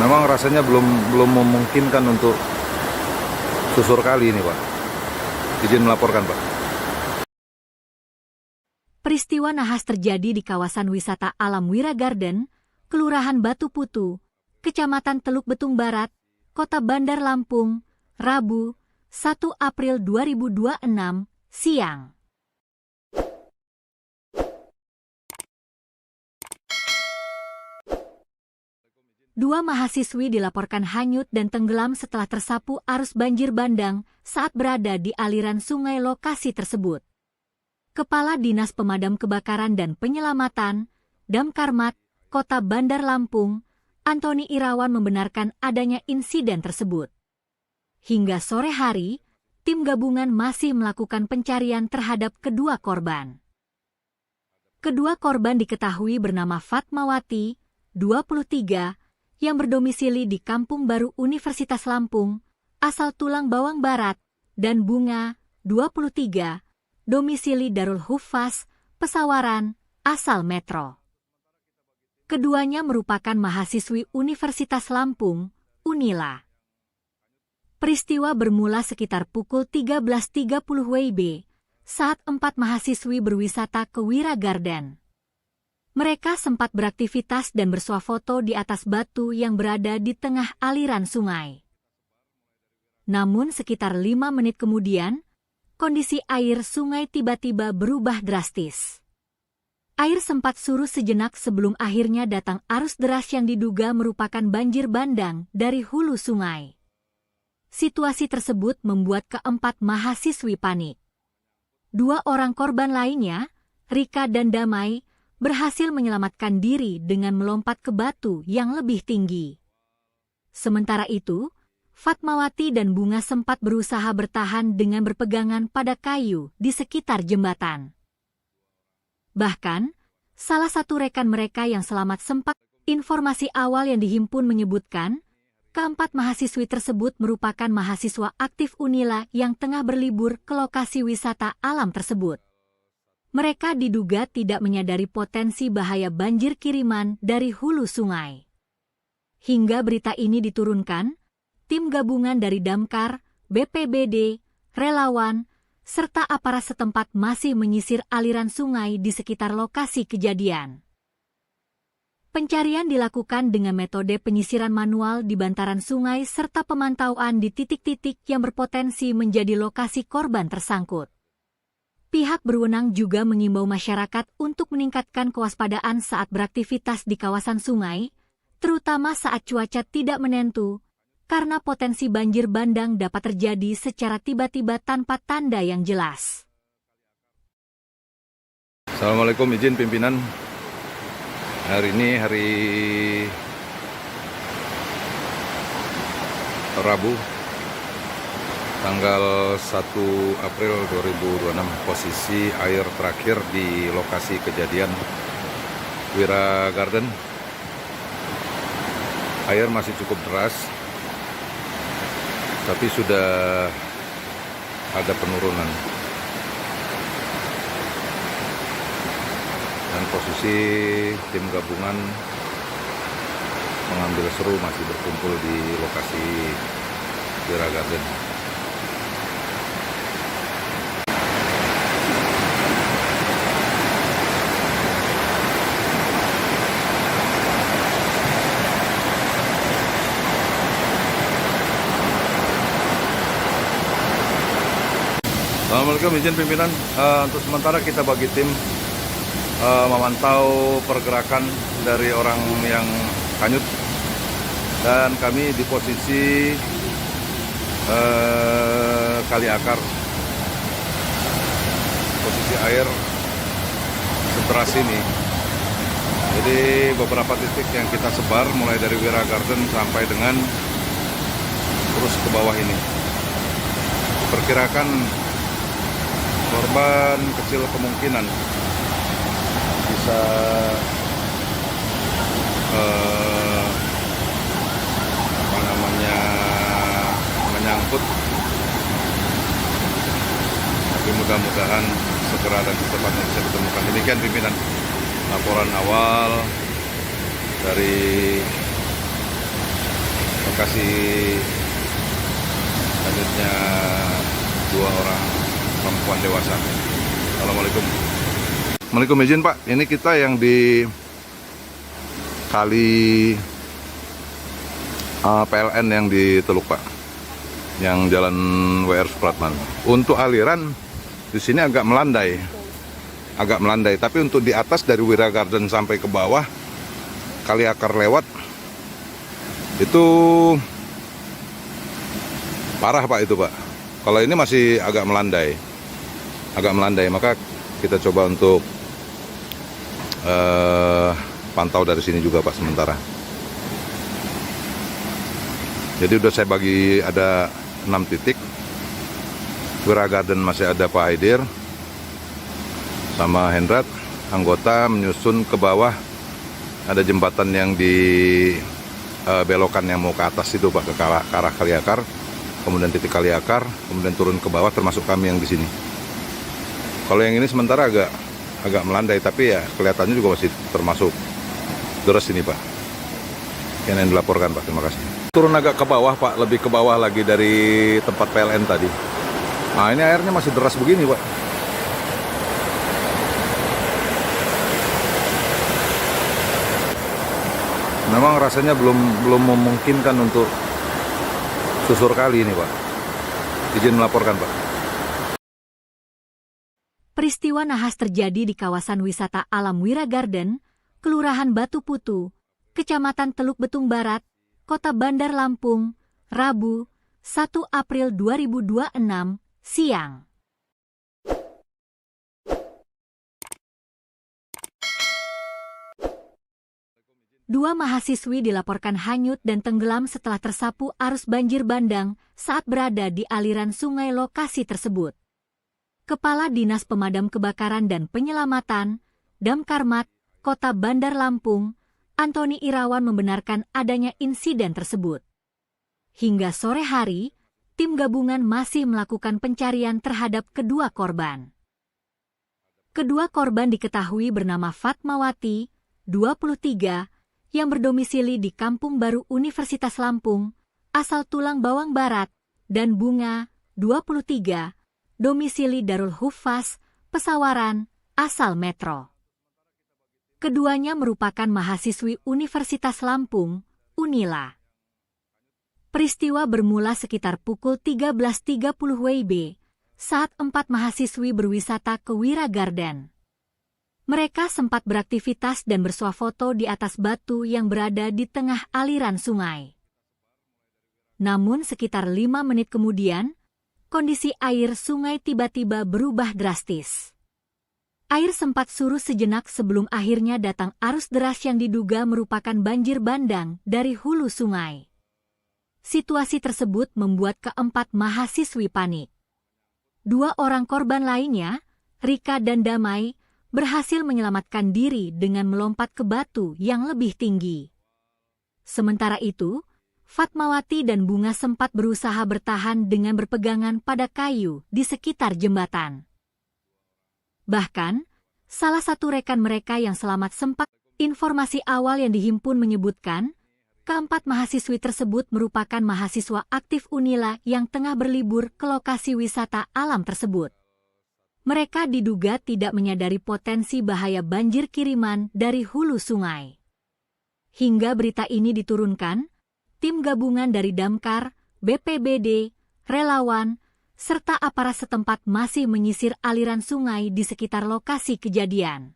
[SPEAKER 2] Memang rasanya belum memungkinkan untuk susur kali ini Pak. Izin melaporkan Pak.
[SPEAKER 1] Peristiwa nahas terjadi di kawasan wisata alam Wira Garden, Kelurahan Batu Putu, Kecamatan Teluk Betung Barat, Kota Bandar Lampung, Rabu, 1 April 2026, siang. Dua mahasiswi dilaporkan hanyut dan tenggelam setelah tersapu arus banjir bandang saat berada di aliran sungai lokasi tersebut. Kepala Dinas Pemadam Kebakaran dan Penyelamatan, Damkarmat, Kota Bandar Lampung, Antoni Irawan membenarkan adanya insiden tersebut. Hingga sore hari, tim gabungan masih melakukan pencarian terhadap kedua korban. Kedua korban diketahui bernama Fatmawati, 23, yang berdomisili di Kampung Baru Universitas Lampung, asal Tulang Bawang Barat, dan Bunga, 23, domisili Darul Hufaz, Pesawaran, asal Metro. Keduanya merupakan mahasiswi Universitas Lampung, Unila. Peristiwa bermula sekitar pukul 13.30 WIB, saat 4 mahasiswi berwisata ke Wira Garden. Mereka sempat beraktivitas dan bersuah foto di atas batu yang berada di tengah aliran sungai. Namun sekitar 5 menit kemudian, kondisi air sungai tiba-tiba berubah drastis. Air sempat surut sejenak sebelum akhirnya datang arus deras yang diduga merupakan banjir bandang dari hulu sungai. Situasi tersebut membuat keempat mahasiswi panik. 2 orang korban lainnya, Rika dan Damai, berhasil menyelamatkan diri dengan melompat ke batu yang lebih tinggi. Sementara itu, Fatmawati dan Bunga sempat berusaha bertahan dengan berpegangan pada kayu di sekitar jembatan. Bahkan, salah satu rekan mereka yang selamat sempat, informasi awal yang dihimpun menyebutkan, keempat mahasiswi tersebut merupakan mahasiswa aktif Unila yang tengah berlibur ke lokasi wisata alam tersebut. Mereka diduga tidak menyadari potensi bahaya banjir kiriman dari hulu sungai. Hingga berita ini diturunkan, tim gabungan dari Damkar, BPBD, relawan, serta aparat setempat masih menyisir aliran sungai di sekitar lokasi kejadian. Pencarian dilakukan dengan metode penyisiran manual di bantaran sungai serta pemantauan di titik-titik yang berpotensi menjadi lokasi korban tersangkut. Pihak berwenang juga mengimbau masyarakat untuk meningkatkan kewaspadaan saat beraktivitas di kawasan sungai, terutama saat cuaca tidak menentu, karena potensi banjir bandang dapat terjadi secara tiba-tiba tanpa tanda yang jelas.
[SPEAKER 2] Assalamualaikum, izin pimpinan. Hari ini hari Rabu, tanggal 1 April 2026, posisi air terakhir di lokasi kejadian Wira Garden. Air masih cukup deras, tapi sudah ada penurunan. Dan posisi tim gabungan mengambil seru masih berkumpul di lokasi Wira Garden. Assalamualaikum, izin pimpinan. Untuk sementara kita bagi tim memantau pergerakan dari orang yang hanyut, dan kami di posisi Kali Akar. Posisi air sederas ini. Jadi beberapa titik yang kita sebar mulai dari Wira Garden sampai dengan terus ke bawah ini. Diperkirakan korban kecil kemungkinan bisa menyangkut, tapi mudah-mudahan segera dan secepatnya bisa ditemukan. Demikian pimpinan laporan awal dari lokasi hanyutnya 2 orang perempuan dewasa. Assalamualaikum. Assalamualaikum, izin Pak. Ini kita yang di kali PLN yang di Teluk Pak. yang Jalan WR Supratman. Untuk aliran di sini agak melandai. Tapi untuk di atas dari Wira Garden sampai ke bawah Kali Akar lewat itu parah Pak itu Pak. Kalau ini masih agak melandai, maka kita coba untuk pantau dari sini juga Pak sementara. Jadi udah saya bagi ada 6 titik. Wira Garden masih ada Pak Haidir sama Hendrat, anggota menyusun ke bawah. Ada jembatan yang di belokan yang mau ke atas itu Pak, ke arah Kali Akar, kemudian titik Kali Akar, kemudian turun ke bawah termasuk kami yang di sini. Kalau yang ini sementara agak melandai, tapi ya kelihatannya juga masih termasuk deras ini Pak. Yang dilaporkan Pak, terima kasih. Turun agak ke bawah Pak, lebih ke bawah lagi dari tempat PLN tadi. Nah ini airnya masih deras begini Pak. Memang rasanya belum memungkinkan untuk susur kali ini Pak. Izin melaporkan Pak.
[SPEAKER 1] Peristiwa nahas terjadi di kawasan wisata alam Wira Garden, Kelurahan Batu Putu, Kecamatan Teluk Betung Barat, Kota Bandar Lampung, Rabu, 1 April 2026, siang. Dua mahasiswi dilaporkan hanyut dan tenggelam setelah tersapu arus banjir bandang saat berada di aliran sungai lokasi tersebut. Kepala Dinas Pemadam Kebakaran dan Penyelamatan, Damkarmat, Kota Bandar Lampung, Antoni Irawan membenarkan adanya insiden tersebut. Hingga sore hari, tim gabungan masih melakukan pencarian terhadap kedua korban. Kedua korban diketahui bernama Fatmawati, 23, yang berdomisili di Kampung Baru Universitas Lampung, asal Tulang Bawang Barat, dan Bunga, 23, domisili Darul Hufaz, Pesawaran, asal Metro. Keduanya merupakan mahasiswi Universitas Lampung, Unila. Peristiwa bermula sekitar pukul 13.30 WIB saat 4 mahasiswi berwisata ke Wira Garden. Mereka sempat beraktivitas dan bersuah foto di atas batu yang berada di tengah aliran sungai. Namun sekitar 5 menit kemudian, kondisi air sungai tiba-tiba berubah drastis. Air sempat surut sejenak sebelum akhirnya datang arus deras yang diduga merupakan banjir bandang dari hulu sungai. Situasi tersebut membuat keempat mahasiswi panik. 2 orang korban lainnya, Rika dan Damai, berhasil menyelamatkan diri dengan melompat ke batu yang lebih tinggi. Sementara itu, Fatmawati dan Bunga sempat berusaha bertahan dengan berpegangan pada kayu di sekitar jembatan. Bahkan, salah satu rekan mereka yang selamat sempat, informasi awal yang dihimpun menyebutkan, keempat mahasiswi tersebut merupakan mahasiswa aktif Unila yang tengah berlibur ke lokasi wisata alam tersebut. Mereka diduga tidak menyadari potensi bahaya banjir kiriman dari hulu sungai. Hingga berita ini diturunkan, tim gabungan dari Damkar, BPBD, relawan, serta aparat setempat masih menyisir aliran sungai di sekitar lokasi kejadian.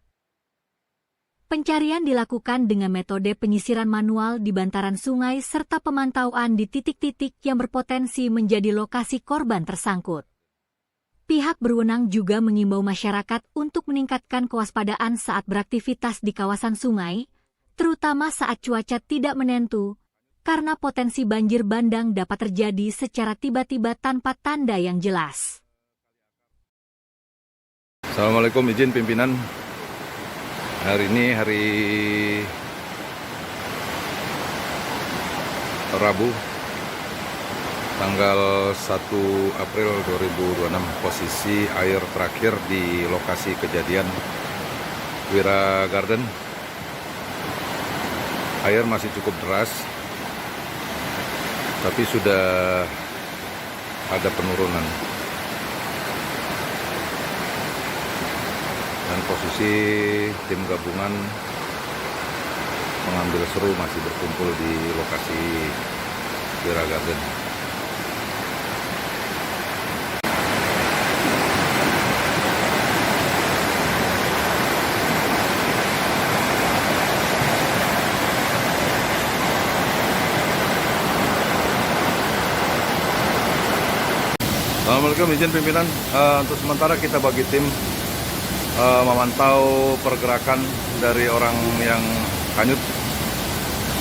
[SPEAKER 1] Pencarian dilakukan dengan metode penyisiran manual di bantaran sungai serta pemantauan di titik-titik yang berpotensi menjadi lokasi korban tersangkut. Pihak berwenang juga mengimbau masyarakat untuk meningkatkan kewaspadaan saat beraktivitas di kawasan sungai, terutama saat cuaca tidak menentu, karena potensi banjir bandang dapat terjadi secara tiba-tiba tanpa tanda yang jelas.
[SPEAKER 2] Assalamualaikum, izin pimpinan. Hari ini hari Rabu, tanggal 1 April 2026, posisi air terakhir di lokasi kejadian Wira Garden. Air masih cukup deras, tapi sudah ada penurunan. Dan posisi tim gabungan mengambil seru masih berkumpul di lokasi Wira Garden. Assalamualaikum, izin pimpinan. Untuk sementara kita bagi tim memantau pergerakan dari orang yang hanyut,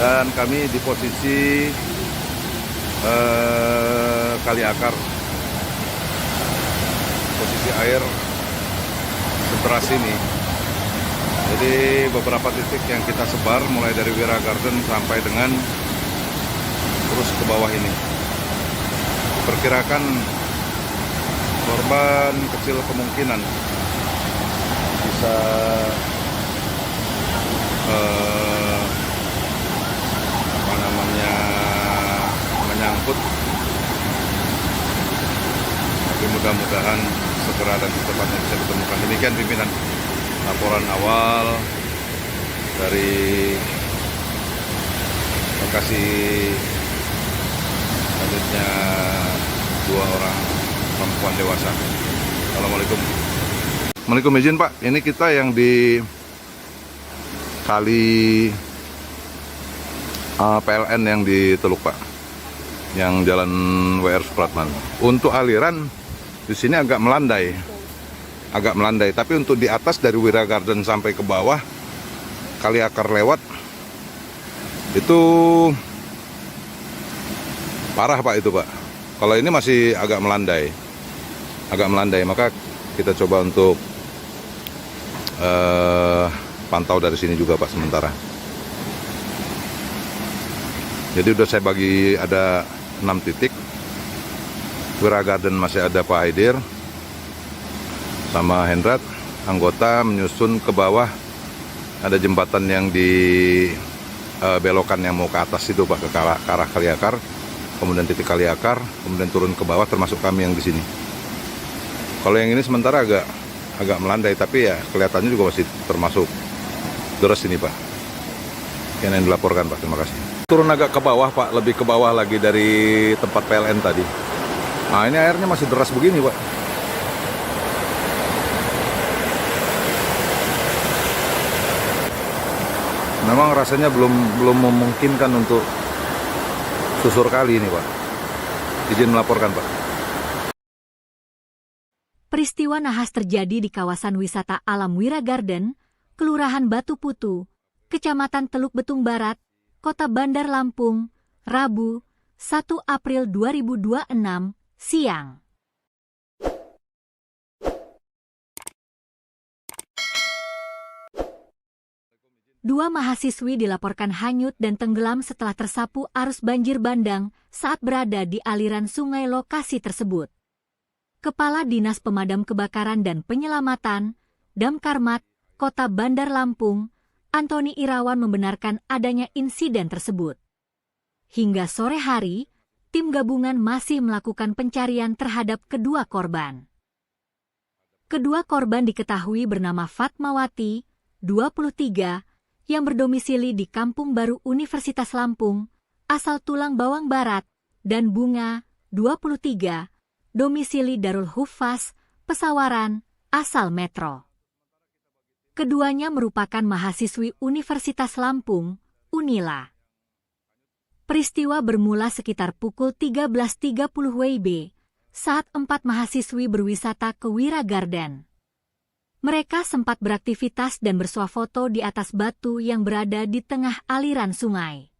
[SPEAKER 2] dan kami di posisi kali akar. Posisi air seteras ini. Jadi beberapa titik yang kita sebar mulai dari Wira Garden sampai dengan terus ke bawah ini. Perkirakan korban kecil kemungkinan bisa menyangkut, tapi mudah-mudahan segera dan secepatnya bisa ditemukan. Demikian pimpinan laporan awal dari lokasi hanyutnya 2 orang perempuan dewasa. Assalamualaikum. Assalamualaikum, izin Pak. Ini kita yang di kali PLN yang di Teluk Pak, yang jalan WR Supratman. Untuk aliran di sini agak melandai, tapi untuk di atas dari Wira Garden sampai ke bawah kali akar lewat itu parah Pak itu Pak. Kalau ini masih agak melandai, maka kita coba untuk pantau dari sini juga Pak sementara. Jadi udah saya bagi ada 6 titik. Wira Garden masih ada Pak Aidir sama Hendrat, anggota menyusun ke bawah. Ada jembatan yang di belokan yang mau ke atas itu Pak, ke arah kali akar. Kemudian titik kali akar, kemudian turun ke bawah, termasuk kami yang di sini. Kalau yang ini sementara agak melandai, tapi ya kelihatannya juga masih termasuk deras ini Pak. Yang dilaporkan Pak, terima kasih. Turun agak ke bawah Pak, lebih ke bawah lagi dari tempat PLN tadi. Nah ini airnya masih deras begini Pak. Memang rasanya belum memungkinkan untuk susur kali ini Pak. Izin melaporkan Pak.
[SPEAKER 1] Peristiwa nahas terjadi di kawasan wisata alam Wira Garden, Kelurahan Batu Putu, Kecamatan Teluk Betung Barat, Kota Bandar Lampung, Rabu, 1 April 2026, siang. Dua mahasiswi dilaporkan hanyut dan tenggelam setelah tersapu arus banjir bandang saat berada di aliran sungai lokasi tersebut. Kepala Dinas Pemadam Kebakaran dan Penyelamatan, Damkarmat, Kota Bandar Lampung, Antoni Irawan membenarkan adanya insiden tersebut. Hingga sore hari, tim gabungan masih melakukan pencarian terhadap kedua korban. Kedua korban diketahui bernama Fatmawati, 23, yang berdomisili di Kampung Baru Universitas Lampung, asal Tulang Bawang Barat, dan Bunga, 23, domisili Darul Huffaz, Pesawaran, asal Metro. Keduanya merupakan mahasiswi Universitas Lampung, Unila. Peristiwa bermula sekitar pukul 13.30 WIB, saat 4 mahasiswi berwisata ke Wira Garden. Mereka sempat beraktivitas dan bersuah foto di atas batu yang berada di tengah aliran sungai.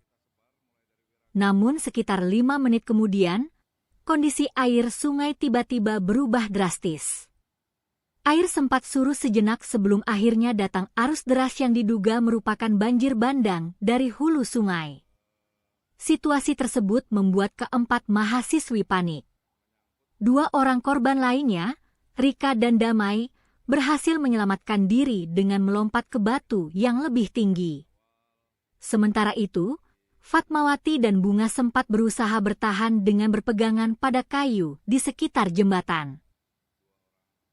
[SPEAKER 1] Namun sekitar 5 menit kemudian, kondisi air sungai tiba-tiba berubah drastis. Air sempat surut sejenak sebelum akhirnya datang arus deras yang diduga merupakan banjir bandang dari hulu sungai. Situasi tersebut membuat keempat mahasiswi panik. 2 orang korban lainnya, Rika dan Damai, berhasil menyelamatkan diri dengan melompat ke batu yang lebih tinggi. Sementara itu, Fatmawati dan Bunga sempat berusaha bertahan dengan berpegangan pada kayu di sekitar jembatan.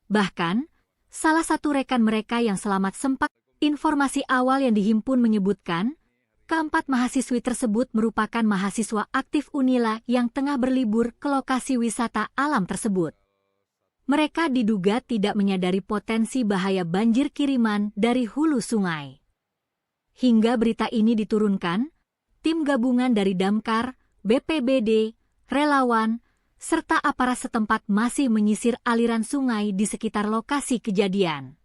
[SPEAKER 1] Bahkan, salah satu rekan mereka yang selamat sempat, informasi awal yang dihimpun menyebutkan, keempat mahasiswi tersebut merupakan mahasiswa aktif Unila yang tengah berlibur ke lokasi wisata alam tersebut. Mereka diduga tidak menyadari potensi bahaya banjir kiriman dari hulu sungai. Hingga berita ini diturunkan, tim gabungan dari Damkar, BPBD, relawan, serta aparat setempat masih menyisir aliran sungai di sekitar lokasi kejadian.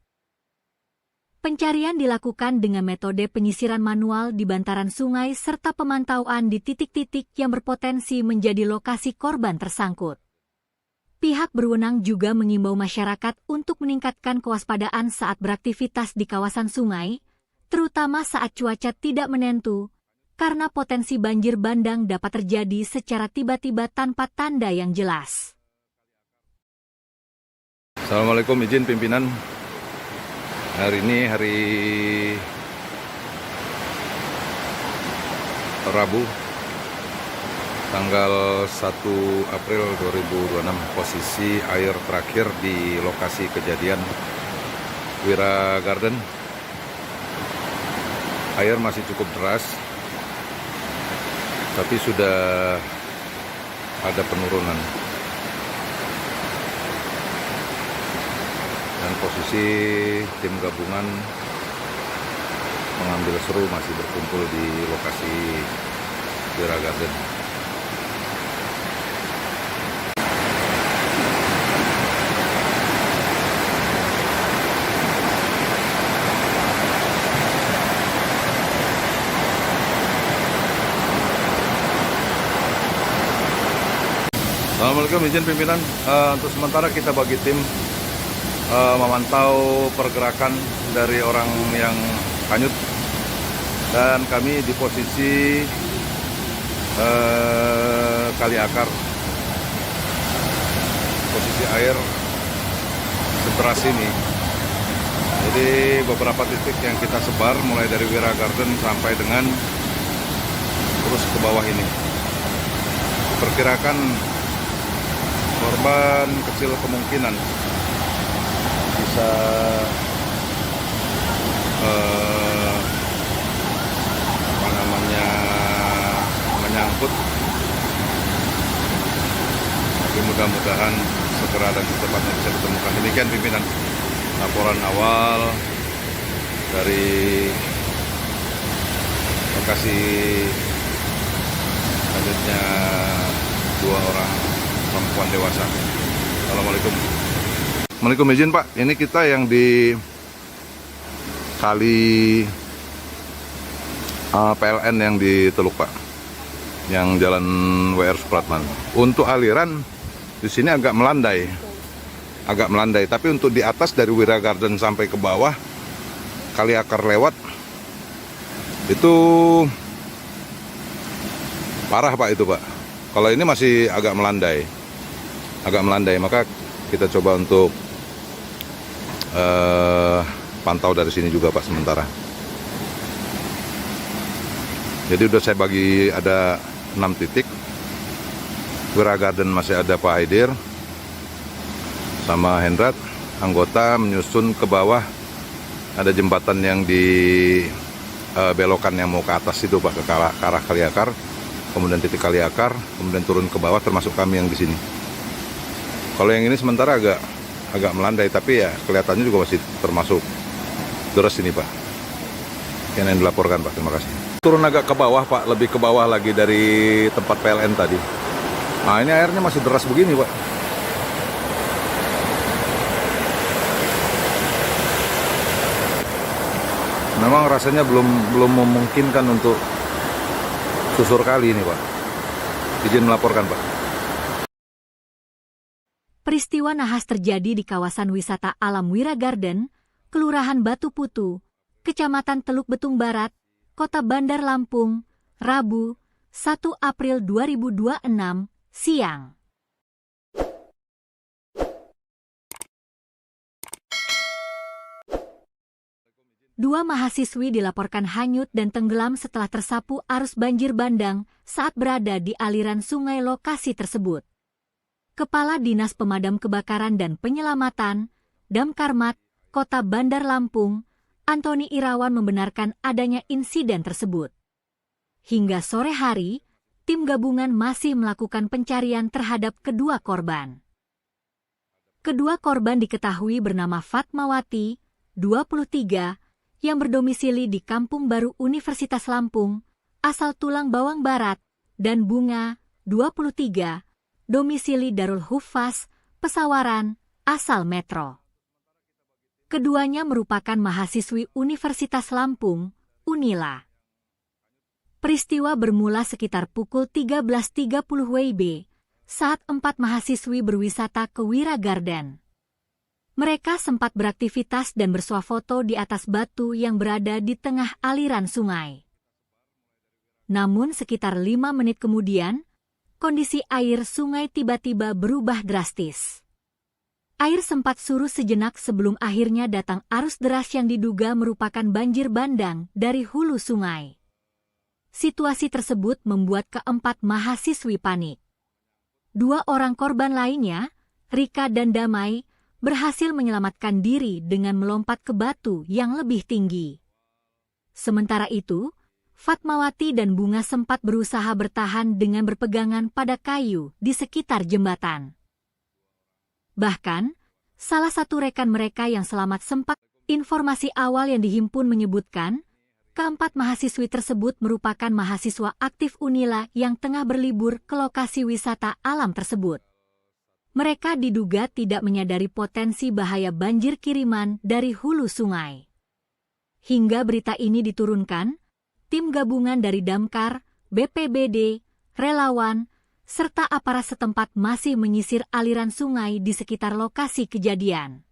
[SPEAKER 1] Pencarian dilakukan dengan metode penyisiran manual di bantaran sungai serta pemantauan di titik-titik yang berpotensi menjadi lokasi korban tersangkut. Pihak berwenang juga mengimbau masyarakat untuk meningkatkan kewaspadaan saat beraktivitas di kawasan sungai, terutama saat cuaca tidak menentu, karena potensi banjir bandang dapat terjadi secara tiba-tiba tanpa tanda yang jelas.
[SPEAKER 2] Assalamualaikum, izin pimpinan. Hari ini hari Rabu, tanggal 1 April 2026. Posisi air terakhir di lokasi kejadian Wira Garden. Air masih cukup deras, tapi sudah ada penurunan. Dan posisi tim gabungan mengambil seru masih berkumpul di lokasi Wira Garden. Assalamualaikum, izin pimpinan. Untuk sementara kita bagi tim memantau pergerakan dari orang yang hanyut, dan kami di posisi kali akar. Posisi air sederas ini, jadi beberapa titik yang kita sebar mulai dari Wira Garden sampai dengan terus ke bawah ini. Perkirakan korban kecil kemungkinan bisa menyangkut, tapi mudah-mudahan segera dan secepatnya bisa ditemukan. Demikian pimpinan laporan awal dari lokasi hanyutnya 2 orang perempuan dewasa. Assalamualaikum. Assalamualaikum, izin Pak. Ini kita yang di kali PLN yang di Teluk Pak, yang jalan WR Supratman. Untuk aliran di sini agak melandai, Tapi untuk di atas dari Wira Garden sampai ke bawah kali akar lewat itu parah Pak itu Pak. Kalau ini masih agak melandai, maka kita coba untuk pantau dari sini juga Pak sementara. Jadi udah saya bagi ada 6 titik. Wira Garden masih ada Pak Haidir sama Hendrat, anggota menyusun ke bawah. Ada jembatan yang di belokan yang mau ke atas itu Pak, ke arah kali akar, kemudian titik kali akar, kemudian turun ke bawah, termasuk kami yang di sini. Kalau yang ini sementara agak melandai, tapi ya kelihatannya juga masih termasuk deras ini Pak. Yang dilaporkan Pak, terima kasih. Turun agak ke bawah Pak, lebih ke bawah lagi dari tempat PLN tadi. Nah ini airnya masih deras begini Pak. Memang rasanya belum memungkinkan untuk susur kali ini Pak. Izin melaporkan Pak.
[SPEAKER 1] Peristiwa nahas terjadi di kawasan wisata alam Wira Garden, Kelurahan Batu Putu, Kecamatan Teluk Betung Barat, Kota Bandar Lampung, Rabu, 1 April 2026, siang. Dua mahasiswi dilaporkan hanyut dan tenggelam setelah tersapu arus banjir bandang saat berada di aliran sungai lokasi tersebut. Kepala Dinas Pemadam Kebakaran dan Penyelamatan, Damkarmat, Kota Bandar Lampung, Antoni Irawan membenarkan adanya insiden tersebut. Hingga sore hari, tim gabungan masih melakukan pencarian terhadap kedua korban. Kedua korban diketahui bernama Fatmawati, 23, yang berdomisili di Kampung Baru Universitas Lampung, asal Tulang Bawang Barat, dan Bunga, 23, domisili Darul Huffaz, Pesawaran, asal Metro. Keduanya merupakan mahasiswi Universitas Lampung, Unila. Peristiwa bermula sekitar pukul 13.30 WIB saat 4 mahasiswi berwisata ke Wira Garden. Mereka sempat beraktivitas dan bersuah foto di atas batu yang berada di tengah aliran sungai. Namun sekitar 5 menit kemudian, kondisi air sungai tiba-tiba berubah drastis. Air sempat surut sejenak sebelum akhirnya datang arus deras yang diduga merupakan banjir bandang dari hulu sungai. Situasi tersebut membuat keempat mahasiswi panik. 2 orang korban lainnya, Rika dan Damai, berhasil menyelamatkan diri dengan melompat ke batu yang lebih tinggi. Sementara itu, Fatmawati dan Bunga sempat berusaha bertahan dengan berpegangan pada kayu di sekitar jembatan. Bahkan, salah satu rekan mereka yang selamat sempat, informasi awal yang dihimpun menyebutkan, keempat mahasiswi tersebut merupakan mahasiswa aktif Unila yang tengah berlibur ke lokasi wisata alam tersebut. Mereka diduga tidak menyadari potensi bahaya banjir kiriman dari hulu sungai. Hingga berita ini diturunkan, tim gabungan dari Damkar, BPBD, relawan, serta aparat setempat masih menyisir aliran sungai di sekitar lokasi kejadian.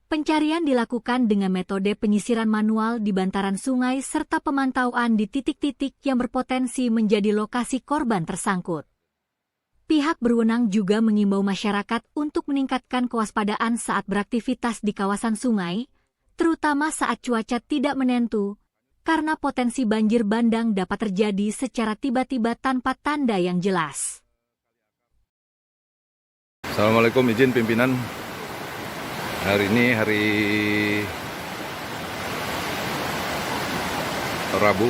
[SPEAKER 1] Pencarian dilakukan dengan metode penyisiran manual di bantaran sungai serta pemantauan di titik-titik yang berpotensi menjadi lokasi korban tersangkut. Pihak berwenang juga mengimbau masyarakat untuk meningkatkan kewaspadaan saat beraktivitas di kawasan sungai, terutama saat cuaca tidak menentu, karena potensi banjir bandang dapat terjadi secara tiba-tiba tanpa tanda yang jelas.
[SPEAKER 2] Assalamualaikum, izin pimpinan. Hari ini hari Rabu,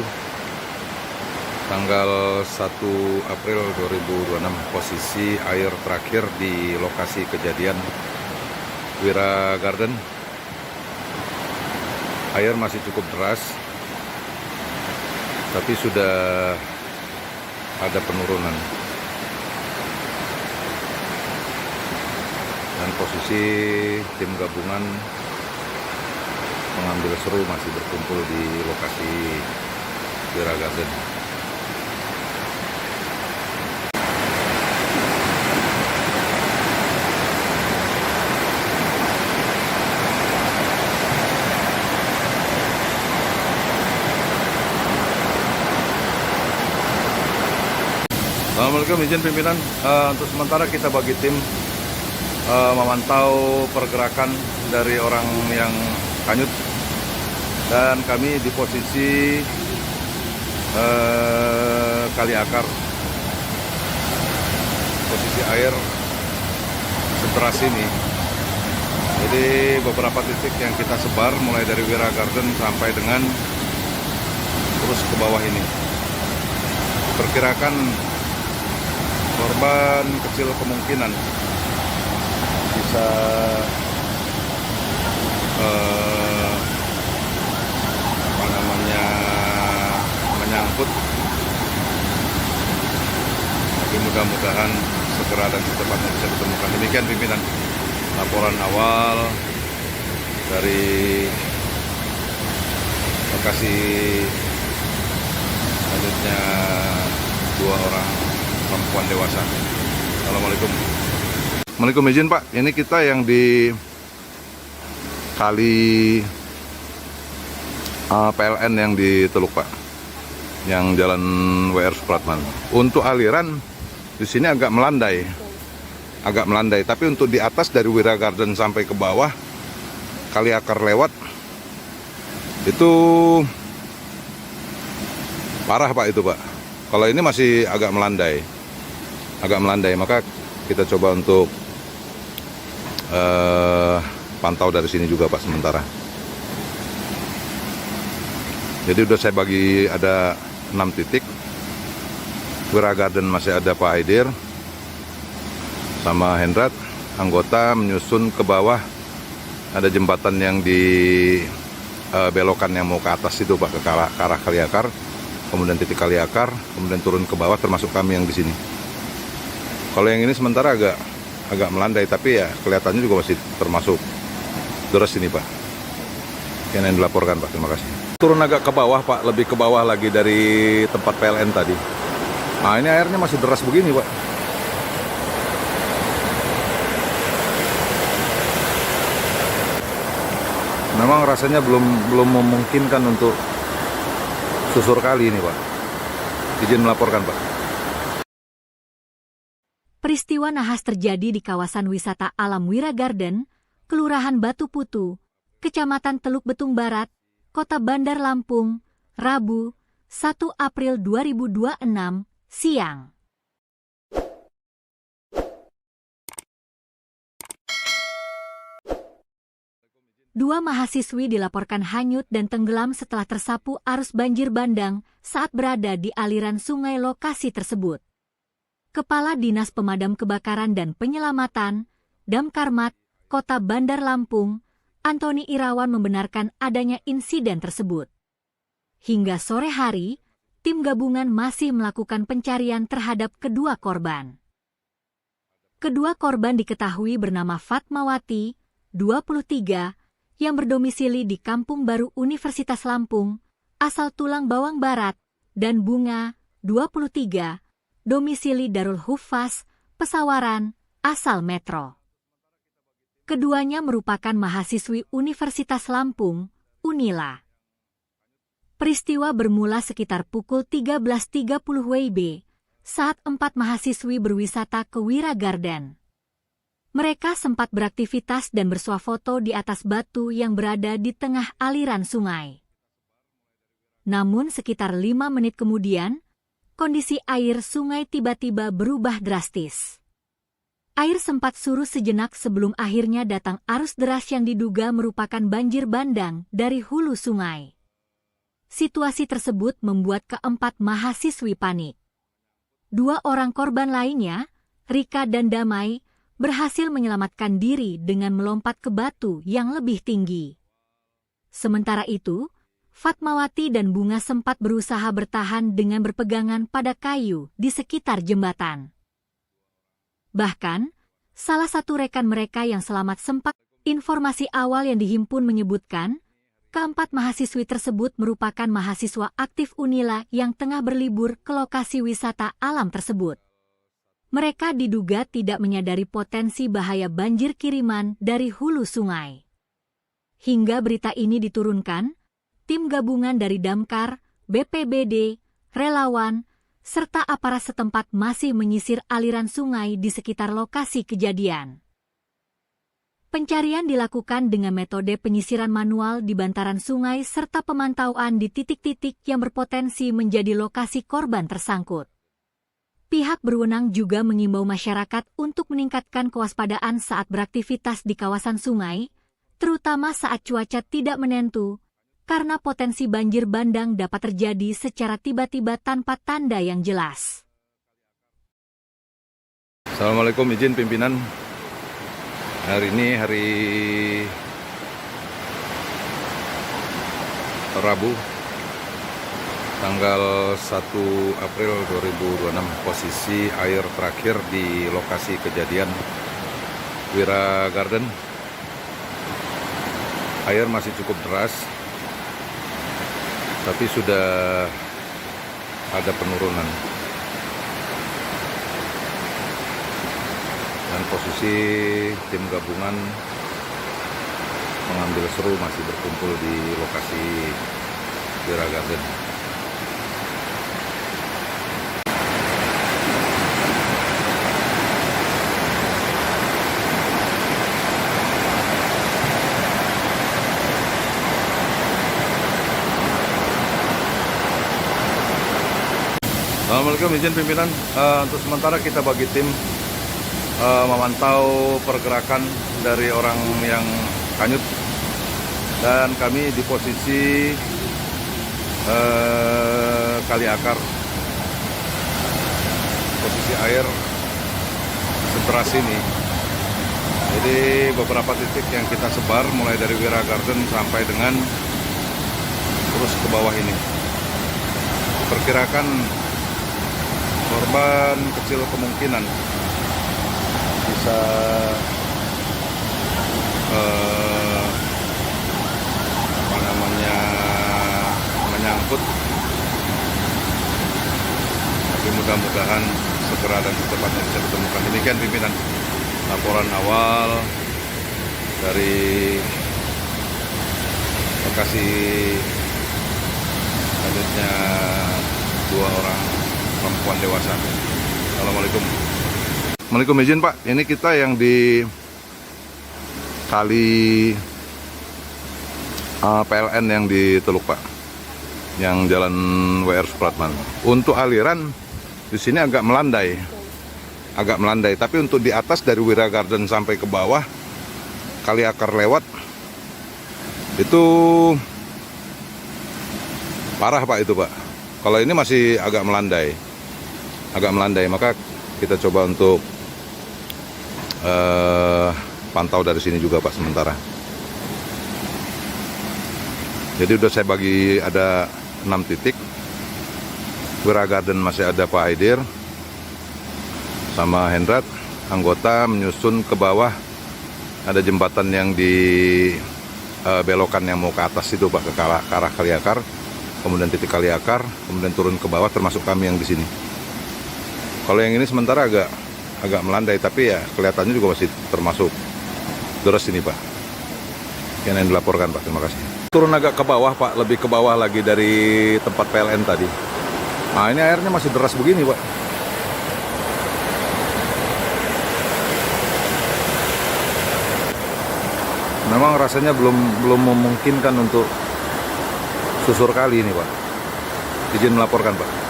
[SPEAKER 2] tanggal 1 April 2026. Posisi air terakhir di lokasi kejadian Wira Garden. Air masih cukup deras, tapi sudah ada penurunan. Dan posisi tim gabungan mengambil seru masih berkumpul di lokasi Wira Garden. Assalamualaikum, izin pimpinan. Untuk sementara kita bagi tim memantau pergerakan dari orang yang hanyut, dan kami di posisi kali akar. Posisi air sederas ini. Jadi beberapa titik yang kita sebar mulai dari Wira Garden sampai dengan terus ke bawah ini. Perkirakan korban kecil kemungkinan bisa menyangkut, tapi mudah-mudahan segera dan secepatnya bisa ditemukan. Demikian pimpinan laporan awal dari lokasi selanjutnya 2 orang perempuan dewasa. Assalamualaikum. Assalamualaikum, izin Pak. Ini kita yang di kali PLN yang di Teluk Pak, yang jalan WR Supratman. Untuk aliran di sini agak melandai, tapi untuk di atas dari Wira Garden sampai ke bawah kali akar lewat itu parah Pak itu Pak. Kalau ini masih agak melandai, maka kita coba untuk pantau dari sini juga Pak sementara. Jadi udah saya bagi ada 6 titik. Wira Garden masih ada Pak Aidir sama Hendrat, anggota menyusun ke bawah. Ada jembatan yang di belokan yang mau ke atas itu Pak, ke arah Kaliakar. Kemudian titik Kaliakar, kemudian turun ke bawah termasuk kami yang di sini. Kalau yang ini sementara agak melandai, tapi ya kelihatannya juga masih termasuk deras ini Pak. Yang dilaporkan Pak, terima kasih. Turun agak ke bawah Pak, lebih ke bawah lagi dari tempat PLN tadi. Nah ini airnya masih deras begini Pak. Memang rasanya belum memungkinkan untuk susur kali ini Pak. Izin melaporkan Pak.
[SPEAKER 1] Peristiwa nahas terjadi di kawasan wisata alam Wira Garden, Kelurahan Batu Putu, Kecamatan Teluk Betung Barat, Kota Bandar Lampung, Rabu, 1 April 2026, siang. Dua mahasiswi dilaporkan hanyut dan tenggelam setelah tersapu arus banjir bandang saat berada di aliran sungai lokasi tersebut. Kepala Dinas Pemadam Kebakaran dan Penyelamatan, Damkarmat, Kota Bandar Lampung, Antoni Irawan membenarkan adanya insiden tersebut. Hingga sore hari, tim gabungan masih melakukan pencarian terhadap kedua korban. Kedua korban diketahui bernama Fatmawati, 23, yang berdomisili di Kampung Baru Universitas Lampung, asal Tulang Bawang Barat, dan Bunga, 23, domisili Darul Hufaz, Pesawaran, asal Metro. Keduanya merupakan mahasiswi Universitas Lampung, Unila. Peristiwa bermula sekitar pukul 13.30 WIB saat 4 mahasiswi berwisata ke Wira Garden. Mereka sempat beraktivitas dan bersuah foto di atas batu yang berada di tengah aliran sungai. Namun sekitar 5 menit kemudian, kondisi air sungai tiba-tiba berubah drastis. Air sempat surut sejenak sebelum akhirnya datang arus deras yang diduga merupakan banjir bandang dari hulu sungai. Situasi tersebut membuat keempat mahasiswi panik. 2 orang korban lainnya, Rika dan Damai, berhasil menyelamatkan diri dengan melompat ke batu yang lebih tinggi. Sementara itu, Fatmawati dan Bunga sempat berusaha bertahan dengan berpegangan pada kayu di sekitar jembatan. Bahkan, salah satu rekan mereka yang selamat sempat, informasi awal yang dihimpun menyebutkan, keempat mahasiswi tersebut merupakan mahasiswa aktif Unila yang tengah berlibur ke lokasi wisata alam tersebut. Mereka diduga tidak menyadari potensi bahaya banjir kiriman dari hulu sungai. Hingga berita ini diturunkan, tim gabungan dari Damkar, BPBD, relawan, serta aparat setempat masih menyisir aliran sungai di sekitar lokasi kejadian. Pencarian dilakukan dengan metode penyisiran manual di bantaran sungai serta pemantauan di titik-titik yang berpotensi menjadi lokasi korban tersangkut. Pihak berwenang juga mengimbau masyarakat untuk meningkatkan kewaspadaan saat beraktivitas di kawasan sungai, terutama saat cuaca tidak menentu, karena potensi banjir bandang dapat terjadi secara tiba-tiba tanpa tanda yang jelas.
[SPEAKER 2] Assalamualaikum, izin pimpinan. Hari ini hari Rabu, tanggal 1 April 2026. Posisi air terakhir di lokasi kejadian Wira Garden. Air masih cukup deras, tapi sudah ada penurunan. Dan posisi tim gabungan mengambil seru masih berkumpul di lokasi Wira Garden. Assalamualaikum, izin pimpinan. Untuk sementara kita bagi tim memantau pergerakan dari orang yang hanyut, dan kami di posisi kali akar. Posisi air sederas ini. Jadi beberapa titik yang kita sebar mulai dari Wira Garden sampai dengan terus ke bawah ini. Perkirakan korban kecil kemungkinan bisa apa namanya menyangkut, tapi mudah-mudahan segera dan secepatnya bisa ditemukan. Demikian pimpinan laporan awal dari lokasi selanjutnya 2 orang perempuan dewasa. Assalamualaikum. Assalamualaikum, izin Pak, ini kita yang di kali PLN yang di Teluk Pak, yang jalan WR Supratman. Untuk aliran di sini agak melandai, tapi untuk di atas dari Wira Garden sampai ke bawah Kali Akar lewat itu parah Pak itu Pak. Kalau ini masih agak melandai, maka kita coba untuk pantau dari sini juga Pak sementara. Jadi udah saya bagi ada 6 titik. Wira Garden masih ada Pak Aidir sama Hendrat, anggota menyusun ke bawah. Ada jembatan yang di belokan yang mau ke atas itu Pak, ke arah Kali Akar, kemudian titik Kali Akar, kemudian turun ke bawah, termasuk kami yang di sini. Kalau yang ini sementara agak melandai, tapi ya kelihatannya juga masih termasuk deras ini Pak. Yang dilaporkan Pak, terima kasih. Turun agak ke bawah Pak, lebih ke bawah lagi dari tempat PLN tadi. Nah ini airnya masih deras begini Pak. Memang rasanya belum memungkinkan untuk susur kali ini Pak. Izin melaporkan Pak.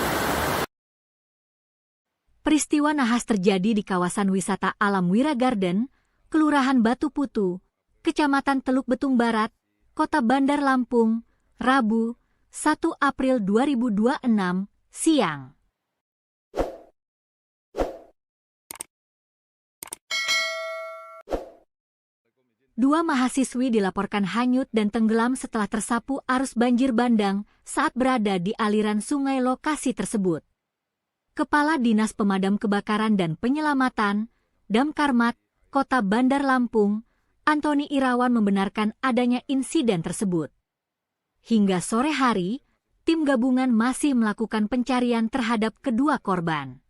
[SPEAKER 1] Peristiwa nahas terjadi di kawasan wisata alam Wira Garden, Kelurahan Batu Putu, Kecamatan Teluk Betung Barat, Kota Bandar Lampung, Rabu, 1 April 2026, siang. Dua mahasiswi dilaporkan hanyut dan tenggelam setelah tersapu arus banjir bandang saat berada di aliran sungai lokasi tersebut. Kepala Dinas Pemadam Kebakaran dan Penyelamatan, Damkarmat, Kota Bandar Lampung, Antoni Irawan membenarkan adanya insiden tersebut. Hingga sore hari, tim gabungan masih melakukan pencarian terhadap kedua korban.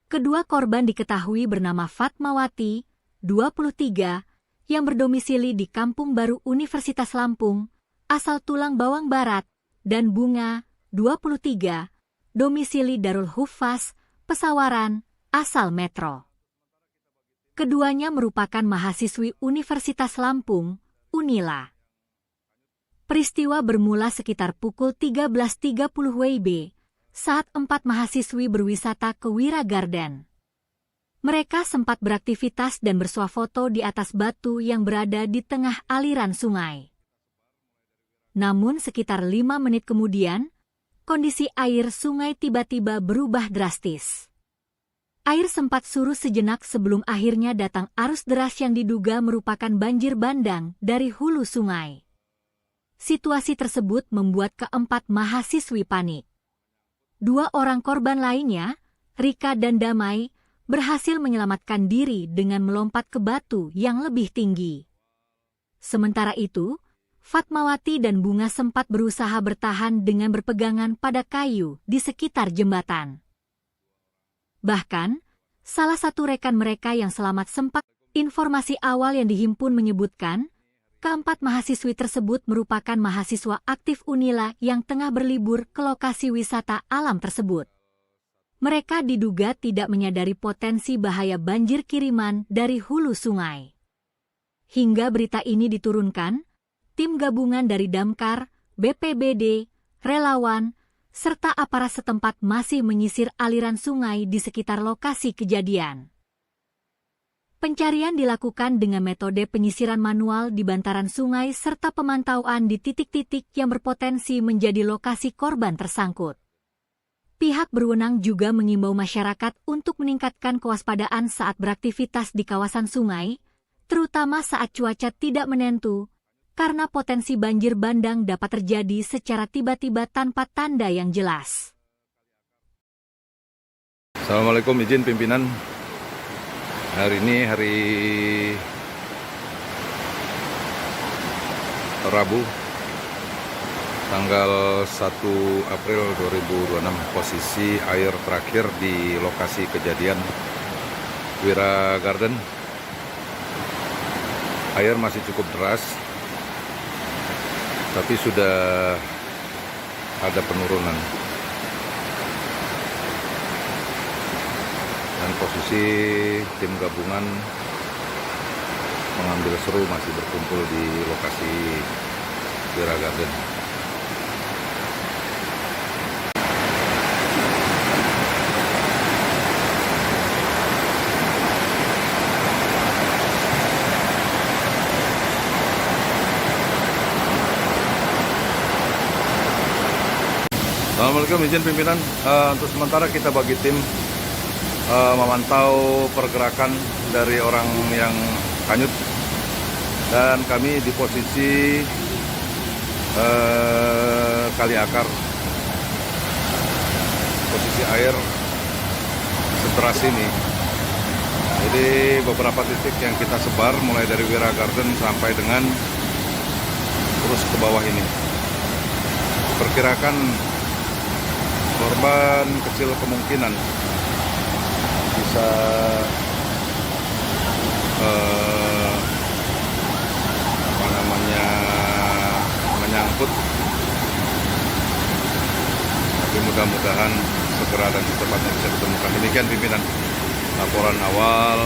[SPEAKER 1] Kedua korban diketahui bernama Fatmawati, 23, yang berdomisili di Kampung Baru Universitas Lampung, asal Tulang Bawang Barat, dan Bunga, 23, domisili Darul Hufaz, Pesawaran, asal Metro. Keduanya merupakan mahasiswi Universitas Lampung, Unila. Peristiwa bermula sekitar pukul 13.30 WIB saat 4 mahasiswi berwisata ke Wira Garden. Mereka sempat beraktivitas dan bersuah foto di atas batu yang berada di tengah aliran sungai. Namun sekitar 5 menit kemudian, kondisi air sungai tiba-tiba berubah drastis. Air sempat surut sejenak sebelum akhirnya datang arus deras yang diduga merupakan banjir bandang dari hulu sungai. Situasi tersebut membuat keempat mahasiswi panik. 2 orang korban lainnya, Rika dan Damai, berhasil menyelamatkan diri dengan melompat ke batu yang lebih tinggi. Sementara itu, Fatmawati dan Bunga sempat berusaha bertahan dengan berpegangan pada kayu di sekitar jembatan. Bahkan, salah satu rekan mereka yang selamat sempat, informasi awal yang dihimpun menyebutkan, keempat mahasiswi tersebut merupakan mahasiswa aktif Unila yang tengah berlibur ke lokasi wisata alam tersebut. Mereka diduga tidak menyadari potensi bahaya banjir kiriman dari hulu sungai. Hingga berita ini diturunkan, tim gabungan dari Damkar, BPBD, relawan, serta aparat setempat masih menyisir aliran sungai di sekitar lokasi kejadian. Pencarian dilakukan dengan metode penyisiran manual di bantaran sungai serta pemantauan di titik-titik yang berpotensi menjadi lokasi korban tersangkut. Pihak berwenang juga mengimbau masyarakat untuk meningkatkan kewaspadaan saat beraktivitas di kawasan sungai, terutama saat cuaca tidak menentu, karena potensi banjir bandang dapat terjadi secara tiba-tiba tanpa tanda yang jelas.
[SPEAKER 2] Assalamualaikum, izin pimpinan Hari ini hari Rabu, tanggal 1 April 2026. Posisi air terakhir di lokasi kejadian Wira Garden. Air masih cukup deras, tapi sudah ada penurunan. Dan posisi tim gabungan mengambil seru masih berkumpul di lokasi Wira Garden. Assalamualaikum, izin pimpinan. Untuk sementara kita bagi tim memantau pergerakan dari orang yang hanyut, dan kami di posisi kali akar. Posisi air sederas ini. Jadi beberapa titik yang kita sebar mulai dari Wira Garden sampai dengan terus ke bawah ini. Perkirakan korban kecil kemungkinan bisa menyangkut, tapi mudah-mudahan segera dan secepatnya bisa ditemukan. Demikian pimpinan laporan awal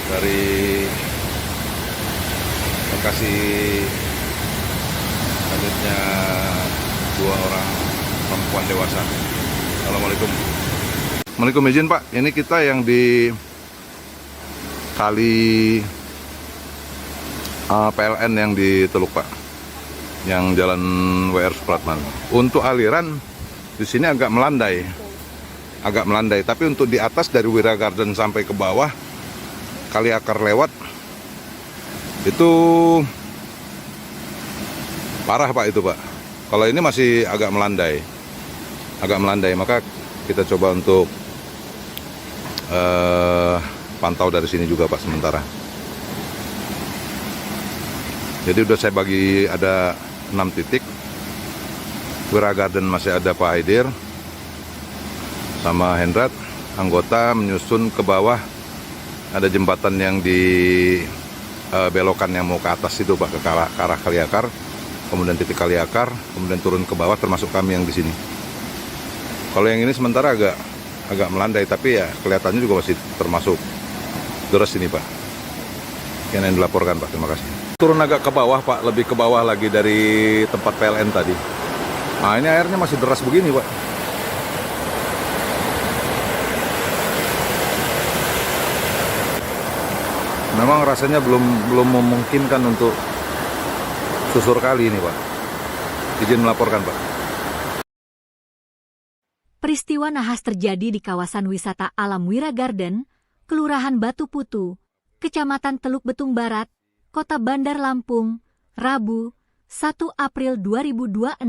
[SPEAKER 2] dari lokasi hanyutnya 2 orang perempuan dewasa. Assalamualaikum. Assalamualaikum, izin Pak. Ini kita yang di kali PLN yang di Teluk Pak, yang jalan WR Supratman. Untuk aliran di sini agak melandai, tapi untuk di atas dari Wira Garden sampai ke bawah kali akar lewat itu parah Pak itu Pak. Kalau ini masih agak melandai, maka kita coba untuk pantau dari sini juga Pak sementara. Jadi udah saya bagi ada 6 titik. Wira Garden masih ada Pak Haidir sama Hendrat, anggota menyusun ke bawah. Ada jembatan yang di belokan yang mau ke atas itu Pak, ke arah kali akar. Kemudian titik kali akar, kemudian turun ke bawah, termasuk kami yang di sini. Kalau yang ini sementara agak melandai, tapi ya kelihatannya juga masih termasuk deras ini Pak. Yang dilaporkan Pak, terima kasih. Turun agak ke bawah Pak, lebih ke bawah lagi dari tempat PLN tadi. Nah ini airnya masih deras begini Pak. Memang rasanya belum memungkinkan untuk susur kali ini Pak. Izin melaporkan Pak.
[SPEAKER 1] Peristiwa nahas terjadi di kawasan wisata alam Wira Garden, Kelurahan Batu Putu, Kecamatan Teluk Betung Barat, Kota Bandar Lampung, Rabu, 1 April 2026,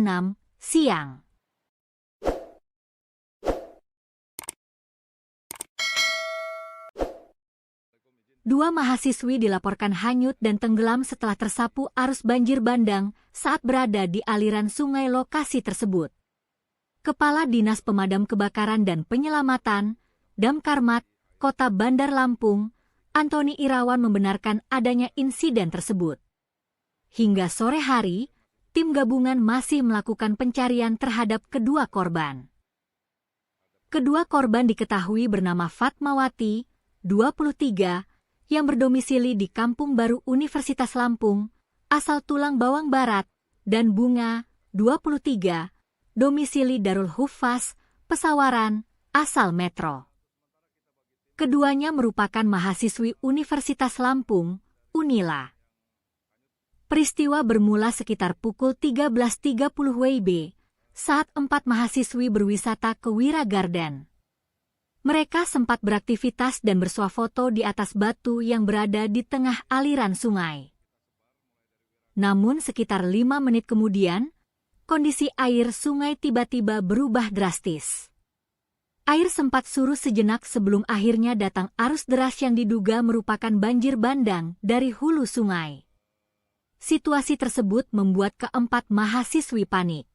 [SPEAKER 1] siang. Dua mahasiswi dilaporkan hanyut dan tenggelam setelah tersapu arus banjir bandang saat berada di aliran sungai lokasi tersebut. Kepala Dinas Pemadam Kebakaran dan Penyelamatan, Damkarmat, Kota Bandar Lampung, Antoni Irawan membenarkan adanya insiden tersebut. Hingga sore hari, tim gabungan masih melakukan pencarian terhadap kedua korban. Kedua korban diketahui bernama Fatmawati, 23, yang berdomisili di Kampung Baru Universitas Lampung, asal Tulang Bawang Barat, dan Bunga, 23, domisili Darul Hufaz, Pesawaran, asal Metro. Keduanya merupakan mahasiswi Universitas Lampung, Unila. Peristiwa bermula sekitar pukul 13.30 WIB saat 4 mahasiswi berwisata ke Wira Garden. Mereka sempat beraktivitas dan bersuah foto di atas batu yang berada di tengah aliran sungai. Namun sekitar 5 menit kemudian, kondisi air sungai tiba-tiba berubah drastis. Air sempat surut sejenak sebelum akhirnya datang arus deras yang diduga merupakan banjir bandang dari hulu sungai. Situasi tersebut membuat keempat mahasiswi panik.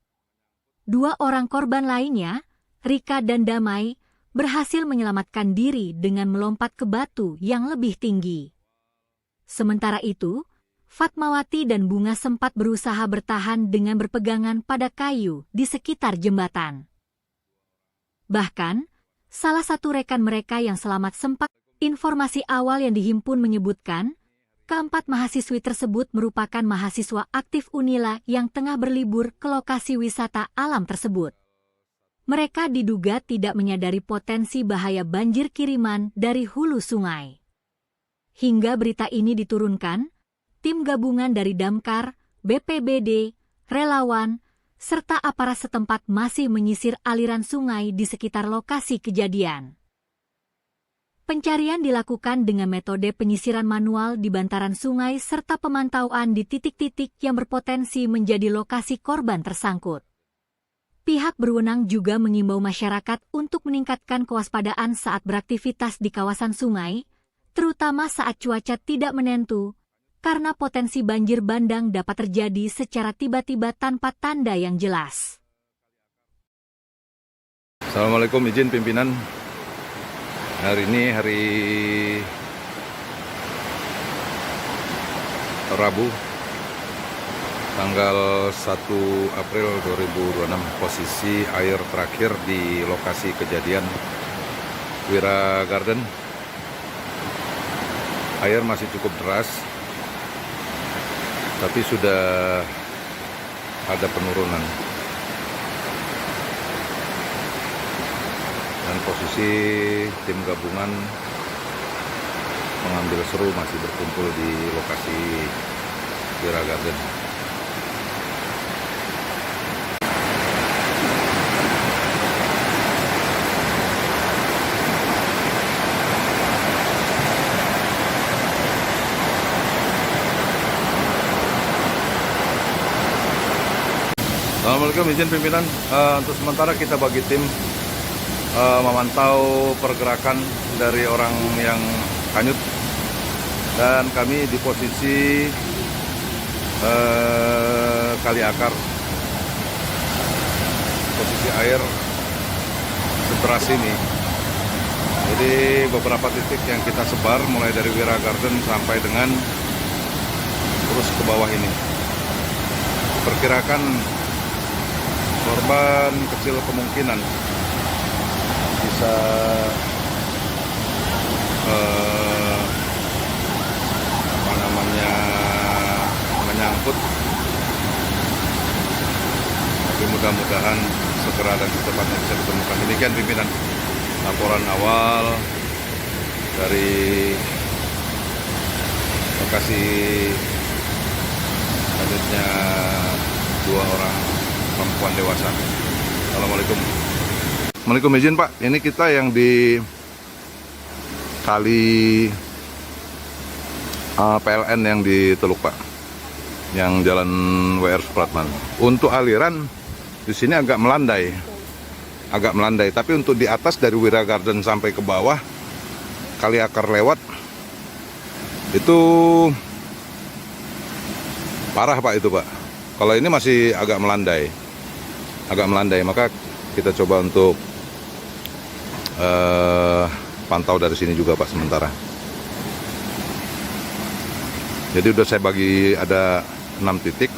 [SPEAKER 1] 2 orang korban lainnya, Rika dan Damai, berhasil menyelamatkan diri dengan melompat ke batu yang lebih tinggi. Sementara itu, Fatmawati dan Bunga sempat berusaha bertahan dengan berpegangan pada kayu di sekitar jembatan. Bahkan, salah satu rekan mereka yang selamat sempat, informasi awal yang dihimpun menyebutkan, keempat mahasiswi tersebut merupakan mahasiswa aktif Unila yang tengah berlibur ke lokasi wisata alam tersebut. Mereka diduga tidak menyadari potensi bahaya banjir kiriman dari hulu sungai. Hingga berita ini diturunkan, tim gabungan dari Damkar, BPBD, relawan, serta aparat setempat masih menyisir aliran sungai di sekitar lokasi kejadian. Pencarian dilakukan dengan metode penyisiran manual di bantaran sungai serta pemantauan di titik-titik yang berpotensi menjadi lokasi korban tersangkut. Pihak berwenang juga mengimbau masyarakat untuk meningkatkan kewaspadaan saat beraktivitas di kawasan sungai, terutama saat cuaca tidak menentu, karena potensi banjir bandang dapat terjadi secara tiba-tiba tanpa tanda yang jelas.
[SPEAKER 2] Assalamualaikum, izin pimpinan. Hari ini hari Rabu, tanggal 1 April 2026. Posisi air terakhir di lokasi kejadian Wira Garden. Air masih cukup deras, tapi sudah ada penurunan. Dan posisi tim gabungan mengambil seru masih berkumpul di lokasi Wira Garden. Assalamualaikum, izin pimpinan. Untuk sementara kita bagi tim memantau pergerakan dari orang yang hanyut, dan kami di posisi Kali Akar. Posisi air sederas ini. Jadi beberapa titik yang kita sebar mulai dari Wira Garden sampai dengan terus ke bawah ini. Perkirakan korban kecil kemungkinan bisa menyangkut, tapi mudah-mudahan segera dan secepatnya bisa ditemukan. Demikian pimpinan laporan awal dari lokasi hanyutnya 2 orang perempuan dewasa. Assalamualaikum. Assalamualaikum, izin Pak. Ini kita yang di kali PLN yang di Teluk Pak, yang jalan WR Supratman. Untuk aliran di sini agak melandai, tapi untuk di atas dari Wira Garden sampai ke bawah Kali Akar lewat itu parah Pak itu Pak. Kalau ini masih agak melandai, maka kita coba untuk pantau dari sini juga Pak sementara. Jadi udah saya bagi ada 6 titik.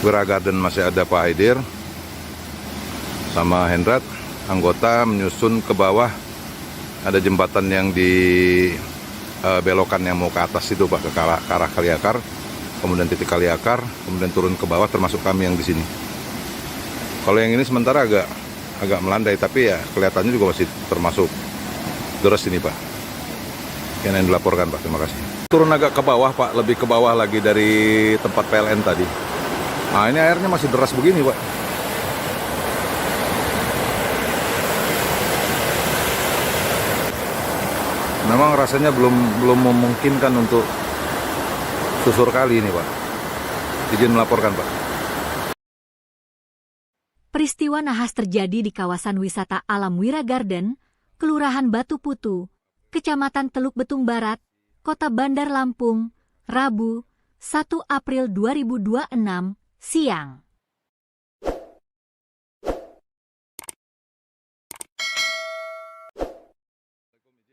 [SPEAKER 2] Wira Garden masih ada Pak Haidir sama Hendrat, anggota menyusun ke bawah. Ada jembatan yang di belokan yang mau ke atas itu Pak, ke arah Kali Akar. Kemudian titik Kali Akar, kemudian turun ke bawah, termasuk kami yang di sini. Kalau yang ini sementara agak melandai, tapi ya kelihatannya juga masih termasuk deras ini Pak. Yang dilaporkan Pak, terima kasih. Turun agak ke bawah Pak, lebih ke bawah lagi dari tempat PLN tadi. Nah ini airnya masih deras begini Pak. Memang rasanya belum memungkinkan untuk susur kali ini Pak. Izin melaporkan Pak.
[SPEAKER 1] Peristiwa nahas terjadi di kawasan wisata alam Wira Garden, Kelurahan Batu Putu, Kecamatan Teluk Betung Barat, Kota Bandar Lampung, Rabu, 1 April 2026, siang.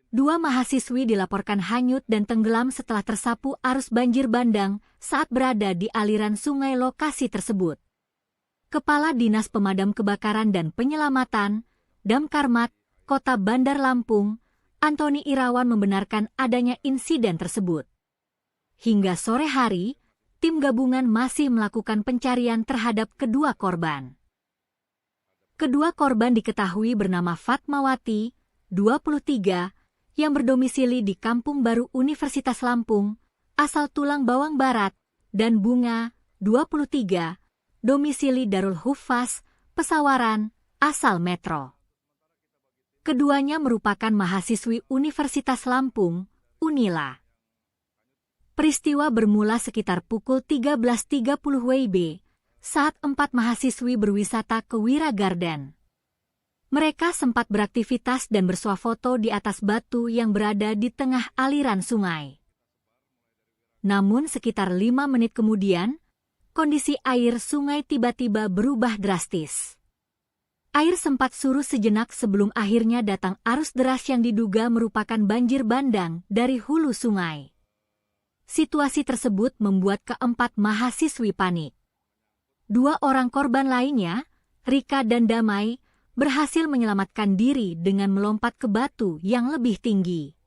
[SPEAKER 1] Dua mahasiswi dilaporkan hanyut dan tenggelam setelah tersapu arus banjir bandang saat berada di aliran sungai lokasi tersebut. Kepala Dinas Pemadam Kebakaran dan Penyelamatan, Damkarmat, Kota Bandar Lampung, Antoni Irawan membenarkan adanya insiden tersebut. Hingga sore hari, tim gabungan masih melakukan pencarian terhadap kedua korban. Kedua korban diketahui bernama Fatmawati, 23, yang berdomisili di Kampung Baru Universitas Lampung, asal Tulang Bawang Barat, dan Bunga, 23, domisili Darul Huffaz, Pesawaran, asal Metro. Keduanya merupakan mahasiswi Universitas Lampung, Unila. Peristiwa bermula sekitar pukul 13.30 WIB, saat 4 mahasiswi berwisata ke Wira Garden. Mereka sempat beraktivitas dan bersuah foto di atas batu yang berada di tengah aliran sungai. Namun sekitar 5 menit kemudian, kondisi air sungai tiba-tiba berubah drastis. Air sempat surut sejenak sebelum akhirnya datang arus deras yang diduga merupakan banjir bandang dari hulu sungai. Situasi tersebut membuat keempat mahasiswi panik. 2 orang korban lainnya, Rika dan Damai, berhasil menyelamatkan diri dengan melompat ke batu yang lebih tinggi.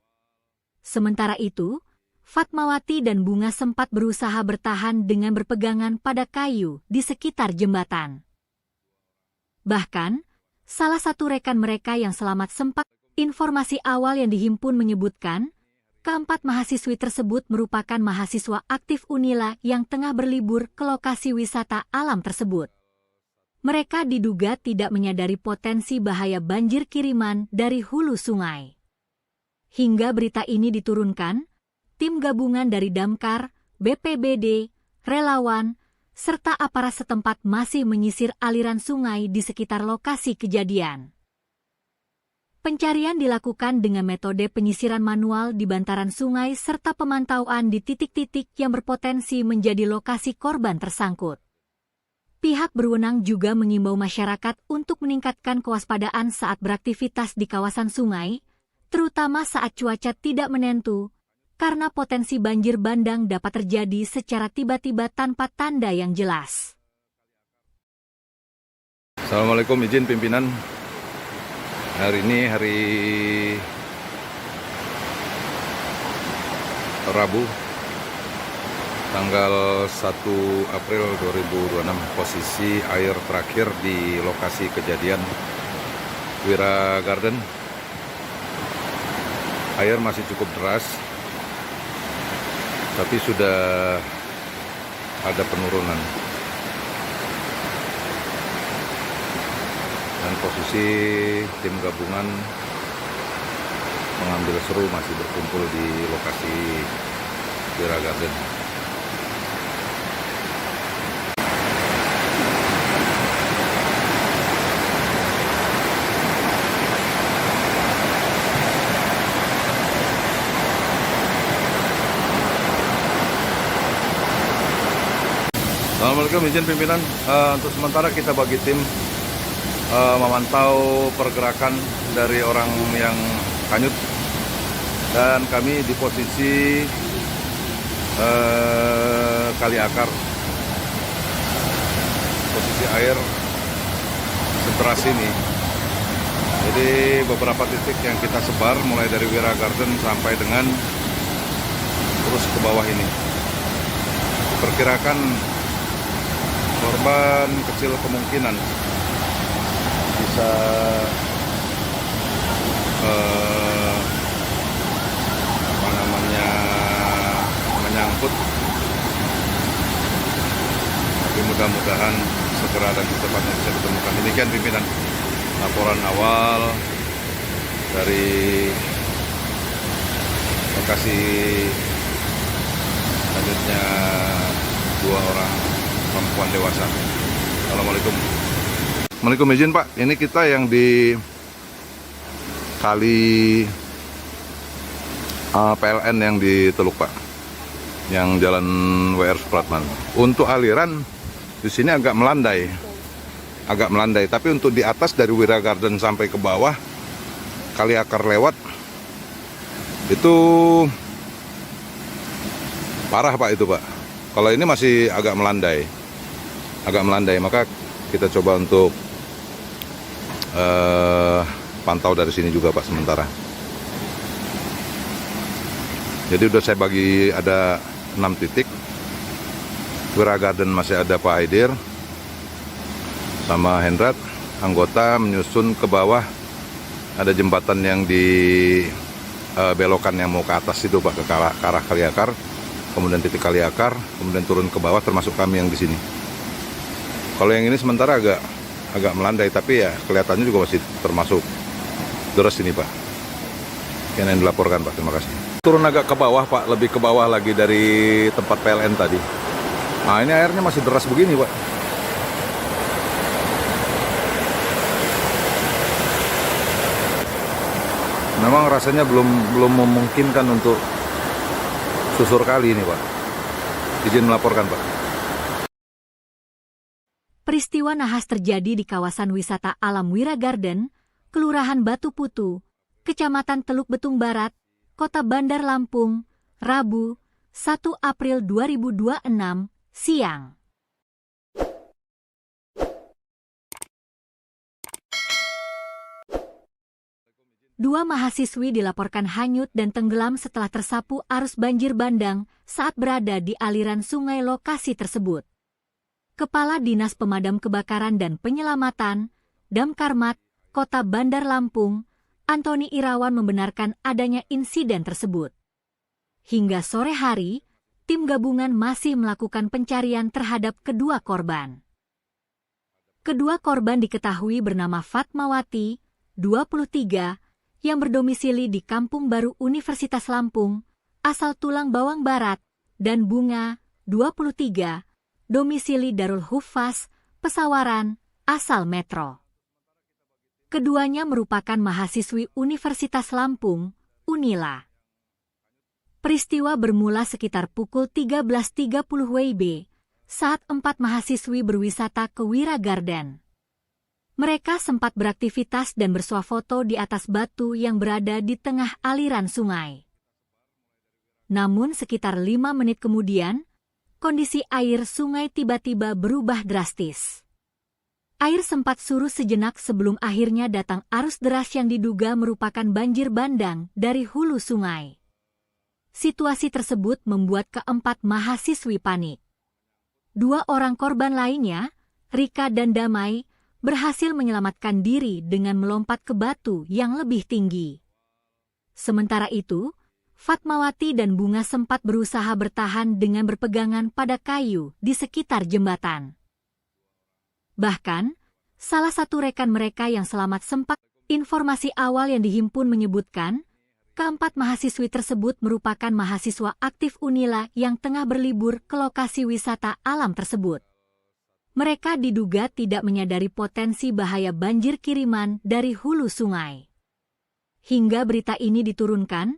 [SPEAKER 1] Sementara itu, Fatmawati dan Bunga sempat berusaha bertahan dengan berpegangan pada kayu di sekitar jembatan. Bahkan, salah satu rekan mereka yang selamat sempat, informasi awal yang dihimpun menyebutkan, keempat mahasiswi tersebut merupakan mahasiswa aktif Unila yang tengah berlibur ke lokasi wisata alam tersebut. Mereka diduga tidak menyadari potensi bahaya banjir kiriman dari hulu sungai. Hingga berita ini diturunkan, tim gabungan dari Damkar, BPBD, relawan, serta aparat setempat masih menyisir aliran sungai di sekitar lokasi kejadian. Pencarian dilakukan dengan metode penyisiran manual di bantaran sungai serta pemantauan di titik-titik yang berpotensi menjadi lokasi korban tersangkut. Pihak berwenang juga mengimbau masyarakat untuk meningkatkan kewaspadaan saat beraktivitas di kawasan sungai, terutama saat cuaca tidak menentu, karena potensi banjir bandang dapat terjadi secara tiba-tiba tanpa tanda yang jelas.
[SPEAKER 2] Assalamualaikum, izin pimpinan. Hari ini hari Rabu, tanggal 1 April 2026, posisi air terakhir di lokasi kejadian Wira Garden. Air masih cukup deras, tapi sudah ada penurunan. Dan posisi tim gabungan mengambil seru masih berkumpul di lokasi Wira Garden. Assalamualaikum, izin pimpinan. Untuk sementara kita bagi tim memantau pergerakan dari orang yang hanyut, dan kami di posisi Kali Akar. Posisi air seteras ini. Jadi beberapa titik yang kita sebar mulai dari Wira Garden sampai dengan terus ke bawah ini. Diperkirakan korban kecil kemungkinan bisa menyangkut, tapi mudah-mudahan segera dan secepatnya bisa ditemukan. Demikian pimpinan laporan awal dari lokasi selanjutnya 2 orang perempuan dewasa. Assalamualaikum. Assalamualaikum, izin Pak. Ini kita yang di kali PLN yang di Teluk Pak, yang jalan WR Supratman. Untuk aliran di sini agak melandai, tapi untuk di atas dari Wira Garden sampai ke bawah Kali Akar lewat itu parah Pak itu Pak. Kalau ini masih agak melandai, maka kita coba untuk pantau dari sini juga Pak sementara. Jadi udah saya bagi ada 6 titik. Wira Garden masih ada Pak Aidir sama Hendrat, anggota menyusun ke bawah. Ada jembatan yang di belokan yang mau ke atas itu Pak, ke arah Kali Akar, kemudian titik Kali Akar, kemudian turun ke bawah, termasuk kami yang di sini. Kalau yang ini sementara agak melandai, tapi ya kelihatannya juga masih termasuk deras ini Pak. Yang dilaporkan Pak, terima kasih. Turun agak ke bawah Pak, lebih ke bawah lagi dari tempat PLN tadi. Nah ini airnya masih deras begini Pak. Memang rasanya belum memungkinkan untuk susur kali ini Pak. Izin melaporkan Pak.
[SPEAKER 1] Peristiwa nahas terjadi di kawasan wisata alam Wira Garden, Kelurahan Batu Putu, Kecamatan Teluk Betung Barat, Kota Bandar Lampung, Rabu, 1 April 2026, siang. Dua mahasiswi dilaporkan hanyut dan tenggelam setelah tersapu arus banjir bandang saat berada di aliran sungai lokasi tersebut. Kepala Dinas Pemadam Kebakaran dan Penyelamatan, Damkarmat, Kota Bandar Lampung, Antoni Irawan membenarkan adanya insiden tersebut. Hingga sore hari, tim gabungan masih melakukan pencarian terhadap kedua korban. Kedua korban diketahui bernama Fatmawati, 23, yang berdomisili di Kampung Baru Universitas Lampung, asal Tulang Bawang Barat, dan Bunga, 23, domisili Darul Hufaz, Pesawaran, asal Metro. Keduanya merupakan mahasiswi Universitas Lampung, Unila. Peristiwa bermula sekitar pukul 13.30 WIB saat 4 mahasiswi berwisata ke Wira Garden. Mereka sempat beraktivitas dan bersuah foto di atas batu yang berada di tengah aliran sungai. Namun sekitar 5 menit kemudian, kondisi air sungai tiba-tiba berubah drastis. Air sempat surut sejenak sebelum akhirnya datang arus deras yang diduga merupakan banjir bandang dari hulu sungai. Situasi tersebut membuat keempat mahasiswi panik. 2 orang korban lainnya, Rika dan Damai, berhasil menyelamatkan diri dengan melompat ke batu yang lebih tinggi. Sementara itu, Fatmawati dan Bunga sempat berusaha bertahan dengan berpegangan pada kayu di sekitar jembatan. Bahkan, salah satu rekan mereka yang selamat sempat, informasi awal yang dihimpun menyebutkan, keempat mahasiswi tersebut merupakan mahasiswa aktif Unila yang tengah berlibur ke lokasi wisata alam tersebut. Mereka diduga tidak menyadari potensi bahaya banjir kiriman dari hulu sungai. Hingga berita ini diturunkan,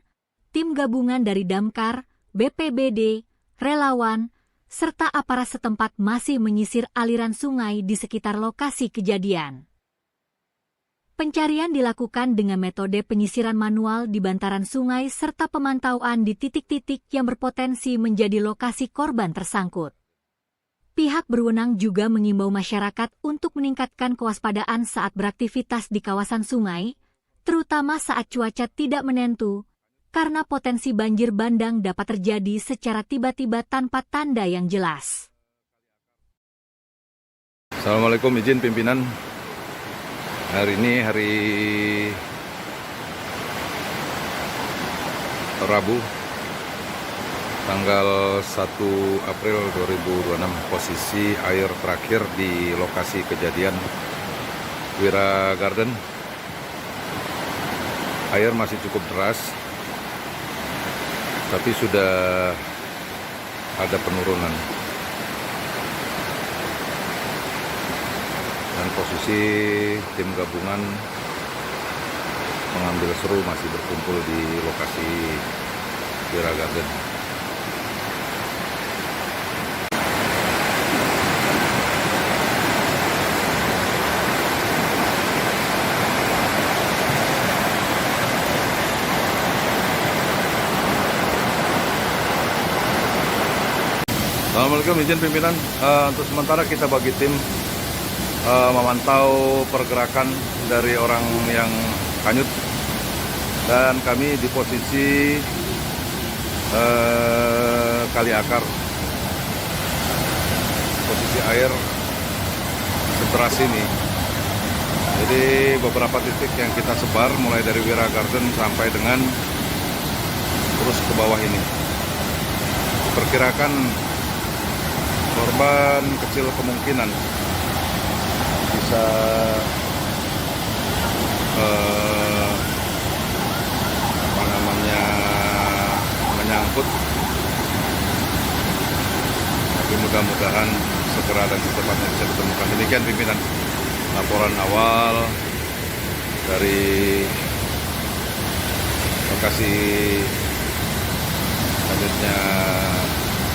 [SPEAKER 1] tim gabungan dari Damkar, BPBD, relawan, serta aparat setempat masih menyisir aliran sungai di sekitar lokasi kejadian. Pencarian dilakukan dengan metode penyisiran manual di bantaran sungai serta pemantauan di titik-titik yang berpotensi menjadi lokasi korban tersangkut. Pihak berwenang juga mengimbau masyarakat untuk meningkatkan kewaspadaan saat beraktivitas di kawasan sungai, terutama saat cuaca tidak menentu, karena potensi banjir bandang dapat terjadi secara tiba-tiba tanpa tanda yang jelas.
[SPEAKER 2] Assalamualaikum, izin pimpinan. Hari ini hari Rabu, tanggal 1 April 2026. Posisi air terakhir di lokasi kejadian Wira Garden. Air masih cukup deras, tapi sudah ada penurunan. Dan posisi tim gabungan mengambil seru masih berkumpul di lokasi Wira Garden. Assalamualaikum, izin pimpinan. Untuk sementara kita bagi tim memantau pergerakan dari orang yang hanyut, dan kami di posisi kali akar. Posisi air seteras ini. Jadi beberapa titik yang kita sebar mulai dari Wira Garden sampai dengan terus ke bawah ini. Diperkirakan korban kecil kemungkinan bisa menyangkut, tapi mudah-mudahan segera dan secepatnya bisa ditemukan. Demikian pimpinan laporan awal dari lokasi hanyutnya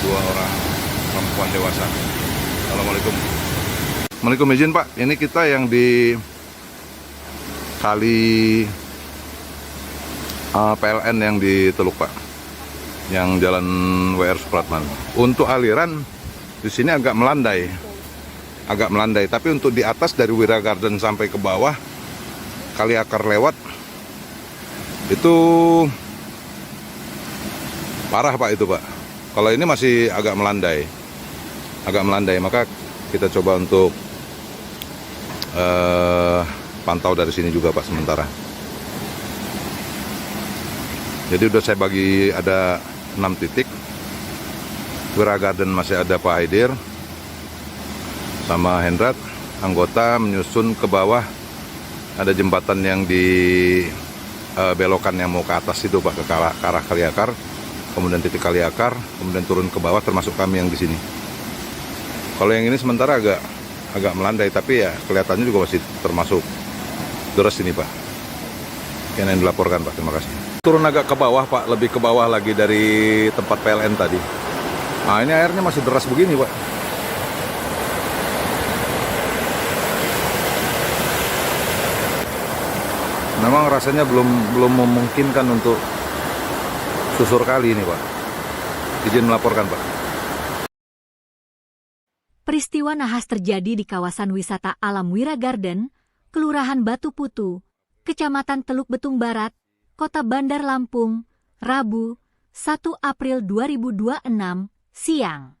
[SPEAKER 2] 2 orang perempuan dewasa. Assalamualaikum. Assalamualaikum, izin Pak. Ini kita yang di kali PLN yang di Teluk Pak, yang jalan WR Supratman. Untuk aliran di sini agak melandai, tapi untuk di atas dari Wira Garden sampai ke bawah kali akar lewat itu parah Pak itu Pak. Kalau ini masih agak melandai, maka kita coba untuk pantau dari sini juga Pak sementara. Jadi udah saya bagi ada 6 titik. Wira Garden masih ada Pak Haidir sama Hendrat, anggota menyusun ke bawah. Ada jembatan yang di belokan yang mau ke atas itu Pak, ke arah kali akar. Kemudian titik kali akar, kemudian turun ke bawah, termasuk kami yang di sini. Kalau yang ini sementara agak melandai, tapi ya kelihatannya juga masih termasuk deras ini Pak. Yang dilaporkan Pak, terima kasih. Turun agak ke bawah Pak, lebih ke bawah lagi dari tempat PLN tadi. Nah ini airnya masih deras begini Pak. Memang rasanya belum memungkinkan untuk susur kali ini Pak. Izin melaporkan Pak.
[SPEAKER 1] Peristiwa nahas terjadi di kawasan wisata alam Wira Garden, Kelurahan Batu Putu, Kecamatan Teluk Betung Barat, Kota Bandar Lampung, Rabu, 1 April 2026, siang.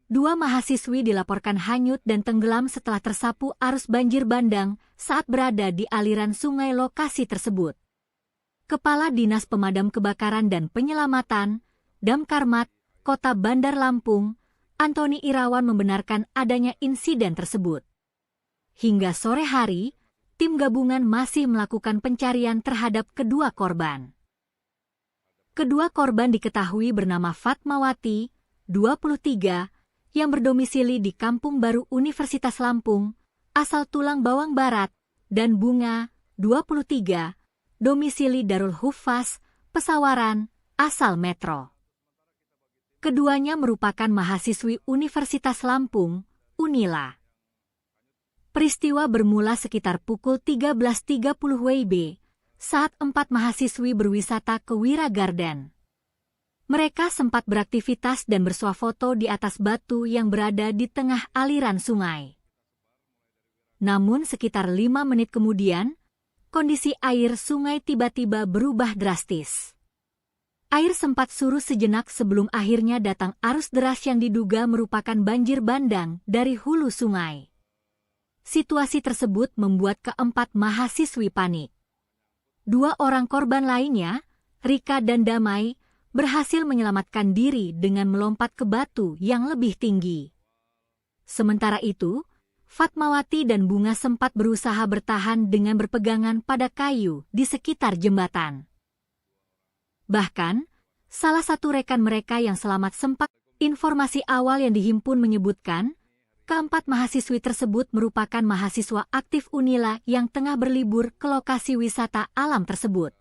[SPEAKER 1] Dua mahasiswi dilaporkan hanyut dan tenggelam setelah tersapu arus banjir bandang saat berada di aliran sungai lokasi tersebut. Kepala Dinas Pemadam Kebakaran dan Penyelamatan, Damkarmat, Kota Bandar Lampung, Antoni Irawan membenarkan adanya insiden tersebut. Hingga sore hari, tim gabungan masih melakukan pencarian terhadap kedua korban. Kedua korban diketahui bernama Fatmawati, 23, yang berdomisili di Kampung Baru Universitas Lampung, asal Tulang Bawang Barat, dan Bunga, 23, domisili Darul Hufaz, Pesawaran, asal Metro. Keduanya merupakan mahasiswi Universitas Lampung, Unila. Peristiwa bermula sekitar pukul 13.30 WIB saat 4 mahasiswi berwisata ke Wira Garden. Mereka sempat beraktivitas dan bersuah foto di atas batu yang berada di tengah aliran sungai. Namun sekitar 5 menit kemudian, kondisi air sungai tiba-tiba berubah drastis. Air sempat surut sejenak sebelum akhirnya datang arus deras yang diduga merupakan banjir bandang dari hulu sungai. Situasi tersebut membuat keempat mahasiswi panik. 2 orang korban lainnya, Rika dan Damai, berhasil menyelamatkan diri dengan melompat ke batu yang lebih tinggi. Sementara itu, Fatmawati dan Bunga sempat berusaha bertahan dengan berpegangan pada kayu di sekitar jembatan. Bahkan, salah satu rekan mereka yang selamat sempat. Informasi awal yang dihimpun menyebutkan, keempat mahasiswi tersebut merupakan mahasiswa aktif Unila yang tengah berlibur ke lokasi wisata alam tersebut.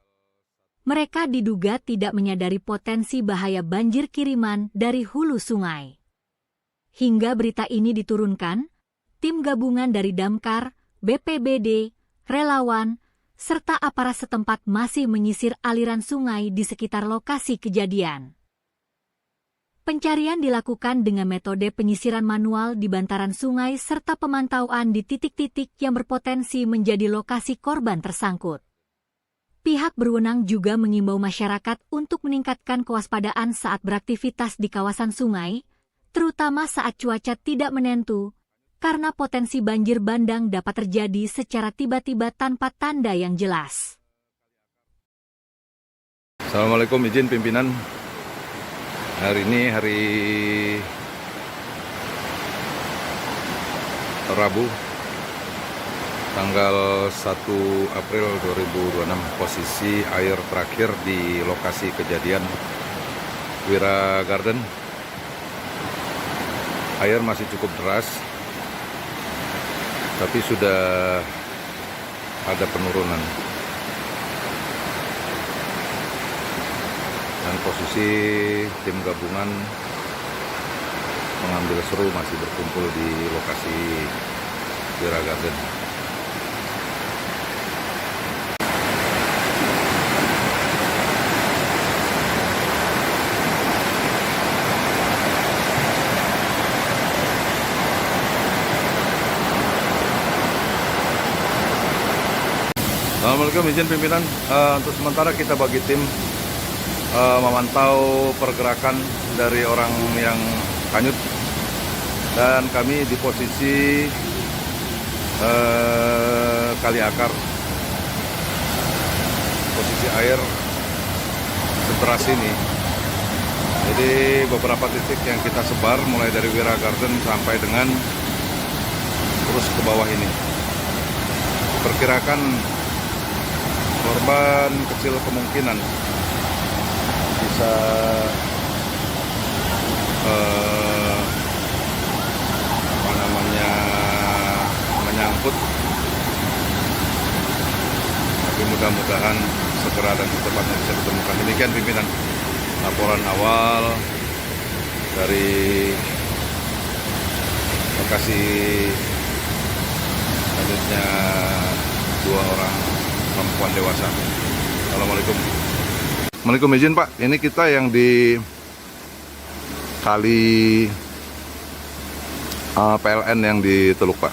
[SPEAKER 1] Mereka diduga tidak menyadari potensi bahaya banjir kiriman dari hulu sungai. Hingga berita ini diturunkan, tim gabungan dari Damkar, BPBD, relawan, serta aparat setempat masih menyisir aliran sungai di sekitar lokasi kejadian. Pencarian dilakukan dengan metode penyisiran manual di bantaran sungai serta pemantauan di titik-titik yang berpotensi menjadi lokasi korban tersangkut. Pihak berwenang juga mengimbau masyarakat untuk meningkatkan kewaspadaan saat beraktivitas di kawasan sungai, terutama saat cuaca tidak menentu, karena potensi banjir bandang dapat terjadi secara tiba-tiba tanpa tanda yang jelas.
[SPEAKER 2] Assalamualaikum, izin pimpinan. Hari ini hari Rabu, tanggal 1 April 2026. Posisi air terakhir di lokasi kejadian Wira Garden. Air masih cukup deras, tapi sudah ada penurunan. Dan posisi tim gabungan pengambil seru masih berkumpul di lokasi Wira Garden. Assalamualaikum, izin pimpinan. Untuk sementara kita bagi tim memantau pergerakan dari orang yang hanyut, dan kami di posisi Kali Akar. Posisi air sederas ini, jadi beberapa titik yang kita sebar mulai dari Wira Garden sampai dengan terus ke bawah ini. Perkirakan korban kecil kemungkinan bisa menyangkut, tapi mudah-mudahan segera dan secepatnya bisa ditemukan. Demikian pimpinan laporan awal dari lokasi hanyutnya 2 orang perempuan dewasa. Assalamualaikum. Assalamualaikum, izin Pak, ini kita yang di kali PLN yang di Teluk Pak,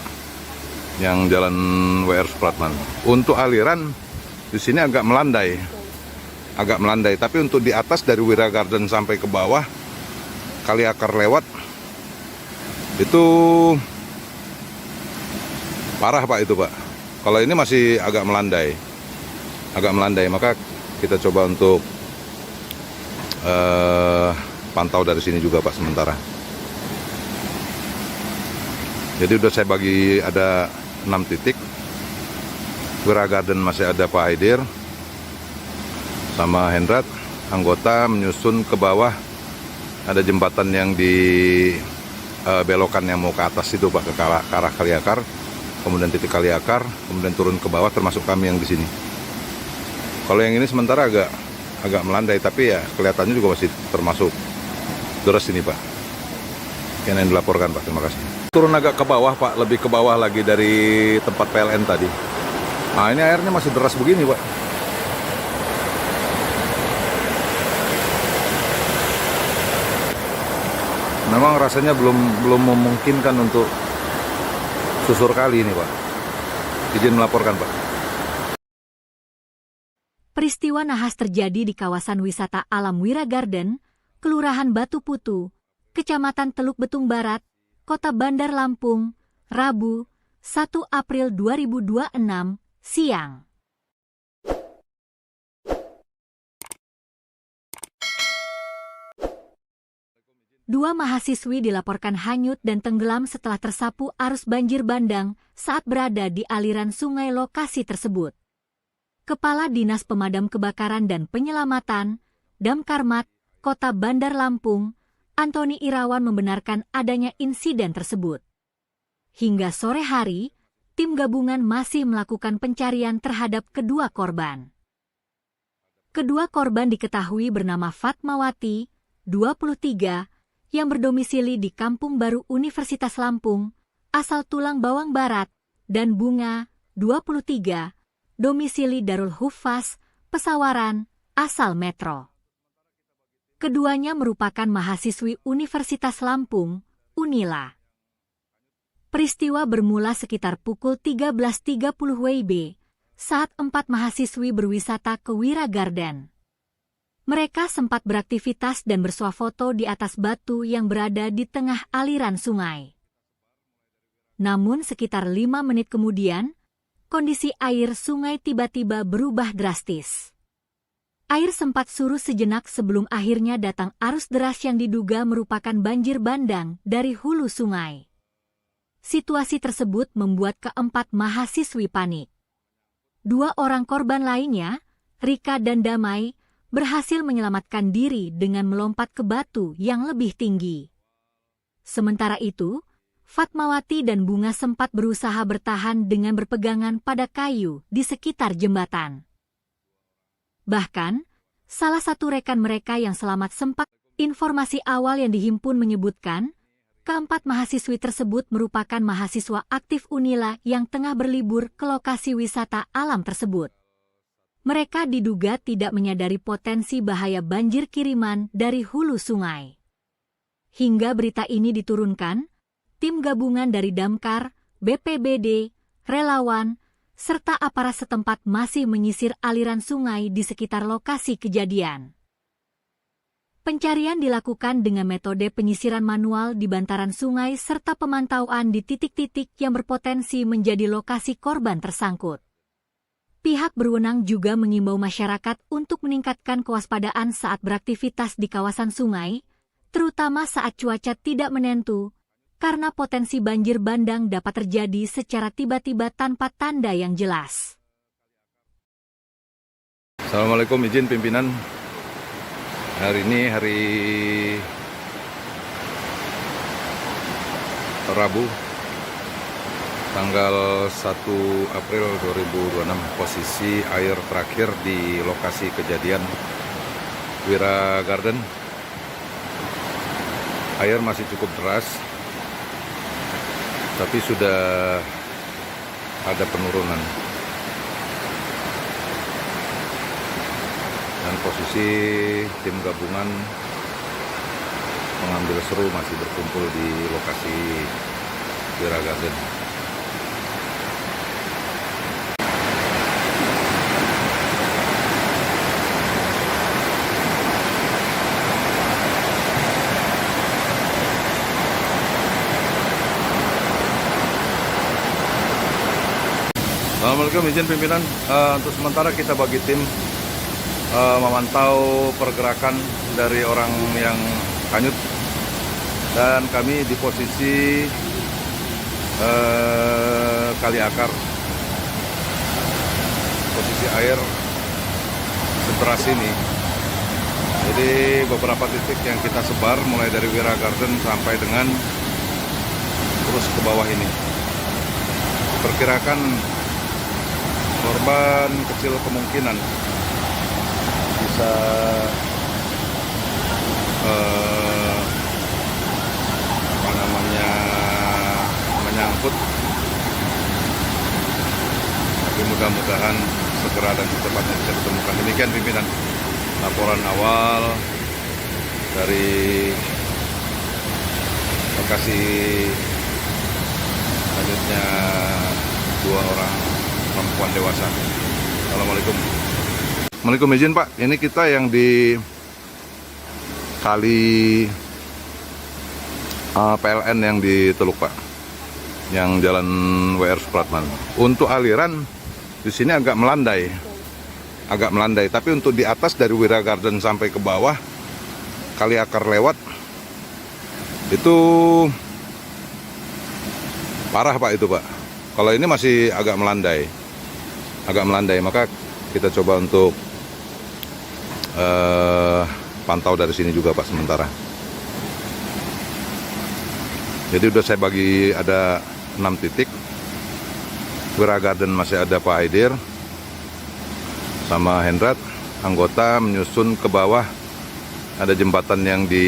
[SPEAKER 2] yang jalan WR Supratman. Untuk aliran di sini agak melandai, tapi untuk di atas dari Wira Garden sampai ke bawah Kali Akar lewat itu parah Pak itu Pak. Kalau ini masih agak melandai, maka kita coba untuk pantau dari sini juga Pak sementara. Jadi udah saya bagi ada 6 titik. Wira Garden masih ada Pak Aidir sama Hendrat, anggota menyusun ke bawah. Ada jembatan yang di belokan yang mau ke atas itu Pak, ke arah Kali Akar, kemudian titik Kali Akar, kemudian turun ke bawah, termasuk kami yang di sini. Kalau yang ini sementara agak melandai, tapi ya kelihatannya juga masih termasuk deras ini Pak. Yang dilaporkan Pak, terima kasih. Turun agak ke bawah Pak, lebih ke bawah lagi dari tempat PLN tadi. Nah ini airnya masih deras begini Pak. Memang rasanya belum memungkinkan untuk susur kali ini Pak. Izin melaporkan Pak.
[SPEAKER 1] Peristiwa nahas terjadi di kawasan wisata alam Wira Garden, Kelurahan Batu Putu, Kecamatan Teluk Betung Barat, Kota Bandar Lampung, Rabu, 1 April 2026, siang. Dua mahasiswi dilaporkan hanyut dan tenggelam setelah tersapu arus banjir bandang saat berada di aliran sungai lokasi tersebut. Kepala Dinas Pemadam Kebakaran dan Penyelamatan, Damkarmat, Kota Bandar Lampung, Antoni Irawan membenarkan adanya insiden tersebut. Hingga sore hari, tim gabungan masih melakukan pencarian terhadap kedua korban. Kedua korban diketahui bernama Fatmawati, 23, yang berdomisili di Kampung Baru Universitas Lampung, asal Tulang Bawang Barat, dan Bunga, 23, domisili Darul Hufaz, Pesawaran, asal Metro. Keduanya merupakan mahasiswi Universitas Lampung, Unila. Peristiwa bermula sekitar pukul 13.30 WIB, saat 4 mahasiswi berwisata ke Wira Garden. Mereka sempat beraktivitas dan bersuah foto di atas batu yang berada di tengah aliran sungai. Namun sekitar 5 menit kemudian, kondisi air sungai tiba-tiba berubah drastis. Air sempat surut sejenak sebelum akhirnya datang arus deras yang diduga merupakan banjir bandang dari hulu sungai. Situasi tersebut membuat keempat mahasiswi panik. 2 orang korban lainnya, Rika dan Damai, berhasil menyelamatkan diri dengan melompat ke batu yang lebih tinggi. Sementara itu, Fatmawati dan Bunga sempat berusaha bertahan dengan berpegangan pada kayu di sekitar jembatan. Bahkan, salah satu rekan mereka yang selamat sempat, informasi awal yang dihimpun menyebutkan, keempat mahasiswi tersebut merupakan mahasiswa aktif Unila yang tengah berlibur ke lokasi wisata alam tersebut. Mereka diduga tidak menyadari potensi bahaya banjir kiriman dari hulu sungai. Hingga berita ini diturunkan, tim gabungan dari Damkar, BPBD, relawan, serta aparat setempat masih menyisir aliran sungai di sekitar lokasi kejadian. Pencarian dilakukan dengan metode penyisiran manual di bantaran sungai serta pemantauan di titik-titik yang berpotensi menjadi lokasi korban tersangkut. Pihak berwenang juga mengimbau masyarakat untuk meningkatkan kewaspadaan saat beraktivitas di kawasan sungai, terutama saat cuaca tidak menentu, karena potensi banjir bandang dapat terjadi secara tiba-tiba tanpa tanda yang jelas.
[SPEAKER 2] Assalamualaikum, izin pimpinan. Hari ini hari Rabu, tanggal 1 April 2026. Posisi air terakhir di lokasi kejadian Wira Garden. Air masih cukup deras, tapi sudah ada penurunan. Dan posisi tim gabungan mengambil seru masih berkumpul di lokasi Wira Garden. Assalamualaikum, izin pimpinan. Untuk sementara kita bagi tim memantau pergerakan dari orang yang hanyut, dan kami di posisi Kali Akar. Posisi air sederas ini. Jadi beberapa titik yang kita sebar mulai dari Wira Garden sampai dengan terus ke bawah ini. Perkirakan korban kecil kemungkinan bisa menyangkut, tapi mudah-mudahan segera dan secepatnya bisa ditemukan. Demikian pimpinan laporan awal dari lokasi selanjutnya 2 orang perempuan dewasa. Assalamualaikum. Assalamualaikum, izin Pak. Ini kita yang di kali PLN yang di Teluk Pak, yang jalan WR Supratman. Untuk aliran di sini agak melandai, tapi untuk di atas dari Wira Garden sampai ke bawah Kali Akar lewat itu parah Pak itu Pak. Kalau ini masih agak melandai, maka kita coba untuk pantau dari sini juga Pak sementara. Jadi udah saya bagi ada 6 titik. Wira Garden masih ada Pak Aidir sama Hendrat, anggota menyusun ke bawah. Ada jembatan yang di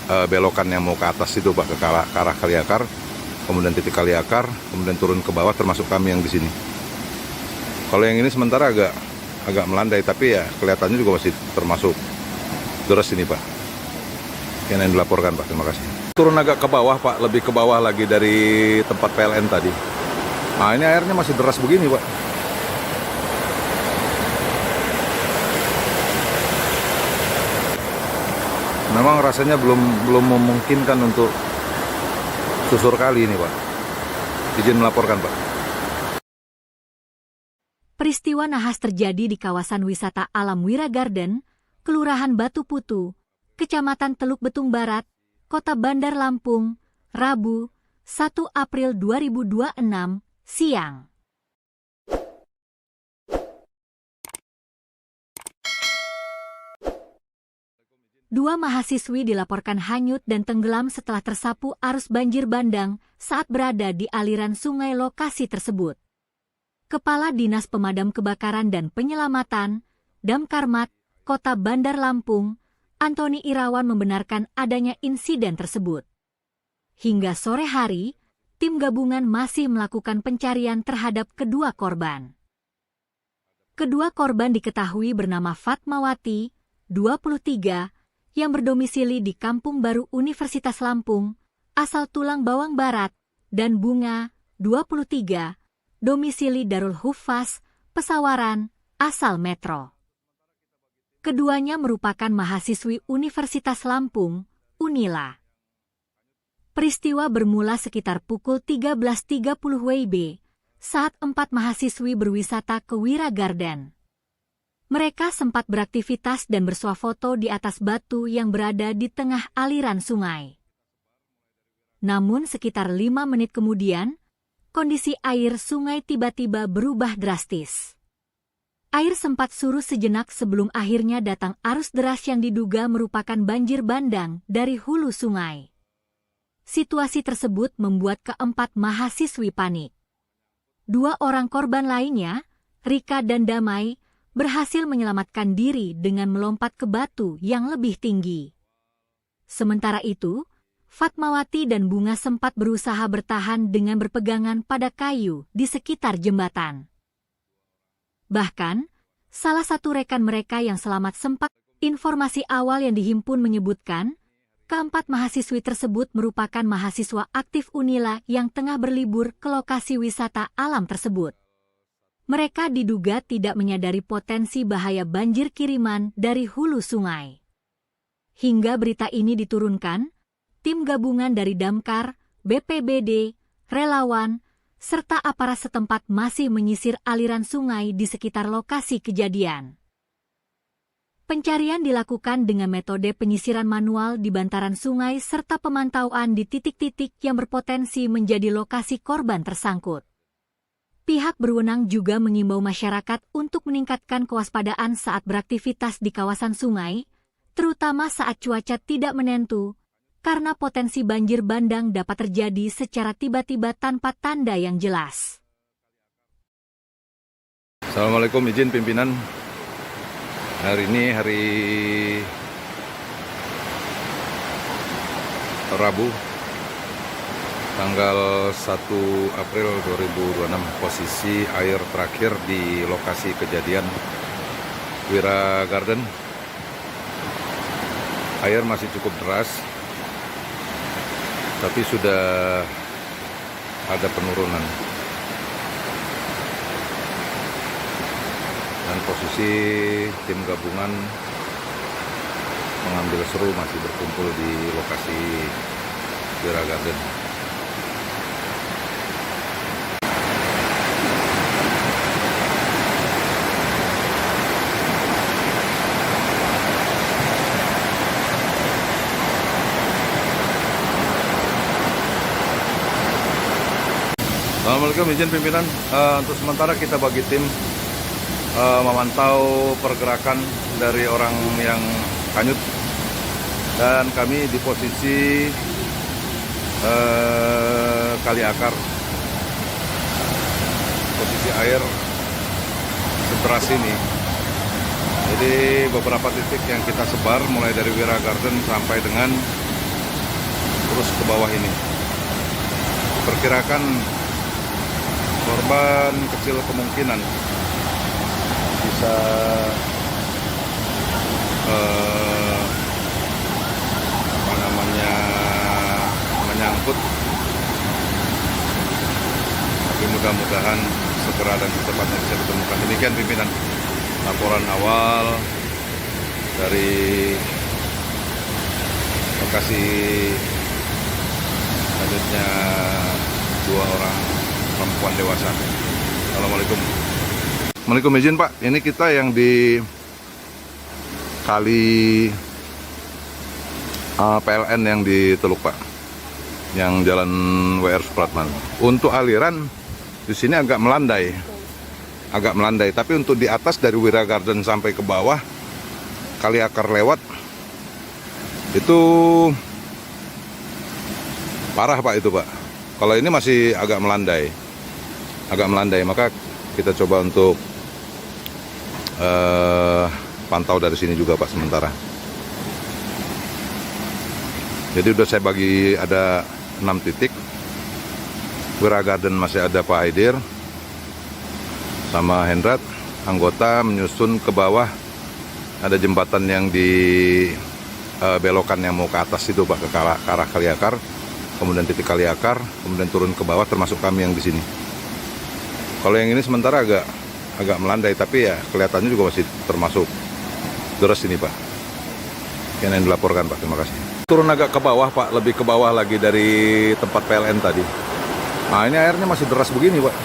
[SPEAKER 2] belokan yang mau ke atas itu Pak, ke arah Kaliakar, kemudian titik Kaliakar, kemudian turun ke bawah, termasuk kami yang di sini. Kalau yang ini sementara agak melandai, tapi ya kelihatannya juga masih termasuk deras ini Pak. Yang dilaporkan Pak, terima kasih. Turun agak ke bawah Pak, lebih ke bawah lagi dari tempat PLN tadi. Nah ini airnya masih deras begini Pak. Memang rasanya belum memungkinkan untuk susur kali ini Pak. Izin melaporkan Pak.
[SPEAKER 1] Peristiwa nahas terjadi di kawasan wisata alam Wira Garden, Kelurahan Batu Putu, Kecamatan Teluk Betung Barat, Kota Bandar Lampung, Rabu, 1 April 2026, siang. Dua mahasiswi dilaporkan hanyut dan tenggelam setelah tersapu arus banjir bandang saat berada di aliran sungai lokasi tersebut. Kepala Dinas Pemadam Kebakaran dan Penyelamatan, Damkarmat, Kota Bandar Lampung, Antoni Irawan membenarkan adanya insiden tersebut. Hingga sore hari, tim gabungan masih melakukan pencarian terhadap kedua korban. Kedua korban diketahui bernama Fatmawati, 23, yang berdomisili di Kampung Baru Universitas Lampung, asal Tulang Bawang Barat, dan Bunga, 23, domisili Darul Huffaz, Pesawaran, asal Metro. Keduanya merupakan mahasiswi Universitas Lampung, Unila. Peristiwa bermula sekitar pukul 13.30 WIB, saat 4 mahasiswi berwisata ke Wira Garden. Mereka sempat beraktivitas dan bersuah foto di atas batu yang berada di tengah aliran sungai. Namun sekitar 5 menit kemudian, kondisi air sungai tiba-tiba berubah drastis. Air sempat surut sejenak sebelum akhirnya datang arus deras yang diduga merupakan banjir bandang dari hulu sungai. Situasi tersebut membuat keempat mahasiswi panik. 2 orang korban lainnya, Rika dan Damai, berhasil menyelamatkan diri dengan melompat ke batu yang lebih tinggi. Sementara itu, Fatmawati dan Bunga sempat berusaha bertahan dengan berpegangan pada kayu di sekitar jembatan. Bahkan, salah satu rekan mereka yang selamat sempat, informasi awal yang dihimpun menyebutkan, keempat mahasiswi tersebut merupakan mahasiswa aktif Unila yang tengah berlibur ke lokasi wisata alam tersebut. Mereka diduga tidak menyadari potensi bahaya banjir kiriman dari hulu sungai. Hingga berita ini diturunkan, tim gabungan dari Damkar, BPBD, relawan, serta aparat setempat masih menyisir aliran sungai di sekitar lokasi kejadian. Pencarian dilakukan dengan metode penyisiran manual di bantaran sungai serta pemantauan di titik-titik yang berpotensi menjadi lokasi korban tersangkut. Pihak berwenang juga mengimbau masyarakat untuk meningkatkan kewaspadaan saat beraktivitas di kawasan sungai, terutama saat cuaca tidak menentu, karena potensi banjir bandang dapat terjadi secara tiba-tiba tanpa tanda yang jelas.
[SPEAKER 2] Assalamualaikum, izin pimpinan. Hari ini hari Rabu, tanggal 1 April 2026, posisi air terakhir di lokasi kejadian Wira Garden. Air masih cukup deras, tapi sudah ada penurunan. Dan posisi tim gabungan mengambil seru masih berkumpul di lokasi Wira Garden. Assalamualaikum, izin pimpinan. Untuk sementara kita bagi tim memantau pergerakan dari orang yang hanyut dan kami di posisi Kali Akar. Posisi air sederas ini. Jadi beberapa titik yang kita sebar mulai dari Wira Garden sampai dengan terus ke bawah ini. Perkirakan korban kecil kemungkinan bisa menyangkut, tapi mudah-mudahan segera dan secepatnya bisa ditemukan. Demikian pimpinan laporan awal dari lokasi hanyutnya 2 orang perempuan dewasa. Assalamualaikum. Assalamualaikum, izin Pak, ini kita yang di kali PLN yang di Teluk Pak, yang jalan WR Supratman. Untuk aliran di sini agak melandai, tapi untuk di atas dari Wira Garden sampai ke bawah Kali Akar lewat itu parah Pak itu Pak. Kalau ini masih agak melandai, maka kita coba untuk pantau dari sini juga Pak sementara. Jadi udah saya bagi ada 6 titik. Wira Garden masih ada Pak Aidir sama Hendrat, anggota menyusun ke bawah. Ada jembatan yang di belokan yang mau ke atas itu Pak, ke arah Kali Akar, kemudian titik Kali Akar, kemudian turun ke bawah termasuk kami yang di sini. Kalau yang ini sementara agak melandai, tapi ya kelihatannya juga masih termasuk deras ini Pak. Yang dilaporkan Pak, terima kasih. Turun agak ke bawah Pak, lebih ke bawah lagi dari tempat PLN tadi. Nah ini airnya masih deras begini Pak.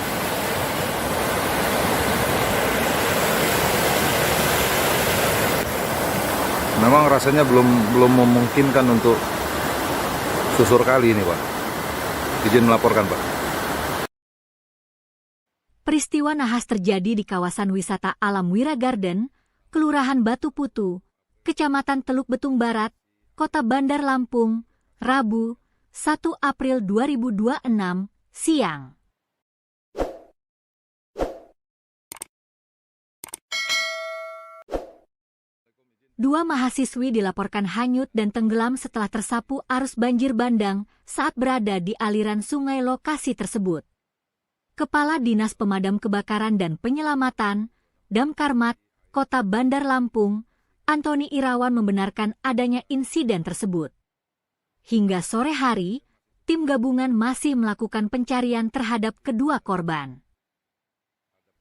[SPEAKER 2] Memang rasanya belum memungkinkan untuk susur kali ini Pak. Izin melaporkan Pak.
[SPEAKER 1] Peristiwa nahas terjadi di kawasan wisata alam Wira Garden, Kelurahan Batu Putu, Kecamatan Teluk Betung Barat, Kota Bandar Lampung, Rabu, 1 April 2026, siang. Dua mahasiswi dilaporkan hanyut dan tenggelam setelah tersapu arus banjir bandang saat berada di aliran sungai lokasi tersebut. Kepala Dinas Pemadam Kebakaran dan Penyelamatan, Damkarmat, Kota Bandar Lampung, Antoni Irawan membenarkan adanya insiden tersebut. Hingga sore hari, tim gabungan masih melakukan pencarian terhadap kedua korban.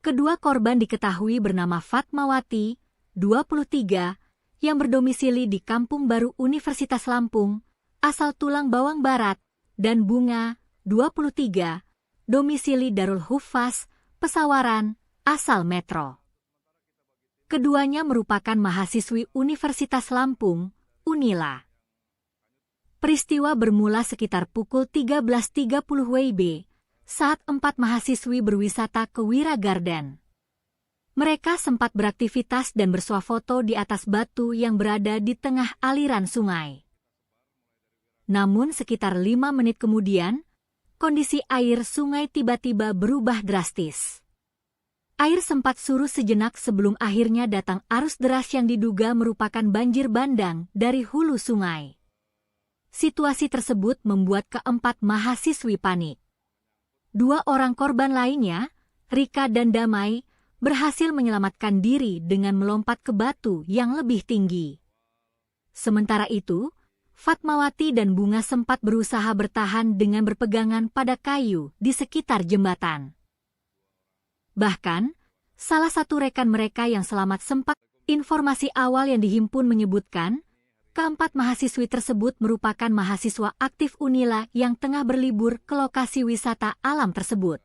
[SPEAKER 1] Kedua korban diketahui bernama Fatmawati, 23, yang berdomisili di Kampung Baru Universitas Lampung, asal Tulang Bawang Barat, dan Bunga, 23, domisili Darul Huffaz, Pesawaran, asal Metro. Keduanya merupakan mahasiswi Universitas Lampung, Unila. Peristiwa bermula sekitar pukul 13.30 WIB saat 4 mahasiswi berwisata ke Wira Garden. Mereka sempat beraktivitas dan bersuah foto di atas batu yang berada di tengah aliran sungai. Namun sekitar 5 menit kemudian, kondisi air sungai tiba-tiba berubah drastis. Air sempat surut sejenak sebelum akhirnya datang arus deras yang diduga merupakan banjir bandang dari hulu sungai. Situasi tersebut membuat keempat mahasiswi panik. 2 orang korban lainnya, Rika dan Damai, berhasil menyelamatkan diri dengan melompat ke batu yang lebih tinggi. Sementara itu, Fatmawati dan Bunga sempat berusaha bertahan dengan berpegangan pada kayu di sekitar jembatan. Bahkan, salah satu rekan mereka yang selamat sempat, informasi awal yang dihimpun menyebutkan, keempat mahasiswi tersebut merupakan mahasiswa aktif Unila yang tengah berlibur ke lokasi wisata alam tersebut.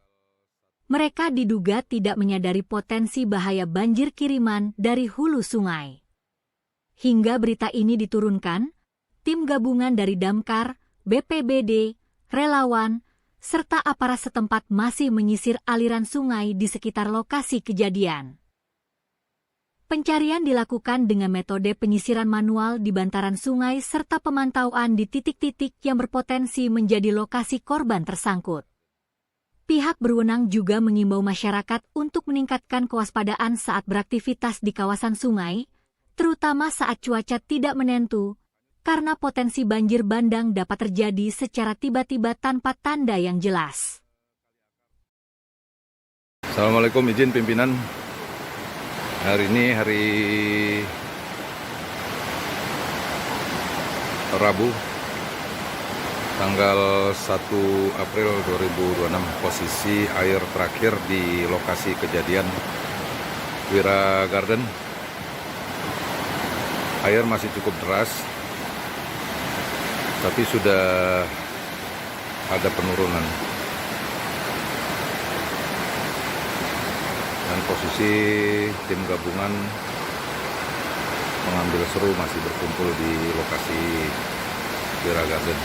[SPEAKER 1] Mereka diduga tidak menyadari potensi bahaya banjir kiriman dari hulu sungai. Hingga berita ini diturunkan, tim gabungan dari Damkar, BPBD, relawan, serta aparat setempat masih menyisir aliran sungai di sekitar lokasi kejadian. Pencarian dilakukan dengan metode penyisiran manual di bantaran sungai serta pemantauan di titik-titik yang berpotensi menjadi lokasi korban tersangkut. Pihak berwenang juga mengimbau masyarakat untuk meningkatkan kewaspadaan saat beraktivitas di kawasan sungai, terutama saat cuaca tidak menentu, karena potensi banjir bandang dapat terjadi secara tiba-tiba tanpa tanda yang jelas.
[SPEAKER 2] Assalamualaikum, izin pimpinan. Hari ini hari Rabu, tanggal 1 April 2026. Posisi air terakhir di lokasi kejadian Wira Garden. Air masih cukup deras, tapi sudah ada penurunan. Dan posisi tim gabungan mengambil seru masih berkumpul di lokasi Wira Garden.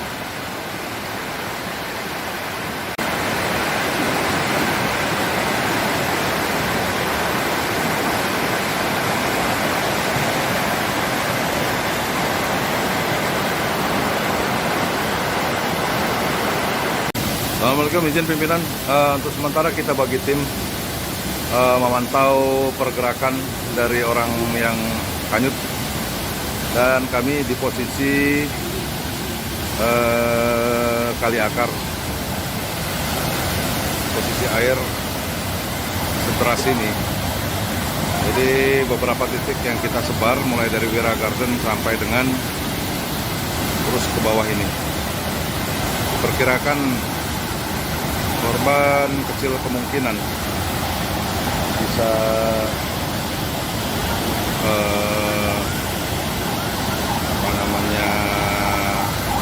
[SPEAKER 2] Assalamualaikum, izin pimpinan. Untuk sementara kita bagi tim memantau pergerakan dari orang yang hanyut, dan kami di posisi kali akar. Posisi air seteras ini. Jadi beberapa titik yang kita sebar mulai dari Wira Garden sampai dengan terus ke bawah ini. Perkirakan korban kecil kemungkinan bisa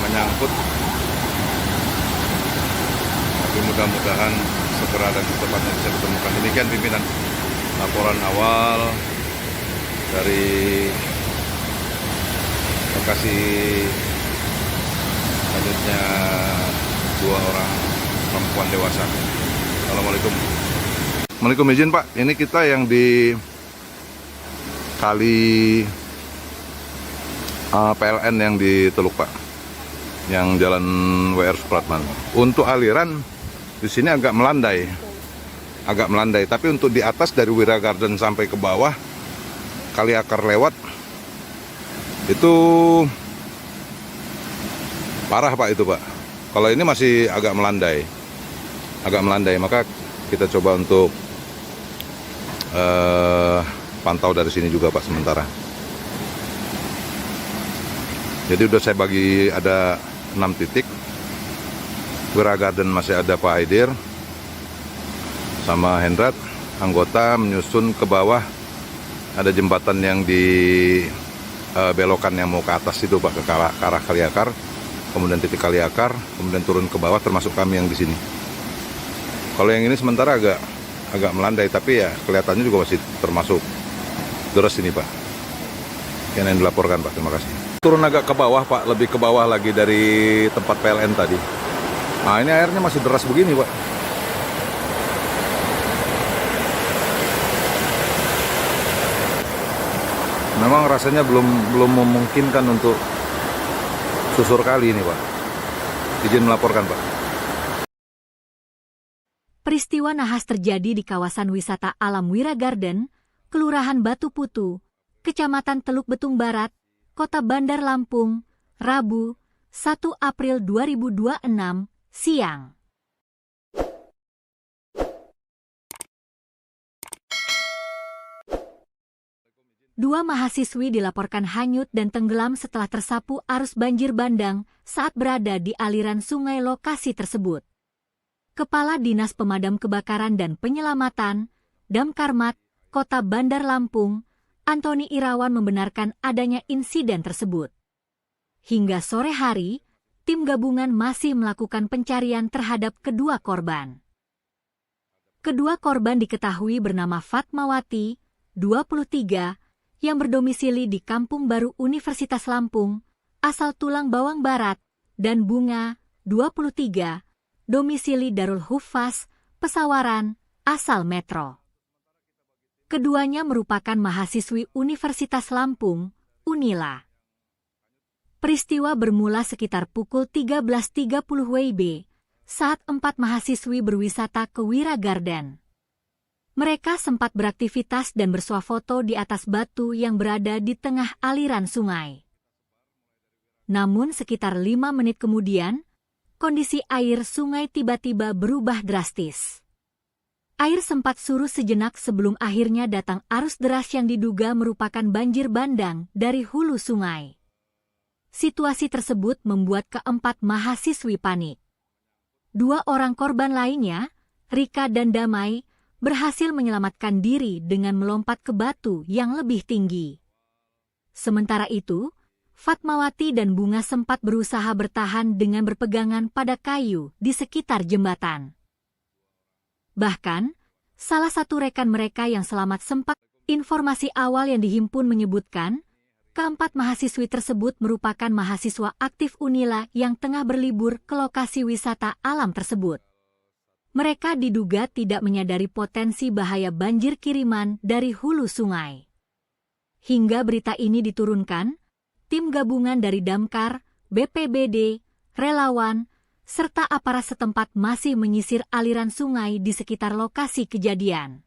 [SPEAKER 2] menyangkut, tapi mudah-mudahan segera dan secepatnya bisa ditemukan. Demikian pimpinan laporan awal dari lokasi selanjutnya 2 orang perempuan dewasa. Assalamualaikum. Assalamualaikum, izin Pak, ini kita yang di kali PLN yang di Teluk Pak, yang jalan WR Supratman. Untuk aliran di sini agak melandai, tapi untuk di atas dari Wira Garden sampai ke bawah kali akar lewat itu parah Pak itu Pak. Kalau ini masih agak melandai, maka kita coba untuk pantau dari sini juga Pak sementara. Jadi udah saya bagi ada 6 titik. Wira Garden masih ada Pak Aidir sama Hendrat, anggota menyusun ke bawah. Ada jembatan yang di belokan yang mau ke atas itu Pak, ke arah kali akar, kemudian titik kali akar, kemudian turun ke bawah, termasuk kami yang di sini. Kalau yang ini sementara agak melandai, tapi ya kelihatannya juga masih termasuk deras ini Pak. Yang dilaporkan Pak, terima kasih. Turun agak ke bawah Pak, lebih ke bawah lagi dari tempat PLN tadi. Nah ini airnya masih deras begini Pak. Memang rasanya belum memungkinkan untuk susur kali ini Pak. Izin melaporkan Pak.
[SPEAKER 1] Peristiwa nahas terjadi di kawasan wisata alam Wira Garden, Kelurahan Batu Putu, Kecamatan Teluk Betung Barat, Kota Bandar Lampung, Rabu, 1 April 2026, siang. Dua mahasiswi dilaporkan hanyut dan tenggelam setelah tersapu arus banjir bandang saat berada di aliran sungai lokasi tersebut. Kepala Dinas Pemadam Kebakaran dan Penyelamatan, Damkarmat, Kota Bandar Lampung, Antoni Irawan membenarkan adanya insiden tersebut. Hingga sore hari, tim gabungan masih melakukan pencarian terhadap kedua korban. Kedua korban diketahui bernama Fatmawati, 23, yang berdomisili di Kampung Baru Universitas Lampung, asal Tulang Bawang Barat, dan Bunga, 23, domisili Darul Hufaz, Pesawaran, asal Metro. Keduanya merupakan mahasiswi Universitas Lampung, Unila. Peristiwa bermula sekitar pukul 13.30 WIB saat 4 mahasiswi berwisata ke Wira Garden. Mereka sempat beraktivitas dan bersuah foto di atas batu yang berada di tengah aliran sungai. Namun sekitar 5 menit kemudian, kondisi air sungai tiba-tiba berubah drastis. Air sempat surut sejenak sebelum akhirnya datang arus deras yang diduga merupakan banjir bandang dari hulu sungai. Situasi tersebut membuat keempat mahasiswi panik. 2 orang korban lainnya, Rika dan Damai, berhasil menyelamatkan diri dengan melompat ke batu yang lebih tinggi. Sementara itu, Fatmawati dan Bunga sempat berusaha bertahan dengan berpegangan pada kayu di sekitar jembatan. Bahkan, salah satu rekan mereka yang selamat sempat, informasi awal yang dihimpun menyebutkan, keempat mahasiswi tersebut merupakan mahasiswa aktif Unila yang tengah berlibur ke lokasi wisata alam tersebut. Mereka diduga tidak menyadari potensi bahaya banjir kiriman dari hulu sungai. Hingga berita ini diturunkan, tim gabungan dari Damkar, BPBD, relawan, serta aparat setempat masih menyisir aliran sungai di sekitar lokasi kejadian.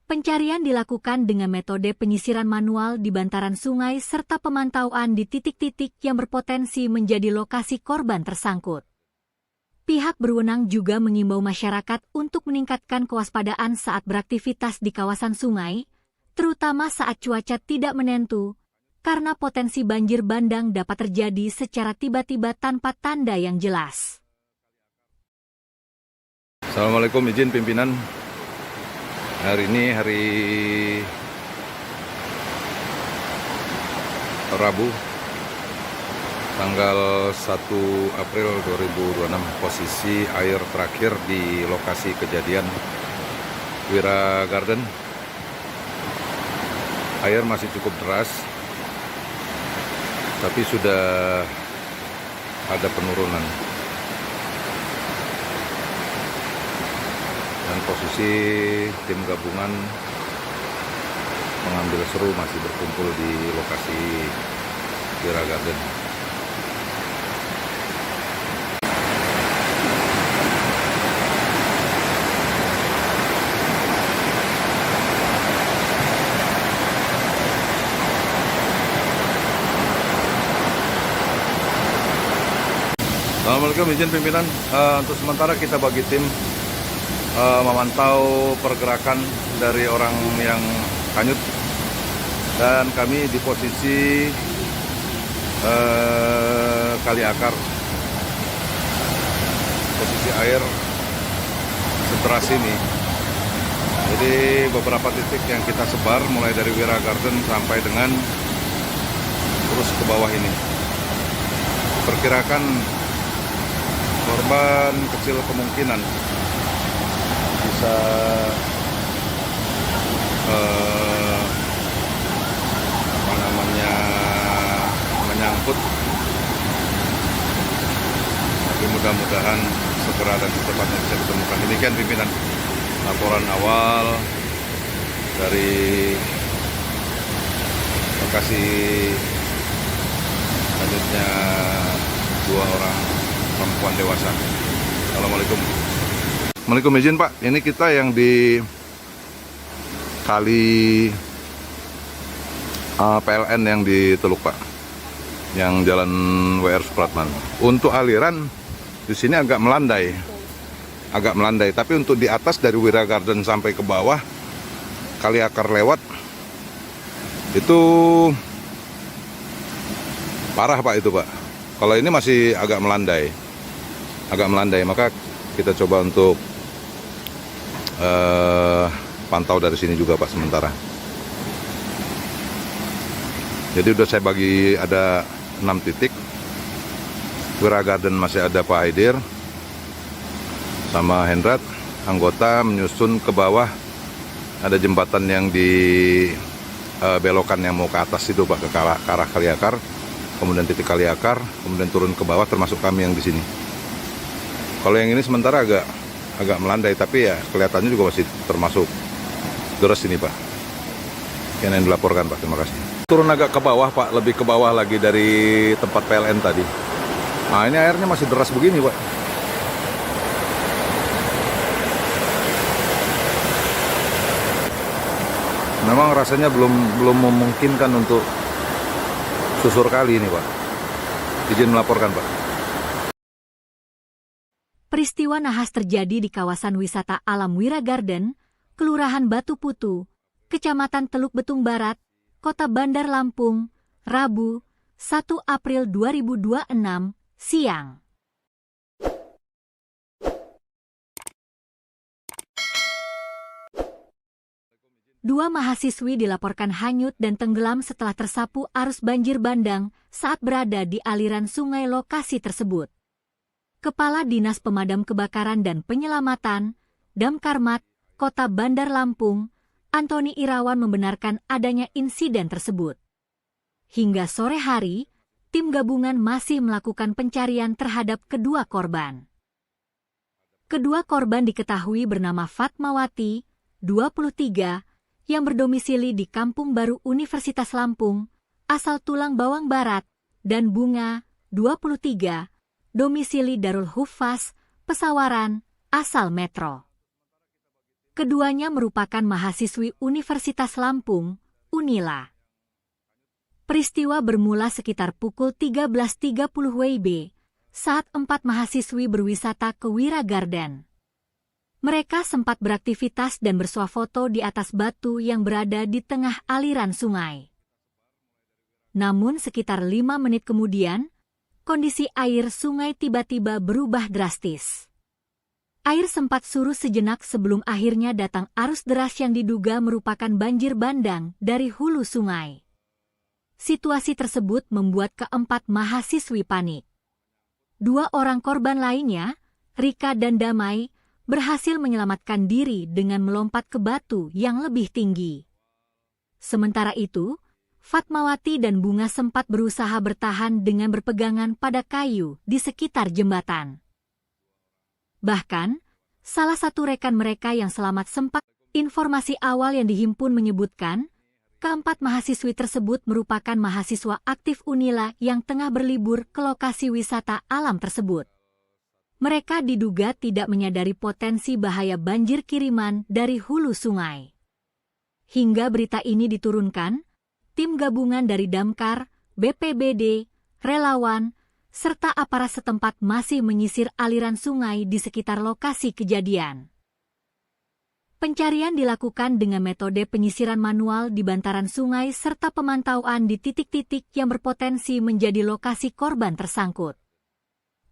[SPEAKER 1] Pencarian dilakukan dengan metode penyisiran manual di bantaran sungai serta pemantauan di titik-titik yang berpotensi menjadi lokasi korban tersangkut. Pihak berwenang juga mengimbau masyarakat untuk meningkatkan kewaspadaan saat beraktivitas di kawasan sungai, terutama saat cuaca tidak menentu, karena potensi banjir bandang dapat terjadi secara tiba-tiba tanpa tanda yang jelas.
[SPEAKER 2] Assalamualaikum, izin pimpinan. Hari ini hari Rabu, tanggal 1 April 2026. Posisi air terakhir di lokasi kejadian Wira Garden. Air masih cukup deras, tapi sudah ada penurunan. Dan posisi tim gabungan mengambil seru masih berkumpul di lokasi Wira Garden. Assalamualaikum, izin pimpinan. Untuk sementara kita bagi tim memantau pergerakan dari orang yang hanyut, dan kami di posisi kali akar. Posisi air seteras ini. Jadi beberapa titik yang kita sebar mulai dari Wira Garden sampai dengan terus ke bawah ini. Perkirakan korban kecil kemungkinan bisa menyangkut, tapi mudah-mudahan segera dan secepatnya bisa ditemukan. Demikian pimpinan laporan awal dari lokasi selanjutnya 2 orang perempuan dewasa. Assalamualaikum. Assalamualaikum, izin Pak. Ini kita yang di kali PLN yang di Teluk Pak, yang jalan WR Supratman. Untuk aliran di sini agak melandai, tapi untuk di atas dari Wira Garden sampai ke bawah kali akar lewat itu parah Pak itu Pak. Kalau ini masih agak melandai, maka kita coba untuk pantau dari sini juga Pak sementara. Jadi udah saya bagi ada 6 titik. Wira Garden masih ada Pak Haidir sama Hendrat, anggota menyusun ke bawah. Ada jembatan yang di belokan yang mau ke atas itu Pak, ke arah kali akar. Kemudian titik kali akar, kemudian turun ke bawah, termasuk kami yang di sini. Kalau yang ini sementara agak melandai, tapi ya kelihatannya juga masih termasuk deras ini Pak. Yang dilaporkan Pak, terima kasih. Turun agak ke bawah Pak, lebih ke bawah lagi dari tempat PLN tadi. Nah ini airnya masih deras begini Pak. Memang rasanya belum memungkinkan untuk susur kali ini Pak. Izin melaporkan Pak.
[SPEAKER 1] Peristiwa nahas terjadi di kawasan wisata alam Wira Garden, Kelurahan Batu Putu, Kecamatan Teluk Betung Barat, Kota Bandar Lampung, Rabu, 1 April 2026, siang. Dua mahasiswi dilaporkan hanyut dan tenggelam setelah tersapu arus banjir bandang saat berada di aliran sungai lokasi tersebut. Kepala Dinas Pemadam Kebakaran dan Penyelamatan, Damkarmat, Kota Bandar Lampung, Antoni Irawan membenarkan adanya insiden tersebut. Hingga sore hari, tim gabungan masih melakukan pencarian terhadap kedua korban. Kedua korban diketahui bernama Fatmawati, 23, yang berdomisili di Kampung Baru Universitas Lampung, asal Tulang Bawang Barat, dan Bunga, 23, domisili Darul Hufaz, Pesawaran, asal Metro. Keduanya merupakan mahasiswi Universitas Lampung, Unila. Peristiwa bermula sekitar pukul 13.30 WIB saat 4 mahasiswi berwisata ke Wira Garden. Mereka sempat beraktivitas dan bersuah foto di atas batu yang berada di tengah aliran sungai. Namun sekitar 5 menit kemudian, kondisi air sungai tiba-tiba berubah drastis. Air sempat surut sejenak sebelum akhirnya datang arus deras yang diduga merupakan banjir bandang dari hulu sungai. Situasi tersebut membuat keempat mahasiswi panik. 2 orang korban lainnya, Rika dan Damai, berhasil menyelamatkan diri dengan melompat ke batu yang lebih tinggi. Sementara itu, Fatmawati dan Bunga sempat berusaha bertahan dengan berpegangan pada kayu di sekitar jembatan. Bahkan, salah satu rekan mereka yang selamat sempat, informasi awal yang dihimpun menyebutkan, keempat mahasiswi tersebut merupakan mahasiswa aktif Unila yang tengah berlibur ke lokasi wisata alam tersebut. Mereka diduga tidak menyadari potensi bahaya banjir kiriman dari hulu sungai. Hingga berita ini diturunkan, tim gabungan dari Damkar, BPBD, relawan, serta aparat setempat masih menyisir aliran sungai di sekitar lokasi kejadian. Pencarian dilakukan dengan metode penyisiran manual di bantaran sungai serta pemantauan di titik-titik yang berpotensi menjadi lokasi korban tersangkut.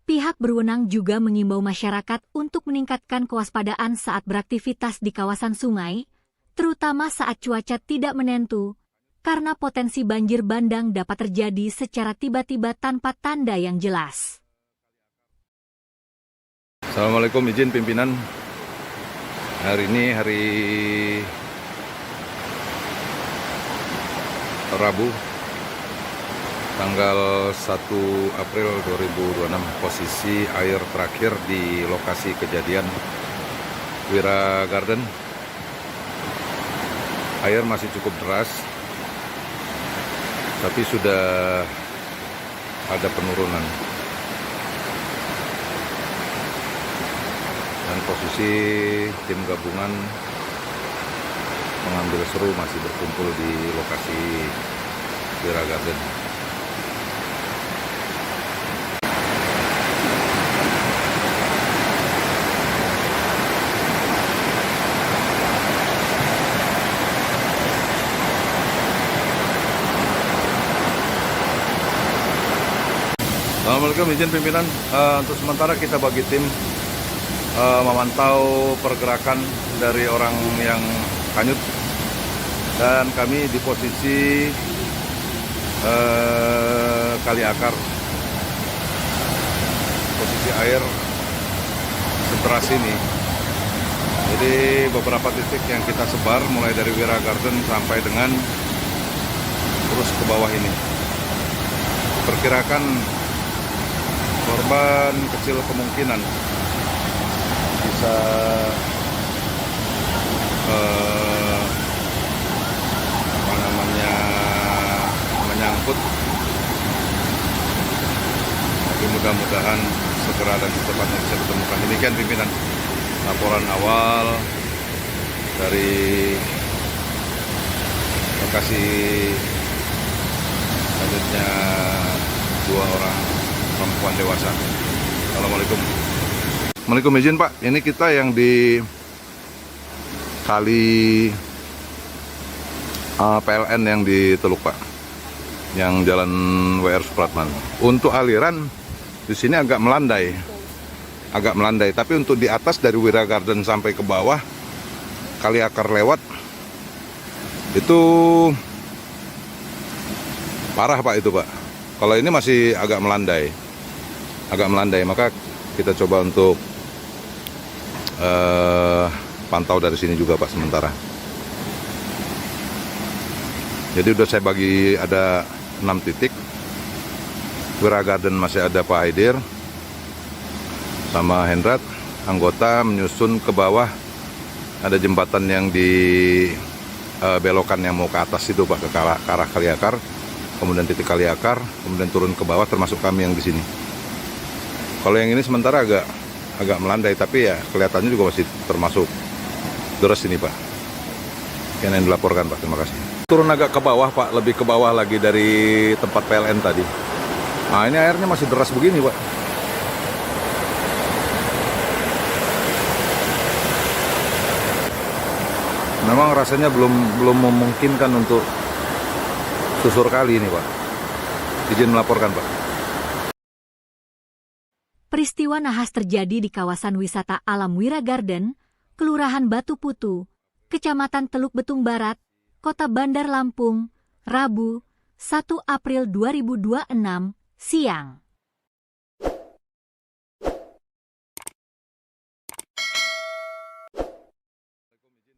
[SPEAKER 1] Pihak berwenang juga mengimbau masyarakat untuk meningkatkan kewaspadaan saat beraktivitas di kawasan sungai, terutama saat cuaca tidak menentu, karena potensi banjir bandang dapat terjadi secara tiba-tiba tanpa tanda yang jelas.
[SPEAKER 2] Assalamualaikum, izin pimpinan. Hari ini hari Rabu, tanggal 1 April 2026. Posisi air terakhir di lokasi kejadian Wira Garden. Air masih cukup deras, tapi sudah ada penurunan. Dan posisi tim gabungan mengambil seru masih berkumpul di lokasi Wira Garden. Assalamualaikum, izin pimpinan. Untuk sementara kita bagi tim memantau pergerakan dari orang yang hanyut, dan kami di posisi Kali Akar. Posisi air sederas ini. Jadi beberapa titik yang kita sebar mulai dari Wira Garden sampai dengan terus ke bawah ini. Perkirakan korban kecil kemungkinan bisa menyangkut. Tapi mudah-mudahan segera dan secepatnya bisa ditemukan. Demikian pimpinan laporan awal dari lokasi selanjutnya 2 orang perempuan dewasa. Assalamualaikum. Assalamualaikum, izin Pak, ini kita yang di kali PLN yang di Teluk Pak, yang jalan WR Supratman. Untuk aliran di sini agak melandai, tapi untuk di atas dari Wira Garden sampai ke bawah Kali Akar lewat itu parah Pak itu Pak. Kalau ini masih agak melandai, maka kita coba untuk pantau dari sini juga Pak sementara. Jadi udah saya bagi ada 6 titik. Wira Garden masih ada Pak Haidir sama Hendrat, anggota menyusun ke bawah. Ada jembatan yang di belokan yang mau ke atas itu Pak, ke arah Kali Akar, kemudian titik Kali Akar, kemudian turun ke bawah termasuk kami yang di sini. Kalau yang ini sementara agak melandai, tapi ya kelihatannya juga masih termasuk deras ini Pak. Yang dilaporkan Pak, terima kasih. Turun agak ke bawah Pak, lebih ke bawah lagi dari tempat PLN tadi. Nah ini airnya masih deras begini Pak. Memang rasanya belum memungkinkan untuk susur kali ini Pak. Izin melaporkan Pak.
[SPEAKER 1] Peristiwa nahas terjadi di kawasan wisata alam Wira Garden, Kelurahan Batu Putu, Kecamatan Teluk Betung Barat, Kota Bandar Lampung, Rabu, 1 April 2026, siang.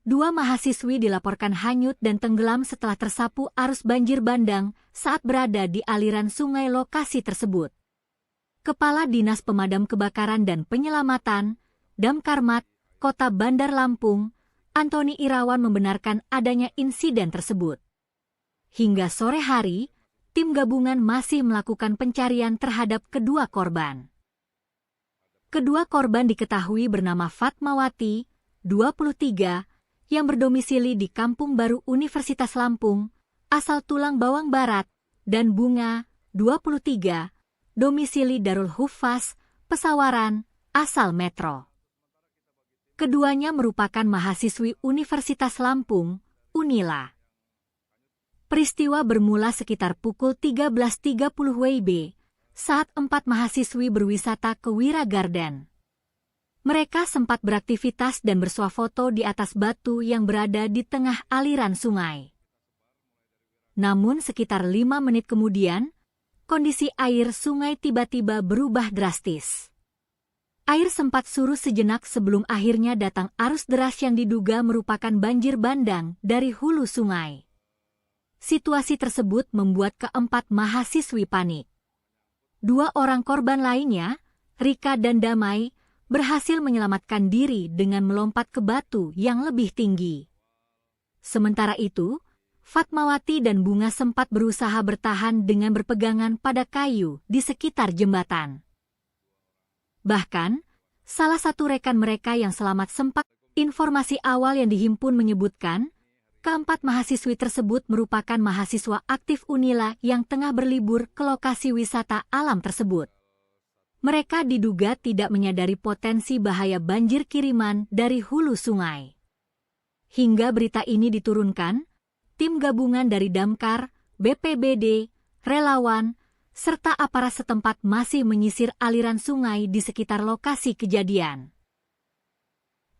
[SPEAKER 1] Dua mahasiswi dilaporkan hanyut dan tenggelam setelah tersapu arus banjir bandang saat berada di aliran sungai lokasi tersebut. Kepala Dinas Pemadam Kebakaran dan Penyelamatan, Damkarmat, Kota Bandar Lampung, Antoni Irawan membenarkan adanya insiden tersebut. Hingga sore hari, tim gabungan masih melakukan pencarian terhadap kedua korban. Kedua korban diketahui bernama Fatmawati, 23, yang berdomisili di Kampung Baru Universitas Lampung, asal Tulang Bawang Barat, dan Bunga, 23, domisili Darul Hufaz, Pesawaran, asal Metro. Keduanya merupakan mahasiswi Universitas Lampung, Unila. Peristiwa bermula sekitar pukul 13.30 WIB saat 4 mahasiswi berwisata ke Wira Garden. Mereka sempat beraktivitas dan bersuah foto di atas batu yang berada di tengah aliran sungai. Namun sekitar 5 menit kemudian, kondisi air sungai tiba-tiba berubah drastis. Air sempat surut sejenak sebelum akhirnya datang arus deras yang diduga merupakan banjir bandang dari hulu sungai. Situasi tersebut membuat keempat mahasiswi panik. 2 orang korban lainnya, Rika dan Damai, berhasil menyelamatkan diri dengan melompat ke batu yang lebih tinggi. Sementara itu, Fatmawati dan Bunga sempat berusaha bertahan dengan berpegangan pada kayu di sekitar jembatan. Bahkan, salah satu rekan mereka yang selamat sempat, informasi awal yang dihimpun menyebutkan, keempat mahasiswi tersebut merupakan mahasiswa aktif Unila yang tengah berlibur ke lokasi wisata alam tersebut. Mereka diduga tidak menyadari potensi bahaya banjir kiriman dari hulu sungai. Hingga berita ini diturunkan, tim gabungan dari Damkar, BPBD, relawan, serta aparat setempat masih menyisir aliran sungai di sekitar lokasi kejadian.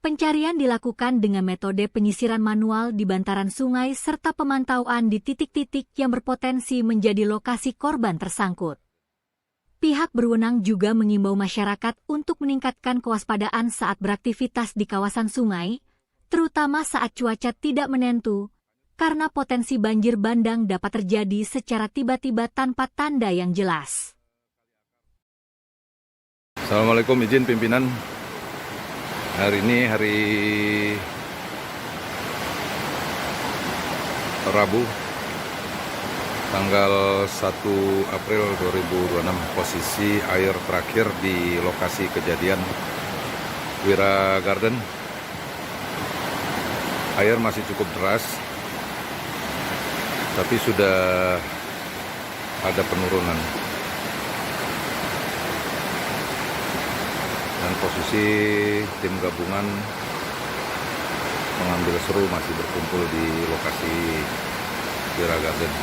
[SPEAKER 1] Pencarian dilakukan dengan metode penyisiran manual di bantaran sungai serta pemantauan di titik-titik yang berpotensi menjadi lokasi korban tersangkut. Pihak berwenang juga mengimbau masyarakat untuk meningkatkan kewaspadaan saat beraktivitas di kawasan sungai, terutama saat cuaca tidak menentu, karena potensi banjir bandang dapat terjadi secara tiba-tiba tanpa tanda yang jelas.
[SPEAKER 2] Assalamualaikum, izin pimpinan. Hari ini hari Rabu, tanggal 1 April 2026, posisi air terakhir di lokasi kejadian Wira Garden. Air masih cukup deras, tapi sudah ada penurunan. Dan posisi tim gabungan mengambil seru masih berkumpul di lokasi Wira Garden.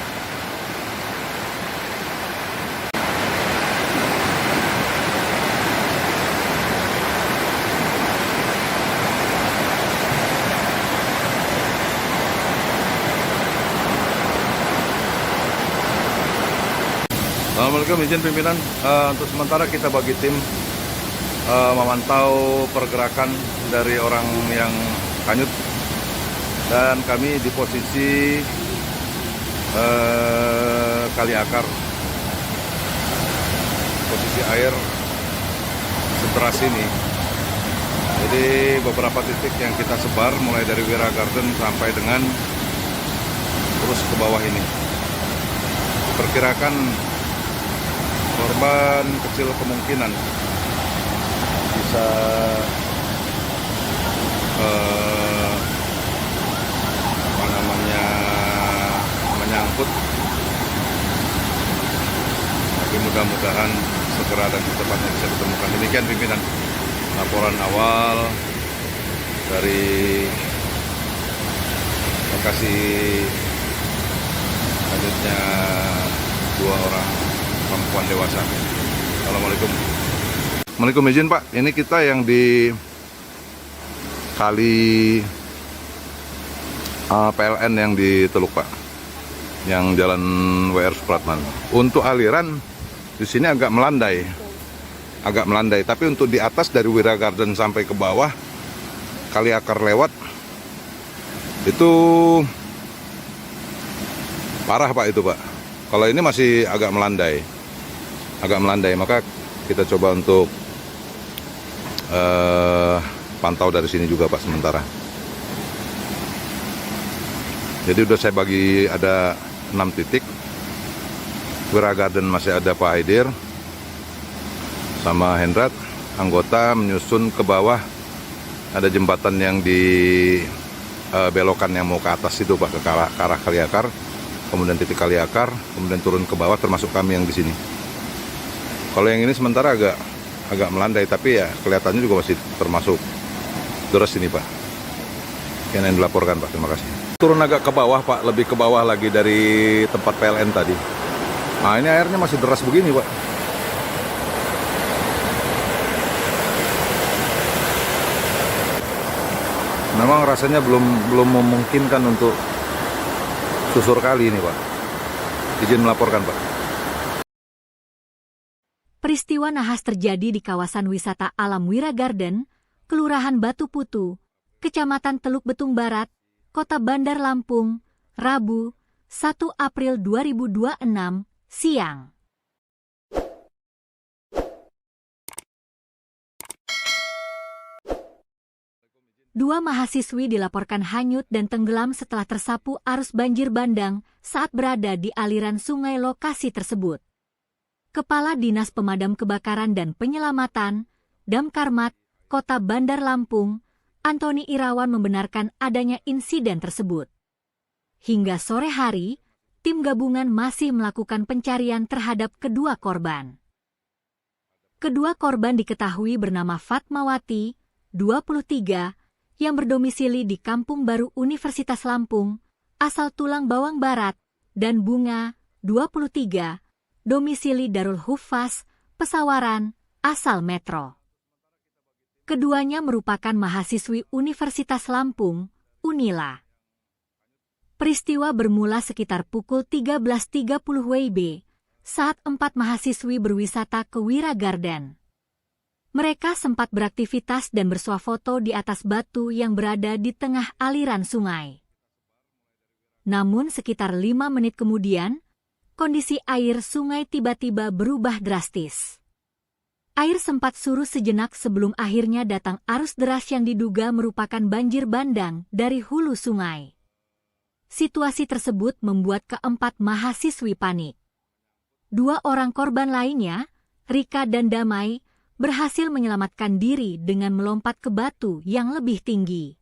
[SPEAKER 2] Assalamualaikum, izin pimpinan. Untuk sementara kita bagi tim memantau pergerakan dari orang yang hanyut, dan kami di posisi Kali Akar. Posisi air sederas ini. Jadi beberapa titik yang kita sebar mulai dari Wira Garden sampai dengan terus ke bawah ini. Perkirakan korban kecil kemungkinan bisa menyangkut, tapi mudah-mudahan segera dan secepatnya bisa ditemukan. Demikian pimpinan laporan awal dari lokasi hanyutnya 2 orang perempuan dewasa. Assalamualaikum. Assalamualaikum, izin Pak. Ini kita yang di kali PLN yang di Teluk Pak, yang jalan WR Supratman. Untuk aliran di sini agak melandai, Tapi untuk di atas dari Wira Garden sampai ke bawah Kali Akar lewat itu parah Pak itu Pak. Kalau ini masih agak melandai, maka kita coba untuk pantau dari sini juga Pak sementara. Jadi udah saya bagi ada 6 titik. Wira Garden masih ada Pak Aidir sama Hendrat, anggota menyusun ke bawah. Ada jembatan yang di belokan yang mau ke atas itu Pak, ke arah Kali Akar. Kemudian titik Kali Akar, kemudian turun ke bawah, termasuk kami yang di sini. Kalau yang ini sementara agak melandai, tapi ya kelihatannya juga masih termasuk deras ini Pak. Yang dilaporkan Pak, terima kasih. Turun agak ke bawah Pak, lebih ke bawah lagi dari tempat PLN tadi. Nah ini airnya masih deras begini Pak. Memang rasanya belum memungkinkan untuk susur kali ini Pak. Izin melaporkan Pak.
[SPEAKER 1] Peristiwa nahas terjadi di kawasan wisata alam Wira Garden, Kelurahan Batu Putu, Kecamatan Teluk Betung Barat, Kota Bandar Lampung, Rabu, 1 April 2026, siang. Dua mahasiswi dilaporkan hanyut dan tenggelam setelah tersapu arus banjir bandang saat berada di aliran sungai lokasi tersebut. Kepala Dinas Pemadam Kebakaran dan Penyelamatan, Damkarmat, Kota Bandar Lampung, Antoni Irawan membenarkan adanya insiden tersebut. Hingga sore hari, tim gabungan masih melakukan pencarian terhadap kedua korban. Kedua korban diketahui bernama Fatmawati, 23, yang berdomisili di Kampung Baru Universitas Lampung, asal Tulang Bawang Barat, dan Bunga, 23, domisili Darul Huffaz, Pesawaran, asal Metro. Keduanya merupakan mahasiswi Universitas Lampung, Unila. Peristiwa bermula sekitar pukul 13.30 WIB, saat 4 mahasiswi berwisata ke Wira Garden. Mereka sempat beraktivitas dan bersuah foto di atas batu yang berada di tengah aliran sungai. Namun sekitar 5 menit kemudian, kondisi air sungai tiba-tiba berubah drastis. Air sempat surut sejenak sebelum akhirnya datang arus deras yang diduga merupakan banjir bandang dari hulu sungai. Situasi tersebut membuat keempat mahasiswi panik. 2 orang korban lainnya, Rika dan Damai, berhasil menyelamatkan diri dengan melompat ke batu yang lebih tinggi.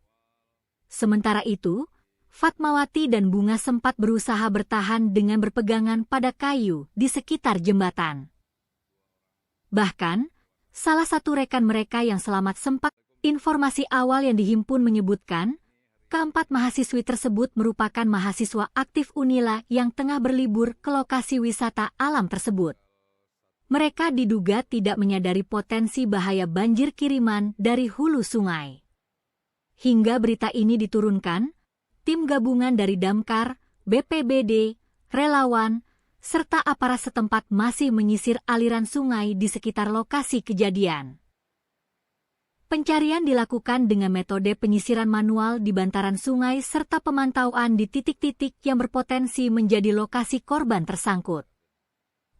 [SPEAKER 1] Sementara itu, Fatmawati dan Bunga sempat berusaha bertahan dengan berpegangan pada kayu di sekitar jembatan. Bahkan, salah satu rekan mereka yang selamat sempat, informasi awal yang dihimpun menyebutkan, keempat mahasiswi tersebut merupakan mahasiswa aktif Unila yang tengah berlibur ke lokasi wisata alam tersebut. Mereka diduga tidak menyadari potensi bahaya banjir kiriman dari hulu sungai. Hingga berita ini diturunkan, tim gabungan dari Damkar, BPBD, relawan, serta aparat setempat masih menyisir aliran sungai di sekitar lokasi kejadian. Pencarian dilakukan dengan metode penyisiran manual di bantaran sungai serta pemantauan di titik-titik yang berpotensi menjadi lokasi korban tersangkut.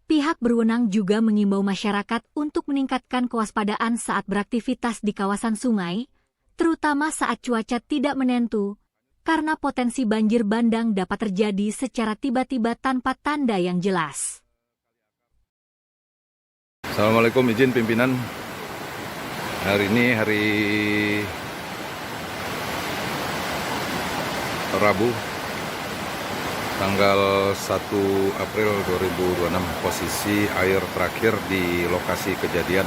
[SPEAKER 1] Pihak berwenang juga mengimbau masyarakat untuk meningkatkan kewaspadaan saat beraktivitas di kawasan sungai, terutama saat cuaca tidak menentu, karena potensi banjir bandang dapat terjadi secara tiba-tiba tanpa tanda yang jelas.
[SPEAKER 2] Assalamualaikum, izin pimpinan. Hari ini hari Rabu, tanggal 1 April 2026. Posisi air terakhir di lokasi kejadian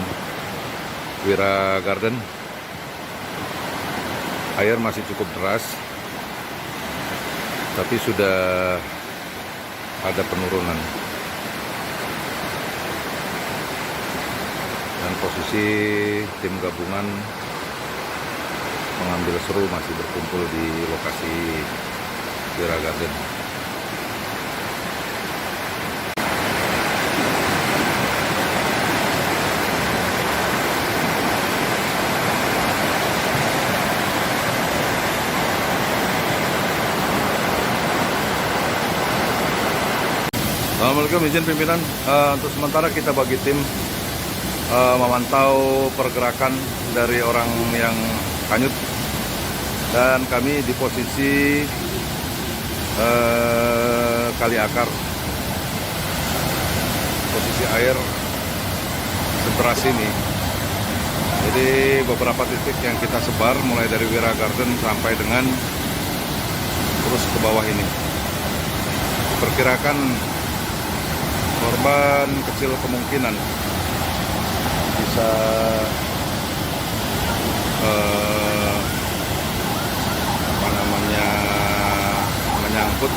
[SPEAKER 2] Wira Garden. Air masih cukup deras, tapi sudah ada penurunan. Dan posisi tim gabungan mengambil seru masih berkumpul di lokasi Wira Garden. Assalamualaikum, izin pimpinan. Untuk sementara kita bagi tim memantau pergerakan dari orang yang hanyut, dan kami di posisi kali akar. Posisi air sederas ini. Jadi beberapa titik yang kita sebar mulai dari Wira Garden sampai dengan terus ke bawah ini. Perkirakan korban kecil kemungkinan bisa menyangkut,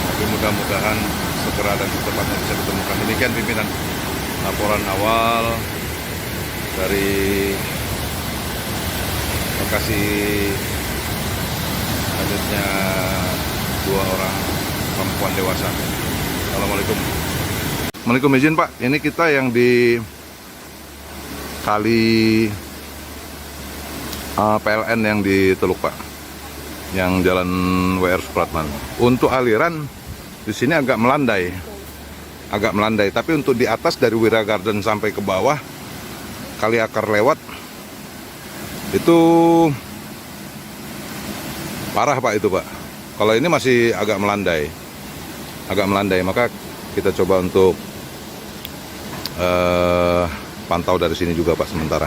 [SPEAKER 2] tapi mudah-mudahan segera dan secepatnya bisa ditemukan. Demikian pimpinan laporan awal dari lokasi hanyutnya 2 orang perempuan dewasa. Assalamualaikum. Assalamualaikum, izin Pak. Ini kita yang di kali PLN yang di Teluk Pak, yang jalan WR Supratman. Untuk aliran di sini agak melandai, tapi untuk di atas dari Wira Garden sampai ke bawah kali akar lewat itu parah Pak itu Pak. Kalau ini masih agak melandai, maka kita coba untuk pantau dari sini juga Pak sementara.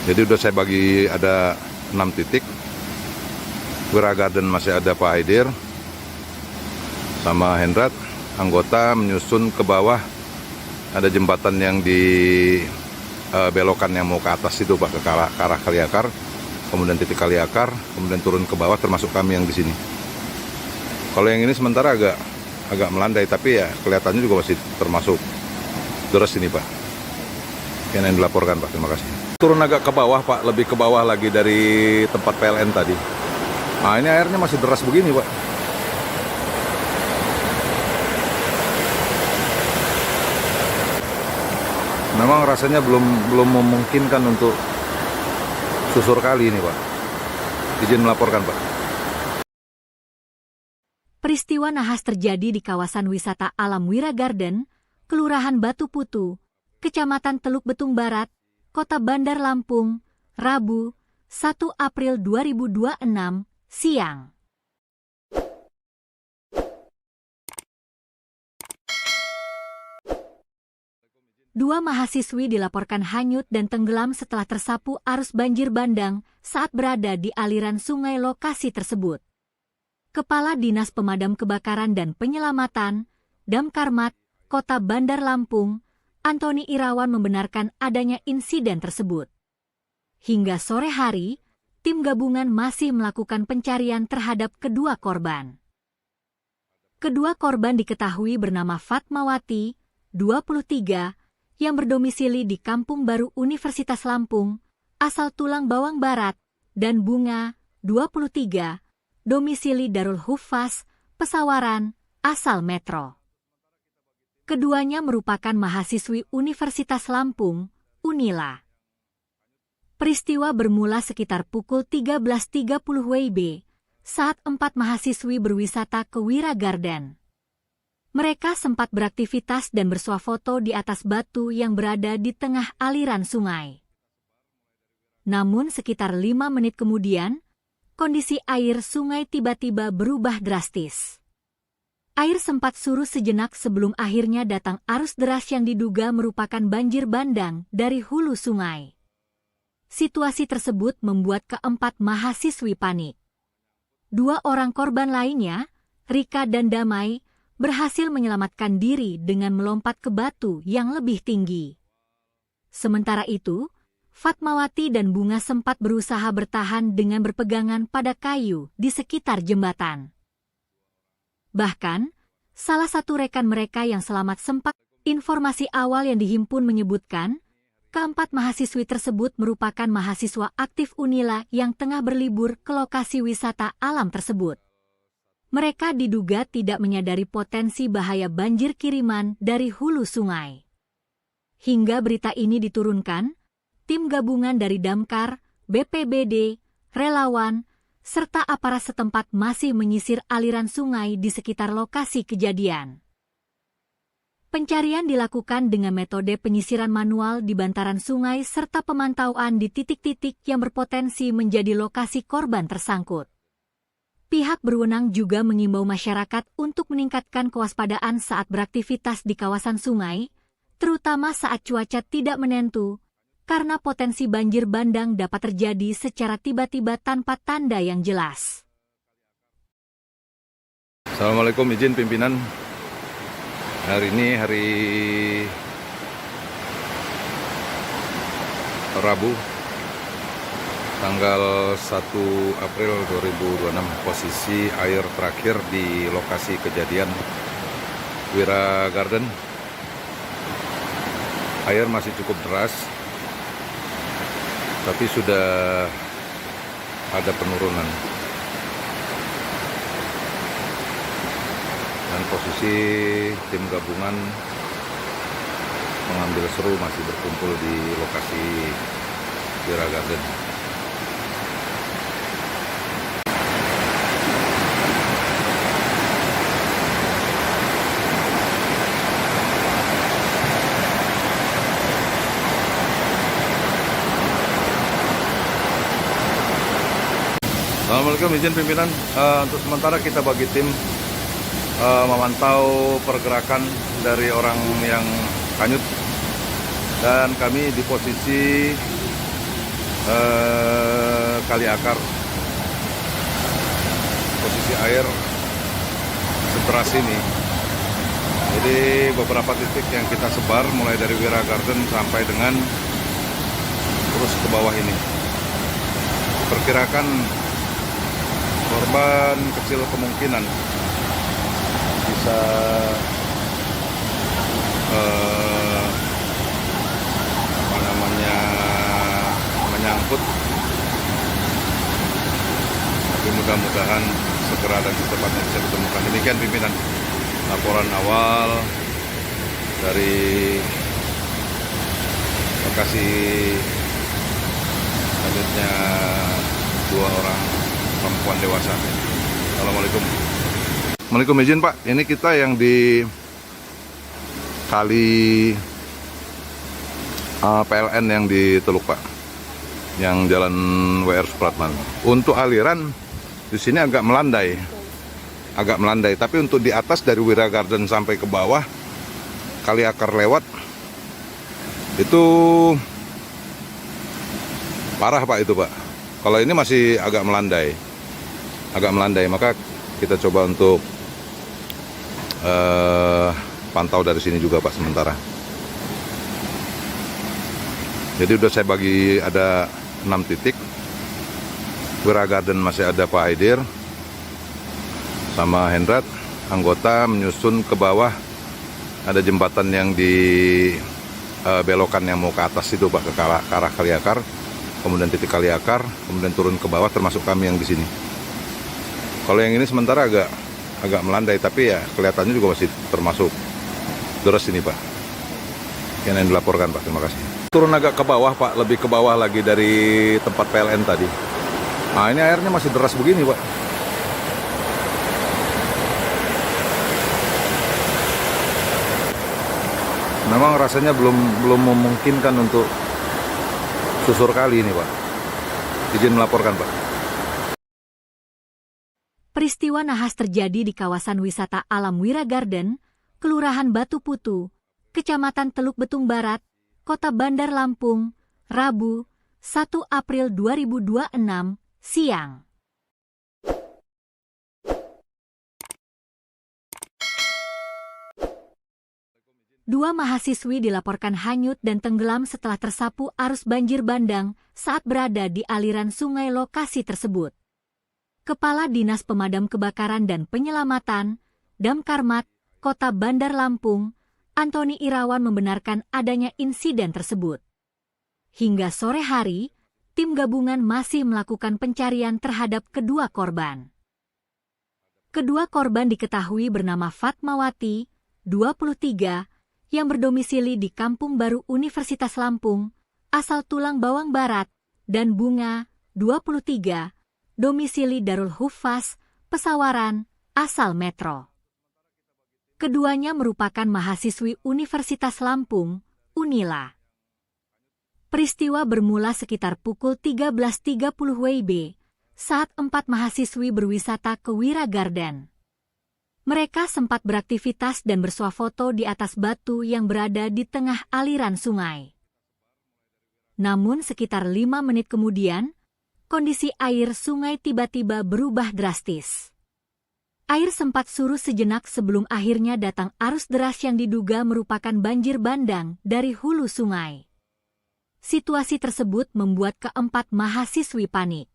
[SPEAKER 2] Jadi udah saya bagi ada 6 titik. Wira Garden masih ada Pak Haidir sama Hendrat, anggota menyusun ke bawah. Ada jembatan yang di belokan yang mau ke atas itu Pak, ke arah kali akar. Kemudian titik kali akar, kemudian turun ke bawah, termasuk kami yang di sini. Kalau yang ini sementara agak melandai, tapi ya kelihatannya juga masih termasuk deras ini Pak. Yang dilaporkan Pak, terima kasih. Turun agak ke bawah Pak, lebih ke bawah lagi dari tempat PLN tadi. Nah ini airnya masih deras begini Pak. Memang rasanya belum memungkinkan untuk susur kali ini Pak. Izin melaporkan Pak.
[SPEAKER 1] Peristiwa nahas terjadi di kawasan wisata alam Wira Garden, Kelurahan Batu Putu, Kecamatan Teluk Betung Barat, Kota Bandar Lampung, Rabu, 1 April 2026, siang. Dua mahasiswi dilaporkan hanyut dan tenggelam setelah tersapu arus banjir bandang saat berada di aliran sungai lokasi tersebut. Kepala Dinas Pemadam Kebakaran dan Penyelamatan, Damkarmat, Kota Bandar Lampung, Antoni Irawan membenarkan adanya insiden tersebut. Hingga sore hari, tim gabungan masih melakukan pencarian terhadap kedua korban. Kedua korban diketahui bernama Fatmawati, 23, yang berdomisili di Kampung Baru Universitas Lampung, asal Tulang Bawang Barat, dan Bunga, 23, domisili Darul Hufaz, Pesawaran, asal Metro. Keduanya merupakan mahasiswi Universitas Lampung, Unila. Peristiwa bermula sekitar pukul 13.30 WIB, saat 4 mahasiswi berwisata ke Wira Garden. Mereka sempat beraktivitas dan bersuah foto di atas batu yang berada di tengah aliran sungai. Namun sekitar 5 menit kemudian, kondisi air sungai tiba-tiba berubah drastis. Air sempat surut sejenak sebelum akhirnya datang arus deras yang diduga merupakan banjir bandang dari hulu sungai. Situasi tersebut membuat keempat mahasiswi panik. 2 orang korban lainnya, Rika dan Damai, berhasil menyelamatkan diri dengan melompat ke batu yang lebih tinggi. Sementara itu, Fatmawati dan Bunga sempat berusaha bertahan dengan berpegangan pada kayu di sekitar jembatan. Bahkan, salah satu rekan mereka yang selamat sempat, informasi awal yang dihimpun menyebutkan, keempat mahasiswi tersebut merupakan mahasiswa aktif Unila yang tengah berlibur ke lokasi wisata alam tersebut. Mereka diduga tidak menyadari potensi bahaya banjir kiriman dari hulu sungai. Hingga berita ini diturunkan, tim gabungan dari Damkar, BPBD, relawan, serta aparat setempat masih menyisir aliran sungai di sekitar lokasi kejadian. Pencarian dilakukan dengan metode penyisiran manual di bantaran sungai serta pemantauan di titik-titik yang berpotensi menjadi lokasi korban tersangkut. Pihak berwenang juga mengimbau masyarakat untuk meningkatkan kewaspadaan saat beraktivitas di kawasan sungai, terutama saat cuaca tidak menentu, karena potensi banjir bandang dapat terjadi secara tiba-tiba tanpa tanda yang jelas.
[SPEAKER 2] Assalamualaikum, izin pimpinan. Hari ini hari Rabu, tanggal 1 April 2026, posisi air terakhir di lokasi kejadian Wira Garden. Air masih cukup deras, tapi sudah ada penurunan. Dan posisi tim gabungan mengambil seru masih berkumpul di lokasi Wira Garden. Assalamualaikum, izin pimpinan. Untuk sementara kita bagi tim memantau pergerakan dari orang yang hanyut, dan kami di posisi Kali Akar. Posisi air sederas ini. Jadi beberapa titik yang kita sebar mulai dari Wira Garden sampai dengan terus ke bawah ini. Perkirakan korban kecil kemungkinan bisa menyangkut, tapi mudah-mudahan segera dan secepatnya bisa ditemukan. Demikian pimpinan laporan awal dari lokasi selanjutnya 2 orang perempuan dewasa. Assalamualaikum. Assalamualaikum, izin Pak. Ini kita yang di kali PLN yang di Teluk Pak. yang jalan WR Supratman. Untuk aliran di sini agak melandai, tapi untuk di atas dari Wira Garden sampai ke bawah Kaliakar lewat itu parah Pak itu Pak. Kalau ini masih agak melandai, maka kita coba untuk pantau dari sini juga Pak sementara. Jadi udah saya bagi ada 6 titik. Wira Garden masih ada Pak Aidir sama Hendrat, anggota menyusun ke bawah. Ada jembatan yang di belokan yang mau ke atas itu Pak, ke arah Kaliakar, kemudian titik Kaliakar, kemudian turun ke bawah termasuk kami yang di sini. Kalau yang ini sementara agak melandai, tapi ya kelihatannya juga masih termasuk deras ini Pak. Yang dilaporkan Pak, terima kasih. Turun agak ke bawah Pak, lebih ke bawah lagi dari tempat PLN tadi. Nah ini airnya masih deras begini Pak. Memang rasanya belum memungkinkan untuk susur kali ini Pak. Izin melaporkan Pak.
[SPEAKER 1] Peristiwa nahas terjadi di kawasan wisata alam Wira Garden, Kelurahan Batu Putu, Kecamatan Teluk Betung Barat, Kota Bandar Lampung, Rabu, 1 April 2026, siang. Dua mahasiswi dilaporkan hanyut dan tenggelam setelah tersapu arus banjir bandang saat berada di aliran sungai lokasi tersebut. Kepala Dinas Pemadam Kebakaran dan Penyelamatan, Damkarmat, Kota Bandar Lampung, Antoni Irawan membenarkan adanya insiden tersebut. Hingga sore hari, tim gabungan masih melakukan pencarian terhadap kedua korban. Kedua korban diketahui bernama Fatmawati, 23, yang berdomisili di Kampung Baru Universitas Lampung, asal Tulang Bawang Barat, dan Bunga, 23, domisili Darul Hufaz, Pesawaran, asal Metro. Keduanya merupakan mahasiswi Universitas Lampung, Unila. Peristiwa bermula sekitar pukul 13.30 WIB, saat 4 mahasiswi berwisata ke Wira Garden. Mereka sempat beraktivitas dan bersuah foto di atas batu yang berada di tengah aliran sungai. Namun sekitar 5 menit kemudian, kondisi air sungai tiba-tiba berubah drastis. Air sempat surut sejenak sebelum akhirnya datang arus deras yang diduga merupakan banjir bandang dari hulu sungai. Situasi tersebut membuat keempat mahasiswi panik.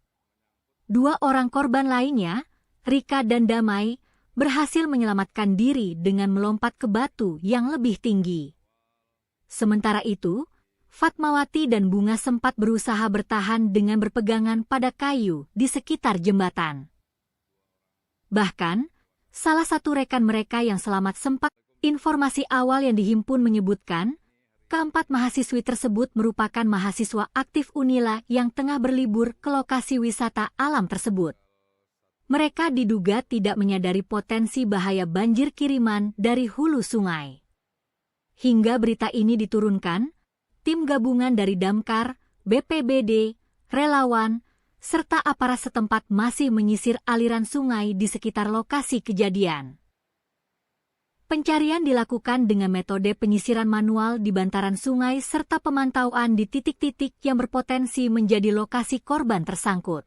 [SPEAKER 1] 2 orang korban lainnya, Rika dan Damai, berhasil menyelamatkan diri dengan melompat ke batu yang lebih tinggi. Sementara itu, Fatmawati dan Bunga sempat berusaha bertahan dengan berpegangan pada kayu di sekitar jembatan. Bahkan, salah satu rekan mereka yang selamat sempat, informasi awal yang dihimpun menyebutkan, keempat mahasiswi tersebut merupakan mahasiswa aktif Unila yang tengah berlibur ke lokasi wisata alam tersebut. Mereka diduga tidak menyadari potensi bahaya banjir kiriman dari hulu sungai. Hingga berita ini diturunkan, tim gabungan dari Damkar, BPBD, relawan, serta aparat setempat masih menyisir aliran sungai di sekitar lokasi kejadian. Pencarian dilakukan dengan metode penyisiran manual di bantaran sungai serta pemantauan di titik-titik yang berpotensi menjadi lokasi korban tersangkut.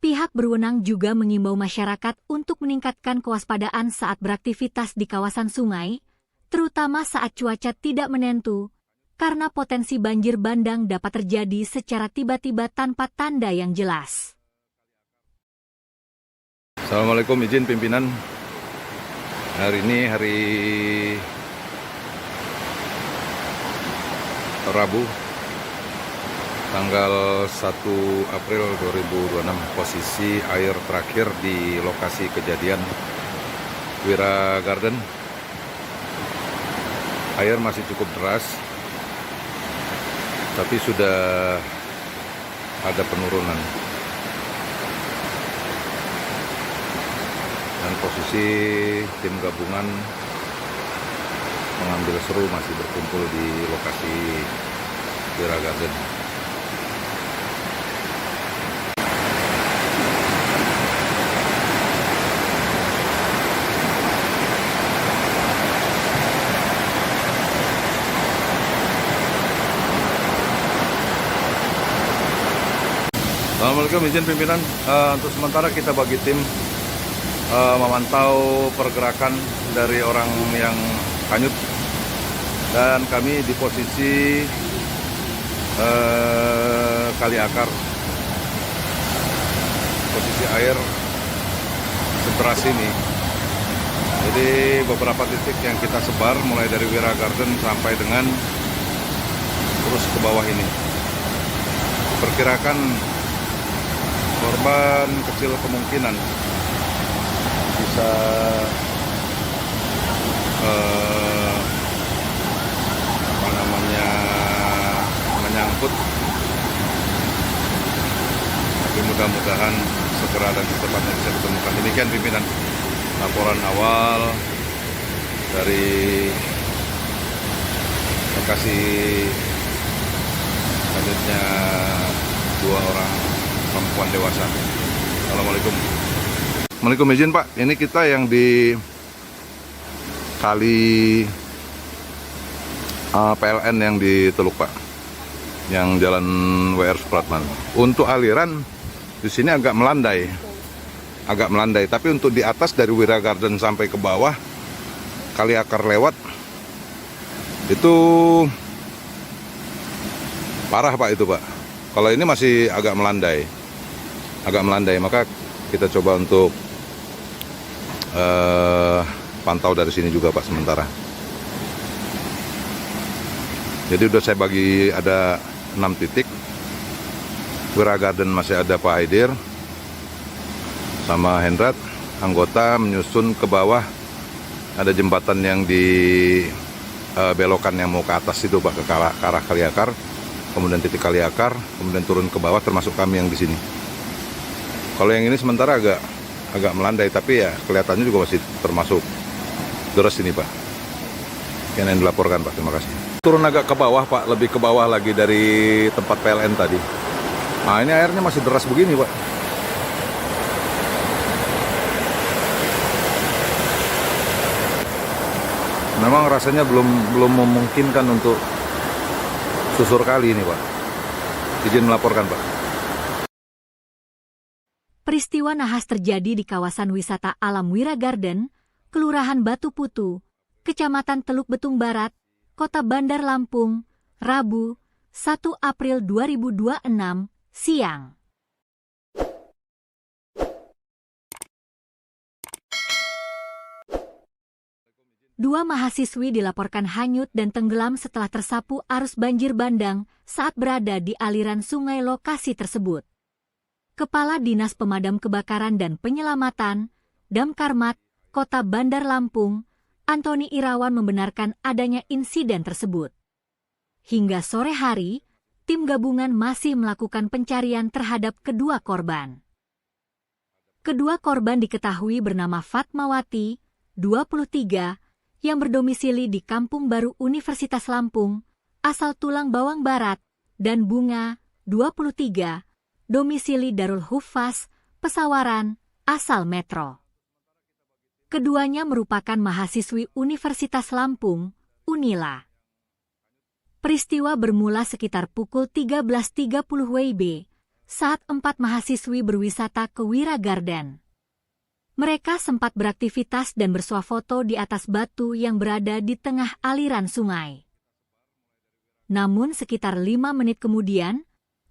[SPEAKER 1] Pihak berwenang juga mengimbau masyarakat untuk meningkatkan kewaspadaan saat beraktivitas di kawasan sungai, terutama saat cuaca tidak menentu, karena potensi banjir bandang dapat terjadi secara tiba-tiba tanpa tanda yang jelas.
[SPEAKER 2] Assalamualaikum, izin pimpinan. Hari ini hari Rabu, tanggal 1 April 2026, posisi air terakhir di lokasi kejadian Wira Garden. Air masih cukup deras, tapi sudah ada penurunan. Dan posisi tim gabungan mengambil seru masih berkumpul di lokasi Wira Garden. Assalamualaikum, izin pimpinan. Untuk sementara kita bagi tim memantau pergerakan dari orang yang hanyut, dan kami di posisi kali akar. Posisi air seteras ini. Jadi beberapa titik yang kita sebar mulai dari Wira Garden sampai dengan terus ke bawah ini. Perkirakan korban kecil kemungkinan bisa menyangkut, tapi mudah-mudahan segera dan secepatnya bisa ditemukan. Demikian pimpinan laporan awal dari lokasi selanjutnya 2 orang perempuan dewasa. Assalamualaikum. Assalamualaikum, izin Pak, ini kita yang di kali PLN yang di Teluk Pak, yang jalan WR Supratman. Untuk aliran di sini agak melandai, tapi untuk di atas dari Wira Garden sampai ke bawah kali akar lewat itu parah Pak itu Pak. Kalau ini masih agak melandai, maka kita coba untuk pantau dari sini juga Pak sementara. Jadi udah saya bagi ada 6 titik. Wira Garden masih ada Pak Haidir sama Hendrat, anggota menyusun ke bawah. Ada jembatan yang di belokan yang mau ke atas itu Pak, ke arah kali akar, kemudian titik kali akar, kemudian turun ke bawah, termasuk kami yang di sini. Kalau yang ini sementara agak melandai, tapi ya kelihatannya juga masih termasuk deras ini Pak. Yang dilaporkan Pak, terima kasih. Turun agak ke bawah Pak, lebih ke bawah lagi dari tempat PLN tadi. Nah ini airnya masih deras begini Pak. Memang rasanya belum memungkinkan untuk susur kali ini Pak. Izin melaporkan Pak.
[SPEAKER 1] Peristiwa nahas terjadi di kawasan wisata alam Wira Garden, Kelurahan Batu Putu, Kecamatan Teluk Betung Barat, Kota Bandar Lampung, Rabu, 1 April 2026, siang. Dua mahasiswi dilaporkan hanyut dan tenggelam setelah tersapu arus banjir bandang saat berada di aliran sungai lokasi tersebut. Kepala Dinas Pemadam Kebakaran dan Penyelamatan, Damkarmat, Kota Bandar Lampung, Antoni Irawan membenarkan adanya insiden tersebut. Hingga sore hari, tim gabungan masih melakukan pencarian terhadap kedua korban. Kedua korban diketahui bernama Fatmawati, 23, yang berdomisili di Kampung Baru Universitas Lampung, asal Tulang Bawang Barat, dan Bunga, 23, domisili Darul Hufaz, Pesawaran, asal Metro. Keduanya merupakan mahasiswi Universitas Lampung, Unila. Peristiwa bermula sekitar pukul 13.30 WIB saat 4 mahasiswi berwisata ke Wira Garden. Mereka sempat beraktivitas dan bersuah foto di atas batu yang berada di tengah aliran sungai. Namun sekitar 5 menit kemudian,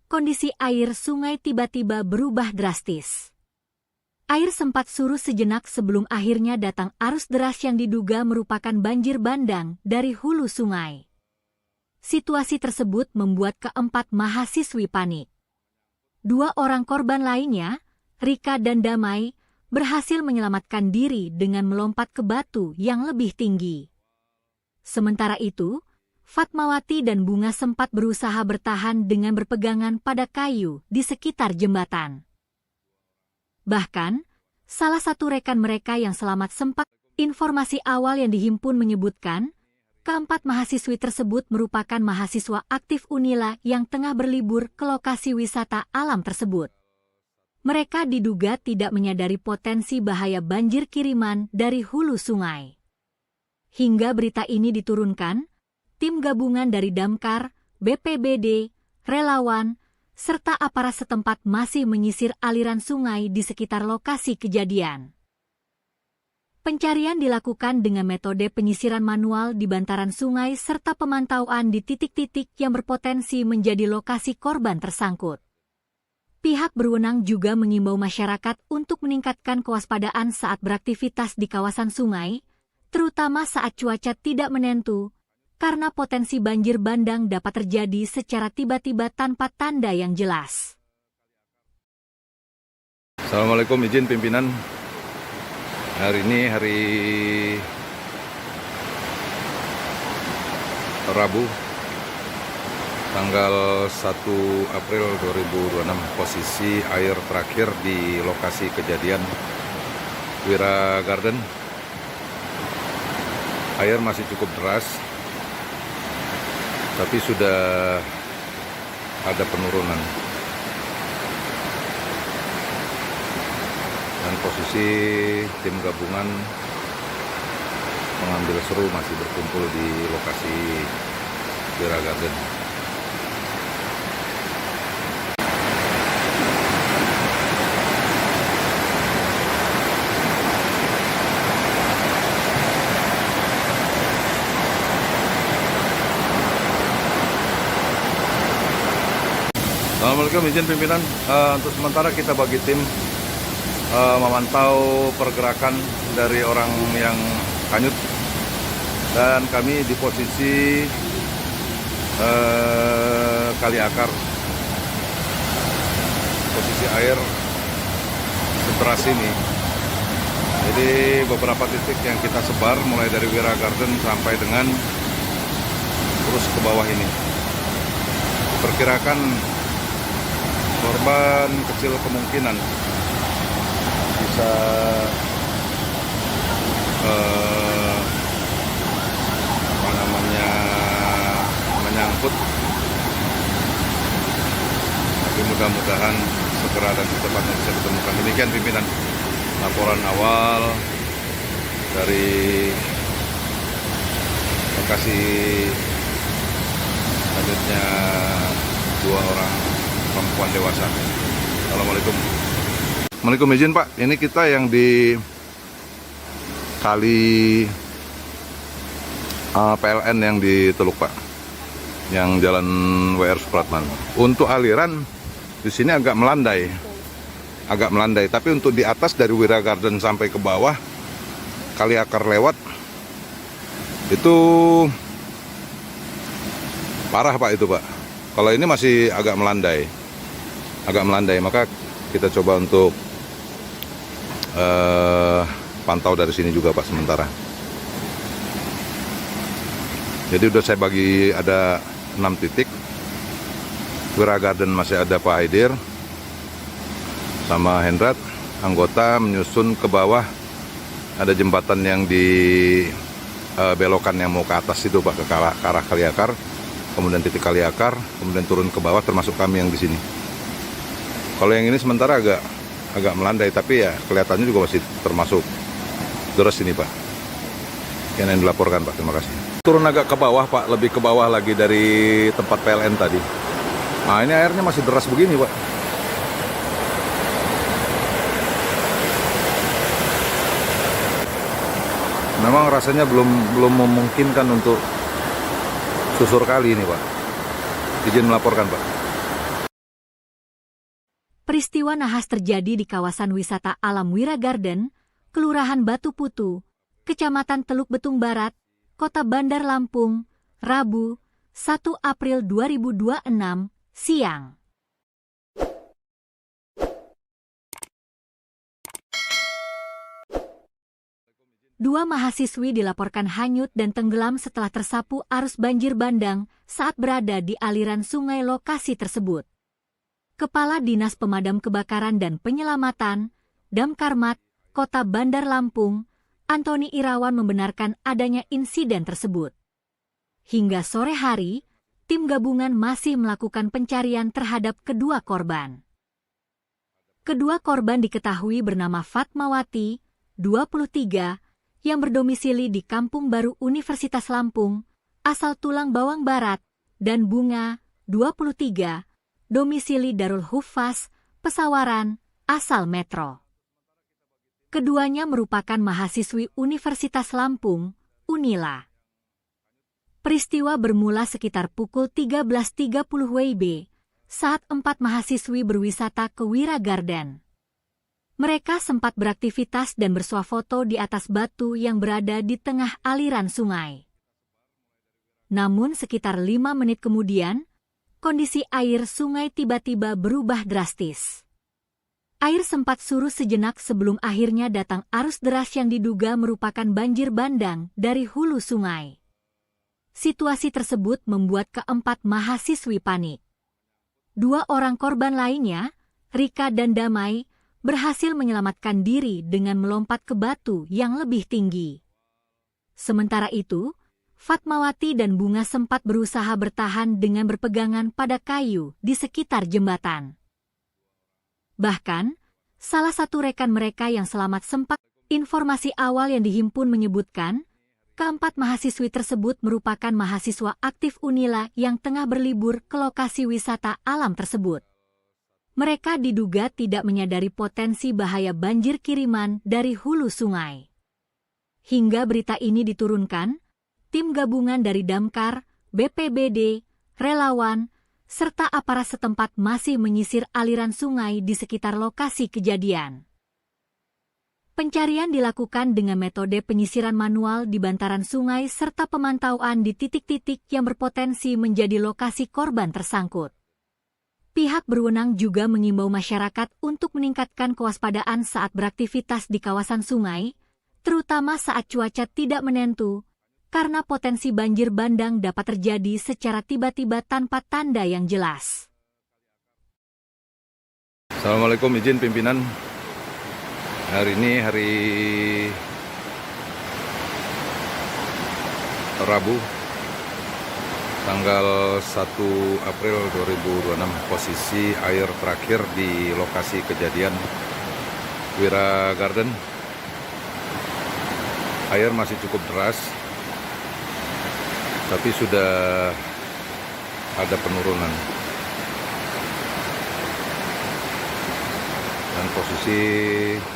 [SPEAKER 1] kondisi air sungai tiba-tiba berubah drastis. Air sempat surut sejenak sebelum akhirnya datang arus deras yang diduga merupakan banjir bandang dari hulu sungai. Situasi tersebut membuat keempat mahasiswi panik. 2 orang korban lainnya, Rika dan Damai, berhasil menyelamatkan diri dengan melompat ke batu yang lebih tinggi. Sementara itu, Fatmawati dan Bunga sempat berusaha bertahan dengan berpegangan pada kayu di sekitar jembatan. Bahkan, salah satu rekan mereka yang selamat sempat, informasi awal yang dihimpun menyebutkan, keempat mahasiswi tersebut merupakan mahasiswa aktif Unila yang tengah berlibur ke lokasi wisata alam tersebut. Mereka diduga tidak menyadari potensi bahaya banjir kiriman dari hulu sungai. Hingga berita ini diturunkan, tim gabungan dari Damkar, BPBD, relawan, serta aparat setempat masih menyisir aliran sungai di sekitar lokasi kejadian. Pencarian dilakukan dengan metode penyisiran manual di bantaran sungai serta pemantauan di titik-titik yang berpotensi menjadi lokasi korban tersangkut. Pihak berwenang juga mengimbau masyarakat untuk meningkatkan kewaspadaan saat beraktivitas di kawasan sungai, terutama saat cuaca tidak menentu, karena potensi banjir bandang dapat terjadi secara tiba-tiba tanpa tanda yang jelas.
[SPEAKER 2] Assalamualaikum, izin pimpinan. Hari ini hari Rabu, tanggal 1 April 2026. Posisi air terakhir di lokasi kejadian Wira Garden. Air masih cukup deras, tapi sudah ada penurunan. Dan posisi tim gabungan mengambil seru masih berkumpul di lokasi Wira Garden. Assalamualaikum, izin pimpinan. Untuk sementara kita bagi tim memantau pergerakan dari orang yang hanyut, dan kami di posisi kali akar. Posisi air sederas ini. Jadi beberapa titik yang kita sebar mulai dari Wira Garden sampai dengan terus ke bawah ini. Perkirakan korban kecil kemungkinan bisa menyangkut, tapi mudah-mudahan segera dan secepatnya bisa ditemukan. Demikian pimpinan laporan awal dari lokasi hanyutnya 2 orang perempuan dewasa. Assalamualaikum. Assalamualaikum, izin Pak. Ini kita yang di kali PLN yang di Teluk Pak, yang jalan WR Supratman. Untuk aliran di sini agak melandai, tapi untuk di atas dari Wira Garden sampai ke bawah kali akar lewat itu parah Pak itu Pak. Kalau ini masih agak melandai, maka kita coba untuk pantau dari sini juga Pak sementara. Jadi udah saya bagi ada 6 titik. Wira Garden masih ada Pak Haidir sama Hendrat, anggota menyusun ke bawah. Ada jembatan yang di belokan yang mau ke atas itu Pak, ke arah kali akar. Kemudian titik kali akar, kemudian turun ke bawah, termasuk kami yang di sini. Kalau yang ini sementara agak melandai, tapi ya kelihatannya juga masih termasuk deras ini Pak. Yang dilaporkan Pak, terima kasih. Turun agak ke bawah Pak, lebih ke bawah lagi dari tempat PLN tadi. Nah ini airnya masih deras begini Pak. Memang rasanya belum memungkinkan untuk susur kali ini Pak. Izin melaporkan Pak.
[SPEAKER 1] Peristiwa nahas terjadi di kawasan wisata alam Wira Garden, Kelurahan Batu Putu, Kecamatan Teluk Betung Barat, Kota Bandar Lampung, Rabu, 1 April 2026, siang. Dua mahasiswi dilaporkan hanyut dan tenggelam setelah tersapu arus banjir bandang saat berada di aliran sungai lokasi tersebut. Kepala Dinas Pemadam Kebakaran dan Penyelamatan, Damkarmat, Kota Bandar Lampung, Antoni Irawan membenarkan adanya insiden tersebut. Hingga sore hari, tim gabungan masih melakukan pencarian terhadap kedua korban. Kedua korban diketahui bernama Fatmawati, 23, yang berdomisili di Kampung Baru Universitas Lampung, asal Tulang Bawang Barat, dan Bunga, 23, domisili Darul Huffaz, Pesawaran, asal Metro. Keduanya merupakan mahasiswi Universitas Lampung, Unila. Peristiwa bermula sekitar pukul 13.30 WIB saat 4 mahasiswi berwisata ke Wira Garden. Mereka sempat beraktivitas dan bersuah foto di atas batu yang berada di tengah aliran sungai. Namun sekitar 5 menit kemudian, kondisi air sungai tiba-tiba berubah drastis. Air sempat surut sejenak sebelum akhirnya datang arus deras yang diduga merupakan banjir bandang dari hulu sungai. Situasi tersebut membuat keempat mahasiswi panik. 2 orang korban lainnya, Rika dan Damai, berhasil menyelamatkan diri dengan melompat ke batu yang lebih tinggi. Sementara itu, Fatmawati dan Bunga sempat berusaha bertahan dengan berpegangan pada kayu di sekitar jembatan. Bahkan, salah satu rekan mereka yang selamat sempat, informasi awal yang dihimpun menyebutkan, keempat mahasiswi tersebut merupakan mahasiswa aktif Unila yang tengah berlibur ke lokasi wisata alam tersebut. Mereka diduga tidak menyadari potensi bahaya banjir kiriman dari hulu sungai. Hingga berita ini diturunkan, tim gabungan dari Damkar, BPBD, relawan, serta aparat setempat masih menyisir aliran sungai di sekitar lokasi kejadian. Pencarian dilakukan dengan metode penyisiran manual di bantaran sungai serta pemantauan di titik-titik yang berpotensi menjadi lokasi korban tersangkut. Pihak berwenang juga mengimbau masyarakat untuk meningkatkan kewaspadaan saat beraktivitas di kawasan sungai, terutama saat cuaca tidak menentu, karena potensi banjir bandang dapat terjadi secara tiba-tiba tanpa tanda yang jelas.
[SPEAKER 2] Assalamualaikum, izin pimpinan. Hari ini hari Rabu, tanggal 1 April 2026, posisi air terakhir di lokasi kejadian Wira Garden. Air masih cukup deras, tapi sudah ada penurunan. Dan posisi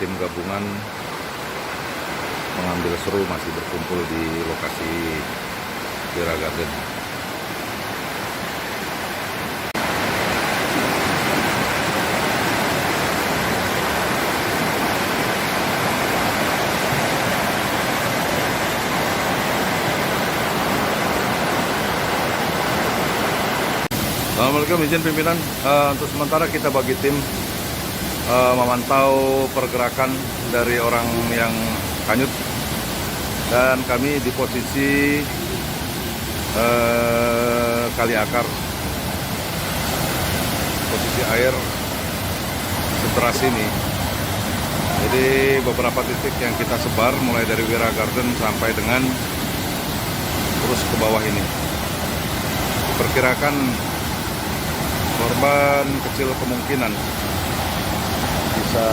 [SPEAKER 2] tim gabungan mengambil seru masih berkumpul di lokasi Wira Garden. Assalamualaikum, izin pimpinan. Untuk sementara kita bagi tim memantau pergerakan dari orang yang hanyut, dan kami di posisi Kali Akar. Posisi air sederas ini. Jadi beberapa titik yang kita sebar mulai dari Wira Garden sampai dengan terus ke bawah ini. Diperkirakan korban kecil kemungkinan bisa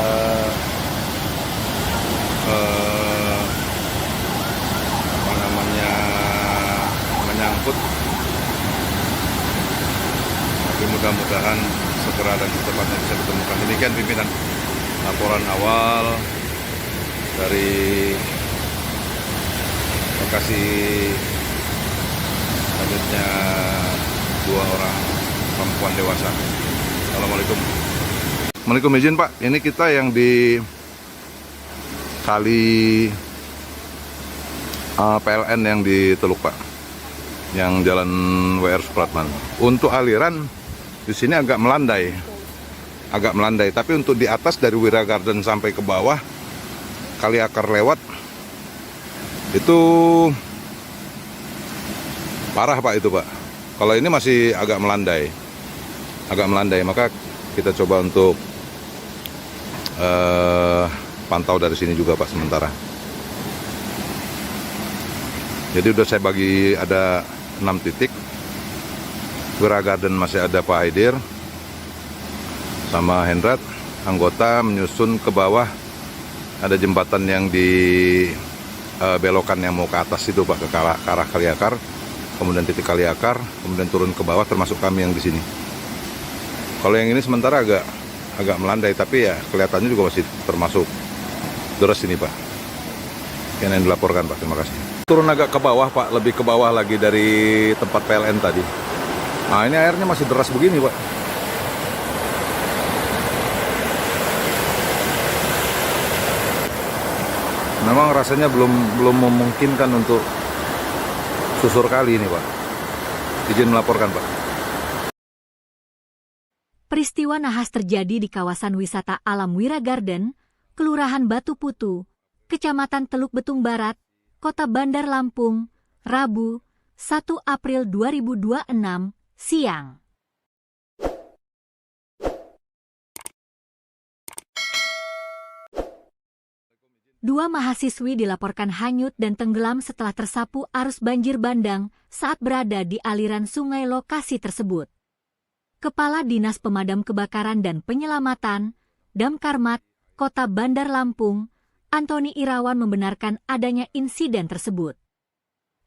[SPEAKER 2] menyangkut, tapi mudah-mudahan segera dan secepatnya bisa ditemukan. Demikian pimpinan laporan awal dari lokasi selanjutnya 2 orang perempuan dewasa. Assalamualaikum. Assalamualaikum, izin Pak. Ini kita yang di kali PLN yang di Teluk Pak, yang jalan WR Supratman. Untuk aliran di sini agak melandai, tapi untuk di atas dari Wira Garden sampai ke bawah Kali Akar lewat itu parah Pak itu Pak. Kalau ini masih agak melandai, maka kita coba untuk pantau dari sini juga Pak sementara. Jadi udah saya bagi ada 6 titik. Wira Garden masih ada Pak Haidir sama Hendrat, anggota menyusun ke bawah. Ada jembatan yang di belokan yang mau ke atas itu Pak, ke arah Kali Akar. Kemudian titik Kali Akar, kemudian turun ke bawah, termasuk kami yang di sini. Kalau yang ini sementara agak melandai, tapi ya kelihatannya juga masih termasuk deras ini Pak. Yang dilaporkan Pak, terima kasih. Turun agak ke bawah Pak, lebih ke bawah lagi dari tempat PLN tadi. Nah ini airnya masih deras begini Pak. Memang rasanya belum memungkinkan untuk susur kali ini Pak. Izin melaporkan Pak.
[SPEAKER 1] Peristiwa nahas terjadi di kawasan wisata alam Wira Garden, Kelurahan Batu Putu, Kecamatan Teluk Betung Barat, Kota Bandar Lampung, Rabu, 1 April 2026, siang. Dua mahasiswi dilaporkan hanyut dan tenggelam setelah tersapu arus banjir bandang saat berada di aliran sungai lokasi tersebut. Kepala Dinas Pemadam Kebakaran dan Penyelamatan, Damkarmat, Kota Bandar Lampung, Antoni Irawan membenarkan adanya insiden tersebut.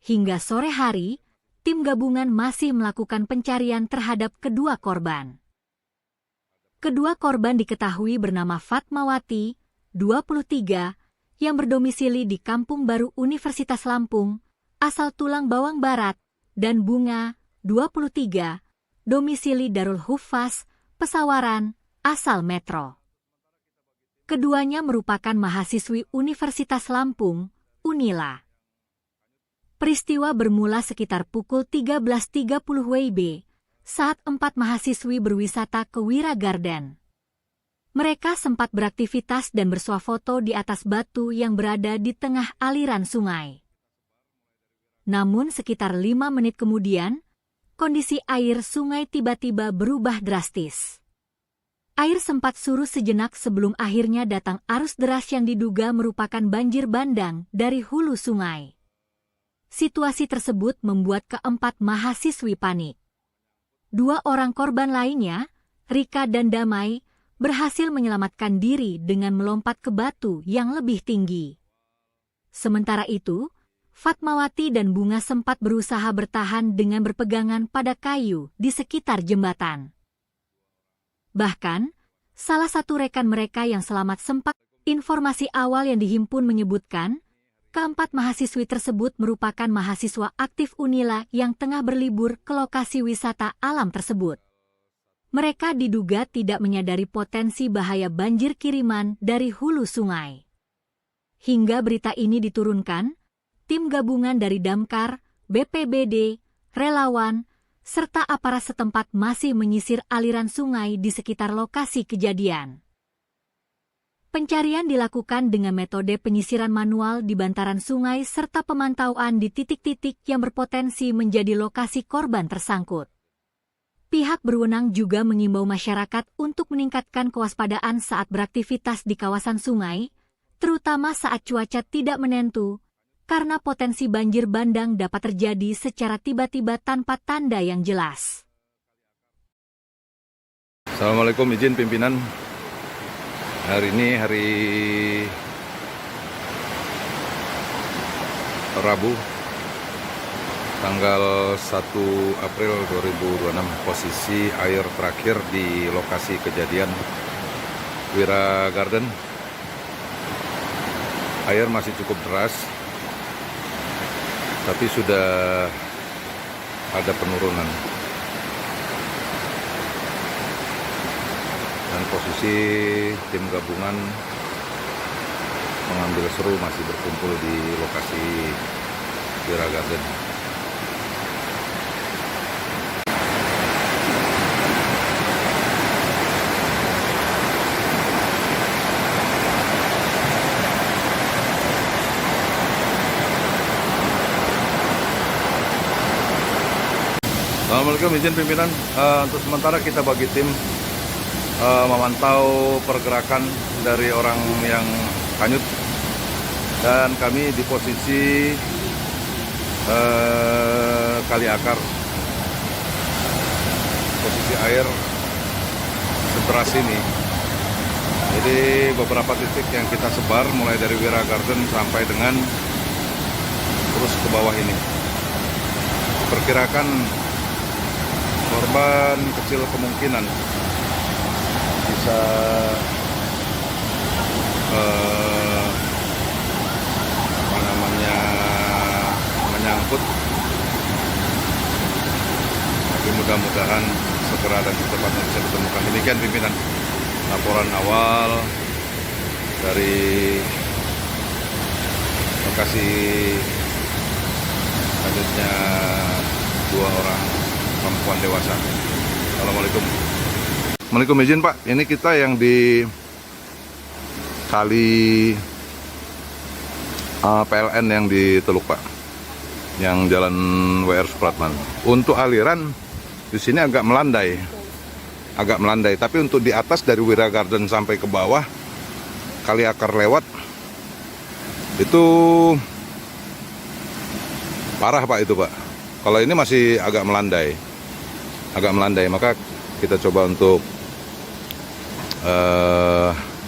[SPEAKER 1] Hingga sore hari, tim gabungan masih melakukan pencarian terhadap kedua korban. Kedua korban diketahui bernama Fatmawati, 23, yang berdomisili di Kampung Baru Universitas Lampung, asal Tulang Bawang Barat, dan Bunga, 23, domisili Darul Huffaz, Pesawaran, asal Metro. Keduanya merupakan mahasiswi Universitas Lampung, Unila. Peristiwa bermula sekitar pukul 13.30 WIB, saat 4 mahasiswi berwisata ke Wira Garden. Mereka sempat beraktivitas dan bersuah foto di atas batu yang berada di tengah aliran sungai. Namun sekitar 5 menit kemudian, kondisi air sungai tiba-tiba berubah drastis. Air sempat surut sejenak sebelum akhirnya datang arus deras yang diduga merupakan banjir bandang dari hulu sungai. Situasi tersebut membuat keempat mahasiswi panik. 2 orang korban lainnya, Rika dan Damai, berhasil menyelamatkan diri dengan melompat ke batu yang lebih tinggi. Sementara itu, Fatmawati dan Bunga sempat berusaha bertahan dengan berpegangan pada kayu di sekitar jembatan. Bahkan, salah satu rekan mereka yang selamat sempat, informasi awal yang dihimpun menyebutkan, keempat mahasiswi tersebut merupakan mahasiswa aktif Unila yang tengah berlibur ke lokasi wisata alam tersebut. Mereka diduga tidak menyadari potensi bahaya banjir kiriman dari hulu sungai. Hingga berita ini diturunkan, tim gabungan dari Damkar, BPBD, relawan, serta aparat setempat masih menyisir aliran sungai di sekitar lokasi kejadian. Pencarian dilakukan dengan metode penyisiran manual di bantaran sungai serta pemantauan di titik-titik yang berpotensi menjadi lokasi korban tersangkut. Pihak berwenang juga mengimbau masyarakat untuk meningkatkan kewaspadaan saat beraktivitas di kawasan sungai, terutama saat cuaca tidak menentu, karena potensi banjir bandang dapat terjadi secara tiba-tiba tanpa tanda yang jelas.
[SPEAKER 2] Assalamualaikum, izin pimpinan. Hari ini hari Rabu, tanggal 1 April 2026, posisi air terakhir di lokasi kejadian Wira Garden. Air masih cukup deras, tapi sudah ada penurunan. Dan posisi tim gabungan mengambil seru masih berkumpul di lokasi Wira Garden. Assalamualaikum, izin pimpinan. Untuk sementara kita bagi tim memantau pergerakan dari orang yang hanyut, dan kami di posisi Kali Akar. Posisi air sederas ini. Jadi beberapa titik yang kita sebar mulai dari Wira Garden sampai dengan terus ke bawah ini. Perkirakan korban kecil kemungkinan bisa apa namanya menyangkut, tapi mudah-mudahan segera dan secepatnya bisa ditemukan. Demikian pimpinan laporan awal dari lokasi hancurnya 2 orang perempuan dewasa. Assalamualaikum. Assalamualaikum, izin Pak, ini kita yang di kali PLN yang di Teluk Pak, yang jalan WR Supratman. Untuk aliran di sini agak melandai, tapi untuk di atas dari Wira Garden sampai ke bawah Kali Akar lewat itu parah Pak itu Pak. Kalau ini masih agak melandai, maka kita coba untuk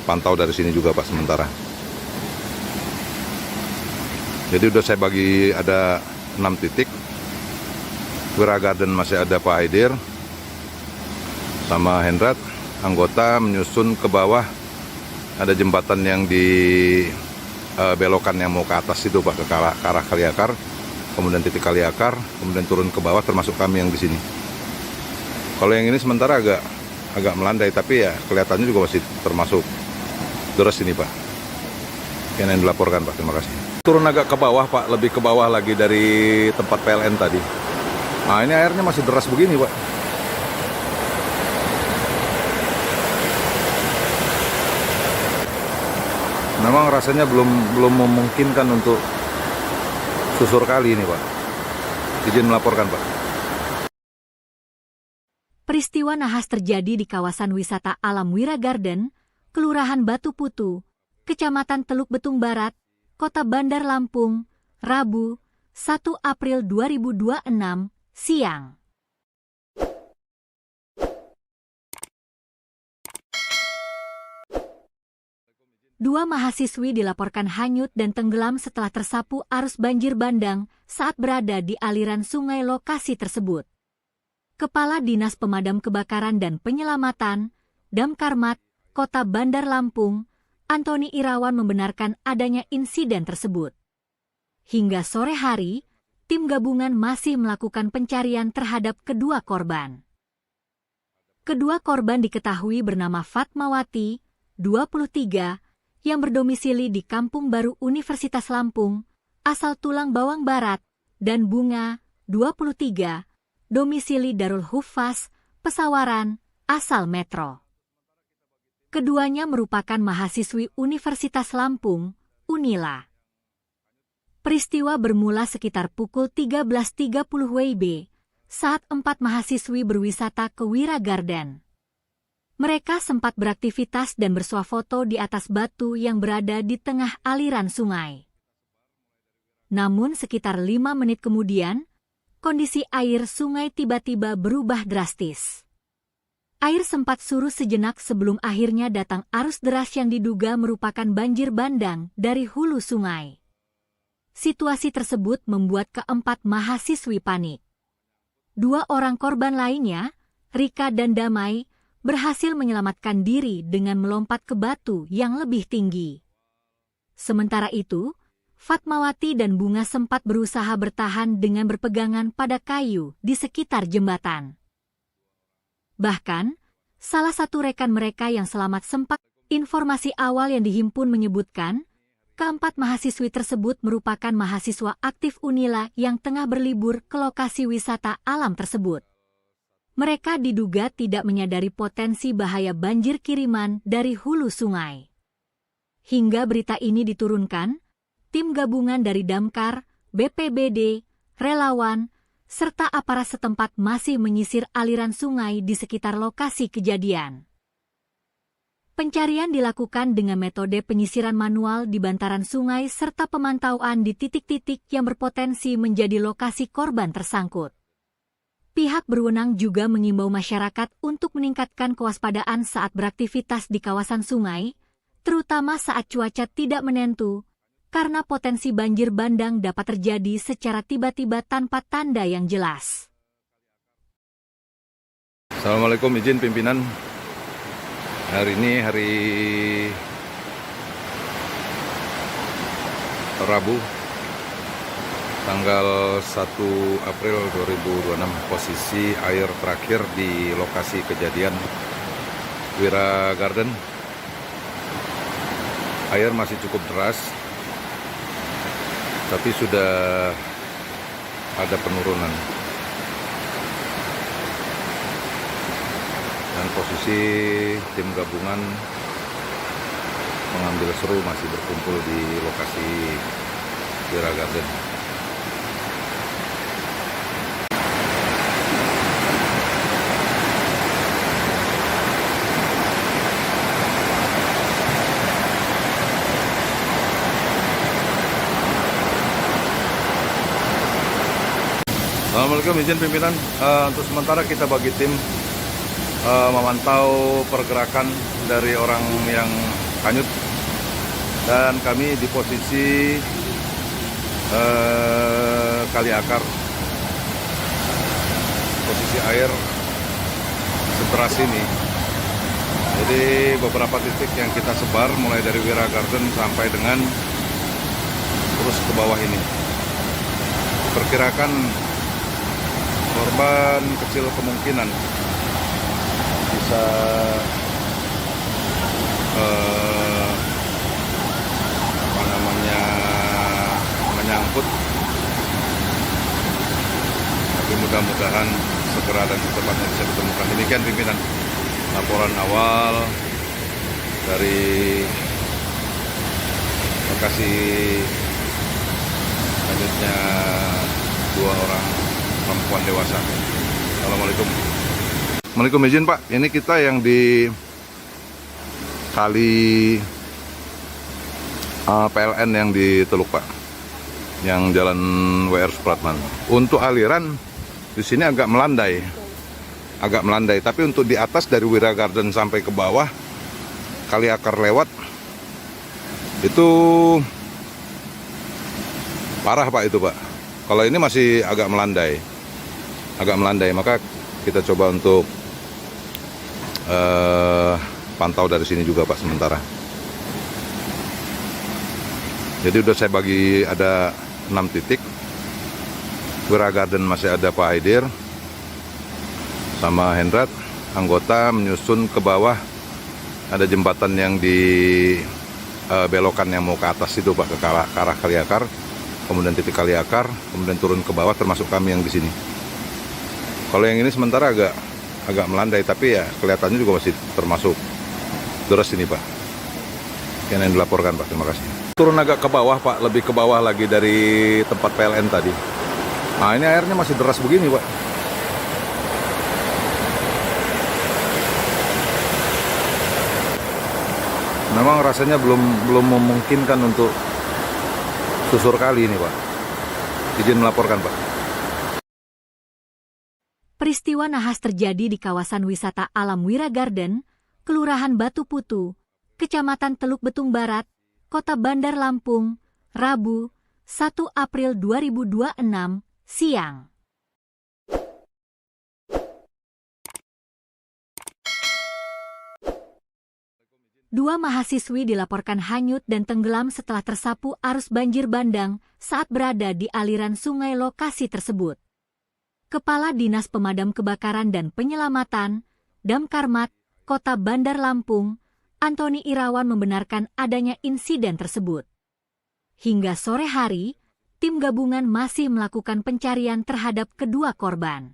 [SPEAKER 2] pantau dari sini juga Pak sementara. Jadi udah saya bagi ada 6 titik. Wira Garden masih ada Pak Haidir sama Hendrat, anggota menyusun ke bawah. Ada jembatan yang di belokan yang mau ke atas itu Pak, ke arah Kali Akar, kemudian titik Kali Akar, kemudian turun ke bawah, termasuk kami yang di sini. Kalau yang ini sementara agak melandai, tapi ya kelihatannya juga masih termasuk deras ini Pak. Yang dilaporkan Pak, terima kasih. Turun agak ke bawah Pak, lebih ke bawah lagi dari tempat PLN tadi. Nah ini airnya masih deras begini Pak. Memang rasanya belum memungkinkan untuk susur kali ini Pak. Izin melaporkan Pak.
[SPEAKER 1] Peristiwa nahas terjadi di kawasan wisata alam Wira Garden, Kelurahan Batu Putu, Kecamatan Teluk Betung Barat, Kota Bandar Lampung, Rabu, 1 April 2026, siang. Dua mahasiswi dilaporkan hanyut dan tenggelam setelah tersapu arus banjir bandang saat berada di aliran sungai lokasi tersebut. Kepala Dinas Pemadam Kebakaran dan Penyelamatan, Damkarmat, Kota Bandar Lampung, Antoni Irawan membenarkan adanya insiden tersebut. Hingga sore hari, tim gabungan masih melakukan pencarian terhadap kedua korban. Kedua korban diketahui bernama Fatmawati, 23, yang berdomisili di Kampung Baru Universitas Lampung, asal Tulang Bawang Barat, dan Bunga, 23, domisili Darul Hufaz, Pesawaran, asal Metro. Keduanya merupakan mahasiswi Universitas Lampung, Unila. Peristiwa bermula sekitar pukul 13.30 WIB saat 4 mahasiswi berwisata ke Wira Garden. Mereka sempat beraktivitas dan bersuah foto di atas batu yang berada di tengah aliran sungai. Namun sekitar 5 menit kemudian, kondisi air sungai tiba-tiba berubah drastis. Air sempat surut sejenak sebelum akhirnya datang arus deras yang diduga merupakan banjir bandang dari hulu sungai. Situasi tersebut membuat keempat mahasiswi panik. 2 orang korban lainnya, Rika dan Damai, berhasil menyelamatkan diri dengan melompat ke batu yang lebih tinggi. Sementara itu, Fatmawati dan Bunga sempat berusaha bertahan dengan berpegangan pada kayu di sekitar jembatan. Bahkan, salah satu rekan mereka yang selamat sempat, informasi awal yang dihimpun menyebutkan, keempat mahasiswi tersebut merupakan mahasiswa aktif Unila yang tengah berlibur ke lokasi wisata alam tersebut. Mereka diduga tidak menyadari potensi bahaya banjir kiriman dari hulu sungai. Hingga berita ini diturunkan, tim gabungan dari Damkar, BPBD, relawan, serta aparat setempat masih menyisir aliran sungai di sekitar lokasi kejadian. Pencarian dilakukan dengan metode penyisiran manual di bantaran sungai serta pemantauan di titik-titik yang berpotensi menjadi lokasi korban tersangkut. Pihak berwenang juga mengimbau masyarakat untuk meningkatkan kewaspadaan saat beraktivitas di kawasan sungai, terutama saat cuaca tidak menentu, karena potensi banjir bandang dapat terjadi secara tiba-tiba tanpa tanda yang jelas.
[SPEAKER 2] Assalamualaikum, izin pimpinan. Hari ini hari Rabu, tanggal 1 April 2026. Posisi air terakhir di lokasi kejadian Wira Garden. Air masih cukup deras, tapi sudah ada penurunan. Dan posisi tim gabungan mengambil seru masih berkumpul di lokasi Wira Garden. Assalamualaikum, izin pimpinan. Untuk sementara kita bagi tim memantau pergerakan dari orang yang hanyut, dan kami di posisi kali akar. Posisi air sederas ini. Jadi beberapa titik yang kita sebar mulai dari Wira Garden sampai dengan terus ke bawah ini. Perkirakan korban kecil kemungkinan bisa menyangkut, tapi mudah-mudahan segera dan secepatnya bisa ditemukan. Demikian pimpinan laporan awal dari lokasi hanyutnya 2 orang perempuan dewasa. Assalamualaikum. Assalamualaikum, izin Pak. Ini kita yang di kali PLN yang di Teluk Pak, yang jalan WR Supratman. Untuk aliran di sini agak melandai, tapi untuk di atas dari Wira Garden sampai ke bawah kali akar lewat itu parah Pak, itu Pak. Kalau ini masih agak melandai, maka kita coba untuk pantau dari sini juga Pak sementara. Jadi udah saya bagi ada 6 titik. Wira Garden masih ada Pak Haidir sama Hendrat, anggota menyusun ke bawah. Ada jembatan yang di belokan yang mau ke atas itu Pak, ke arah kali akar. Kemudian titik kali akar, kemudian turun ke bawah, termasuk kami yang di sini. Kalau yang ini sementara agak melandai, tapi ya kelihatannya juga masih termasuk deras ini Pak. Yang dilaporkan Pak, terima kasih. Turun agak ke bawah Pak, lebih ke bawah lagi dari tempat PLN tadi. Nah ini airnya masih deras begini Pak. Memang rasanya belum memungkinkan untuk susur kali ini Pak. Izin melaporkan Pak.
[SPEAKER 1] Peristiwa nahas terjadi di kawasan wisata alam Wira Garden, Kelurahan Batu Putu, Kecamatan Teluk Betung Barat, Kota Bandar Lampung, Rabu, 1 April 2026, siang. Dua mahasiswi dilaporkan hanyut dan tenggelam setelah tersapu arus banjir bandang saat berada di aliran sungai lokasi tersebut. Kepala Dinas Pemadam Kebakaran dan Penyelamatan, Damkarmat, Kota Bandar Lampung, Antoni Irawan membenarkan adanya insiden tersebut. Hingga sore hari, tim gabungan masih melakukan pencarian terhadap kedua korban.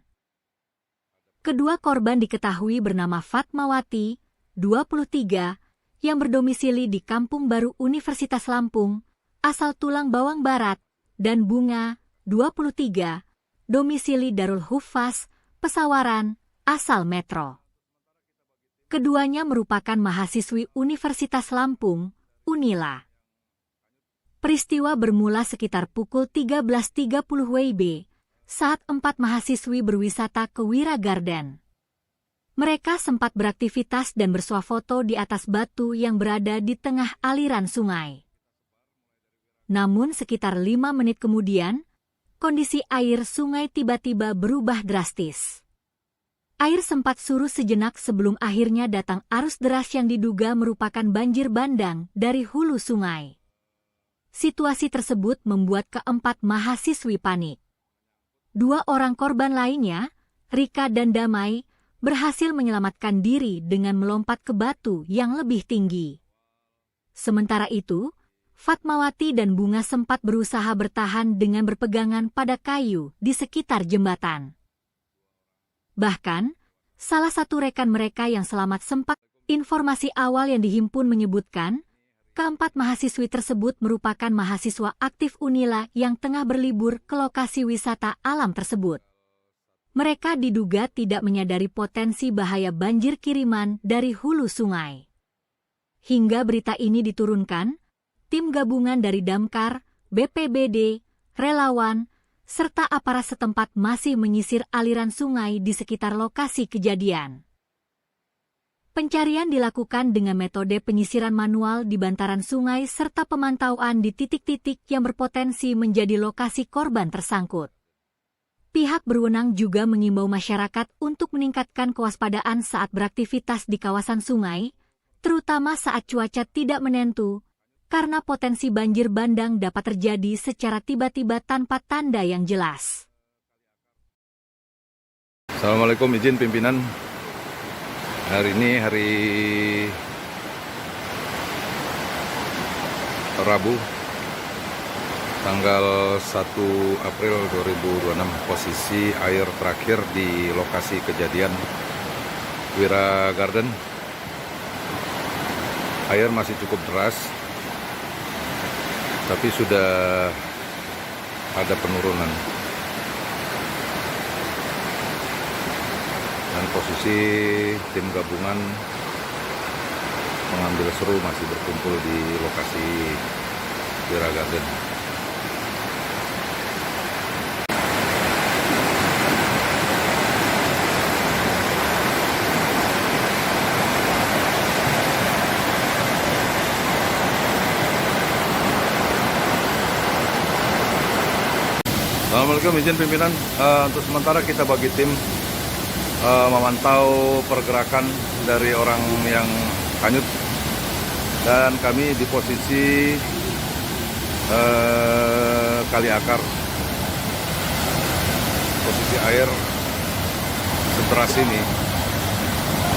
[SPEAKER 1] Kedua korban diketahui bernama Fatmawati, 23, yang berdomisili di Kampung Baru Universitas Lampung, asal Tulang Bawang Barat, dan Bunga, 23, domisili Darul Hufaz, Pesawaran, asal Metro. Keduanya merupakan mahasiswi Universitas Lampung, Unila. Peristiwa bermula sekitar pukul 13.30 WIB saat 4 mahasiswi berwisata ke Wira Garden. Mereka sempat beraktivitas dan bersuah foto di atas batu yang berada di tengah aliran sungai. Namun sekitar 5 menit kemudian, kondisi air sungai tiba-tiba berubah drastis. Air sempat surut sejenak sebelum akhirnya datang arus deras yang diduga merupakan banjir bandang dari hulu sungai. Situasi tersebut membuat keempat mahasiswi panik. 2 orang korban lainnya, Rika dan Damai, berhasil menyelamatkan diri dengan melompat ke batu yang lebih tinggi. Sementara itu, Fatmawati dan Bunga sempat berusaha bertahan dengan berpegangan pada kayu di sekitar jembatan. Bahkan, salah satu rekan mereka yang selamat sempat, informasi awal yang dihimpun menyebutkan, keempat mahasiswi tersebut merupakan mahasiswa aktif Unila yang tengah berlibur ke lokasi wisata alam tersebut. Mereka diduga tidak menyadari potensi bahaya banjir kiriman dari hulu sungai. Hingga berita ini diturunkan, tim gabungan dari Damkar, BPBD, relawan, serta aparat setempat masih menyisir aliran sungai di sekitar lokasi kejadian. Pencarian dilakukan dengan metode penyisiran manual di bantaran sungai serta pemantauan di titik-titik yang berpotensi menjadi lokasi korban tersangkut. Pihak berwenang juga mengimbau masyarakat untuk meningkatkan kewaspadaan saat beraktivitas di kawasan sungai, terutama saat cuaca tidak menentu, karena potensi banjir bandang dapat terjadi secara tiba-tiba tanpa tanda yang jelas.
[SPEAKER 2] Assalamualaikum, izin pimpinan. Hari ini hari Rabu, tanggal 1 April 2026. Posisi air terakhir di lokasi kejadian Wira Garden. Air masih cukup deras, tapi sudah ada penurunan. Dan posisi tim gabungan mengambil seru masih berkumpul di lokasi Wira Garden. Assalamualaikum, izin pimpinan. Untuk sementara kita bagi tim memantau pergerakan dari orang yang hanyut, dan kami di posisi kali akar. Posisi air sederas ini.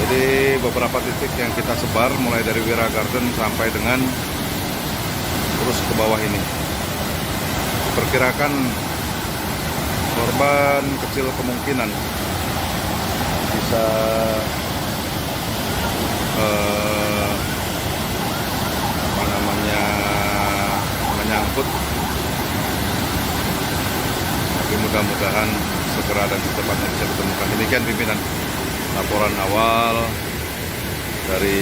[SPEAKER 2] Jadi beberapa titik yang kita sebar mulai dari Wira Garden sampai dengan terus ke bawah ini. Diperkirakan korban kecil kemungkinan bisa menyangkut, tapi mudah-mudahan segera dan secepatnya bisa ditemukan. Demikian pimpinan laporan awal dari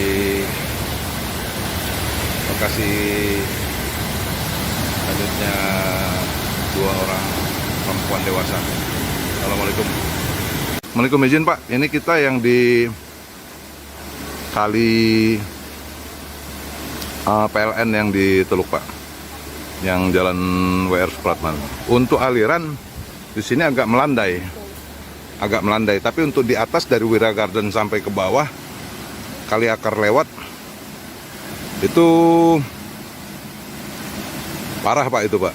[SPEAKER 2] lokasi selanjutnya 2 orang perempuan dewasa. Assalamualaikum. Assalamualaikum, izin Pak. Ini kita yang di kali PLN yang di Teluk Pak, yang jalan WR Supratman. Untuk aliran di sini agak melandai, tapi untuk di atas dari Wira Garden sampai ke bawah kali akar lewat itu parah Pak itu Pak.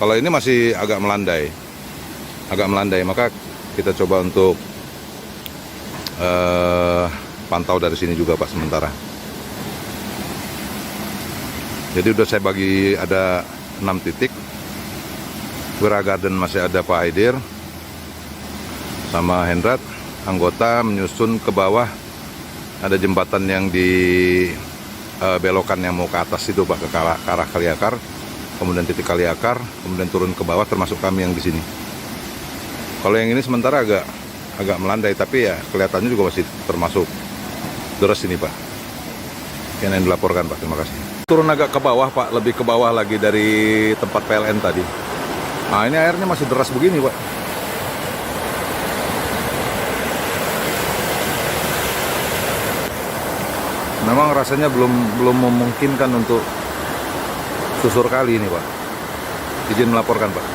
[SPEAKER 2] Kalau ini masih agak melandai, maka kita coba untuk pantau dari sini juga Pak sementara. Jadi udah saya bagi ada 6 titik. Wira Garden masih ada Pak Aidir sama Hendrat, anggota menyusun ke bawah. Ada jembatan yang di belokan yang mau ke atas itu Pak, ke arah kali akar. Kemudian titik kali akar, kemudian turun ke bawah, termasuk kami yang di sini. Kalau yang ini sementara agak melandai, tapi ya kelihatannya juga masih termasuk deras ini Pak. Yang dilaporkan Pak, terima kasih. Turun agak ke bawah Pak, lebih ke bawah lagi dari tempat PLN tadi. Nah ini airnya masih deras begini Pak. Memang rasanya belum memungkinkan untuk susur kali ini Pak. Izin melaporkan Pak.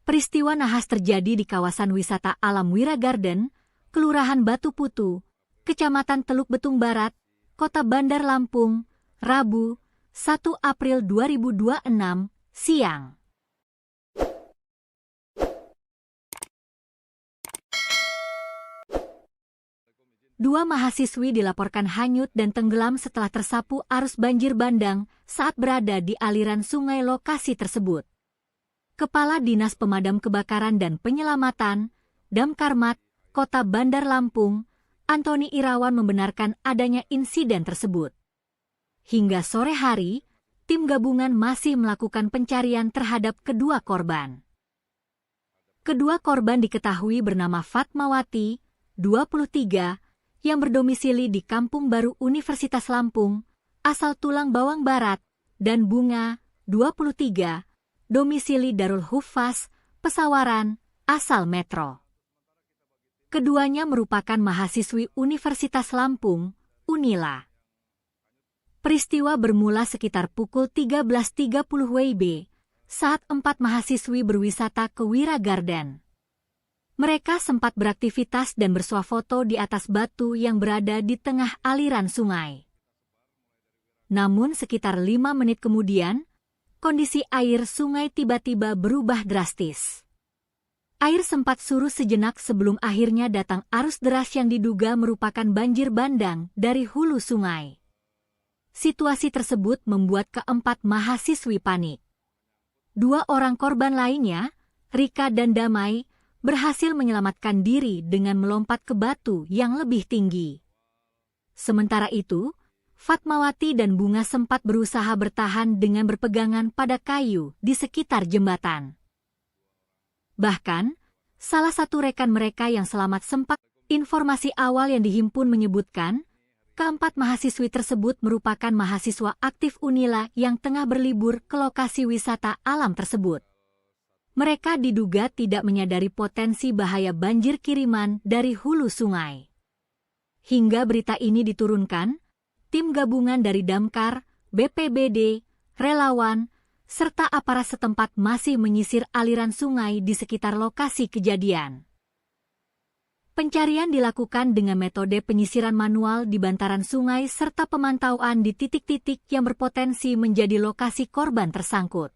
[SPEAKER 1] Peristiwa nahas terjadi di kawasan wisata alam Wira Garden, Kelurahan Batu Putu, Kecamatan Teluk Betung Barat, Kota Bandar Lampung, Rabu, 1 April 2026, siang. Dua mahasiswi dilaporkan hanyut dan tenggelam setelah tersapu arus banjir bandang saat berada di aliran sungai lokasi tersebut. Kepala Dinas Pemadam Kebakaran dan Penyelamatan, Damkarmat, Kota Bandar Lampung, Antoni Irawan membenarkan adanya insiden tersebut. Hingga sore hari, tim gabungan masih melakukan pencarian terhadap kedua korban. Kedua korban diketahui bernama Fatmawati, 23, yang berdomisili di Kampung Baru Universitas Lampung, asal Tulang Bawang Barat, dan Bunga, 23, domisili Darul Hufaz, Pesawaran, asal Metro. Keduanya merupakan mahasiswi Universitas Lampung, Unila. Peristiwa bermula sekitar pukul 13.30 WIB, saat 4 mahasiswi berwisata ke Wira Garden. Mereka sempat beraktivitas dan bersuah foto di atas batu yang berada di tengah aliran sungai. Namun sekitar 5 menit kemudian, kondisi air sungai tiba-tiba berubah drastis. Air sempat surut sejenak sebelum akhirnya datang arus deras yang diduga merupakan banjir bandang dari hulu sungai. Situasi tersebut membuat keempat mahasiswi panik. 2 orang korban lainnya, Rika dan Damai, berhasil menyelamatkan diri dengan melompat ke batu yang lebih tinggi. Sementara itu, Fatmawati dan Bunga sempat berusaha bertahan dengan berpegangan pada kayu di sekitar jembatan. Bahkan, salah satu rekan mereka yang selamat sempat, informasi awal yang dihimpun menyebutkan, keempat mahasiswi tersebut merupakan mahasiswa aktif Unila yang tengah berlibur ke lokasi wisata alam tersebut. Mereka diduga tidak menyadari potensi bahaya banjir kiriman dari hulu sungai. Hingga berita ini diturunkan, tim gabungan dari Damkar, BPBD, relawan, serta aparat setempat masih menyisir aliran sungai di sekitar lokasi kejadian. Pencarian dilakukan dengan metode penyisiran manual di bantaran sungai serta pemantauan di titik-titik yang berpotensi menjadi lokasi korban tersangkut.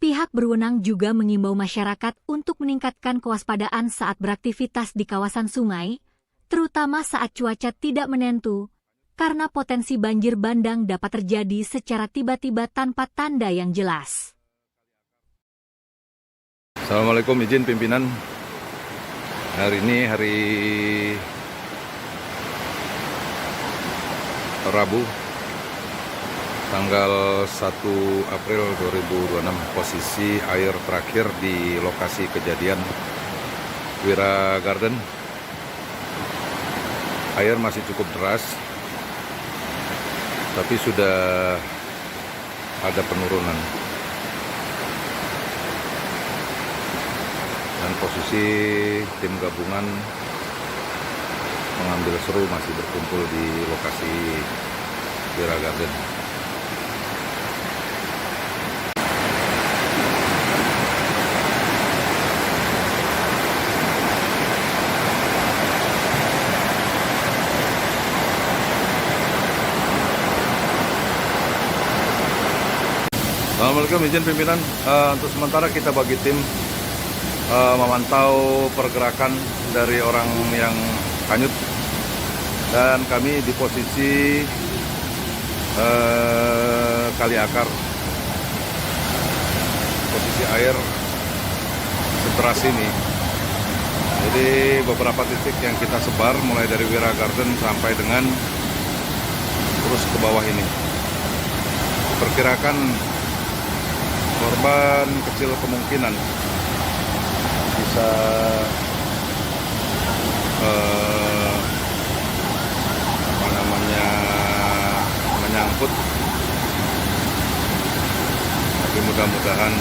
[SPEAKER 1] Pihak berwenang juga mengimbau masyarakat untuk meningkatkan kewaspadaan saat beraktivitas di kawasan sungai, terutama saat cuaca tidak menentu, karena potensi banjir bandang dapat terjadi secara tiba-tiba tanpa tanda yang jelas.
[SPEAKER 2] Assalamualaikum, izin pimpinan. Hari ini hari Rabu, tanggal 1 April 2026, posisi air terakhir di lokasi kejadian Wira Garden. Air masih cukup deras, tapi sudah ada penurunan. Dan posisi tim gabungan mengambil seru masih berkumpul di lokasi Wira Garden. Assalamualaikum, izin pimpinan. Untuk sementara kita bagi tim memantau pergerakan dari orang yang hanyut, dan kami di posisi Kali Akar. Posisi air sederas ini. Jadi beberapa titik yang kita sebar mulai dari Wira Garden sampai dengan terus ke bawah ini. Perkirakan korban kecil kemungkinan bisa menyangkut, tapi mudah-mudahan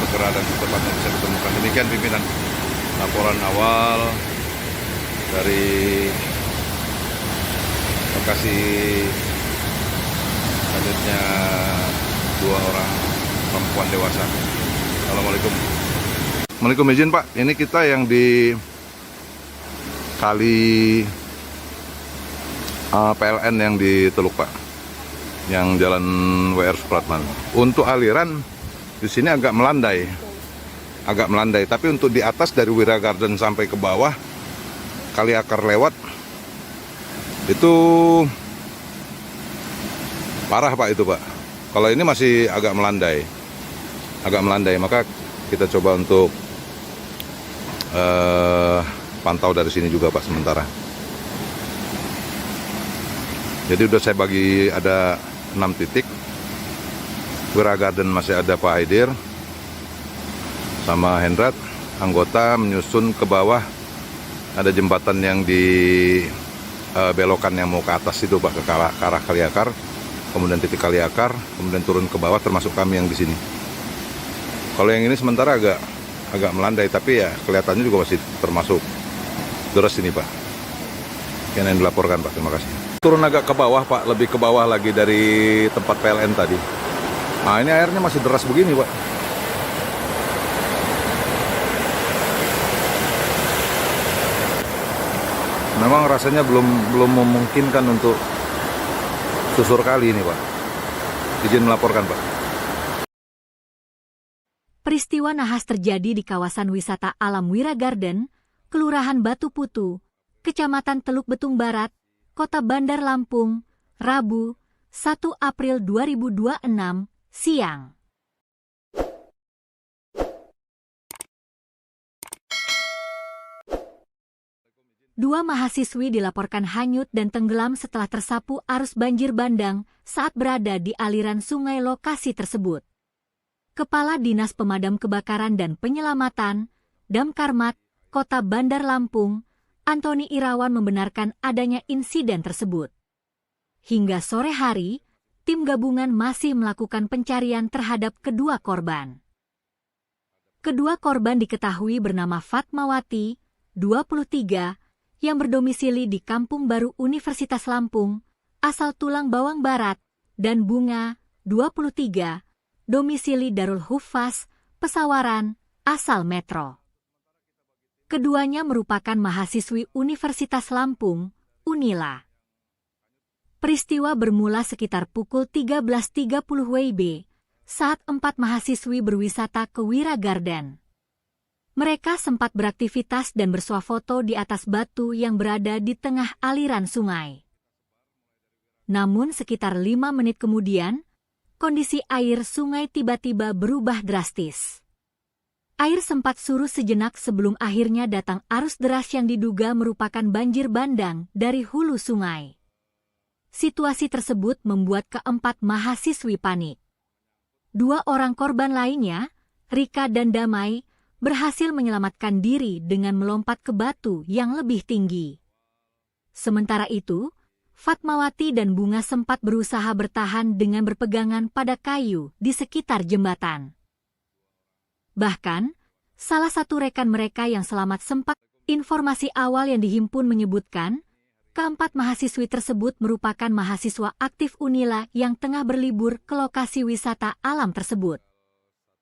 [SPEAKER 2] segera dan secepatnya bisa ditemukan. Demikian pimpinan laporan awal dari lokasi hanyutnya 2 orang perempuan dewasa. Assalamualaikum. Assalamualaikum, izin Pak. Ini kita yang di kali PLN yang di Teluk Pak, yang Jalan WR Supratman. Untuk aliran di sini agak melandai, Tapi untuk di atas dari Wira Garden sampai ke bawah Kali Akar lewat itu parah Pak itu Pak. Kalau ini masih agak melandai, maka kita coba untuk pantau dari sini juga Pak sementara. Jadi udah saya bagi ada 6 titik. Wira Garden masih ada Pak Aidir sama Hendrat, anggota menyusun ke bawah. Ada jembatan yang di belokan yang mau ke atas itu Pak, ke arah Kali Akar, kemudian titik Kali Akar, kemudian turun ke bawah termasuk kami yang di sini. Kalau yang ini sementara agak melandai, tapi ya kelihatannya juga masih termasuk deras ini Pak. Yang dilaporkan Pak, terima kasih. Turun agak ke bawah Pak, lebih ke bawah lagi dari tempat PLN tadi. Nah ini airnya masih deras begini Pak. Memang rasanya belum memungkinkan untuk susur kali ini Pak. Izin melaporkan Pak.
[SPEAKER 1] Peristiwa nahas terjadi di kawasan wisata alam Wira Garden, Kelurahan Batu Putu, Kecamatan Teluk Betung Barat, Kota Bandar Lampung, Rabu, 1 April 2026, siang. Dua mahasiswi dilaporkan hanyut dan tenggelam setelah tersapu arus banjir bandang saat berada di aliran sungai lokasi tersebut. Kepala Dinas Pemadam Kebakaran dan Penyelamatan, Damkarmat, Kota Bandar Lampung, Antoni Irawan membenarkan adanya insiden tersebut. Hingga sore hari, tim gabungan masih melakukan pencarian terhadap kedua korban. Kedua korban diketahui bernama Fatmawati, 23, yang berdomisili di Kampung Baru Universitas Lampung, asal Tulang Bawang Barat, dan Bunga, 23, domisili Darul Huffaz, Pesawaran, asal Metro. Keduanya merupakan mahasiswi Universitas Lampung, Unila. Peristiwa bermula sekitar pukul 13.30 WIB saat 4 mahasiswi berwisata ke Wira Garden. Mereka sempat beraktivitas dan bersuah foto di atas batu yang berada di tengah aliran sungai. Namun sekitar 5 menit kemudian, kondisi air sungai tiba-tiba berubah drastis. Air sempat surut sejenak sebelum akhirnya datang arus deras yang diduga merupakan banjir bandang dari hulu sungai. Situasi tersebut membuat keempat mahasiswi panik. 2 orang korban lainnya, Rika dan Damai, berhasil menyelamatkan diri dengan melompat ke batu yang lebih tinggi. Sementara itu, Fatmawati dan Bunga sempat berusaha bertahan dengan berpegangan pada kayu di sekitar jembatan. Bahkan, salah satu rekan mereka yang selamat sempat, informasi awal yang dihimpun menyebutkan, keempat mahasiswi tersebut merupakan mahasiswa aktif Unila yang tengah berlibur ke lokasi wisata alam tersebut.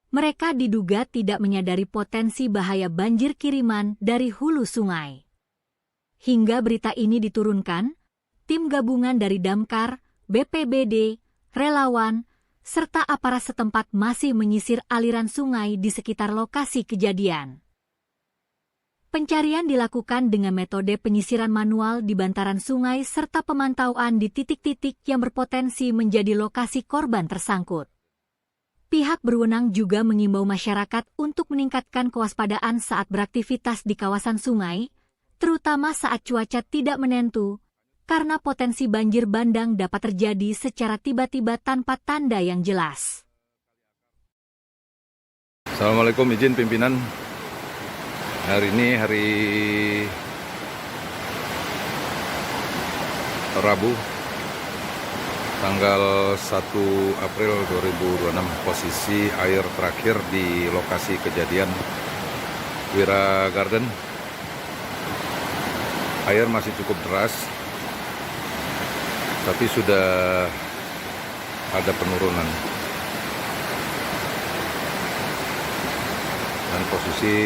[SPEAKER 1] Mereka diduga tidak menyadari potensi bahaya banjir kiriman dari hulu sungai. Hingga berita ini diturunkan, tim gabungan dari Damkar, BPBD, relawan, serta aparat setempat masih menyisir aliran sungai di sekitar lokasi kejadian. Pencarian dilakukan dengan metode penyisiran manual di bantaran sungai serta pemantauan di titik-titik yang berpotensi menjadi lokasi korban tersangkut. Pihak berwenang juga mengimbau masyarakat untuk meningkatkan kewaspadaan saat beraktivitas di kawasan sungai, terutama saat cuaca tidak menentu, karena potensi banjir bandang dapat terjadi secara tiba-tiba tanpa tanda yang jelas.
[SPEAKER 2] Assalamualaikum, izin pimpinan. Hari ini hari Rabu, tanggal 1 April 2026, posisi air terakhir di lokasi kejadian Wira Garden. Air masih cukup deras, tapi sudah ada penurunan. Dan posisi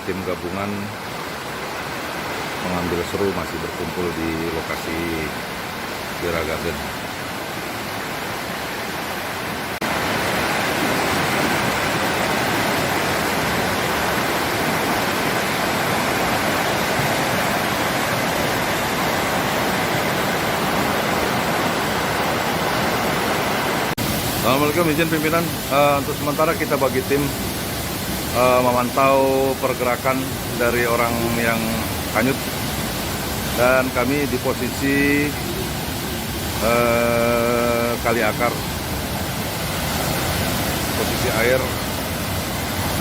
[SPEAKER 2] tim gabungan mengambil seru masih berkumpul di lokasi Wira Garden. Assalamualaikum, izin pimpinan. Untuk sementara kita bagi tim memantau pergerakan dari orang yang hanyut, dan kami di posisi kali akar. Posisi air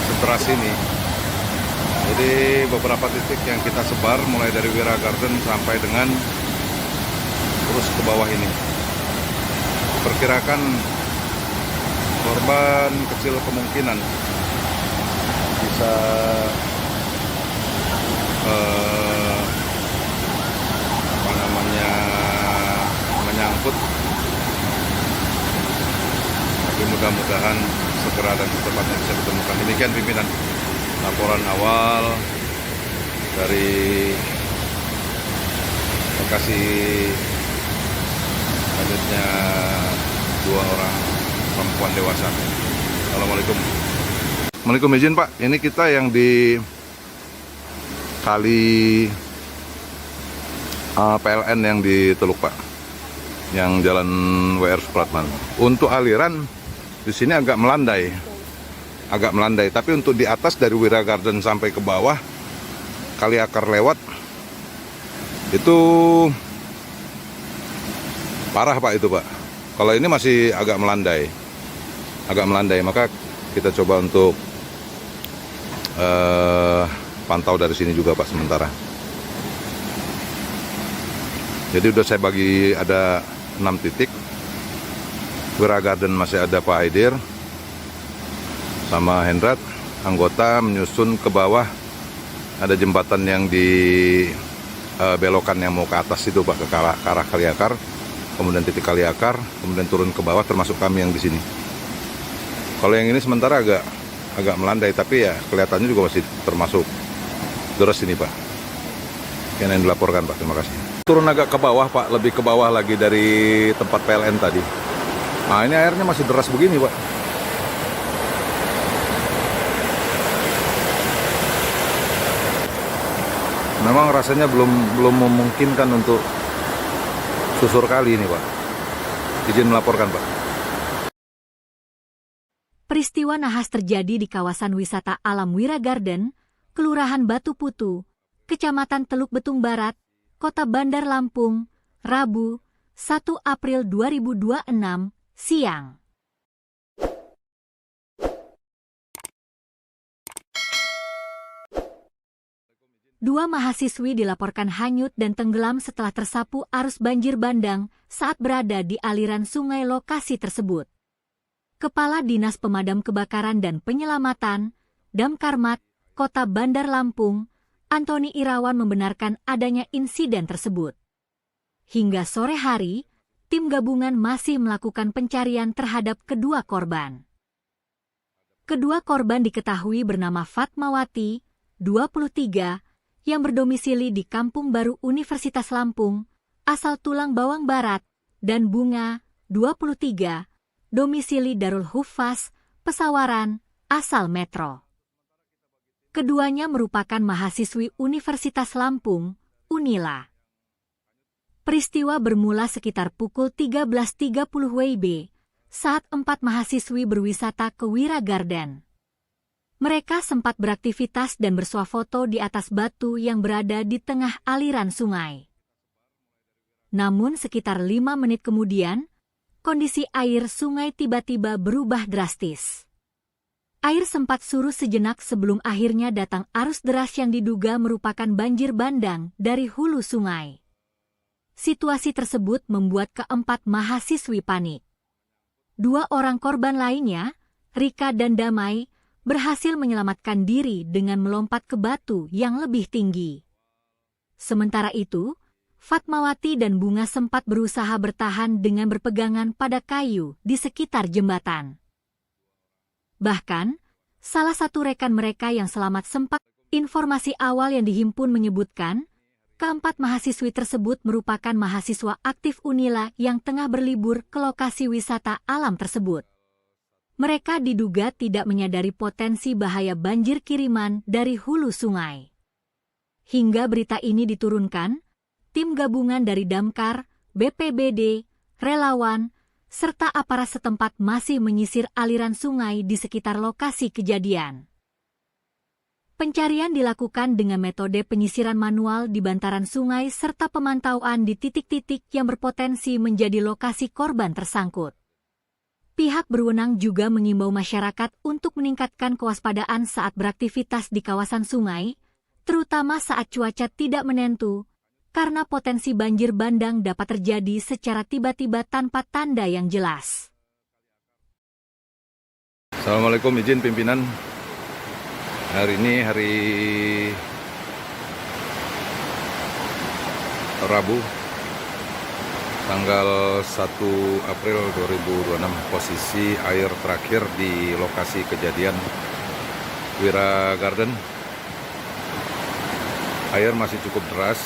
[SPEAKER 2] seteras ini. Jadi beberapa titik yang kita sebar mulai dari Wira Garden sampai dengan terus ke bawah ini. Perkirakan korban kecil kemungkinan bisa menyangkut, tapi mudah-mudahan segera dan secepatnya bisa ditemukan. Demikian pimpinan laporan awal dari lokasi hanyutnya 2 orang perempuan dewasa. Assalamualaikum. Assalamualaikum, izin Pak. Ini kita yang di kali PLN yang di Teluk Pak, yang jalan WR Supratman. Untuk aliran di sini agak melandai, Tapi untuk di atas dari Wira Garden sampai ke bawah kali akar lewat itu parah Pak itu Pak. Kalau ini masih agak melandai, maka kita coba untuk pantau dari sini juga Pak sementara. Jadi udah saya bagi ada 6 titik. Wira Garden masih ada Pak Haidir sama Hendrat, anggota menyusun ke bawah. Ada jembatan yang di belokan yang mau ke atas itu Pak, ke arah kali akar. Kemudian titik kali akar, kemudian turun ke bawah, termasuk kami yang di sini. Kalau yang ini sementara agak melandai, tapi ya kelihatannya juga masih termasuk deras ini Pak. Yang dilaporkan Pak, terima kasih. Turun agak ke bawah Pak, lebih ke bawah lagi dari tempat PLN tadi. Nah ini airnya masih deras begini Pak. Memang rasanya belum memungkinkan untuk susur kali ini Pak. Izin melaporkan Pak.
[SPEAKER 1] Peristiwa nahas terjadi di kawasan wisata alam Wira Garden, Kelurahan Batu Putu, Kecamatan Teluk Betung Barat, Kota Bandar Lampung, Rabu, 1 April 2026, siang. Dua mahasiswi dilaporkan hanyut dan tenggelam setelah tersapu arus banjir bandang saat berada di aliran sungai lokasi tersebut. Kepala Dinas Pemadam Kebakaran dan Penyelamatan, Damkarmat, Kota Bandar Lampung, Antoni Irawan membenarkan adanya insiden tersebut. Hingga sore hari, tim gabungan masih melakukan pencarian terhadap kedua korban. Kedua korban diketahui bernama Fatmawati, 23, yang berdomisili di Kampung Baru Universitas Lampung, asal Tulang Bawang Barat, dan Bunga, 23, domisili Darul Huffaz, Pesawaran, asal Metro. Keduanya merupakan mahasiswi Universitas Lampung, Unila. Peristiwa bermula sekitar pukul 13.30 WIB, saat 4 mahasiswi berwisata ke Wira Garden. Mereka sempat beraktivitas dan bersuah foto di atas batu yang berada di tengah aliran sungai. Namun sekitar 5 menit kemudian, kondisi air sungai tiba-tiba berubah drastis. Air sempat surut sejenak sebelum akhirnya datang arus deras yang diduga merupakan banjir bandang dari hulu sungai. Situasi tersebut membuat keempat mahasiswi panik. 2 orang korban lainnya, Rika dan Damai, berhasil menyelamatkan diri dengan melompat ke batu yang lebih tinggi. Sementara itu, Fatmawati dan Bunga sempat berusaha bertahan dengan berpegangan pada kayu di sekitar jembatan. Bahkan, salah satu rekan mereka yang selamat sempat. Informasi awal yang dihimpun menyebutkan, keempat mahasiswi tersebut merupakan mahasiswa aktif Unila yang tengah berlibur ke lokasi wisata alam tersebut. Mereka diduga tidak menyadari potensi bahaya banjir kiriman dari hulu sungai. Hingga berita ini diturunkan, tim gabungan dari Damkar, BPBD, relawan, serta aparat setempat masih menyisir aliran sungai di sekitar lokasi kejadian. Pencarian dilakukan dengan metode penyisiran manual di bantaran sungai serta pemantauan di titik-titik yang berpotensi menjadi lokasi korban tersangkut. Pihak berwenang juga mengimbau masyarakat untuk meningkatkan kewaspadaan saat beraktivitas di kawasan sungai, terutama saat cuaca tidak menentu, karena potensi banjir bandang dapat terjadi secara tiba-tiba tanpa tanda yang jelas.
[SPEAKER 2] Assalamualaikum, izin pimpinan. Hari ini hari Rabu, tanggal 1 April 2026. Posisi air terakhir di lokasi kejadian Wira Garden. Air masih cukup deras,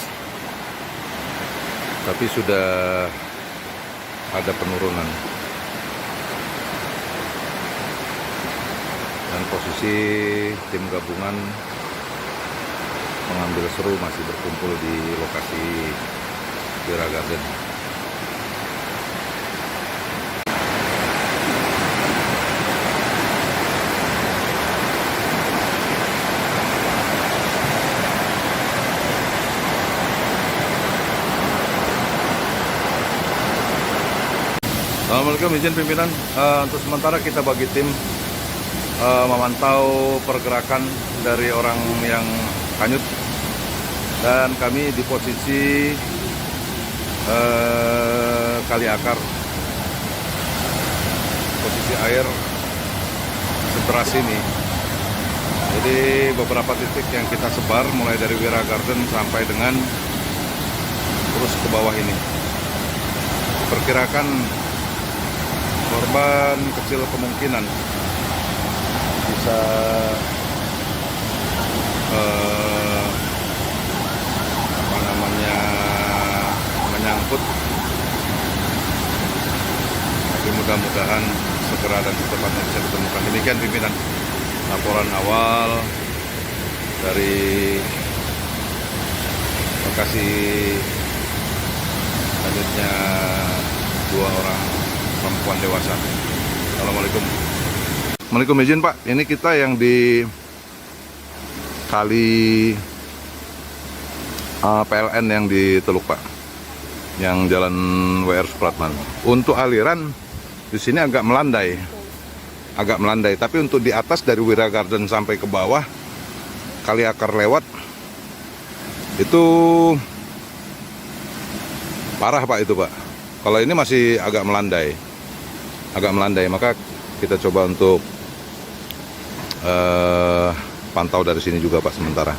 [SPEAKER 2] tapi sudah ada penurunan. Dan posisi tim gabungan mengambil seru masih berkumpul di lokasi Wira Garden. Assalamualaikum, izin pimpinan. Untuk sementara kita bagi tim memantau pergerakan dari orang yang hanyut, dan kami di posisi kali akar. Posisi air seteras ini. Jadi beberapa titik yang kita sebar mulai dari Wira Garden sampai dengan terus ke bawah ini. Perkirakan korban kecil kemungkinan bisa menyangkut, tapi mudah-mudahan segera dan secepatnya bisa ditemukan. Demikian pimpinan laporan awal dari lokasi hanyutnya 2 orang perempuan dewasa. Assalamualaikum. Assalamualaikum, izin Pak. Ini kita yang di kali PLN yang di Teluk Pak, yang jalan WR Supratman. Untuk aliran di sini agak melandai, tapi untuk di atas dari Wira Garden sampai ke bawah kali akar lewat itu parah Pak itu Pak. Kalau ini masih agak melandai, maka kita coba untuk pantau dari sini juga Pak sementara.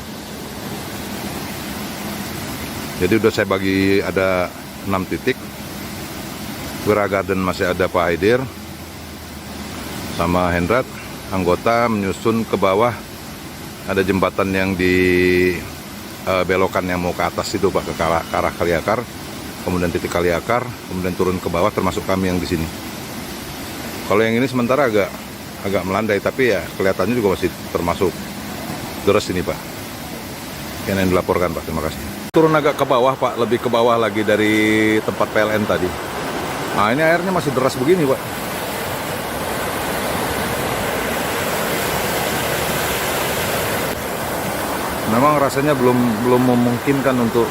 [SPEAKER 2] Jadi udah saya bagi ada 6 titik. Wira Garden masih ada Pak Aidir sama Hendrat, anggota menyusun ke bawah. Ada jembatan yang di belokan yang mau ke atas itu Pak, ke arah kali akar. Kemudian titik kali akar, kemudian turun ke bawah, termasuk kami yang di sini. Kalau yang ini sementara agak melandai, tapi ya kelihatannya juga masih termasuk deras ini Pak. Yang dilaporkan Pak, terima kasih. Turun agak ke bawah Pak, lebih ke bawah lagi dari tempat PLN tadi. Nah ini airnya masih deras begini Pak. Memang rasanya belum memungkinkan untuk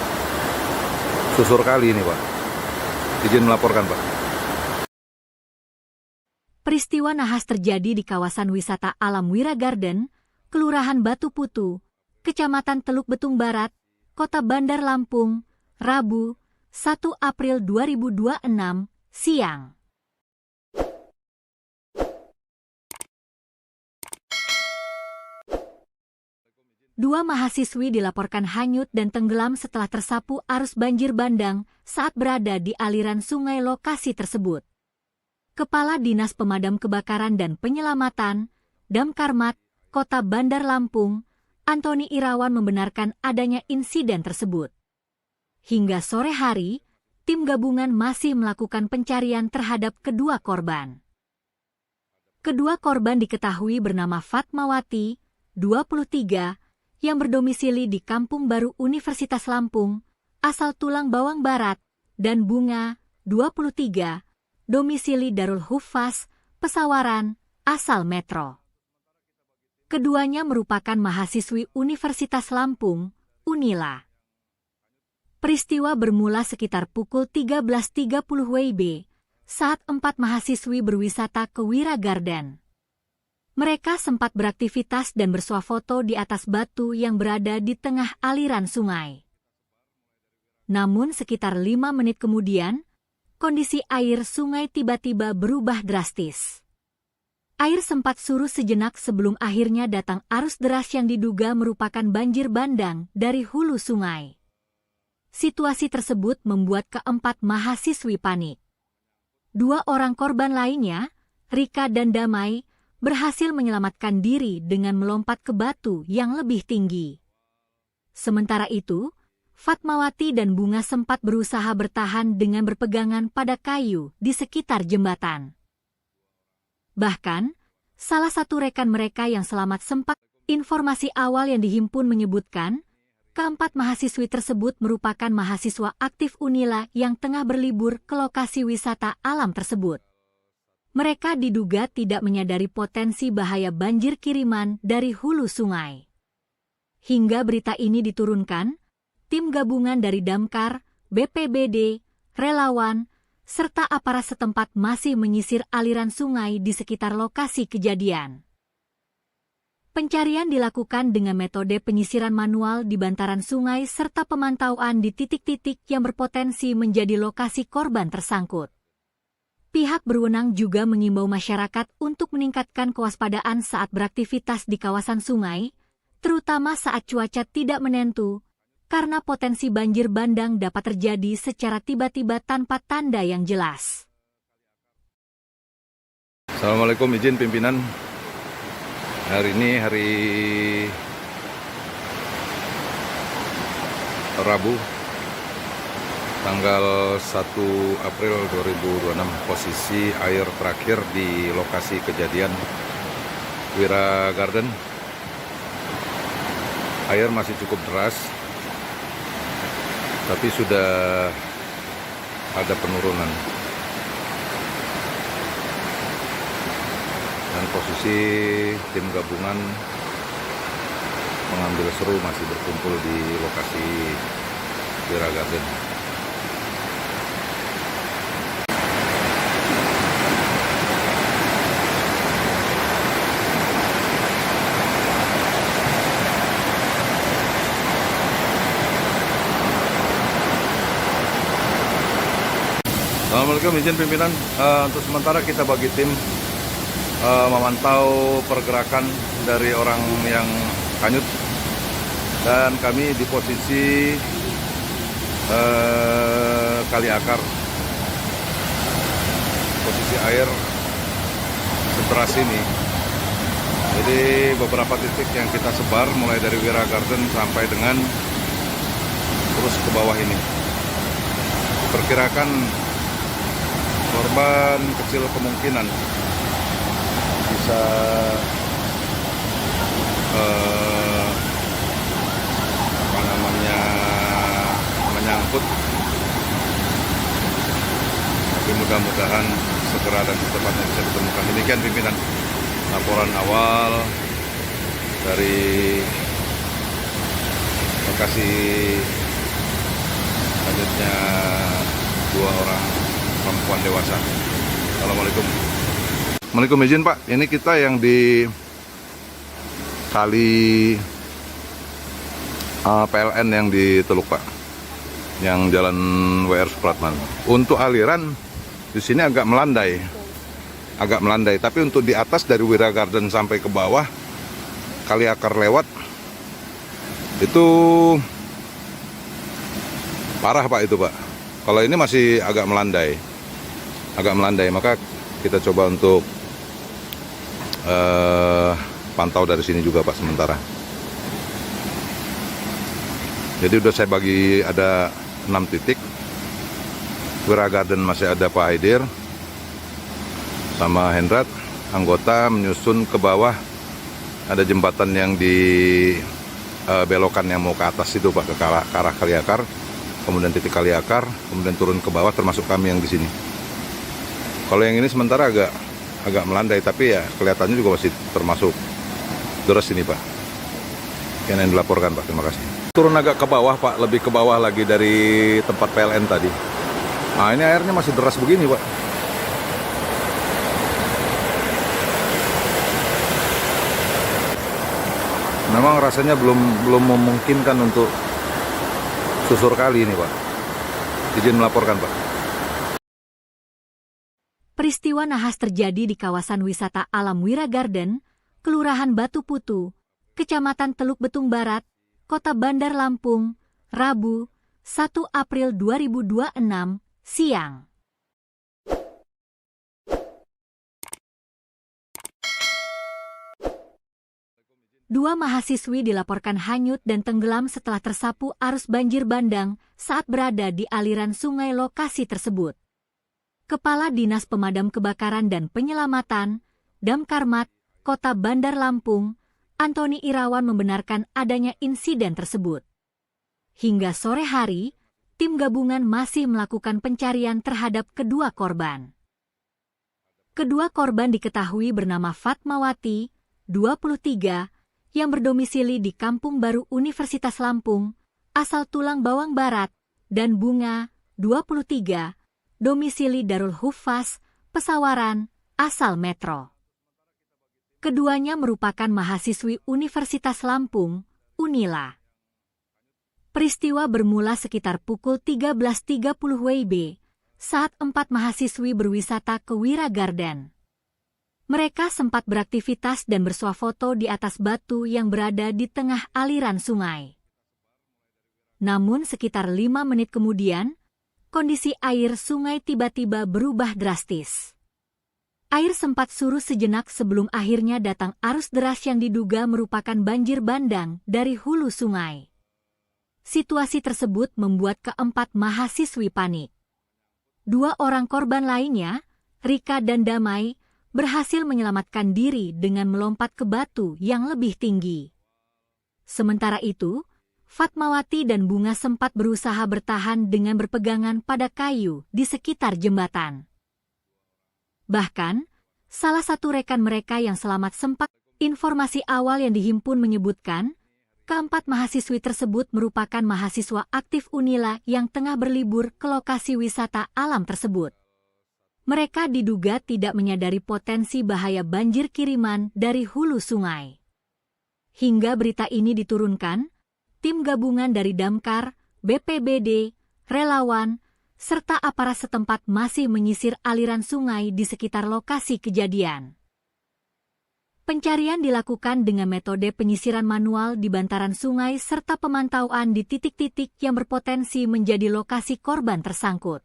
[SPEAKER 2] susur kali ini Pak. Izin melaporkan Pak.
[SPEAKER 1] Peristiwa nahas terjadi di kawasan wisata alam Wira Garden, Kelurahan Batu Putu, Kecamatan Teluk Betung Barat, Kota Bandar Lampung, Rabu, 1 April 2026, siang. Dua mahasiswi dilaporkan hanyut dan tenggelam setelah tersapu arus banjir bandang saat berada di aliran sungai lokasi tersebut. Kepala Dinas Pemadam Kebakaran dan Penyelamatan, Damkarmat, Kota Bandar Lampung, Antoni Irawan membenarkan adanya insiden tersebut. Hingga sore hari, tim gabungan masih melakukan pencarian terhadap kedua korban. Kedua korban diketahui bernama Fatmawati, 23, yang berdomisili di Kampung Baru Universitas Lampung, asal Tulang Bawang Barat, dan Bunga, 23, domisili Darul Hufaz, Pesawaran, asal Metro. Keduanya merupakan mahasiswi Universitas Lampung, Unila. Peristiwa bermula sekitar pukul 13.30 WIB, saat 4 mahasiswi berwisata ke Wira Garden. Mereka sempat beraktivitas dan bersuah foto di atas batu yang berada di tengah aliran sungai. Namun sekitar 5 menit kemudian, kondisi air sungai tiba-tiba berubah drastis. Air sempat surut sejenak sebelum akhirnya datang arus deras yang diduga merupakan banjir bandang dari hulu sungai. Situasi tersebut membuat keempat mahasiswi panik. 2 orang korban lainnya, Rika dan Damai, berhasil menyelamatkan diri dengan melompat ke batu yang lebih tinggi. Sementara itu, Fatmawati dan Bunga sempat berusaha bertahan dengan berpegangan pada kayu di sekitar jembatan. Bahkan, salah satu rekan mereka yang selamat sempat, informasi awal yang dihimpun menyebutkan, keempat mahasiswi tersebut merupakan mahasiswa aktif Unila yang tengah berlibur ke lokasi wisata alam tersebut. Mereka diduga tidak menyadari potensi bahaya banjir kiriman dari hulu sungai. Hingga berita ini diturunkan, tim gabungan dari Damkar, BPBD, relawan, serta aparat setempat masih menyisir aliran sungai di sekitar lokasi kejadian. Pencarian dilakukan dengan metode penyisiran manual di bantaran sungai serta pemantauan di titik-titik yang berpotensi menjadi lokasi korban tersangkut. Pihak berwenang juga mengimbau masyarakat untuk meningkatkan kewaspadaan saat beraktivitas di kawasan sungai, terutama saat cuaca tidak menentu, karena potensi banjir bandang dapat terjadi secara tiba-tiba tanpa tanda yang jelas.
[SPEAKER 2] Assalamualaikum, izin pimpinan. Hari ini hari Rabu, tanggal 1 April 2026. Posisi air terakhir di lokasi kejadian Wira Garden. Air masih cukup deras, tapi sudah ada penurunan. Dan posisi tim gabungan mengambil seru masih berkumpul di lokasi Wira Garden. Assalamualaikum, izin pimpinan. Untuk sementara kita bagi tim memantau pergerakan dari orang yang hanyut, dan kami di posisi kali akar. Posisi air seteras ini. Jadi beberapa titik yang kita sebar mulai dari Wira Garden sampai dengan terus ke bawah ini. Diperkirakan korban kecil kemungkinan bisa menyangkut, tapi mudah-mudahan segera dan secepatnya bisa ditemukan. Demikian pimpinan laporan awal dari lokasi selanjutnya 2 orang perempuan dewasa. Assalamualaikum. Assalamualaikum, izin Pak, ini kita yang di kali PLN yang di Teluk Pak, yang jalan WR Supratman. Untuk aliran di sini agak melandai, tapi untuk di atas dari Wira Garden sampai ke bawah kali akar lewat itu parah Pak itu Pak. Kalau ini masih agak melandai, maka kita coba untuk pantau dari sini juga Pak sementara. Jadi udah saya bagi ada 6 titik. Wira Garden masih ada Pak Aidir sama Hendrat. Anggota menyusun ke bawah, ada jembatan yang di belokan yang mau ke atas itu Pak, ke arah Kaliakar, kemudian titik Kaliakar, kemudian turun ke bawah termasuk kami yang di sini. Kalau yang ini sementara agak melandai, tapi ya kelihatannya juga masih termasuk deras ini Pak. Yang dilaporkan Pak, terima kasih. Turun agak ke bawah Pak, lebih ke bawah lagi dari tempat PLN tadi. Nah ini airnya masih deras begini Pak. Memang rasanya belum memungkinkan untuk susur kali ini Pak. Izin melaporkan Pak.
[SPEAKER 1] Peristiwa nahas terjadi di kawasan wisata alam Wira Garden, Kelurahan Batu Putu, Kecamatan Teluk Betung Barat, Kota Bandar Lampung, Rabu, 1 April 2026, siang. Dua mahasiswi dilaporkan hanyut dan tenggelam setelah tersapu arus banjir bandang saat berada di aliran sungai lokasi tersebut. Kepala Dinas Pemadam Kebakaran dan Penyelamatan, Damkarmat, Kota Bandar Lampung, Antoni Irawan membenarkan adanya insiden tersebut. Hingga sore hari, tim gabungan masih melakukan pencarian terhadap kedua korban. Kedua korban diketahui bernama Fatmawati, 23, yang berdomisili di Kampung Baru Universitas Lampung, asal Tulang Bawang Barat, dan Bunga, 23, domisili Darul Hufaz, Pesawaran, asal Metro. Keduanya merupakan mahasiswi Universitas Lampung, Unila. Peristiwa bermula sekitar pukul 13.30 WIB, saat 4 mahasiswi berwisata ke Wira Garden. Mereka sempat beraktivitas dan bersuah foto di atas batu yang berada di tengah aliran sungai. Namun sekitar 5 menit kemudian, kondisi air sungai tiba-tiba berubah drastis. Air sempat surut sejenak sebelum akhirnya datang arus deras yang diduga merupakan banjir bandang dari hulu sungai. Situasi tersebut membuat keempat mahasiswi panik. 2 orang korban lainnya, Rika dan Damai, berhasil menyelamatkan diri dengan melompat ke batu yang lebih tinggi. Sementara itu, Fatmawati dan Bunga sempat berusaha bertahan dengan berpegangan pada kayu di sekitar jembatan. Bahkan, salah satu rekan mereka yang selamat sempat, informasi awal yang dihimpun menyebutkan, keempat mahasiswi tersebut merupakan mahasiswa aktif Unila yang tengah berlibur ke lokasi wisata alam tersebut. Mereka diduga tidak menyadari potensi bahaya banjir kiriman dari hulu sungai. Hingga berita ini diturunkan, tim gabungan dari Damkar, BPBD, relawan, serta aparat setempat masih menyisir aliran sungai di sekitar lokasi kejadian. Pencarian dilakukan dengan metode penyisiran manual di bantaran sungai serta pemantauan di titik-titik yang berpotensi menjadi lokasi korban tersangkut.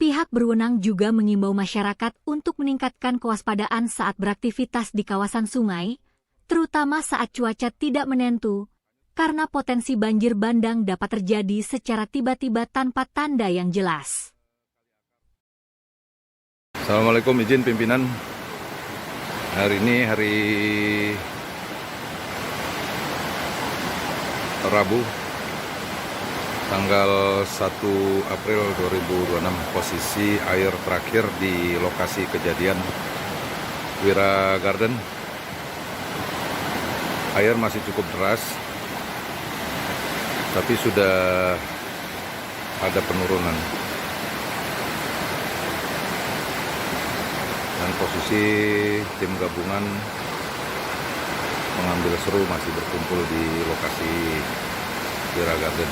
[SPEAKER 1] Pihak berwenang juga mengimbau masyarakat untuk meningkatkan kewaspadaan saat beraktivitas di kawasan sungai, terutama saat cuaca tidak menentu, karena potensi banjir bandang dapat terjadi secara tiba-tiba tanpa tanda yang jelas.
[SPEAKER 2] Assalamualaikum, izin pimpinan. Hari ini hari Rabu, tanggal 1 April 2026, posisi air terakhir di lokasi kejadian Wira Garden. Air masih cukup deras, tapi sudah ada penurunan. Dan posisi tim gabungan mengambil seru masih berkumpul di lokasi Wira Garden.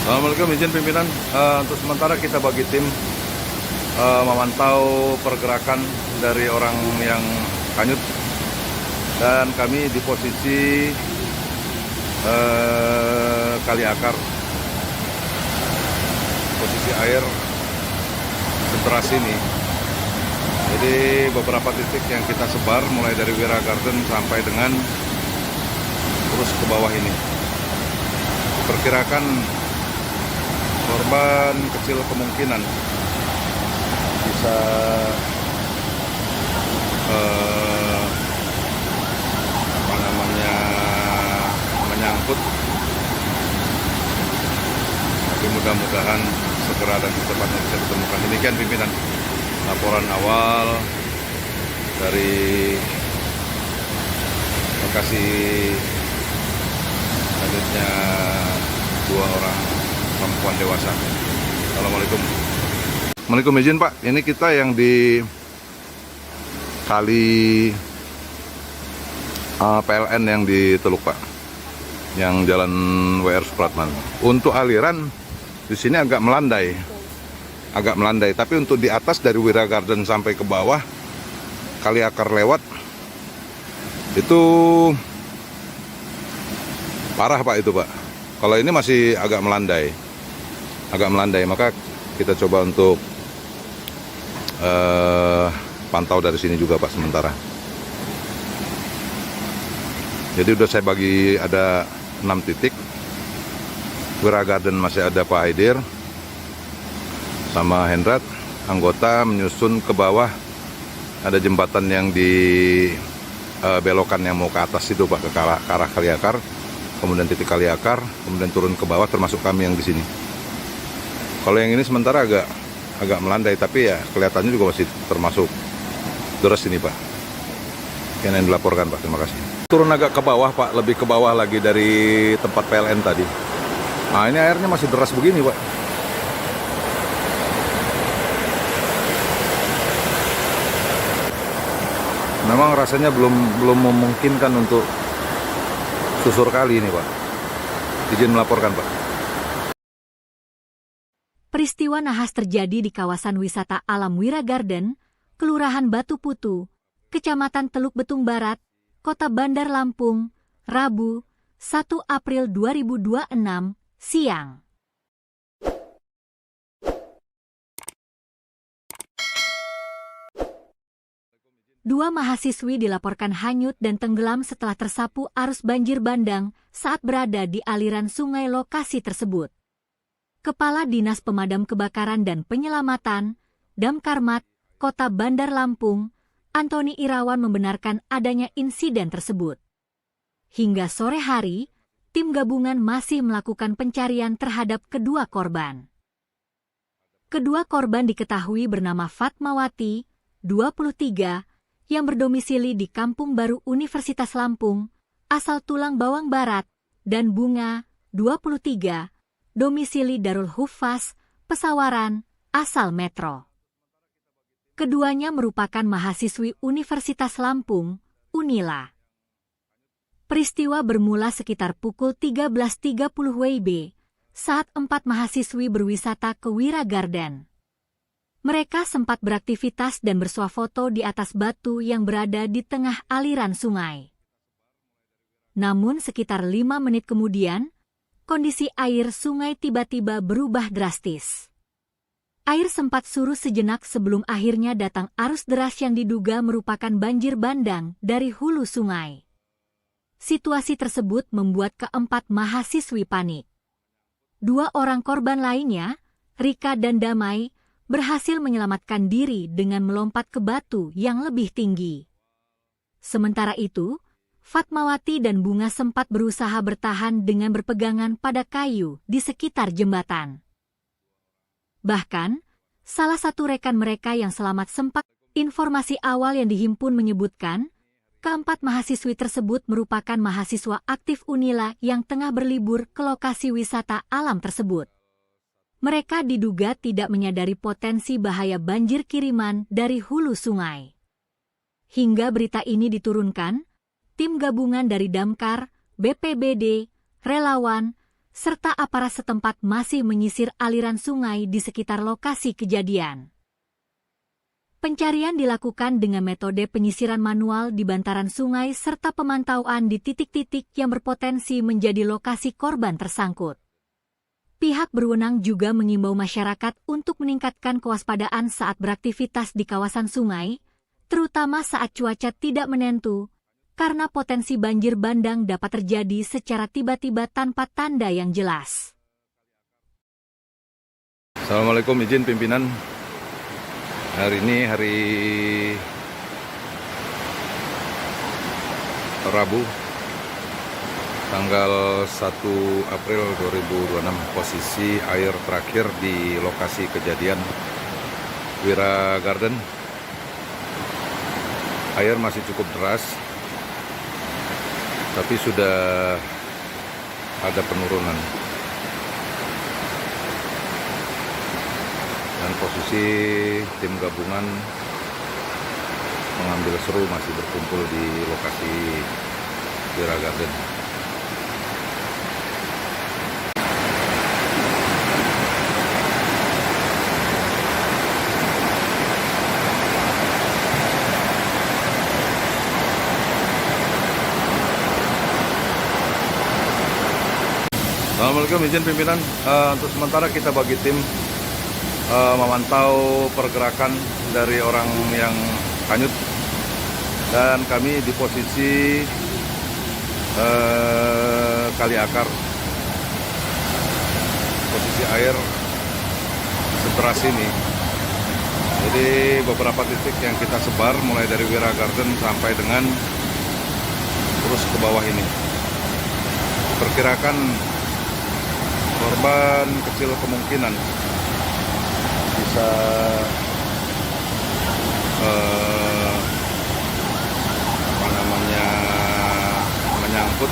[SPEAKER 2] Assalamualaikum, izin pimpinan. Untuk sementara kita bagi tim memantau pergerakan dari orang yang hanyut dan kami di posisi kali akar. Posisi air sederas ini. Jadi beberapa titik yang kita sebar mulai dari Wira Garden sampai dengan terus ke bawah ini. Diperkirakan korban kecil kemungkinan bisa menyangkut, tapi mudah-mudahan segera dan secepatnya bisa ditemukan. Demikian pimpinan laporan awal dari lokasi hanyutnya 2 orang perempuan dewasa. Assalamualaikum. Assalamualaikum, izin Pak, ini kita yang di kali PLN yang di Teluk Pak, yang jalan WR Supratman. Untuk aliran di sini agak melandai, tapi untuk di atas dari Wira Garden sampai ke bawah kali akar lewat itu parah Pak itu Pak. Kalau ini masih agak melandai, maka kita coba untuk pantau dari sini juga Pak sementara. Jadi udah saya bagi ada 6 titik. Wira Garden masih ada Pak Haidir sama Hendrat, anggota menyusun ke bawah. Ada jembatan yang di belokan yang mau ke atas itu Pak, ke arah kali akar, kemudian titik kali akar, kemudian turun ke bawah, termasuk kami yang di sini. Kalau yang ini sementara agak melandai, tapi ya kelihatannya juga masih termasuk deras ini Pak. Yang dilaporkan Pak, terima kasih. Turun agak ke bawah Pak, lebih ke bawah lagi dari tempat PLN tadi. Nah ini airnya masih deras begini Pak. Memang rasanya belum memungkinkan untuk susur kali ini Pak. Izin melaporkan Pak.
[SPEAKER 1] Peristiwa nahas terjadi di kawasan wisata alam Wira Garden, Kelurahan Batu Putu, Kecamatan Teluk Betung Barat, Kota Bandar Lampung, Rabu, 1 April 2026, siang. Dua mahasiswi dilaporkan hanyut dan tenggelam setelah tersapu arus banjir bandang saat berada di aliran sungai lokasi tersebut. Kepala Dinas Pemadam Kebakaran dan Penyelamatan, Damkarmat, Kota Bandar Lampung, Antoni Irawan membenarkan adanya insiden tersebut. Hingga sore hari, tim gabungan masih melakukan pencarian terhadap kedua korban. Kedua korban diketahui bernama Fatmawati, 23, yang berdomisili di Kampung Baru Universitas Lampung, asal Tulang Bawang Barat, dan Bunga, 23, domisili Darul Hufaz, Pesawaran, asal Metro. Keduanya merupakan mahasiswi Universitas Lampung, Unila. Peristiwa bermula sekitar pukul 13.30 WIB saat 4 mahasiswi berwisata ke Wira Garden. Mereka sempat beraktivitas dan bersuah foto di atas batu yang berada di tengah aliran sungai. Namun sekitar 5 menit kemudian, kondisi air sungai tiba-tiba berubah drastis. Air sempat surut sejenak sebelum akhirnya datang arus deras yang diduga merupakan banjir bandang dari hulu sungai. Situasi tersebut membuat keempat mahasiswi panik. 2 orang korban lainnya, Rika dan Damai, berhasil menyelamatkan diri dengan melompat ke batu yang lebih tinggi. Sementara itu, Fatmawati dan Bunga sempat berusaha bertahan dengan berpegangan pada kayu di sekitar jembatan. Bahkan, salah satu rekan mereka yang selamat sempat, informasi awal yang dihimpun menyebutkan, keempat mahasiswi tersebut merupakan mahasiswa aktif Unila yang tengah berlibur ke lokasi wisata alam tersebut. Mereka diduga tidak menyadari potensi bahaya banjir kiriman dari hulu sungai. Hingga berita ini diturunkan, tim gabungan dari Damkar, BPBD, relawan, serta aparat setempat masih menyisir aliran sungai di sekitar lokasi kejadian. Pencarian dilakukan dengan metode penyisiran manual di bantaran sungai serta pemantauan di titik-titik yang berpotensi menjadi lokasi korban tersangkut. Pihak berwenang juga mengimbau masyarakat untuk meningkatkan kewaspadaan saat beraktivitas di kawasan sungai, terutama saat cuaca tidak menentu, karena potensi banjir bandang dapat terjadi secara tiba-tiba tanpa tanda yang jelas.
[SPEAKER 2] Assalamualaikum, izin pimpinan. Hari ini hari Rabu, tanggal 1 April 2026. Posisi air terakhir di lokasi kejadian Wira Garden. Air masih cukup deras, tapi sudah ada penurunan. Dan posisi tim gabungan mengambil seru masih berkumpul di lokasi Wira Garden. Assalamualaikum, izin pimpinan. Untuk sementara kita bagi tim memantau pergerakan dari orang yang hanyut, dan kami di posisi Kali Akar. Posisi air sederas ini, jadi beberapa titik yang kita sebar mulai dari Wira Garden sampai dengan terus ke bawah ini. Perkirakan korban kecil kemungkinan bisa menyangkut,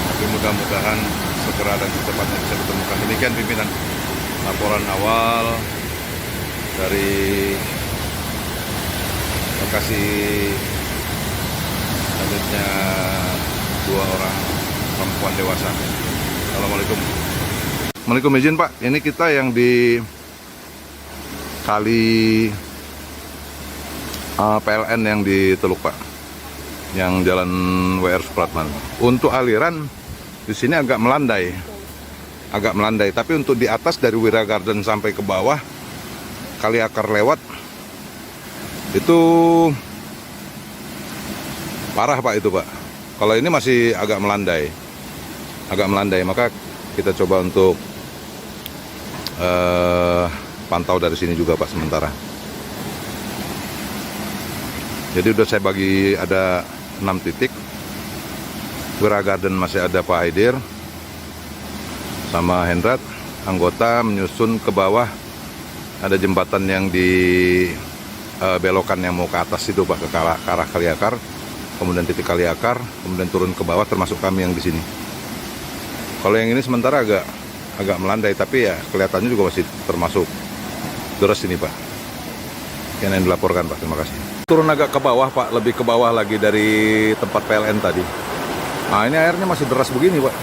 [SPEAKER 2] tapi mudah-mudahan segera dan secepatnya bisa ditemukan. Demikian pimpinan laporan awal dari lokasi selanjutnya 2 orang perempuan dewasa. Assalamualaikum. Assalamualaikum, izin Pak, ini kita yang di kali PLN yang di Teluk Pak, yang jalan WR Supratman. Untuk aliran di sini agak melandai, tapi untuk di atas dari Wira Garden sampai ke bawah Kali Akar lewat itu parah Pak itu Pak. Kalau ini masih agak melandai, maka kita coba untuk pantau dari sini juga Pak sementara. Jadi udah saya bagi ada 6 titik. Wira Garden masih ada Pak Aidir sama Hendrat, anggota menyusun ke bawah. Ada jembatan yang di belokan yang mau ke atas itu Pak, ke arah Kali Akar, kemudian titik Kali Akar, kemudian turun ke bawah termasuk kami yang di sini. Kalau yang ini sementara agak melandai, tapi ya kelihatannya juga masih termasuk deras ini Pak. Yang dilaporkan Pak, terima kasih. Turun agak ke bawah Pak, lebih ke bawah lagi dari tempat PLN tadi. Nah ini airnya masih deras begini Pak.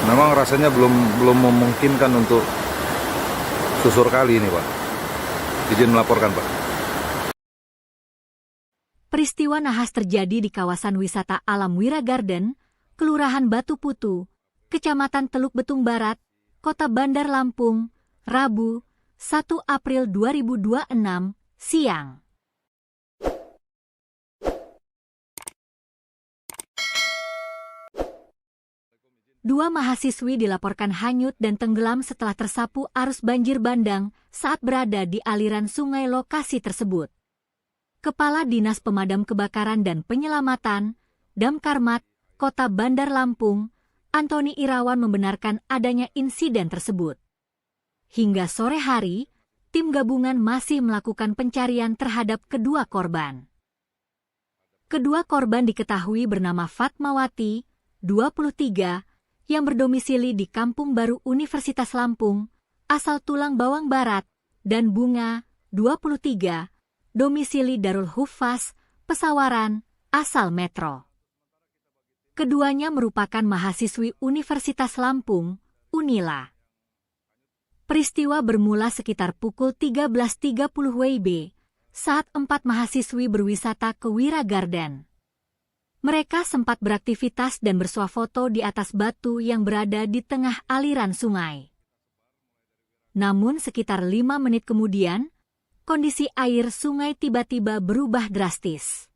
[SPEAKER 2] Memang rasanya belum memungkinkan untuk susur kali ini Pak. Izin melaporkan Pak.
[SPEAKER 1] Peristiwa nahas terjadi di kawasan wisata alam Wira Garden, Kelurahan Batu Putu, Kecamatan Teluk Betung Barat, Kota Bandar Lampung, Rabu, 1 April 2026, siang. Dua mahasiswi dilaporkan hanyut dan tenggelam setelah tersapu arus banjir bandang saat berada di aliran sungai lokasi tersebut. Kepala Dinas Pemadam Kebakaran dan Penyelamatan, Damkarmat, Kota Bandar Lampung, Antoni Irawan membenarkan adanya insiden tersebut. Hingga sore hari, tim gabungan masih melakukan pencarian terhadap kedua korban. Kedua korban diketahui bernama Fatmawati, 23, yang berdomisili di Kampung Baru Universitas Lampung, asal Tulang Bawang Barat, dan Bunga, 23, domisili Darul Hufaz, Pesawaran, asal Metro. Keduanya merupakan mahasiswi Universitas Lampung, Unila. Peristiwa bermula sekitar pukul 13.30 WIB saat 4 mahasiswi berwisata ke Wira Garden. Mereka sempat beraktivitas dan bersuah foto di atas batu yang berada di tengah aliran sungai. Namun sekitar 5 menit kemudian, kondisi air sungai tiba-tiba berubah drastis.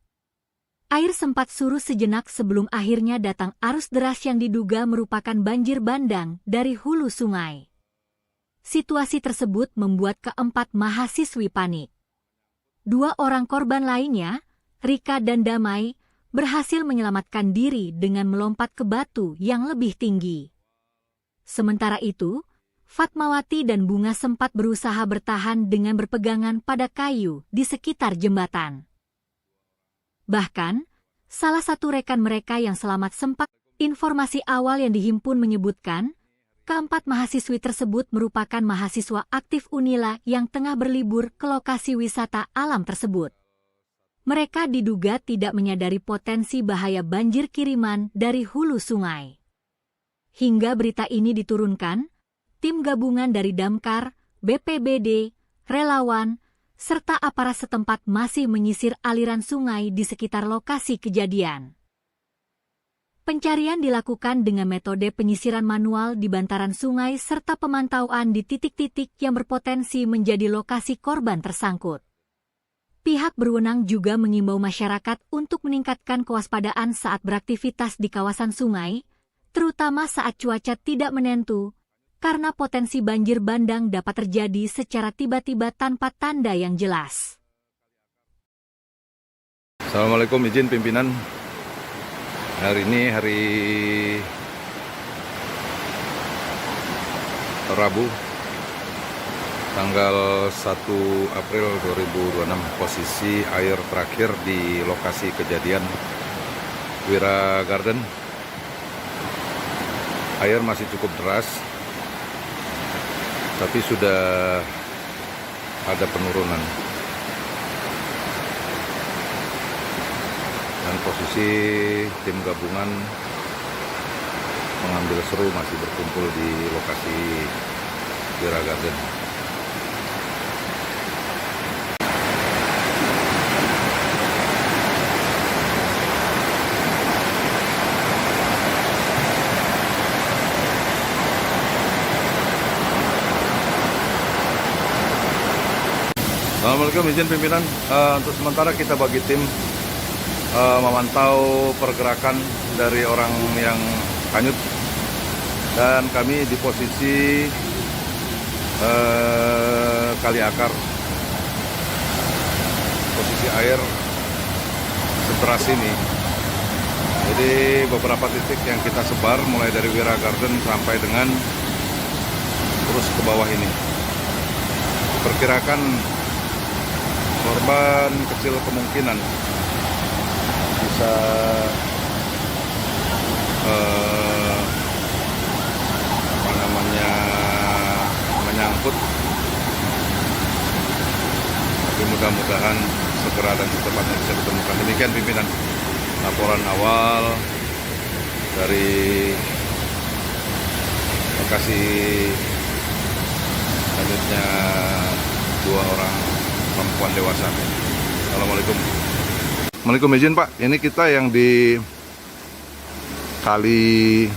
[SPEAKER 1] Air sempat surut sejenak sebelum akhirnya datang arus deras yang diduga merupakan banjir bandang dari hulu sungai. Situasi tersebut membuat keempat mahasiswi panik. 2 orang korban lainnya, Rika dan Damai, berhasil menyelamatkan diri dengan melompat ke batu yang lebih tinggi. Sementara itu, Fatmawati dan Bunga sempat berusaha bertahan dengan berpegangan pada kayu di sekitar jembatan. Bahkan, salah satu rekan mereka yang selamat sempat, informasi awal yang dihimpun menyebutkan, keempat mahasiswi tersebut merupakan mahasiswa aktif Unila yang tengah berlibur ke lokasi wisata alam tersebut. Mereka diduga tidak menyadari potensi bahaya banjir kiriman dari hulu sungai. Hingga berita ini diturunkan, tim gabungan dari Damkar, BPBD, relawan, serta aparat setempat masih menyisir aliran sungai di sekitar lokasi kejadian. Pencarian dilakukan dengan metode penyisiran manual di bantaran sungai serta pemantauan di titik-titik yang berpotensi menjadi lokasi korban tersangkut. Pihak berwenang juga mengimbau masyarakat untuk meningkatkan kewaspadaan saat beraktivitas di kawasan sungai, terutama saat cuaca tidak menentu, karena potensi banjir bandang dapat terjadi secara tiba-tiba tanpa tanda yang jelas.
[SPEAKER 2] Assalamualaikum, izin pimpinan. Hari ini hari Rabu, tanggal 1 April 2026. Posisi air terakhir di lokasi kejadian Wira Garden. Air masih cukup deras, tapi sudah ada penurunan. Dan posisi tim gabungan mengambil seru masih berkumpul di lokasi Wira Garden. Assalamualaikum, izin pimpinan. Untuk sementara kita bagi tim memantau pergerakan dari orang yang hanyut, dan kami di posisi kali akar. Posisi air sederas ini. Jadi beberapa titik yang kita sebar mulai dari Wira Garden sampai dengan terus ke bawah ini. Perkirakan korban kecil kemungkinan bisa menyangkut, tapi mudah-mudahan segera dan secepatnya bisa ditemukan. Demikian pimpinan laporan awal dari lokasi hanyutnya 2 orang perempuan dewasa. Assalamualaikum. Assalamualaikum, izin Pak. Ini kita yang di kali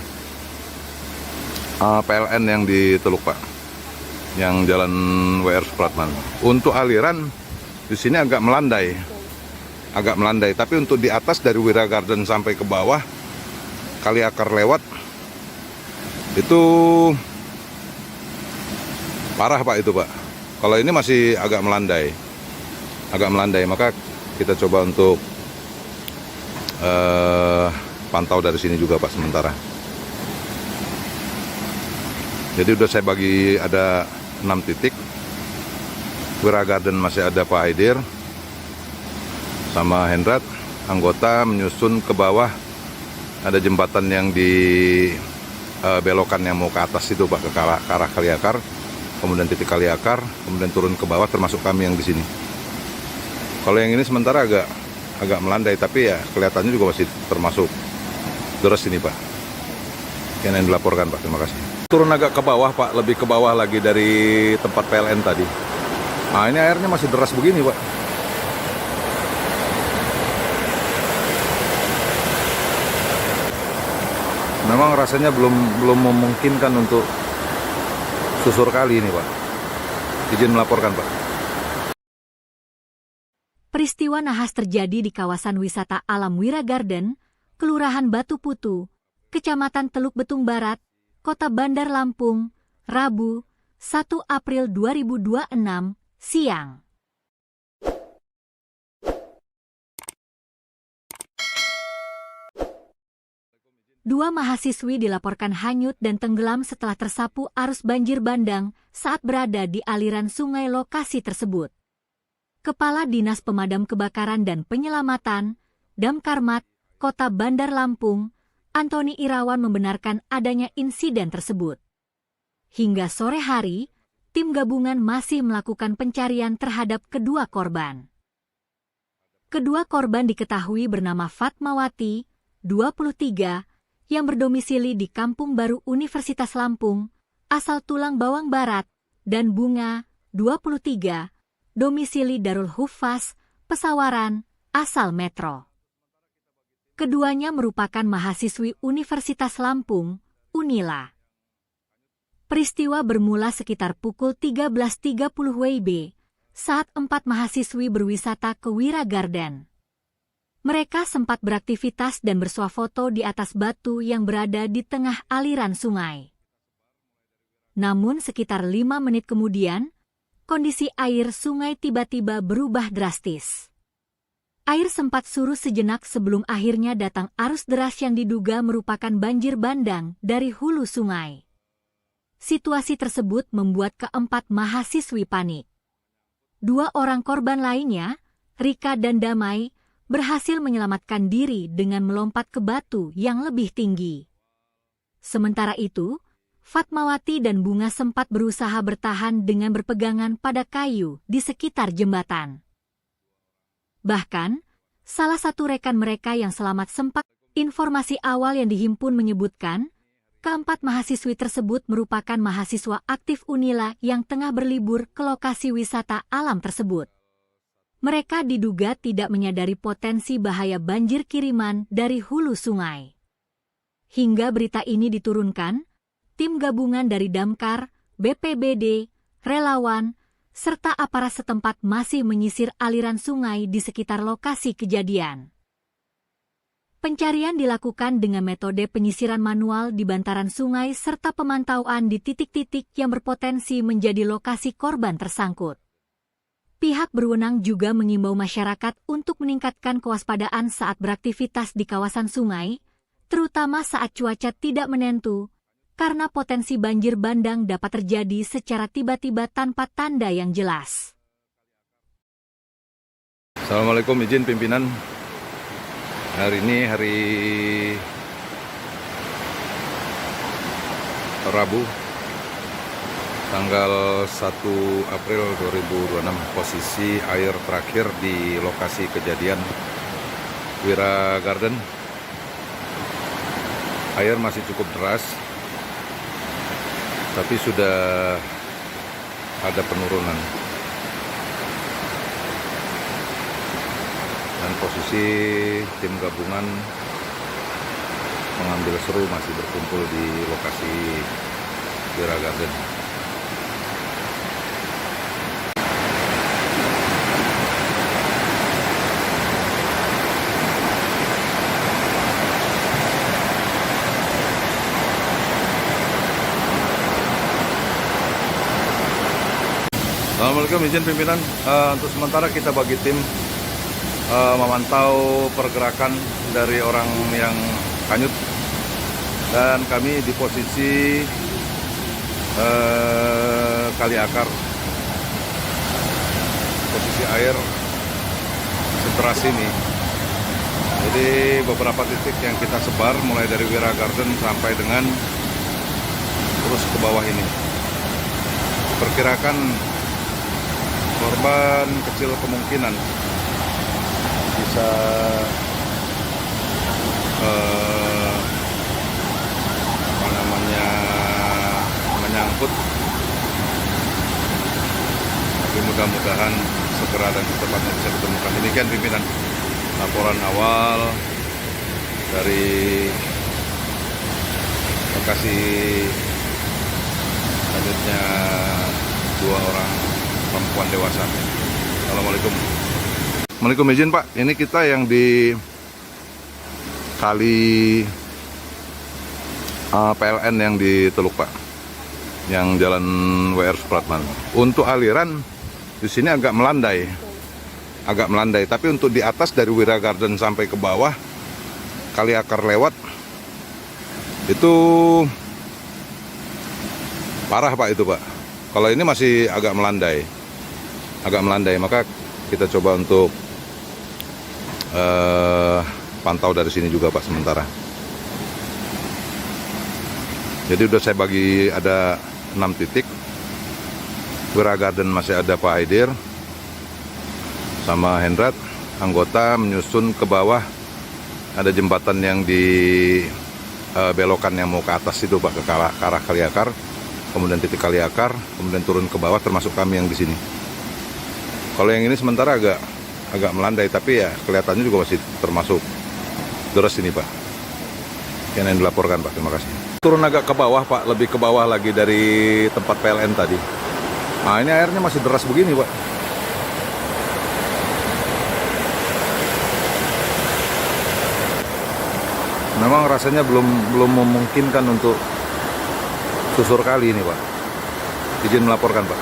[SPEAKER 2] PLN yang di Teluk Pak, yang jalan WR Supratman. Untuk aliran di sini agak melandai, tapi untuk di atas dari Wira Garden sampai ke bawah kali akar lewat itu parah Pak itu Pak. Kalau ini masih agak melandai, maka kita coba untuk pantau dari sini juga Pak sementara. Jadi udah saya bagi ada 6 titik. Wira Garden masih ada Pak Haidir sama Hendrat, anggota menyusun ke bawah. Ada jembatan yang di belokan yang mau ke atas itu Pak, ke arah kali akar. Kemudian titik kali akar, kemudian turun ke bawah, termasuk kami yang di sini. Kalau yang ini sementara agak melandai, tapi ya kelihatannya juga masih termasuk Deras ini Pak. Yang dilaporkan Pak, terima kasih. Turun agak ke bawah Pak, lebih ke bawah lagi dari tempat PLN tadi. Nah ini airnya masih deras begini Pak. Memang rasanya belum memungkinkan untuk susur kali ini Pak. Izin melaporkan Pak.
[SPEAKER 1] Peristiwa nahas terjadi di kawasan wisata alam Wira Garden, Kelurahan Batu Putu, Kecamatan Teluk Betung Barat, Kota Bandar Lampung, Rabu, 1 April 2026, siang. Dua mahasiswi dilaporkan hanyut dan tenggelam setelah tersapu arus banjir bandang saat berada di aliran sungai lokasi tersebut. Kepala Dinas Pemadam Kebakaran dan Penyelamatan, Damkarmat, Kota Bandar Lampung, Antoni Irawan membenarkan adanya insiden tersebut. Hingga sore hari, tim gabungan masih melakukan pencarian terhadap kedua korban. Kedua korban diketahui bernama Fatmawati, 23, yang berdomisili di Kampung Baru Universitas Lampung, asal Tulang Bawang Barat, dan Bunga, 23, domisili Darul Hufaz, Pesawaran, asal Metro. Keduanya merupakan mahasiswi Universitas Lampung, Unila. Peristiwa bermula sekitar pukul 13.30 WIB, saat 4 mahasiswi berwisata ke Wira Garden. Mereka sempat beraktivitas dan bersuah foto di atas batu yang berada di tengah aliran sungai. Namun sekitar 5 menit kemudian, kondisi air sungai tiba-tiba berubah drastis. Air sempat surut sejenak sebelum akhirnya datang arus deras yang diduga merupakan banjir bandang dari hulu sungai. Situasi tersebut membuat keempat mahasiswi panik. 2 orang korban lainnya, Rika dan Damai, berhasil menyelamatkan diri dengan melompat ke batu yang lebih tinggi. Sementara itu, Fatmawati dan Bunga sempat berusaha bertahan dengan berpegangan pada kayu di sekitar jembatan. Bahkan, salah satu rekan mereka yang selamat sempat, informasi awal yang dihimpun menyebutkan, keempat mahasiswi tersebut merupakan mahasiswa aktif Unila yang tengah berlibur ke lokasi wisata alam tersebut. Mereka diduga tidak menyadari potensi bahaya banjir kiriman dari hulu sungai. Hingga berita ini diturunkan, tim gabungan dari Damkar, BPBD, relawan, serta aparat setempat masih menyisir aliran sungai di sekitar lokasi kejadian. Pencarian dilakukan dengan metode penyisiran manual di bantaran sungai serta pemantauan di titik-titik yang berpotensi menjadi lokasi korban tersangkut. Pihak berwenang juga mengimbau masyarakat untuk meningkatkan kewaspadaan saat beraktivitas di kawasan sungai, terutama saat cuaca tidak menentu, karena potensi banjir bandang dapat terjadi secara tiba-tiba tanpa tanda yang jelas.
[SPEAKER 2] Assalamualaikum, izin pimpinan. Hari ini hari Rabu, tanggal 1 April 2026, posisi air terakhir di lokasi kejadian Wira Garden. Air masih cukup deras, tapi sudah ada penurunan. Dan posisi tim gabungan mengambil seru masih berkumpul di lokasi Wira Garden. Assalamualaikum, izin pimpinan. Untuk sementara kita bagi tim memantau pergerakan dari orang yang hanyut, dan kami di posisi kali akar. Posisi air seteras ini. Jadi beberapa titik yang kita sebar mulai dari Wira Garden sampai dengan terus ke bawah ini. Perkirakan korban kecil kemungkinan bisa hanya menyangkut, tapi mudah-mudahan segera dan secepatnya bisa ditemukan. Demikian pimpinan laporan awal dari lokasi selanjutnya 2 orang perempuan dewasa. Assalamualaikum. Assalamualaikum, izin Pak, ini kita yang di kali PLN yang di Teluk Pak, yang jalan WR Supratman. Untuk aliran di sini agak melandai, tapi untuk di atas dari Wira Garden sampai ke bawah Kali Akar lewat itu parah Pak itu Pak. Kalau ini masih agak melandai, maka kita coba untuk pantau dari sini juga Pak sementara. Jadi udah saya bagi ada 6 titik. Wira Garden masih ada Pak Aidir sama Hendrat, anggota menyusun ke bawah. Ada jembatan yang di belokan yang mau ke atas itu Pak, ke arah Kali Akar, kemudian titik Kali Akar, kemudian turun ke bawah, termasuk kami yang di sini. Kalau yang ini sementara agak melandai, tapi ya kelihatannya juga masih termasuk deras ini Pak. Yang dilaporkan Pak, terima kasih. Turun agak ke bawah Pak, lebih ke bawah lagi dari tempat PLN tadi. Nah ini airnya masih deras begini Pak. Memang rasanya belum memungkinkan untuk susur kali ini Pak. Izin melaporkan Pak.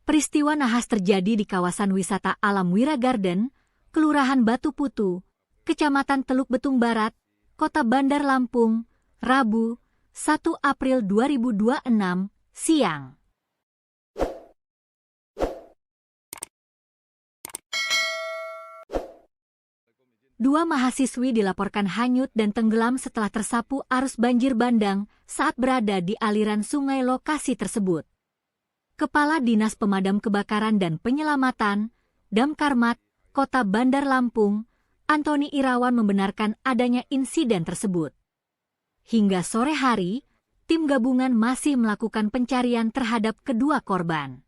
[SPEAKER 1] Peristiwa nahas terjadi di kawasan wisata alam Wira Garden, Kelurahan Batu Putu, Kecamatan Teluk Betung Barat, Kota Bandar Lampung, Rabu, 1 April 2026, siang. Dua mahasiswi dilaporkan hanyut dan tenggelam setelah tersapu arus banjir bandang saat berada di aliran sungai lokasi tersebut. Kepala Dinas Pemadam Kebakaran dan Penyelamatan, Damkarmat, Kota Bandar Lampung, Antoni Irawan membenarkan adanya insiden tersebut. Hingga sore hari, tim gabungan masih melakukan pencarian terhadap kedua korban.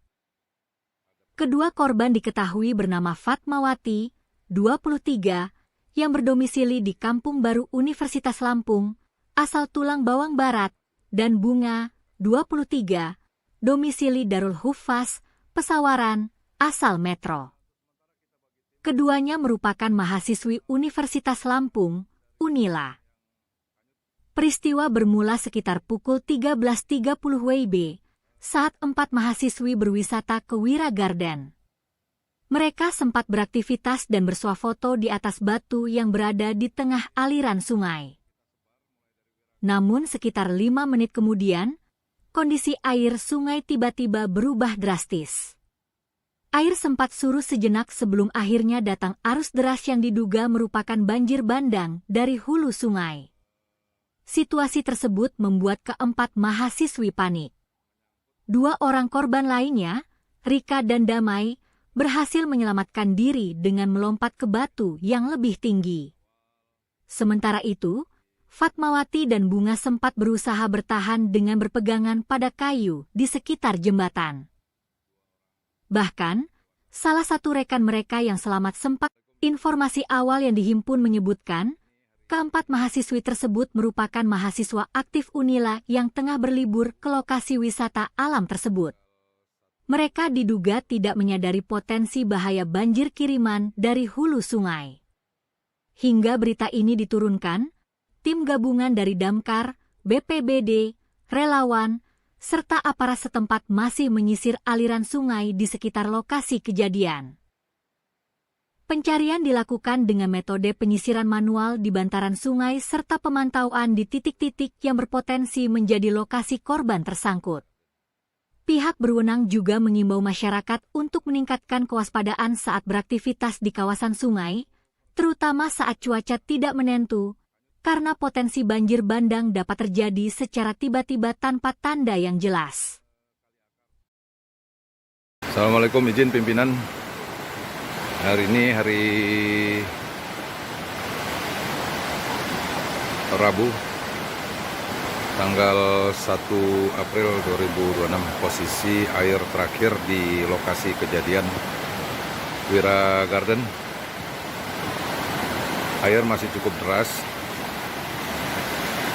[SPEAKER 1] Kedua korban diketahui bernama Fatmawati, 23, yang berdomisili di Kampung Baru Universitas Lampung, asal Tulang Bawang Barat, dan Bunga, 23, domisili Darul Hufaz, Pesawaran, asal Metro. Keduanya merupakan mahasiswi Universitas Lampung, Unila. Peristiwa bermula sekitar pukul 13.30 WIB saat 4 mahasiswi berwisata ke Wira Garden. Mereka sempat beraktivitas dan bersuah foto di atas batu yang berada di tengah aliran sungai. Namun sekitar 5 menit kemudian, kondisi air sungai tiba-tiba berubah drastis. Air sempat surut sejenak sebelum akhirnya datang arus deras yang diduga merupakan banjir bandang dari hulu sungai. Situasi tersebut membuat keempat mahasiswi panik. 2 orang korban lainnya, Rika dan Damai, berhasil menyelamatkan diri dengan melompat ke batu yang lebih tinggi. Sementara itu, Fatmawati dan Bunga sempat berusaha bertahan dengan berpegangan pada kayu di sekitar jembatan. Bahkan, salah satu rekan mereka yang selamat sempat, informasi awal yang dihimpun menyebutkan, keempat mahasiswi tersebut merupakan mahasiswa aktif Unila yang tengah berlibur ke lokasi wisata alam tersebut. Mereka diduga tidak menyadari potensi bahaya banjir kiriman dari hulu sungai. Hingga berita ini diturunkan, tim gabungan dari Damkar, BPBD, relawan, serta aparat setempat masih menyisir aliran sungai di sekitar lokasi kejadian. Pencarian dilakukan dengan metode penyisiran manual di bantaran sungai serta pemantauan di titik-titik yang berpotensi menjadi lokasi korban tersangkut. Pihak berwenang juga mengimbau masyarakat untuk meningkatkan kewaspadaan saat beraktivitas di kawasan sungai, terutama saat cuaca tidak menentu, karena potensi banjir bandang dapat terjadi secara tiba-tiba tanpa tanda yang jelas.
[SPEAKER 2] Assalamualaikum, izin pimpinan. Hari ini hari Rabu tanggal 1 April 2026. Posisi air terakhir di lokasi kejadian Wira Garden. Air masih cukup deras.